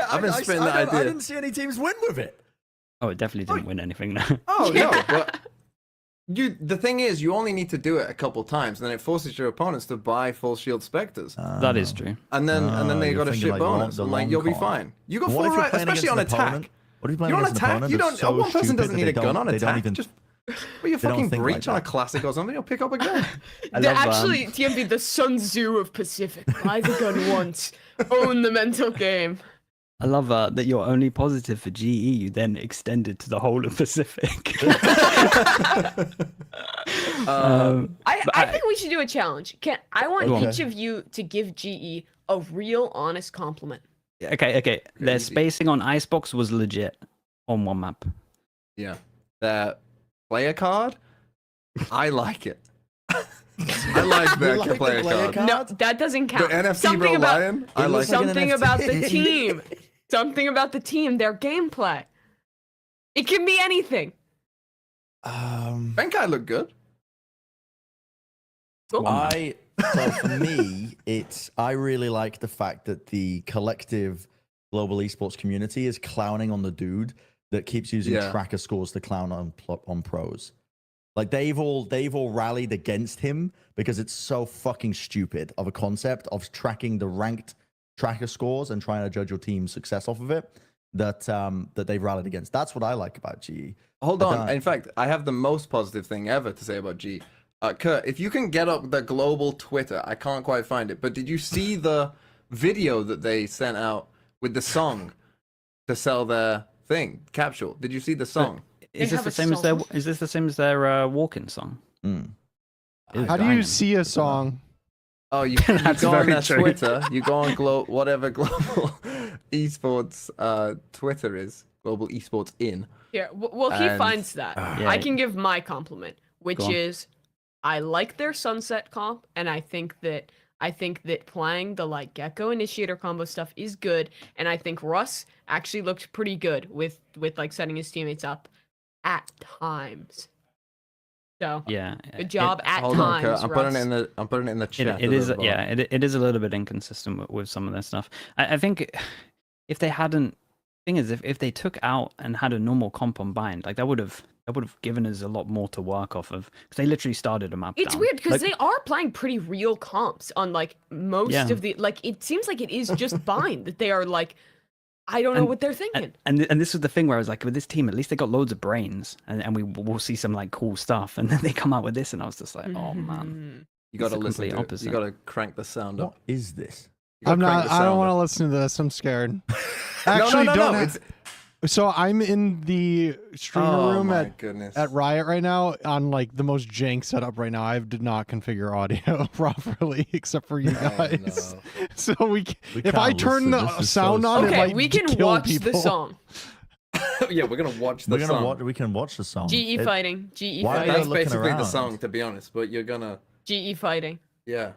I've been spitting that idea. I didn't see any teams win with it. Oh, it definitely didn't win anything now. Oh no, but the thing is, you only need to do it a couple times, and then it forces your opponents to buy full shield specters. That is true. And then they you're got a thinking shit like bonus. the I'm like, long you'll be con. fine. You got What full if you're right, playing especially on against an attack. opponent? What if you're playing You're on against an attack. opponent You that's don't. so One person stupid doesn't that need a they gun don't- on they don't attack. even- Just put your they don't fucking think like breach on a that. classic or something. You'll pick up a gun. Actually, TMV, the Sun Tzu of Pacific. Buy the gun once. Own the mental game. I love that you're only positive for GE. You then extended to the whole of Pacific. I think we should do a challenge. I want Go on. each of you to give GE a real, honest compliment. Okay. Their spacing on Icebox was legit on one map. Yeah. That player card, I like it. I like that player card. No, that doesn't count. The NFC something Bro about Lion, I like it. something about the NFT. team. Something about the team. Their gameplay. It can be anything. Benkai looked good. Cool. So for me, I really like the fact that the collective global esports community is clowning on the dude that keeps using tracker scores to clown on pros. Like they've all rallied against him because it's so fucking stupid of a concept of tracking the ranked tracker scores and trying to judge your team's success off of it. That they've rallied against. That's what I like about GE. Hold on. In fact, I have the most positive thing ever to say about G. Kurt, if you can get up the global Twitter, I can't quite find it, but did you see the video that they sent out with the song to sell their thing, Capsule? Did you see the song? Is this the same as their? Is this the same as their walk-in song? How do you see a song? Oh, you That's go on very their true. Twitter. You go on whatever global esports Twitter is, global esports in. Here, well, he And- finds that. Yeah. I can give my compliment, which Go on. is I like their sunset comp, and I think that I think that playing the like Gecko Initiator combo stuff is good, and I think Russ actually looked pretty good with like setting his teammates up at times. So Yeah, good job at Hold on, times. Kurt. I'm putting it in the chat. It is, yeah, it is a little bit inconsistent with some of their stuff. I think if they hadn't, thing is, if they took out and had a normal comp on bind, like that would have given us a lot more to work off of, because they literally started a map. It's down. weird because Like, they are playing pretty real comps on like most Yeah. of the like. It seems like it is just bind that they are like. I don't know what they're thinking. And this was the thing where I was like, with this team, at least they got loads of brains, and we'll see some like cool stuff, and then they come out with this, and I was just like, oh man, You got to It's the listen complete to it. opposite. You got to crank the sound up. What is this? You gotta crank the I don't sound want to up. listen to this. I'm scared. No, Actually, no, don't. it's- So I'm in the streamer Oh room my at goodness. Riot right now on like the most jank setup right now. I did not configure audio properly except for you guys. So if I can't turn listen. the This is sound so on, it Okay, might we can kill watch people. the song. Yeah, we're gonna watch the We're gonna song. watch. We can watch the song. GE fighting. GE Why are they fighting. That's looking basically the around? song, to be honest. But you're gonna, GE fighting. yeah.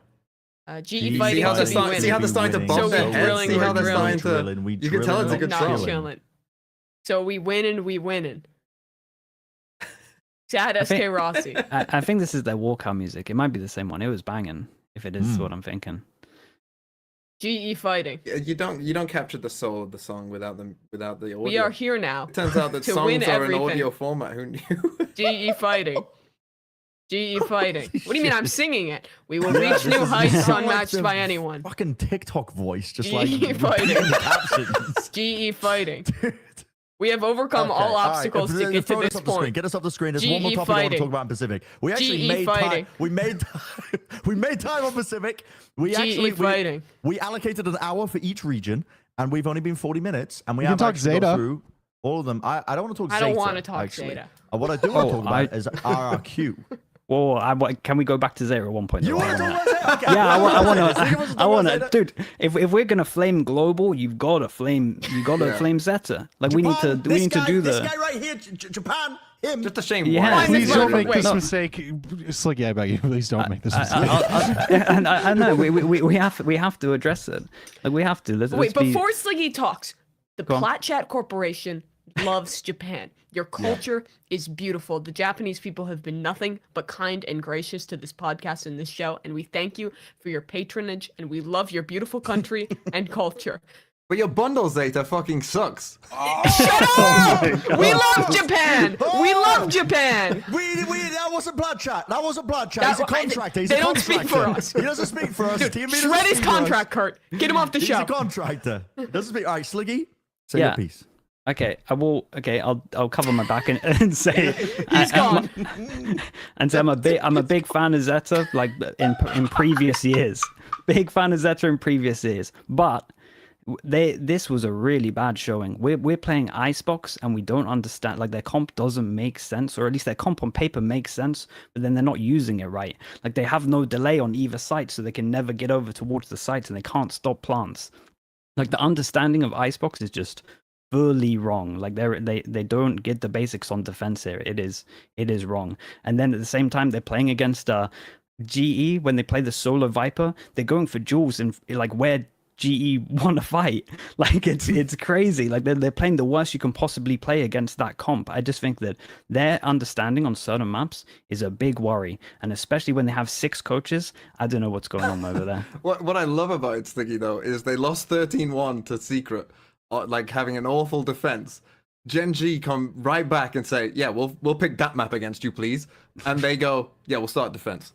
GE fighting. See how they're to be starting. winning. See how they're starting to So bob their we're heads. drilling, See how we're they're starting drilling. to. We You can tell it's a good Not song. chilling. So we winning. We winning. Sad I SK think- Rossi. I think this is their walkout music. It might be the same one. It was banging. If it is what I'm thinking. GE fighting. You don't capture the soul of the song without the audio. We are here now. It turns out that to songs win are an everything. audio format. Who knew? GE fighting. GE fighting. What do you mean I'm singing it? We will Yeah, reach this new is- heights this sounds like unmatched some by anyone. Fucking TikTok voice, just GE like fighting. repeating the captions. GE fighting. We have overcome Okay, all right, obstacles to throw get to us this off the screen. point. Get us off the screen. There's one more GE topic I want to fighting. talk about in Pacific. We actually GE made fighting. time. We made time. We made time on Pacific. We GE actually fighting. we allocated an hour for each region, and we've only been 40 minutes, and we You can have talk actually Zeta. gone through all of them. I don't want to talk I Zeta. don't want to talk actually. Zeta. What I do want to talk about is RRQ. Whoa, can we go back to 0 at one point? You want to talk about Zeta? Okay. Yeah, Let's I want to, Zeta. dude. If we're gonna flame global, you've got to flame Zeta. Like we need to do This the. guy right here, Japan. Him. Just a shame. Yeah. Why? Please don't make Wait, this no. mistake. Slicky, I beg you, please don't make this mistake. I know we have to address it. Like we have to. Let's Wait, be- before Sliggy talks, the Go on. Plat Chat Corporation loves Japan. Your culture is beautiful. The Japanese people have been nothing but kind and gracious to this podcast and this show, and we thank you for your patronage, and we love your beautiful country and culture. But your bundle Zeta fucking sucks. Shut up! We love Japan! We love Japan! That wasn't blood chat. That wasn't blood chat. That- He's a contractor. He's they a don't contractor. speak for us. He doesn't speak for us. Dude, Team B doesn't shred his speak for us. contract, Kurt. Get him off the He's show. a contractor. Doesn't speak. All right, Sliggy, say Yeah. your piece. Okay, I will. Okay, I'll cover my back and say He's gone. and say I'm a big fan of Zeta, like in previous years. Big fan of Zeta in previous years, but this was a really bad showing. We're playing Icebox and we don't understand, like their comp doesn't make sense, or at least their comp on paper makes sense, but then they're not using it right. Like they have no delay on either site, so they can never get over towards the sites and they can't stop plants. Like the understanding of Icebox is just fully wrong. Like they don't get the basics on defense here. It is wrong. And then at the same time they're playing against GE. When they play the Solo Viper, they're going for duels and like where GE want to fight. Like it's crazy. Like they're playing the worst you can possibly play against that comp. I just think that their understanding on certain maps is a big worry, and especially when they have 6 coaches. I don't know what's going on over there. What I love about it, Sticky, though, is they lost 13-1 to Secret, like having an awful defense. Gen G come right back and say, yeah, we'll pick that map against you, please. And they go, yeah, we'll start defense.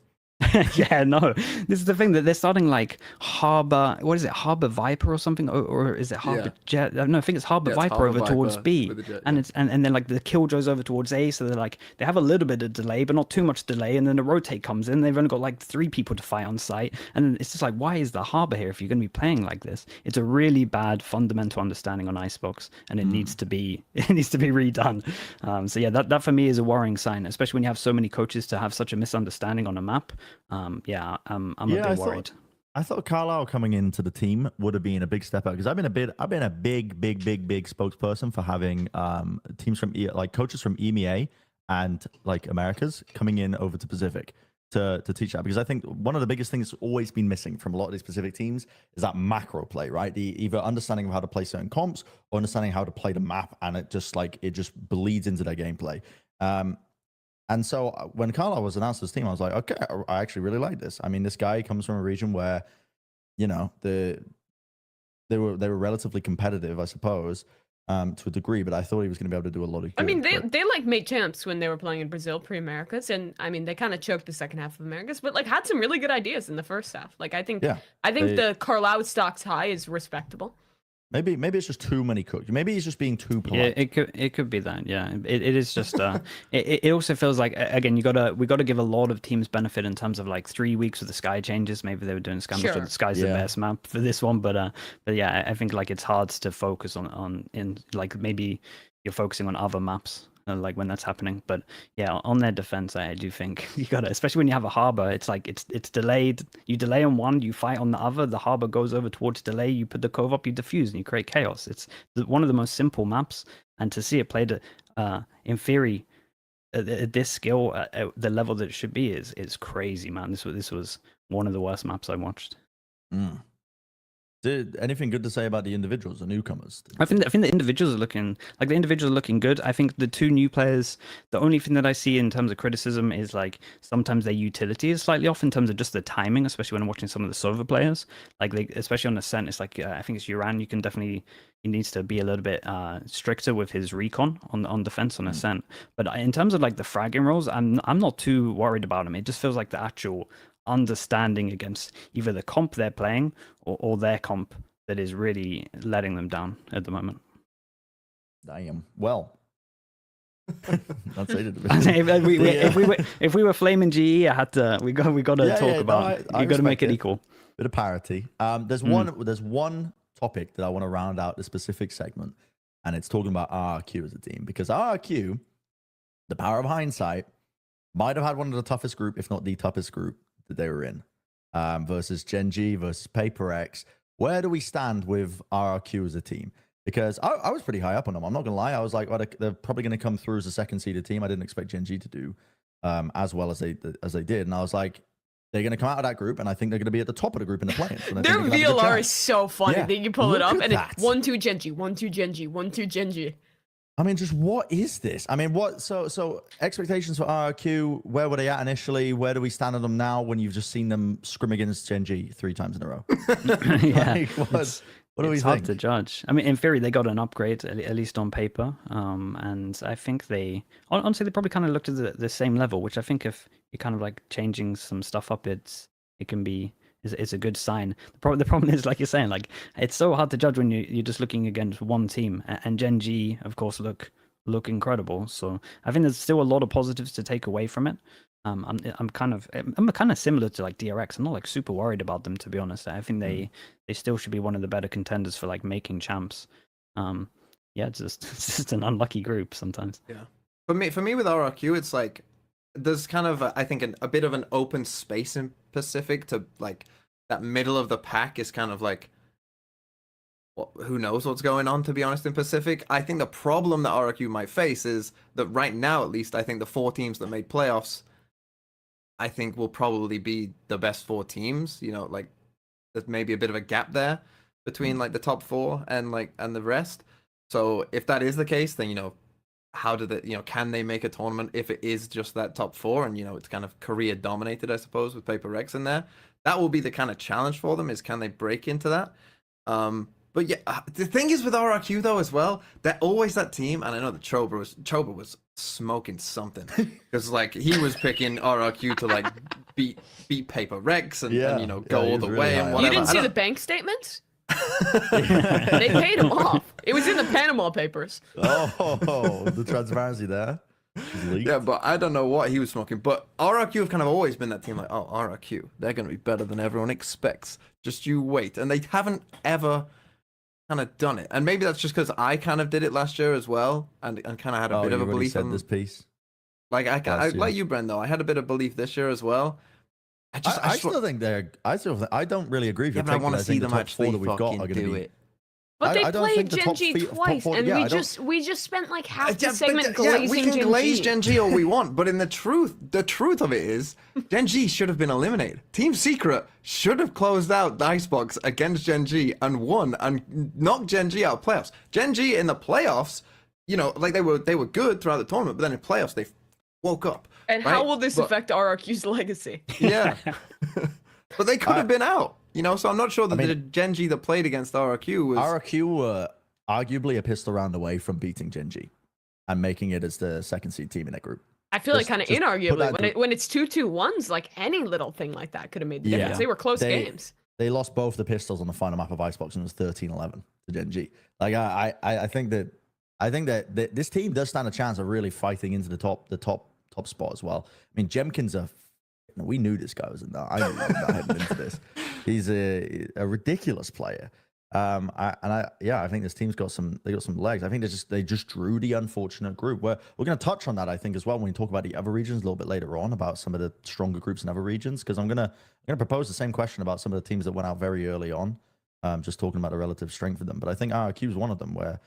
Yeah, no, this is the thing, that they're starting like Harbor, what is it, Harbor Viper or something, or is it Harbor Jet? No, I think it's Harbor Yeah, it's Viper Harbor over Viper towards B, with the jet, and it's and then like the Killjoys over towards A, so they're like they have a little bit of delay, but not too much delay, and then the rotate comes in. They've only got like 3 people to fight on site, and it's just like, why is the Harbor here if you're going to be playing like this? It's a really bad fundamental understanding on Icebox, and it needs to be redone. So yeah, that for me is a worrying sign, especially when you have so many coaches to have such a misunderstanding on a map. Yeah, I'm a bit worried. I thought Carlisle coming into the team would have been a big step up, because I've been a big spokesperson for having teams from like coaches from EMEA and like Americas coming in over to Pacific. to teach that, because I think one of the biggest things that's always been missing from a lot of these specific teams is that macro play, right? The either understanding of how to play certain comps or understanding how to play the map, and it just bleeds into their gameplay. And so when Carlisle was announced as team, I was like, okay, I actually really like this. I mean, this guy comes from a region where, you know, they were relatively competitive, I suppose, to a degree, but I thought he was going to be able to do a lot of good. I mean, they like made champs when they were playing in Brazil pre-Americas, and I mean they kind of choked the second half of Americas, but like had some really good ideas in the first half. Like I think the Carlisle stocks high is respectable. Maybe it's just too many cooked. Maybe he's just being too polite. Yeah, it could be that. Yeah, it is just. It also feels like, again, we got to give a lot of teams benefit in terms of like 3 weeks with the sky changes. Maybe they were doing Scandal, so the sky's the best map for this one. But yeah, I think like it's hard to focus on in like maybe you're focusing on other maps. Like when that's happening, but yeah, on their defense, I do think you gotta, especially when you have a harbor, it's like it's delayed. You delay on one, you fight on the other. The harbor goes over towards delay. You put the cove up, you defuse, and you create chaos. It's one of the most simple maps, and to see it played in theory at this skill at the level that it should be is crazy, man. This was one of the worst maps I watched. Did anything good to say about the individuals, the newcomers? I think the individuals are looking good. I think the two new players, the only thing that I see in terms of criticism is like sometimes their utility is slightly off in terms of just the timing, especially when I'm watching some of the Sova players. Like especially on Ascent, it's like I think it's Uran. He needs to be a little bit stricter with his recon on defense on Ascent. But in terms of like the fragging roles, I'm not too worried about him. It just feels like the actual understanding against either the comp they're playing or their comp that is really letting them down at the moment. Damn. Well, that's it. If we were flaming GE, we got to talk about it. You got to make it equal. Bit of parity. There's one topic that I want to round out the specific segment, and it's talking about RRQ as a team, because RRQ, the power of hindsight, might have had one of the toughest group, if not the toughest group that they were in, versus Gen G, versus Paper X. Where do we stand with RRQ as a team? Because I was pretty high up on them. I'm not gonna lie. I was like, oh, they're probably gonna come through as a second seeded team. I didn't expect Gen G to do as well as they did, and I was like, they're gonna come out of that group, and I think they're gonna be at the top of the group in the play-ins. Their VLR is so funny that you pull it up and it's 1-2 Gen G, 1-2 Gen G, 1-2 Gen G. I mean, just what is this? I mean, what? So expectations for RRQ, where were they at initially? Where do we stand on them now when you've just seen them scrim against Gen G 3 times in a row? Yeah. What do we think? It's hard to judge. I mean, in theory, they got an upgrade, at least on paper. And I think honestly, they probably kind of looked at the same level, which I think if you're kind of like changing some stuff up, it can be... It's a good sign. The problem is, like you're saying, like it's so hard to judge when you're just looking against one team. And Gen G, of course, look incredible. So I think there's still a lot of positives to take away from it. I'm kind of similar to like DRX. I'm not like super worried about them, to be honest. I think they still should be one of the better contenders for like making champs. Yeah, it's just an unlucky group sometimes. Yeah. For me with RRQ, it's like there's kind of I think a bit of an open space in Pacific to like that middle of the pack is kind of like who knows what's going on, to be honest, in Pacific. I think the problem that RRQ might face is that right now, at least, I think the 4 teams that made playoffs, I think will probably be the best 4 teams. You know, like there's maybe a bit of a gap there between like the top 4 and the rest. So if that is the case, then how do can they make a tournament if it is just that top 4 and it's kind of Korea dominated, I suppose, with Paper Rex in there? That will be the kind of challenge for them, is can they break into that? But yeah, the thing is with RRQ though as well, they're always that team, and I know that Choba was smoking something because like he was picking RRQ to like beat Paper Rex and go all the way and whatever. You didn't see the bank statements? They paid him off. It was in the Panama Papers. Oh, the transparency there. Yeah, but I don't know what he was smoking. But RRQ have kind of always been that team like, oh, RRQ, they're going to be better than everyone expects. Just you wait. And they haven't ever kind of done it. And maybe that's just because I kind of did it last year as well and kind of had a bit of a belief in this piece. Like, I like you, Bren, though. I had a bit of belief this year as well. I still think I don't really agree with your take. I want to see them actually that we've got are going to be. But they I don't played think the top Gen G top twice, four- and yeah, I we just spent like half Yeah, the segment but, yeah, glazing we can glaze Gen Gen G all we want, but the truth of it is, Gen G should have been eliminated. Team Secret should have closed out the Icebox against Gen G and won and knocked Gen G out of playoffs. Gen G in the playoffs, you know, like they were good throughout the tournament, but then in playoffs they woke up. And right? how will this But- affect RRQ's legacy? Yeah, but they could have been out. You know, so I'm not sure that the Gen G that played against RRQ was RRQ were arguably a pistol round away from beating Gen G and making it as the second seed team in that group. I feel like Just- kind of just put inarguably that when it's 2-2-1s, like any little thing like that could have made the difference. They were close games. They lost both the pistols on the final map of Icebox and it was 13-11 to Gen G. Like I think that this team does stand a chance of really fighting into the top spot as well. I mean, Jemkin's we knew this guy was in that. I knew he was not heading into this. He's a ridiculous player. I think this team's got some legs. I think they just drew the unfortunate group. We're going to touch on that, I think, as well when we talk about the other regions a little bit later on about some of the stronger groups in other regions, because I'm gonna propose the same question about some of the teams that went out very early on, just talking about the relative strength of them. But I think RRQ is one of them where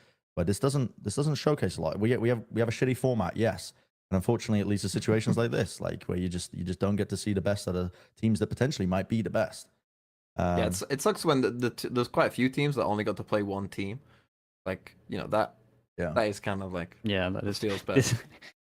this doesn't showcase a lot. We have a shitty format, yes. And unfortunately, it leads to situations like this, like where you just don't get to see the best out of teams that potentially might be the best. Yeah, it sucks when there's quite a few teams that only got to play one team. Like, you know, that is kind of like, that feels bad.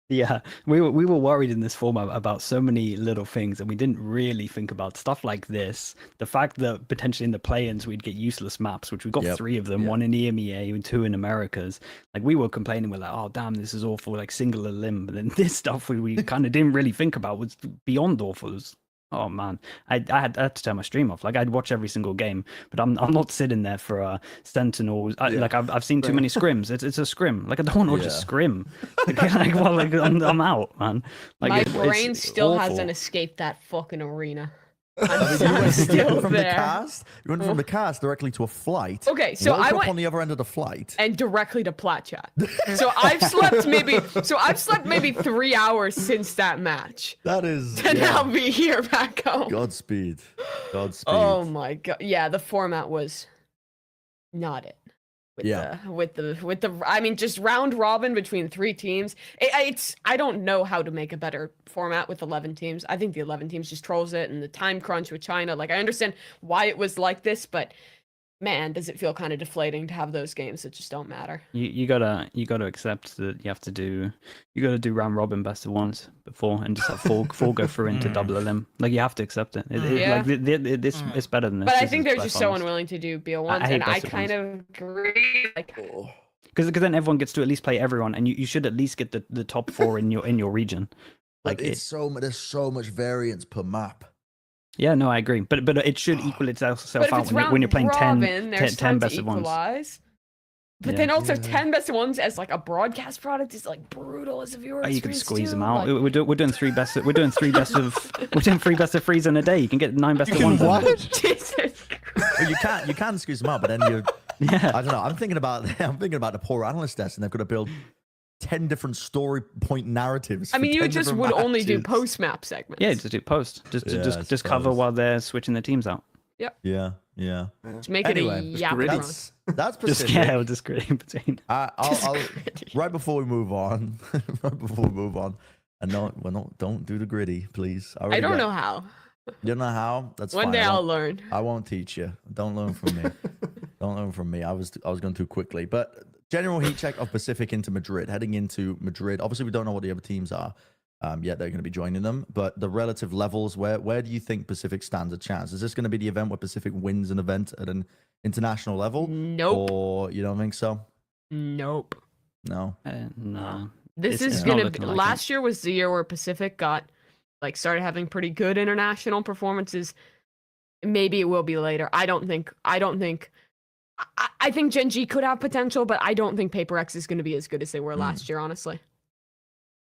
Yeah, we were worried in this format about so many little things, and we didn't really think about stuff like this. The fact that potentially in the play-ins we'd get useless maps, which we got 3 of them, 1 in EMEA and 2 in Americas. Like, we were complaining, we're like, oh damn, this is awful, like single limb. But then this stuff we kind of didn't really think about was beyond awful. It was, oh man, I had to turn my stream off. Like, I'd watch every single game, but I'm not sitting there for Sentinels. Like, I've seen too many scrims. It's a scrim. Like, I don't want to watch a scrim. I'm out, man. Like, My brain it's still awful. hasn't escaped that fucking arena. You went still from there. the cast. You went from the cast directly to a flight. Okay, so woke I up went- on the other end of the flight. And directly to plat chat. So I've slept maybe 3 hours since that match. That is To now be here back home. Godspeed. Oh my god. Yeah, the format was not it. With the I mean, just round robin between 3 teams. I don't know how to make a better format with 11 teams. I think the 11 teams just trolls it, and the time crunch with China. Like, I understand why it was like this, but man, does it feel kind of deflating to have those games that just don't matter. You gotta accept that you gotta do round robin best of ones before, and just have four go through into double elim. Like, you have to accept it. It's better than this. But I This think is they're by just far so most. unwilling to do BO1s, I hate and I best of kind of agree. Like, Because then everyone gets to at least play everyone, and you should at least get the top 4 in your region. Like, Like, there's so much variance per map. yeah, no, I agree. But it should equal itself but if out it's when you're playing round 10, robin, there's 10 time best to of ones. equalize. But Yeah. then also 10 best of ones as like a broadcast product is like brutal as a viewer Oh, you can experience squeeze too. them out. Like, We're doing 3 best. We're doing 3 best of. We're doing 3 best of 3s in a day. You can get 9 best of ones. Well, you can squeeze them out, but then you. Yeah. I don't know. I'm thinking about the poor analyst desk, and they've got to build 10 different story point narratives. I mean, for you 10 just different would only do matches. post map segments. Yeah, just do post. Yeah, I Just cover suppose. while they're switching the teams out. Yep. Yeah. Just make it a yap run. That's Just specific. yeah, just gritty in between. I'll right before we move on, and don't do the gritty, please. I don't know how. You don't know how? That's One fine. day I I'll won't- learn. I won't teach you. Don't learn from me. Don't learn from me. I was going too quickly. But general heat check of Pacific into Madrid, heading into Madrid. Obviously, we don't know what the other teams are yet. They're going to be joining them. But the relative levels, where do you think Pacific stands a chance? Is this going to be the event where Pacific wins an event at an international level? Nope. Or you don't think so? Nope. No. No. This It's is not gonna. looking like it. Last year was the year where Pacific started having pretty good international performances. Maybe it will be later. I think Gen G could have potential, but I don't think Paper X is going to be as good as they were last year. Honestly,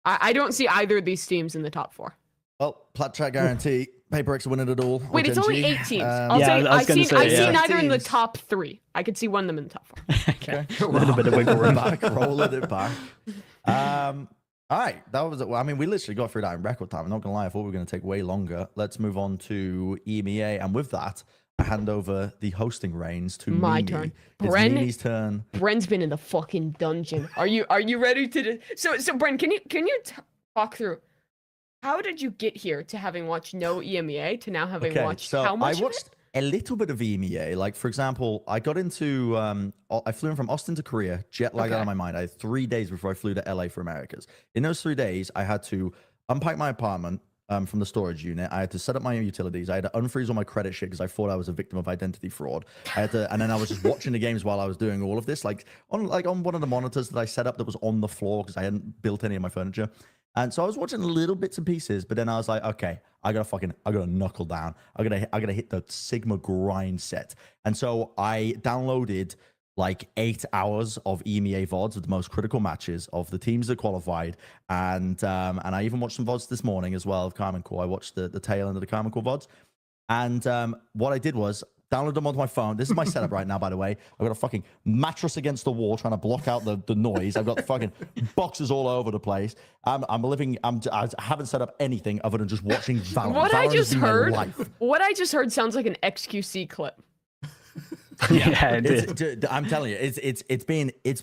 I don't see either of these teams in the top 4. Well, plat track guarantee. Paper X winning it all. or Wait, it's Gen only G. 8 teams. Um, I'll Yeah, say I was I gonna see say, yeah. neither in the Teams. top 3. I could see one of them in the top 4. Okay. A little bit of wiggle room. Rolling it back. All right, that was it. Well, I mean, we literally got through that in record time. I'm not gonna lie, I thought we were gonna take way longer. Let's move on to EMEA, and with that, I hand over the hosting reins to My Mimi. turn. It's Mimi's turn. Bren's been in the fucking dungeon. Are you ready to? So Bren, can you talk through? How did you get here to having watched no EMEA to now having watched so how much? I watched a little bit of EMEA. Like, for example, I got into, I flew in from Austin to Korea, jet lagged out of my mind. I had 3 days before I flew to LA for Americas. In those 3 days, I had to unpack my apartment from the storage unit. I had to set up my utilities. I had to unfreeze all my credit shit because I thought I was a victim of identity fraud. I had to, and then I was just watching the games while I was doing all of this, like on one of the monitors that I set up that was on the floor because I hadn't built any of my furniture. And so I was watching little bits and pieces, but then I was like, okay, I gotta knuckle down. I gotta hit the Sigma grind set. And so I downloaded like 8 hours of EMEA VODs of the most critical matches of the teams that qualified. And I even watched some VODs this morning as well of Carmen Core. I watched the tail end of the Carmen Core VODs. And what I did was download them onto my phone. This is my setup right now, by the way. I've got a fucking mattress against the wall trying to block out the noise. I've got the fucking boxes all over the place. I haven't set up anything other than just watching Valorant. What I just heard, life. what I just heard sounds like an XQC clip. Yeah, I'm telling you, it's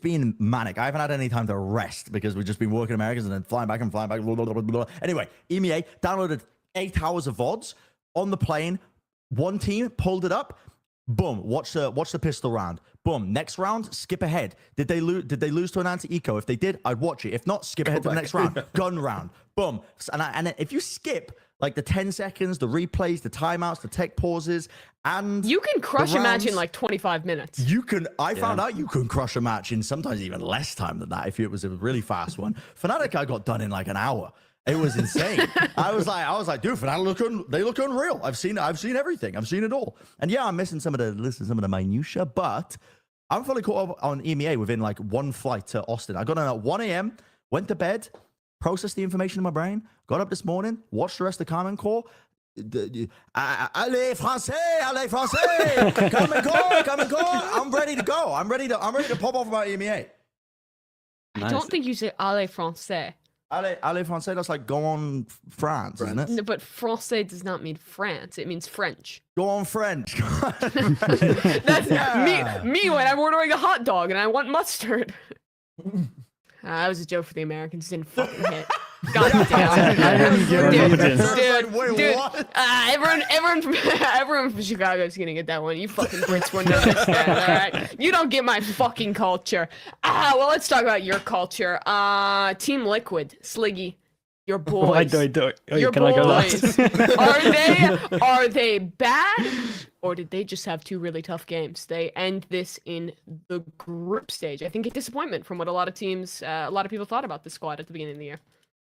been manic. I haven't had any time to rest because we've just been working Americans and then flying back. Blah, blah, blah, blah. Anyway, EMEA downloaded 8 hours of VODs on the plane. One team pulled it up. Boom. Watch the pistol round. Boom. Next round. Skip ahead. Did they lose to an anti-eco? If they did, I'd watch it. If not, skip ahead to the next round. Gun round. Boom. And if you skip like the 10 seconds, the replays, the timeouts, the tech pauses, and you can crush a match in rounds, like 25 minutes. You can. I found out you can crush a match in sometimes even less time than that if it was a really fast one. Fnatic, I got done in like an hour. It was insane. I was like, dude, Fnatic they look unreal. I've seen everything. I've seen it all. And yeah, I'm missing some of the minutia, but I'm fully caught up on EMEA within like one flight to Austin. I got on at 1 a.m., went to bed, processed the information in my brain, got up this morning, watched the rest of Carmen Core. Allez français, Carmen Core. I'm ready to go. I'm ready to pop off about EMEA. I don't think you say allez français. Allez français, that's like go on France, isn't it? No, but français does not mean France. It means French. Go on French. That's me when I'm ordering a hot dog and I want mustard. That was a joke for the Americans. Didn't fucking hit. God damn. Dude, everyone from Chicago is gonna get that one. You fucking Brits wouldn't understand, all right? You don't get my fucking culture. Well, let's talk about your culture. Team Liquid, Sliggy, your boys. Your can boys. I go last? Are they bad, or did they just have 2 really tough games? They end this in the group stage. I think a disappointment from what a lot of people thought about this squad at the beginning of the year.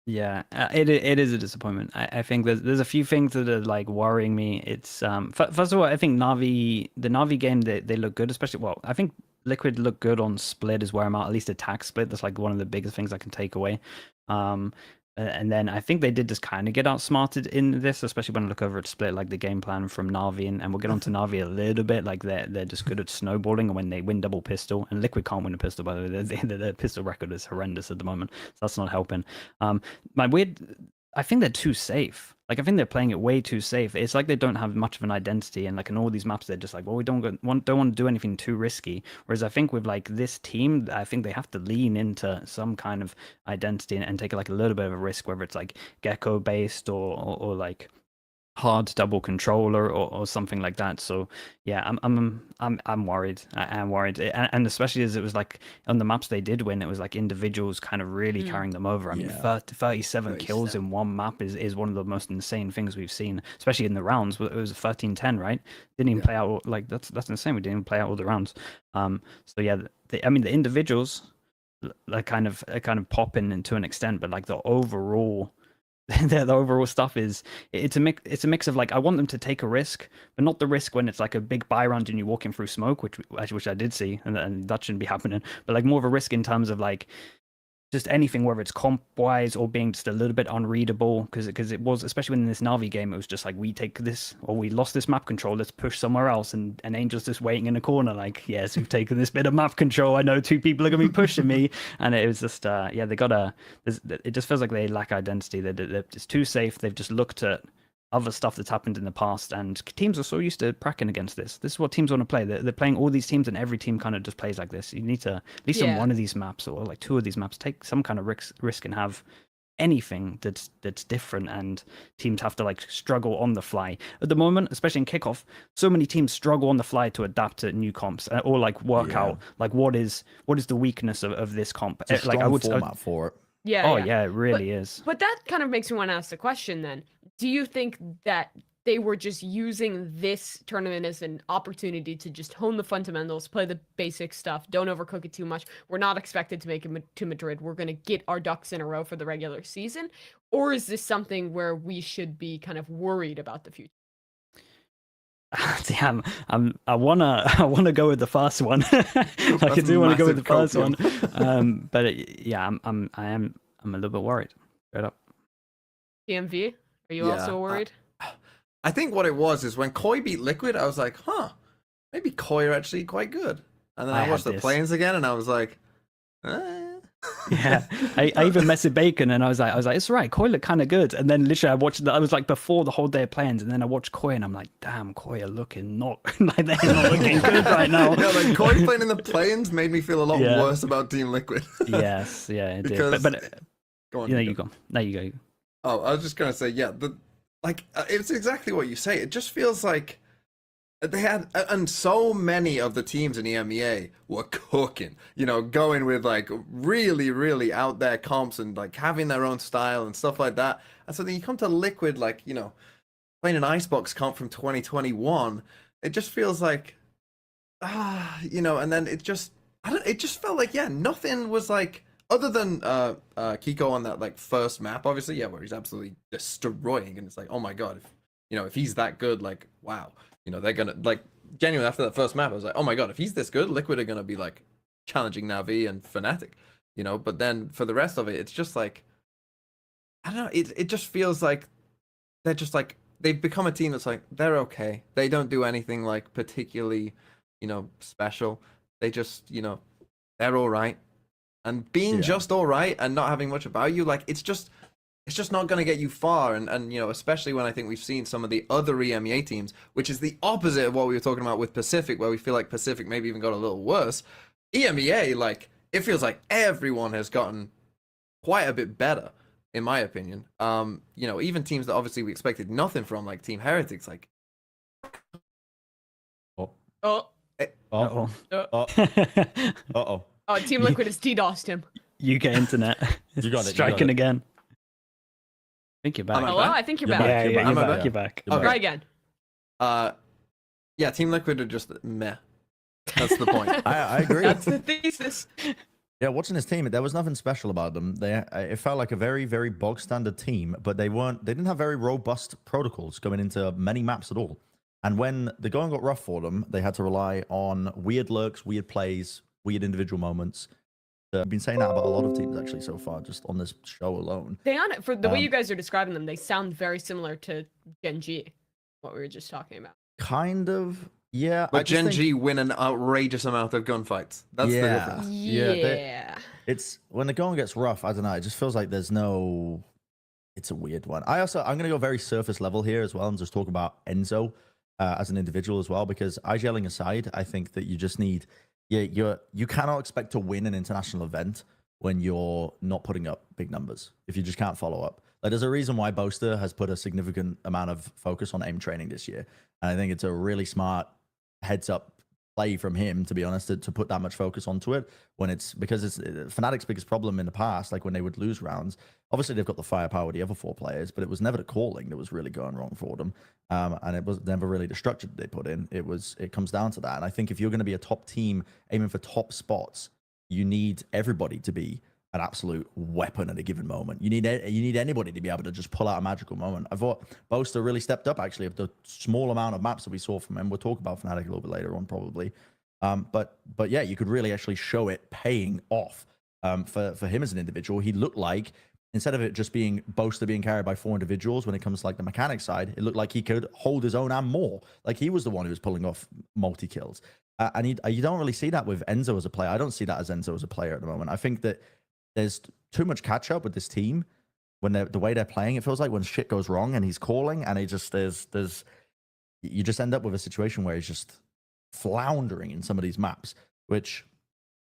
Yeah, it is a disappointment. I think there's a few things that are like worrying me. It's first of all, I think the Na'Vi game they look good, especially I think Liquid look good on split is where I'm at least attack split. That's like one of the biggest things I can take away. And then I think they did just kind of get outsmarted in this, especially when I look over at split, like the game plan from Na'Vi, and we'll get onto Na'Vi a little bit. Like they're just good at snowballing, and when they win double pistol, and Liquid can't win a pistol, by the way, their pistol record is horrendous at the moment, so that's not helping. I think they're too safe. Like I think they're playing it way too safe. It's like they don't have much of an identity, and like in all these maps, they're just like, well, we don't want to do anything too risky. Whereas I think with like this team, I think they have to lean into some kind of identity and take like a little bit of a risk, whether it's like Gecko based or like hard double controller or something like that. So yeah, I'm worried. I am worried, and especially as it was like on the maps they did win, it was like individuals kind of really carrying them over. I mean, 37 kills in one map is one of the most insane things we've seen, especially in the rounds. It was 13-10, right? Didn't even play out like that's insane. We didn't even play out all the rounds. So yeah, the individuals are kind of popping to an extent, but like the overall. The overall stuff is it's a mix of like I want them to take a risk, but not the risk when it's like a big buy round and you're walking through smoke, which I did see, and that shouldn't be happening. But like more of a risk in terms of like just anything, whether it's comp wise or being just a little bit unreadable, because it was, especially in this Na'Vi game, it was just like we take this or we lost this map control, let's push somewhere else, and Angel's just waiting in a corner like, yes, we've taken this bit of map control, I know 2 people are gonna be pushing me, and it was just they gotta, it just feels like they lack identity. They're just too safe. They've just looked at other stuff that's happened in the past, and teams are so used to pracking against this. This is what teams want to play. They're playing all these teams, and every team kind of just plays like this. You need to, at least on one of these maps, or like 2 of these maps, take some kind of risk and have anything that's different, and teams have to like struggle on the fly. At the moment, especially in kickoff, so many teams struggle on the fly to adapt to new comps, or like work out like what is the weakness of this comp. It's a Like strong format for it. Yeah. Yeah, it really is. But that kind of makes me want to ask the question then. Do you think that they were just using this tournament as an opportunity to just hone the fundamentals, play the basic stuff, don't overcook it too much? We're not expected to make it to Madrid. We're going to get our ducks in a row for the regular season. Or is this something where we should be kind of worried about the future? Damn, I wanna go with the first one. Like I do want to go with the first one, but I'm a little bit worried. Straight up. TMV, are you also worried? I think what it was is when Koi beat Liquid, I was like, maybe Koi are actually quite good. And then I watched the play-ins again, and I was like, Yeah, I even messaged Bacon, and I was like, it's right. Koi looked kind of good, and then literally I was like before the whole day of play-ins, and then I watched Koi, and I'm like, damn, Koi are looking not like they're not looking good right now. Yeah, like Koi playing in the play-ins made me feel a lot worse about Team Liquid. Yes, yeah, it because, did. But go on, you go. There you go. Oh, I was just gonna say, it's exactly what you say. It just feels like they had, and so many of the teams in EMEA were cooking, going with like really, really out there comps and like having their own style and stuff like that. And so then you come to Liquid, like, playing an Icebox comp from 2021, it just feels like, and then it just felt like, nothing was like, other than Kiko on that like first map, obviously, where he's absolutely destroying, and it's like, oh my god, if he's that good, like, wow. They're gonna, like, genuinely after that first map, I was like, oh my god, if he's this good, Liquid are gonna be like challenging Navi and Fnatic, but then for the rest of it, it's just like, I don't know, it just feels like they're just like, they've become a team that's like, they're okay. They don't do anything like particularly, special. They just, they're all right. And being just all right and not having much about you, like, it's just not going to get you far. And especially when I think we've seen some of the other EMEA teams, which is the opposite of what we were talking about with Pacific, where we feel like Pacific maybe even got a little worse. EMEA, like, it feels like everyone has gotten quite a bit better, in my opinion. Even teams that obviously we expected nothing from, like Team Heretics, like. Oh, Team Liquid has DDoSed him. UK internet. You got it. Striking again. I think you're back. Hello, I think you're back. You're back. Try again. Team Liquid are just meh. That's the point. I agree. That's the thesis. Yeah, watching this team, there was nothing special about them. It felt like a very, very bog standard team, but they didn't have very robust protocols going into many maps at all. And when the going got rough for them, they had to rely on weird lurks, weird plays, weird individual moments. I've been saying that about a lot of teams actually so far, just on this show alone. For the way you guys are describing them, they sound very similar to Gen G, what we were just talking about. Kind of, yeah. But Gen G win an outrageous amount of gunfights. That's the difference. Yeah. It's when the going gets rough, I don't know, it just feels like there's no. It's a weird one. I'm going to go very surface level here as well and just talk about Enzo as an individual as well, because IGLing aside, I think that you just need. You cannot expect to win an international event when you're not putting up big numbers, if you just can't follow up. Like, there's a reason why Boaster has put a significant amount of focus on aim training this year. And I think it's a really smart heads up play from him, to be honest, to put that much focus onto it, when it's because it's Fnatic's biggest problem in the past, like when they would lose rounds. Obviously, they've got the firepower with the other 4 players, but it was never the calling that was really going wrong for them. And it was never really the structure that they put in. It comes down to that. And I think if you're going to be a top team aiming for top spots, you need everybody to be an absolute weapon at a given moment. You need anybody to be able to just pull out a magical moment. I thought Boaster really stepped up, actually, of the small amount of maps that we saw from him. We'll talk about Fnatic a little bit later on, probably. But yeah, you could really actually show it paying off for him as an individual. He looked like, instead of it just being Boaster being carried by 4 individuals when it comes to like the mechanic side, it looked like he could hold his own and more. Like he was the one who was pulling off multi-kills. And you don't really see that with Enzo as a player. I don't see that as Enzo as a player at the moment. I think that there's too much catch up with this team when the way they're playing, it feels like when shit goes wrong and he's calling and he just you just end up with a situation where he's just floundering in some of these maps, which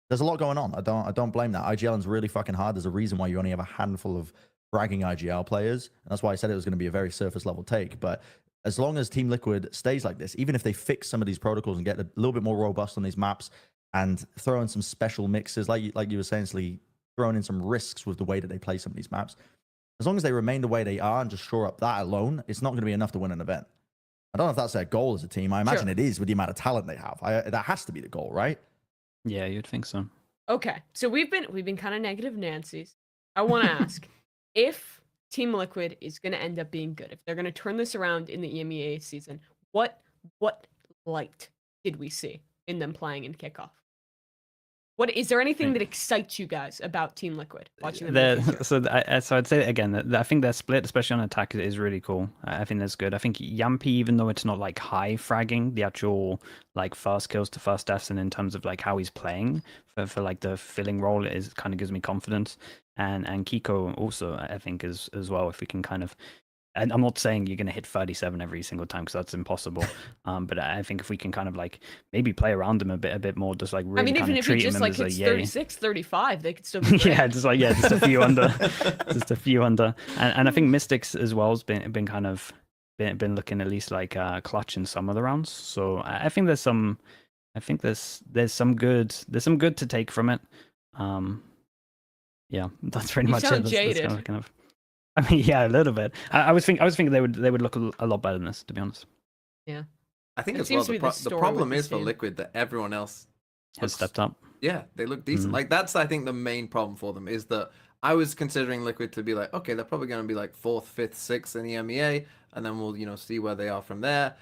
there's a lot going on. I don't blame that. IGL's really fucking hard. There's a reason why you only have a handful of bragging IGL players. And that's why I said it was going to be a very surface level take. But as long as Team Liquid stays like this, even if they fix some of these protocols and get a little bit more robust on these maps and throw in some special mixes, like you were essentially throwing in some risks with the way that they play some of these maps, as long as they remain the way they are and just shore up that alone, it's not going to be enough to win an event. I don't know if that's their goal as a team. I imagine it is with the amount of talent they have. That has to be the goal, right? Yeah, you'd think so. Okay, so we've been kind of negative Nancy's. I want to ask if Team Liquid is going to end up being good, if they're going to turn this around in the EMEA season, what light did we see in them playing in kickoff? Is there anything that excites you guys about Team Liquid watching them? So I'd say again that I think their split, especially on attack, is really cool. I think that's good. I think Yampi, even though it's not like high fragging, the actual like fast kills to fast deaths, and in terms of like how he's playing for like the filling role, is kind of gives me confidence. And Kiko also, I think, as well, if we can kind of. And I'm not saying you're going to hit 37 every single time because that's impossible. But I think if we can kind of like maybe play around him a bit more, just like really I mean, kind even of if he treat just him like as hits a 36, 35, they could still be great. just a few under, just a few under. And I think Mystics as well has been kind of been looking at least like clutch in some of the rounds. So I think there's some good to take from it. Yeah, that's pretty much sound it. Jaded. That's kind of. I mean, yeah, a little bit. I was thinking they would look a lot better than this, to be honest. Yeah, I think It as well seems to be the the story problem with is this for team. Liquid that everyone else Has stepped up. Yeah, they look decent. Mhm. Like that's I think the main problem for them is that I was considering Liquid to be like, okay, they're probably going to be like 4th, 5th, 6th in the MEA, and then we'll see where they are from there.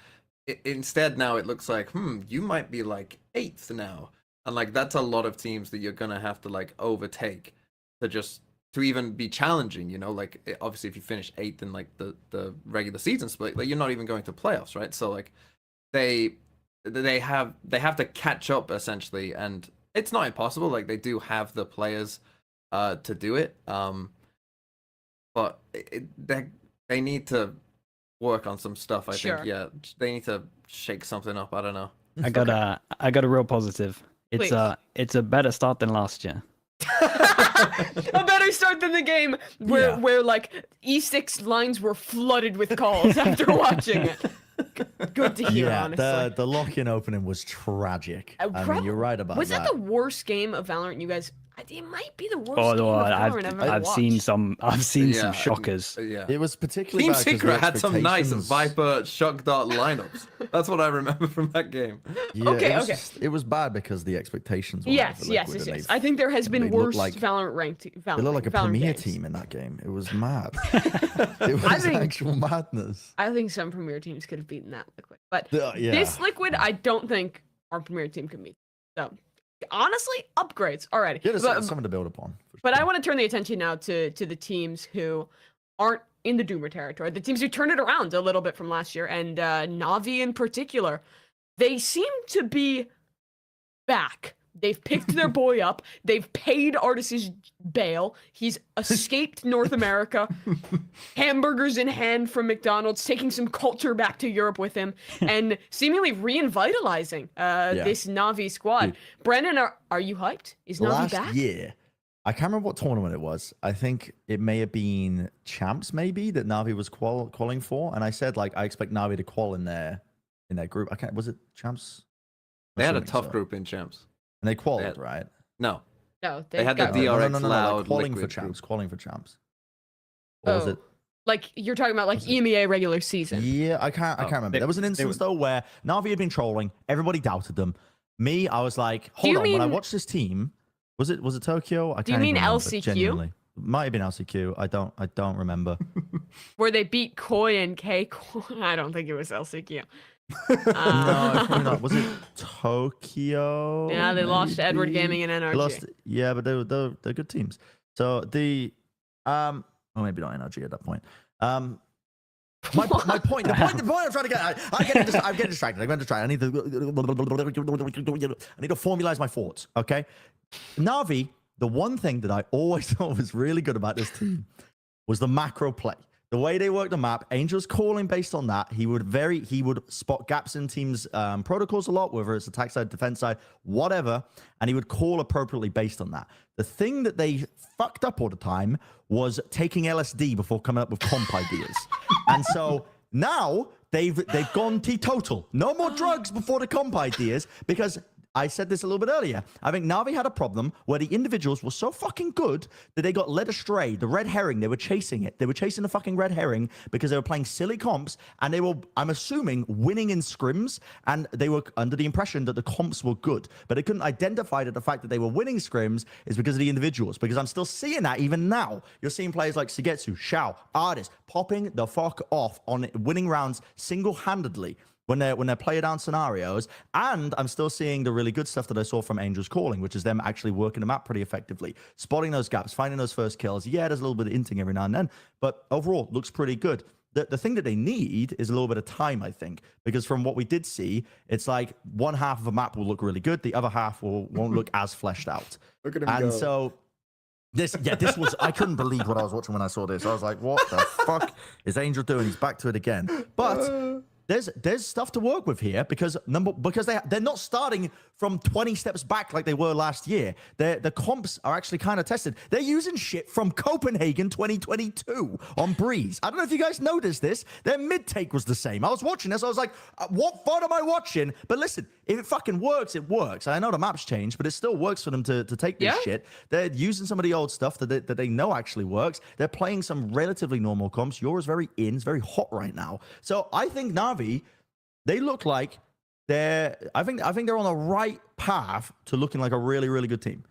Instead, now it looks like you might be like 8th now, and like that's a lot of teams that you're gonna have to like overtake to even be challenging. Like obviously if you finish 8th in like the regular season split, like you're not even going to playoffs, right? So like they have to catch up essentially, and it's not impossible. Like they do have the players to do it, but they need to work on some stuff. I Sure. think they need to shake something up. I don't know. I got a real positive. It's a better start than last year. A better start than the game where like E6 lines were flooded with calls after watching it. Good to hear, Yeah, honestly. the lock-in opening was tragic. I mean, you're right about Was that. that the worst game of Valorant you guys? It might be the worst Oh game no, of Valorant I've ever I've watched. seen some Yeah, shockers. Yeah, it was particularly Team bad 'cause the Secret had some nice expectations- Viper Shock Dart lineups. That's what I remember from that game. Yeah, Okay, it was okay. it was bad because the expectations were Yes, high for yes, Liquid, yes, and yes. they- I think there has they been looked worse like- Valorant ranked. They looked like a Valorant premier games. team in that game. It was mad. It was think- actual madness. I think some premier teams could have beaten that Liquid, but Yeah. this Liquid, I don't think our premier team can beat. So, honestly, upgrades already. Yeah, there's But- something to build upon. But I want to turn the attention now to the teams who aren't in the Doomer territory, the teams who turned it around a little bit from last year, and Navi in particular. They seem to be back. They've picked their boy up. They've paid Artis's bail. He's escaped North America, hamburgers in hand from McDonald's, taking some culture back to Europe with him, and seemingly reinvitalizing this Navi squad. Brandon, are you hyped? Is Navi Last back? year, I can't remember what tournament it was. I think it may have been Champs, maybe, that Navi was qualing for. And I said, like, I expect Navi to qual in their group. Was it Champs? They had a Assuming tough so. group in Champs. And they qualified, right? No. No, They had the DRX no, loud like qualing for Liquid Champs. group. Qualing for Champs. Or was Oh. it? Like you're talking about like EMEA regular season. Yeah, I can't remember. There was an instance though where Navi had been trolling. Everybody doubted them. Me, I was like, hold on. When I watched this team, was it Tokyo? I Do you can't mean even remember, LCQ? genuinely. Might have been LCQ. I don't remember. Where they beat Koi and K. I don't think it was LCQ. No, probably not. Was it Tokyo? Yeah, they lost to Edward maybe? Gaming and They NRG. lost, yeah, but they're good teams. So well, maybe not NRG at that point. My point, the point I'm trying to get, I'm getting distracted. I'm going to try. I need to formalize my thoughts. Okay, Navi. The one thing that I always thought was really good about this team was the macro play. The way they work the map, Angel's calling based on that. He would spot gaps in teams' protocols a lot, whether it's attack side, defense side, whatever, and he would call appropriately based on that. The thing that they fucked up all the time was taking LSD before coming up with comp ideas. And so now they've gone teetotal. No more drugs before the comp ideas, because I said this a little bit earlier. I think Na'Vi had a problem where the individuals were so fucking good that they got led astray. The red herring, they were chasing it. They were chasing the fucking red herring because they were playing silly comps, and they were, I'm assuming, winning in scrims, and they were under the impression that the comps were good. But they couldn't identify that the fact that they were winning scrims is because of the individuals, because I'm still seeing that even now. You're seeing players like Sigetsu, Shao, Artist, popping the fuck off on winning rounds single-handedly when they're player down scenarios, and I'm still seeing the really good stuff that I saw from Angel's Calling, which is them actually working the map pretty effectively, spotting those gaps, finding those first kills. Yeah, there's a little bit of inting every now and then, but overall, looks pretty good. The thing that they need is a little bit of time, I think, because from what we did see, it's like one half of a map will look really good, the other half won't look as fleshed out. Look at him and go. So this was, I couldn't believe what I was watching when I saw this. I was like, what the fuck is Angel doing? He's back to it again. But there's stuff to work with here, because they're not starting from 20 steps back like they were last year. The comps are actually kind of tested. They're using shit from Copenhagen 2022 on Breeze. I don't know if you guys noticed this. Their mid take was the same. I was watching this. I was like, what fun am I watching? But listen, if it fucking works, it works. And I know the map's changed, but it still works for them to take this shit. They're using some of the old stuff that they know actually works. They're playing some relatively normal comps. Yours very it's very hot right now. So I think Na'Vi, they look like I think they're on the right path to looking like a really, really good team.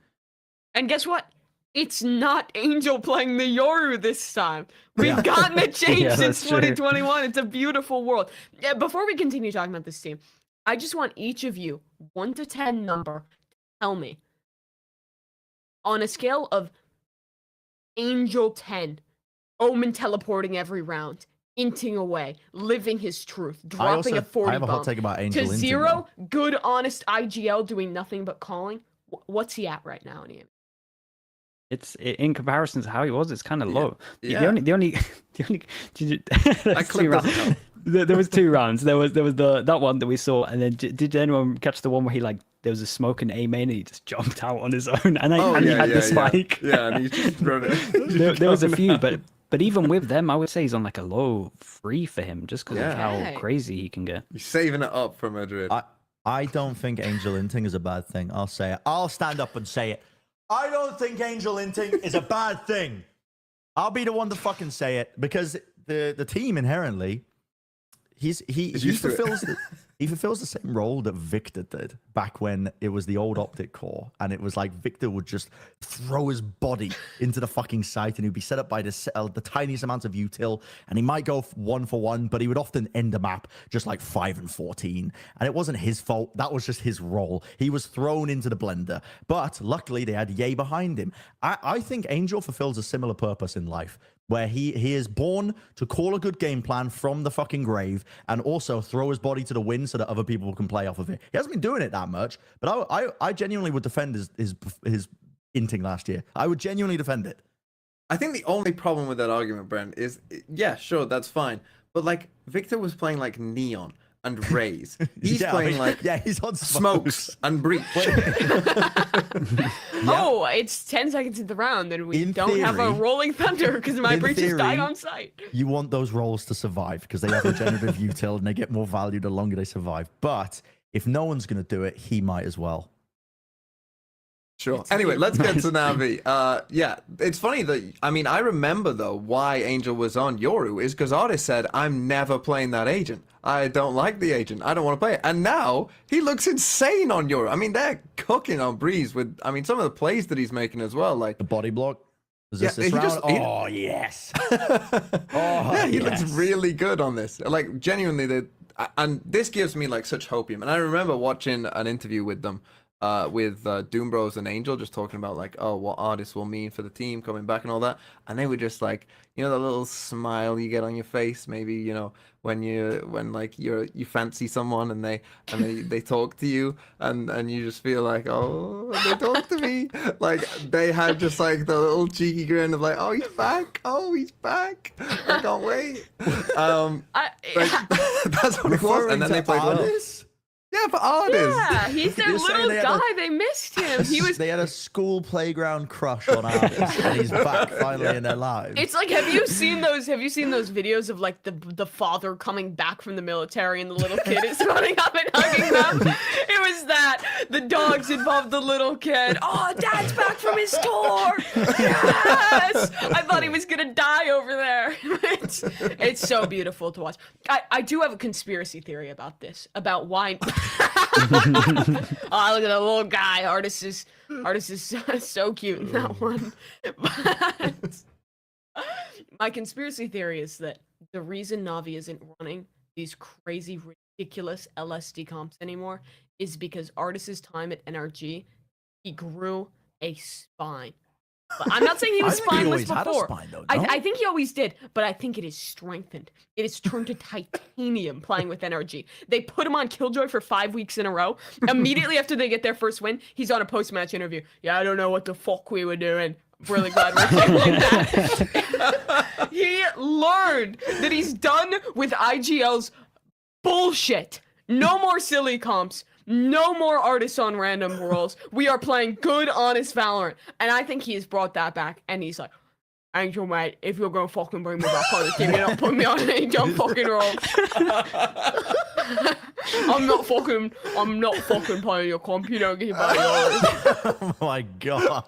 And guess what? It's not Angel playing the Yoru this time. We've gotten a change since 2021. It's a beautiful world. Yeah, before we continue talking about this team, I just want each of you, 1 to 10 number, tell me, on a scale of Angel 10, Omen teleporting every round, inting away, living his truth, dropping a 40 I have a hot bomb, take about Angel to inting, 0, good, honest IGL doing nothing but calling. What's he at right now in EM? It's in comparison to how he was. It's kind of low. Yeah. The only I clipped this out. There was 2 rounds. There was that one that we saw, and then did anyone catch the one where he there was a smoke and A main and he just jumped out on his own, and he had the spike. Yeah, and he just thrown it. there was a few, but even with them, I would say he's on a low 3 for him, just because of how crazy he can get. He's saving it up for Madrid. I don't think Angel inting is a bad thing. I'll say it. I'll stand up and say it. I don't think Angel inting is a bad thing. I'll be the one to fucking say it, because the team inherently, he fulfills the same role that Victor did back when it was the old optic core, and it was like Victor would just throw his body into the fucking site, and he'd be set up by the tiniest amounts of util, and he might go 1 for 1, but he would often end the map just like 5 and 14, and it wasn't his fault. That was just his role. He was thrown into the blender, but luckily they had Ye behind him. I think Angel fulfills a similar purpose in life, where he is born to call a good game plan from the fucking grave and also throw his body to the wind so that other people can play off of it. He hasn't been doing it that much, but I genuinely would defend his inting last year. I would genuinely defend it. I think the only problem with that argument, Brent, is, yeah, sure, that's fine. But Victor was playing Neon and Rays. He's playing he's on Smokes and Breach. Oh, it's 10 seconds into the round, and we don't have a Rolling Thunder because my Breach has died on site. You want those roles to survive because they have regenerative util and they get more value the longer they survive. But if no one's going to do it, he might as well. Sure. Anyway, let's get to Na'Vi. Yeah, it's funny that, I remember, though, why Angel was on Yoru is because Artist said, I'm never playing that agent. I don't like the agent. I don't want to play it. And now he looks insane on Yoru. They're cooking on Breeze with, some of the plays that he's making as well. Like the body block. Is this round? Oh, yes. He looks really good on this. Genuinely, and this gives me, such hopium. And I remember watching an interview with them. with Doom Bros and Angel, just talking about like, oh, what artists will mean for the team coming back and all that, and they were just like, you know, the little smile you get on your face, maybe, you know, when you fancy someone and they talk to you and you just feel like, oh, they talk to me. Like they had just like the little cheeky grin of like, oh, he's back, I can't wait. That's what it was, and then they played well. Yeah, for artists. Yeah, he's their You're saying little guy. They missed him. They had a school playground crush on artists, and he's back finally in their lives. It's like, have you seen those videos of like the father coming back from the military and the little kid is running up and hugging them? It was that. The dogs involved the little kid. Oh, Dad's back from his tour. Yes. I thought he was gonna die over there. It's so beautiful to watch. I do have a conspiracy theory about this, about why. Oh, look at that little guy. Artist is so cute in that one. But my conspiracy theory is that the reason Navi isn't running these crazy, ridiculous LSD comps anymore is because Artist's time at NRG, he grew a spine. But I'm not saying he was spineless before. I think he always did, but I think it is strengthened. It is turned to titanium playing with NRG. They put him on Killjoy for 5 weeks in a row. Immediately after they get their first win, he's on a post-match interview. Yeah, I don't know what the fuck we were doing. Really glad we're doing that. He learned that he's done with IGL's bullshit. No more silly comps. No more artists on random roles. We are playing good, honest Valorant. And I think he's brought that back. And he's like, Angel, mate, if you're going to fucking bring me back on the team, you're not putting me on any jump fucking role. I'm not fucking playing your comp. You don't get about yours. Oh my god.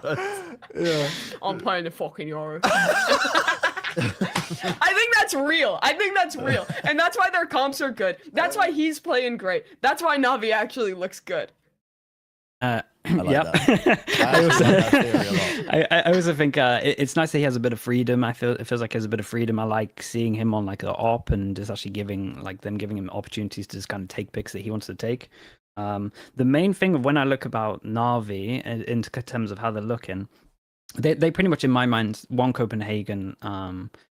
Yeah. I'm playing the fucking Yoru. I think that's real. And that's why their comps are good. That's why he's playing great. That's why Navi actually looks good. I like Yeah. that. I also think it's nice that he has a bit of freedom. It feels like he has a bit of freedom. I like seeing him on like an op and just actually giving him opportunities to just kind of take picks that he wants to take. The main thing when I look about Navi in terms of how they're looking, they pretty much in my mind won Copenhagen.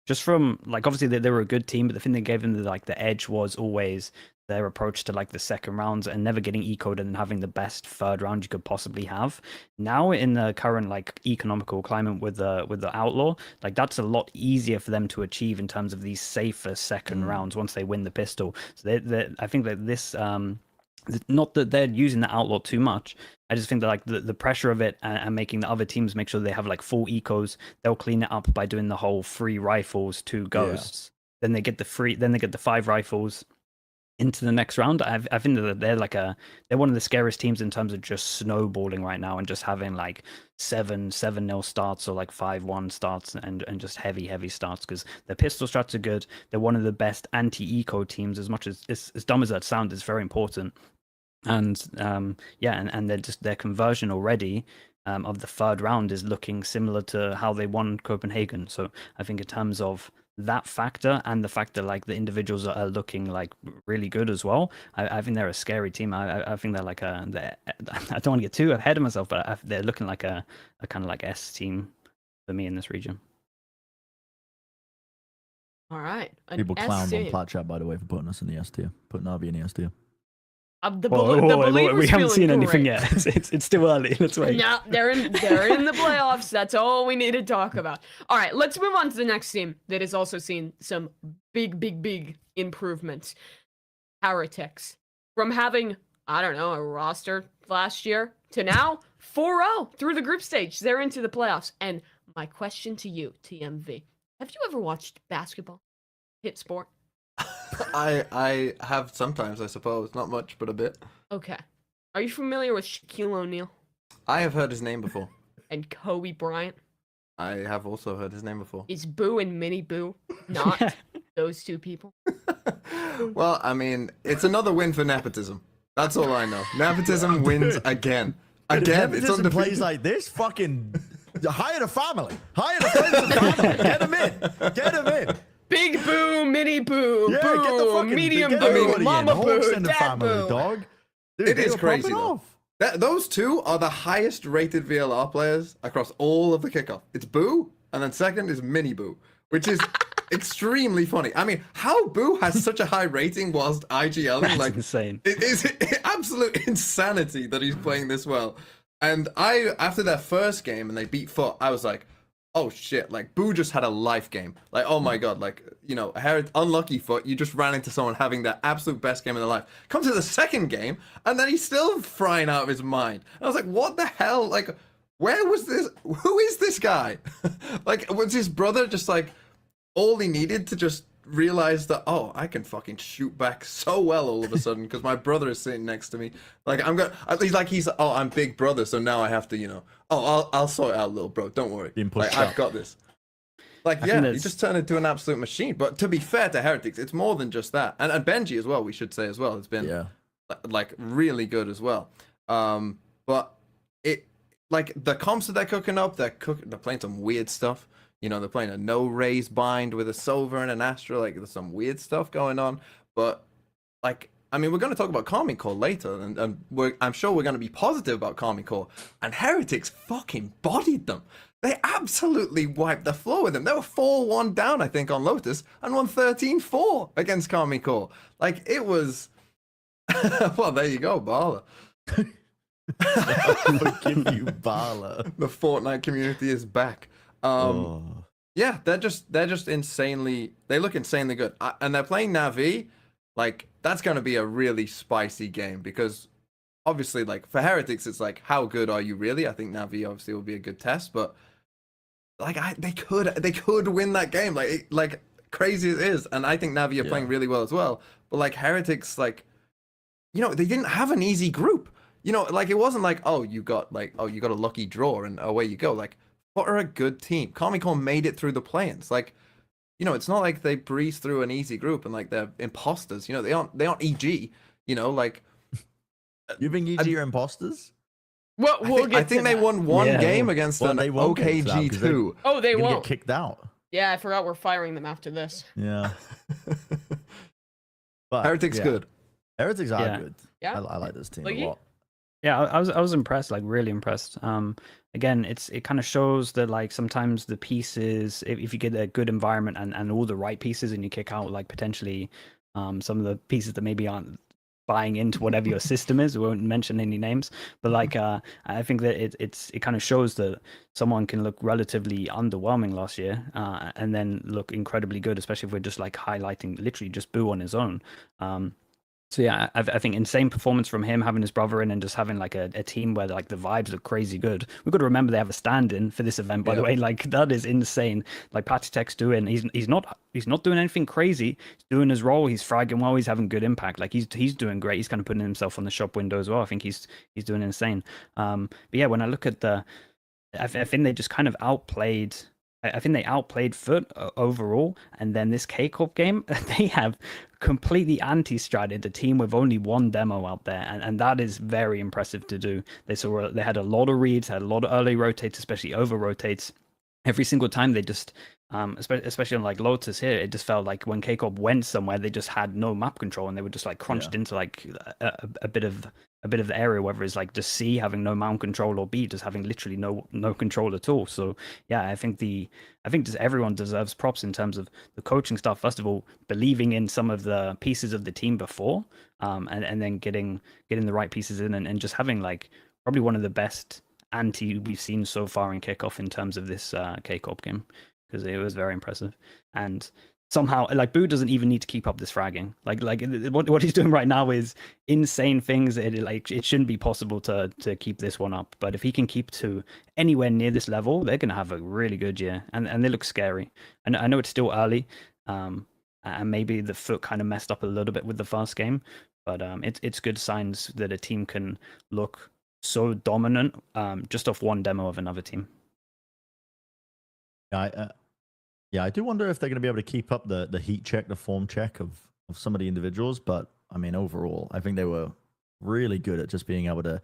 Just from like obviously they were a good team, but the thing that gave them the edge was always their approach to like the second rounds and never getting ecoed and having the best third round you could possibly have. Now in the current like economical climate with the outlaw, like that's a lot easier for them to achieve in terms of these safer second rounds once they win the pistol. So I think that this not that they're using the outlaw too much. I just think that like the pressure of it and making the other teams make sure they have like full ecos, they'll clean it up by doing the whole 3 rifles, 2 ghosts. Yeah. Then they get the 5 rifles into the next round. I think that they're one of the scariest teams in terms of just snowballing right now and just having like 7-0 starts or like 5-1 starts and just heavy starts because their pistol strats are good. They're one of the best anti-eco teams. As much as dumb as that sounds, it's very important. And and their conversion already of the third round is looking similar to how they won Copenhagen. So I think in terms of that factor and the fact that like the individuals are looking like really good as well, I think they're a scary team. I think they're like I don't want to get too ahead of myself, but they're looking like a kind of like S team for me in this region. All right. People clowned on Plat Chat, by the way, for putting us in the S tier, putting Navi in the S tier. We haven't seen anything yet. It's still early. Let's wait. No, they're in the playoffs. That's all we need to talk about. All right, let's move on to the next team that has also seen some big improvements. Heretics. From having, I don't know, a roster last year to now 4-0 through the group stage. They're into the playoffs. And my question to you, TMV, have you ever watched basketball? Hit sport? I have sometimes, I suppose. Not much, but a bit. Okay. Are you familiar with Shaquille O'Neal? I have heard his name before. And Kobe Bryant? I have also heard his name before. Is Boo and Mini Boo not those two people? Well, I mean, it's another win for nepotism. That's all I know. Nepotism wins again. Again, it's on the plays like this. Fucking hire the family. Hire the friends and family. Get them in. Get them in. Big Boo, Mini Boo, yeah, Boo, get the fucking, medium get Boo, Mama Boo, in the Dad family, Boo. Dog. Dude, it is crazy though. Those two are the highest rated VLR players across all of the kickoff. It's Boo, and then second is Mini Boo, which is extremely funny. I mean, how Boo has such a high rating whilst IGL, That's like insane. It is absolute insanity that he's playing this well. And after their first game and they beat Foot, I was like, oh shit, like Boo just had a life game. Like, oh my god, like, you know, unlucky Foot, you just ran into someone having their absolute best game of their life. Come to the second game, and then he's still frying out of his mind. And I was like, what the hell? Like, where was this? Who is this guy? Like, was his brother just like all he needed to just realize that, oh, I can fucking shoot back so well all of a sudden because my brother is sitting next to me. Like, I'm big brother, so now I have to, you know, I'll sort it out, little bro. Don't worry. Like, I've got this. Like, yeah, he just turned into an absolute machine. But to be fair to Heretics, it's more than just that. And Benji as well, we should say as well. It's been like really good as well. But it, like, the comps that they're cooking up, they're playing some weird stuff. You know, they're playing a no raise bind with a Silver and an Astra. Like, there's some weird stuff going on. But, like, I mean, we're going to talk about Karmine Core later. And I'm sure we're going to be positive about Karmine Core. And Heretics fucking bodied them. They absolutely wiped the floor with them. They were 4-1 down, I think, on Lotus. And won 13-4 against Karmine Core. Like, it was... well, there you go, Bala. Forgive you, Bala. The Fortnite community is back. Yeah, they're just insanely. They look insanely good, and they're playing Na'Vi. Like, that's gonna be a really spicy game because, obviously, like for Heretics, it's like, how good are you really? I think Na'Vi obviously will be a good test, but like they could win that game. Like crazy as it is, and I think Na'Vi are playing really well as well. But like Heretics, like, you know, they didn't have an easy group. You know, like it wasn't like, oh, you got a lucky draw and away you go. Like, what are a good team? Karmine Core made it through the play-ins. Like, you know, it's not like they breezed through an easy group and like they're imposters. You know, they aren't EG. You know, like, you think EG are imposters? Well, I think they won one game against an OKG2. Oh, they won't get kicked out. Yeah, I forgot we're firing them after this. Yeah. But Heretics good. Heretics are good. Yeah, I like this team Like a lot. Yeah, I was impressed, like really impressed. Again, it kind of shows that like sometimes the pieces, if you get a good environment and all the right pieces, and you kick out like potentially some of the pieces that maybe aren't buying into whatever your system is. We won't mention any names, but like I think that it kind of shows that someone can look relatively underwhelming last year and then look incredibly good, especially if we're just like highlighting literally just Boo on his own. So yeah, I think insane performance from him, having his brother in and just having like a team where like the vibes look crazy good. We've got to remember they have a stand-in for this event, by the way. Like that is insane. Like Patitech's doing, he's not doing anything crazy. He's doing his role. He's fragging well. He's having good impact. Like he's doing great. He's kind of putting himself on the shop window as well. I think he's doing insane. But yeah, when I look at I think they just kind of outplayed. I think they outplayed Foot overall, and then this K-Corp game, they have completely anti-stratted a team with only one demo out there, and that is very impressive to do. They had a lot of reads, had a lot of early rotates, especially over rotates. Every single time they just, especially on like Lotus here, it just felt like when K-Corp went somewhere, they just had no map control, and they were just like crunched into like a bit of the area, whether it's like just C having no mount control or B just having literally no control at all. So yeah, I think just everyone deserves props in terms of the coaching staff, first of all, believing in some of the pieces of the team before, and then getting the right pieces in and just having like probably one of the best anti we've seen so far in kickoff in terms of this K-Corp game, because it was very impressive. And somehow, like, Boo doesn't even need to keep up this fragging. Like what he's doing right now is insane things. It shouldn't be possible to keep this one up. But if he can keep to anywhere near this level, they're gonna have a really good year. And they look scary. And I know it's still early, and maybe the Foot kind of messed up a little bit with the first game, but it's good signs that a team can look so dominant just off one demo of another team. Yeah, I do wonder if they're going to be able to keep up the heat check, the form check of some of the individuals. But I mean, overall, I think they were really good at just being able to.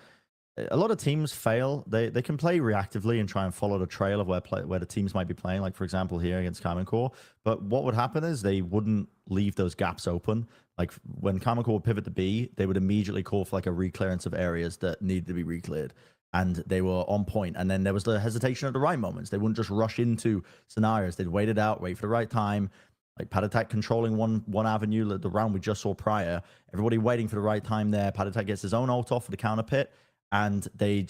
a lot of teams fail. They can play reactively and try and follow the trail of where the teams might be playing. Like for example here against Common Core. But what would happen is they wouldn't leave those gaps open. Like when Common Core would pivot to B, they would immediately call for like a reclearance of areas that needed to be recleared. And they were on point. And then there was the hesitation at the right moments. They wouldn't just rush into scenarios. They'd wait it out, wait for the right time. Like Pad Attack controlling one avenue, the round we just saw prior. Everybody waiting for the right time there. Pad Attack gets his own ult off for the counter pit. And they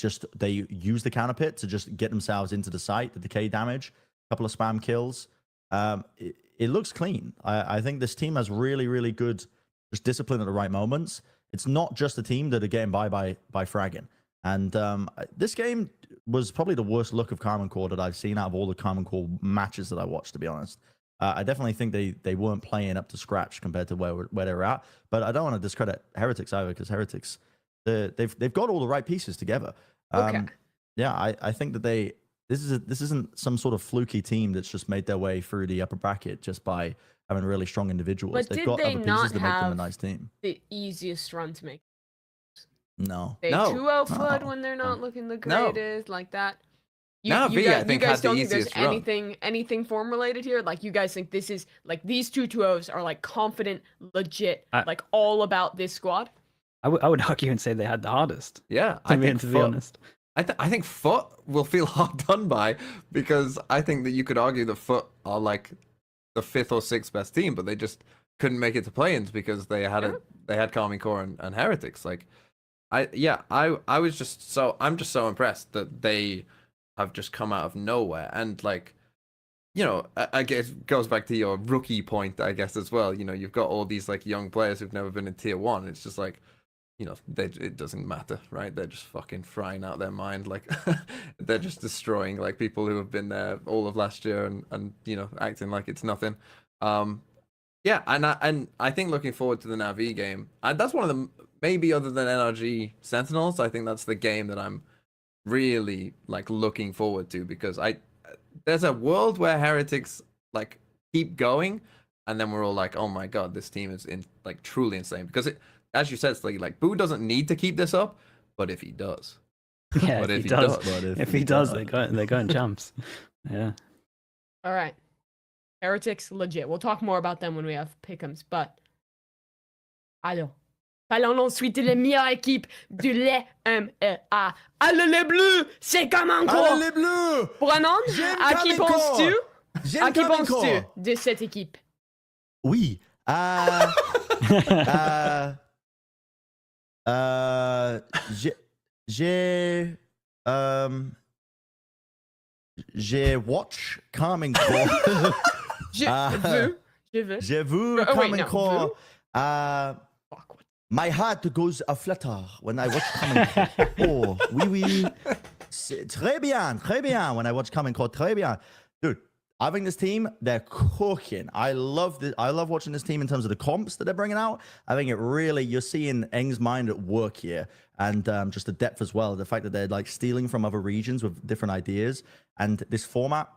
use the counter pit to just get themselves into the site, the decay damage, a couple of spam kills. It looks clean. I think this team has really, really good just discipline at the right moments. It's not just a team that are getting by fragging. And this game was probably the worst look of Common Core that I've seen out of all the Common Core matches that I watched, to be honest. I definitely think they weren't playing up to scratch compared to where they were at. But I don't want to discredit Heretics either, because Heretics, they've got all the right pieces together. Okay. Yeah, I think that this isn't some sort of fluky team that's just made their way through the upper bracket just by having really strong individuals. But They've did got they other pieces not that make them a have nice team. the easiest run to make? No. They No. 2-0 FUD No. when they're not looking the No. greatest, like that. Navi, I think, had the don't think there's easiest run. anything form related here? Like, you guys think this is like these two 2-0s are like confident, legit, like all about this squad? I would argue and say they had the hardest. Yeah, to be honest. I think Foot will feel hard done by, because I think that you could argue that Foot are like the 5th or 6th best team, but they just couldn't make it to play-ins because they had Common Core and Heretics. Like, I'm just so impressed that they have just come out of nowhere. And like, you know, I guess it goes back to your rookie point, I guess, as well. You know, you've got all these like young players who've never been in tier 1. It's just like, you know, it doesn't matter, right? They're just fucking frying out their mind. Like, they're just destroying like people who have been there all of last year and you know, acting like it's nothing. Yeah, and I think looking forward to the Navi game, that's one of the, maybe other than NRG Sentinels, I think that's the game that I'm really like looking forward to, because there's a world where Heretics like keep going, and then we're all like, oh my god, this team is like truly insane. Because as you said, like Boo doesn't need to keep this up, but if he does, Yeah, if he does, they're going champs. Yeah. All right. Heretics, legit. We'll talk more about them when we have pick'ems, but alors, parlons ensuite de la meilleure équipe de l'MLA. Allez les bleus, c'est Common Core. Allez les bleus. Brandon, à qui penses-tu? J'aime À qui Common penses-tu Core. de cette équipe? Oui. J'ai watch Common Core. J'ai vu Common Core. My heart goes a flutter when I watch Common Core. Oh, oui. Très bien. When I watch Common Core, très bien. Dude, I think this team, they're cooking. I love watching this team in terms of the comps that they're bringing out. I think it really, you're seeing Eng's mind at work here, and just the depth as well. The fact that they're like stealing from other regions with different ideas, and this format,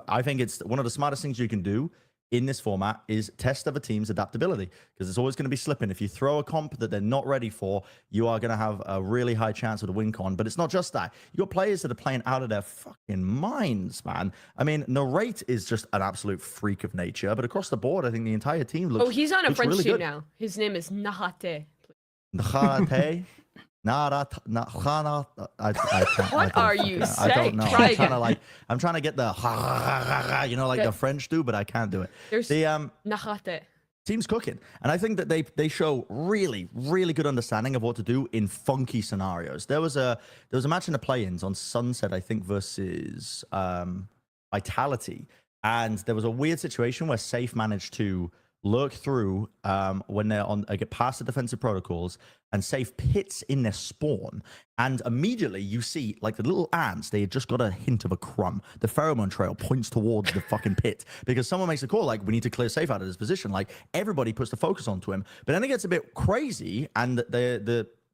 I think it's one of the smartest things you can do in this format is test other teams' adaptability, because it's always going to be slipping. If you throw a comp that they're not ready for, you are going to have a really high chance of a win con. But it's not just that. You got players that are playing out of their fucking minds, man. I mean, Narrate is just an absolute freak of nature, but across the board, I think the entire team looks. Oh, he's on a French really team good. now. His name is Nahate. Nahate. What are you I don't saying? know. I'm trying to get the you know, like the French do, but I can't do it. There's The Nahate. team's cooking, and I think that they show really good understanding of what to do in funky scenarios. There was a match in the play-ins on Sunset, I think, versus Vitality, and there was a weird situation where Safe managed to lurk through when they're on get past the defensive protocols, and Safe pits in their spawn, and immediately you see like the little ants, they had just got a hint of a crumb. The pheromone trail points towards the fucking pit, because someone makes a call like, we need to clear Safe out of this position. Like, everybody puts the focus onto him, but then it gets a bit crazy, and there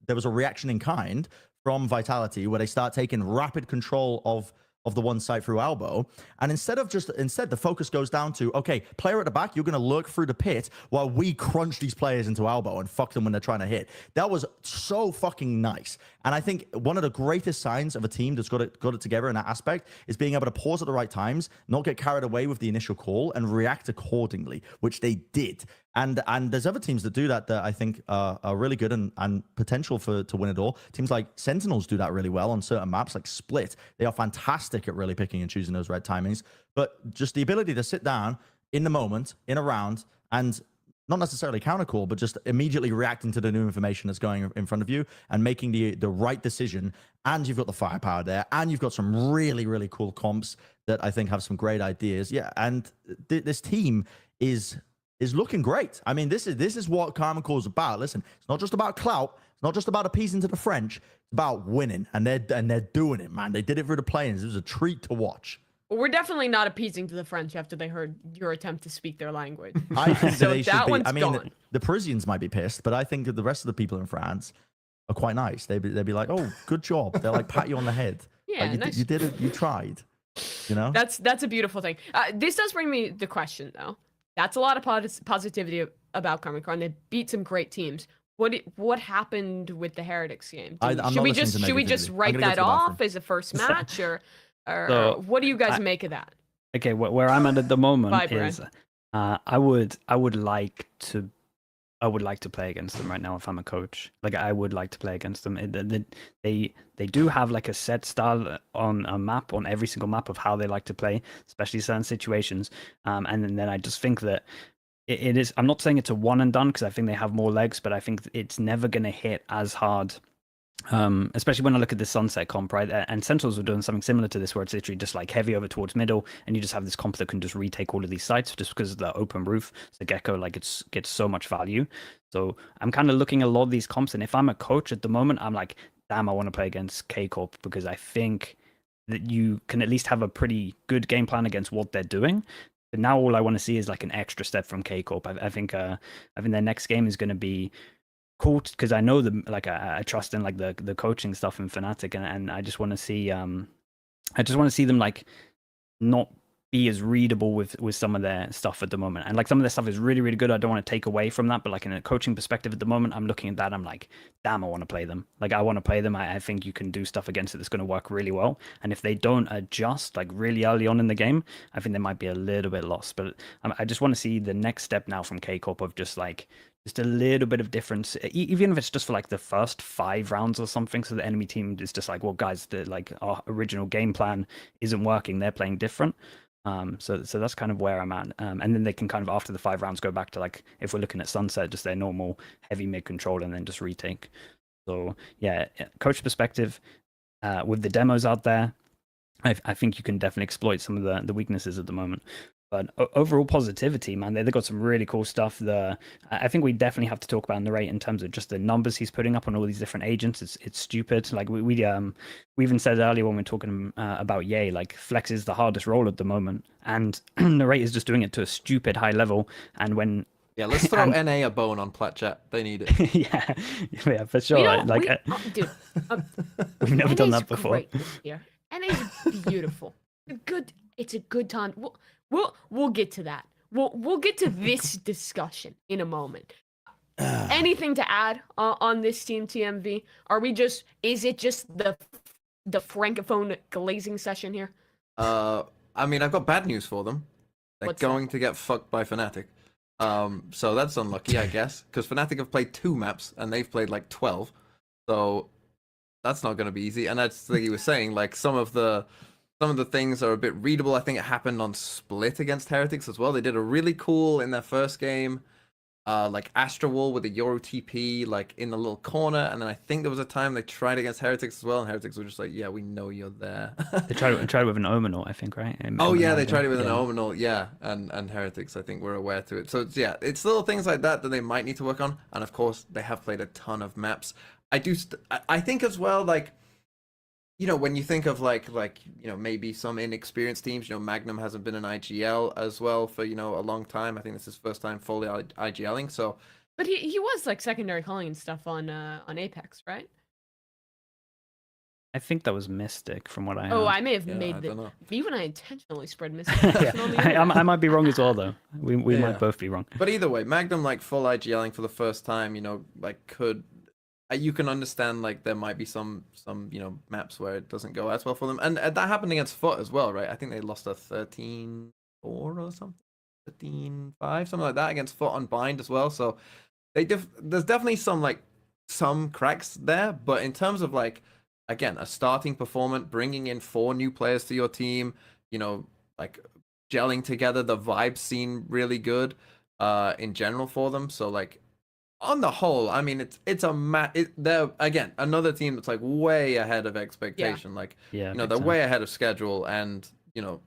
was a reaction in kind from Vitality where they start taking rapid control of of the one side through elbow. And instead the focus goes down to, okay, player at the back, you're going to lurk through the pit while we crunch these players into elbow and fuck them when they're trying to hit. That was so fucking nice. And I think one of the greatest signs of a team that's got it together in that aspect is being able to pause at the right times, not get carried away with the initial call, and react accordingly, which they did. And there's other teams that do that I think are really good and potential to win it all. Teams like Sentinels do that really well on certain maps, like Split. They are fantastic at really picking and choosing those right timings. But just the ability to sit down in the moment, in a round, and not necessarily counter call, but just immediately reacting to the new information that's going in front of you and making the right decision. And you've got the firepower there, and you've got some really, really cool comps that I think have some great ideas. Yeah, and this team is looking great. I mean, this is what Karma Core is about. Listen, it's not just about clout. It's not just about appeasing to the French. It's about winning, and they're doing it, man. They did it for the players. It was a treat to watch. We're definitely not appeasing to the French after they heard your attempt to speak their language. I think so they should that be. one's I mean, gone. the Parisians might be pissed, but I think that the rest of the people in France are quite nice. They'd be like, "Oh, good job." They'll like pat you on the head. Yeah, like, nice. you did it. You tried. You know. That's a beautiful thing. This does bring me the question though. That's a lot of positivity about Karma Core, and they beat some great teams. What happened with the Heretics game? Should we just write that off as a first match, or So, what do you guys make of that? Okay, where I'm at the moment Bye, is I would like to play against them right now if I'm a coach. Like I would like to play against them. They do have like a set style on a map, on every single map of how they like to play, especially certain situations. And then I just think that it is. I'm not saying it's a one and done because I think they have more legs, but I think it's never going to hit as hard. Especially when I look at the Sunset comp, right? And Sentinels were doing something similar to this, where it's literally just like heavy over towards middle, and you just have this comp that can just retake all of these sites just because of the open roof. So Gecko gets so much value. So I'm kind of looking at a lot of these comps, and if I'm a coach at the moment, I'm like, damn, I want to play against K Corp because I think that you can at least have a pretty good game plan against what they're doing. But now all I want to see is like an extra step from K Corp. I think their next game is going to be cool because I know them. Like I trust in like the coaching stuff in Fnatic, and I just want to see them like not be as readable with some of their stuff at the moment. And like some of their stuff is really, really good. I don't want to take away from that, but like in a coaching perspective at the moment, I'm looking at that. I'm like, damn, I want to play them. Like I want to play them. I think you can do stuff against it that's going to work really well. And if they don't adjust like really early on in the game, I think they might be a little bit lost. But I just want to see the next step now from K Corp of just a little bit of difference, even if it's just for like the first 5 rounds or something. So the enemy team is just like, well, guys, our original game plan isn't working. They're playing different. So that's kind of where I'm at. And then they can kind of, after the 5 rounds, go back to like, if we're looking at Sunset, just their normal heavy mid control and then just retake. So yeah, coach perspective, with the demos out there, I think you can definitely exploit some of the weaknesses at the moment. But overall positivity, man, they've got some really cool stuff. I think we definitely have to talk about Narrate in terms of just the numbers he's putting up on all these different agents. It's stupid. Like we even said earlier when we were talking about Yay, like Flex is the hardest role at the moment, and Narrate is just doing it to a stupid high level. And when let's throw NA a bone on Platchat. They need it. yeah, for sure. Dude, we've never done that before. Great this year. NA is beautiful. It's a good time. We'll get to that. We'll get to this discussion in a moment. Anything to add on this team TMV? Is it just the francophone glazing session here? I mean, I've got bad news for them. They're What's going to get fucked by Fnatic. So that's unlucky, I guess, because Fnatic have played 2 maps and they've played like 12. So that's not going to be easy. And that's like you were saying, like some of the things are a bit readable. I think it happened on Split against Heretics as well. They did a really cool in their first game, like Astra Wall with a Euro TP, like in the little corner. And then I think there was a time they tried against Heretics as well, and Heretics were just like, "Yeah, we know you're there." They tried it with an Omenor, I think, right? They tried it with an Omenor, yeah. And Heretics, I think, were aware to it. So it's little things like that they might need to work on. And of course, they have played a ton of maps. I think as well, like, you know, when you think of like you know, maybe some inexperienced teams, you know, Magnum hasn't been an IGL as well for, you know, a long time. I think this is his first time fully IGLing. So, but he was like secondary calling and stuff on Apex, right? I think that was Mystic from what I Oh, heard. I may have Yeah, I made don't the. know. Even I intentionally spread Mystic. Yeah, I might be wrong as well though. We Yeah. might both be wrong. But either way, Magnum like full IGLing for the first time, you know, like could you can understand like there might be some you know maps where it doesn't go as well for them, and that happened against Foot as well, right? I think they lost a 13-4 or something, 13-5, something like that against Foot on Bind as well. So there's definitely some cracks there, but in terms of like again a starting performance, bringing in 4 new players to your team, you know, like gelling together, the vibes seem really good in general for them. So like on the whole, I mean, they're again another team that's like way ahead of expectation. Like, Yeah, you know, big they're time. way ahead of schedule, and you know,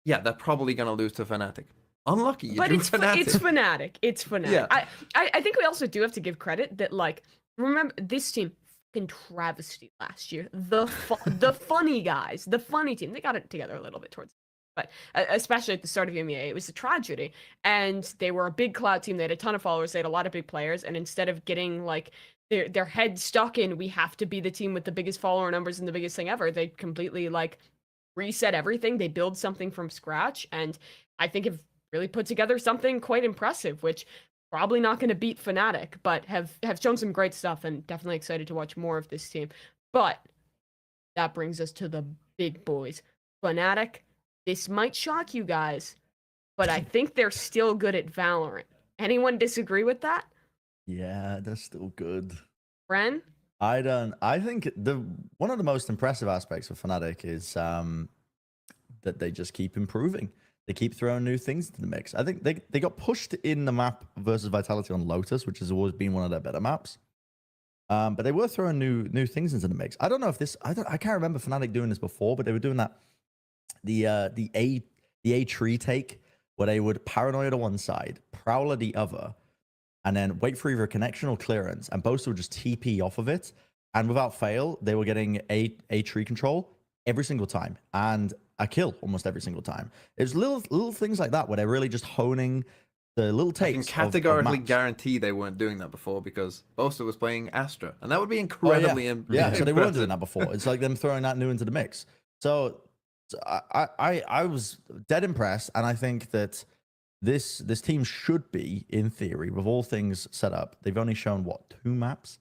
yeah, they're probably gonna lose to Fnatic. Unlucky, you But drew it's Fnatic. it's Fnatic. It's Fnatic. Yeah. I think we also do have to give credit that like remember this team fucking travesty last year. The funny guys, the funny team. They got it together a little bit towards. But especially at the start of MEA, it was a tragedy. And they were a big cloud team. They had a ton of followers. They had a lot of big players. And instead of getting like their head stuck in, we have to be the team with the biggest follower numbers and the biggest thing ever, they completely like reset everything. They build something from scratch. And I think have really put together something quite impressive, which probably not going to beat Fnatic, but have shown some great stuff and definitely excited to watch more of this team. But that brings us to the big boys. Fnatic. This might shock you guys, but I think they're still good at Valorant. Anyone disagree with that? Yeah, they're still good. Bren? I think one of the most impressive aspects of Fnatic is that they just keep improving. They keep throwing new things into the mix. I think they got pushed in the map versus Vitality on Lotus, which has always been one of their better maps. But they were throwing new things into the mix. I don't know if this I can't remember Fnatic doing this before, but they were doing that the A tree take where they would Paranoia to one side, Prowler the other, and then wait for either a connection or clearance, and Boaster would just TP off of it, and without fail, they were getting a tree control every single time and a kill almost every single time. It's little things like that where they're really just honing the little takes. I can categorically of maps. guarantee they weren't doing that before because Boaster was playing Astra, and that would be incredibly yeah, so they weren't doing impressive. that before. It's like them throwing that new into the mix. So I was dead impressed, and I think that this team should be, in theory, with all things set up. They've only shown what 2 maps.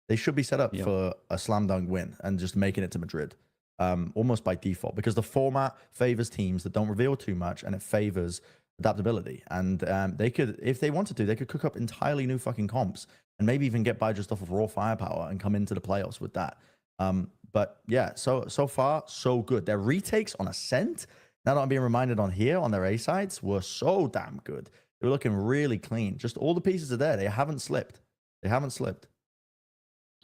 They should be set up for a slam dunk win and just making it to Madrid, almost by default, because the format favors teams that don't reveal too much, and it favors adaptability. And they could, if they wanted to, they could cook up entirely new fucking comps and maybe even get by just off of raw firepower and come into the playoffs with that. But yeah, so far, so good. Their retakes on Ascent, now that I'm being reminded on here, on their A sides, were so damn good. They were looking really clean. Just all the pieces are there. They haven't slipped.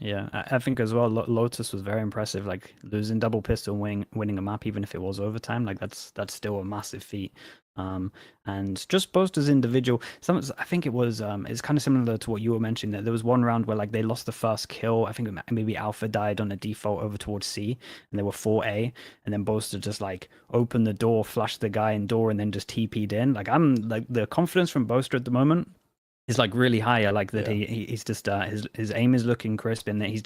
Yeah, I think as well, Lotus was very impressive. Like losing double pistol, winning a map, even if it was overtime, like that's still a massive feat. And just Boaster's individual, I think it was, it's kind of similar to what you were mentioning, that there was one round where like they lost the first kill. I think maybe Alpha died on a default over towards C, and they were 4A, and then Boaster just like opened the door, flashed the guy in door, and then just TP'd in. Like I'm like the confidence from Boaster at the moment is like really high. I like that he's just his aim is looking crisp, and that he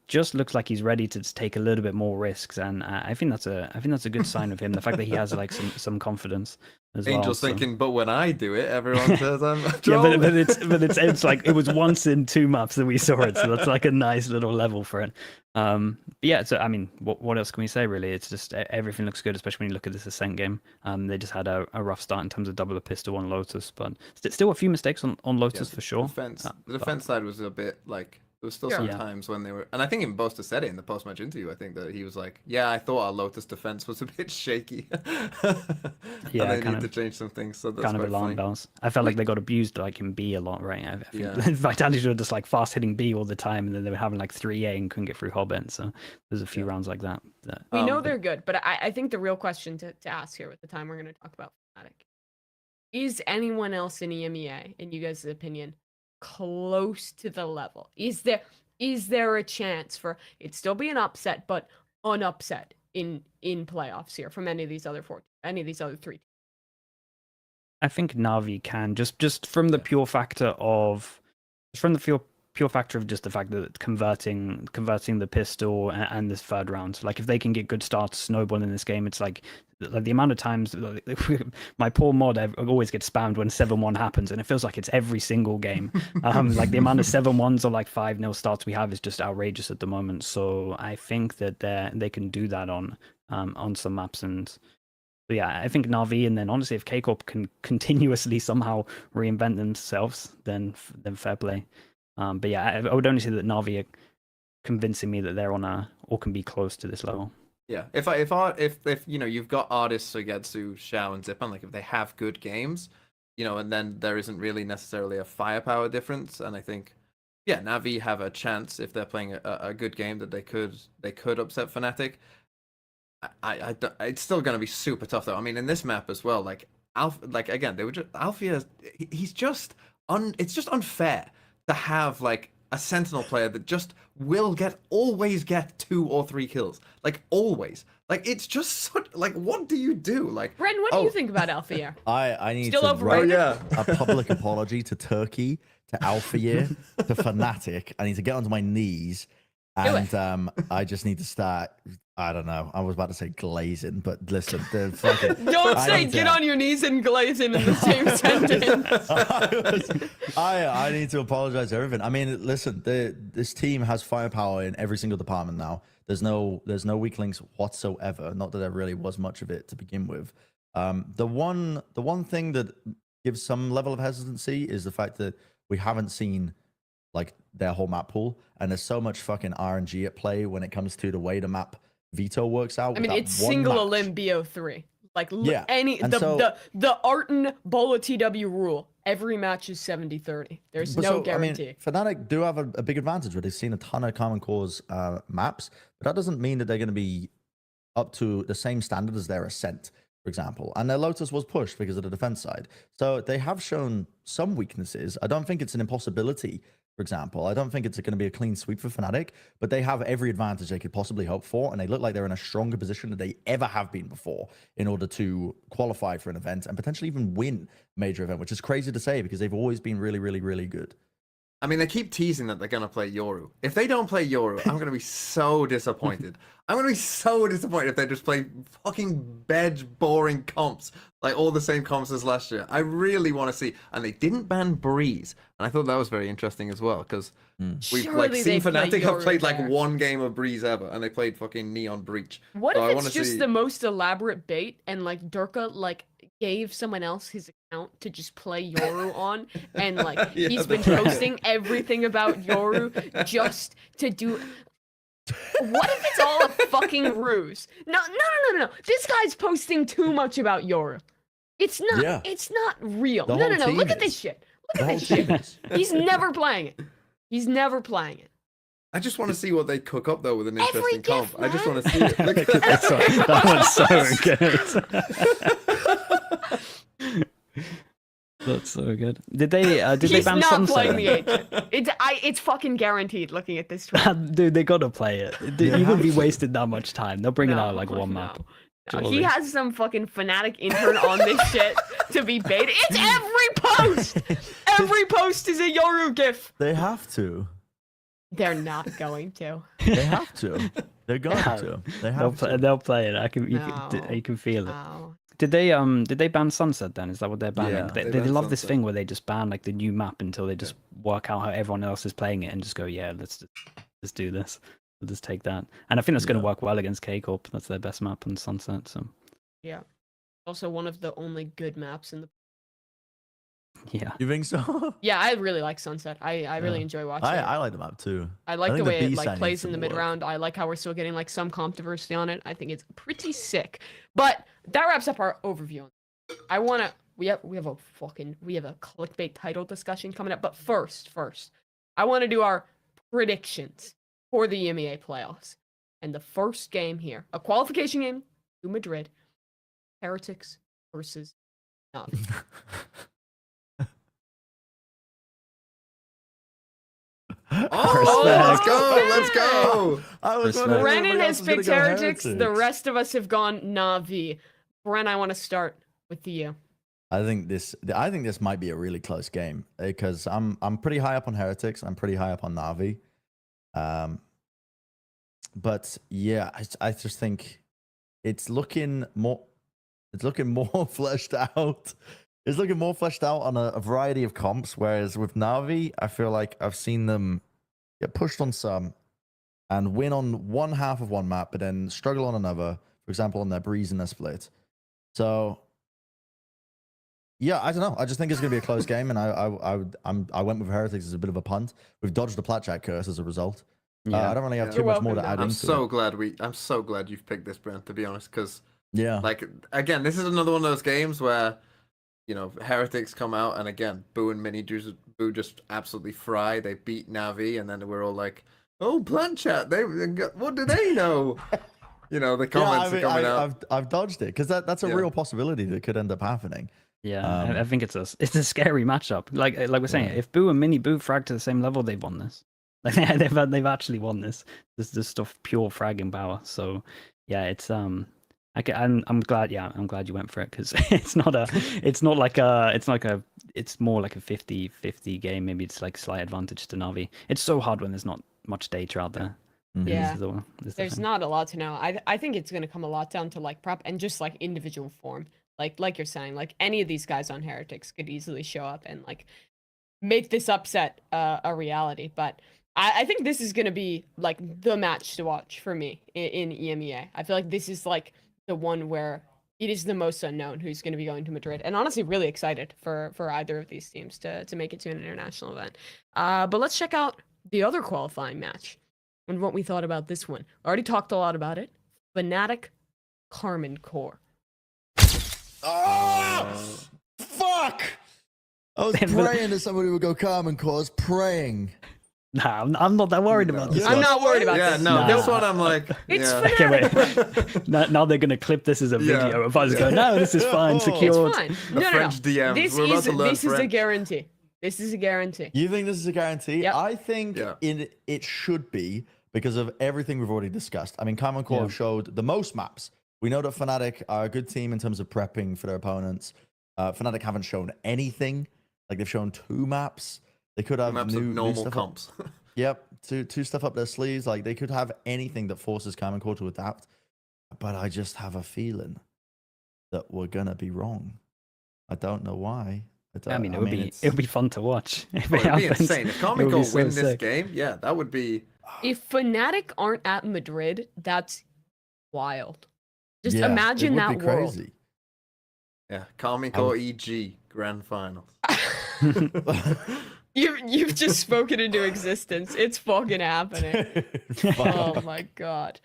just looks like he's ready to take a little bit more risks, and I think that's a good sign of him. The fact that he has like some confidence as Angel's well. thinking, but when I do it, everyone says I'm a Yeah, troll. but it's like it was once in 2 maps that we saw it, so that's like a nice little level for it. But yeah, so I mean, what else can we say really? It's just everything looks good, especially when you look at this Ascent game. They just had a rough start in terms of double a pistol on Lotus, but still a few mistakes on Lotus for sure. The defense side was a bit like there was still some times when they were, and I think even Boaster said it in the post-match interview. I think that he was like, "Yeah, I thought our Lotus defense was a bit shaky. Yeah, and they kind need of- to change some things." So that's Kind of quite alarm funny. bells. I felt like they got abused like in B a lot, right? I think Yeah. Vitality were just like fast hitting B all the time, and then they were having like 3A and couldn't get through Hobbit. So there's a few rounds like that. We know they're good, but I think the real question to ask here with the time we're going to talk about Fnatic is anyone else in EMEA, in you guys' opinion, close to the level? Is there a chance for it still be an upset, but an upset in playoffs here from any of these other 3? I think Navi can just from the pure factor of pure factor of just the fact that converting the pistol and this third round. Like if they can get good starts snowballing in this game, it's like the amount of times my poor mod always gets spammed when 7-1 happens, and it feels like it's every single game. Like the amount of 7-1s or like 5-0 starts we have is just outrageous at the moment. So I think that they can do that on some maps. And so yeah, I think Na'Vi, and then honestly if K-Corp can continuously somehow reinvent themselves, then fair play. But yeah, I would only say that Na'Vi are convincing me that they're on or can be close to this level. Yeah, if you know you've got artists, Sugetsu, Xiao, and Zipan, like if they have good games, you know, and then there isn't really necessarily a firepower difference, and I think, yeah, Na'Vi have a chance if they're playing a good game that they could upset Fnatic. It's still going to be super tough though. I mean, in this map as well, like again, they were just Alfia. He's just it's just unfair to have like a Sentinel player that just will always get 2 or 3 kills, like always. Like it's just such, like what do you do? Like Ren, what do you think about Alfia? I need Still to overrated? write a public apology to Turkey, to Alfia, to Fnatic. I need to get onto my knees, and I just need to start. I don't know. I was about to say glazing, but listen, the fucking. Don't say get on your knees and glazing in the same sentence. I need to apologize to everything. I mean, listen, this team has firepower in every single department now. There's no weak links whatsoever. Not that there really was much of it to begin with. The one thing that gives some level of hesitancy is the fact that we haven't seen like their whole map pool, and there's so much fucking RNG at play when it comes to the way the map veto works out. I mean, it's single elim BO3. Like yeah. The Arton Bola TW rule. Every match is 70-30. There's no guarantee. I mean, Fnatic do have a big advantage where they've seen a ton of Common Cause maps, but that doesn't mean that they're going to be up to the same standard as their Ascent, for example. And their Lotus was pushed because of the defense side. So they have shown some weaknesses. I don't think it's an impossibility. For example, I don't think it's going to be a clean sweep for Fnatic, but they have every advantage they could possibly hope for, and they look like they're in a stronger position than they ever have been before in order to qualify for an event and potentially even win a major event, which is crazy to say because they've always been really, really, really good. I mean, they keep teasing that they're going to play Yoru. If they don't play Yoru, I'm going to be so disappointed. I'm going to be so disappointed if they just play fucking bed boring comps, like all the same comps as last year. I really want to see. And they didn't ban Breeze. And I thought that was very interesting as well, because we've like seen Fnatic have played like one game of Breeze ever, and they played fucking Neon Breach. What so if it's just the most elaborate bait, and like Durka like gave someone else his account to just play Yoru on, and like he's been posting everything about Yoru just to do. What if it's all a fucking ruse? No. This guy's posting too much about Yoru. It's not. Yeah. It's not real. The No. whole Look team at this is. shit. The Look whole at this shit. team is. He's never playing it. He's never playing it. I just want to see what they cook up though with an Every interesting comp. gift, I just man. want to see it. Look at That one's so good. That's so good. Did they He's ban not Sunset? playing the agent. It's fucking guaranteed. Looking at this tweet. Dude, they gotta play it. You wouldn't be wasting that much time. They'll bring it out like one map. No, Surely. he has some fucking fanatic intern on this shit to be baited. It's every post. Every post is a Yoru gif. They have to. They're not going to. They have to. They're going to. They have to. They'll play it. You can feel it. Did they ban Sunset then? Is that what they're banning? Yeah, they they banned love this Sunset. thing where they just ban like the new map until they just work out how everyone else is playing it and just go, yeah, let's do this. We'll just take that. And I think that's going to work well against K-Corp. That's their best map on Sunset. So Yeah. Also one of the only good maps in the. yeah. You think so? Yeah, I really like Sunset. I really enjoy watching it. I like the map too. I like the think way it B like side plays needs in the to mid work. round. I like how we're still getting like some comp diversity on it. I think it's pretty sick. But that wraps up our overview. We have a clickbait title discussion coming up. But first, I want to do our predictions for the EMEA playoffs. And the first game here, a qualification game to Madrid, Heretics versus Navi. Oh, let's go! I was Respect. Brennan has gonna picked go Heretics. The Heretics. rest of us have gone Navi. Bren, I want to start with you. I think this might be a really close game because I'm pretty high up on Heretics. I'm pretty high up on Na'Vi. But yeah, I just think it's looking more fleshed out. It's looking more fleshed out on a variety of comps. Whereas with Na'Vi, I feel like I've seen them get pushed on some and win on one half of one map, but then struggle on another. For example, on their Breeze and their Split. So yeah, I don't know. I just think it's going to be a close game, and I went with Heretics as a bit of a punt. We've dodged the Platjack curse as a result. I don't really have too much more to add I'm into so it. glad I'm so glad you've picked this, Brent, to be honest, because like again, this is another one of those games where Heretics come out and again, Boo and Mini Boo just absolutely fry. They beat Navi, and then we're all like, "Oh, Plant Chat, what do they know?" The comments are coming out. I've dodged it because that's a real possibility that could end up happening. Yeah, I think it's a scary matchup. Like we're saying, if Boo and Mini Boo frag to the same level, they've won this. Like they've actually won this. This is stuff pure fragging power. So yeah, it's I'm glad. Yeah, I'm glad you went for it because it's more like a 50-50 game. Maybe it's like slight advantage to Na'Vi. It's so hard when there's not much data out there. Yeah, This is the there's thing. not a lot to know. I think it's going to come a lot down to like prep and just like individual form. Like you're saying, like any of these guys on Heretics could easily show up and like make this upset a reality. But I think this is going to be like the match to watch for me in EMEA. I feel like this is like the one where it is the most unknown who's going to be going to Madrid, and honestly really excited for either of these teams to make it to an international event. But let's check out the other qualifying match and what we thought about this one. Already talked a lot about it. Fnatic Carmen Core. Oh, fuck! I was praying that somebody would go Carmen Cause, praying. Nah, I'm not that worried about this. I'm not worried about Yeah, this. no, this one I'm like, It's yeah. Okay, wait. now they're gonna clip this as a video of us going, no, this is fine, secured. It's fine. The No. French DMs. This We're about to learn is a French. guarantee. This is a guarantee. You think this is a guarantee? Yep. I think it should be because of everything we've already discussed. I mean, Carmen Core have showed the most maps. We know that Fnatic are a good team in terms of prepping for their opponents. Fnatic haven't shown anything. Like they've shown 2 maps. They could have Maps new, of new normal stuff comps. Yep, two stuff up their sleeves. Like they could have anything that forces Carmen Core to adapt. But I just have a feeling that we're gonna be wrong. I don't know why. I mean, it would be fun to watch. If Oh, it it'd be happens. insane. If Carmen It would Core be so win this sick. game, yeah, that would be. If Fnatic aren't at Madrid, that's wild. Just Yeah, imagine it would that be world. crazy. Yeah, Carmen Core EG Grand Finals. You've just spoken into existence. It's fucking happening. Oh my god.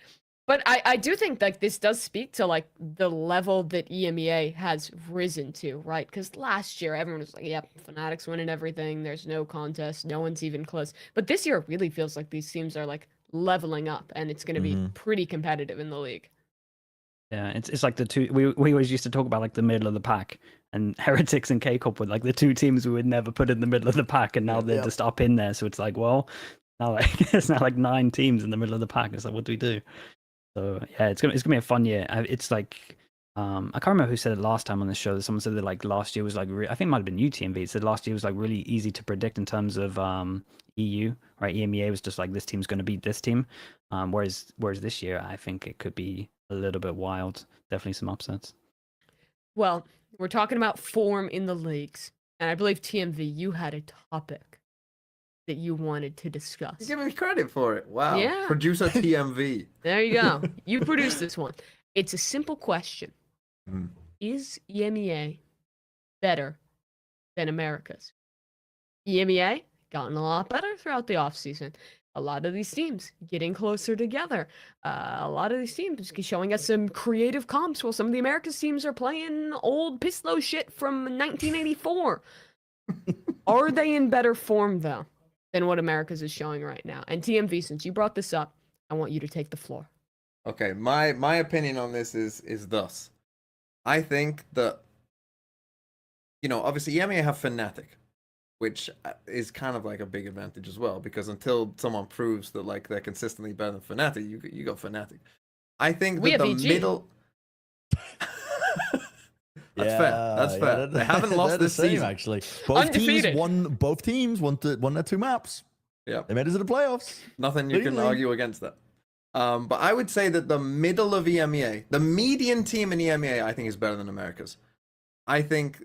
But I do think like this does speak to like the level that EMEA has risen to, right? Because last year everyone was like, yep, Fnatic's winning everything. There's no contest. No one's even close. But this year it really feels like these teams are like leveling up and it's going to be pretty competitive in the league. Yeah, it's like the two we always used to talk about like the middle of the pack, and Heretics and K-Cup were like the 2 teams we would never put in the middle of the pack, and now they're just up in there. So it's like, well, now like it's now like 9 teams in the middle of the pack. It's like, what do we do? So yeah, it's gonna be a fun year. It's like I can't remember who said it last time on the show. Someone said that like last year was like I think it might have been UTMV. It said last year was like really easy to predict in terms of EU, right? EMEA was just like this team's going to beat this team, whereas this year I think it could be a little bit wild. Definitely some upsets. Well, we're talking about form in the leagues, and I believe TMV, you had a topic that you wanted to discuss. You give me credit for it. Wow. Yeah. Producer TMV. There you go. You produced this one. It's a simple question. Mm. Is EMEA better than America's? EMEA gotten a lot better throughout the offseason. A lot of these teams getting closer together. A lot of these teams showing us some creative comps while some of the Americas teams are playing old Pislow shit from 1984. Are they in better form, though, than what Americas is showing right now? And TMV, since you brought this up, I want you to take the floor. Okay, my opinion on this is thus. I think that, obviously EMEA have Fnatic, which is kind of like a big advantage as well, because until someone proves that like they're consistently better than Fnatic, you go Fnatic. I think We that have the EG. middle That's fair. That's fair. They haven't lost this season. Actually, both teams won their 2 maps. Yeah, they made it to the playoffs. Nothing you can argue against that. But I would say that the middle of EMEA, the median team in EMEA, I think is better than America's. I think,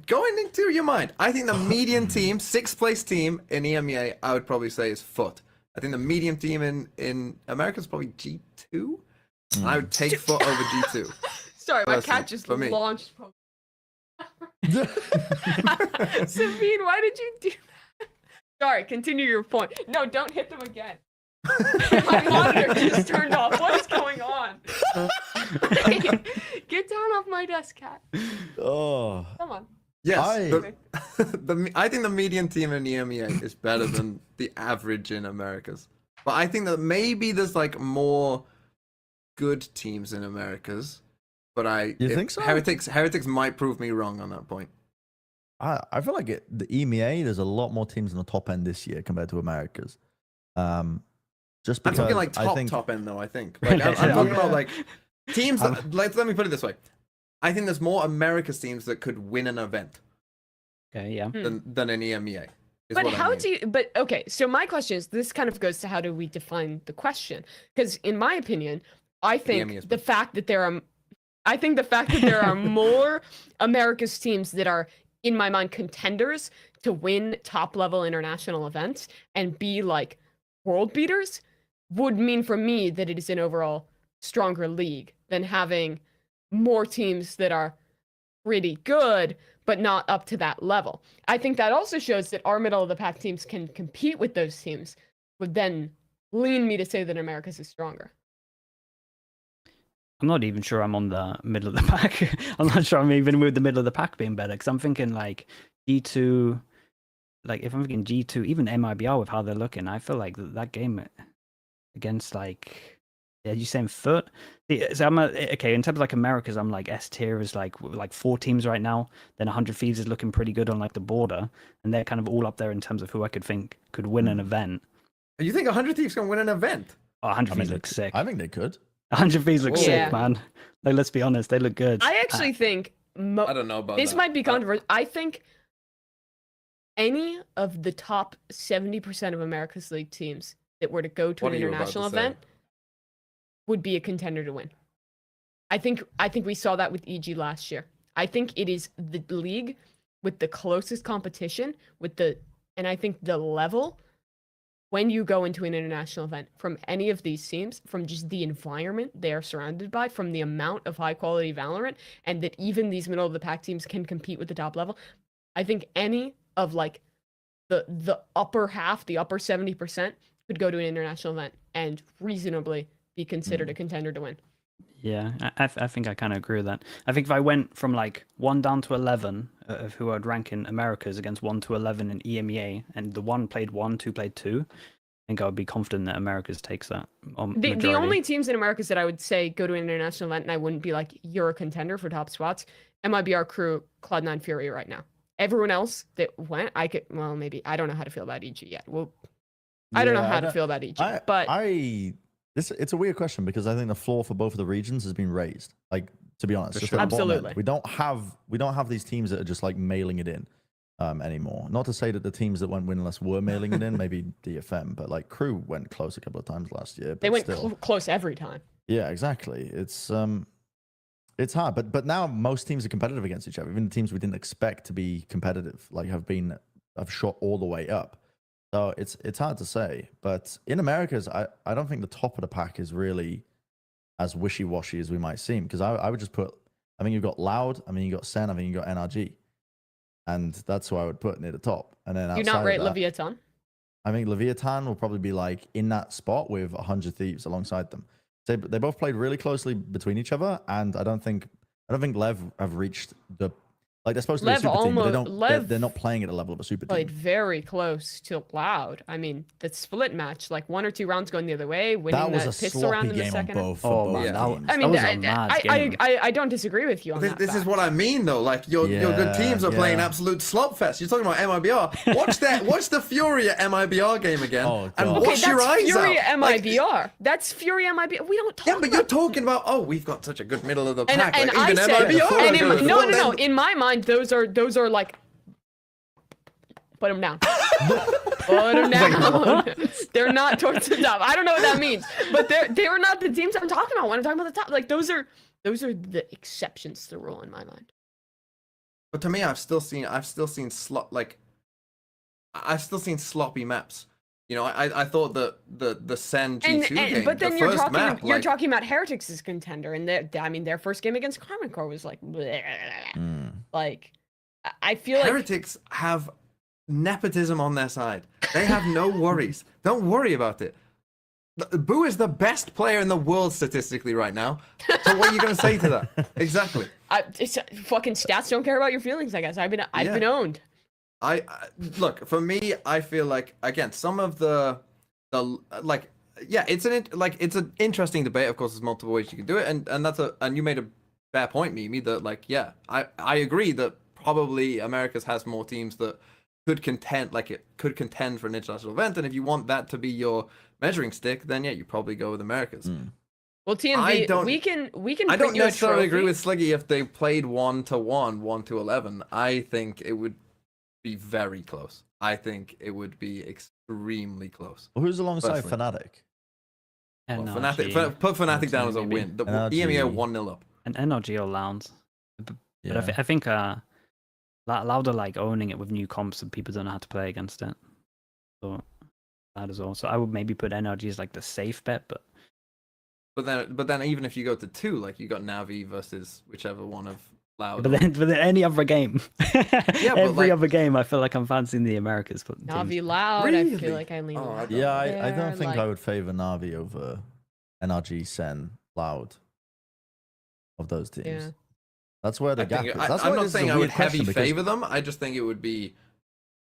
going into your mind, I think the median team, 6th place team in EMEA, I would probably say is Foot. I think the medium team in America is probably G2. And I would take Foot over G2. Sorry, my personally, cat just for me. launched. Sabine, why did you do that? Sorry, continue your point. No, don't hit them again. My monitor just turned off. What is going on? Get down off my desk, cat. Oh. Come on. Yes, I think the median team in EMEA is better than the average in Americas. But I think that maybe there's like more good teams in Americas. But You think so? Heretics might prove me wrong on that point. I feel like the EMEA, there's a lot more teams in the top end this year compared to Americas. Just because I'm talking like top end though. I think like, I'm talking about like teams. Let me put it this way. I think there's more America's teams that could win an event. Okay, yeah. Than in EMEA. But how do you? But okay, so my question is, this kind of goes to how do we define the question? Because in my opinion, I think the fact that there are more America's teams that are, in my mind, contenders to win top level international events and be like world beaters would mean for me that it is an overall stronger league than having more teams that are pretty good but not up to that level. I think that also shows that our middle of the pack teams can compete with those teams, would then lean me to say that America's is stronger. I'm not even sure I'm on the middle of the pack. I'm not sure I'm even with the middle of the pack being better, because I'm thinking like G2, like if I'm thinking G2, even MIBR with how they're looking, I feel like that game against like, yeah, you saying Foot? So I'm okay in terms of like Americas. I'm like S tier is like 4 teams right now. Then 100 Thieves is looking pretty good on like the border, and they're kind of all up there in terms of who I could think could win an event. You think 100 Thieves can win an event? Oh, 100 Thieves look sick. I think they could. 100 Thieves look sick, man. Like, let's be honest, they look good. I actually think I don't know about this that. might be controversial. I think any of the top 70% of America's League teams that were to go to What an are you about international to say? event would be a contender to win. I think we saw that with EG last year. I think it is the league with the closest competition and I think the level when you go into an international event from any of these teams, from just the environment they are surrounded by, from the amount of high quality Valorant, and that even these middle of the pack teams can compete with the top level. I think any of like the upper half, the upper 70% could go to an international event and reasonably be considered a contender to win. Yeah, I think I kind of agree with that. I think if I went from like 1 down to 11 of who I'd rank in Americas against 1 to 11 in EMEA, and the 1 played 1, 2 played 2, I think I would be confident that Americas takes that. The only teams in Americas that I would say go to an international event and I wouldn't be like, you're a contender for top spots, MIBR Crew, Cloud9 Fury right now. Everyone else that went, maybe, I don't know how to feel about EG yet. I don't know how to feel about EG, but it's a weird question because I think the floor for both of the regions has been raised. Like, to be honest, just at the bottom end. We don't have these teams that are just like mailing it in anymore. Not to say that the teams that went winless were mailing it in, maybe DFM, but like Crew went close a couple of times last year. But they went still. Close every time. Yeah, exactly. It's hard, but now most teams are competitive against each other. Even the teams we didn't expect to be competitive, like have shot all the way up. So it's hard to say, but in Americas, I don't think the top of the pack is really as wishy-washy as we might seem, because I would just put, I think you've got Loud, I mean you got Sen, I think you got NRG, and that's who I would put near the top. And then you're not rate that, Leviathan? I think Leviathan will probably be like in that spot with 100 Thieves alongside them. They both played really closely between each other, and I don't think Lev have reached the Like they're supposed to be a Lev super team, but almost- they're not playing at a level of a super Played team. very close to Loud. I mean, the split match, like 1 or 2 rounds going the other way, winning That was the a pistol sloppy round in the game on second. both. Oh, For both man, that- teams. I mean, was a mad game. I don't disagree with you on that. This is fact. what I mean, though. Like your good teams are playing absolute slop fest. You're talking about MIBR. Watch the Fury at MIBR game again, and Okay, wash your that's eyes Fury out. MIBR. That's Fury MIBR. We don't talk. Yeah, but you're talking about we've got such a good middle of the And, pack. and like, I even said, MIBR. and are good. no. In my mind, those are like, put them down. Put them down. They're not towards the top. I don't know what that means, but they're not the teams I'm talking about when I'm talking about the top. Like those are the exceptions to the rule in my mind. But to me, I've still seen sloppy maps. You know, I thought that the Sen G2 game, But then the you're first talking map, you're like, talking about Heretics as contender, and their first game against Carmen Core was like, bleh. Like I feel like Heretics have nepotism on their side. They have no worries. Don't worry about it. Boo is the best player in the world statistically right now. So what are you going to say to that? Exactly. It's fucking stats don't care about your feelings. I guess I've been owned. I look, for me, I feel like again some of the like it's an interesting debate. Of course, there's multiple ways you can do it, and you made a fair point, Mimi, that like I agree that probably Americas has more teams that could contend for an international event, and if you want that to be your measuring stick, then you probably go with Americas. Well, TMV, we can. I don't print you a necessarily agree trophy. with Sliggy if they played 1-1, 1-11. I think it would be very close. I think it would be extremely close. Who's alongside personally. Fnatic? Well, NRG. put Fnatic down as a maybe. win. The NRG. EMEA 1-0 up. And NRG or Lounds. But Yeah. I think Loud are like owning it with new comps and people don't know how to play against it. So that is also. I would maybe put NRG as like the safe bet, but But then even if you go to 2, like you got Navi versus whichever one of Loud. but then any other game, but every like- other game, I feel like I'm fancying the Americas. But Navi Loud. I Really? feel like I lean. Oh, Loud Yeah, I there, don't think I like- would favor Navi over NRG, Sen, Loud of those teams. Yeah. That's where the I gap think, is. That's I'm why not this is a saying I weird would heavy question, because- favor them. I just think it would be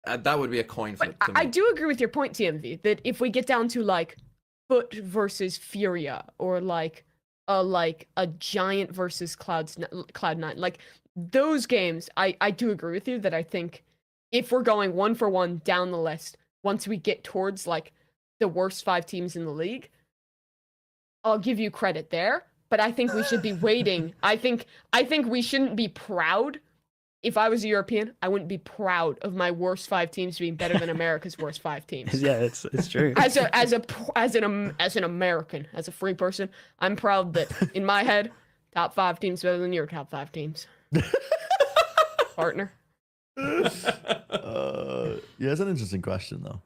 that would be a coin flip to me. I do agree with your point, TMV, that if we get down to like Foot versus Furia, or like a Giant versus Cloud9, like those games, I do agree with you that I think if we're going 1 for 1 down the list, once we get towards like the worst 5 teams in the league, I'll give you credit there. But I think we should be waiting. I think we shouldn't be proud. If I was a European, I wouldn't be proud of my worst 5 teams being better than America's worst 5 teams. yeah, it's true. As an American, as a free person, I'm proud that in my head, top 5 teams better than your top 5 teams. Partner. Yeah, it's an interesting question though.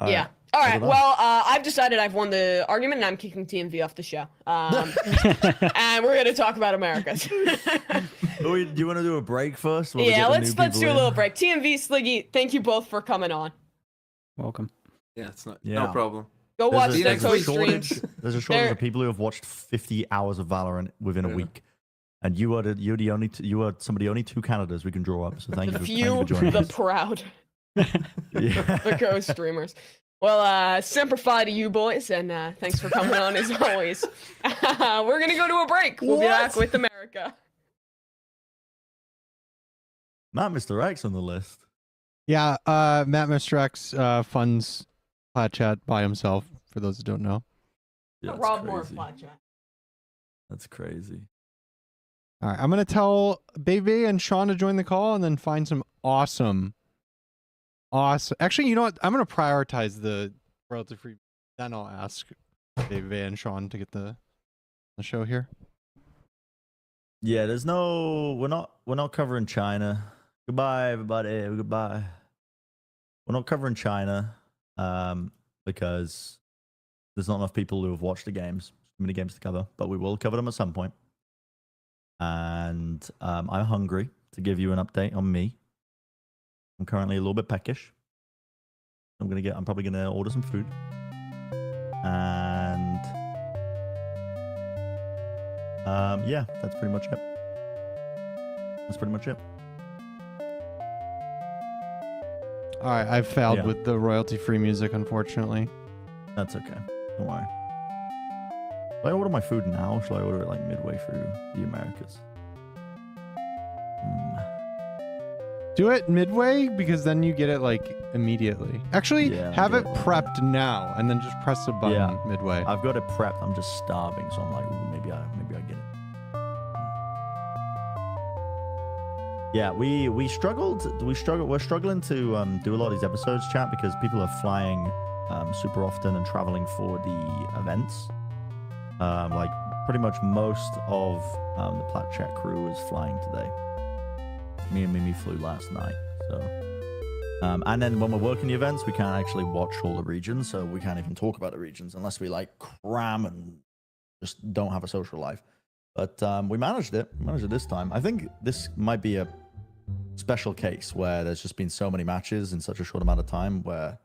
Yeah. All right. Well, I've decided I've won the argument, and I'm kicking TMV off the show. And we're gonna talk about Americas. Do you want to do a break first? while we Yeah, get the let's new do people a in? little break. TMV, Sliggy, thank you both for coming on. Welcome. Yeah, it's no Yeah. problem. Go watch their there's a code shortage. streams. There's a shortage They're- of people who have watched 50 hours of Valorant within a week, and you are somebody only 2 candidates we can draw up. So thank you for joining The us. proud. Yeah. The ghost streamers. Well, Semper Fi to you boys, and thanks for coming on as always. We're gonna go to a break. We'll be back with America. Not Mr. X on the list. Yeah, Matt Mr. X funds Plat Chat by himself, for those that don't know. Yeah, that's Rob Moore crazy. Flat Chat. That's crazy. All right, I'm going to tell Bgmi and Sean to join the call and then find some awesome. Actually, you know what? I'm going to prioritize the royalty free. Then I'll ask Bgmi and Sean to get the show here. Yeah, we're not covering China. Goodbye, everybody. Goodbye. We're not covering China because there's not enough people who have watched the games. Too many games to cover, but we will cover them at some point. And I'm hungry to give you an update on me. I'm currently a little bit peckish. I'm probably gonna order some food. And yeah, that's pretty much it. All right, I've failed Yeah. with the royalty-free music, unfortunately. That's okay. Don't worry. Should I order my food now? Or should I order it like midway through the Americas? Do it midway because then you get it like immediately. Actually, Yeah, have yeah. it prepped now and then just press the button Yeah. midway. I've got it prepped. I'm just starving, so I'm like, ooh, maybe I get it. Yeah, we're struggling to do a lot of these episodes, chat, because people are flying super often and traveling for the events. Like pretty much most of the Plat Chat crew is flying today. Me and Mimi flew last night, so. And then when we're working the events, we can't actually watch all the regions, so we can't even talk about the regions unless we like cram and just don't have a social life. But we managed it. We managed it this time. I think this might be a special case where there's just been so many matches in such a short amount of time where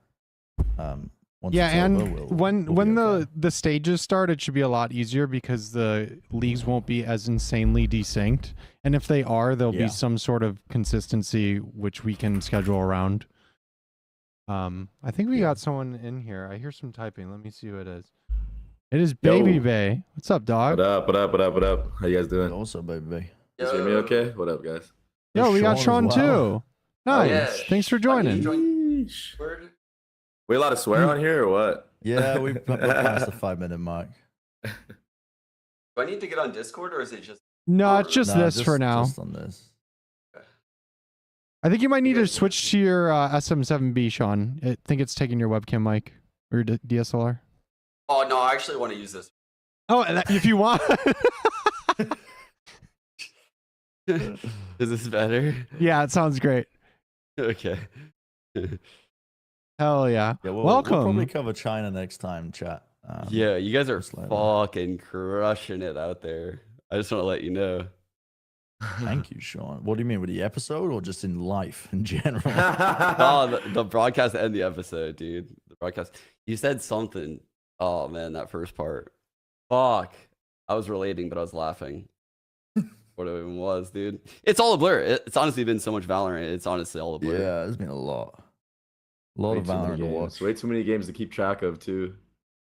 once Yeah, it's and over, when the stages start, it should be a lot easier because the leagues won't be as insanely desynced. And if they are, there'll Yeah. be some sort of consistency which we can schedule around. I think we got someone in here. I hear some typing. Let me see who it is. It is Baby Yo. Bay. What's up, dog? What up? What up? What up? What up? How you guys doing? Also, Baby Bay. You hear me okay? What up, guys? Yo, we got Sean Sean as well. too. Nice. yeah. Thanks for joining. We allowed to swear on here or what? Yeah, we're past the 5-minute mark. Do I need to get on Discord or is it just? No, it's just Nah, this for now. Just on this. I think you might need to switch to your SM7B, Sean. I think it's taking your webcam mic or your DSLR. Oh no, I actually want to use this. Oh, if you want. Is this better? Yeah, it sounds great. Okay. Hell yeah. We'll Welcome. probably cover China next time, chat. Yeah, you guys are just like- fucking crushing it out there. I just want to let you know. Thank you, Sean. What do you mean, with the episode or just in life in general? Oh, the broadcast and the episode, dude. The broadcast. You said something. Oh man, that first part. Fuck. I was relating, but I was laughing. What it even was, dude. It's all a blur. It's honestly been so much Valorant. It's honestly all a blur. Yeah, there's been a lot. A lot of Valorant to watch. Way too many games to keep track of, too.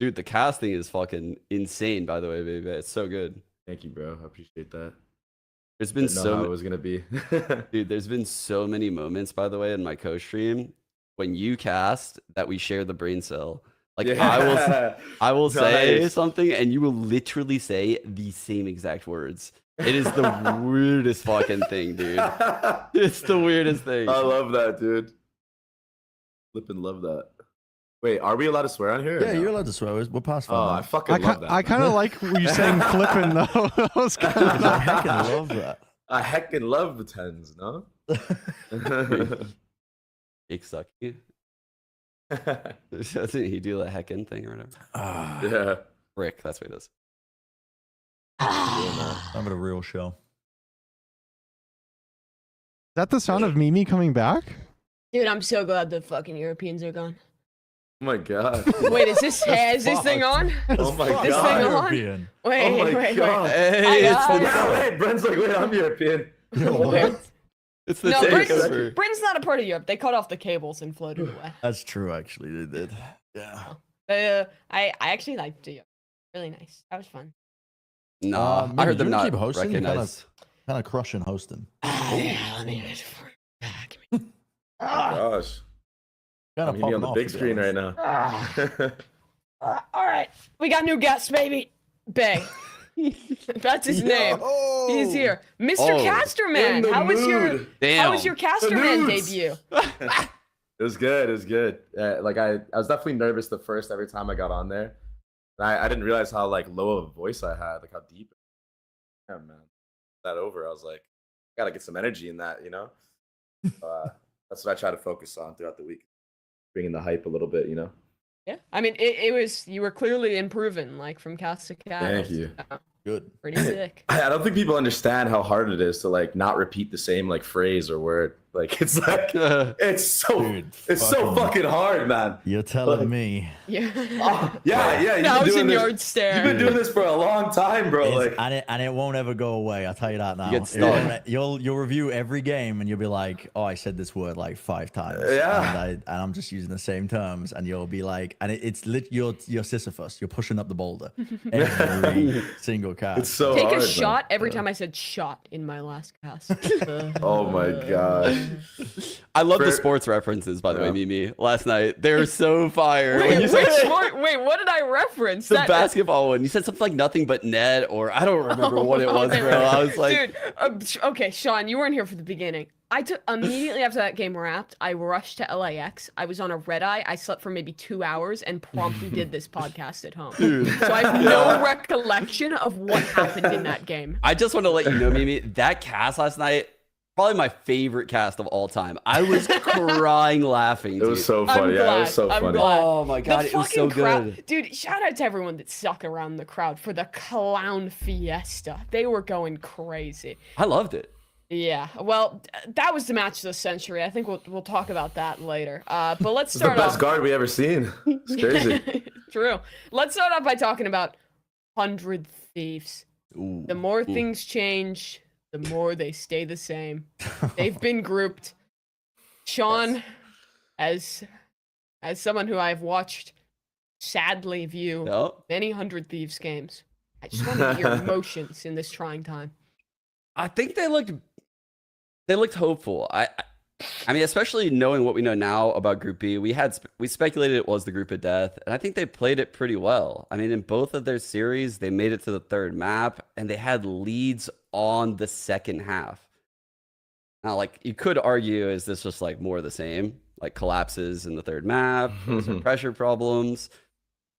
Dude, the casting is fucking insane, by the way, baby. It's so good. Thank you, bro. I appreciate that. There's been Didn't know so how it was gonna be. Dude, there's been so many moments, by the way, in my co-stream when you cast that we share the brain cell. Like Yeah. I will say Nice. something and you will literally say the same exact words. It is the weirdest fucking thing, dude. It's the weirdest thing. I love that, dude. Flippin' love that. Wait, are we allowed to swear on here? or Yeah, no? you're allowed to swear. We're past Oh, I fucking love that. I kind of like you saying flipping though. That was kind of I heckin' love that. I heckin' love the tens, no? Big suck you. Doesn't he do the heckin' thing or whatever? Yeah. Rick, that's what he does. I'm at a real show. Is that the sound of Mimi coming back? Dude, I'm so glad the fucking Europeans are gone. Oh my god. Wait, is this thing on? Oh my Is this god. thing on? European. Wait, Oh my wait, god. wait. Hey, it's Hi, the guys. Wait, Brent's like, wait, I'm European. Wait. It's the No, takeover. Britain's not a part of Europe. They cut off the cables and floated away. That's true, actually. They did. Yeah. I actually liked Europe. Really nice. That was fun. Nah, Maybe I heard them you not keep hosting. recognize. Kind of crushing hosting. Yeah, let me Oh gosh. Kinda I'm hitting on the popping big off, to be screen right honest. now. All right, we got new guests, baby. Bay. That's his name. He's here, Mr. Oh, Casterman. in the How was your mood. How was your The Casterman nudes. debut? It was good. It was good. Like I was definitely nervous every time I got on there. And I didn't realize how like low of a voice I had, like how deep. Yeah, man. That over, I was like, I gotta get some energy in that, you know. That's what I try to focus on throughout the week, bringing the hype a little bit, you know. Yeah, I mean, it was you were clearly improving, like from cast to cast. Thank you. Good. Pretty sick. I don't think people understand how hard it is to like not repeat the same like phrase or word. Like it's like it's so fucking hard, man. You're telling me. Yeah. Yeah. You've been doing Thousand-yard this. stare. You've been doing this for a long time, bro. It's- Like, and it won't ever go away. I'll tell you that now. get stuck. You'll review every game and you'll be like, oh, I said this word like 5 times. Yeah. And I'm just using the same terms, and you'll be like, and you're Sisyphus. You're pushing up the boulder every single cast. It's so Take hard, a man. shot every time I said shot in my last cast. Oh my gosh. I love the For- sports references, by the way, Mimi. Last night they were so fire. Wait, When you said wait, what did I reference? the basketball one, you said something like nothing but net, or I don't remember what it was, bro. I was like, dude, okay, Sean, you weren't here for the beginning. I took immediately after that game wrapped, I rushed to LAX. I was on a red eye. I slept for maybe 2 hours and promptly did this podcast at home. Dude. So I have no recollection of what happened in that game. I just want to let you know, Mimi, that cast last night, probably my favorite cast of all time. I was crying laughing. It was so funny. Yeah, it was so funny. Oh my god, The it was so fucking crowd- good. Dude, shout out to everyone that stuck around the crowd for the clown fiesta. They were going crazy. I loved it. Yeah, well, that was the match of the century. I think we'll talk about that later. But let's It's the start best off. guard we ever seen. It's crazy. True. Let's start off by talking about 100 Thieves. Ooh. The more things change, the more they stay the same. They've been grouped. Sean, as someone who I've watched sadly view many 100 Thieves games, I just want to get your emotions in this trying time. I think they looked hopeful. I mean, especially knowing what we know now about Group B, we speculated it was the group of death, and I think they played it pretty well. I mean, in both of their series, they made it to the third map, and they had leads on the second half. Now, like, you could argue, is this just like more of the same? Like collapses in the third map, some pressure problems.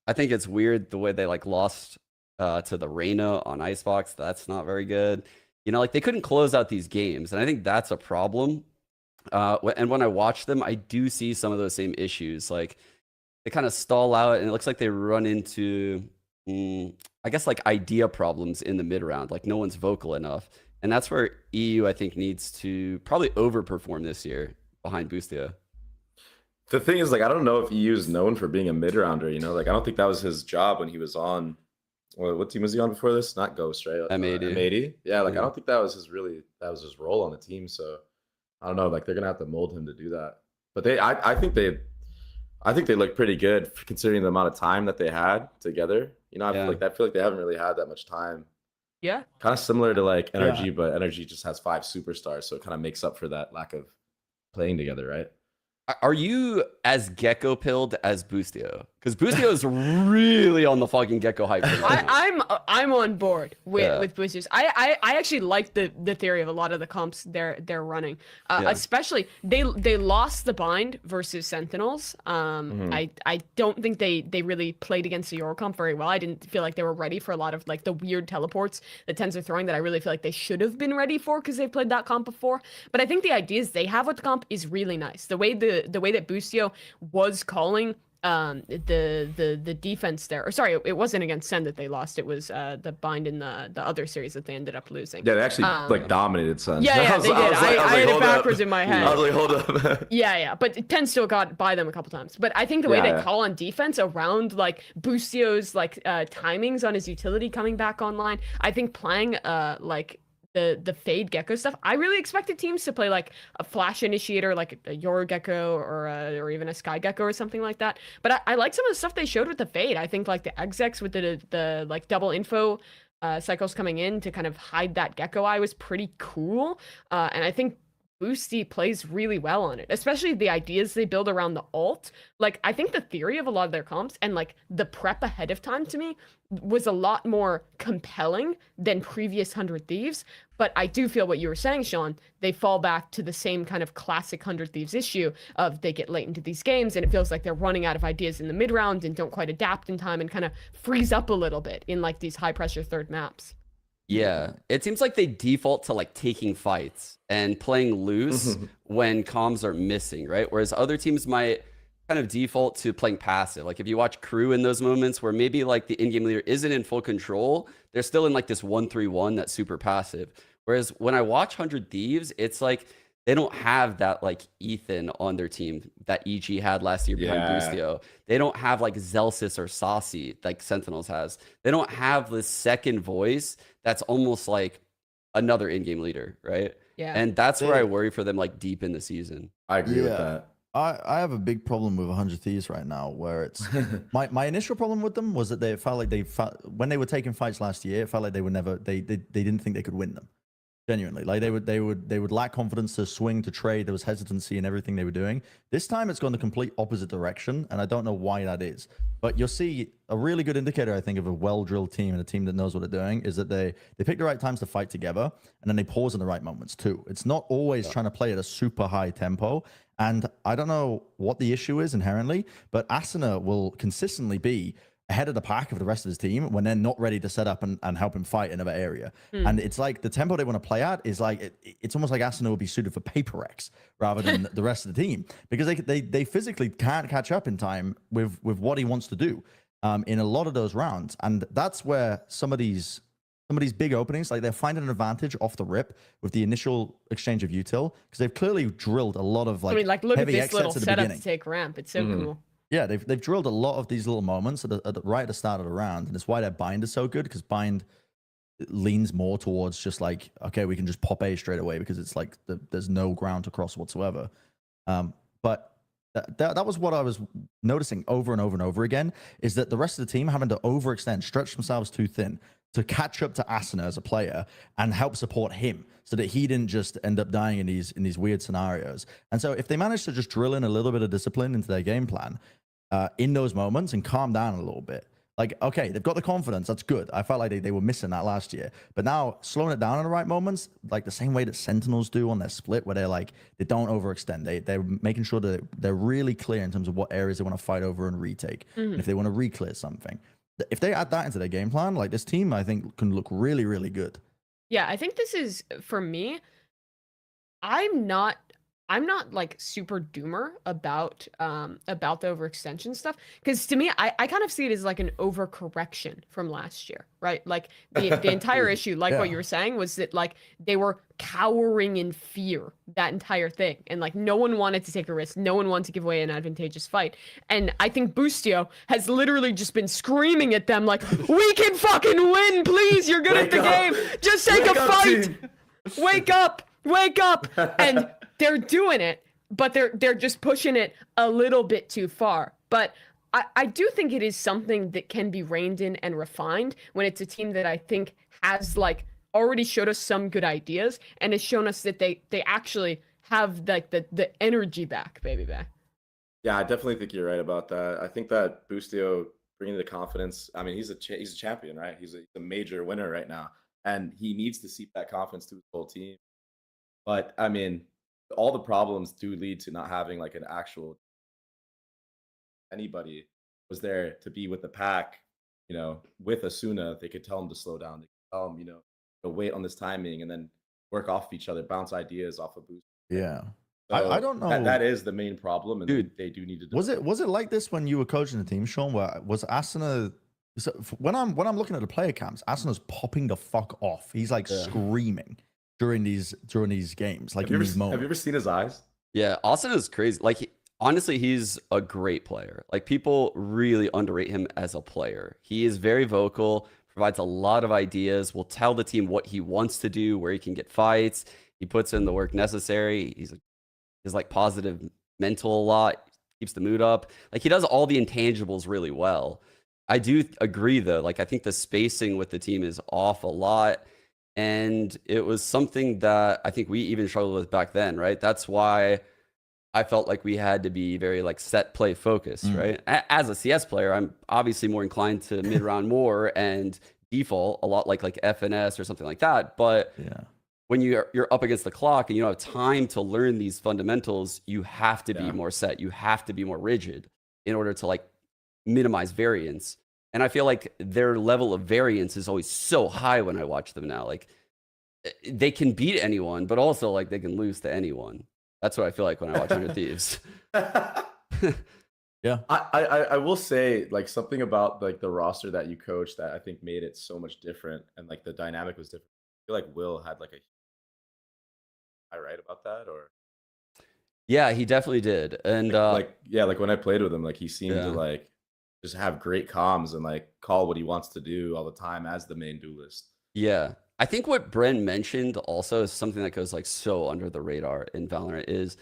I think it's weird the way they like lost to the Reyna on Icebox. That's not very good. You know, like they couldn't close out these games, and I think that's a problem. And when I watch them, I do see some of those same issues. Like they kind of stall out, and it looks like they run into, I guess, like idea problems in the mid round. Like no one's vocal enough, and that's where EU I think needs to probably overperform this year behind Boostio. The thing is, like, I don't know if EU is known for being a mid rounder. You know, like I don't think that was his job when he was on. Well, what team was he on before this? Not Ghost, right? MAD. MAD. Yeah, like I don't think that was his role on the team. So I don't know. Like they're gonna have to mold him to do that. But I think they look pretty good considering the amount of time that they had together. You know, I feel like they haven't really had that much time. Yeah. Kind of similar to like NRG, but NRG just has 5 superstars, so it kind of makes up for that lack of playing together, right? Are you as gecko pilled as Boostio? Because Boostio is really on the fucking gecko hype. I'm on board with Yeah. boosters. I actually like the theory of a lot of the comps they're running. Especially they lost the bind versus Sentinels. I don't think they really played against the Euro comp very well. I didn't feel like they were ready for a lot of like the weird teleports that Tens are throwing that I really feel like they should have been ready for because they've played that comp before. But I think the ideas they have with the comp is really nice. The way that Boostio was calling the defense there, or sorry, it wasn't against Sen that they lost. It was the bind in the other series that they ended up losing. Yeah, they actually like dominated Sun. Yeah, they did. I had it backwards in my head. I was like, hold up. Yeah, but 10 still got by them a couple times. But I think the way they call on defense around like Boostio's like timings on his utility coming back online, I think playing like the fade gecko stuff, I really expected teams to play like a flash initiator, like a Yor gecko or even a sky gecko or something like that. But I like some of the stuff they showed with the fade. I think like the execs with the like double info cycles coming in to kind of hide that gecko eye was pretty cool. And I think Boosty plays really well on it, especially the ideas they build around the ult. Like, I think the theory of a lot of their comps and like the prep ahead of time to me was a lot more compelling than previous 100 Thieves. But I do feel what you were saying, Sean, they fall back to the same kind of classic 100 Thieves issue of they get late into these games and it feels like they're running out of ideas in the mid round and don't quite adapt in time and kind of freeze up a little bit in like these high pressure third maps. Yeah, it seems like they default to like taking fights and playing loose when comms are missing, right? Whereas other teams might kind of default to playing passive. Like if you watch Crew in those moments where maybe like the in-game leader isn't in full control, they're still in like this 1-3-1 that's super passive. Whereas when I watch 100 Thieves, it's like They don't have that like Ethan on their team that EG had last year behind Yeah. Boostio. They don't have like Zelsis or Saucy like Sentinels has. They don't have this second voice that's almost like another in-game leader, right? Yeah. And that's where I They- worry for them like deep in the season. I agree with Yeah. that. I have a big problem with 100 Thieves right now, where it's my initial problem with them was that they felt like when they were taking fights last year, it felt like they were never they didn't think they could win them. Genuinely, like they would lack confidence to swing, to trade. There was hesitancy in everything they were doing. This time, it's gone the complete opposite direction, and I don't know why that is. But you'll see a really good indicator, I think, of a well-drilled team and a team that knows what they're doing is that they pick the right times to fight together, and then they pause in the right moments too. It's not always trying to play at a super high tempo. And I don't know what the issue is inherently, but Asuna will consistently be ahead of the pack of the rest of his team when they're not ready to set up and help him fight another area. And it's like the tempo they want to play at is like it's almost like Asuna will be suited for Paper X rather than the rest of the team, because they physically can't catch up in time with what he wants to do in a lot of those rounds. And that's where some of these big openings, like they're finding an advantage off the rip with the initial exchange of util, because they've clearly drilled a lot of like, I mean, like look at heavy this X little sets at the setup beginning. to take ramp. It's so cool. Yeah, they've drilled a lot of these little moments right at the start of the round, and it's why their bind is so good, because bind leans more towards just like, okay, we can just pop A straight away because it's like there's no ground to cross whatsoever. But that was what I was noticing over and over and over again, is that the rest of the team having to overextend, stretch themselves too thin to catch up to Asuna as a player and help support him, so that he didn't just end up dying in these weird scenarios. And so if they manage to just drill in a little bit of discipline into their game plan in those moments and calm down a little bit, like, okay, they've got the confidence, that's good. I felt like they were missing that last year. But now slowing it down in the right moments, like the same way that Sentinels do on their split, where they don't overextend. They're making sure that they're really clear in terms of what areas they want to fight over and retake. And if they want to re-clear something. If they add that into their game plan, like this team, I think can look really, really good. Yeah, I think this is, for me, I'm not like super doomer about the overextension stuff, because to me I kind of see it as like an overcorrection from last year, right? Like the entire issue, like what you were saying, was that like they were cowering in fear that entire thing, and like no one wanted to take a risk, no one wanted to give away an advantageous fight. And I think Boostio has literally just been screaming at them like, we can fucking win, please, you're good at the game, just take a fight, wake up. And they're doing it, but they're just pushing it a little bit too far. But I do think it is something that can be reined in and refined when it's a team that I think has like already showed us some good ideas and has shown us that they actually have like the energy back, baby back. Yeah, I definitely think you're right about that. I think that Boostio bringing the confidence. I mean, he's a champion, right? He's a major winner right now, and he needs to seep that confidence to his whole team. But I mean, all the problems do lead to not having like an actual anybody was there to be with the pack, with Asuna. They could tell him to slow down. They could tell him, to wait on this timing and then work off each other, bounce ideas off of Boost. Yeah. So I don't know. That is the main problem, and Dude, they do need to. Was it like this when you were coaching the team, Sean? Where was Asuna? So when I'm looking at the player cams, Asuna's popping the fuck off. He's like screaming during these games, like in these moments. Have you ever seen his eyes? Yeah, Austin is crazy. Like, honestly, he's a great player. Like, people really underrate him as a player. He is very vocal, provides a lot of ideas, will tell the team what he wants to do, where he can get fights. He puts in the work necessary. He's like positive mental a lot, keeps the mood up. Like, he does all the intangibles really well. I do agree, though. Like, I think the spacing with the team is off a lot. And it was something that I think we even struggled with back then, right? That's why I felt like we had to be very like set play focused, right? As a CS player, I'm obviously more inclined to mid round more and default a lot like FNS or something like that. But when you're up against the clock and you don't have time to learn these fundamentals, you have to be more set. You have to be more rigid in order to like minimize variance. And I feel like their level of variance is always so high when I watch them now. Like, they can beat anyone, but also like they can lose to anyone. That's what I feel like when I watch 100 Thieves. Yeah. I will say like something about like the roster that you coached that I think made it so much different, and like the dynamic was different. I feel like Will had like I right about that, or? Yeah, he definitely did. And like when I played with him, like he seemed to Yeah. like just have great comms and like call what he wants to do all the time as the main duelist. Yeah. I think what Bren mentioned also is something that goes like so under the radar in Valorant is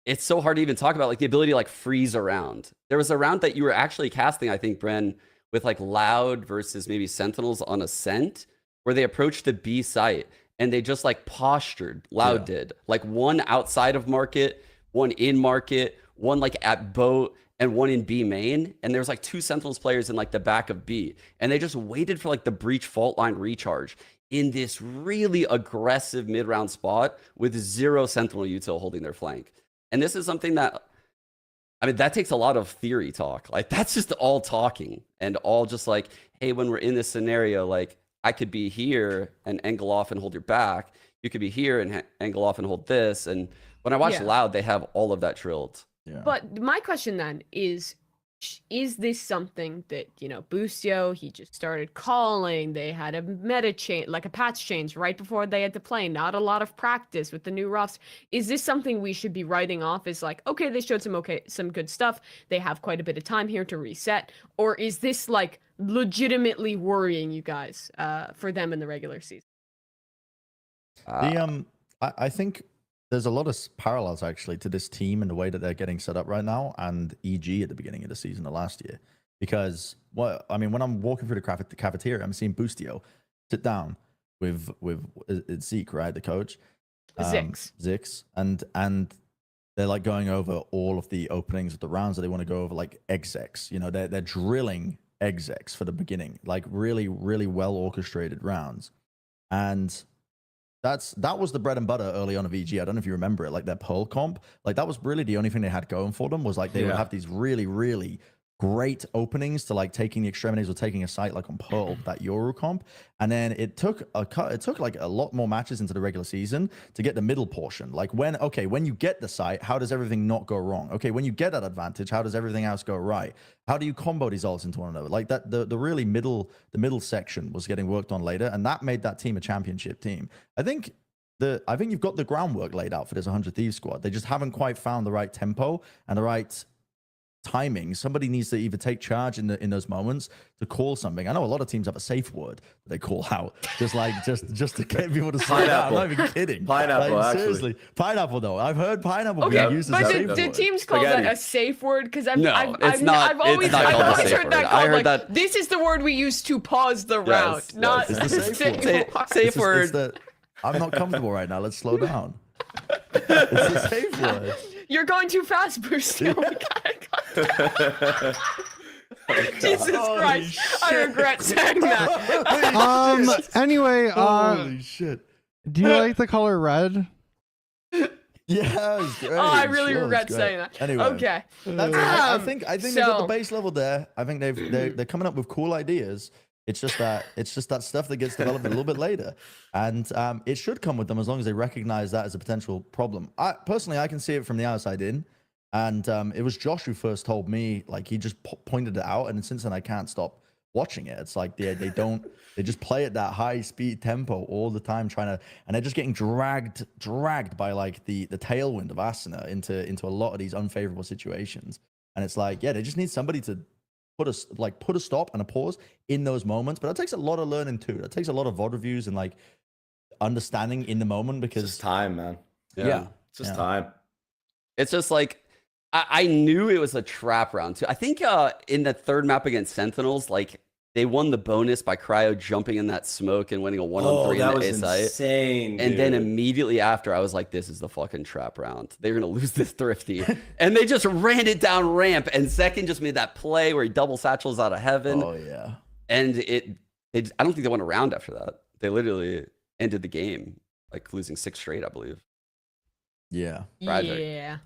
it's so hard to even talk about, like the ability to like freeze a round. There was a round that you were actually casting, I think, Bren, with like Loud versus maybe Sentinels on Ascent, where they approached the B site and they just like postured. Loud did like one outside of market, one in market, one like at boat, and one in B main. And there was like 2 Sentinels players in like the back of B. And they just waited for like the breach fault line recharge in this really aggressive mid-round spot with 0 Sentinel util holding their flank. And this is something that, I mean, that takes a lot of theory talk. Like that's just all talking and all just like, hey, when we're in this scenario, like I could be here and angle off and hold your back. You could be here and angle off and hold this. And when I watch Loud, they have all of that drilled. Yeah. But my question then is this something that, you know, Boostio, he just started calling, they had a meta change, like a patch change right before they had to play, not a lot of practice with the new roughs. Is this something we should be writing off as like, okay, they showed some good stuff, they have quite a bit of time here to reset? Or is this like legitimately worrying you guys for them in the regular season? I think there's a lot of parallels actually to this team and the way that they're getting set up right now and EG at the beginning of the season of last year. Because when I'm walking through the cafeteria, I'm seeing Boostio sit down with Zeke, right, the coach, Zix, and they're like going over all of the openings of the rounds that they want to go over, like execs. You know, they're drilling execs for the beginning, like really, really well orchestrated rounds, and that was the bread and butter early on of EG. I don't know if you remember it, like their Pearl comp. Like that was really the only thing they had going for them was like they would have these really, really great openings to like taking the extremities or taking a site like on Pearl, that Euro comp. And then it took like a lot more matches into the regular season to get the middle portion. Like when you get the site, how does everything not go wrong? Okay, when you get that advantage, how does everything else go right? How do you combo these ults into one another? Like that, the really middle section was getting worked on later, and that made that team a championship team. I think you've got the groundwork laid out for this 100 Thieves squad. They just haven't quite found the right tempo and the right timing. Somebody needs to either take charge in those moments to call something. I know a lot of teams have a safe word that they call out, just to get people to slow down. I'm not even kidding. Pineapple, like, actually. Seriously, pineapple though. I've heard pineapple being used as a safe word. But the teams call that a safe word? Because I've always heard that called like, this is the word we use to pause the round, not it's the safe word. I'm not comfortable right now. Let's slow down. It's a safe word. You're going too fast, Bruce. Jesus Christ. I regret saying that. Anyway, holy shit. Do you like the color red? Yeah, great. Oh, I really regret saying that. Anyway, okay. I think they've got the base level there. I think they're coming up with cool ideas. It's just that stuff that gets developed a little bit later, and it should come with them as long as they recognize that as a potential problem. I can see it from the outside in, and it was Josh who first told me, like he just pointed it out, and since then I can't stop watching it. It's like they just play at that high speed tempo all the time, and they're just getting dragged by like the tailwind of Asuna into a lot of these unfavorable situations, and it's like they just need somebody to put a stop and a pause in those moments. But that takes a lot of learning too. That takes a lot of VOD reviews and like understanding in the moment, because it's just time, man. Yeah. It's just time. It's just like I knew it was a trap round too. I think in the third map against Sentinels, like they won the bonus by Cryo jumping in that smoke and winning a 1-on-3 that in the was A site. insane, and then dude. immediately after, I was like, this is the fucking trap round. They're going to lose this thrifty. And they just ran it down ramp. And Second just made that play where he double satchels out of heaven. Oh, yeah. And I don't think they went around after that. They literally ended the game, like losing 6 straight, I believe. Yeah. Tragic. Yeah.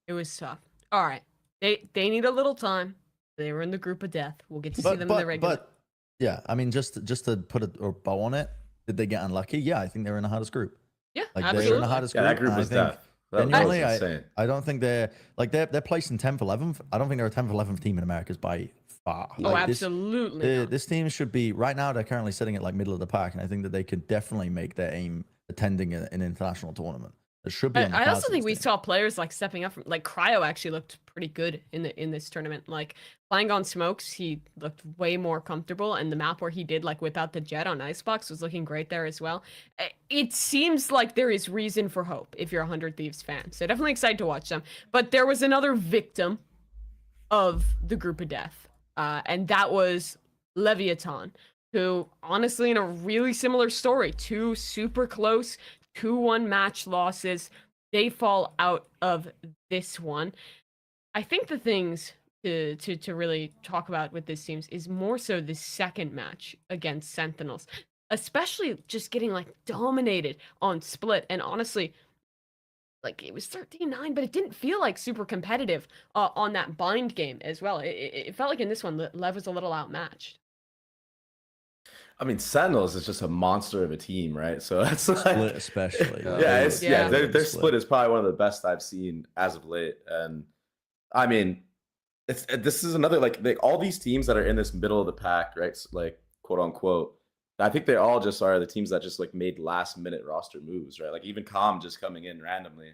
It was tough. All right. They need a little time. They were in the group of death. We'll get to see them in the regular. But yeah, I mean, just to put a bow on it, did they get unlucky? Yeah, I think they were in the hardest group. Yeah, like absolutely. they were in the hardest group. That group was death. Genuinely, I don't think they're placing 10th, 11th. I don't think they're a 10th, 11th team in Americas by far. Oh, absolutely. This team should be right now. They're currently sitting at like middle of the pack, and I think that they could definitely make their aim attending an international tournament. It should be. I also think we saw players like stepping up. Like Cryo actually looked pretty good in this tournament. Like playing on smokes, he looked way more comfortable, and the map where he did like whip out the jet on Icebox was looking great there as well. It seems like there is reason for hope if you're a 100 Thieves fan. So definitely excited to watch them. But there was another victim of the group of death, and that was Leviathan, who honestly in a really similar story, 2 super close 2-1 match losses. They fall out of this one. I think the things to really talk about with this teams is more so the second match against Sentinels, especially just getting like dominated on split. And honestly, like it was 13-9, but it didn't feel like super competitive on that bind game as well. It felt like in this one, Lev was a little outmatched. I mean, Sentinels is just a monster of a team, right? So that's like, Split especially. Their split is probably one of the best I've seen as of late. And I mean, this is another like all these teams that are in this middle of the pack, right? Like quote unquote. I think they all just are the teams that just like made last minute roster moves, right? Like even Calm just coming in randomly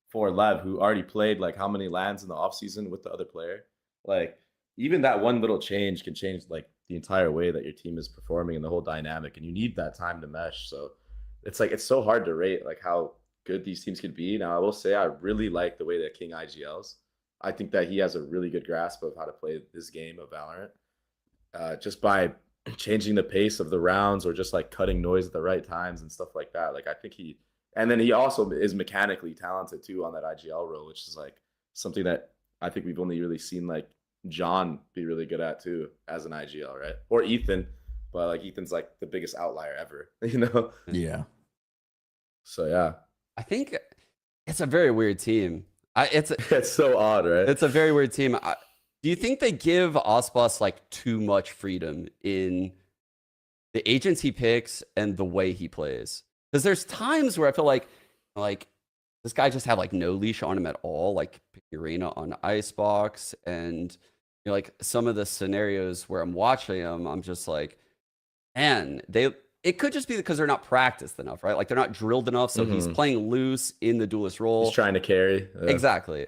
for Lev, who already played like how many lands in the offseason with the other player. Like even that one little change can change like the entire way that your team is performing and the whole dynamic, and you need that time to mesh. So it's like it's so hard to rate like how good these teams could be. Now I will say I really like the way that King IGLs. I think that he has a really good grasp of how to play this game of Valorant, just by changing the pace of the rounds or just like cutting noise at the right times and stuff like that. Like I think and then he also is mechanically talented too on that IGL role, which is like something that I think we've only really seen like John be really good at too as an IGL, right? Or Ethan, but like Ethan's like the biggest outlier ever, you know? Yeah. So yeah, I think it's a very weird team. It's so odd, right? It's a very weird team. Do you think they give Osbus like too much freedom in the agents he picks and the way he plays? Because there's times where I feel like this guy just had like no leash on him at all, like Arena on Icebox, and you know, like some of the scenarios where I'm watching him, I'm just like, man, it could just be because they're not practiced enough, right? Like they're not drilled enough, so he's playing loose in the duelist role. He's trying to carry. Exactly.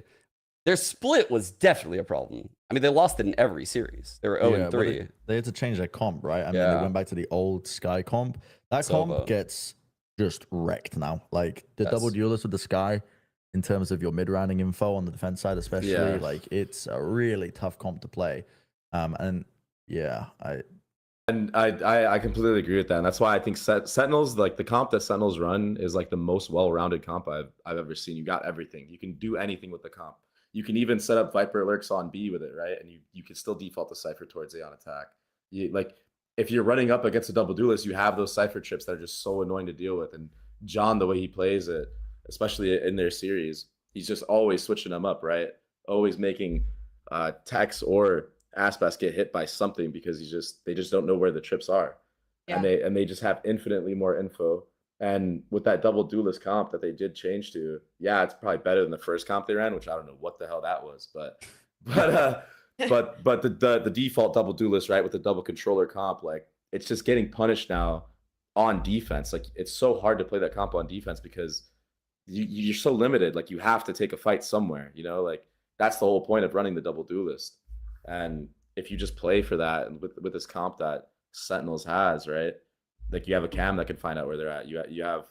Their split was definitely a problem. I mean, they lost it in every series. They were 0-3. They had to change their comp, right? I mean, they went back to the old Sky comp. That comp gets just wrecked now. Like the double duelist with the Sky, in terms of your mid-rounding info on the defense side, especially, like it's a really tough comp to play. And yeah, I completely agree with that. And that's why I think Sentinels, like the comp that Sentinels run is like the most well-rounded comp I've ever seen. You got everything. You can do anything with the comp. You can even set up Viper Lurks on B with it, right? And you can still default the Cypher towards A on attack. Like if you're running up against a double duelist, you have those Cypher trips that are just so annoying to deal with. And John, the way he plays it, especially in their series, he's just always switching them up, right? Always making Tex or Aspas get hit by something because they just don't know where the trips are. Yeah. And they just have infinitely more info. And with that double duelist comp that they did change to, yeah, it's probably better than the first comp they ran, which I don't know what the hell that was, but the default double duelist, right, with the double controller comp, like it's just getting punished now on defense. Like it's so hard to play that comp on defense because you're so limited. Like you have to take a fight somewhere, you know, like that's the whole point of running the double duelist. And if you just play for that and with this comp that Sentinels has, right, like you have a cam that can find out where they're at. You have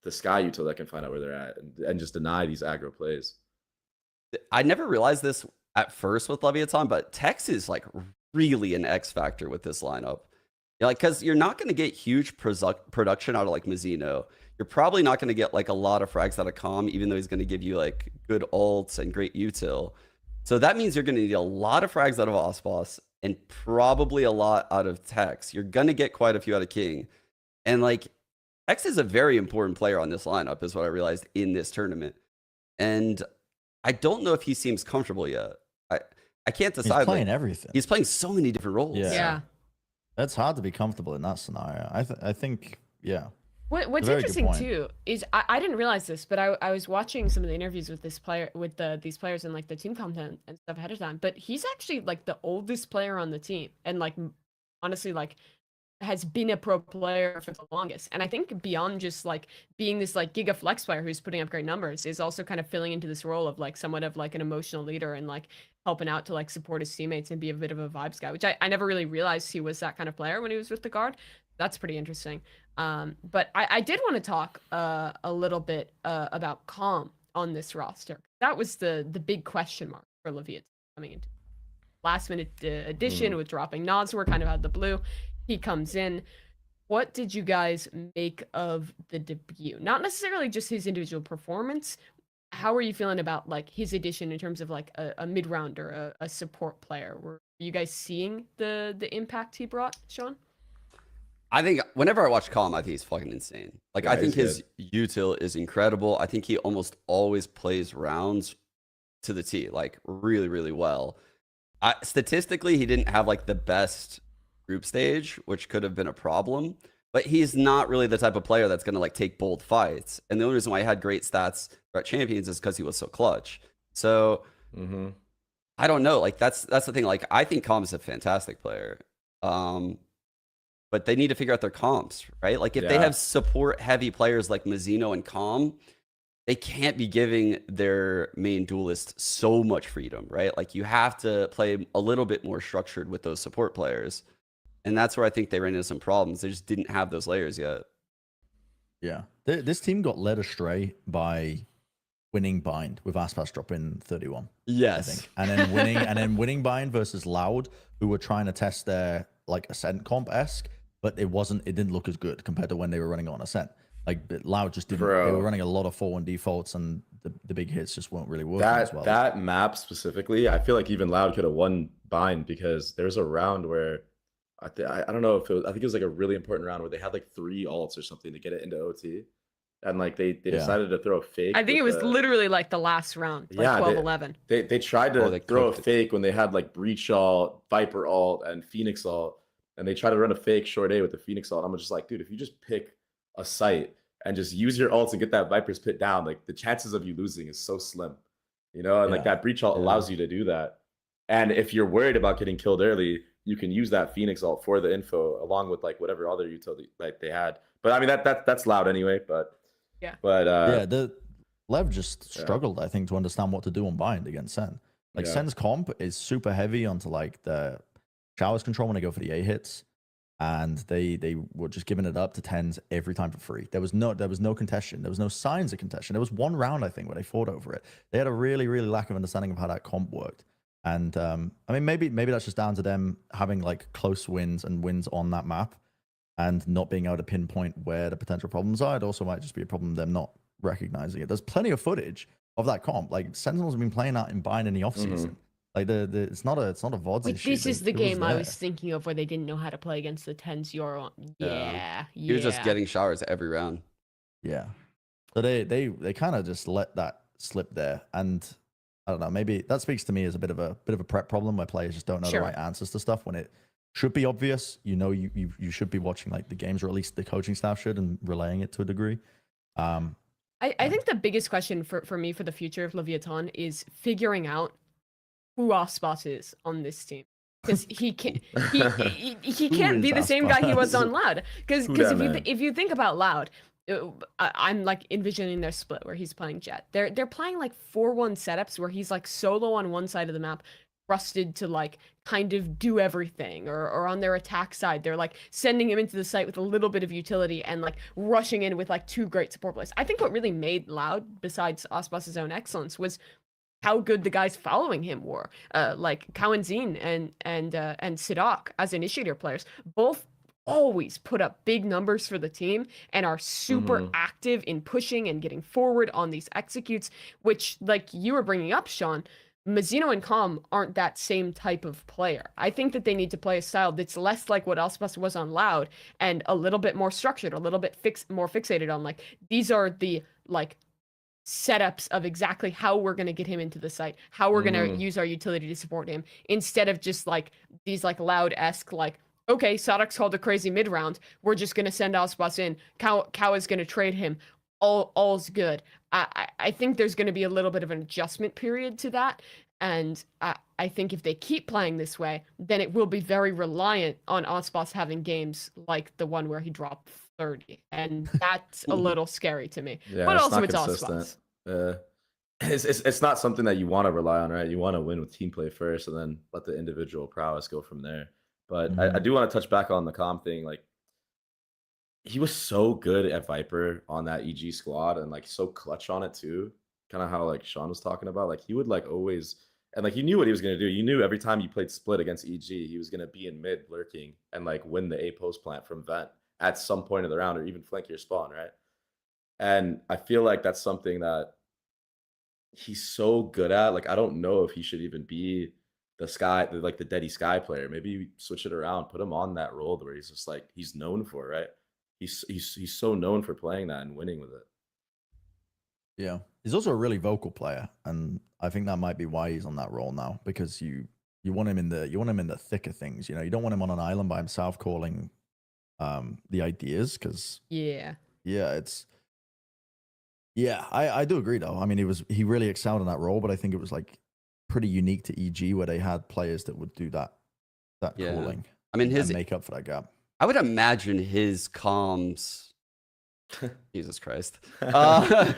the Sky util that can find out where they're at and just deny these aggro plays. I never realized this at first with Leviathan, but Tex is like really an X factor with this lineup. Like, because you're not going to get huge production out of like Mazzino. You're probably not going to get like a lot of frags out of Calm, even though he's going to give you like good ults and great util. So that means you're going to need a lot of frags out of Osboss and probably a lot out of Tex. You're going to get quite a few out of King. And like Tex is a very important player on this lineup is what I realized in this tournament. And I don't know if he seems comfortable yet. I can't decide. He's playing everything. He's playing so many different roles. Yeah. That's hard to be comfortable in that scenario. I think, yeah. What's interesting too is I didn't realize this, but I was watching some of the interviews with this player these players and like the team content and stuff ahead of time. But he's actually like the oldest player on the team, and like honestly like has been a pro player for the longest. And I think beyond just like being this like giga flex player who's putting up great numbers, is also kind of filling into this role of like somewhat of like an emotional leader and like helping out to like support his teammates and be a bit of a vibes guy, which I never really realized he was that kind of player when he was with the Guard. That's pretty interesting. But I did want to talk a little bit about Calm on this roster. That was the big question mark for Leviathan coming into last minute addition with dropping Noswer kind of out of the blue. He comes in. What did you guys make of the debut? Not necessarily just his individual performance. How are you feeling about like his addition in terms of like a mid rounder, a support player? Were you guys seeing the impact he brought, Sean? I think whenever I watch Calm, I think he's fucking insane. Like, Yeah, I think he's his util is incredible. I think he almost always plays rounds to the T, like really, really well. Statistically, he didn't have like the best group stage, which could have been a problem. But he's not really the type of player that's going to like take bold fights. And the only reason why he had great stats at Champions is because he was so clutch. So I don't know. Like that's the thing. Like I think Calm is a fantastic player. But they need to figure out their comps, right? Like if they have support heavy players like Mazzino and Calm, they can't be giving their main duelist so much freedom, right? Like you have to play a little bit more structured with those support players. And that's where I think they ran into some problems. They just didn't have those layers yet. Yeah. This team got led astray by winning bind with Aspas dropping 31. Yes. I think. And then winning bind versus Loud, who were trying to test their like Ascent comp-esque, but it didn't look as good compared to when they were running on Ascent. Like Loud just didn't. They were running a lot of 4-1 defaults, and the big hits just weren't really working as well. That map specifically, I feel like even Loud could have won bind, because there's a round where I don't know if it was, I think it was like a really important round where they had like 3 ults or something to get it into OT, and like they decided to throw a fake. I think it was literally like the last round, like 12-11. They tried to throw a fake when they had like Breach ult, Viper ult, and Phoenix ult, and they tried to run a fake short A with the Phoenix ult. I'm just like, dude, if you just pick a site and just use your ults and get that Viper's pit down, like the chances of you losing is so slim, you know? And like that Breach ult allows you to do that. And if you're worried about getting killed early, you can use that Phoenix ult for the info along with like whatever other utility like they had. But I mean that's Loud anyway. But the Lev just struggled, I think, to understand what to do on bind against Sen. Like Sen's comp is super heavy onto like the showers control when they go for the A hits, and they were just giving it up to 10s every time for free. There was no contestation. There was no signs of contestation. There was one round, I think, where they fought over it. They had a really lack of understanding of how that comp worked. And I mean, maybe that's just down to them having like close wins and wins on that map, and not being able to pinpoint where the potential problems are. It also might just be a problem them not recognizing it. There's plenty of footage of that comp. Like Sentinels have been playing that in bind in the off season. Like it's not a VODs issue. This is the game I was thinking of where they didn't know how to play against the 10s you're on. He was just getting showers every round. Yeah. So they kind of just let that slip there, and I don't know, maybe that speaks to me as a bit of a prep problem where players just don't know the right answers to stuff when it should be obvious. You know, you should be watching like the games, or at least the coaching staff should, and relaying it to a degree. I think the biggest question for me for the future of Leviathan is figuring out who Aspas is on this team, because he can't be the same guy he was on Loud. Because if you think about Loud, I'm like envisioning their split where he's playing Jet. They're playing like 4-1 setups where he's like solo on one side of the map, trusted to like kind of do everything, or on their attack side they're like sending him into the site with a little bit of utility and like rushing in with like 2 great support players. I think what really made Loud, besides Aspas's own excellence, was how good the guys following him were, like Kawenzine and Sidak as initiator players. Both always put up big numbers for the team and are super active in pushing and getting forward on these executes, which, like you were bringing up, Sean, Mazzino and Calm aren't that same type of player. I think that they need to play a style that's less like what Aspas was on Loud, and a little bit more structured, a little bit more fixated on like, these are the like setups of exactly how we're going to get him into the site, how we're going to use our utility to support him, instead of just like these like Loud-esque like, okay, Sadok's called a crazy mid round, we're just going to send Aspas in, Cow is going to trade him, all's good. I think there's going to be a little bit of an adjustment period to that, and I think if they keep playing this way, then it will be very reliant on Ospas having games like the one where he dropped 30, and that's a little scary to me. Yeah, But also, not it's consistent. Ospas. It's not something that you want to rely on, right? You want to win with team play first, and then let the individual prowess go from there. But I do want to touch back on the Calm thing. Like, he was so good at Viper on that EG squad, and like so clutch on it too. Kind of how like Sean was talking about. Like, he would like always, and like you knew what he was gonna do. You knew every time you played split against EG, he was gonna be in mid lurking and like win the A post plant from vent at some point of the round, or even flank your spawn, right? And I feel like that's something that he's so good at. Like, I don't know if he should even be the sky, like the Deddy Sky player. Maybe you switch it around, put him on that role where he's just like he's known for, right? He's so known for playing that and winning with it. Yeah, he's also a really vocal player, and I think that might be why he's on that role now, because you want him in the thick of things. You know, you don't want him on an island by himself calling the ideas, because I do agree though. I mean, he really excelled in that role, but I think it was like pretty unique to EG where they had players that would do that calling. I mean, and make up for that gap. I would imagine his comms, Jesus Christ, are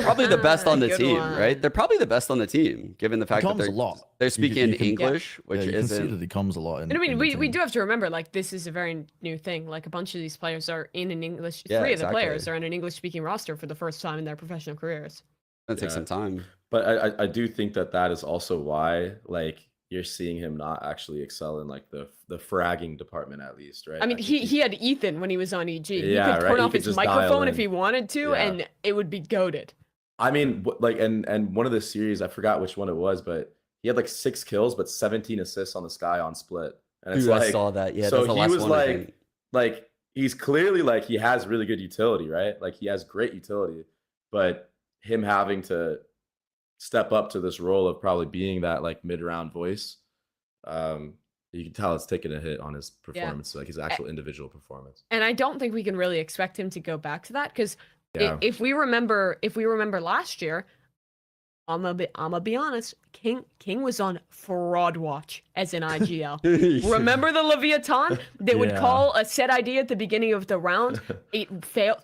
probably the best on the team, right? They're probably the best on the team, given the fact that they're speaking English, which you can see isn't. that he comes a lot. And I mean, we do have to remember, like, this is a very new thing. Like, a bunch of these players are in an English. Yeah, three of the exactly. players are in an English-speaking roster for the first time in their professional careers. That takes some time. But I do think that is also why, like, you're seeing him not actually excel in like the fragging department, at least, right? I mean, he had Ethan when he was on EG. Yeah, he could right? turn He off could his just microphone dial if he in. wanted to, Yeah. and it would be goaded. I mean, like, and one of the series, I forgot which one it was, but he had like 6 kills, but 17 assists on the Sky on split. And it's Dude, like, I saw that. Yeah, so that's the he last was one, I think. like he's clearly like he has really good utility, right? Like, he has great utility, but him having to step up to this role of probably being that like mid-round voice, you can tell it's taking a hit on his performance, like his actual individual performance. And I don't think we can really expect him to go back to that, because Yeah. if we remember last year, I'm gonna be honest, King was on fraud watch as an IGL. Remember the Leviathan that would call a set ID at the beginning of the round? It failed.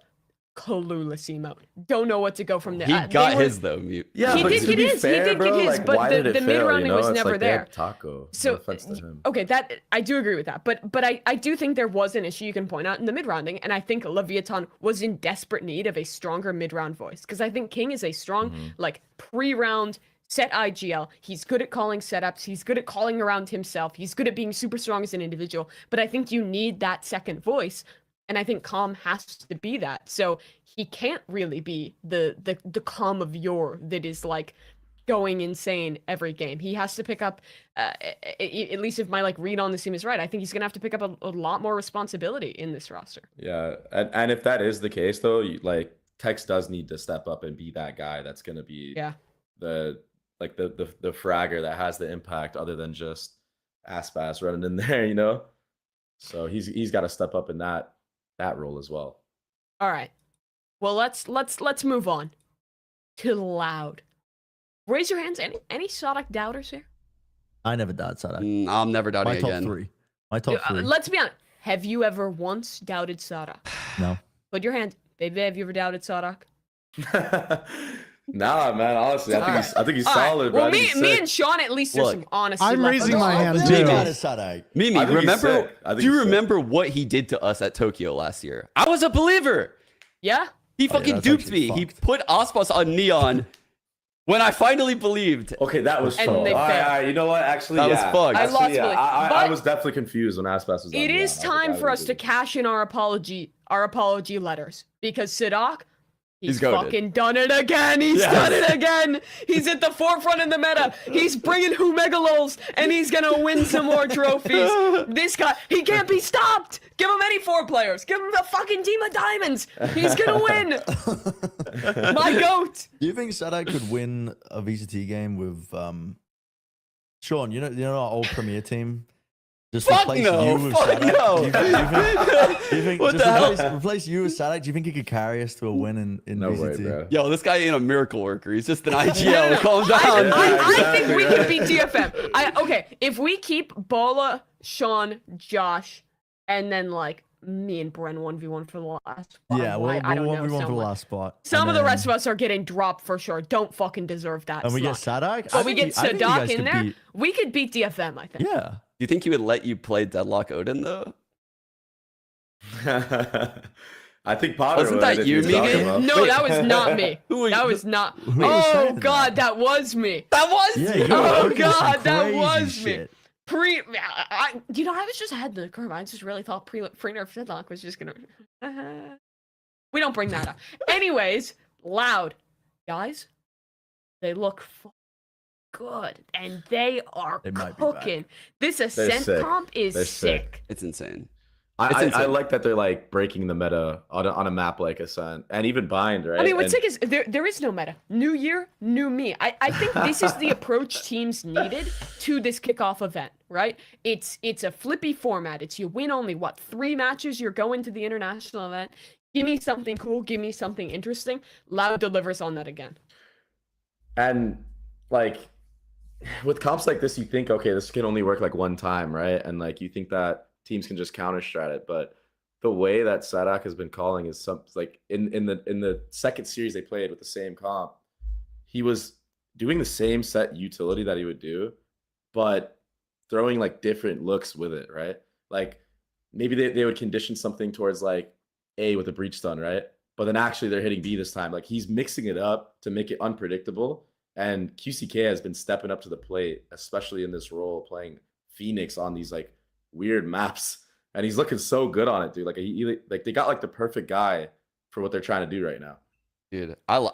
Clueless emote. Don't know what to go from there. He got his though. Mute. Yeah, he but did to get be his. fair, He did bro, get his, like, but why the did it mid fail, rounding you know? was It's never like they there. had Taco. So No offense to him. okay, that I do agree with that, but I do think there was an issue you can point out in the mid rounding, and I think Leviathan was in desperate need of a stronger mid round voice, because I think King is a strong like pre-round set IGL. He's good at calling setups. He's good at calling around himself. He's good at being super strong as an individual. But I think you need that second voice, and I think Calm has to be that. So he can't really be the Calm of yore that is like going insane every game. He has to pick up, at least if my like read on the team is right, I think he's gonna have to pick up a lot more responsibility in this roster. Yeah, and if that is the case, though, like Tex does need to step up and be that guy that's gonna be the fragger that has the impact, other than just Aspas running in there, you know. So he's got to step up in that role as well. All right. Well, let's move on to Loud. Raise your hands. Any Sodic doubters here? I never doubted Sadak. I'm never doubting My top again. 3. My top 3. Let's be honest. Have you ever once doubted Sodic? No. Put your hand. Baby, have you ever doubted Sodic? Nah, man. Honestly, I think he's All right. solid, bro. Well, I think he's me sick. and Sean, at least there's some honesty. I'm left raising on my the hand show. too. Mimi, I think he's remember? sick. I think Do you he's sick. remember what he did to us at Tokyo last year? I was a believer. Yeah. He fucking that's duped actually me. He put Ospas on Neon when I finally believed. Okay, that was And fucked. they All failed. right, you know what? Actually, That was yeah. fucked. I Actually, lost yeah. belief. I But was definitely confused when Aspas was on. It Neon. is I was time like, for I us really to did. cash in our apology letters, because Sadak, he's goated. fucking done it again. He's Yes. done it again. He's at the forefront in the meta. He's bringing Humegalols, and he's gonna win some more trophies. This guy, he can't be stopped. Give him any 4 players. Give him the fucking team of diamonds. He's gonna win. My goat. Do you think Sadak could win a VCT game with Sean? You know our old Premier team. Just Fuck replace no, you with fuck Sadak? no. Do you think What just the hell? replace you with Sadak? Do you think he could carry us to a win in No VCT? way, bro. Yo, this guy ain't a miracle worker. He's just an IGL. Calm down. I think we could beat DFM. Okay, if we keep Bola, Sean, Josh, and then like me and Bren 1v1 for the last spot. Yeah, Why? I don't know. 1v1 for the someone. last spot. Some And of the then- rest of us are getting dropped for sure. Don't fucking deserve that. And we get slot. Sadak? But we get I think you Sadak guys in could there. beat- We could beat DFM, I think. Yeah. Do you think he would let you play Deadlock Odin though? I think Potter Wasn't would that if you, was talking Mimi? about- No, that was not me. Who was- That was not. was Oh saying God, that was me. That was. Yeah, you were Oh looking at some God, that crazy was me. shit. I was just ahead of the curve. I just really thought pre-nerf Deadlock was just gonna. We don't bring that up. Anyways, Loud guys, they look good and they are They might be back. cooking. This Ascent sick. comp is They're sick. It's insane. I like that they're like breaking the meta on a map like Ascent and even Bind, right? I mean, what's And- sick is there is no meta. New year, new me. I think this is the approach teams needed to this kickoff event, right? It's a flippy format. It's you win only, 3 matches, you're going to the international event. Give me something cool, give me something interesting. Loud delivers on that again. And like with comps like this, you think, okay, this can only work like one time, right? And like you think that teams can just counter strat it, but the way that Sadak has been calling is some like in the second series they played with the same comp, he was doing the same set utility that he would do, but throwing like different looks with it, right? Like maybe they would condition something towards like A with a breach stun, right? But then actually they're hitting B this time. Like he's mixing it up to make it unpredictable. And QCK has been stepping up to the plate, especially in this role, playing Phoenix on these like weird maps. And he's looking so good on it, dude. Like they got like the perfect guy for what they're trying to do right now. Dude, I love